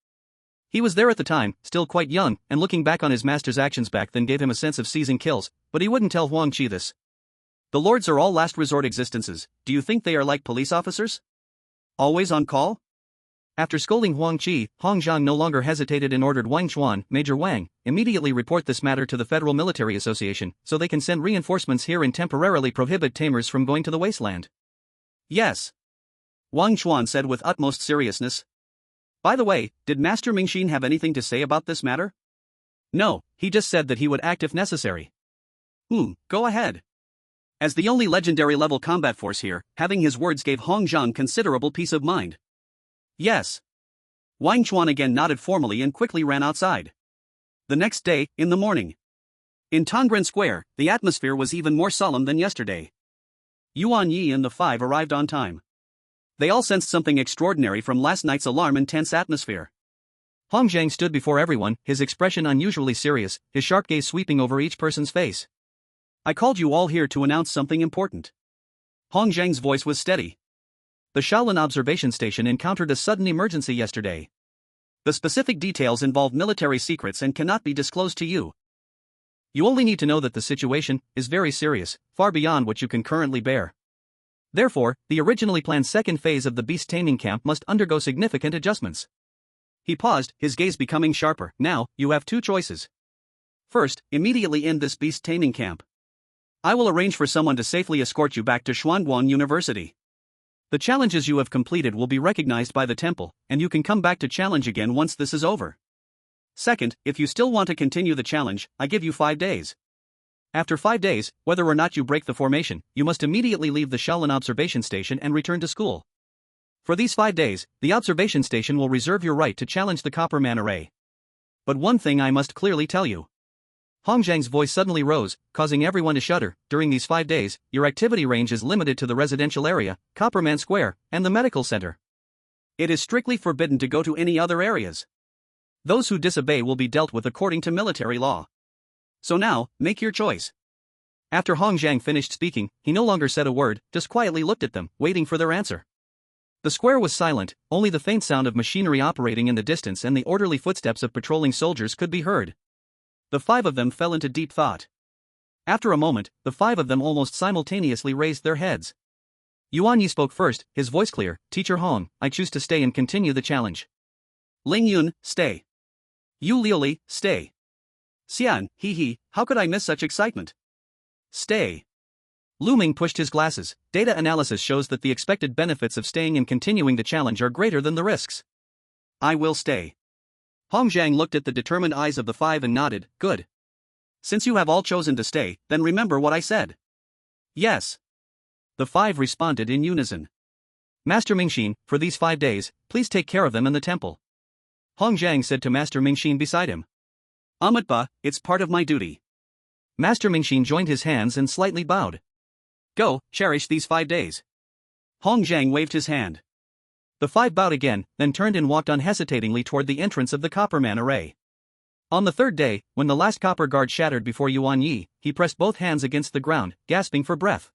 He was there at the time, still quite young, and looking back on his master's actions back then gave him a sense of seizing kills, but he wouldn't tell Huang Qi this. The lords are all last resort existences. Do you think they are like police officers? Always on call?" After scolding Huang Qi, Hong Zhang no longer hesitated and ordered Wang Xuan, Major Wang, immediately report this matter to the Federal Military Association, so they can send reinforcements here and temporarily prohibit tamers from going to the wasteland. "Yes," Wang Xuan said with utmost seriousness. "By the way, did Master Mingxin have anything to say about this matter?" "No, he just said that he would act if necessary." Go ahead." As the only legendary level combat force here, having his words gave Hong Zhang considerable peace of mind. "Yes." Wang Xuan again nodded formally and quickly ran outside. The next day, in the morning. In Tongren Square, the atmosphere was even more solemn than yesterday. Yuan Ye and the 5 arrived on time. They all sensed something extraordinary from last night's alarm and tense atmosphere. Hong Zhang stood before everyone, his expression unusually serious, his sharp gaze sweeping over each person's face. "I called you all here to announce something important." Hong Zhang's voice was steady. "The Shaolin observation station encountered a sudden emergency yesterday. The specific details involve military secrets and cannot be disclosed to you. You only need to know that the situation is very serious, far beyond what you can currently bear. Therefore, the originally planned second phase of the Beast-Taming camp must undergo significant adjustments." He paused, his gaze becoming sharper. "Now, you have 2 choices. First, immediately end this Beast-Taming camp. I will arrange for someone to safely escort you back to Xuanguang University. The challenges you have completed will be recognized by the temple, and you can come back to challenge again once this is over. Second, if you still want to continue the challenge, I give you 5 days. After 5 days, whether or not you break the formation, you must immediately leave the Shaolin observation station and return to school. For these 5 days, the observation station will reserve your right to challenge the Copper Man array. But one thing I must clearly tell you." Hong Zhang's voice suddenly rose, causing everyone to shudder. "During these 5 days, your activity range is limited to the residential area, Copperman Square, and the medical center. It is strictly forbidden to go to any other areas. Those who disobey will be dealt with according to military law. So now, make your choice." After Hong Zhang finished speaking, he no longer said a word, just quietly looked at them, waiting for their answer. The square was silent, only the faint sound of machinery operating in the distance and the orderly footsteps of patrolling soldiers could be heard. The 5 of them fell into deep thought. After a moment, the 5 of them almost simultaneously raised their heads. Yuan Ye spoke first, his voice clear. "Teacher Hong, I choose to stay and continue the challenge." "Ling Yun, stay." "Yu Liuli, stay." "Xian, hehe, how could I miss such excitement?" "Stay." Lu Ming pushed his glasses. "Data analysis shows that the expected benefits of staying and continuing the challenge are greater than the risks." "I will stay." Hong Zhang looked at the determined eyes of the 5 and nodded. "Good. Since you have all chosen to stay, then remember what I said." "Yes." The 5 responded in unison. "Master Mingxin, for these 5 days, please take care of them in the temple." Hong Zhang said to Master Mingxin beside him. "Amatba, it's part of my duty." Master Mingxin joined his hands and slightly bowed. "Go, cherish these 5 days." Hong Zhang waved his hand. The 5 bowed again, then turned and walked unhesitatingly toward the entrance of the Copperman array. On the 3rd day, when the last copper guard shattered before Yuan Ye, he pressed both hands against the ground, gasping for breath.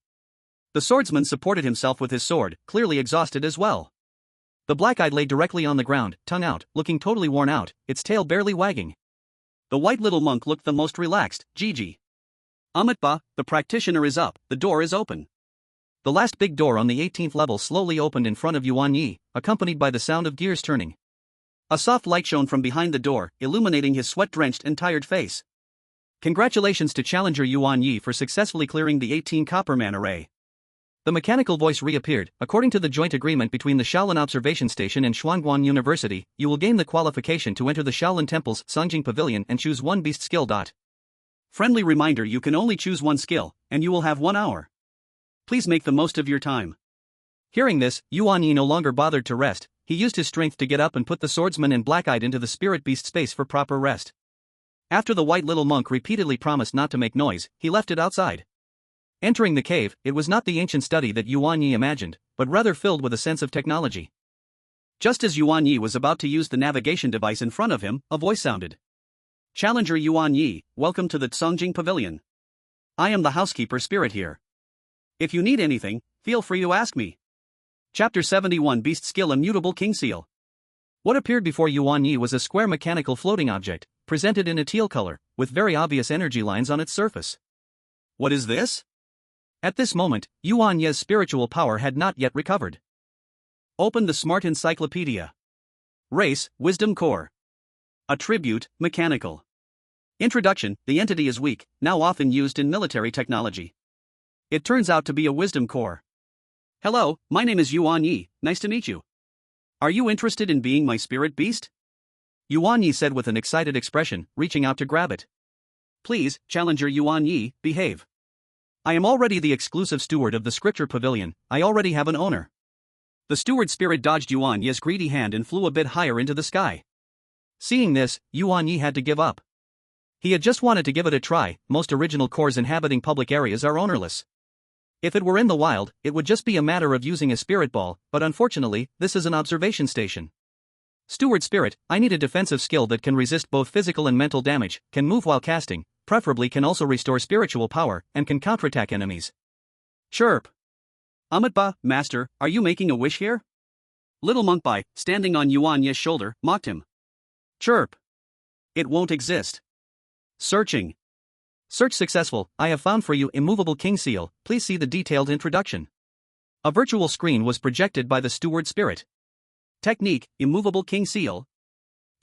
The swordsman supported himself with his sword, clearly exhausted as well. The black-eyed lay directly on the ground, tongue out, looking totally worn out, its tail barely wagging. The white little monk looked the most relaxed. "Gigi. Amatba, the practitioner is up, the door is open." The last big door on the 18th level slowly opened in front of Yuan Ye, accompanied by the sound of gears turning. A soft light shone from behind the door, illuminating his sweat-drenched and tired face. Congratulations to Challenger Yuan Ye for successfully clearing the 18 Copperman array. The mechanical voice reappeared. According to the joint agreement between the Shaolin Observation Station and Xuanguan University, you will gain the qualification to enter the Shaolin Temple's Songjing Pavilion and choose one beast skill. Friendly reminder: you can only choose one skill, and you will have 1 hour. Please make the most of your time. Hearing this, Yuan Ye no longer bothered to rest. He used his strength to get up and put the swordsman and black-eyed into the spirit beast space for proper rest. After the white little monk repeatedly promised not to make noise, he left it outside. Entering the cave, it was not the ancient study that Yuan Ye imagined, but rather filled with a sense of technology. Just as Yuan Ye was about to use the navigation device in front of him, a voice sounded. Challenger Yuan Ye, welcome to the Songjing Pavilion. I am the housekeeper spirit here. If you need anything, feel free to ask me. Chapter 71 Beast Skill Immutable King Seal. What appeared before Yuan Ye was a square mechanical floating object, presented in a teal color, with very obvious energy lines on its surface. What is this? At this moment, Yuan Ye's spiritual power had not yet recovered. Open the Smart Encyclopedia. Race, Wisdom Core. Attribute, Mechanical. Introduction: the entity is weak, now often used in military technology. It turns out to be a wisdom core. Hello, my name is Yuan Ye, nice to meet you. Are you interested in being my spirit beast? Yuan Ye said with an excited expression, reaching out to grab it. Please, Challenger Yuan Ye, behave. I am already the exclusive steward of the Scripture Pavilion. I already have an owner. The steward spirit dodged Yuan Ye's greedy hand and flew a bit higher into the sky. Seeing this, Yuan Ye had to give up. He had just wanted to give it a try. Most original cores inhabiting public areas are ownerless. If it were in the wild, it would just be a matter of using a spirit ball, but unfortunately, this is an observation station. Steward spirit, I need a defensive skill that can resist both physical and mental damage, can move while casting, preferably can also restore spiritual power, and can counterattack enemies. Chirp. Amitba, master, are you making a wish here? Little Monk Bai, standing on Yuan Ye's shoulder, mocked him. Chirp. It won't exist. Searching. Search successful. I have found for you immovable king seal. Please see the detailed introduction. A virtual screen was projected by the steward spirit. Technique: immovable king seal.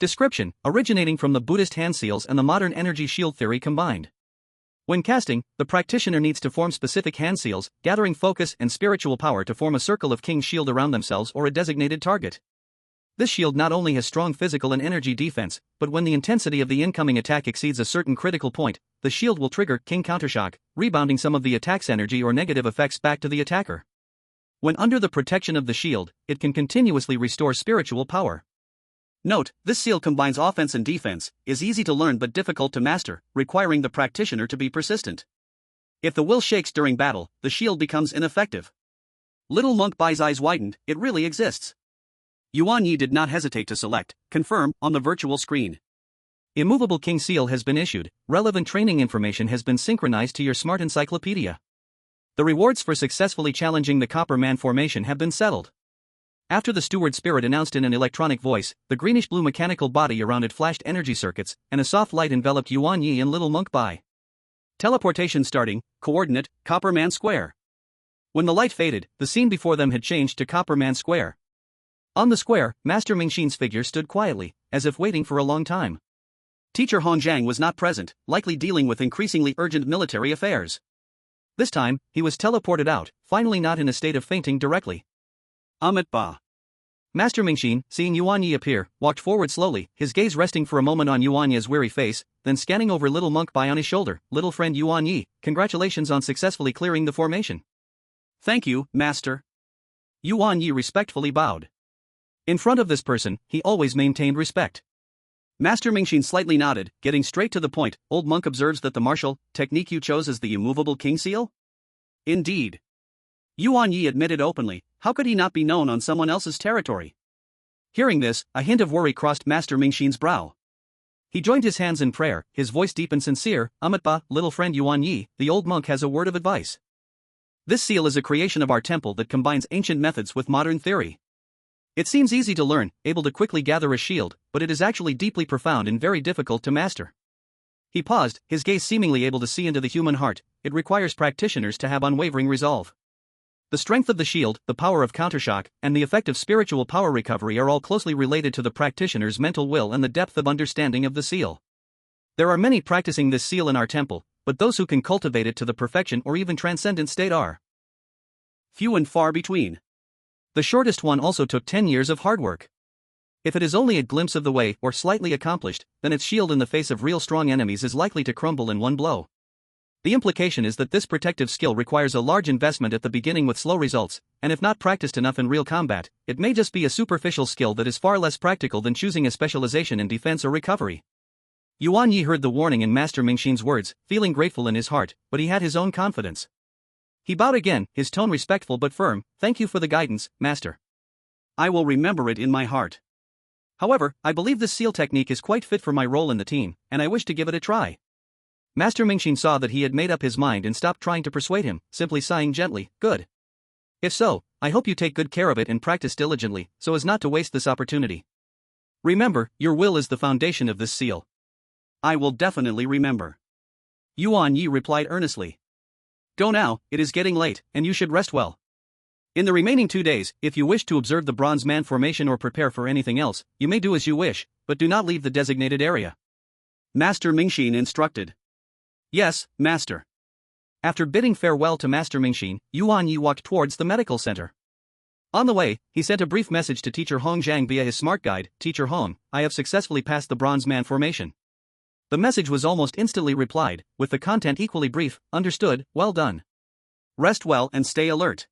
Description: originating from the Buddhist hand seals and the modern energy shield theory combined. When casting, the practitioner needs to form specific hand seals, gathering focus and spiritual power to form a circle of king's shield around themselves or a designated target. This shield not only has strong physical and energy defense, but when the intensity of the incoming attack exceeds a certain critical point, the shield will trigger King Countershock, rebounding some of the attack's energy or negative effects back to the attacker. When under the protection of the shield, it can continuously restore spiritual power. Note, this seal combines offense and defense, is easy to learn but difficult to master, requiring the practitioner to be persistent. If the will shakes during battle, the shield becomes ineffective. Little Monk Bai's eyes widened. It really exists. Yuan Ye did not hesitate to select confirm on the virtual screen. Immovable King Seal has been issued. Relevant training information has been synchronized to your smart encyclopedia. The rewards for successfully challenging the Copper Man formation have been settled. After the steward spirit announced in an electronic voice, the greenish-blue mechanical body around it flashed energy circuits, and a soft light enveloped Yuan Ye and Little Monk Bai. Teleportation starting. Coordinate: Copper Man Square. When the light faded, the scene before them had changed to Copper Man Square. On the square, Master Mingxin's figure stood quietly, as if waiting for a long time. Teacher Han Zhang was not present, likely dealing with increasingly urgent military affairs. This time, he was teleported out, finally not in a state of fainting directly. Amit Ba. Master Mingxin, seeing Yuan Ye appear, walked forward slowly, his gaze resting for a moment on Yuan Ye's weary face, then scanning over Little Monk Bai on his shoulder. Little friend Yuan Ye, congratulations on successfully clearing the formation. Thank you, Master. Yuan Ye respectfully bowed. In front of this person, he always maintained respect. Master Mingxin slightly nodded, getting straight to the point. Old monk observes that the martial technique you chose is the immovable king seal? Indeed. Yuan Ye admitted openly. How could he not be known on someone else's territory? Hearing this, a hint of worry crossed Master Mingxin's brow. He joined his hands in prayer, his voice deep and sincere. Amitba, little friend Yuan Ye, the old monk has a word of advice. This seal is a creation of our temple that combines ancient methods with modern theory. It seems easy to learn, able to quickly gather a shield, but it is actually deeply profound and very difficult to master. He paused, his gaze seemingly able to see into the human heart. It requires practitioners to have unwavering resolve. The strength of the shield, the power of countershock, and the effect of spiritual power recovery are all closely related to the practitioner's mental will and the depth of understanding of the seal. There are many practicing this seal in our temple, but those who can cultivate it to the perfection or even transcendent state are few and far between. The shortest one also took 10 years of hard work. If it is only a glimpse of the way or slightly accomplished, then its shield in the face of real strong enemies is likely to crumble in one blow. The implication is that this protective skill requires a large investment at the beginning with slow results, and if not practiced enough in real combat, it may just be a superficial skill that is far less practical than choosing a specialization in defense or recovery. Yuan Ye heard the warning in Master Mingxin's words, feeling grateful in his heart, but he had his own confidence. He bowed again, his tone respectful but firm. "Thank you for the guidance, Master. I will remember it in my heart. However, I believe this seal technique is quite fit for my role in the team, and I wish to give it a try." Master Mingxin saw that he had made up his mind and stopped trying to persuade him, simply sighing gently, "Good. If so, I hope you take good care of it and practice diligently, so as not to waste this opportunity. Remember, your will is the foundation of this seal." "I will definitely remember," Yuan Ye replied earnestly. "Go now, it is getting late, and you should rest well. In the remaining 2 days, if you wish to observe the Bronze Man formation or prepare for anything else, you may do as you wish, but do not leave the designated area," Master Mingxin instructed. "Yes, Master." After bidding farewell to Master Mingxin, Yuan Ye walked towards the medical center. On the way, he sent a brief message to Teacher Hong Zhang via his smart guide. "Teacher Hong, I have successfully passed the Bronze Man formation." The message was almost instantly replied, with the content equally brief. "Understood, well done. Rest well and stay alert.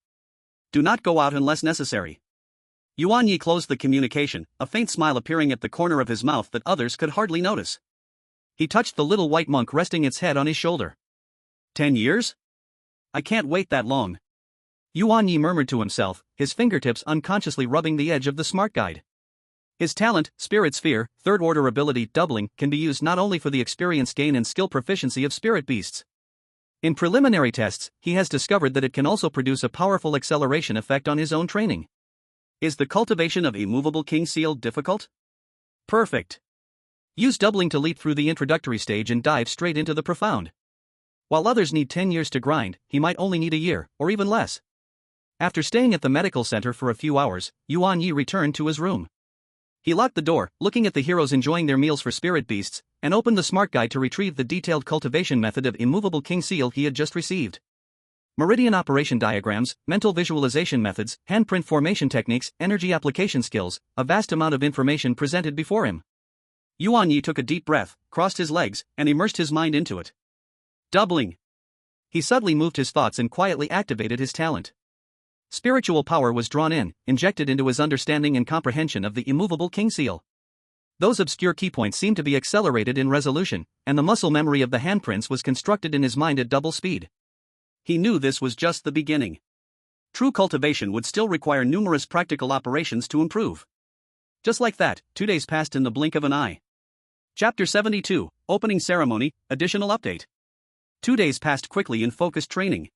Do not go out unless necessary." Yuan Ye closed the communication, a faint smile appearing at the corner of his mouth that others could hardly notice. He touched the little white monk resting its head on his shoulder. 10 years? I can't wait that long. Yuan Ye murmured to himself, his fingertips unconsciously rubbing the edge of the smart guide. His talent, Spirit Sphere, third-order ability, Doubling, can be used not only for the experience gain and skill proficiency of spirit beasts. In preliminary tests, he has discovered that it can also produce a powerful acceleration effect on his own training. Is the cultivation of Immovable King Seal difficult? Perfect. Use Doubling to leap through the introductory stage and dive straight into the profound. While others need 10 years to grind, he might only need a year, or even less. After staying at the medical center for a few hours, Yuan Ye returned to his room. He locked the door, looking at the heroes enjoying their meals for spirit beasts, and opened the smart guide to retrieve the detailed cultivation method of Immovable King Seal he had just received. Meridian operation diagrams, mental visualization methods, handprint formation techniques, energy application skills, a vast amount of information presented before him. Yuan Ye took a deep breath, crossed his legs, and immersed his mind into it. Doubling. He subtly moved his thoughts and quietly activated his talent. Spiritual power was drawn in, injected into his understanding and comprehension of the Immovable King Seal. Those obscure keypoints seemed to be accelerated in resolution, and the muscle memory of the handprints was constructed in his mind at double speed. He knew this was just the beginning. True cultivation would still require numerous practical operations to improve. Just like that, 2 days passed in the blink of an eye. Chapter 72, Opening Ceremony, Additional Update. 2 days passed quickly in focused training.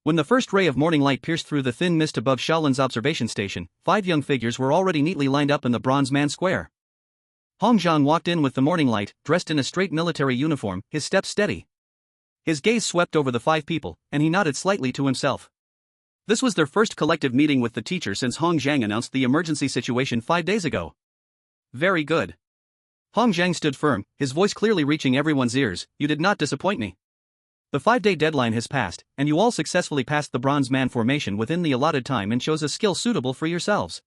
When the first ray of morning light pierced through the thin mist above Shaolin's observation station, 5 young figures were already neatly lined up in the Bronze Man Square. Hong Zhang walked in with the morning light, dressed in a straight military uniform, his steps steady. His gaze swept over the 5 people, and he nodded slightly to himself. This was their first collective meeting with the teacher since Hong Zhang announced the emergency situation 5 days ago. Very good. Hong Zhang stood firm, his voice clearly reaching everyone's ears. "You did not disappoint me. The 5-day deadline has passed, and you all successfully passed the Bronze Man formation within the allotted time and chose a skill suitable for yourselves."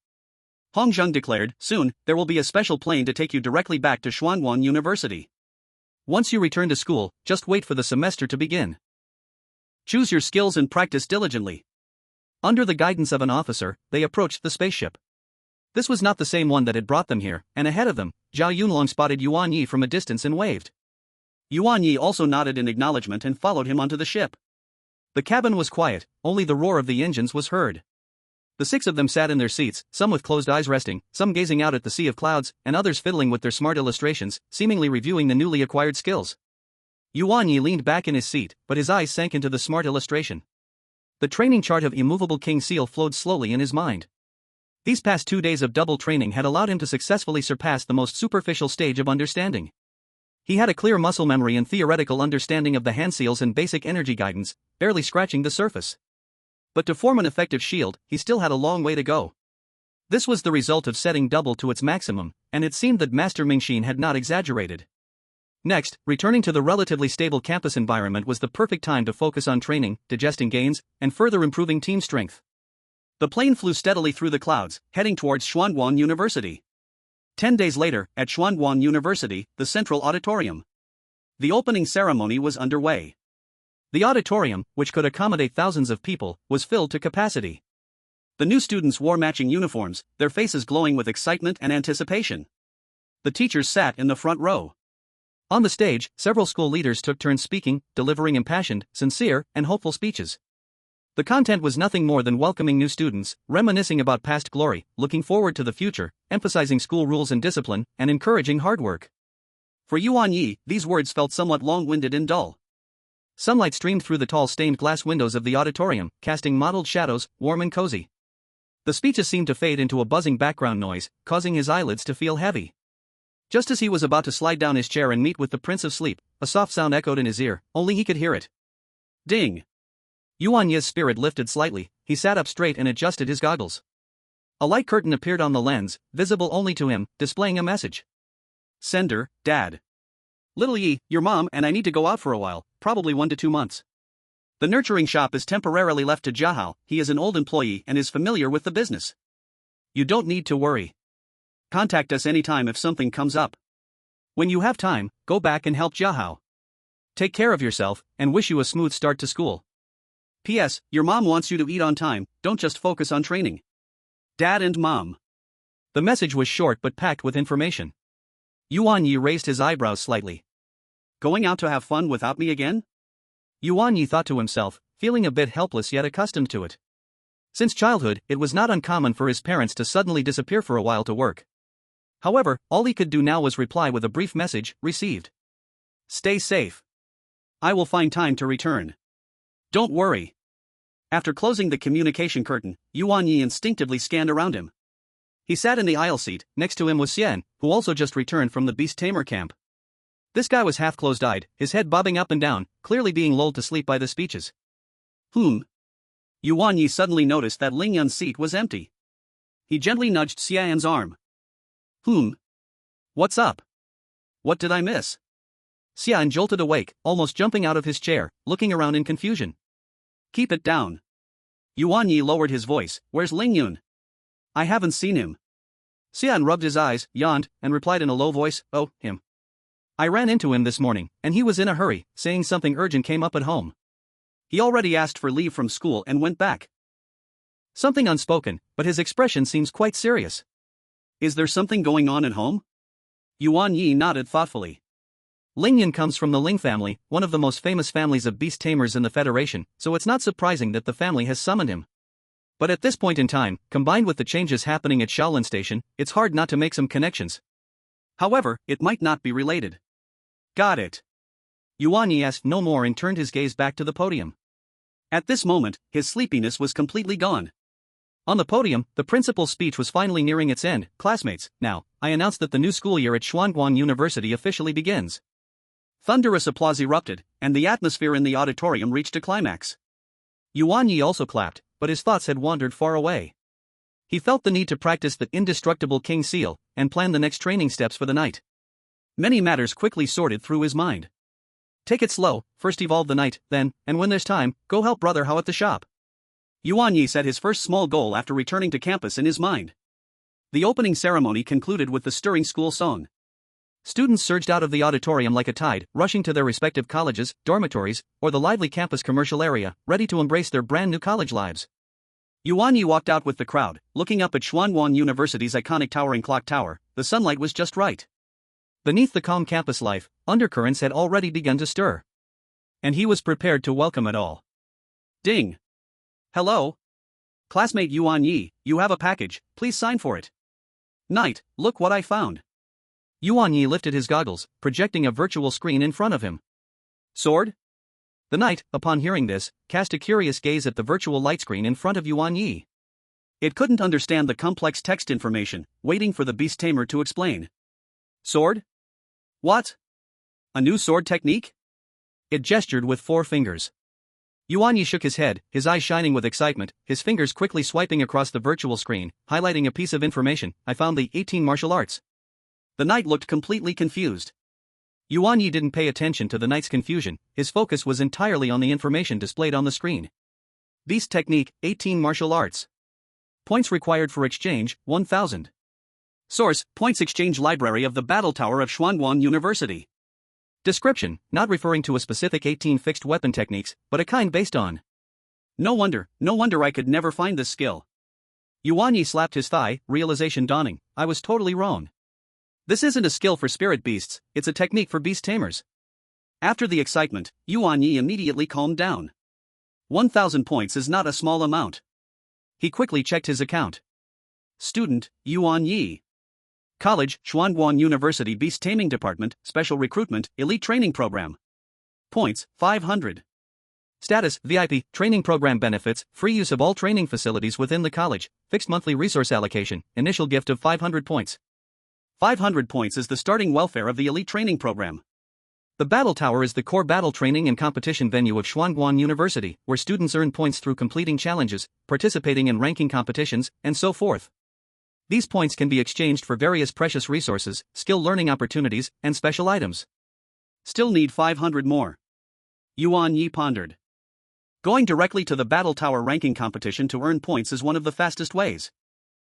Hong Zhang declared. "Soon, there will be a special plane to take you directly back to Xuanwan University. Once you return to school, just wait for the semester to begin. Choose your skills and practice diligently." Under the guidance of an officer, they approached the spaceship. This was not the same one that had brought them here, and ahead of them, Zhao Yunlong spotted Yuan Ye from a distance and waved. Yuan Ye also nodded in acknowledgement and followed him onto the ship. The cabin was quiet, only the roar of the engines was heard. The 6 of them sat in their seats, some with closed eyes resting, some gazing out at the sea of clouds, and others fiddling with their smart illustrations, seemingly reviewing the newly acquired skills. Yuan Ye leaned back in his seat, but his eyes sank into the smart illustration. The training chart of Immovable King Seal flowed slowly in his mind. These past 2 days of double training had allowed him to successfully surpass the most superficial stage of understanding. He had a clear muscle memory and theoretical understanding of the hand seals and basic energy guidance, barely scratching the surface. But to form an effective shield, he still had a long way to go. This was the result of setting double to its maximum, and it seemed that Master Mingxin had not exaggerated. Next, returning to the relatively stable campus environment was the perfect time to focus on training, digesting gains, and further improving team strength. The plane flew steadily through the clouds, heading towards Xuanguan University. 10 days later, at Xuanguan University, the central auditorium. The opening ceremony was underway. The auditorium, which could accommodate thousands of people, was filled to capacity. The new students wore matching uniforms, their faces glowing with excitement and anticipation. The teachers sat in the front row. On the stage, several school leaders took turns speaking, delivering impassioned, sincere, and hopeful speeches. The content was nothing more than welcoming new students, reminiscing about past glory, looking forward to the future, emphasizing school rules and discipline, and encouraging hard work. For Yuan Ye, these words felt somewhat long-winded and dull. Sunlight streamed through the tall stained glass windows of the auditorium, casting mottled shadows, warm and cozy. The speeches seemed to fade into a buzzing background noise, causing his eyelids to feel heavy. Just as he was about to slide down his chair and meet with the Prince of Sleep, a soft sound echoed in his ear, only he could hear it. Ding! Yuan Ye's spirit lifted slightly, he sat up straight and adjusted his goggles. A light curtain appeared on the lens, visible only to him, displaying a message. Sender, Dad. Little Yi, your mom and I need to go out for a while, probably 1 to 2 months. The nurturing shop is temporarily left to Jiahao, he is an old employee and is familiar with the business. You don't need to worry. Contact us anytime if something comes up. When you have time, go back and help Jiahao. Take care of yourself, and wish you a smooth start to school. P.S. Your mom wants you to eat on time, don't just focus on training. Dad and Mom. The message was short but packed with information. Yuan Ye raised his eyebrows slightly. Going out to have fun without me again? Yuan Ye thought to himself, feeling a bit helpless yet accustomed to it. Since childhood, it was not uncommon for his parents to suddenly disappear for a while to work. However, all he could do now was reply with a brief message, received. Stay safe. I will find time to return. Don't worry. After closing the communication curtain, Yuan Ye instinctively scanned around him. He sat in the aisle seat, next to him was Xian, who also just returned from the Beast-Tamer camp. This guy was half closed-eyed, his head bobbing up and down, clearly being lulled to sleep by the speeches. Yuan Ye suddenly noticed that Ling Yun's seat was empty. He gently nudged Xian's arm. What's up? What did I miss? Xian jolted awake, almost jumping out of his chair, looking around in confusion. Keep it down. Yuan Ye lowered his voice, where's Ling Yun? I haven't seen him. Xian rubbed his eyes, yawned, and replied in a low voice, oh, him. I ran into him this morning, and he was in a hurry, saying something urgent came up at home. He already asked for leave from school and went back. Something unspoken, but his expression seems quite serious. Is there something going on at home? Yuan Ye nodded thoughtfully. Ling Yun comes from the Ling family, one of the most famous families of beast tamers in the Federation, so it's not surprising that the family has summoned him. But at this point in time, combined with the changes happening at Shaolin Station, it's hard not to make some connections. However, it might not be related. Got it. Yuan Ye asked no more and turned his gaze back to the podium. At this moment, his sleepiness was completely gone. On the podium, the principal's speech was finally nearing its end. Classmates, now, I announce that the new school year at Xuanguan University officially begins. Thunderous applause erupted, and the atmosphere in the auditorium reached a climax. Yuan Ye also clapped, but his thoughts had wandered far away. He felt the need to practice the indestructible King Seal, and plan the next training steps for the night. Many matters quickly sorted through his mind. Take it slow, first evolve the knight, then, and when there's time, go help Brother Hao at the shop. Yuan Ye set his first small goal after returning to campus in his mind. The opening ceremony concluded with the stirring school song. Students surged out of the auditorium like a tide, rushing to their respective colleges, dormitories, or the lively campus commercial area, ready to embrace their brand new college lives. Yuan Ye walked out with the crowd, looking up at Xuanguan University's iconic towering clock tower. The sunlight was just right. Beneath the calm campus life, undercurrents had already begun to stir. And he was prepared to welcome it all. Ding! Hello? Classmate Yuan Ye, you have a package, please sign for it. Knight, look what I found. Yuan Ye lifted his goggles, projecting a virtual screen in front of him. Sword? The knight, upon hearing this, cast a curious gaze at the virtual light screen in front of Yuan Ye. It couldn't understand the complex text information, waiting for the beast tamer to explain. Sword? What? A new sword technique? It gestured with 4 fingers. Yuan Ye shook his head, his eyes shining with excitement, his fingers quickly swiping across the virtual screen, highlighting a piece of information. I found the 18 martial arts. The knight looked completely confused. Yuan Ye didn't pay attention to the knight's confusion, his focus was entirely on the information displayed on the screen. Beast technique, 18 martial arts. Points required for exchange, 1000. Source, Points Exchange Library of the Battle Tower of Xuanguan University. Description, not referring to a specific 18 fixed weapon techniques, but a kind based on. No wonder I could never find this skill. Yuan Ye slapped his thigh, realization dawning, I was totally wrong. This isn't a skill for spirit beasts, it's a technique for beast tamers. After the excitement, Yuan Ye immediately calmed down. 1000 points is not a small amount. He quickly checked his account. Student, Yuan Ye. College, Xuanguan University Beast-Taming Department, Special Recruitment, Elite Training Program. Points, 500. Status, VIP, Training Program Benefits, free use of all training facilities within the college, fixed monthly resource allocation, initial gift of 500 points. 500 points is the starting welfare of the Elite Training Program. The Battle Tower is the core battle training and competition venue of Xuanguan University, where students earn points through completing challenges, participating in ranking competitions, and so forth. These points can be exchanged for various precious resources, skill learning opportunities, and special items. Still need 500 more. Yuan Ye pondered. Going directly to the Battle Tower ranking competition to earn points is one of the fastest ways.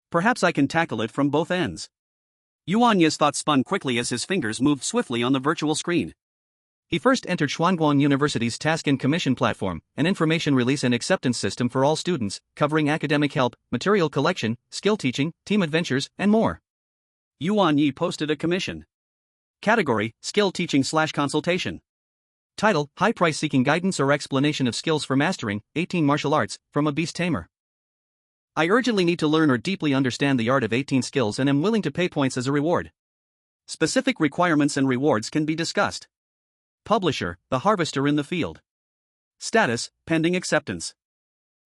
Perhaps I can tackle it from both ends. Yuan Ye's thoughts spun quickly as his fingers moved swiftly on the virtual screen. He first entered Xuanguan University's Task and Commission Platform, an information release and acceptance system for all students, covering academic help, material collection, skill teaching, team adventures, and more. Yuan Ye posted a commission. Category, Skill Teaching/Consultation. Title, High Price Seeking Guidance or Explanation of Skills for Mastering, 18 Martial Arts, from a Beast Tamer. I urgently need to learn or deeply understand the art of 18 skills and am willing to pay points as a reward. Specific requirements and rewards can be discussed. Publisher, The Harvester in the Field. Status, Pending Acceptance.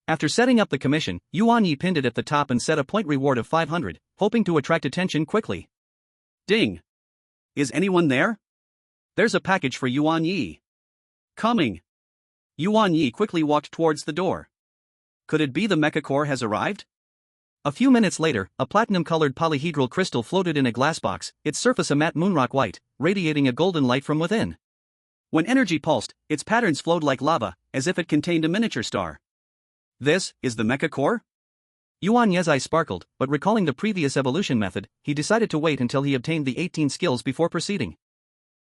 After setting up the commission, Yuan Ye pinned it at the top and set a point reward of 500, hoping to attract attention quickly. Ding! Is anyone there? There's a package for Yuan Ye. Coming. Yuan Ye quickly walked towards the door. Could it be the mecha core has arrived? A few minutes later, a platinum-colored polyhedral crystal floated in a glass box, its surface a matte moonrock white, radiating a golden light from within. When energy pulsed, its patterns flowed like lava, as if it contained a miniature star. This is the mecha core? Yuan Ye's eyes sparkled, but recalling the previous evolution method, he decided to wait until he obtained the 18 skills before proceeding.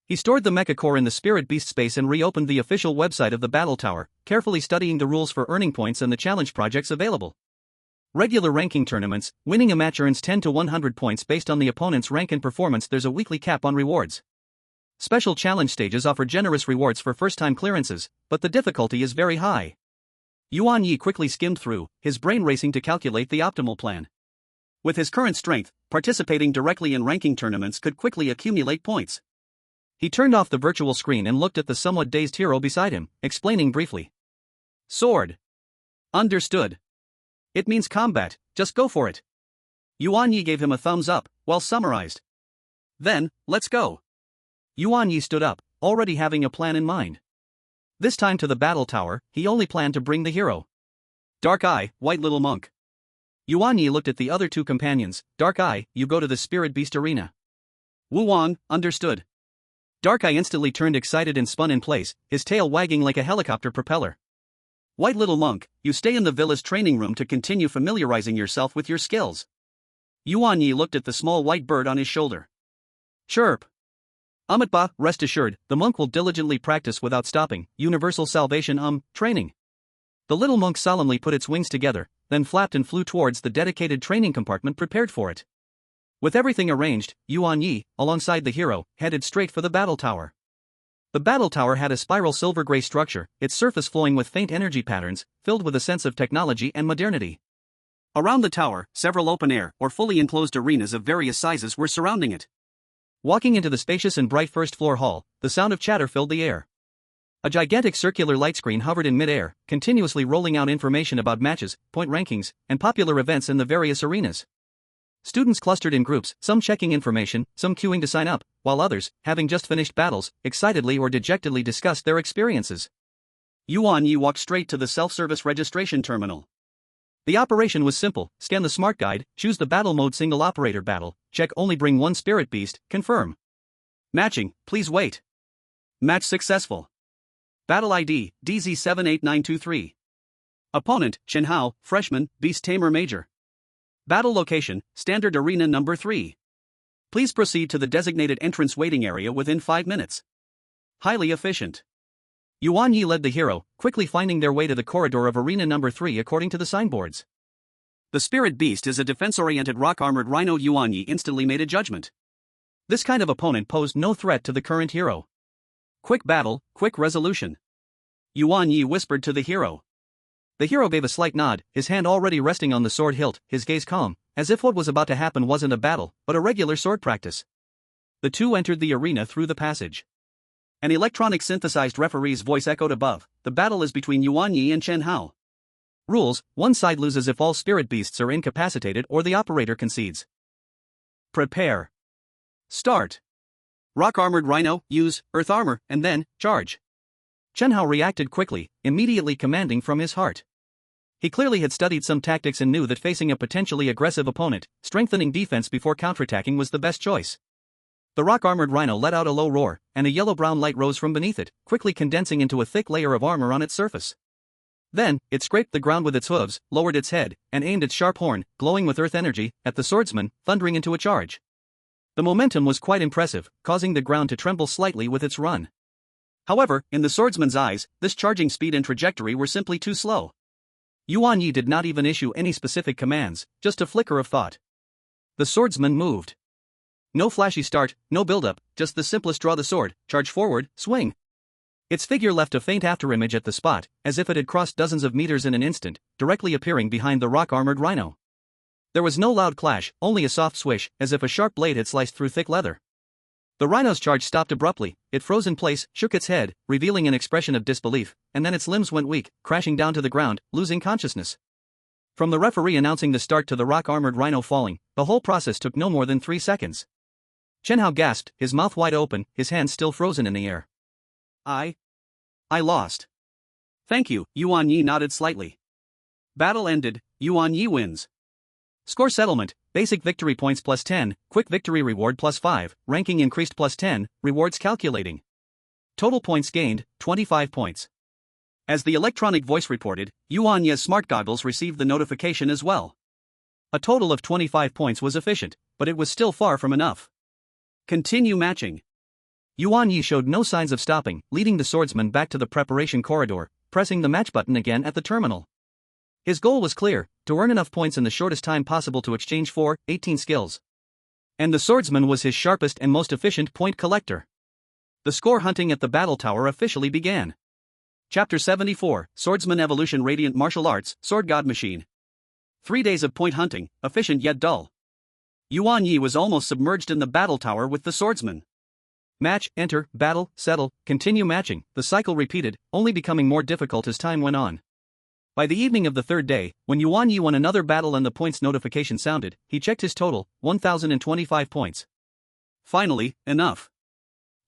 He stored the mecha core in the spirit beast space and reopened the official website of the Battle Tower, carefully studying the rules for earning points and the challenge projects available. Regular ranking tournaments, winning a match earns 10 to 100 points based on the opponent's rank and performance. There's a weekly cap on rewards. Special challenge stages offer generous rewards for first-time clearances, but the difficulty is very high. Yuan Ye quickly skimmed through, his brain racing to calculate the optimal plan. With his current strength, participating directly in ranking tournaments could quickly accumulate points. He turned off the virtual screen and looked at the somewhat dazed hero beside him, explaining briefly. Sword. Understood. It means combat, just go for it. Yuan Ye gave him a thumbs up, well summarized. Then, let's go. Yuan Ye stood up, already having a plan in mind. This time to the Battle Tower, he only planned to bring the hero. Dark Eye, White Little Monk. Yuan Ye looked at the other two companions. Dark Eye, you go to the Spirit Beast Arena. Wu Wang, understood. Dark Eye instantly turned excited and spun in place, his tail wagging like a helicopter propeller. White Little Monk, you stay in the villa's training room to continue familiarizing yourself with your skills. Yuan Ye looked at the small white bird on his shoulder. Chirp. Amitba, rest assured, the monk will diligently practice without stopping. Universal salvation training. The little monk solemnly put its wings together, then flapped and flew towards the dedicated training compartment prepared for it. With everything arranged, Yuan Ye, alongside the hero, headed straight for the Battle Tower. The Battle Tower had a spiral silver-gray structure, its surface flowing with faint energy patterns, filled with a sense of technology and modernity. Around the tower, several open-air or fully enclosed arenas of various sizes were surrounding it. Walking into the spacious and bright first-floor hall, the sound of chatter filled the air. A gigantic circular light screen hovered in mid-air, continuously rolling out information about matches, point rankings, and popular events in the various arenas. Students clustered in groups, some checking information, some queuing to sign up, while others, having just finished battles, excitedly or dejectedly discussed their experiences. Yuan Ye walked straight to the self-service registration terminal. The operation was simple: scan the smart guide, choose the battle mode single operator battle, check only bring one spirit beast, confirm. Matching, please wait. Match successful. Battle ID, DZ78923. Opponent, Chen Hao, Freshman, Beast Tamer Major. Battle location, Standard Arena number 3. Please proceed to the designated entrance waiting area within 5 minutes. Highly efficient. Yuan Ye led the hero, quickly finding their way to the corridor of Arena number 3 according to the signboards. The Spirit Beast is a defense-oriented rock-armored rhino. Yuan Ye instantly made a judgment. This kind of opponent posed no threat to the current hero. Quick battle, quick resolution. Yuan Ye whispered to the hero. The hero gave a slight nod, his hand already resting on the sword hilt, his gaze calm, as if what was about to happen wasn't a battle, but a regular sword practice. The two entered the arena through the passage. An electronic synthesized referee's voice echoed above. The battle is between Yuan Ye and Chen Hao. Rules: one side loses if all spirit beasts are incapacitated or the operator concedes. Prepare. Start. Rock-armored rhino, use earth armor, and then charge. Chen Hao reacted quickly, immediately commanding from his heart. He clearly had studied some tactics and knew that facing a potentially aggressive opponent, strengthening defense before counterattacking was the best choice. The rock-armored rhino let out a low roar, and a yellow-brown light rose from beneath it, quickly condensing into a thick layer of armor on its surface. Then, it scraped the ground with its hooves, lowered its head, and aimed its sharp horn, glowing with earth energy, at the swordsman, thundering into a charge. The momentum was quite impressive, causing the ground to tremble slightly with its run. However, in the swordsman's eyes, this charging speed and trajectory were simply too slow. Yuan Ye did not even issue any specific commands, just a flicker of thought. The swordsman moved. No flashy start, no build-up, just the simplest draw the sword, charge forward, swing. Its figure left a faint afterimage at the spot, as if it had crossed dozens of meters in an instant, directly appearing behind the rock-armored rhino. There was no loud clash, only a soft swish, as if a sharp blade had sliced through thick leather. The rhino's charge stopped abruptly, it froze in place, shook its head, revealing an expression of disbelief, and then its limbs went weak, crashing down to the ground, losing consciousness. From the referee announcing the start to the rock-armored rhino falling, the whole process took no more than 3 seconds. Chen Hao gasped, his mouth wide open, his hands still frozen in the air. I lost. Thank you, Yuan Ye nodded slightly. Battle ended, Yuan Ye wins. Score settlement: basic victory points plus 10, quick victory reward plus 5, ranking increased plus 10, rewards calculating. Total points gained, 25 points. As the electronic voice reported, Yuan Ye's smart goggles received the notification as well. A total of 25 points was efficient, but it was still far from enough. Continue matching. Yuan Ye showed no signs of stopping, leading the swordsman back to the preparation corridor, pressing the match button again at the terminal. His goal was clear: to earn enough points in the shortest time possible to exchange 18 skills. And the swordsman was his sharpest and most efficient point collector. The score hunting at the battle tower officially began. Chapter 74, Swordsman Evolution Radiant Martial Arts, Sword God Machine. 3 days of point hunting, efficient yet dull. Yuan Ye was almost submerged in the battle tower with the swordsman. Match, enter, battle, settle, continue matching, the cycle repeated, only becoming more difficult as time went on. By the evening of the 3rd day, when Yuan Ye won another battle and the points notification sounded, he checked his total, 1,025 points. Finally, enough.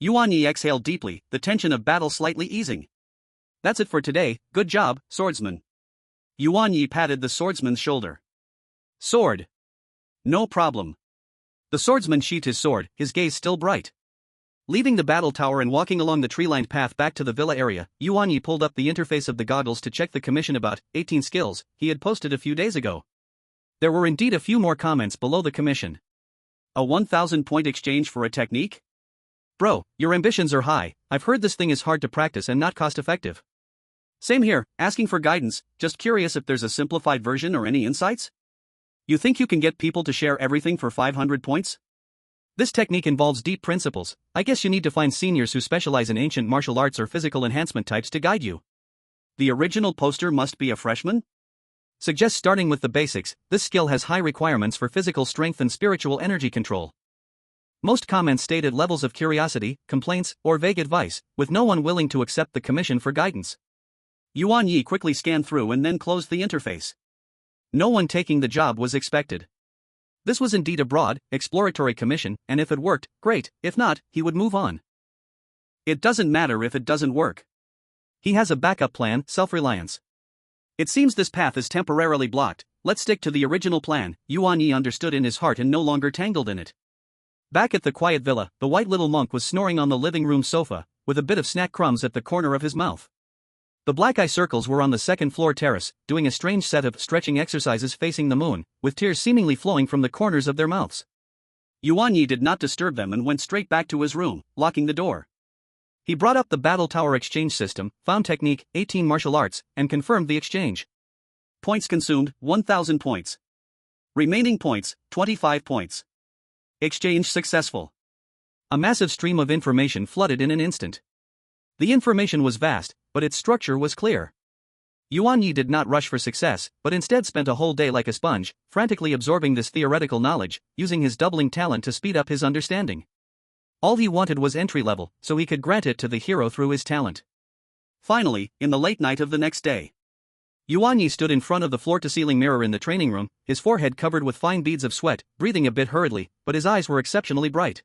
Yuan Ye exhaled deeply, the tension of battle slightly easing. That's it for today, good job, swordsman. Yuan Ye patted the swordsman's shoulder. Sword. No problem. The swordsman sheathed his sword, his gaze still bright. Leaving the battle tower and walking along the tree-lined path back to the villa area, Yuan Ye pulled up the interface of the goggles to check the commission about 18 skills he had posted a few days ago. There were indeed a few more comments below the commission. A 1,000-point exchange for a technique? Bro, your ambitions are high. I've heard this thing is hard to practice and not cost-effective. Same here, asking for guidance, just curious if there's a simplified version or any insights? You think you can get people to share everything for 500 points? This technique involves deep principles. I guess you need to find seniors who specialize in ancient martial arts or physical enhancement types to guide you. The original poster must be a freshman? Suggest starting with the basics. This skill has high requirements for physical strength and spiritual energy control. Most comments stated levels of curiosity, complaints, or vague advice, with no one willing to accept the commission for guidance. Yuan Ye quickly scanned through and then closed the interface. No one taking the job was expected. This was indeed a broad, exploratory commission, and if it worked, great; if not, he would move on. It doesn't matter if it doesn't work. He has a backup plan, self-reliance. It seems this path is temporarily blocked, let's stick to the original plan, Yuan Ye understood in his heart and no longer tangled in it. Back at the quiet villa, the white little monk was snoring on the living room sofa, with a bit of snack crumbs at the corner of his mouth. The black eye circles were on the second-floor terrace, doing a strange set of stretching exercises facing the moon, with tears seemingly flowing from the corners of their mouths. Yuan Ye did not disturb them and went straight back to his room, locking the door. He brought up the Battle Tower exchange system, found technique, 18 martial arts, and confirmed the exchange. Points consumed, 1,000 points. Remaining points, 25 points. Exchange successful. A massive stream of information flooded in an instant. The information was vast, but its structure was clear. Yuan Ye did not rush for success, but instead spent a whole day like a sponge, frantically absorbing this theoretical knowledge, using his doubling talent to speed up his understanding. All he wanted was entry level, so he could grant it to the hero through his talent. Finally, in the late night of the next day, Yuan Ye stood in front of the floor-to-ceiling mirror in the training room, his forehead covered with fine beads of sweat, breathing a bit hurriedly, but his eyes were exceptionally bright.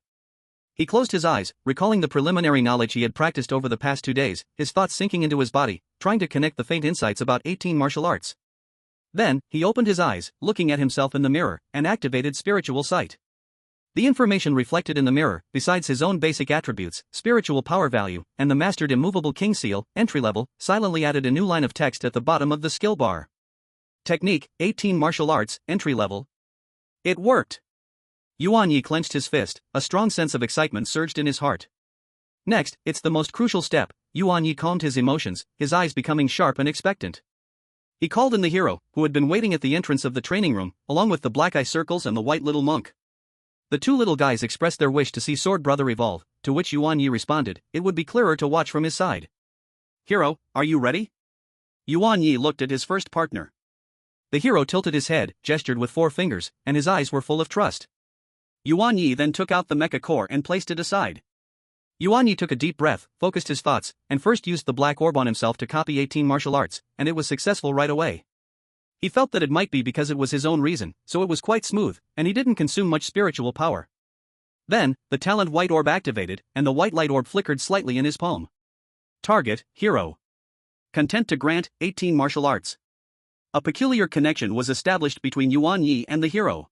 He closed his eyes, recalling the preliminary knowledge he had practiced over the past 2 days, his thoughts sinking into his body, trying to connect the faint insights about 18 martial arts. Then, he opened his eyes, looking at himself in the mirror, and activated spiritual sight. The information reflected in the mirror, besides his own basic attributes, spiritual power value, and the mastered immovable king seal, entry level, silently added a new line of text at the bottom of the skill bar. Technique, 18 martial arts, entry level. It worked! Yuan Ye clenched his fist, a strong sense of excitement surged in his heart. Next, it's the most crucial step, Yuan Ye calmed his emotions, his eyes becoming sharp and expectant. He called in the hero, who had been waiting at the entrance of the training room, along with the black eye circles and the white little monk. The two little guys expressed their wish to see Sword Brother evolve, to which Yuan Ye responded, it would be clearer to watch from his side. Hero, are you ready? Yuan Ye looked at his first partner. The hero tilted his head, gestured with 4 fingers, and his eyes were full of trust. Yuan Ye then took out the mecha core and placed it aside. Yuan Ye took a deep breath, focused his thoughts, and first used the black orb on himself to copy 18 martial arts, and it was successful right away. He felt that it might be because it was his own reason, so it was quite smooth, and he didn't consume much spiritual power. Then, the talent white orb activated, and the white light orb flickered slightly in his palm. Target, hero. Content to grant, 18 martial arts. A peculiar connection was established between Yuan Ye and the hero.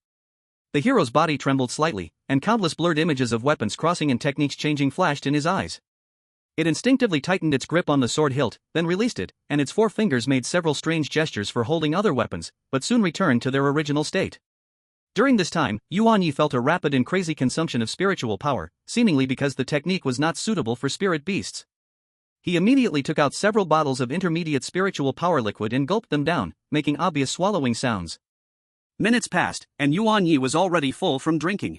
The hero's body trembled slightly, and countless blurred images of weapons crossing and techniques changing flashed in his eyes. It instinctively tightened its grip on the sword hilt, then released it, and its 4 fingers made several strange gestures for holding other weapons, but soon returned to their original state. During this time, Yuan Ye felt a rapid and crazy consumption of spiritual power, seemingly because the technique was not suitable for spirit beasts. He immediately took out several bottles of intermediate spiritual power liquid and gulped them down, making obvious swallowing sounds. Minutes passed, and Yuan Ye was already full from drinking.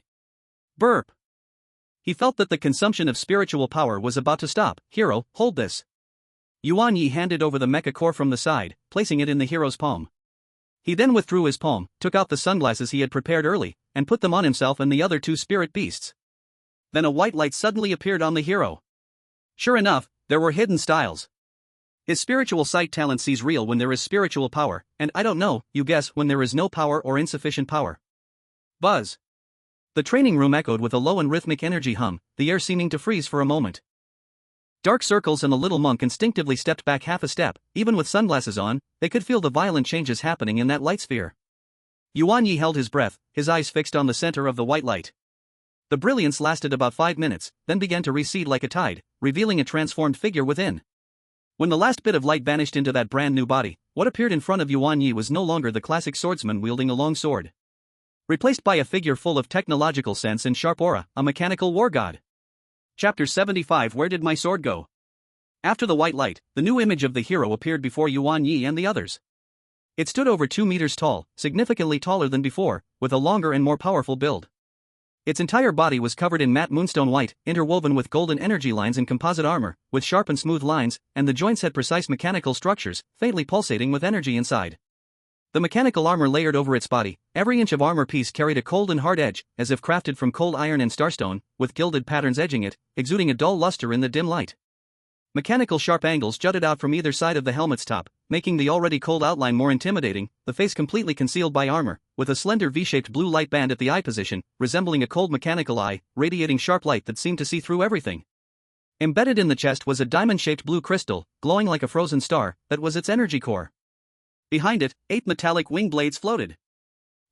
Burp. He felt that the consumption of spiritual power was about to stop. Hero, hold this. Yuan Ye handed over the mecha core from the side, placing it in the hero's palm. He then withdrew his palm, took out the sunglasses he had prepared early, and put them on himself and the other 2 spirit beasts. Then a white light suddenly appeared on the hero. Sure enough, there were hidden styles. His spiritual sight talent sees real when there is spiritual power, and I don't know, you guess, when there is no power or insufficient power. Buzz. The training room echoed with a low and rhythmic energy hum, the air seeming to freeze for a moment. Dark circles and the little monk instinctively stepped back half a step. Even with sunglasses on, they could feel the violent changes happening in that light sphere. Yuan Ye held his breath, his eyes fixed on the center of the white light. The brilliance lasted about 5 minutes, then began to recede like a tide, revealing a transformed figure within. When the last bit of light vanished into that brand new body, what appeared in front of Yuan Ye was no longer the classic swordsman wielding a long sword. Replaced by a figure full of technological sense and sharp aura, a mechanical war god. Chapter 75. Where did my sword go? After the white light, the new image of the hero appeared before Yuan Ye and the others. It stood over 2 meters tall, significantly taller than before, with a longer and more powerful build. Its entire body was covered in matte moonstone white, interwoven with golden energy lines and composite armor, with sharp and smooth lines, and the joints had precise mechanical structures, faintly pulsating with energy inside. The mechanical armor layered over its body, every inch of armor piece carried a cold and hard edge, as if crafted from cold iron and starstone, with gilded patterns edging it, exuding a dull luster in the dim light. Mechanical sharp angles jutted out from either side of the helmet's top, making the already cold outline more intimidating, the face completely concealed by armor, with a slender V-shaped blue light band at the eye position, resembling a cold mechanical eye, radiating sharp light that seemed to see through everything. Embedded in the chest was a diamond-shaped blue crystal, glowing like a frozen star, that was its energy core. Behind it, 8 metallic wing blades floated.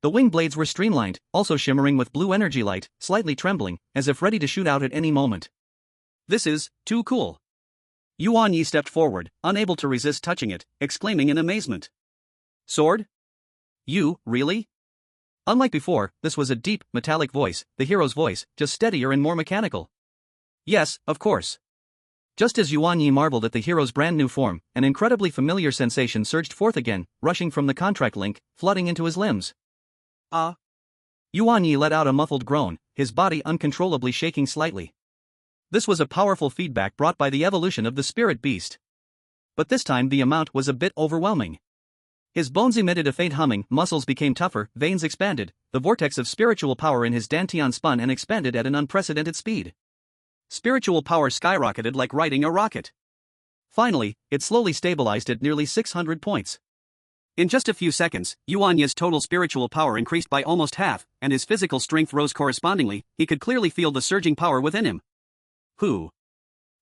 The wing blades were streamlined, also shimmering with blue energy light, slightly trembling, as if ready to shoot out at any moment. This is too cool. Yuan Ye stepped forward, unable to resist touching it, exclaiming in amazement. Sword? You, really? Unlike before, this was a deep, metallic voice, the hero's voice, just steadier and more mechanical. Yes, of course. Just as Yuan Ye marveled at the hero's brand new form, an incredibly familiar sensation surged forth again, rushing from the contract link, flooding into his limbs. Yuan Ye let out a muffled groan, his body uncontrollably shaking slightly. This was a powerful feedback brought by the evolution of the spirit beast. But this time the amount was a bit overwhelming. His bones emitted a faint humming, muscles became tougher, veins expanded, the vortex of spiritual power in his dantian spun and expanded at an unprecedented speed. Spiritual power skyrocketed like riding a rocket. Finally, it slowly stabilized at nearly 600 points. In just a few seconds, Yuan Ye's total spiritual power increased by almost half, and his physical strength rose correspondingly. He could clearly feel the surging power within him. Whew.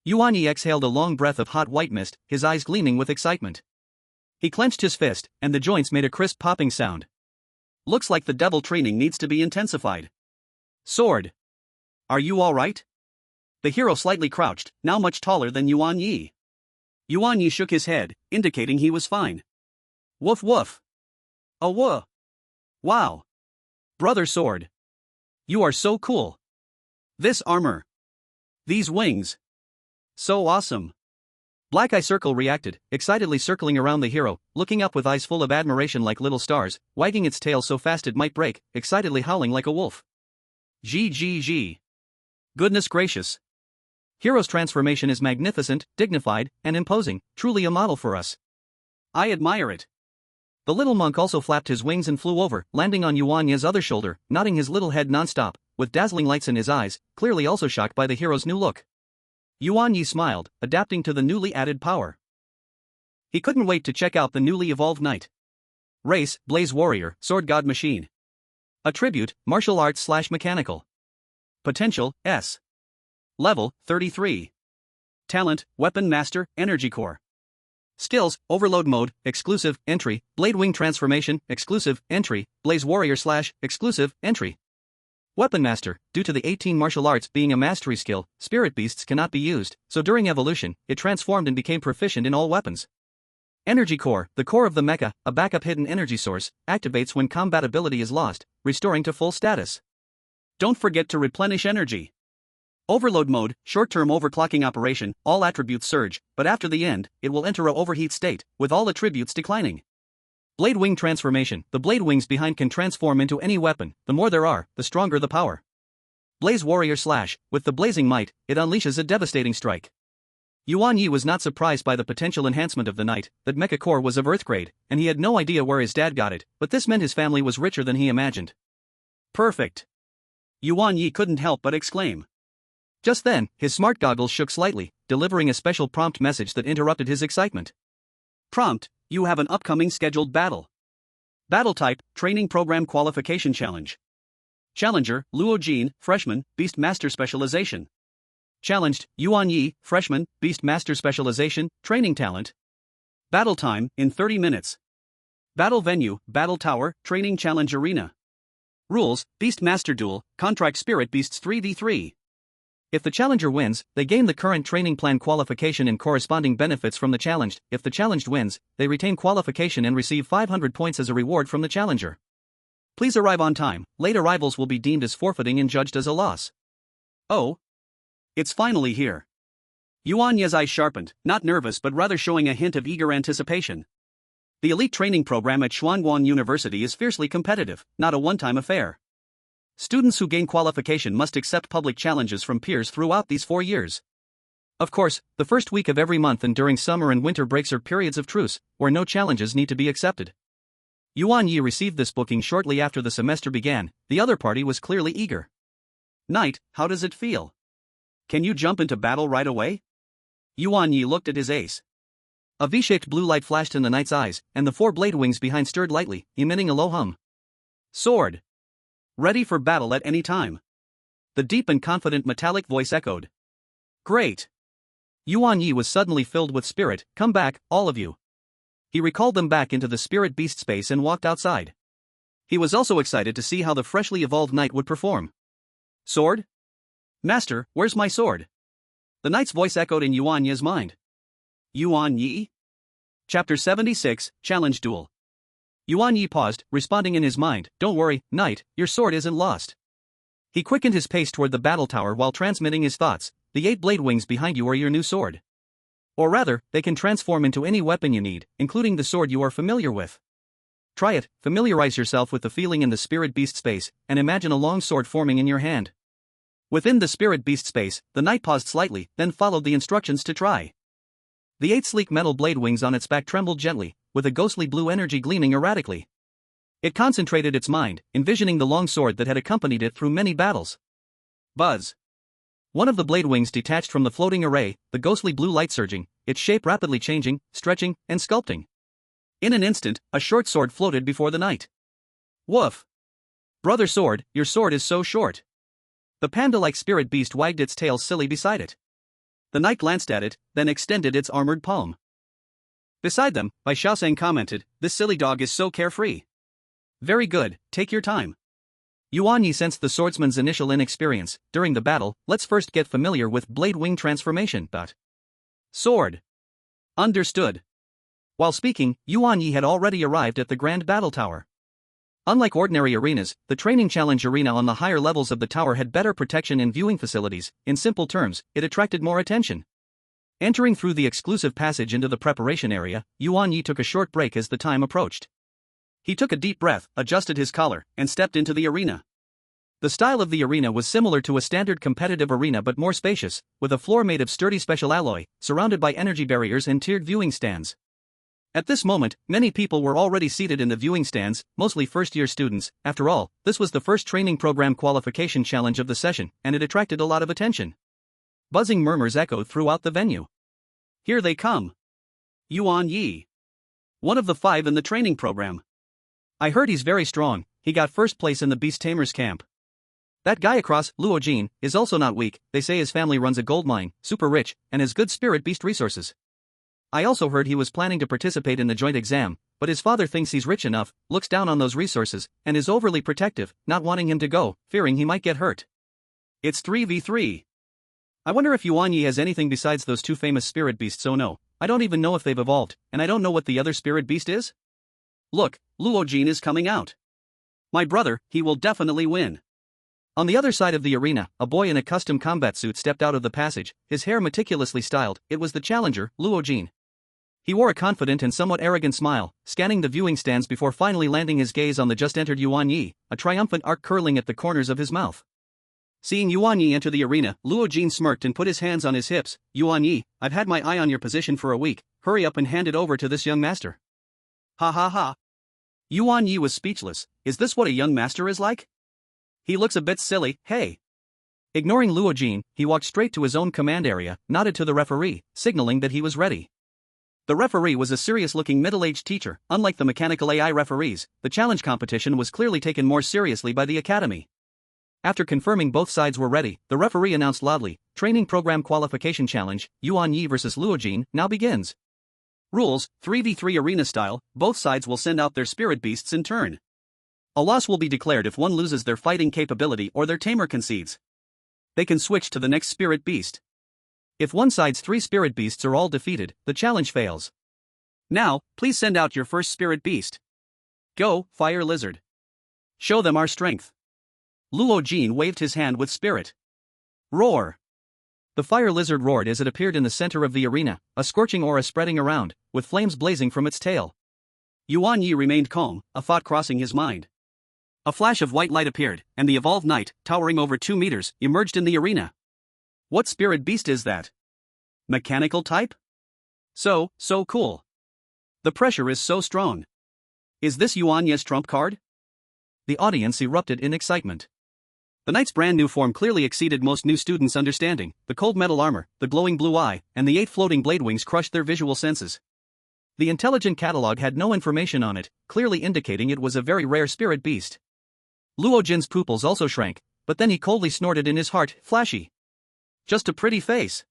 Yuan Ye exhaled a long breath of hot white mist, his eyes gleaming with excitement. He clenched his fist, and the joints made a crisp popping sound. Looks like the devil training needs to be intensified. Sword. Are you all right? The hero slightly crouched, now much taller than Yuan Ye. Yuan Ye shook his head, indicating he was fine. Woof woof. Oh woof. Wow. Brother Sword. You are so cool. This armor. These wings. So awesome. Black Eye Circle reacted, excitedly circling around the hero, looking up with eyes full of admiration like little stars, wagging its tail so fast it might break, excitedly howling like a wolf. GGG. Goodness gracious. Hero's transformation is magnificent, dignified, and imposing, truly a model for us. I admire it. The little monk also flapped his wings and flew over, landing on Yuan Ye's other shoulder, nodding his little head non-stop, with dazzling lights in his eyes, clearly also shocked by the hero's new look. Yuan Ye smiled, adapting to the newly added power. He couldn't wait to check out the newly evolved knight. Race, Blaze Warrior, Sword God Machine. Attribute, Martial Arts / Mechanical. Potential, S. Level, 33. Talent, Weapon Master, Energy Core. Skills, Overload Mode, Exclusive, Entry, Blade Wing Transformation, Exclusive, Entry, Blaze Warrior / Exclusive, Entry. Weapon Master, due to the 18 martial arts being a mastery skill, spirit beasts cannot be used, so during evolution, it transformed and became proficient in all weapons. Energy Core, the core of the mecha, a backup hidden energy source, activates when combat ability is lost, restoring to full status. Don't forget to replenish energy. Overload Mode, short-term overclocking operation, all attributes surge, but after the end, it will enter a overheat state, with all attributes declining. Blade Wing Transformation, the blade wings behind can transform into any weapon, the more there are, the stronger the power. Blaze Warrior / with the blazing might, it unleashes a devastating strike. Yuan Ye was not surprised by the potential enhancement of the knight, that mecha core was of Earth grade, and he had no idea where his dad got it, but this meant his family was richer than he imagined. Perfect. Yuan Ye couldn't help but exclaim. Just then, his smart goggles shook slightly, delivering a special prompt message that interrupted his excitement. Prompt, you have an upcoming scheduled battle. Battle type, Training Program Qualification Challenge. Challenger, Luo Jin, Freshman, Beast Master Specialization. Challenged, Yuan Ye, Freshman, Beast Master Specialization, Training Talent. Battle time, in 30 minutes. Battle venue, Battle Tower, Training Challenge Arena. Rules, Beast Master Duel, Contract Spirit Beasts 3v3. If the challenger wins, they gain the current training plan qualification and corresponding benefits from the challenged. If the challenged wins, they retain qualification and receive 500 points as a reward from the challenger. Please arrive on time, late arrivals will be deemed as forfeiting and judged as a loss. Oh. It's finally here. Yuan Ye's eyes sharpened, not nervous but rather showing a hint of eager anticipation. The elite training program at Xuanguan University is fiercely competitive, not a one-time affair. Students who gain qualification must accept public challenges from peers throughout these 4 years. Of course, the first week of every month and during summer and winter breaks are periods of truce, where no challenges need to be accepted. Yuan Ye received this booking shortly after the semester began. The other party was clearly eager. Knight, how does it feel? Can you jump into battle right away? Yuan Ye looked at his ace. A V-shaped blue light flashed in the knight's eyes, and the 4 blade wings behind stirred lightly, emitting a low hum. Sword. Ready for battle at any time. The deep and confident metallic voice echoed. Great. Yuan Ye was suddenly filled with spirit. Come back, all of you. He recalled them back into the spirit beast space and walked outside. He was also excited to see how the freshly evolved knight would perform. Sword? Master, where's my sword? The knight's voice echoed in Yuan Ye's mind. Yuan Ye? Chapter 76, Challenge Duel. Yuan Ye paused, responding in his mind, Don't worry, knight, your sword isn't lost. He quickened his pace toward the battle tower while transmitting his thoughts. The 8 blade wings behind you are your new sword. Or rather, they can transform into any weapon you need, including the sword you are familiar with. Try it, familiarize yourself with the feeling in the spirit beast space, and imagine a long sword forming in your hand. Within the spirit beast space, the knight paused slightly, then followed the instructions to try. The 8 sleek metal blade wings on its back trembled gently, with a ghostly blue energy gleaming erratically. It concentrated its mind, envisioning the long sword that had accompanied it through many battles. Buzz. One of the blade wings detached from the floating array, the ghostly blue light surging, its shape rapidly changing, stretching, and sculpting. In an instant, a short sword floated before the knight. Woof! Brother sword, your sword is so short. The panda-like spirit beast wagged its tail silly beside it. The knight glanced at it, then extended its armored palm. Beside them, Bai Shaosheng commented, This silly dog is so carefree. Very good, take your time. Yuan Ye sensed the swordsman's initial inexperience. During the battle, let's first get familiar with blade wing transformation. Sword. Understood. While speaking, Yuan Ye had already arrived at the grand battle tower. Unlike ordinary arenas, the training challenge arena on the higher levels of the tower had better protection and viewing facilities. In simple terms, it attracted more attention. Entering through the exclusive passage into the preparation area, Yuan Ye took a short break as the time approached. He took a deep breath, adjusted his collar, and stepped into the arena. The style of the arena was similar to a standard competitive arena but more spacious, with a floor made of sturdy special alloy, surrounded by energy barriers and tiered viewing stands. At this moment, many people were already seated in the viewing stands, mostly first-year students. After all, this was the first training program qualification challenge of the session, and it attracted a lot of attention. Buzzing murmurs echoed throughout the venue. Here they come. Yuan Ye. One of the 5 in the training program. I heard he's very strong. He got first place in the Beast-Tamers camp. That guy across, Luo Jin, is also not weak. They say his family runs a gold mine, super rich, and has good spirit beast resources. I also heard he was planning to participate in the joint exam, but his father thinks he's rich enough, looks down on those resources, and is overly protective, not wanting him to go, fearing he might get hurt. It's 3v3. I wonder if Yuan Ye has anything besides those 2 famous spirit beasts. Oh no, I don't even know if they've evolved, and I don't know what the other spirit beast is? Look, Luo Jin is coming out. My brother, he will definitely win. On the other side of the arena, a boy in a custom combat suit stepped out of the passage, his hair meticulously styled. It was the challenger, Luo Jin. He wore a confident and somewhat arrogant smile, scanning the viewing stands before finally landing his gaze on the just-entered Yuan Ye, a triumphant arc curling at the corners of his mouth. Seeing Yuan Ye enter the arena, Luo Jin smirked and put his hands on his hips. Yuan Ye, I've had my eye on your position for a week. Hurry up and hand it over to this young master. Ha ha ha. Yuan Ye was speechless. Is this what a young master is like? He looks a bit silly, hey. Ignoring Luo Jin, he walked straight to his own command area, nodded to the referee, signaling that he was ready. The referee was a serious-looking middle-aged teacher. Unlike the mechanical AI referees, the challenge competition was clearly taken more seriously by the academy. After confirming both sides were ready, the referee announced loudly, Training Program Qualification Challenge, Yuan Ye vs. Luo Jin, now begins. Rules, 3v3 arena style, both sides will send out their spirit beasts in turn. A loss will be declared if one loses their fighting capability or their tamer concedes. They can switch to the next spirit beast. If one side's 3 spirit beasts are all defeated, the challenge fails. Now, please send out your first spirit beast. Go, Fire Lizard. Show them our strength. Luo Jin waved his hand with spirit. Roar. The fire lizard roared as it appeared in the center of the arena, a scorching aura spreading around, with flames blazing from its tail. Yuan Ye remained calm, a thought crossing his mind. A flash of white light appeared, and the evolved knight, towering over 2 meters, emerged in the arena. What spirit beast is that? Mechanical type? So cool. The pressure is so strong. Is this Yuan Ye's trump card? The audience erupted in excitement. The knight's brand new form clearly exceeded most new students' understanding. The cold metal armor, the glowing blue eye, and the 8 floating blade wings crushed their visual senses. The intelligent catalog had no information on it, clearly indicating it was a very rare spirit beast. Luo Jin's pupils also shrank, but then he coldly snorted in his heart, flashy. Just a pretty face.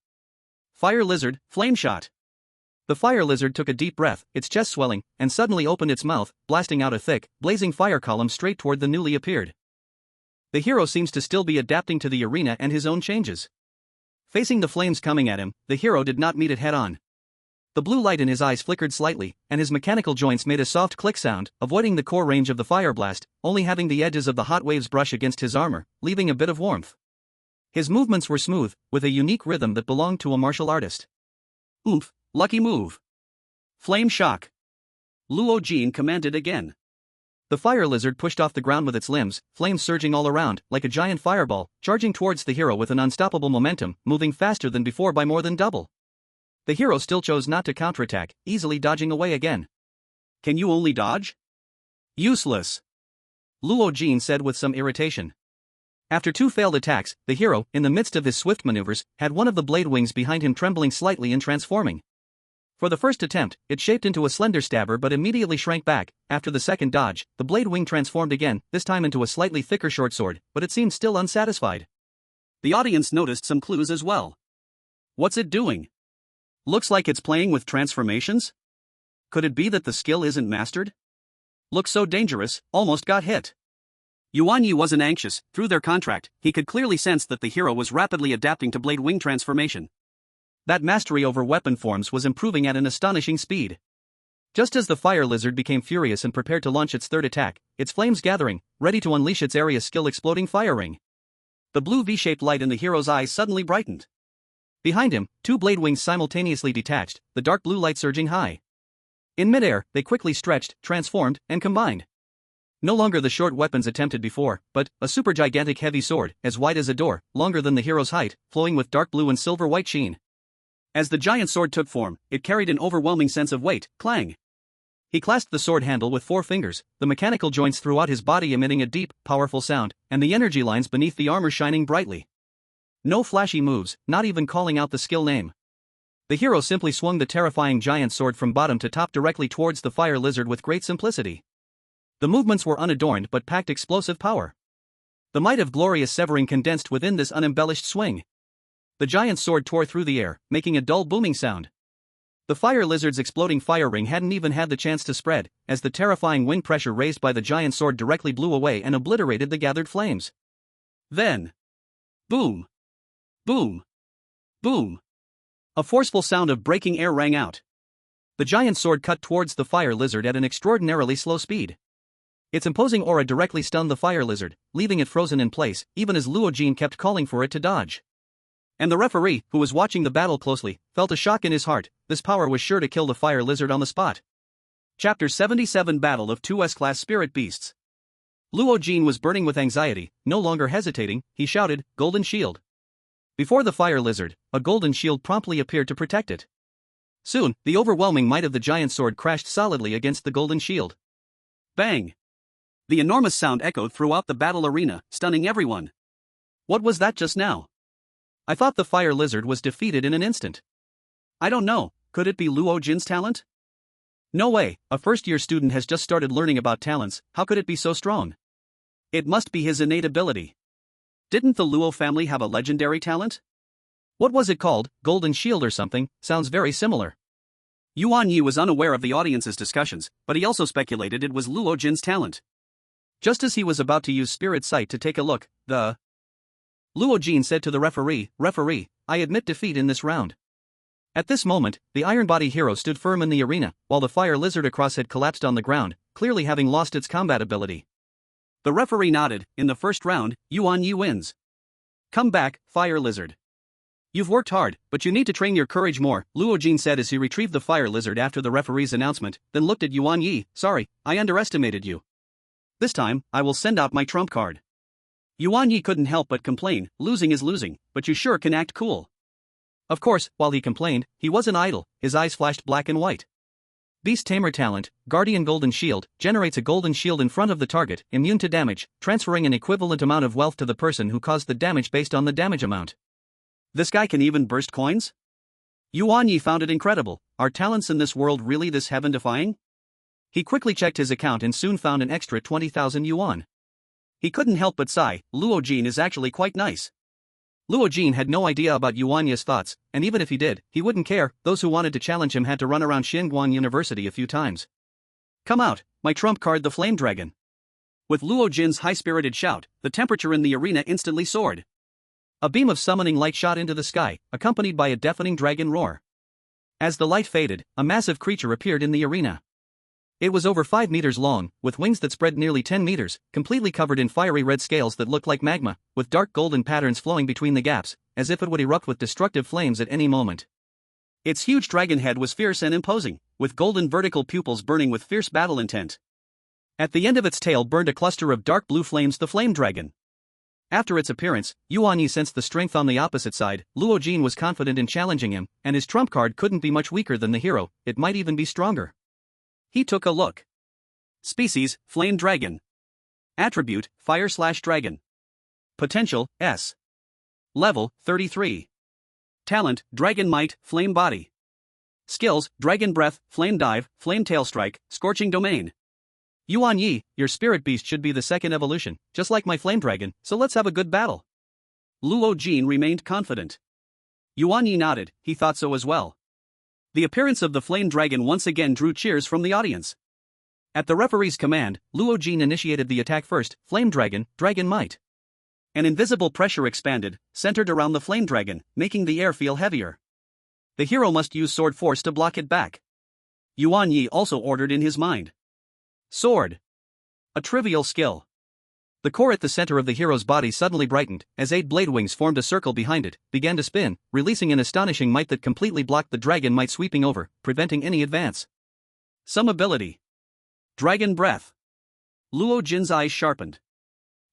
Fire lizard, flame shot. The fire lizard took a deep breath, its chest swelling, and suddenly opened its mouth, blasting out a thick, blazing fire column straight toward the newly appeared. The hero seems to still be adapting to the arena and his own changes. Facing the flames coming at him, the hero did not meet it head-on. The blue light in his eyes flickered slightly, and his mechanical joints made a soft click sound, avoiding the core range of the fire blast, only having the edges of the hot waves brush against his armor, leaving a bit of warmth. His movements were smooth, with a unique rhythm that belonged to a martial artist. Oomph, lucky move. Flame shock. Luo Jin commanded again. The fire lizard pushed off the ground with its limbs, flames surging all around, like a giant fireball, charging towards the hero with an unstoppable momentum, moving faster than before by more than double. The hero still chose not to counterattack, easily dodging away again. Can you only dodge? Useless. Luo Jin said with some irritation. After 2 failed attacks, the hero, in the midst of his swift maneuvers, had one of the blade wings behind him trembling slightly and transforming. For the first attempt, it shaped into a slender stabber but immediately shrank back. After the second dodge, the blade wing transformed again, this time into a slightly thicker short sword, but it seemed still unsatisfied. The audience noticed some clues as well. What's it doing? Looks like it's playing with transformations? Could it be that the skill isn't mastered? Looks so dangerous, almost got hit. Yuan Ye wasn't anxious. Through their contract, he could clearly sense that the hero was rapidly adapting to blade wing transformation. That mastery over weapon forms was improving at an astonishing speed. Just as the fire lizard became furious and prepared to launch its third attack, its flames gathering, ready to unleash its area skill exploding fire ring. The blue V-shaped light in the hero's eyes suddenly brightened. Behind him, 2 blade wings simultaneously detached, the dark blue light surging high. In midair, they quickly stretched, transformed, and combined. No longer the short weapons attempted before, but a super gigantic heavy sword, as wide as a door, longer than the hero's height, flowing with dark blue and silver white sheen. As the giant sword took form, it carried an overwhelming sense of weight. Clang. He clasped the sword handle with 4 fingers, the mechanical joints throughout his body emitting a deep, powerful sound, and the energy lines beneath the armor shining brightly. No flashy moves, not even calling out the skill name. The hero simply swung the terrifying giant sword from bottom to top directly towards the fire lizard with great simplicity. The movements were unadorned but packed explosive power. The might of glorious severing condensed within this unembellished swing. The giant sword tore through the air, making a dull booming sound. The fire lizard's exploding fire ring hadn't even had the chance to spread, as the terrifying wind pressure raised by the giant sword directly blew away and obliterated the gathered flames. Then, boom, boom, boom. A forceful sound of breaking air rang out. The giant sword cut towards the fire lizard at an extraordinarily slow speed. Its imposing aura directly stunned the fire lizard, leaving it frozen in place, even as Luo Jin kept calling for it to dodge. And the referee, who was watching the battle closely, felt a shock in his heart. This power was sure to kill the fire lizard on the spot. Chapter 77 Battle of 2 S-Class Spirit Beasts. Luo Jin was burning with anxiety. No longer hesitating, he shouted, "Golden Shield." Before the fire lizard, a golden shield promptly appeared to protect it. Soon, the overwhelming might of the giant sword crashed solidly against the golden shield. Bang! The enormous sound echoed throughout the battle arena, stunning everyone. What was that just now? I thought the fire lizard was defeated in an instant. I don't know, could it be Luo Jin's talent? No way, a first-year student has just started learning about talents, how could it be so strong? It must be his innate ability. Didn't the Luo family have a legendary talent? What was it called, Golden Shield or something? Sounds very similar. Yuan Ye was unaware of the audience's discussions, but he also speculated it was Luo Jin's talent. Just as he was about to use Spirit Sight to take a look, Luo Jin said to the referee, "Referee, I admit defeat in this round." At this moment, the Iron Body hero stood firm in the arena, while the fire lizard across had collapsed on the ground, clearly having lost its combat ability. The referee nodded. In the first round, Yuan Ye wins. Come back, fire lizard. You've worked hard, but you need to train your courage more, Luo Jin said as he retrieved the fire lizard after the referee's announcement, then looked at Yuan Ye. Sorry, I underestimated you. This time, I will send out my trump card. Yuan Ye couldn't help but complain, losing is losing, but you sure can act cool. Of course, while he complained, he wasn't idle, his eyes flashed black and white. Beast-Tamer talent, Guardian Golden Shield, generates a golden shield in front of the target, immune to damage, transferring an equivalent amount of wealth to the person who caused the damage based on the damage amount. This guy can even burst coins? Yuan Ye found it incredible. Are talents in this world really this heaven-defying? He quickly checked his account and soon found an extra 20,000 yuan. He couldn't help but sigh. Luo Jin is actually quite nice. Luo Jin had no idea about Yuan Ye's thoughts, and even if he did, he wouldn't care. Those who wanted to challenge him had to run around Xinguang University a few times. Come out, my trump card, the Flame Dragon. With Luo Jin's high-spirited shout, the temperature in the arena instantly soared. A beam of summoning light shot into the sky, accompanied by a deafening dragon roar. As the light faded, a massive creature appeared in the arena. It was over 5 meters long, with wings that spread nearly 10 meters, completely covered in fiery red scales that looked like magma, with dark golden patterns flowing between the gaps, as if it would erupt with destructive flames at any moment. Its huge dragon head was fierce and imposing, with golden vertical pupils burning with fierce battle intent. At the end of its tail burned a cluster of dark blue flames, the Flame Dragon. After its appearance, Yuan Ye sensed the strength on the opposite side. Luo Jin was confident in challenging him, and his trump card couldn't be much weaker than the hero, it might even be stronger. He took a look. Species, Flame Dragon. Attribute, Fire/Dragon. Potential, S. Level, 33. Talent, Dragon Might, Flame Body. Skills, Dragon Breath, Flame Dive, Flame Tail Strike, Scorching Domain. Yuan Ye, your spirit beast should be the second evolution, just like my Flame Dragon, so let's have a good battle. Luo Jin remained confident. Yuan Ye nodded, he thought so as well. The appearance of the Flame Dragon once again drew cheers from the audience. At the referee's command, Luo Jin initiated the attack first. Flame Dragon, Dragon Might. An invisible pressure expanded, centered around the Flame Dragon, making the air feel heavier. The hero must use sword force to block it back. Yuan Ye also ordered in his mind. Sword. A trivial skill. The core at the center of the hero's body suddenly brightened, as 8 blade wings formed a circle behind it, began to spin, releasing an astonishing might that completely blocked the dragon might sweeping over, preventing any advance. Some ability. Dragon Breath. Luo Jin's eyes sharpened.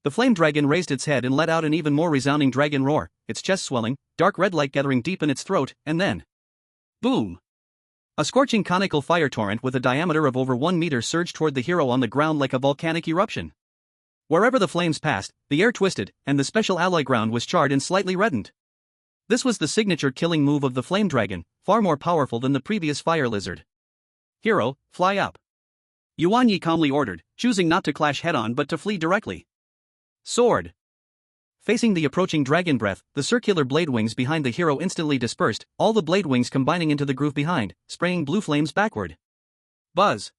The Flame Dragon raised its head and let out an even more resounding dragon roar, its chest swelling, dark red light gathering deep in its throat, and then... boom! A scorching conical fire torrent with a diameter of over 1 meter surged toward the hero on the ground like a volcanic eruption. Wherever the flames passed, the air twisted, and the special alloy ground was charred and slightly reddened. This was the signature killing move of the Flame Dragon, far more powerful than the previous Fire Lizard. Hero, fly up. Yuan Ye calmly ordered, choosing not to clash head-on but to flee directly. Sword. Facing the approaching dragon breath, the circular blade wings behind the hero instantly dispersed, all the blade wings combining into the groove behind, spraying blue flames backward. Buzz.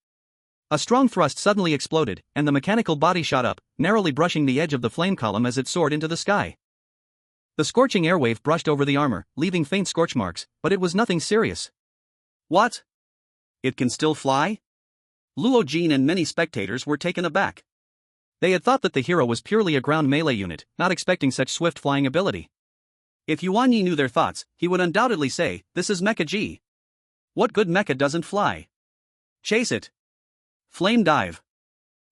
A strong thrust suddenly exploded, and the mechanical body shot up, narrowly brushing the edge of the flame column as it soared into the sky. The scorching airwave brushed over the armor, leaving faint scorch marks, but it was nothing serious. What? It can still fly? Luo Jin and many spectators were taken aback. They had thought that the hero was purely a ground melee unit, not expecting such swift flying ability. If Yuan Ye knew their thoughts, he would undoubtedly say, "This is Mecha G. What good mecha doesn't fly? Chase it." Flame Dive.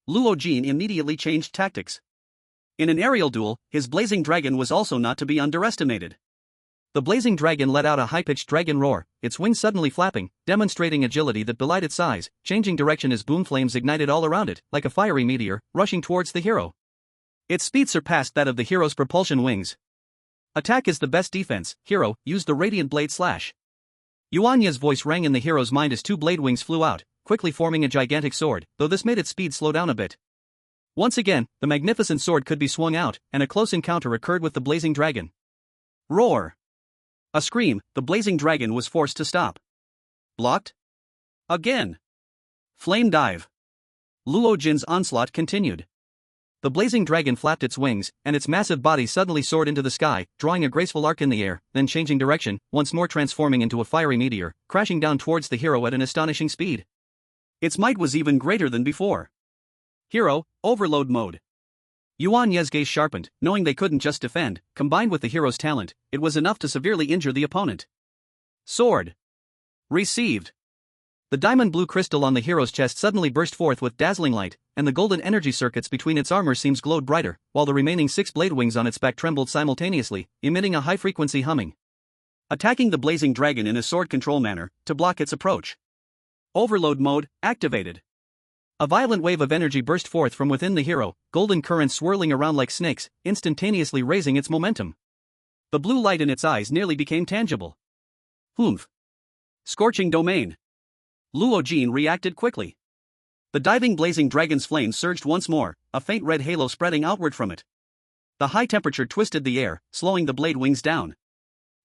Luo Jin immediately changed tactics. In an aerial duel, his blazing dragon was also not to be underestimated. The blazing dragon let out a high-pitched dragon roar, its wings suddenly flapping, demonstrating agility that belied its size, changing direction as boom flames ignited all around it, like a fiery meteor, rushing towards the hero. Its speed surpassed that of the hero's propulsion wings. Attack is the best defense, hero, use the Radiant Blade Slash. Yuan Ye's voice rang in the hero's mind as 2 blade wings flew out, quickly forming a gigantic sword, though this made its speed slow down a bit. Once again, the magnificent sword could be swung out, and a close encounter occurred with the blazing dragon. Roar! A scream, the blazing dragon was forced to stop. Blocked? Again! Flame Dive. Luo Jin's onslaught continued. The blazing dragon flapped its wings, and its massive body suddenly soared into the sky, drawing a graceful arc in the air, then changing direction, once more transforming into a fiery meteor, crashing down towards the hero at an astonishing speed. Its might was even greater than before. Hero, Overload Mode. Yuan Ye's gaze sharpened, knowing they couldn't just defend, combined with the hero's talent, it was enough to severely injure the opponent. Sword. Received. The diamond blue crystal on the hero's chest suddenly burst forth with dazzling light, and the golden energy circuits between its armor seams glowed brighter, while the remaining 6 blade wings on its back trembled simultaneously, emitting a high-frequency humming. Attacking the blazing dragon in a sword control manner, to block its approach. Overload Mode, activated. A violent wave of energy burst forth from within the hero, golden currents swirling around like snakes, instantaneously raising its momentum. The blue light in its eyes nearly became tangible. Humph. Scorching Domain. Luo Jin reacted quickly. The diving blazing dragon's flame surged once more, a faint red halo spreading outward from it. The high temperature twisted the air, slowing the blade wings down.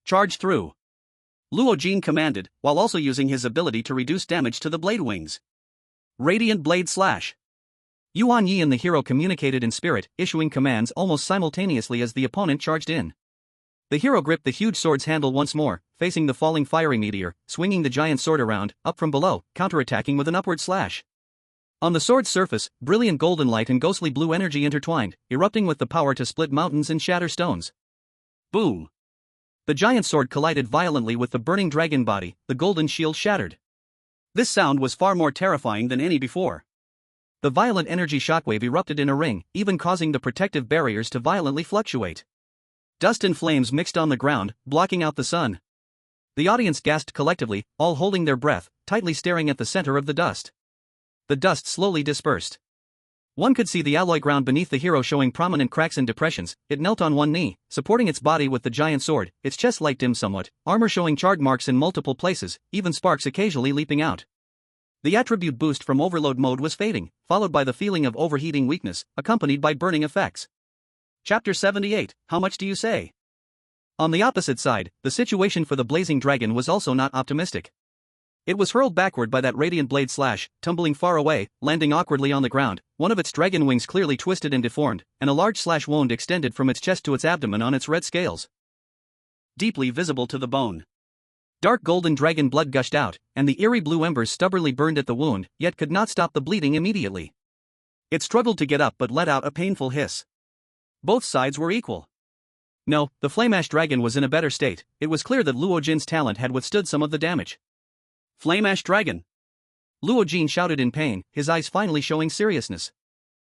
Charge through. Luo Jin commanded, while also using his ability to reduce damage to the blade wings. Radiant Blade Slash. Yuan Ye and the hero communicated in spirit, issuing commands almost simultaneously as the opponent charged in. The hero gripped the huge sword's handle once more, facing the falling fiery meteor, swinging the giant sword around, up from below, counterattacking with an upward slash. On the sword's surface, brilliant golden light and ghostly blue energy intertwined, erupting with the power to split mountains and shatter stones. Boom! The giant sword collided violently with the burning dragon body, the golden shield shattered. This sound was far more terrifying than any before. The violent energy shockwave erupted in a ring, even causing the protective barriers to violently fluctuate. Dust and flames mixed on the ground, blocking out the sun. The audience gasped collectively, all holding their breath, tightly staring at the center of the dust. The dust slowly dispersed. One could see the alloy ground beneath the hero showing prominent cracks and depressions. It knelt on one knee, supporting its body with the giant sword, its chest light dimmed somewhat, armor showing charred marks in multiple places, even sparks occasionally leaping out. The attribute boost from overload mode was fading, followed by the feeling of overheating weakness, accompanied by burning effects. Chapter 78, How much do you say? On the opposite side, the situation for the blazing dragon was also not optimistic. It was hurled backward by that radiant blade slash, tumbling far away, landing awkwardly on the ground, one of its dragon wings clearly twisted and deformed, and a large slash wound extended from its chest to its abdomen on its red scales. Deeply visible to the bone. Dark golden dragon blood gushed out, and the eerie blue embers stubbornly burned at the wound, yet could not stop the bleeding immediately. It struggled to get up but let out a painful hiss. Both sides were equal. No, the flame ash dragon was in a better state. It was clear that Luo Jin's talent had withstood some of the damage. Flame ash dragon! Luo Jin shouted in pain, his eyes finally showing seriousness.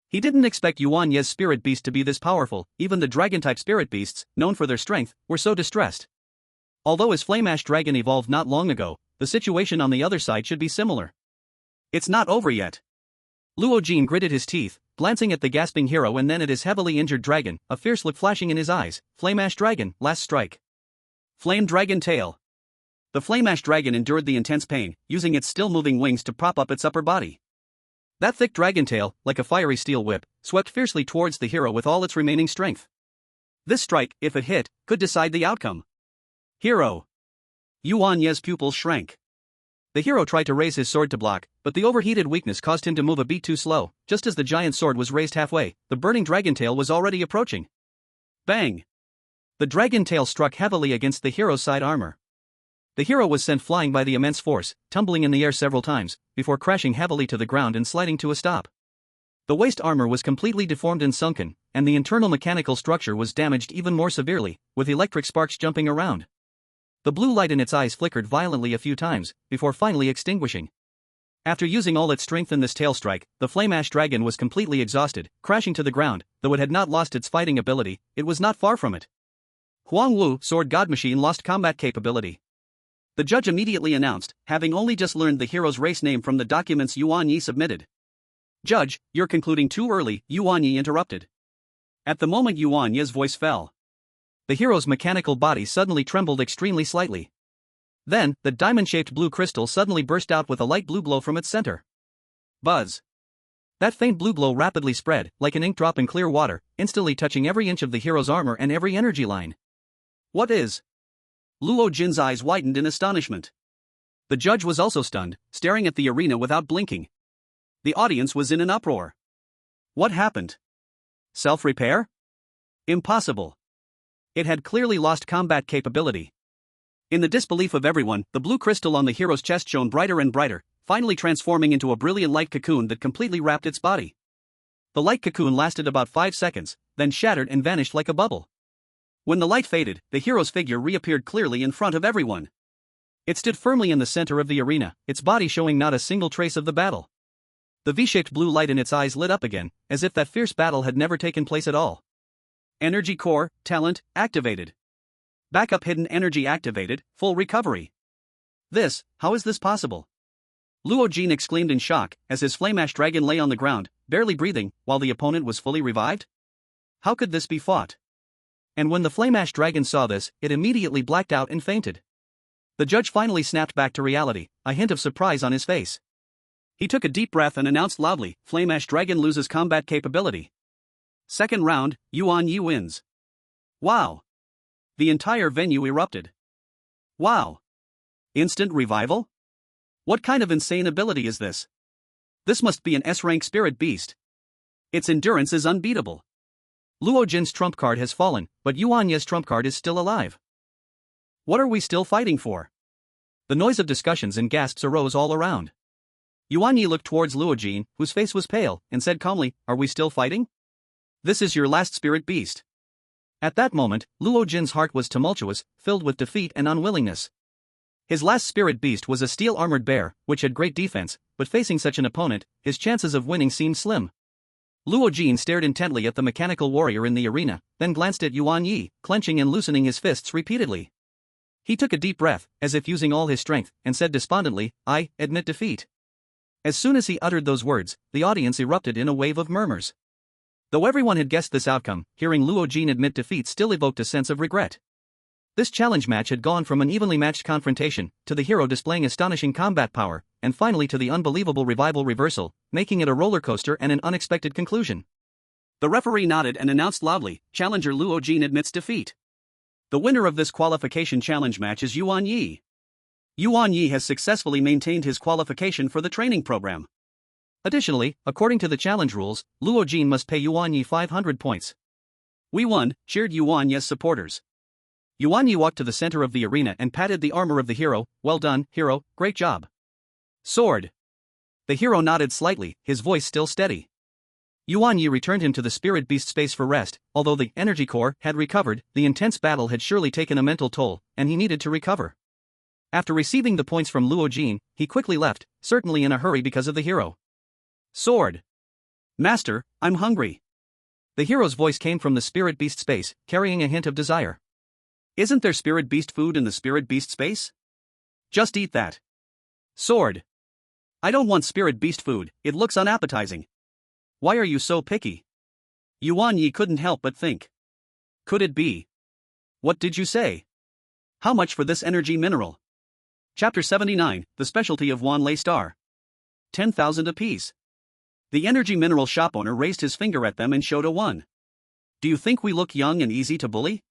He didn't expect Yuan Ye's spirit beast to be this powerful. Even the dragon-type spirit beasts, known for their strength, were so distressed. Although his flame ash dragon evolved not long ago, the situation on the other side should be similar. It's not over yet. Luo Jin gritted his teeth, glancing at the gasping hero and then at his heavily injured dragon, a fierce look flashing in his eyes. Flame ash dragon, last strike. Flame dragon tail. The flame ash dragon endured the intense pain, using its still-moving wings to prop up its upper body. That thick dragon tail, like a fiery steel whip, swept fiercely towards the hero with all its remaining strength. This strike, if it hit, could decide the outcome. Hero. Yuan Ye's pupils shrank. The hero tried to raise his sword to block, but the overheated weakness caused him to move a beat too slow. Just as the giant sword was raised halfway, the burning dragon tail was already approaching. Bang! The dragon tail struck heavily against the hero's side armor. The hero was sent flying by the immense force, tumbling in the air several times, before crashing heavily to the ground and sliding to a stop. The waist armor was completely deformed and sunken, and the internal mechanical structure was damaged even more severely, with electric sparks jumping around. The blue light in its eyes flickered violently a few times, before finally extinguishing. After using all its strength in this tail strike, the flame ash dragon was completely exhausted, crashing to the ground. Though it had not lost its fighting ability, it was not far from it. Huang Wu, Sword God Machine, lost combat capability. The judge immediately announced, having only just learned the hero's race name from the documents Yuan Ye submitted. Judge, you're concluding too early, Yuan Ye interrupted. At the moment Yuan Ye's voice fell. The hero's mechanical body suddenly trembled extremely slightly. Then, the diamond-shaped blue crystal suddenly burst out with a light blue glow from its center. Buzz. That faint blue glow rapidly spread, like an ink drop in clear water, instantly touching every inch of the hero's armor and every energy line. What is? Luo Jin's eyes widened in astonishment. The judge was also stunned, staring at the arena without blinking. The audience was in an uproar. What happened? Self-repair? Impossible. It had clearly lost combat capability. In the disbelief of everyone, the blue crystal on the hero's chest shone brighter and brighter, finally transforming into a brilliant light cocoon that completely wrapped its body. The light cocoon lasted about 5 seconds, then shattered and vanished like a bubble. When the light faded, the hero's figure reappeared clearly in front of everyone. It stood firmly in the center of the arena, its body showing not a single trace of the battle. The V-shaped blue light in its eyes lit up again, as if that fierce battle had never taken place at all. Energy core, talent, activated. Backup hidden energy activated, full recovery. How is this possible? Luo Jin exclaimed in shock, as his flame ash dragon lay on the ground, barely breathing, while the opponent was fully revived? How could this be fought? And when the flame ash dragon saw this, it immediately blacked out and fainted. The judge finally snapped back to reality, a hint of surprise on his face. He took a deep breath and announced loudly, Flame ash dragon loses combat capability. Second round, Yuan Ye wins. Wow. The entire venue erupted. Wow. Instant revival? What kind of insane ability is this? This must be an S-rank spirit beast. Its endurance is unbeatable. Luo Jin's trump card has fallen, but Yuan Ye's trump card is still alive. What are we still fighting for? The noise of discussions and gasps arose all around. Yuan Ye looked towards Luo Jin, whose face was pale, and said calmly, "Are we still fighting? This is your last spirit beast." At that moment, Luo Jin's heart was tumultuous, filled with defeat and unwillingness. His last spirit beast was a steel-armored bear, which had great defense, but facing such an opponent, his chances of winning seemed slim. Luo Jin stared intently at the mechanical warrior in the arena, then glanced at Yuan Ye, clenching and loosening his fists repeatedly. He took a deep breath, as if using all his strength, and said despondently, "I admit defeat." As soon as he uttered those words, the audience erupted in a wave of murmurs. Though everyone had guessed this outcome, hearing Luo Jin admit defeat still evoked a sense of regret. This challenge match had gone from an evenly matched confrontation, to the hero displaying astonishing combat power, and finally to the unbelievable revival reversal, making it a roller coaster and an unexpected conclusion. The referee nodded and announced loudly, "Challenger Luo Jin admits defeat. The winner of this qualification challenge match is Yuan Ye. Yuan Ye has successfully maintained his qualification for the training program. Additionally, according to the challenge rules, Luo Jin must pay Yuan Ye 500 points. We won," cheered Yuan Ye's supporters. Yuan Ye walked to the center of the arena and patted the armor of the hero. "Well done, hero, great job." Sword. The hero nodded slightly, his voice still steady. Yuan Ye returned him to the spirit beast space for rest. Although the energy core had recovered, the intense battle had surely taken a mental toll, and he needed to recover. After receiving the points from Luo Jin, he quickly left, certainly in a hurry because of the hero. Sword. "Master, I'm hungry." The hero's voice came from the spirit beast space, carrying a hint of desire. "Isn't there spirit beast food in the spirit beast space? Just eat that." Sword. "I don't want spirit beast food, it looks unappetizing." "Why are you so picky?" Yuan Ye couldn't help but think. Could it be? What did you say? How much for this energy mineral? Chapter 79, The Specialty of Yuan Ye Star. 10,000 apiece. The energy mineral shop owner raised his finger at them and showed a 1. "Do you think we look young and easy to bully?"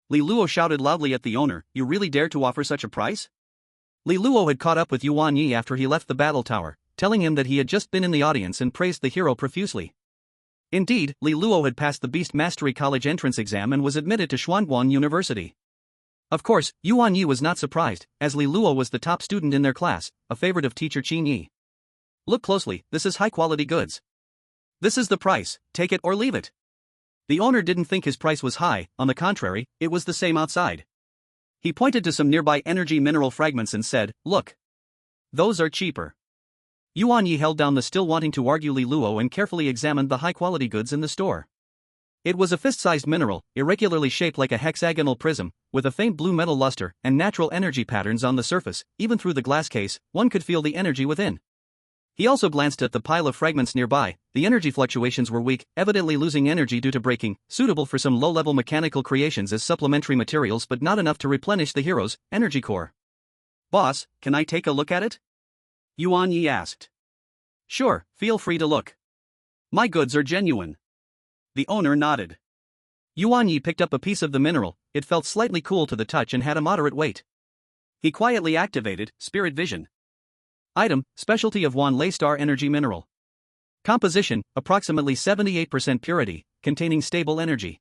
Li Luo shouted loudly at the owner, "You really dare to offer such a price?" Li Luo had caught up with Yuan Ye after he left the battle tower, telling him that he had just been in the audience and praised the hero profusely. Indeed, Li Luo had passed the Beast Mastery College entrance exam and was admitted to Xuanguan University. Of course, Yuan Ye was not surprised, as Li Luo was the top student in their class, a favorite of teacher Qin Yi. "Look closely, this is high-quality goods. This is the price, take it or leave it." The owner didn't think his price was high, on the contrary, it was the same outside. He pointed to some nearby energy mineral fragments and said, "Look. Those are cheaper." Yuan Ye held down the still wanting to argue Li Luo and carefully examined the high-quality goods in the store. It was a fist-sized mineral, irregularly shaped like a hexagonal prism, with a faint blue metal luster and natural energy patterns on the surface. Even through the glass case, one could feel the energy within. He also glanced at the pile of fragments nearby. The energy fluctuations were weak, evidently losing energy due to breaking, suitable for some low-level mechanical creations as supplementary materials but not enough to replenish the hero's energy core. "Boss, can I take a look at it?" Yuan Ye asked. "Sure, feel free to look. My goods are genuine." The owner nodded. Yuan Ye picked up a piece of the mineral. It felt slightly cool to the touch and had a moderate weight. He quietly activated Spirit Vision. Item, Specialty of Yuan Ye Star Energy Mineral. Composition, approximately 78% purity, containing stable energy.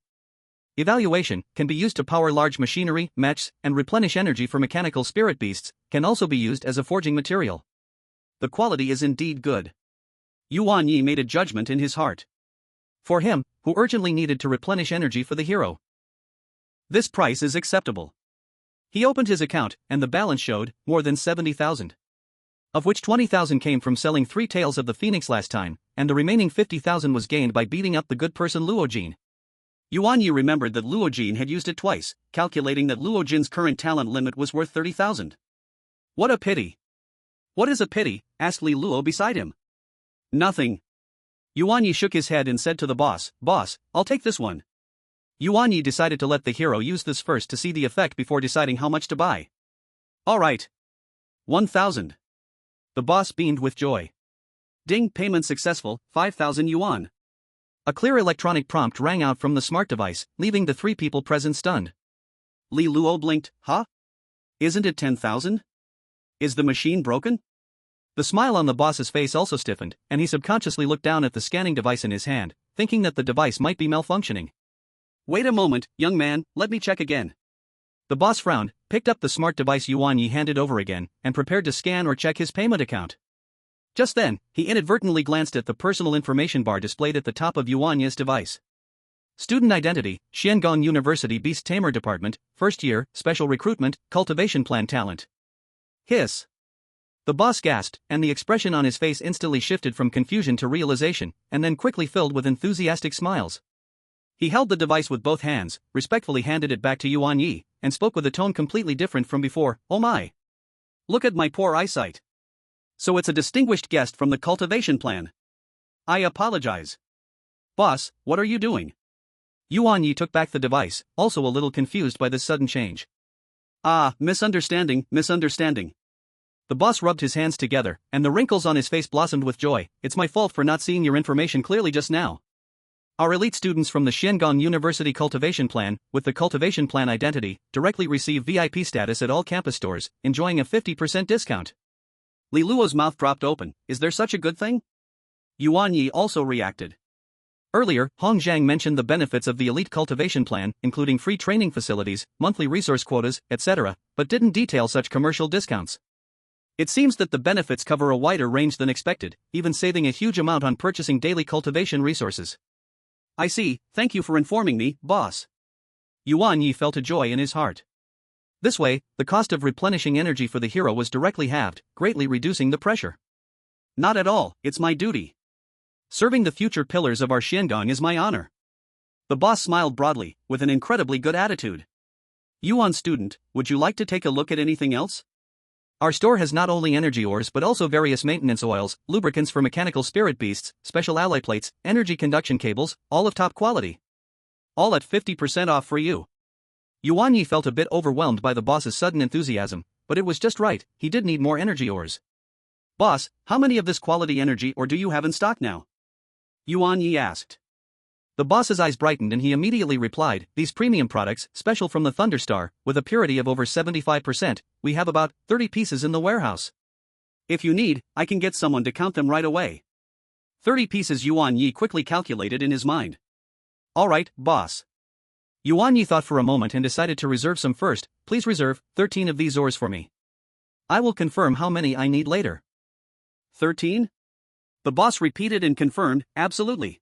Evaluation, can be used to power large machinery, mechs, and replenish energy for mechanical spirit beasts, can also be used as a forging material. The quality is indeed good. Yuan Ye made a judgment in his heart. For him, who urgently needed to replenish energy for the hero, this price is acceptable. He opened his account, and the balance showed more than 70,000. Of which 20,000 came from selling 3 Tails of the Phoenix last time, and the remaining 50,000 was gained by beating up the good person Luo Jin. Yuan Ye remembered that Luo Jin had used it twice, calculating that Luo Jin's current talent limit was worth 30,000. What a pity. "What is a pity?" asked Li Luo beside him. "Nothing." Yuan Ye shook his head and said to the boss, "Boss, I'll take this one." Yuan Ye decided to let the hero use this first to see the effect before deciding how much to buy. "All right. 1,000. The boss beamed with joy. "Ding, payment successful, 5,000 yuan. A clear electronic prompt rang out from the smart device, leaving the three people present stunned. Li Luo blinked. Huh? Isn't it 10,000? Is the machine broken? The smile on the boss's face also stiffened, and he subconsciously looked down at the scanning device in his hand, thinking that the device might be malfunctioning. Wait a moment, young man, let me check again. The boss frowned, picked up the smart device Yuan Ye handed over again, and prepared to scan or check his payment account. Just then, he inadvertently glanced at the personal information bar displayed at the top of Yuan Ye's device. Student identity, Xiangong University Beast-Tamer Department, first year, special recruitment, cultivation plan talent. Hiss. The boss gasped, and the expression on his face instantly shifted from confusion to realization, and then quickly filled with enthusiastic smiles. He held the device with both hands, respectfully handed it back to Yuan Ye, and spoke with a tone completely different from before. Oh my! Look at my poor eyesight. So it's a distinguished guest from the cultivation plan. I apologize. Boss, what are you doing? Yuan Ye took back the device, also a little confused by this sudden change. Misunderstanding. The boss rubbed his hands together, and the wrinkles on his face blossomed with joy. It's my fault for not seeing your information clearly just now. Our elite students from the Xiangong University Cultivation Plan, with the Cultivation Plan identity, directly receive VIP status at all campus stores, enjoying a 50% discount. Li Luo's mouth dropped open. Is there such a good thing? Yuan Ye also reacted. Earlier, Hong Zhang mentioned the benefits of the elite cultivation plan, including free training facilities, monthly resource quotas, etc., but didn't detail such commercial discounts. It seems that the benefits cover a wider range than expected, even saving a huge amount on purchasing daily cultivation resources. I see, thank you for informing me, boss. Yuan Ye felt a joy in his heart. This way, the cost of replenishing energy for the hero was directly halved, greatly reducing the pressure. Not at all, it's my duty. Serving the future pillars of our Xiangong is my honor. The boss smiled broadly, with an incredibly good attitude. Yuan student, would you like to take a look at anything else? Our store has not only energy ores but also various maintenance oils, lubricants for mechanical spirit beasts, special alloy plates, energy conduction cables, all of top quality. All at 50% off for you. Yuan Ye felt a bit overwhelmed by the boss's sudden enthusiasm, but it was just right, he did need more energy ores. Boss, how many of this quality energy ore do you have in stock now? Yuan Ye asked. The boss's eyes brightened and he immediately replied, these premium products, special from the Thunderstar, with a purity of over 75%, we have about 30 pieces in the warehouse. If you need, I can get someone to count them right away. 30 pieces Yuan Ye quickly calculated in his mind. Alright, boss. Yuan Ye thought for a moment and decided to reserve some first. Please reserve 13 of these ores for me. I will confirm how many I need later. 13? The boss repeated and confirmed, absolutely.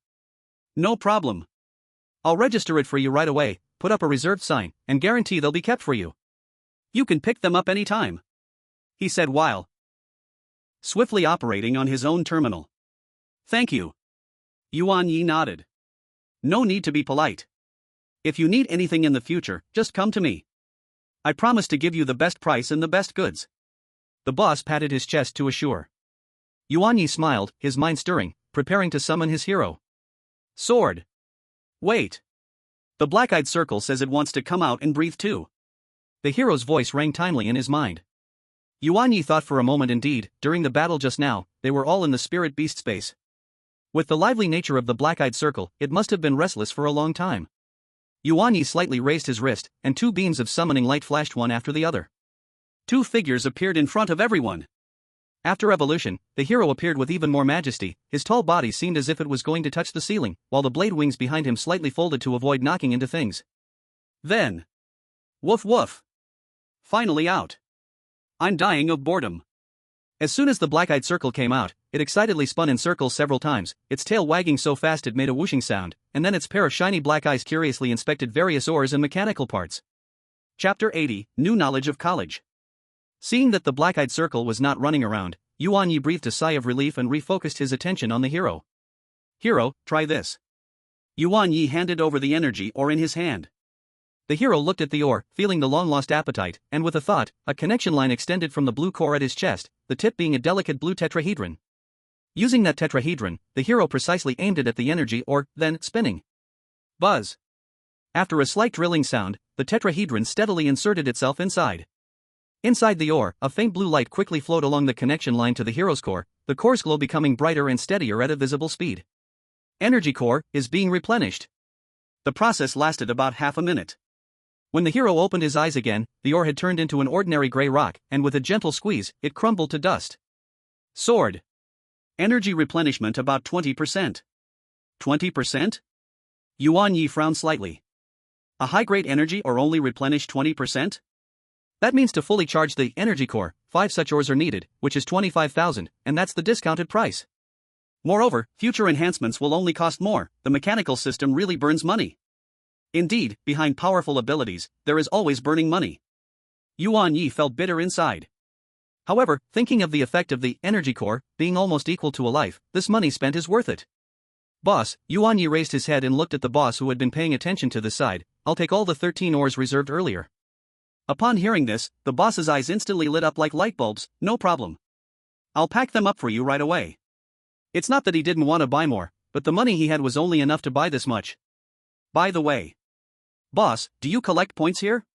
No problem. I'll register it for you right away, put up a reserved sign, and guarantee they'll be kept for you. You can pick them up any time, he said while swiftly operating on his own terminal. Thank you. Yuan Ye nodded. No need to be polite. If you need anything in the future, just come to me. I promise to give you the best price and the best goods. The boss patted his chest to assure. Yuan Ye smiled, his mind stirring, preparing to summon his hero. Sword. Wait. The black-eyed circle says it wants to come out and breathe too. The hero's voice rang timely in his mind. Yuan Ye thought for a moment indeed, during the battle just now, they were all in the spirit beast space. With the lively nature of the black-eyed circle, it must have been restless for a long time. Yuan Ye slightly raised his wrist, and two beams of summoning light flashed one after the other. Two figures appeared in front of everyone. After evolution, the hero appeared with even more majesty, his tall body seemed as if it was going to touch the ceiling, while the blade wings behind him slightly folded to avoid knocking into things. Then. Woof woof. Finally out. I'm dying of boredom. As soon as the black-eyed circle came out, it excitedly spun in circles several times, its tail wagging so fast it made a whooshing sound, and then its pair of shiny black eyes curiously inspected various ores and mechanical parts. Chapter 80, New Knowledge of College. Seeing that the black-eyed circle was not running around, Yuan Ye breathed a sigh of relief and refocused his attention on the hero. Hero, try this. Yuan Ye handed over the energy ore in his hand. The hero looked at the ore, feeling the long-lost appetite, and with a thought, a connection line extended from the blue core at his chest, the tip being a delicate blue tetrahedron. Using that tetrahedron, the hero precisely aimed it at the energy ore, then, spinning. Buzz. After a slight drilling sound, the tetrahedron steadily inserted itself inside. Inside the ore, a faint blue light quickly flowed along the connection line to the hero's core, the core's glow becoming brighter and steadier at a visible speed. Energy core is being replenished. The process lasted about half a minute. When the hero opened his eyes again, the ore had turned into an ordinary gray rock, and with a gentle squeeze, it crumbled to dust. Sword. Energy replenishment about 20%. 20%? Yuan Ye frowned slightly. A high-grade energy ore only replenish 20%? That means to fully charge the energy core, 5 such ores are needed, which is 25,000, and that's the discounted price. Moreover, future enhancements will only cost more. The mechanical system really burns money. Indeed, behind powerful abilities, there is always burning money. Yuan Ye felt bitter inside. However, thinking of the effect of the energy core being almost equal to a life, this money spent is worth it. Boss, Yuan Ye raised his head and looked at the boss who had been paying attention to the side. I'll take all the 13 ores reserved earlier. Upon hearing this, the boss's eyes instantly lit up like light bulbs. No problem. I'll pack them up for you right away. It's not that he didn't want to buy more, but the money he had was only enough to buy this much. By the way, boss, do you collect points here?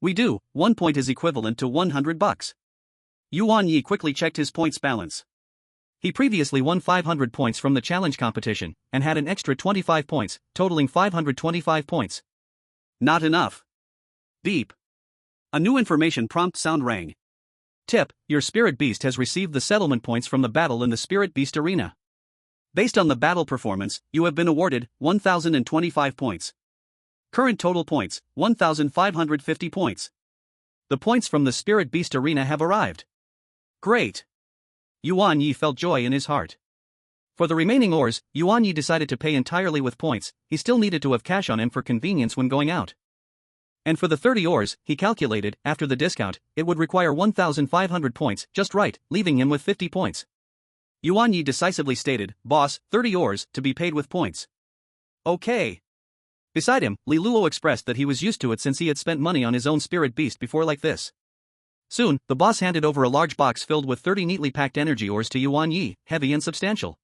We do. 1 point is equivalent to 100 bucks. Yuan Ye quickly checked his points balance. He previously won 500 points from the challenge competition, and had an extra 25 points, totaling 525 points. Not enough. Beep. A new information prompt sound rang. Tip, your Spirit Beast has received the settlement points from the battle in the Spirit Beast Arena. Based on the battle performance, you have been awarded 1,025 points. Current total points, 1,550 points. The points from the Spirit Beast Arena have arrived. Great. Yuan Ye felt joy in his heart. For the remaining ores, Yuan Ye decided to pay entirely with points. He still needed to have cash on him for convenience when going out. And for the 30 ores, he calculated, after the discount, it would require 1,500 points, just right, leaving him with 50 points. Yuan Ye decisively stated, boss, 30 ores, to be paid with points. Okay. Beside him, Li Luo expressed that he was used to it since he had spent money on his own Spirit Beast before like this. Soon, the boss handed over a large box filled with 30 neatly packed energy ores to Yuan Ye, heavy and substantial.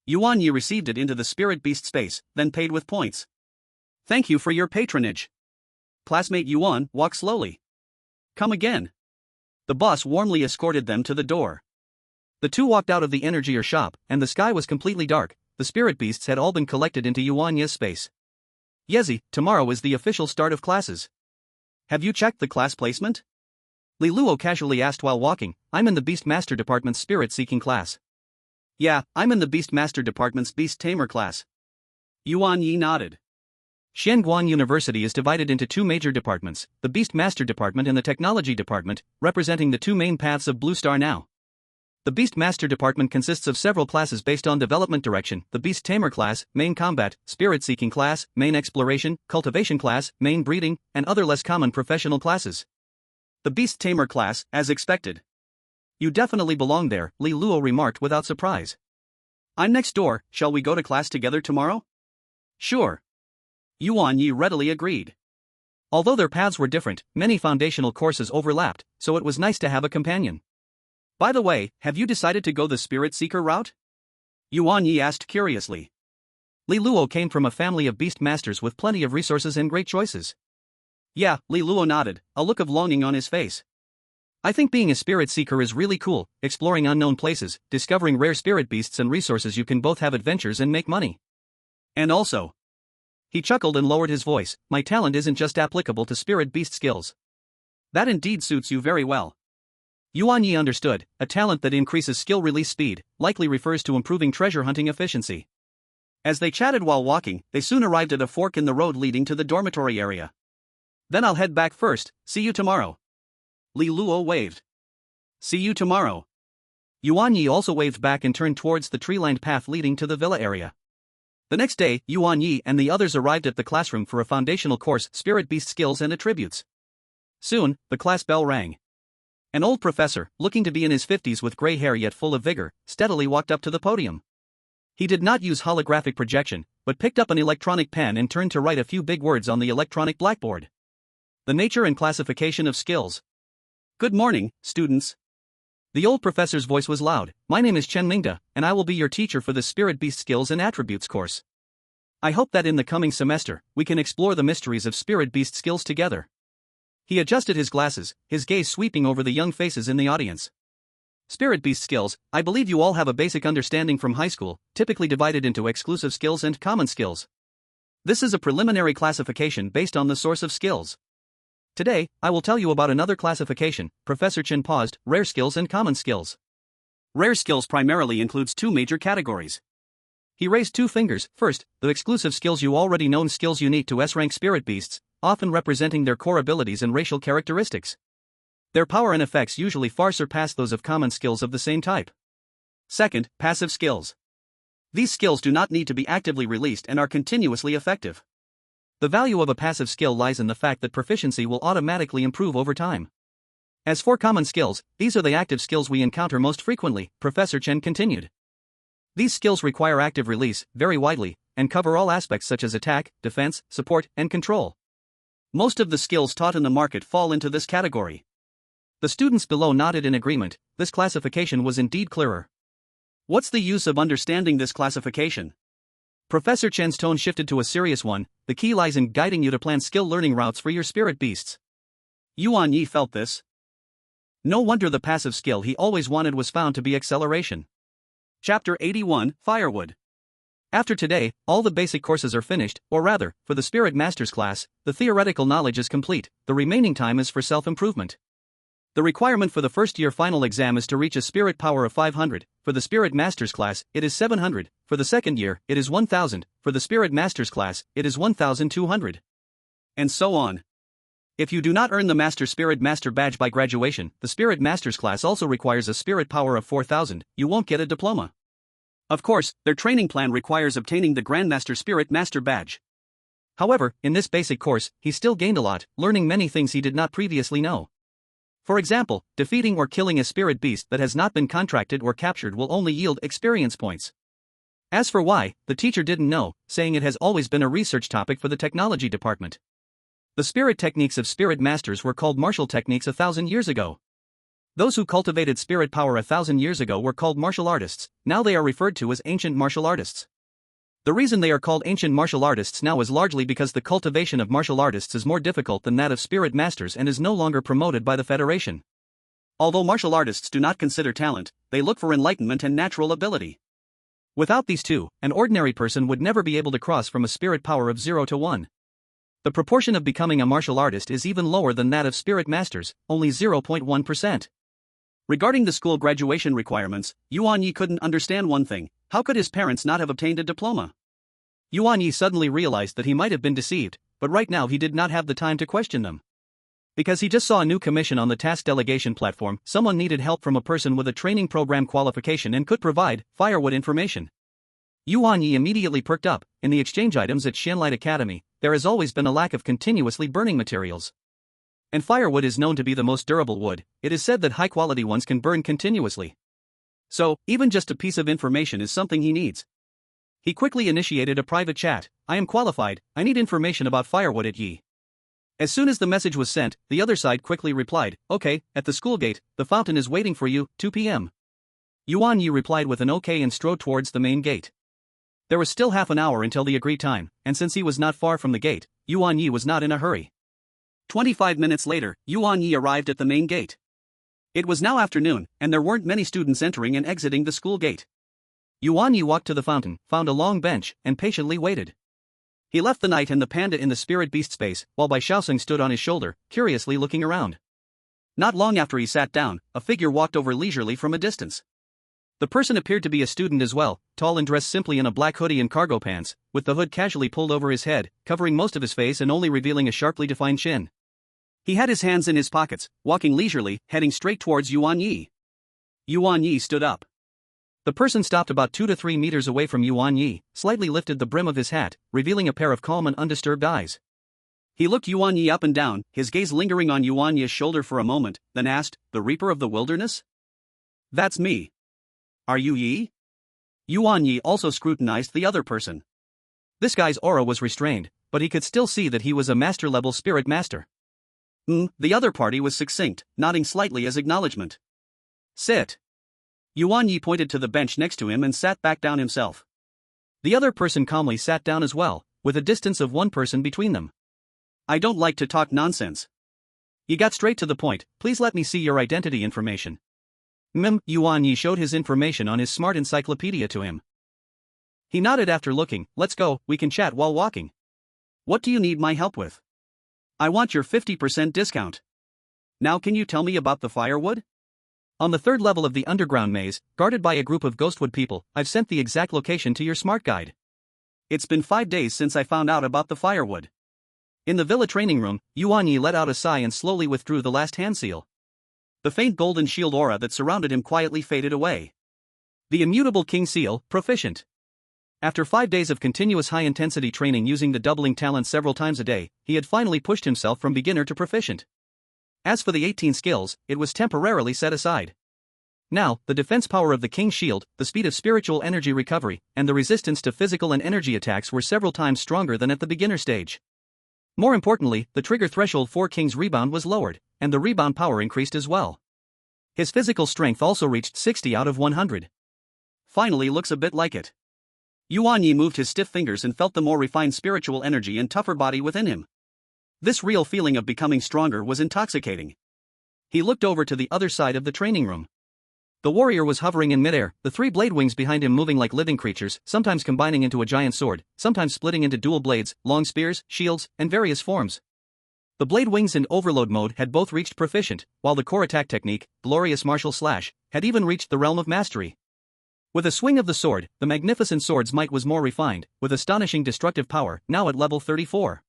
Yuan Ye received it into the Spirit Beast space, then paid with points. Thank you for your patronage. Classmate Yuan, walk slowly. Come again. The boss warmly escorted them to the door. The two walked out of the energy ore shop, and the sky was completely dark. The Spirit Beasts had all been collected into Yuan Ye's space. Yezi, tomorrow is the official start of classes. Have you checked the class placement? Li Luo casually asked while walking. I'm in the Beast Master Department's Spirit Seeking class. Yeah, I'm in the Beast Master Department's Beast Tamer class. Yuan Ye nodded. Xianguan University is divided into two major departments, the Beast Master Department and the Technology Department, representing the two main paths of Blue Star now. The Beast Master Department consists of several classes based on development direction: the Beast Tamer class, main combat; Spirit Seeking class, main exploration; cultivation class, main breeding, and other less common professional classes. The Beast Tamer class, as expected. You definitely belong there, Li Luo remarked without surprise. I'm next door, shall we go to class together tomorrow? Sure. Yuan Ye readily agreed. Although their paths were different, many foundational courses overlapped, so it was nice to have a companion. By the way, have you decided to go the Spirit Seeker route? Yuan Ye asked curiously. Li Luo came from a family of beast masters with plenty of resources and great choices. Yeah, Li Luo nodded, a look of longing on his face. I think being a Spirit Seeker is really cool, exploring unknown places, discovering rare spirit beasts and resources. You can both have adventures and make money. And also, he chuckled and lowered his voice, my talent isn't just applicable to spirit beast skills. That indeed suits you very well. Yuan Ye understood, a talent that increases skill release speed, likely refers to improving treasure hunting efficiency. As they chatted while walking, they soon arrived at a fork in the road leading to the dormitory area. Then I'll head back first, see you tomorrow. Li Luo waved. See you tomorrow. Yuan Ye also waved back and turned towards the tree-lined path leading to the villa area. The next day, Yuan Ye and the others arrived at the classroom for a foundational course, Spirit Beast Skills and Attributes. Soon, the class bell rang. An old professor, looking to be in his 50s with gray hair yet full of vigor, steadily walked up to the podium. He did not use holographic projection, but picked up an electronic pen and turned to write a few big words on the electronic blackboard. The nature and classification of skills. Good morning, students. The old professor's voice was loud. My name is Chen Lingda, and I will be your teacher for the Spirit Beast Skills and Attributes course. I hope that in the coming semester, we can explore the mysteries of Spirit Beast skills together. He adjusted his glasses, his gaze sweeping over the young faces in the audience. Spirit Beast skills. I believe you all have a basic understanding from high school, typically divided into exclusive skills and common skills. This is a preliminary classification based on the source of skills. Today, I will tell you about another classification. Professor Chen paused, rare skills and common skills. Rare skills primarily includes two major categories. He raised two fingers. First, the exclusive skills, you already known skills unique to S-rank spirit beasts, often representing their core abilities and racial characteristics. Their power and effects usually far surpass those of common skills of the same type. Second, passive skills. These skills do not need to be actively released and are continuously effective. The value of a passive skill lies in the fact that proficiency will automatically improve over time. As for common skills, these are the active skills we encounter most frequently, Professor Chen continued. These skills require active release, vary widely, and cover all aspects such as attack, defense, support, and control. Most of the skills taught in the market fall into this category. The students below nodded in agreement. This classification was indeed clearer. What's the use of understanding this classification? Professor Chen's tone shifted to a serious one. The key lies in guiding you to plan skill learning routes for your spirit beasts. Yuan Ye felt this. No wonder the passive skill he always wanted was found to be acceleration. Chapter 81, Firewood. After today, all the basic courses are finished, or rather, for the Spirit Masters class, the theoretical knowledge is complete. The remaining time is for self-improvement. The requirement for the first-year final exam is to reach a spirit power of 500, for the Spirit Masters class, it is 700, for the second year, it is 1000, for the Spirit Masters class, it is 1200. And so on. If you do not earn the Master Spirit Master badge by graduation, the Spirit Masters class also requires a spirit power of 4000, you won't get a diploma. Of course, their training plan requires obtaining the Grandmaster Spirit Master badge. However, in this basic course, he still gained a lot, learning many things he did not previously know. For example, defeating or killing a spirit beast that has not been contracted or captured will only yield experience points. As for why, the teacher didn't know, saying it has always been a research topic for the technology department. The spirit techniques of spirit masters were called martial techniques 1,000 years ago. Those who cultivated spirit power 1,000 years ago were called martial artists, now they are referred to as ancient martial artists. The reason they are called ancient martial artists now is largely because the cultivation of martial artists is more difficult than that of spirit masters and is no longer promoted by the Federation. Although martial artists do not consider talent, they look for enlightenment and natural ability. Without these two, an ordinary person would never be able to cross from a spirit power of 0 to 1. The proportion of becoming a martial artist is even lower than that of spirit masters, only 0.1%. Regarding the school graduation requirements, Yuan Ye couldn't understand one thing. How could his parents not have obtained a diploma? Yuan Ye suddenly realized that he might have been deceived, but right now he did not have the time to question them. Because he just saw a new commission on the task delegation platform, someone needed help from a person with a training program qualification and could provide firewood information. Yuan Ye immediately perked up. In the exchange items at Xianlight Academy, there has always been a lack of continuously burning materials. And firewood is known to be the most durable wood. It is said that high-quality ones can burn continuously. So, even just a piece of information is something he needs. He quickly initiated a private chat. I am qualified, I need information about firewood at Yi. As soon as the message was sent, the other side quickly replied, okay, at the school gate, the fountain is waiting for you, 2 p.m. Yuan Ye replied with an okay and strode towards the main gate. There was still half an hour until the agreed time, and since he was not far from the gate, Yuan Ye was not in a hurry. 25 minutes later, Yuan Ye arrived at the main gate. It was now afternoon, and there weren't many students entering and exiting the school gate. Yuan Ye walked to the fountain, found a long bench, and patiently waited. He left the knight and the panda in the spirit beast space, while Bai Shaoxing stood on his shoulder, curiously looking around. Not long after he sat down, a figure walked over leisurely from a distance. The person appeared to be a student as well, tall and dressed simply in a black hoodie and cargo pants, with the hood casually pulled over his head, covering most of his face and only revealing a sharply defined chin. He had his hands in his pockets, walking leisurely, heading straight towards Yuan Ye. Yuan Ye stood up. The person stopped about 2 to 3 meters away from Yuan Ye, slightly lifted the brim of his hat, revealing a pair of calm and undisturbed eyes. He looked Yuan Ye up and down, his gaze lingering on Yuan Ye's shoulder for a moment, then asked, "The Reaper of the Wilderness?" "That's me." "Are you Yi?" Yuan Ye also scrutinized the other person. This guy's aura was restrained, but he could still see that he was a master-level spirit master. The other party was succinct, nodding slightly as acknowledgement. "Sit." Yuan Ye pointed to the bench next to him and sat back down himself. The other person calmly sat down as well, with a distance of one person between them. "I don't like to talk nonsense. You got straight to the point, please let me see your identity information." Yuan Ye showed his information on his smart encyclopedia to him. He nodded after looking. Let's go, we can chat while walking. What do you need my help with? I want your 50% discount. Now can you tell me about the firewood? On the third level of the underground maze, guarded by a group of ghostwood people, I've sent the exact location to your smart guide. It's been 5 days since I found out about the firewood. In the villa training room, Yuan Ye let out a sigh and slowly withdrew the last hand seal. The faint golden shield aura that surrounded him quietly faded away. The immutable king seal, proficient. After 5 days of continuous high-intensity training using the doubling talent several times a day, he had finally pushed himself from beginner to proficient. As for the 18 skills, it was temporarily set aside. Now, the defense power of the King's Shield, the speed of spiritual energy recovery, and the resistance to physical and energy attacks were several times stronger than at the beginner stage. More importantly, the trigger threshold for King's Rebound was lowered, and the rebound power increased as well. His physical strength also reached 60 out of 100. Finally looks a bit like it. Yuan Ye moved his stiff fingers and felt the more refined spiritual energy and tougher body within him. This real feeling of becoming stronger was intoxicating. He looked over to the other side of the training room. The warrior was hovering in midair, the 3 blade wings behind him moving like living creatures, sometimes combining into a giant sword, sometimes splitting into dual blades, long spears, shields, and various forms. The blade wings in overload mode had both reached proficient, while the core attack technique, glorious martial slash, had even reached the realm of mastery. With a swing of the sword, the magnificent sword's might was more refined, with astonishing destructive power, now at level 34.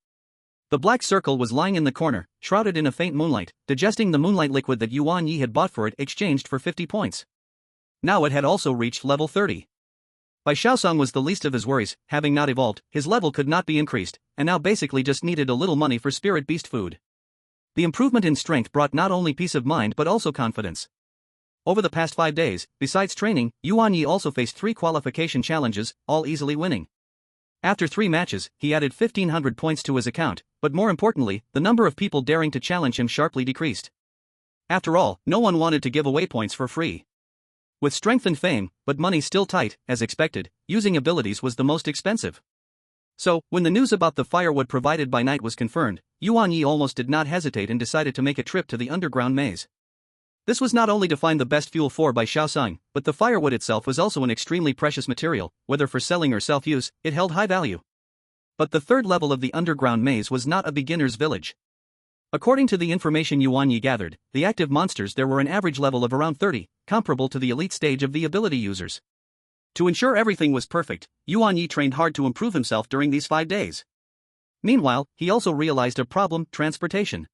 The black circle was lying in the corner, shrouded in a faint moonlight, digesting the moonlight liquid that Yuan Ye had bought for it exchanged for 50 points. Now it had also reached level 30. Bai Shaosong was the least of his worries, having not evolved, his level could not be increased, and now basically just needed a little money for spirit beast food. The improvement in strength brought not only peace of mind but also confidence. Over the past 5 days, besides training, Yuan Ye also faced 3 qualification challenges, all easily winning. After 3 matches, he added 1,500 points to his account, but more importantly, the number of people daring to challenge him sharply decreased. After all, no one wanted to give away points for free. With strength and fame, but money still tight, as expected, using abilities was the most expensive. So, when the news about the firewood provided by night was confirmed, Yuan Ye almost did not hesitate and decided to make a trip to the underground maze. This was not only to find the best fuel for Bai Shaosong, but the firewood itself was also an extremely precious material, whether for selling or self-use, it held high value. But the third level of the underground maze was not a beginner's village. According to the information Yuan Ye gathered, the active monsters there were an average level of around 30, comparable to the elite stage of the ability users. To ensure everything was perfect, Yuan Ye trained hard to improve himself during these 5 days. Meanwhile, he also realized a problem: transportation.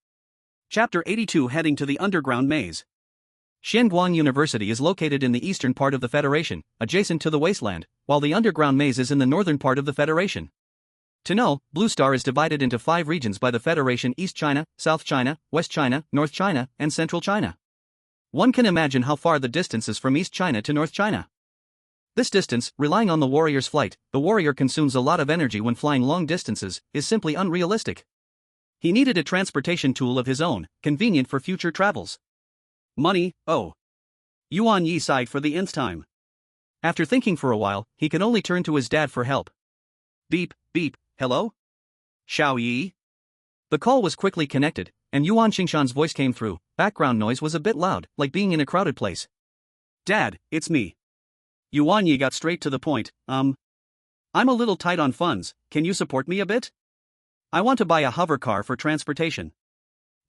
Chapter 82: Heading to the Underground Maze. Xianguang University is located in the eastern part of the Federation, adjacent to the wasteland, while the underground maze is in the northern part of the Federation. To know, Blue Star is divided into 5 regions by the Federation: East China, South China, West China, North China, and Central China. One can imagine how far the distance is from East China to North China. This distance, relying on the warrior's flight, the warrior consumes a lot of energy when flying long distances, is simply unrealistic. He needed a transportation tool of his own, convenient for future travels. Money, oh. Yuan Ye sighed for the nth time. After thinking for a while, he could only turn to his dad for help. Beep, beep, hello? Xiao Yi? The call was quickly connected, and Yuan Xingshan's voice came through. Background noise was a bit loud, like being in a crowded place. Dad, it's me. Yuan Ye got straight to the point. I'm a little tight on funds, can you support me a bit? I want to buy a hover car for transportation.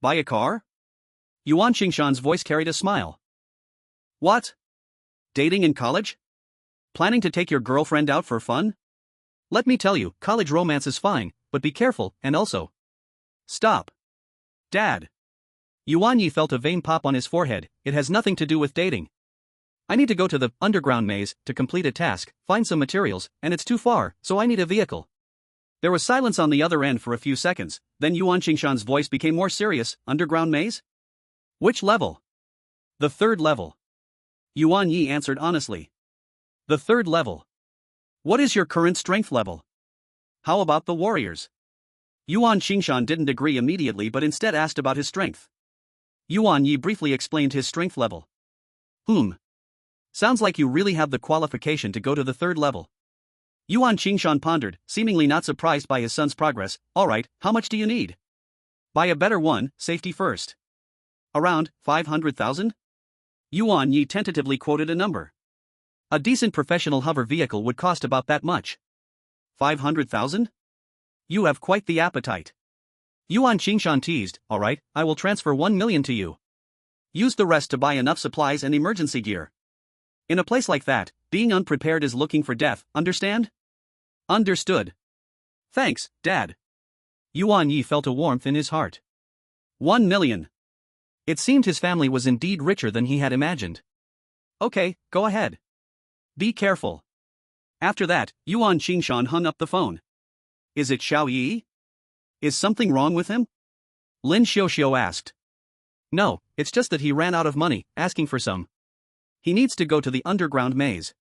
Buy a car? Yuan Xingshan's voice carried a smile. What? Dating in college? Planning to take your girlfriend out for fun? Let me tell you, college romance is fine, but be careful, and also. Stop. Dad. Yuan Ye felt a vein pop on his forehead. It has nothing to do with dating. I need to go to the underground maze to complete a task, find some materials, and it's too far, so I need a vehicle. There was silence on the other end for a few seconds, then Yuan Xingshan's voice became more serious. Underground maze? Which level? The 3rd level. Yuan Ye answered honestly. The 3rd level. What is your current strength level? How about the warriors? Yuan Xingshan didn't agree immediately but instead asked about his strength. Yuan Ye briefly explained his strength level. Sounds like you really have the qualification to go to the 3rd level. Yuan Xingshan pondered, seemingly not surprised by his son's progress. Alright, how much do you need? Buy a better one, safety first. Around 500,000? Yuan Ye tentatively quoted a number. A decent professional hover vehicle would cost about that much. 500,000? You have quite the appetite. Yuan Qingshan teased. Alright, I will transfer 1 million to you. Use the rest to buy enough supplies and emergency gear. In a place like that, being unprepared is looking for death, understand? Understood. Thanks, Dad. Yuan Ye felt a warmth in his heart. 1 million. It seemed his family was indeed richer than he had imagined. Okay, go ahead. Be careful. After that, Yuan Qingshan hung up the phone. Is it Xiao Yi? Is something wrong with him? Lin Xiuxiu asked. No, it's just that he ran out of money, asking for some. He needs to go to the underground maze.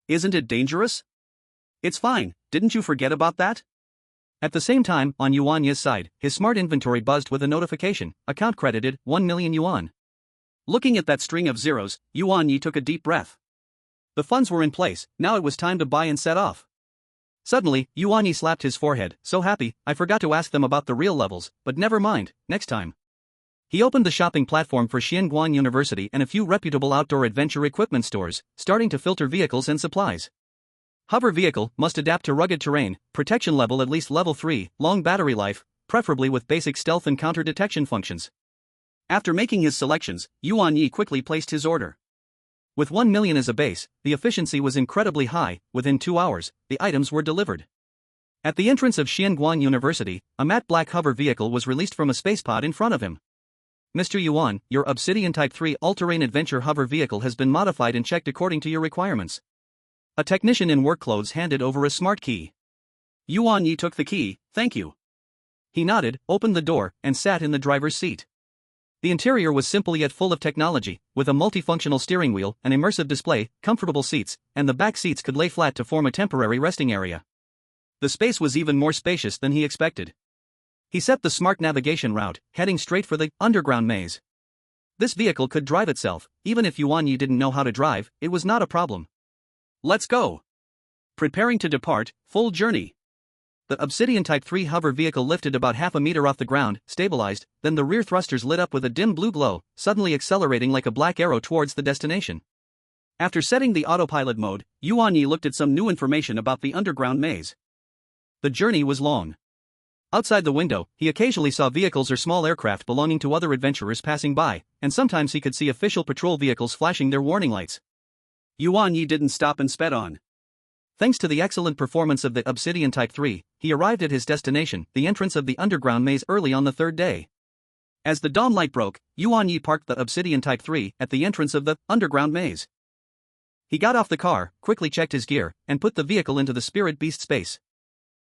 Isn't it dangerous? It's fine, didn't you forget about that? At the same time, on Yuan Ye's side, his smart inventory buzzed with a notification, account credited, 1 million yuan. Looking at that string of zeros, Yuan Ye took a deep breath. The funds were in place, now it was time to buy and set off. Suddenly, Yuan Ye slapped his forehead, so happy, I forgot to ask them about the real levels, but never mind, next time. He opened the shopping platform for Xianguan University and a few reputable outdoor adventure equipment stores, starting to filter vehicles and supplies. Hover vehicle must adapt to rugged terrain, protection level at least level 3, long battery life, preferably with basic stealth and counter detection functions. After making his selections, Yuan Ye quickly placed his order. With 1 million as a base, the efficiency was incredibly high. Within 2 hours, the items were delivered. At the entrance of Xianguan University, a matte black hover vehicle was released from a spacepod in front of him. Mr. Yuan, your Obsidian Type 3 all-terrain adventure hover vehicle has been modified and checked according to your requirements. A technician in work clothes handed over a smart key. Yuan Ye took the key, thank you. He nodded, opened the door, and sat in the driver's seat. The interior was simple yet full of technology, with a multifunctional steering wheel, an immersive display, comfortable seats, and the back seats could lay flat to form a temporary resting area. The space was even more spacious than he expected. He set the smart navigation route, heading straight for the underground maze. This vehicle could drive itself, even if Yuan Ye didn't know how to drive, it was not a problem. Let's go. Preparing to depart, full journey. The Obsidian Type 3 hover vehicle lifted about half a meter off the ground, stabilized, then the rear thrusters lit up with a dim blue glow, suddenly accelerating like a black arrow towards the destination. After setting the autopilot mode, Yuan Ye looked at some new information about the underground maze. The journey was long. Outside the window, he occasionally saw vehicles or small aircraft belonging to other adventurers passing by, and sometimes he could see official patrol vehicles flashing their warning lights. Yuan Ye didn't stop and sped on. Thanks to the excellent performance of the Obsidian Type 3, he arrived at his destination, the entrance of the underground maze, early on the third day. As the dawn light broke, Yuan Ye parked the Obsidian Type 3 at the entrance of the underground maze. He got off the car, quickly checked his gear, and put the vehicle into the Spirit Beast space.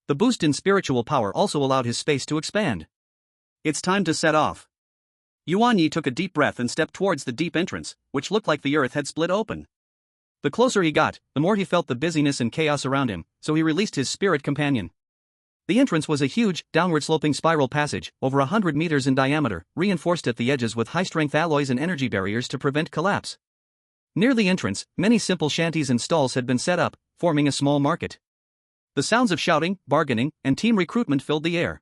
The boost in spiritual power also allowed his space to expand. It's time to set off. Yuan Ye took a deep breath and stepped towards the deep entrance, which looked like the earth had split open. The closer he got, the more he felt the busyness and chaos around him, so he released his spirit companion. The entrance was a huge, downward-sloping spiral passage, over 100 meters in diameter, reinforced at the edges with high-strength alloys and energy barriers to prevent collapse. Near the entrance, many simple shanties and stalls had been set up, forming a small market. The sounds of shouting, bargaining, and team recruitment filled the air.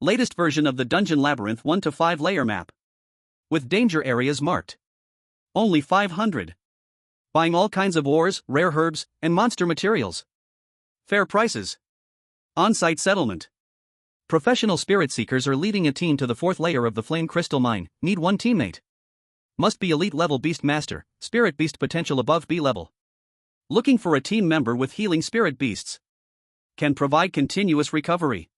Latest version of the Dungeon Labyrinth 1 to 5 layer map. With danger areas marked. Only 500. Buying all kinds of ores, rare herbs, and monster materials. Fair prices. On-site settlement. Professional spirit seekers are leading a team to the 4th layer of the Flame Crystal Mine, need 1 teammate. Must be elite level beast master, spirit beast potential above B level. Looking for a team member with healing spirit beasts. Can provide continuous recovery.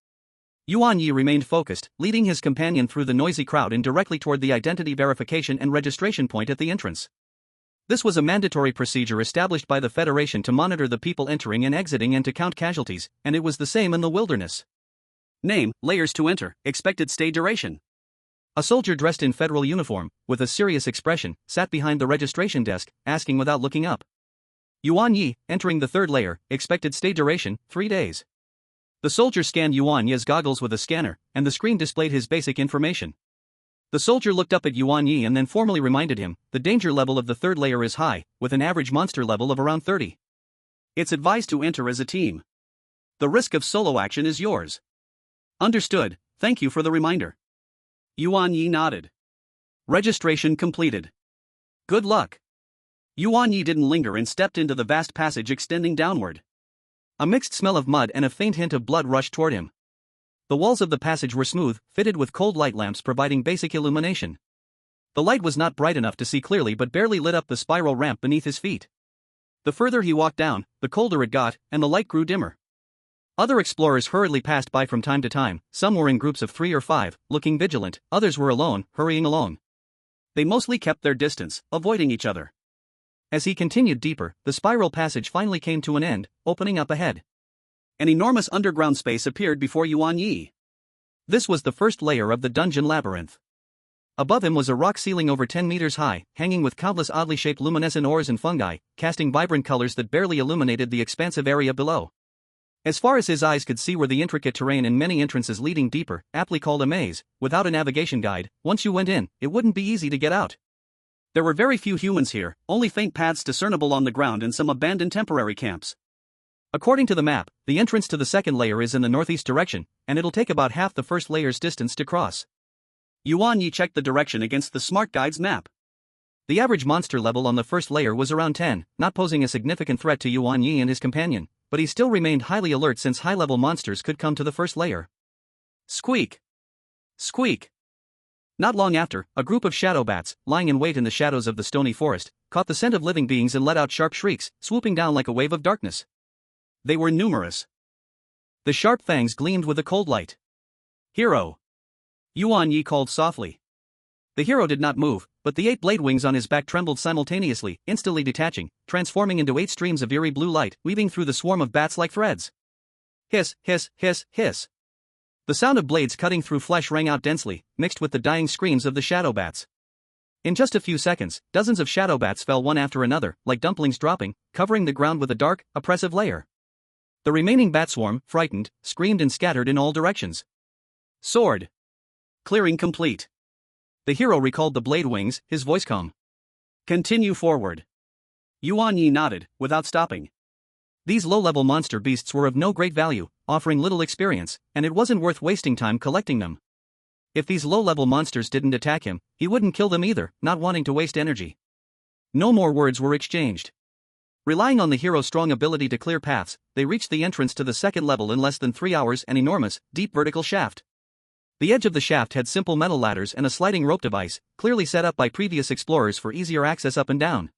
Yuan Ye remained focused, leading his companion through the noisy crowd and directly toward the identity verification and registration point at the entrance. This was a mandatory procedure established by the Federation to monitor the people entering and exiting and to count casualties, and it was the same in the wilderness. Name, layers to enter, expected stay duration. A soldier dressed in federal uniform, with a serious expression, sat behind the registration desk, asking without looking up. Yuan Ye, entering the 3rd layer, expected stay duration, 3 days. The soldier scanned Yuan Ye's goggles with a scanner, and the screen displayed his basic information. The soldier looked up at Yuan Ye and then formally reminded him, the danger level of the 3rd layer is high, with an average monster level of around 30. It's advised to enter as a team. The risk of solo action is yours. Understood, thank you for the reminder. Yuan Ye nodded. Registration completed. Good luck. Yuan Ye didn't linger and stepped into the vast passage extending downward. A mixed smell of mud and a faint hint of blood rushed toward him. The walls of the passage were smooth, fitted with cold light lamps providing basic illumination. The light was not bright enough to see clearly but barely lit up the spiral ramp beneath his feet. The further he walked down, the colder it got, and the light grew dimmer. Other explorers hurriedly passed by from time to time. Some were in groups of 3 or 5, looking vigilant, others were alone, hurrying along. They mostly kept their distance, avoiding each other. As he continued deeper, the spiral passage finally came to an end, opening up ahead. An enormous underground space appeared before Yuan Ye. This was the first layer of the dungeon labyrinth. Above him was a rock ceiling over 10 meters high, hanging with countless oddly shaped luminescent ores and fungi, casting vibrant colors that barely illuminated the expansive area below. As far as his eyes could see were the intricate terrain and many entrances leading deeper, aptly called a maze. Without a navigation guide, once you went in, it wouldn't be easy to get out. There were very few humans here, only faint paths discernible on the ground and some abandoned temporary camps. According to the map, the entrance to the second layer is in the northeast direction, and it'll take about half the first layer's distance to cross. Yuan Ye checked the direction against the smart guide's map. The average monster level on the first layer was around 10, not posing a significant threat to Yuan Ye and his companion, but he still remained highly alert since high-level monsters could come to the first layer. Squeak! Squeak! Not long after, a group of shadow bats, lying in wait in the shadows of the stony forest, caught the scent of living beings and let out sharp shrieks, swooping down like a wave of darkness. They were numerous. The sharp fangs gleamed with the cold light. Hero! Yuan Ye called softly. The hero did not move, but the 8 blade wings on his back trembled simultaneously, instantly detaching, transforming into 8 streams of eerie blue light, weaving through the swarm of bats like threads. Hiss, hiss, hiss, hiss. The sound of blades cutting through flesh rang out densely, mixed with the dying screams of the shadow bats. In just a few seconds, dozens of shadow bats fell one after another, like dumplings dropping, covering the ground with a dark, oppressive layer. The remaining bat swarm, frightened, screamed and scattered in all directions. Sword! Clearing complete. The hero recalled the blade wings, his voice calm. Continue forward. Yuan Ye nodded, without stopping. These low-level monster beasts were of no great value, offering little experience, and it wasn't worth wasting time collecting them. If these low-level monsters didn't attack him, he wouldn't kill them either, not wanting to waste energy. No more words were exchanged. Relying on the hero's strong ability to clear paths, they reached the entrance to the second level in less than 3 hours, an enormous, deep vertical shaft. The edge of the shaft had simple metal ladders and a sliding rope device, clearly set up by previous explorers for easier access up and down.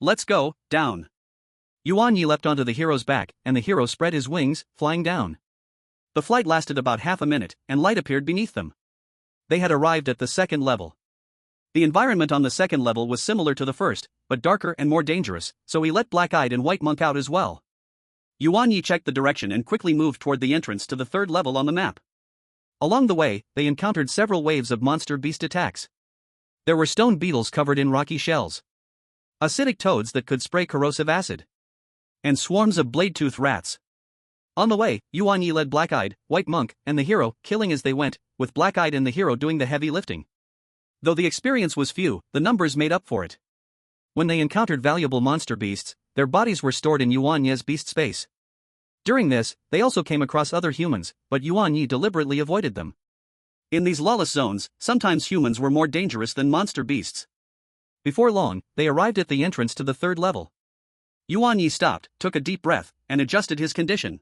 Let's go, down. Yuan Ye leapt onto the hero's back, and the hero spread his wings, flying down. The flight lasted about half a minute, and light appeared beneath them. They had arrived at the second level. The environment on the second level was similar to the first, but darker and more dangerous, so he let Black-Eyed and White Monk out as well. Yuan Ye checked the direction and quickly moved toward the entrance to the third level on the map. Along the way, they encountered several waves of monster beast attacks. There were stone beetles covered in rocky shells, acidic toads that could spray corrosive acid, and swarms of blade-tooth rats. On the way, Yuan Ye led Black-Eyed, White Monk, and the hero, killing as they went, with Black-Eyed and the hero doing the heavy lifting. Though the experience was few, the numbers made up for it. When they encountered valuable monster beasts, their bodies were stored in Yuan Ye's beast space. During this, they also came across other humans, but Yuan Ye deliberately avoided them. In these lawless zones, sometimes humans were more dangerous than monster beasts. Before long, they arrived at the entrance to the third level. Yuan Ye stopped, took a deep breath, and adjusted his condition.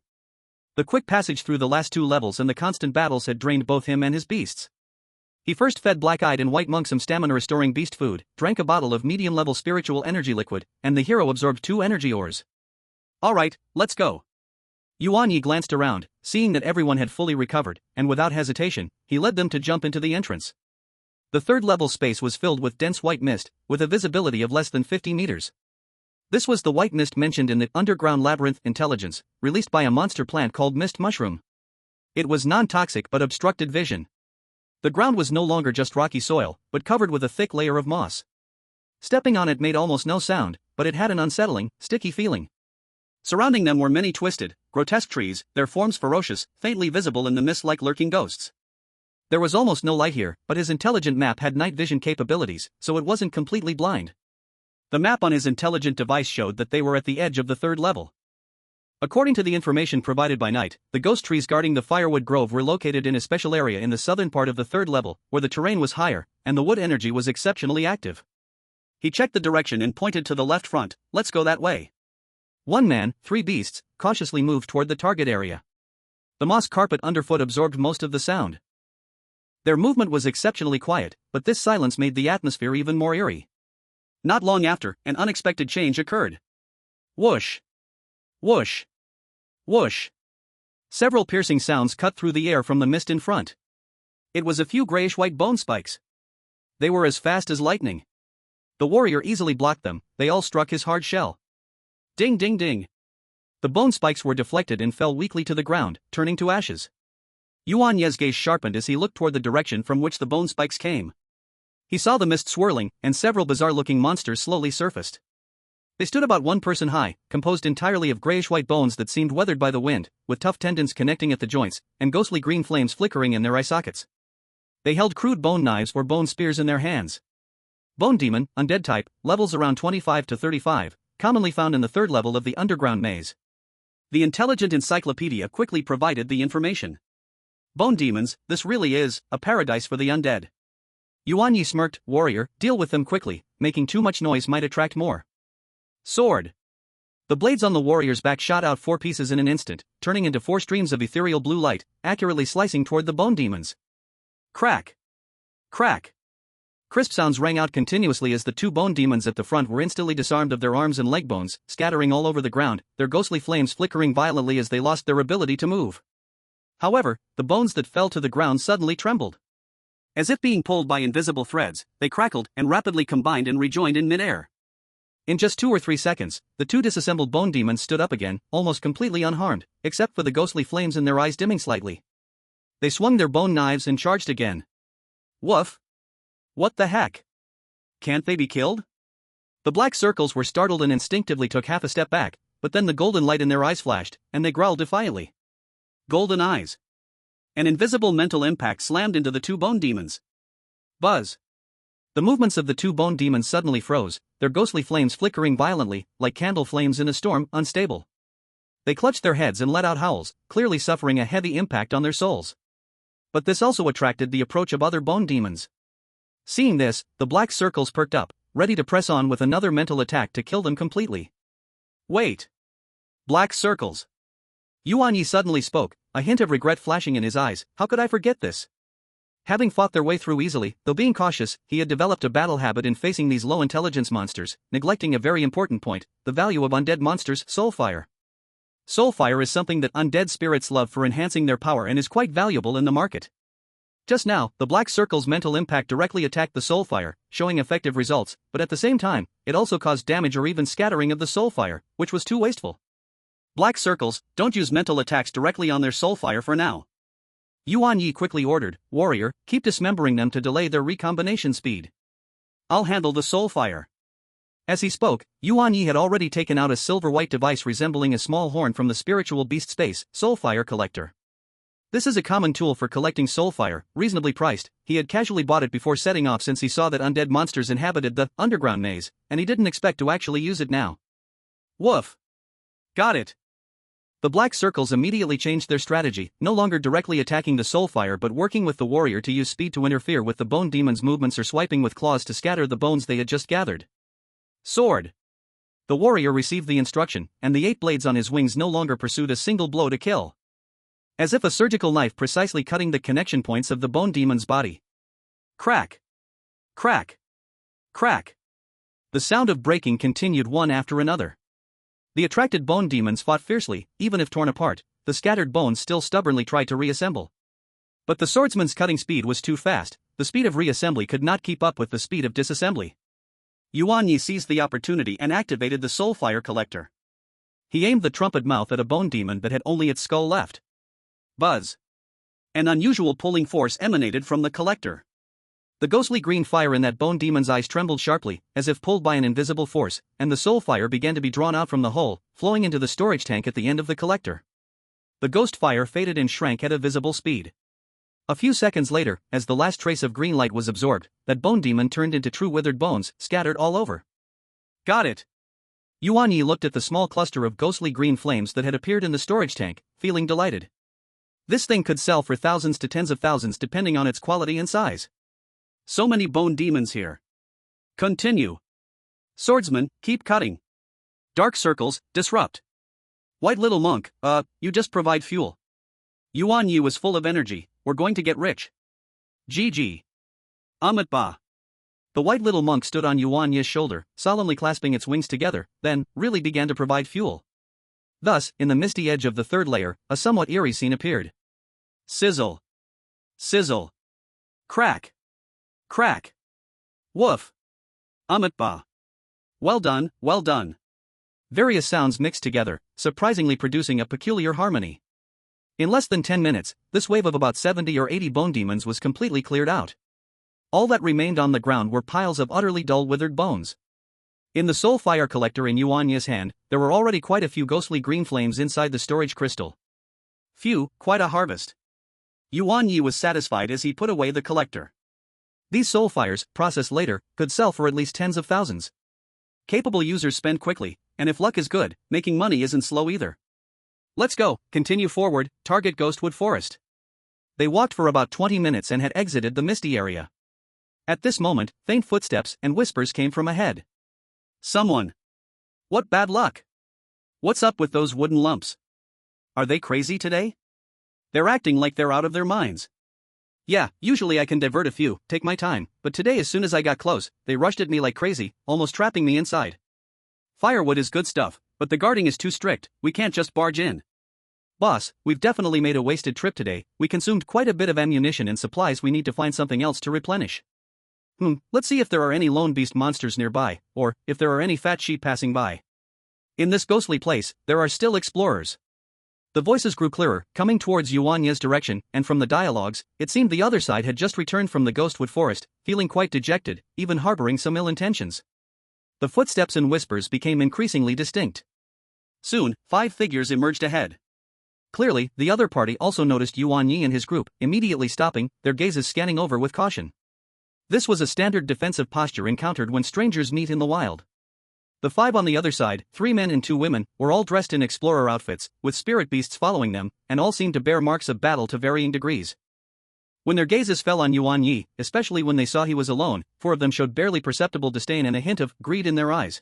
The quick passage through the last 2 levels and the constant battles had drained both him and his beasts. He first fed Black-Eyed and White Monk some stamina-restoring beast food, drank a bottle of medium-level spiritual energy liquid, and the hero absorbed 2 energy ores. Alright, let's go. Yuan Ye glanced around, seeing that everyone had fully recovered, and without hesitation, he led them to jump into the entrance. The third-level space was filled with dense white mist, with a visibility of less than 50 meters. This was the white mist mentioned in the underground labyrinth intelligence, released by a monster plant called mist mushroom. It was non-toxic but obstructed vision. The ground was no longer just rocky soil, but covered with a thick layer of moss. Stepping on it made almost no sound, but it had an unsettling, sticky feeling. Surrounding them were many twisted, grotesque trees, their forms ferocious, faintly visible in the mist like lurking ghosts. There was almost no light here, but his intelligent map had night vision capabilities, so it wasn't completely blind. The map on his intelligent device showed that they were at the edge of the third level. According to the information provided by Night, the ghost trees guarding the firewood grove were located in a special area in the southern part of the third level, where the terrain was higher, and the wood energy was exceptionally active. He checked the direction and pointed to the left front. Let's go that way. One man, 3 beasts, cautiously moved toward the target area. The moss carpet underfoot absorbed most of the sound. Their movement was exceptionally quiet, but this silence made the atmosphere even more eerie. Not long after, an unexpected change occurred. Whoosh! Whoosh! Whoosh! Several piercing sounds cut through the air from the mist in front. It was a few grayish-white bone spikes. They were as fast as lightning. The warrior easily blocked them. They all struck his hard shell. Ding ding ding. The bone spikes were deflected and fell weakly to the ground, turning to ashes. Yuan Ye's gaze sharpened as he looked toward the direction from which the bone spikes came. He saw the mist swirling, and several bizarre-looking monsters slowly surfaced. They stood about 1 person high, composed entirely of grayish-white bones that seemed weathered by the wind, with tough tendons connecting at the joints, and ghostly green flames flickering in their eye sockets. They held crude bone knives or bone spears in their hands. Bone demon, undead type, levels around 25 to 35, commonly found in the 3rd level of the underground maze. The intelligent encyclopedia quickly provided the information. Bone demons, this really is a paradise for the undead. Yuan Ye smirked. Warrior, deal with them quickly, making too much noise might attract more. Sword. The blades on the warrior's back shot out 4 pieces in an instant, turning into 4 streams of ethereal blue light, accurately slicing toward the bone demons. Crack. Crack. Crisp sounds rang out continuously as the 2 bone demons at the front were instantly disarmed of their arms and leg bones, scattering all over the ground, their ghostly flames flickering violently as they lost their ability to move. However, the bones that fell to the ground suddenly trembled. As if being pulled by invisible threads, they crackled and rapidly combined and rejoined in midair. In just 2 or 3 seconds, the 2 disassembled bone demons stood up again, almost completely unharmed, except for the ghostly flames in their eyes dimming slightly. They swung their bone knives and charged again. Woof! What the heck? Can't they be killed? The black circles were startled and instinctively took half a step back, but then the golden light in their eyes flashed, and they growled defiantly. Golden eyes. An invisible mental impact slammed into the 2 bone demons. Buzz. The movements of the 2 bone demons suddenly froze, their ghostly flames flickering violently, like candle flames in a storm, unstable. They clutched their heads and let out howls, clearly suffering a heavy impact on their souls. But this also attracted the approach of other bone demons. Seeing this, the black circles perked up, ready to press on with another mental attack to kill them completely. Wait. Black circles. Yuan Ye suddenly spoke, a hint of regret flashing in his eyes. How could I forget this? Having fought their way through easily, though being cautious, he had developed a battle habit in facing these low-intelligence monsters, neglecting a very important point, the value of undead monsters' soulfire. Soulfire is something that undead spirits love for enhancing their power and is quite valuable in the market. Just now, the black circle's mental impact directly attacked the soulfire, showing effective results, but at the same time, it also caused damage or even scattering of the soulfire, which was too wasteful. Black circles, don't use mental attacks directly on their soulfire for now. Yuan Ye quickly ordered. Warrior, keep dismembering them to delay their recombination speed. I'll handle the soulfire. As he spoke, Yuan Ye had already taken out a silver-white device resembling a small horn from the spiritual beast space, Soulfire Collector. This is a common tool for collecting soulfire, reasonably priced. He had casually bought it before setting off since he saw that undead monsters inhabited the underground maze, and he didn't expect to actually use it now. Woof! Got it! The black circles immediately changed their strategy, no longer directly attacking the soulfire but working with the warrior to use speed to interfere with the bone demon's movements or swiping with claws to scatter the bones they had just gathered. Sword! The warrior received the instruction, and the 8 blades on his wings no longer pursued a single blow to kill. As if a surgical knife precisely cutting the connection points of the bone demon's body. Crack! Crack! Crack! The sound of breaking continued one after another. The attracted bone demons fought fiercely, even if torn apart, the scattered bones still stubbornly tried to reassemble. But the swordsman's cutting speed was too fast, the speed of reassembly could not keep up with the speed of disassembly. Yuan Ye seized the opportunity and activated the Soulfire Collector. He aimed the trumpet mouth at a bone demon that had only its skull left. Buzz! An unusual pulling force emanated from the collector. The ghostly green fire in that bone demon's eyes trembled sharply, as if pulled by an invisible force, and the soul fire began to be drawn out from the hole, flowing into the storage tank at the end of the collector. The ghost fire faded and shrank at a visible speed. A few seconds later, as the last trace of green light was absorbed, that bone demon turned into true withered bones, scattered all over. Got it! Yuan Ye looked at the small cluster of ghostly green flames that had appeared in the storage tank, feeling delighted. This thing could sell for thousands to tens of thousands depending on its quality and size. So many bone demons here. Continue. Swordsman, keep cutting. Dark circles, disrupt. White little monk, you just provide fuel. Yuan Ye was full of energy, we're going to get rich. GG. Amit Ba. The white little monk stood on Yuan Ye's shoulder, solemnly clasping its wings together, then, really began to provide fuel. Thus, in the misty edge of the third layer, a somewhat eerie scene appeared. Sizzle. Sizzle. Crack. Crack. Woof. Amit Ba. Well done, well done. Various sounds mixed together, surprisingly producing a peculiar harmony. In less than 10 minutes, this wave of about 70 or 80 bone demons was completely cleared out. All that remained on the ground were piles of utterly dull withered bones. In the soul fire collector in Yuan Ye's hand, there were already quite a few ghostly green flames inside the storage crystal. Phew, quite a harvest. Yuan Ye was satisfied as he put away the collector. These soul fires, processed later, could sell for at least tens of thousands. Capable users spend quickly, and if luck is good, making money isn't slow either. Let's go, continue forward, target Ghostwood Forest. They walked for about 20 minutes and had exited the misty area. At this moment, faint footsteps and whispers came from ahead. Someone. What bad luck. What's up with those wooden lumps? Are they crazy today? They're acting like they're out of their minds. Yeah, usually I can divert a few, take my time, but today as soon as I got close, they rushed at me like crazy, almost trapping me inside. Firewood is good stuff, but the guarding is too strict, we can't just barge in. Boss, we've definitely made a wasted trip today, we consumed quite a bit of ammunition and supplies, we need to find something else to replenish. Let's see if there are any lone beast monsters nearby, or if there are any fat sheep passing by. In this ghostly place, there are still explorers. The voices grew clearer, coming towards Yuan Ye's direction, and from the dialogues, it seemed the other side had just returned from the Ghostwood Forest, feeling quite dejected, even harboring some ill intentions. The footsteps and whispers became increasingly distinct. Soon, 5 figures emerged ahead. Clearly, the other party also noticed Yuan Ye and his group, immediately stopping, their gazes scanning over with caution. This was a standard defensive posture encountered when strangers meet in the wild. The 5 on the other side, 3 men and 2 women, were all dressed in explorer outfits, with spirit beasts following them, and all seemed to bear marks of battle to varying degrees. When their gazes fell on Yuan Ye, especially when they saw he was alone, 4 of them showed barely perceptible disdain and a hint of greed in their eyes.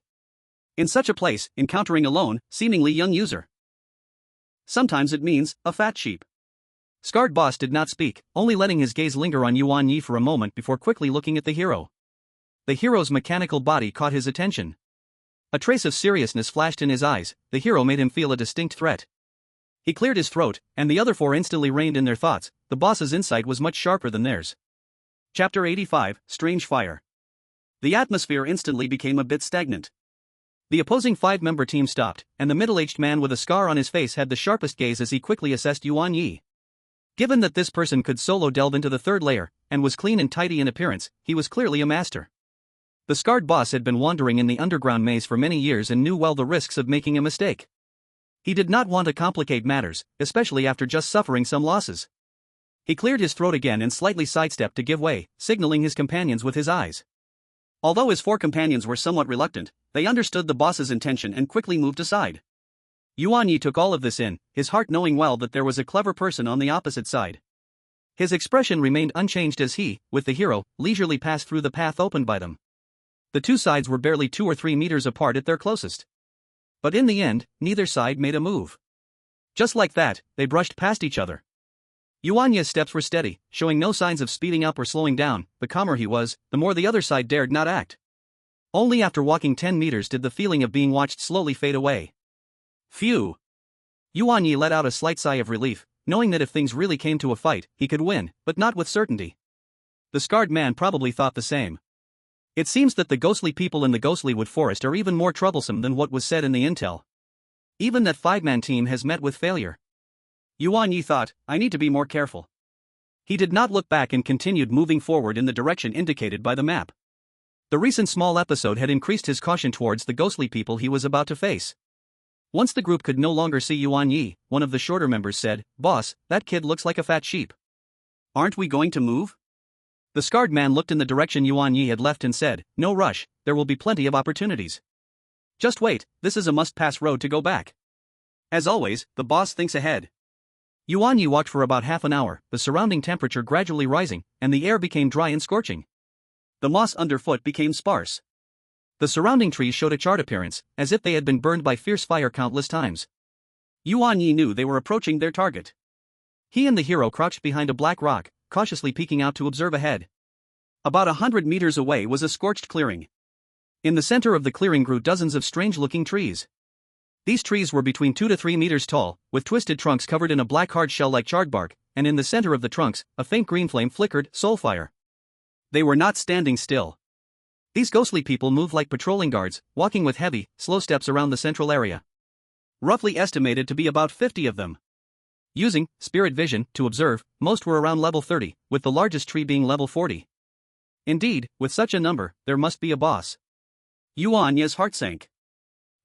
In such a place, encountering a lone, seemingly young user. Sometimes it means a fat sheep. Scarred Boss did not speak, only letting his gaze linger on Yuan Ye for a moment before quickly looking at the hero. The hero's mechanical body caught his attention. A trace of seriousness flashed in his eyes, the hero made him feel a distinct threat. He cleared his throat, and the other 4 instantly reined in their thoughts, the boss's insight was much sharper than theirs. Chapter 85, Strange Fire. The atmosphere instantly became a bit stagnant. The opposing 5-member team stopped, and the middle-aged man with a scar on his face had the sharpest gaze as he quickly assessed Yuan Ye. Given that this person could solo delve into the 3rd layer, and was clean and tidy in appearance, he was clearly a master. The Scarred Boss had been wandering in the underground maze for many years and knew well the risks of making a mistake. He did not want to complicate matters, especially after just suffering some losses. He cleared his throat again and slightly sidestepped to give way, signaling his companions with his eyes. Although his 4 companions were somewhat reluctant, they understood the boss's intention and quickly moved aside. Yuan Ye took all of this in, his heart knowing well that there was a clever person on the opposite side. His expression remained unchanged as he, with the hero, leisurely passed through the path opened by them. The 2 sides were barely 2 or 3 meters apart at their closest. But in the end, neither side made a move. Just like that, they brushed past each other. Yuan Ye's steps were steady, showing no signs of speeding up or slowing down. The calmer he was, the more the other side dared not act. Only after walking 10 meters did the feeling of being watched slowly fade away. Phew! Yuan Ye let out a slight sigh of relief, knowing that if things really came to a fight, he could win, but not with certainty. The scarred man probably thought the same. It seems that the ghostly people in the Ghostlywood Forest are even more troublesome than what was said in the intel. Even that 5-man team has met with failure. Yuan Ye thought, I need to be more careful. He did not look back and continued moving forward in the direction indicated by the map. The recent small episode had increased his caution towards the ghostly people he was about to face. Once the group could no longer see Yuan Ye, one of the shorter members said, Boss, that kid looks like a fat sheep. Aren't we going to move? The scarred man looked in the direction Yuan Ye had left and said, No rush, there will be plenty of opportunities. Just wait, this is a must-pass road to go back. As always, the boss thinks ahead. Yuan Ye walked for about half an hour, the surrounding temperature gradually rising, and the air became dry and scorching. The moss underfoot became sparse. The surrounding trees showed a charred appearance, as if they had been burned by fierce fire countless times. Yuan Ye knew they were approaching their target. He and the hero crouched behind a black rock, cautiously peeking out to observe ahead. About 100 meters away was a scorched clearing. In the center of the clearing grew dozens of strange-looking trees. These trees were between 2 to 3 meters tall, with twisted trunks covered in a black hard shell like charred bark, and in the center of the trunks, a faint green flame flickered, soulfire. They were not standing still. These ghostly people moved like patrolling guards, walking with heavy, slow steps around the central area. Roughly estimated to be about 50 of them. Using spirit vision to observe, most were around level 30, with the largest tree being level 40. Indeed, with such a number, there must be a boss. Yuan Ye's heart sank.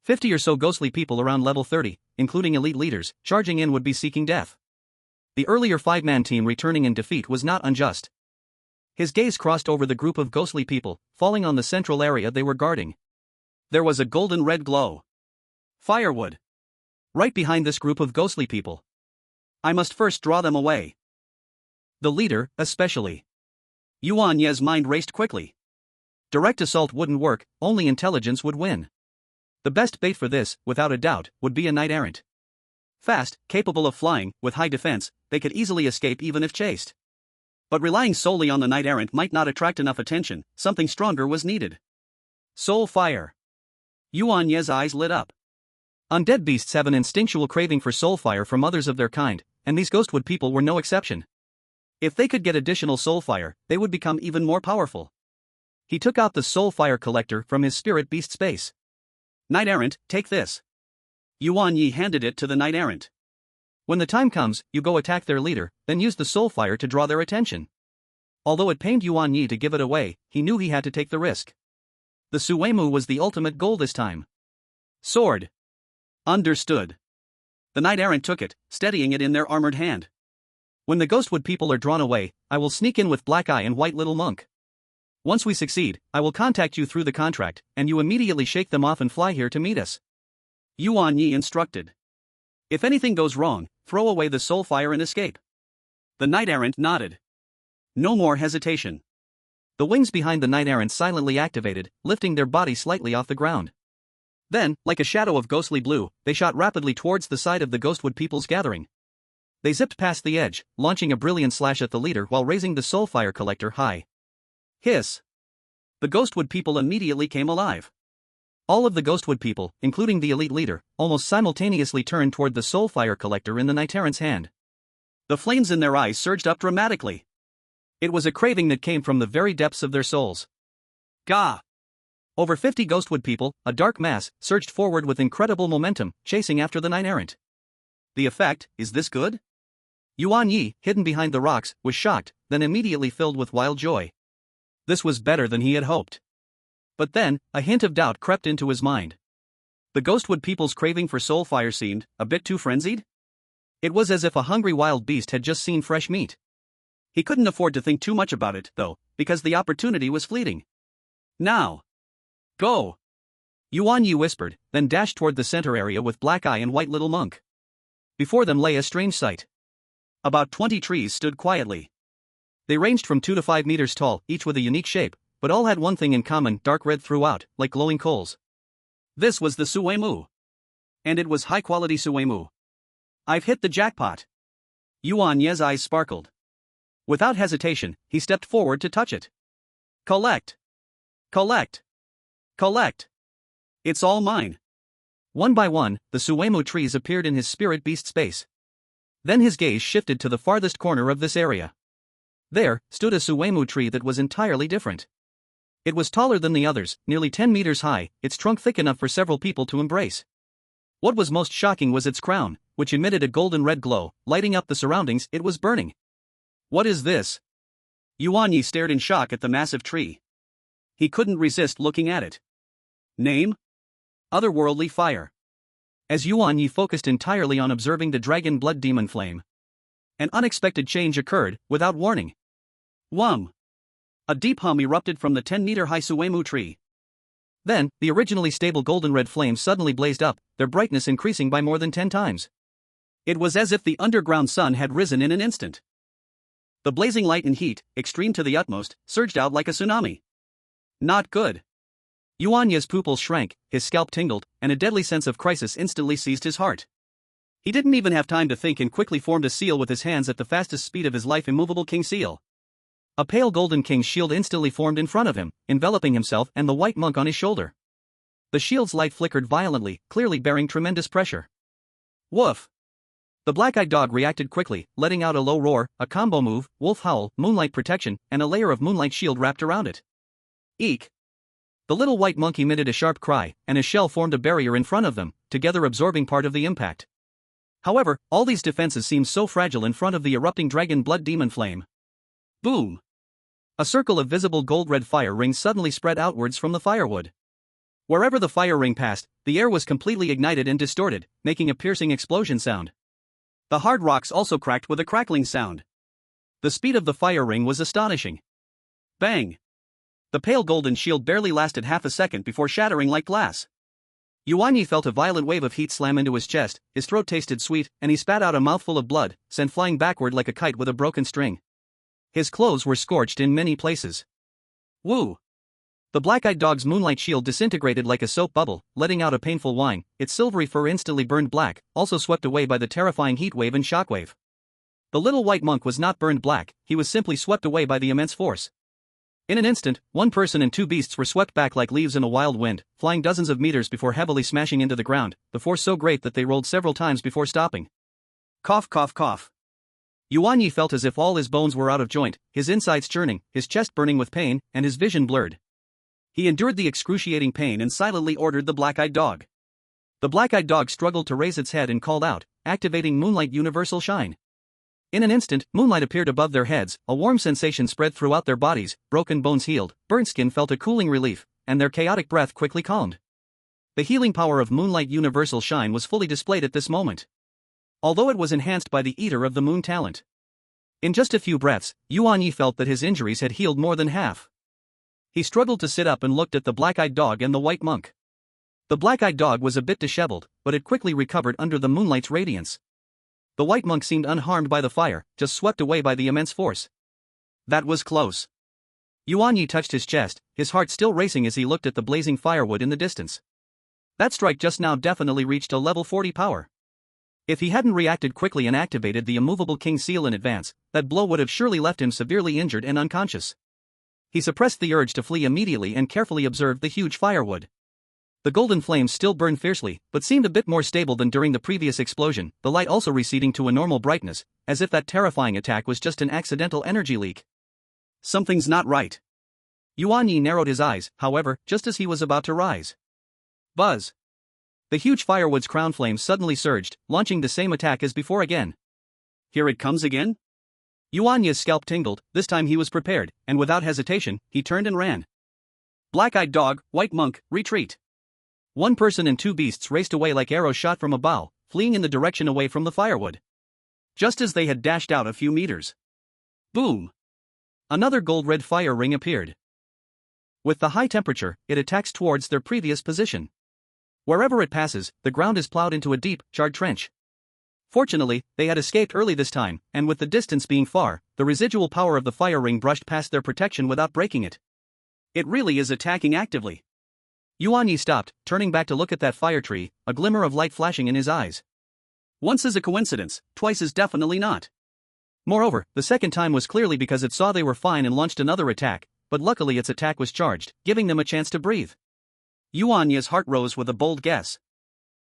50 or so ghostly people around level 30, including elite leaders, charging in would be seeking death. The earlier 5-man team returning in defeat was not unjust. His gaze crossed over the group of ghostly people, falling on the central area they were guarding. There was a golden red glow. Firewood. Right behind this group of ghostly people. I must first draw them away. The leader, especially. Yuan Ye's mind raced quickly. Direct assault wouldn't work, only intelligence would win. The best bait for this, without a doubt, would be a knight-errant. Fast, capable of flying, with high defense, they could easily escape even if chased. But relying solely on the knight-errant might not attract enough attention, something stronger was needed. Soul fire. Yuan Ye's eyes lit up. Undead beasts have an instinctual craving for soul fire from others of their kind, and these ghostwood people were no exception. If they could get additional soul fire, they would become even more powerful. He took out the soul fire collector from his spirit beast space. Knight-errant, take this. Yuan Ye handed it to the knight-errant. When the time comes, you go attack their leader, then use the soul fire to draw their attention. Although it pained Yuan Ye to give it away, he knew he had to take the risk. The Suemu was the ultimate goal this time. Sword. Understood. The knight-errant took it, steadying it in their armored hand. When the ghostwood people are drawn away, I will sneak in with Black Eye and White Little Monk. Once we succeed, I will contact you through the contract, and you immediately shake them off and fly here to meet us. Yuan Ye instructed. If anything goes wrong, throw away the soul fire and escape. The knight-errant nodded. No more hesitation. The wings behind the knight-errant silently activated, lifting their body slightly off the ground. Then, like a shadow of ghostly blue, they shot rapidly towards the side of the ghostwood people's gathering. They zipped past the edge, launching a brilliant slash at the leader while raising the soul fire collector high. Hiss. The ghostwood people immediately came alive. All of the ghostwood people, including the elite leader, almost simultaneously turned toward the soul fire collector in the knight-errant's hand. The flames in their eyes surged up dramatically. It was a craving that came from the very depths of their souls. Gah! Over 50 ghostwood people, a dark mass, surged forward with incredible momentum, chasing after the knight-errant. The effect, is this good? Yuan Ye, hidden behind the rocks, was shocked, then immediately filled with wild joy. This was better than he had hoped. But then, a hint of doubt crept into his mind. The ghostwood people's craving for soul fire seemed a bit too frenzied. It was as if a hungry wild beast had just seen fresh meat. He couldn't afford to think too much about it, though, because the opportunity was fleeting. Now. Go! Yuan Ye whispered, then dashed toward the center area with Black Eye and White Little Monk. Before them lay a strange sight. About 20 trees stood quietly. They ranged from 2 to 5 meters tall, each with a unique shape, but all had one thing in common: dark red throughout, like glowing coals. This was the Suemu. And it was high-quality Suemu. I've hit the jackpot. Yuan Ye's eyes sparkled. Without hesitation, he stepped forward to touch it. Collect! Collect! Collect! It's all mine. One by one, the Suemu trees appeared in his spirit beast space. Then his gaze shifted to the farthest corner of this area. There stood a Suemu tree that was entirely different. It was taller than the others, nearly 10 meters high, its trunk thick enough for several people to embrace. What was most shocking was its crown, which emitted a golden red glow, lighting up the surroundings. It was burning. What is this? Yuan Ye stared in shock at the massive tree. He couldn't resist looking at it. Name? Otherworldly fire. As Yuan Ye focused entirely on observing the dragon blood demon flame, an unexpected change occurred, without warning. Whum! A deep hum erupted from the 10-meter-high Suemu tree. Then, the originally stable golden red flames suddenly blazed up, their brightness increasing by more than 10 times. It was as if the underground sun had risen in an instant. The blazing light and heat, extreme to the utmost, surged out like a tsunami. Not good. Yuan Ye's pupils shrank, his scalp tingled, and a deadly sense of crisis instantly seized his heart. He didn't even have time to think and quickly formed a seal with his hands at the fastest speed of his life, immovable king seal. A pale golden king's shield instantly formed in front of him, enveloping himself and the white monk on his shoulder. The shield's light flickered violently, clearly bearing tremendous pressure. Woof! The black-eyed dog reacted quickly, letting out a low roar, a combo move, wolf howl, moonlight protection, and a layer of moonlight shield wrapped around it. Eek! The little white monk emitted a sharp cry, and his shell formed a barrier in front of them, together absorbing part of the impact. However, all these defenses seemed so fragile in front of the erupting dragon blood demon flame. Boom! A circle of visible gold-red fire rings suddenly spread outwards from the firewood. Wherever the fire ring passed, the air was completely ignited and distorted, making a piercing explosion sound. The hard rocks also cracked with a crackling sound. The speed of the fire ring was astonishing. Bang! The pale golden shield barely lasted half a second before shattering like glass. Yuan Ye felt a violent wave of heat slam into his chest, his throat tasted sweet, and he spat out a mouthful of blood, sent flying backward like a kite with a broken string. His clothes were scorched in many places. Woo! The black-eyed dog's moonlight shield disintegrated like a soap bubble, letting out a painful whine, its silvery fur instantly burned black, also swept away by the terrifying heat wave and shockwave. The little white monk was not burned black, he was simply swept away by the immense force. In an instant, one person and two beasts were swept back like leaves in a wild wind, flying dozens of meters before heavily smashing into the ground, the force so great that they rolled several times before stopping. Cough, cough, cough. Yuan Ye felt as if all his bones were out of joint, his insides churning, his chest burning with pain, and his vision blurred. He endured the excruciating pain and silently ordered the black-eyed dog. The black-eyed dog struggled to raise its head and called out, activating Moonlight Universal Shine. In an instant, moonlight appeared above their heads, a warm sensation spread throughout their bodies, broken bones healed, burnt skin felt a cooling relief, and their chaotic breath quickly calmed. The healing power of Moonlight Universal Shine was fully displayed at this moment, although it was enhanced by the Eater of the Moon talent. In just a few breaths, Yuan Ye felt that his injuries had healed more than half. He struggled to sit up and looked at the black-eyed dog and the white monk. The black-eyed dog was a bit disheveled, but it quickly recovered under the moonlight's radiance. The white monk seemed unharmed by the fire, just swept away by the immense force. That was close. Yuan Ye touched his chest, his heart still racing as he looked at the blazing firewood in the distance. That strike just now definitely reached a level 40 power. If he hadn't reacted quickly and activated the immovable king seal in advance, that blow would have surely left him severely injured and unconscious. He suppressed the urge to flee immediately and carefully observed the huge firewood. The golden flames still burned fiercely, but seemed a bit more stable than during the previous explosion, the light also receding to a normal brightness, as if that terrifying attack was just an accidental energy leak. Something's not right. Yuan Ye narrowed his eyes, however, just as he was about to rise. Buzz! The huge firewood's crown flames suddenly surged, launching the same attack as before again. Here it comes again? Yuan Ye's scalp tingled, this time he was prepared, and without hesitation, he turned and ran. Black-eyed dog, white monk, retreat. One person and two beasts raced away like arrows shot from a bow, fleeing in the direction away from the firewood. Just as they had dashed out a few meters. Boom! Another gold-red fire ring appeared. With the high temperature, it attacks towards their previous position. Wherever it passes, the ground is plowed into a deep, charred trench. Fortunately, they had escaped early this time, and with the distance being far, the residual power of the fire ring brushed past their protection without breaking it. It really is attacking actively. Yuan Ye stopped, turning back to look at that fire tree, a glimmer of light flashing in his eyes. Once is a coincidence, twice is definitely not. Moreover, the second time was clearly because it saw they were fine and launched another attack, but luckily its attack was charged, giving them a chance to breathe. Yuan Ye's heart rose with a bold guess.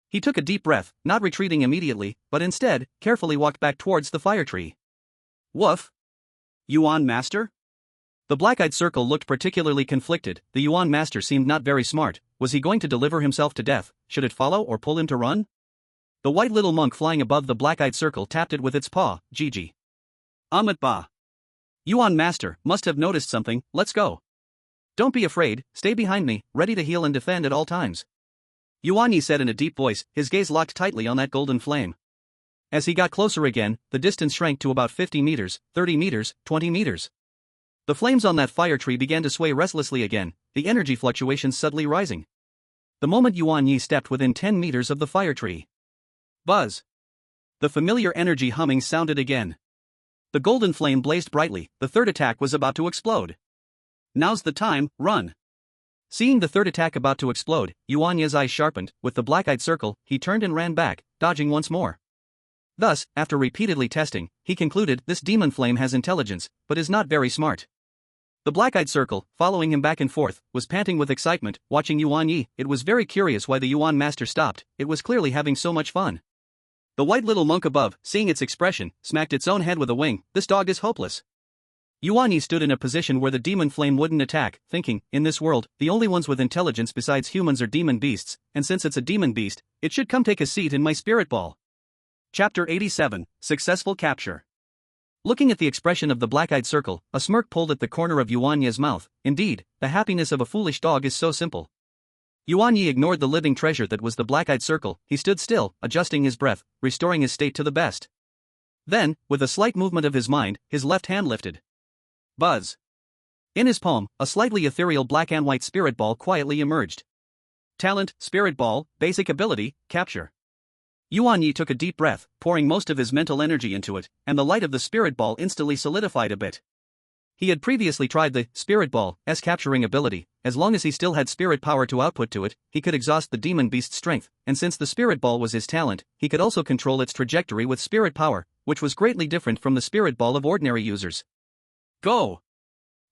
He took a deep breath, not retreating immediately, but instead, carefully walked back towards the fire tree. Woof! Yuan Master? The black-eyed circle looked particularly conflicted. The Yuan Master seemed not very smart. Was he going to deliver himself to death? Should it follow or pull him to run? The white little monk flying above the black-eyed circle tapped it with its paw. Gigi. Amit Ba. Yuan Master must have noticed something. Let's go. Don't be afraid, stay behind me, ready to heal and defend at all times. Yuan Ye said in a deep voice, his gaze locked tightly on that golden flame. As he got closer again, the distance shrank to about 50 meters, 30 meters, 20 meters. The flames on that fire tree began to sway restlessly again, the energy fluctuations suddenly rising. The moment Yuan Ye stepped within 10 meters of the fire tree. Buzz! The familiar energy humming sounded again. The golden flame blazed brightly, the third attack was about to explode. Now's the time, run! Seeing the third attack about to explode, Yuan Ye's eyes sharpened. With the black-eyed circle, he turned and ran back, dodging once more. Thus, after repeatedly testing, he concluded this demon flame has intelligence, but is not very smart. The black-eyed circle, following him back and forth, was panting with excitement, watching Yuan Ye. It was very curious why the Yuan master stopped. It was clearly having so much fun. The white little monk above, seeing its expression, smacked its own head with a wing. This dog is hopeless. Yuan Ye stood in a position where the demon flame wouldn't attack, thinking, in this world, the only ones with intelligence besides humans are demon beasts, and since it's a demon beast, it should come take a seat in my spirit ball. Chapter 87, Successful Capture. Looking at the expression of the black-eyed circle, a smirk pulled at the corner of Yuan Ye's mouth. Indeed, the happiness of a foolish dog is so simple. Yuan Ye ignored the living treasure that was the black-eyed circle. He stood still, adjusting his breath, restoring his state to the best. Then, with a slight movement of his mind, his left hand lifted. Buzz. In his palm, a slightly ethereal black and white spirit ball quietly emerged. Talent, spirit ball, basic ability, capture. Yuan Ye took a deep breath, pouring most of his mental energy into it, and the light of the spirit ball instantly solidified a bit. He had previously tried the spirit ball's capturing ability. As long as he still had spirit power to output to it, he could exhaust the demon beast's strength, and since the spirit ball was his talent, he could also control its trajectory with spirit power, which was greatly different from the spirit ball of ordinary users. Go!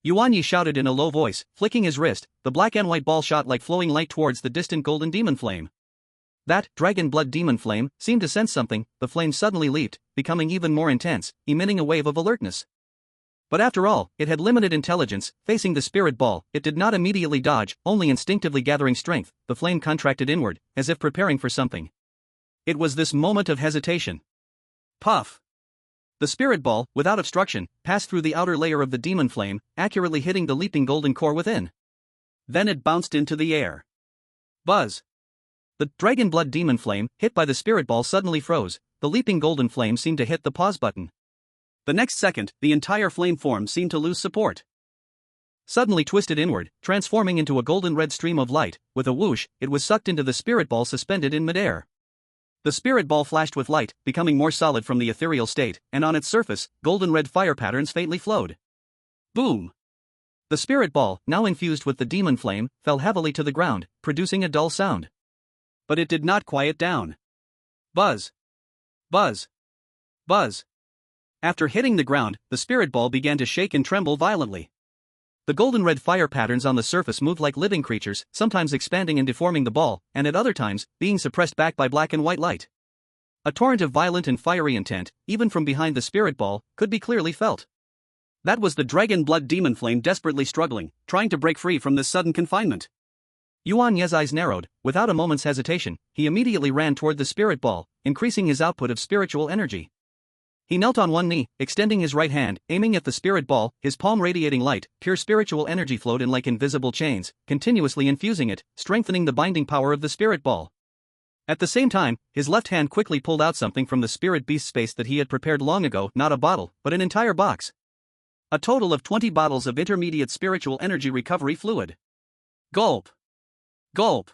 Yuan Ye shouted in a low voice, flicking his wrist. The black and white ball shot like flowing light towards the distant golden demon flame. That dragon blood demon flame seemed to sense something. The flame suddenly leaped, becoming even more intense, emitting a wave of alertness. But after all, it had limited intelligence. Facing the spirit ball, it did not immediately dodge, only instinctively gathering strength. The flame contracted inward, as if preparing for something. It was this moment of hesitation. Puff! The spirit ball, without obstruction, passed through the outer layer of the demon flame, accurately hitting the leaping golden core within. Then it bounced into the air. Buzz! The dragon blood demon flame, hit by the spirit ball, suddenly froze. The leaping golden flame seemed to hit the pause button. The next second, the entire flame form seemed to lose support. Suddenly twisted inward, transforming into a golden red stream of light. With a whoosh, it was sucked into the spirit ball suspended in midair. The spirit ball flashed with light, becoming more solid from the ethereal state, and on its surface, golden red fire patterns faintly flowed. Boom! The spirit ball, now infused with the demon flame, fell heavily to the ground, producing a dull sound. But it did not quiet down. Buzz! Buzz! Buzz! After hitting the ground, the spirit ball began to shake and tremble violently. The golden red fire patterns on the surface moved like living creatures, sometimes expanding and deforming the ball, and at other times, being suppressed back by black and white light. A torrent of violent and fiery intent, even from behind the spirit ball, could be clearly felt. That was the dragon blood demon flame desperately struggling, trying to break free from this sudden confinement. Yuan Ye's eyes narrowed. Without a moment's hesitation, he immediately ran toward the spirit ball, increasing his output of spiritual energy. He knelt on one knee, extending his right hand, aiming at the spirit ball, his palm radiating light. Pure spiritual energy flowed in like invisible chains, continuously infusing it, strengthening the binding power of the spirit ball. At the same time, his left hand quickly pulled out something from the spirit beast space that he had prepared long ago. Not a bottle, but an entire box. A total of 20 bottles of intermediate spiritual energy recovery fluid. Gulp! Gulp!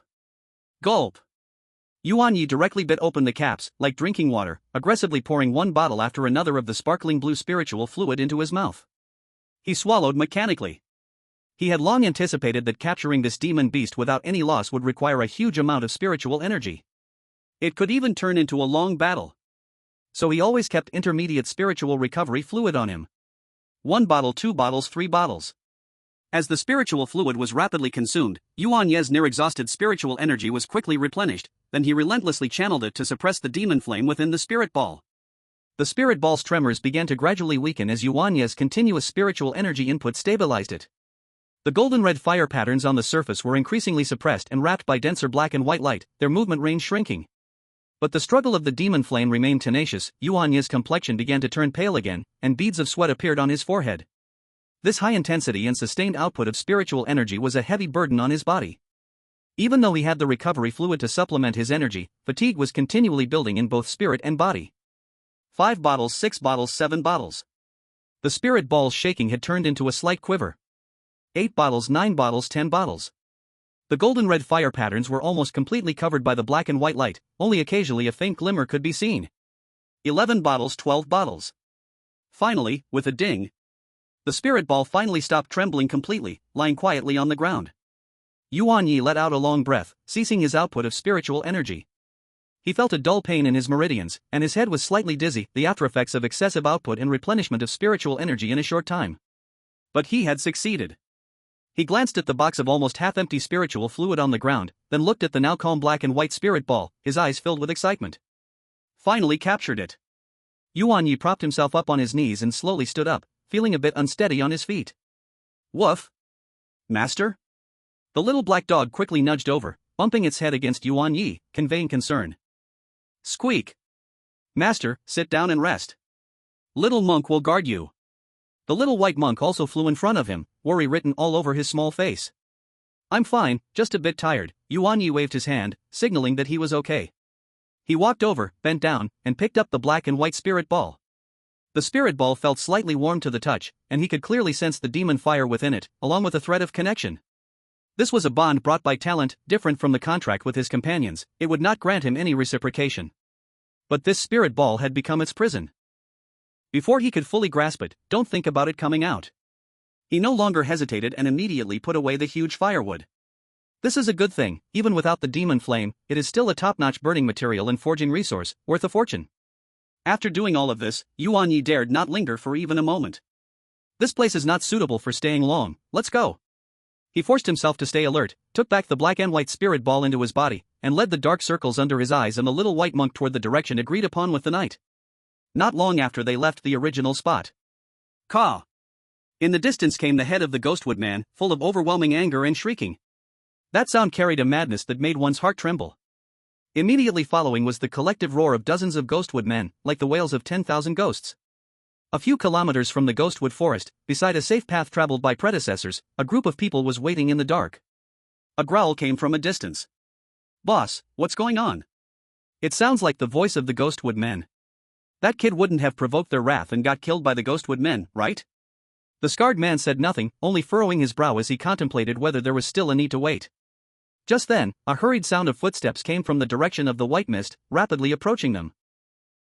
Gulp! Yuan Ye directly bit open the caps, like drinking water, aggressively pouring one bottle after another of the sparkling blue spiritual fluid into his mouth. He swallowed mechanically. He had long anticipated that capturing this demon beast without any loss would require a huge amount of spiritual energy. It could even turn into a long battle. So he always kept intermediate spiritual recovery fluid on him. 1 bottle, 2 bottles, 3 bottles. As the spiritual fluid was rapidly consumed, Yuan Ye's near-exhausted spiritual energy was quickly replenished. Then he relentlessly channeled it to suppress the demon flame within the spirit ball. The spirit ball's tremors began to gradually weaken as Yuan Ye's continuous spiritual energy input stabilized it. The golden red fire patterns on the surface were increasingly suppressed and wrapped by denser black and white light, their movement range shrinking. But the struggle of the demon flame remained tenacious. Yuan Ye's complexion began to turn pale again, and beads of sweat appeared on his forehead. This high-intensity and sustained output of spiritual energy was a heavy burden on his body. Even though he had the recovery fluid to supplement his energy, fatigue was continually building in both spirit and body. 5 bottles, 6 bottles, 7 bottles. The spirit ball's shaking had turned into a slight quiver. 8 bottles, 9 bottles, 10 bottles. The golden red fire patterns were almost completely covered by the black and white light, only occasionally a faint glimmer could be seen. 11 bottles, 12 bottles. Finally, with a ding, the spirit ball finally stopped trembling completely, lying quietly on the ground. Yuan Ye let out a long breath, ceasing his output of spiritual energy. He felt a dull pain in his meridians, and his head was slightly dizzy, the aftereffects of excessive output and replenishment of spiritual energy in a short time. But he had succeeded. He glanced at the box of almost half-empty spiritual fluid on the ground, then looked at the now calm black and white spirit ball, his eyes filled with excitement. Finally captured it. Yuan Ye propped himself up on his knees and slowly stood up, feeling a bit unsteady on his feet. Woof. Master? The little black dog quickly nudged over, bumping its head against Yuan Ye, conveying concern. Squeak. Master, sit down and rest. Little monk will guard you. The little white monk also flew in front of him, worry written all over his small face. I'm fine, just a bit tired. Yuan Ye waved his hand, signaling that he was okay. He walked over, bent down, and picked up the black and white spirit ball. The spirit ball felt slightly warm to the touch, and he could clearly sense the demon fire within it, along with a thread of connection. This was a bond brought by talent, different from the contract with his companions. It would not grant him any reciprocation. But this spirit ball had become its prison. Before he could fully grasp it, don't think about it coming out. He no longer hesitated and immediately put away the huge firewood. This is a good thing. Even without the demon flame, it is still a top-notch burning material and forging resource, worth a fortune. After doing all of this, Yuan Ye dared not linger for even a moment. This place is not suitable for staying long, let's go. He forced himself to stay alert, took back the black and white spirit ball into his body, and led the dark circles under his eyes and the little white monk toward the direction agreed upon with the knight. Not long after they left the original spot. Caw! In the distance came the head of the ghostwood man, full of overwhelming anger and shrieking. That sound carried a madness that made one's heart tremble. Immediately following was the collective roar of dozens of ghostwood men, like the wails of 10,000 ghosts. A few kilometers from the ghostwood forest, beside a safe path traveled by predecessors, a group of people was waiting in the dark. A growl came from a distance. Boss, what's going on? It sounds like the voice of the ghostwood men. That kid wouldn't have provoked their wrath and got killed by the ghostwood men, right? The scarred man said nothing, only furrowing his brow as he contemplated whether there was still a need to wait. Just then, a hurried sound of footsteps came from the direction of the white mist, rapidly approaching them.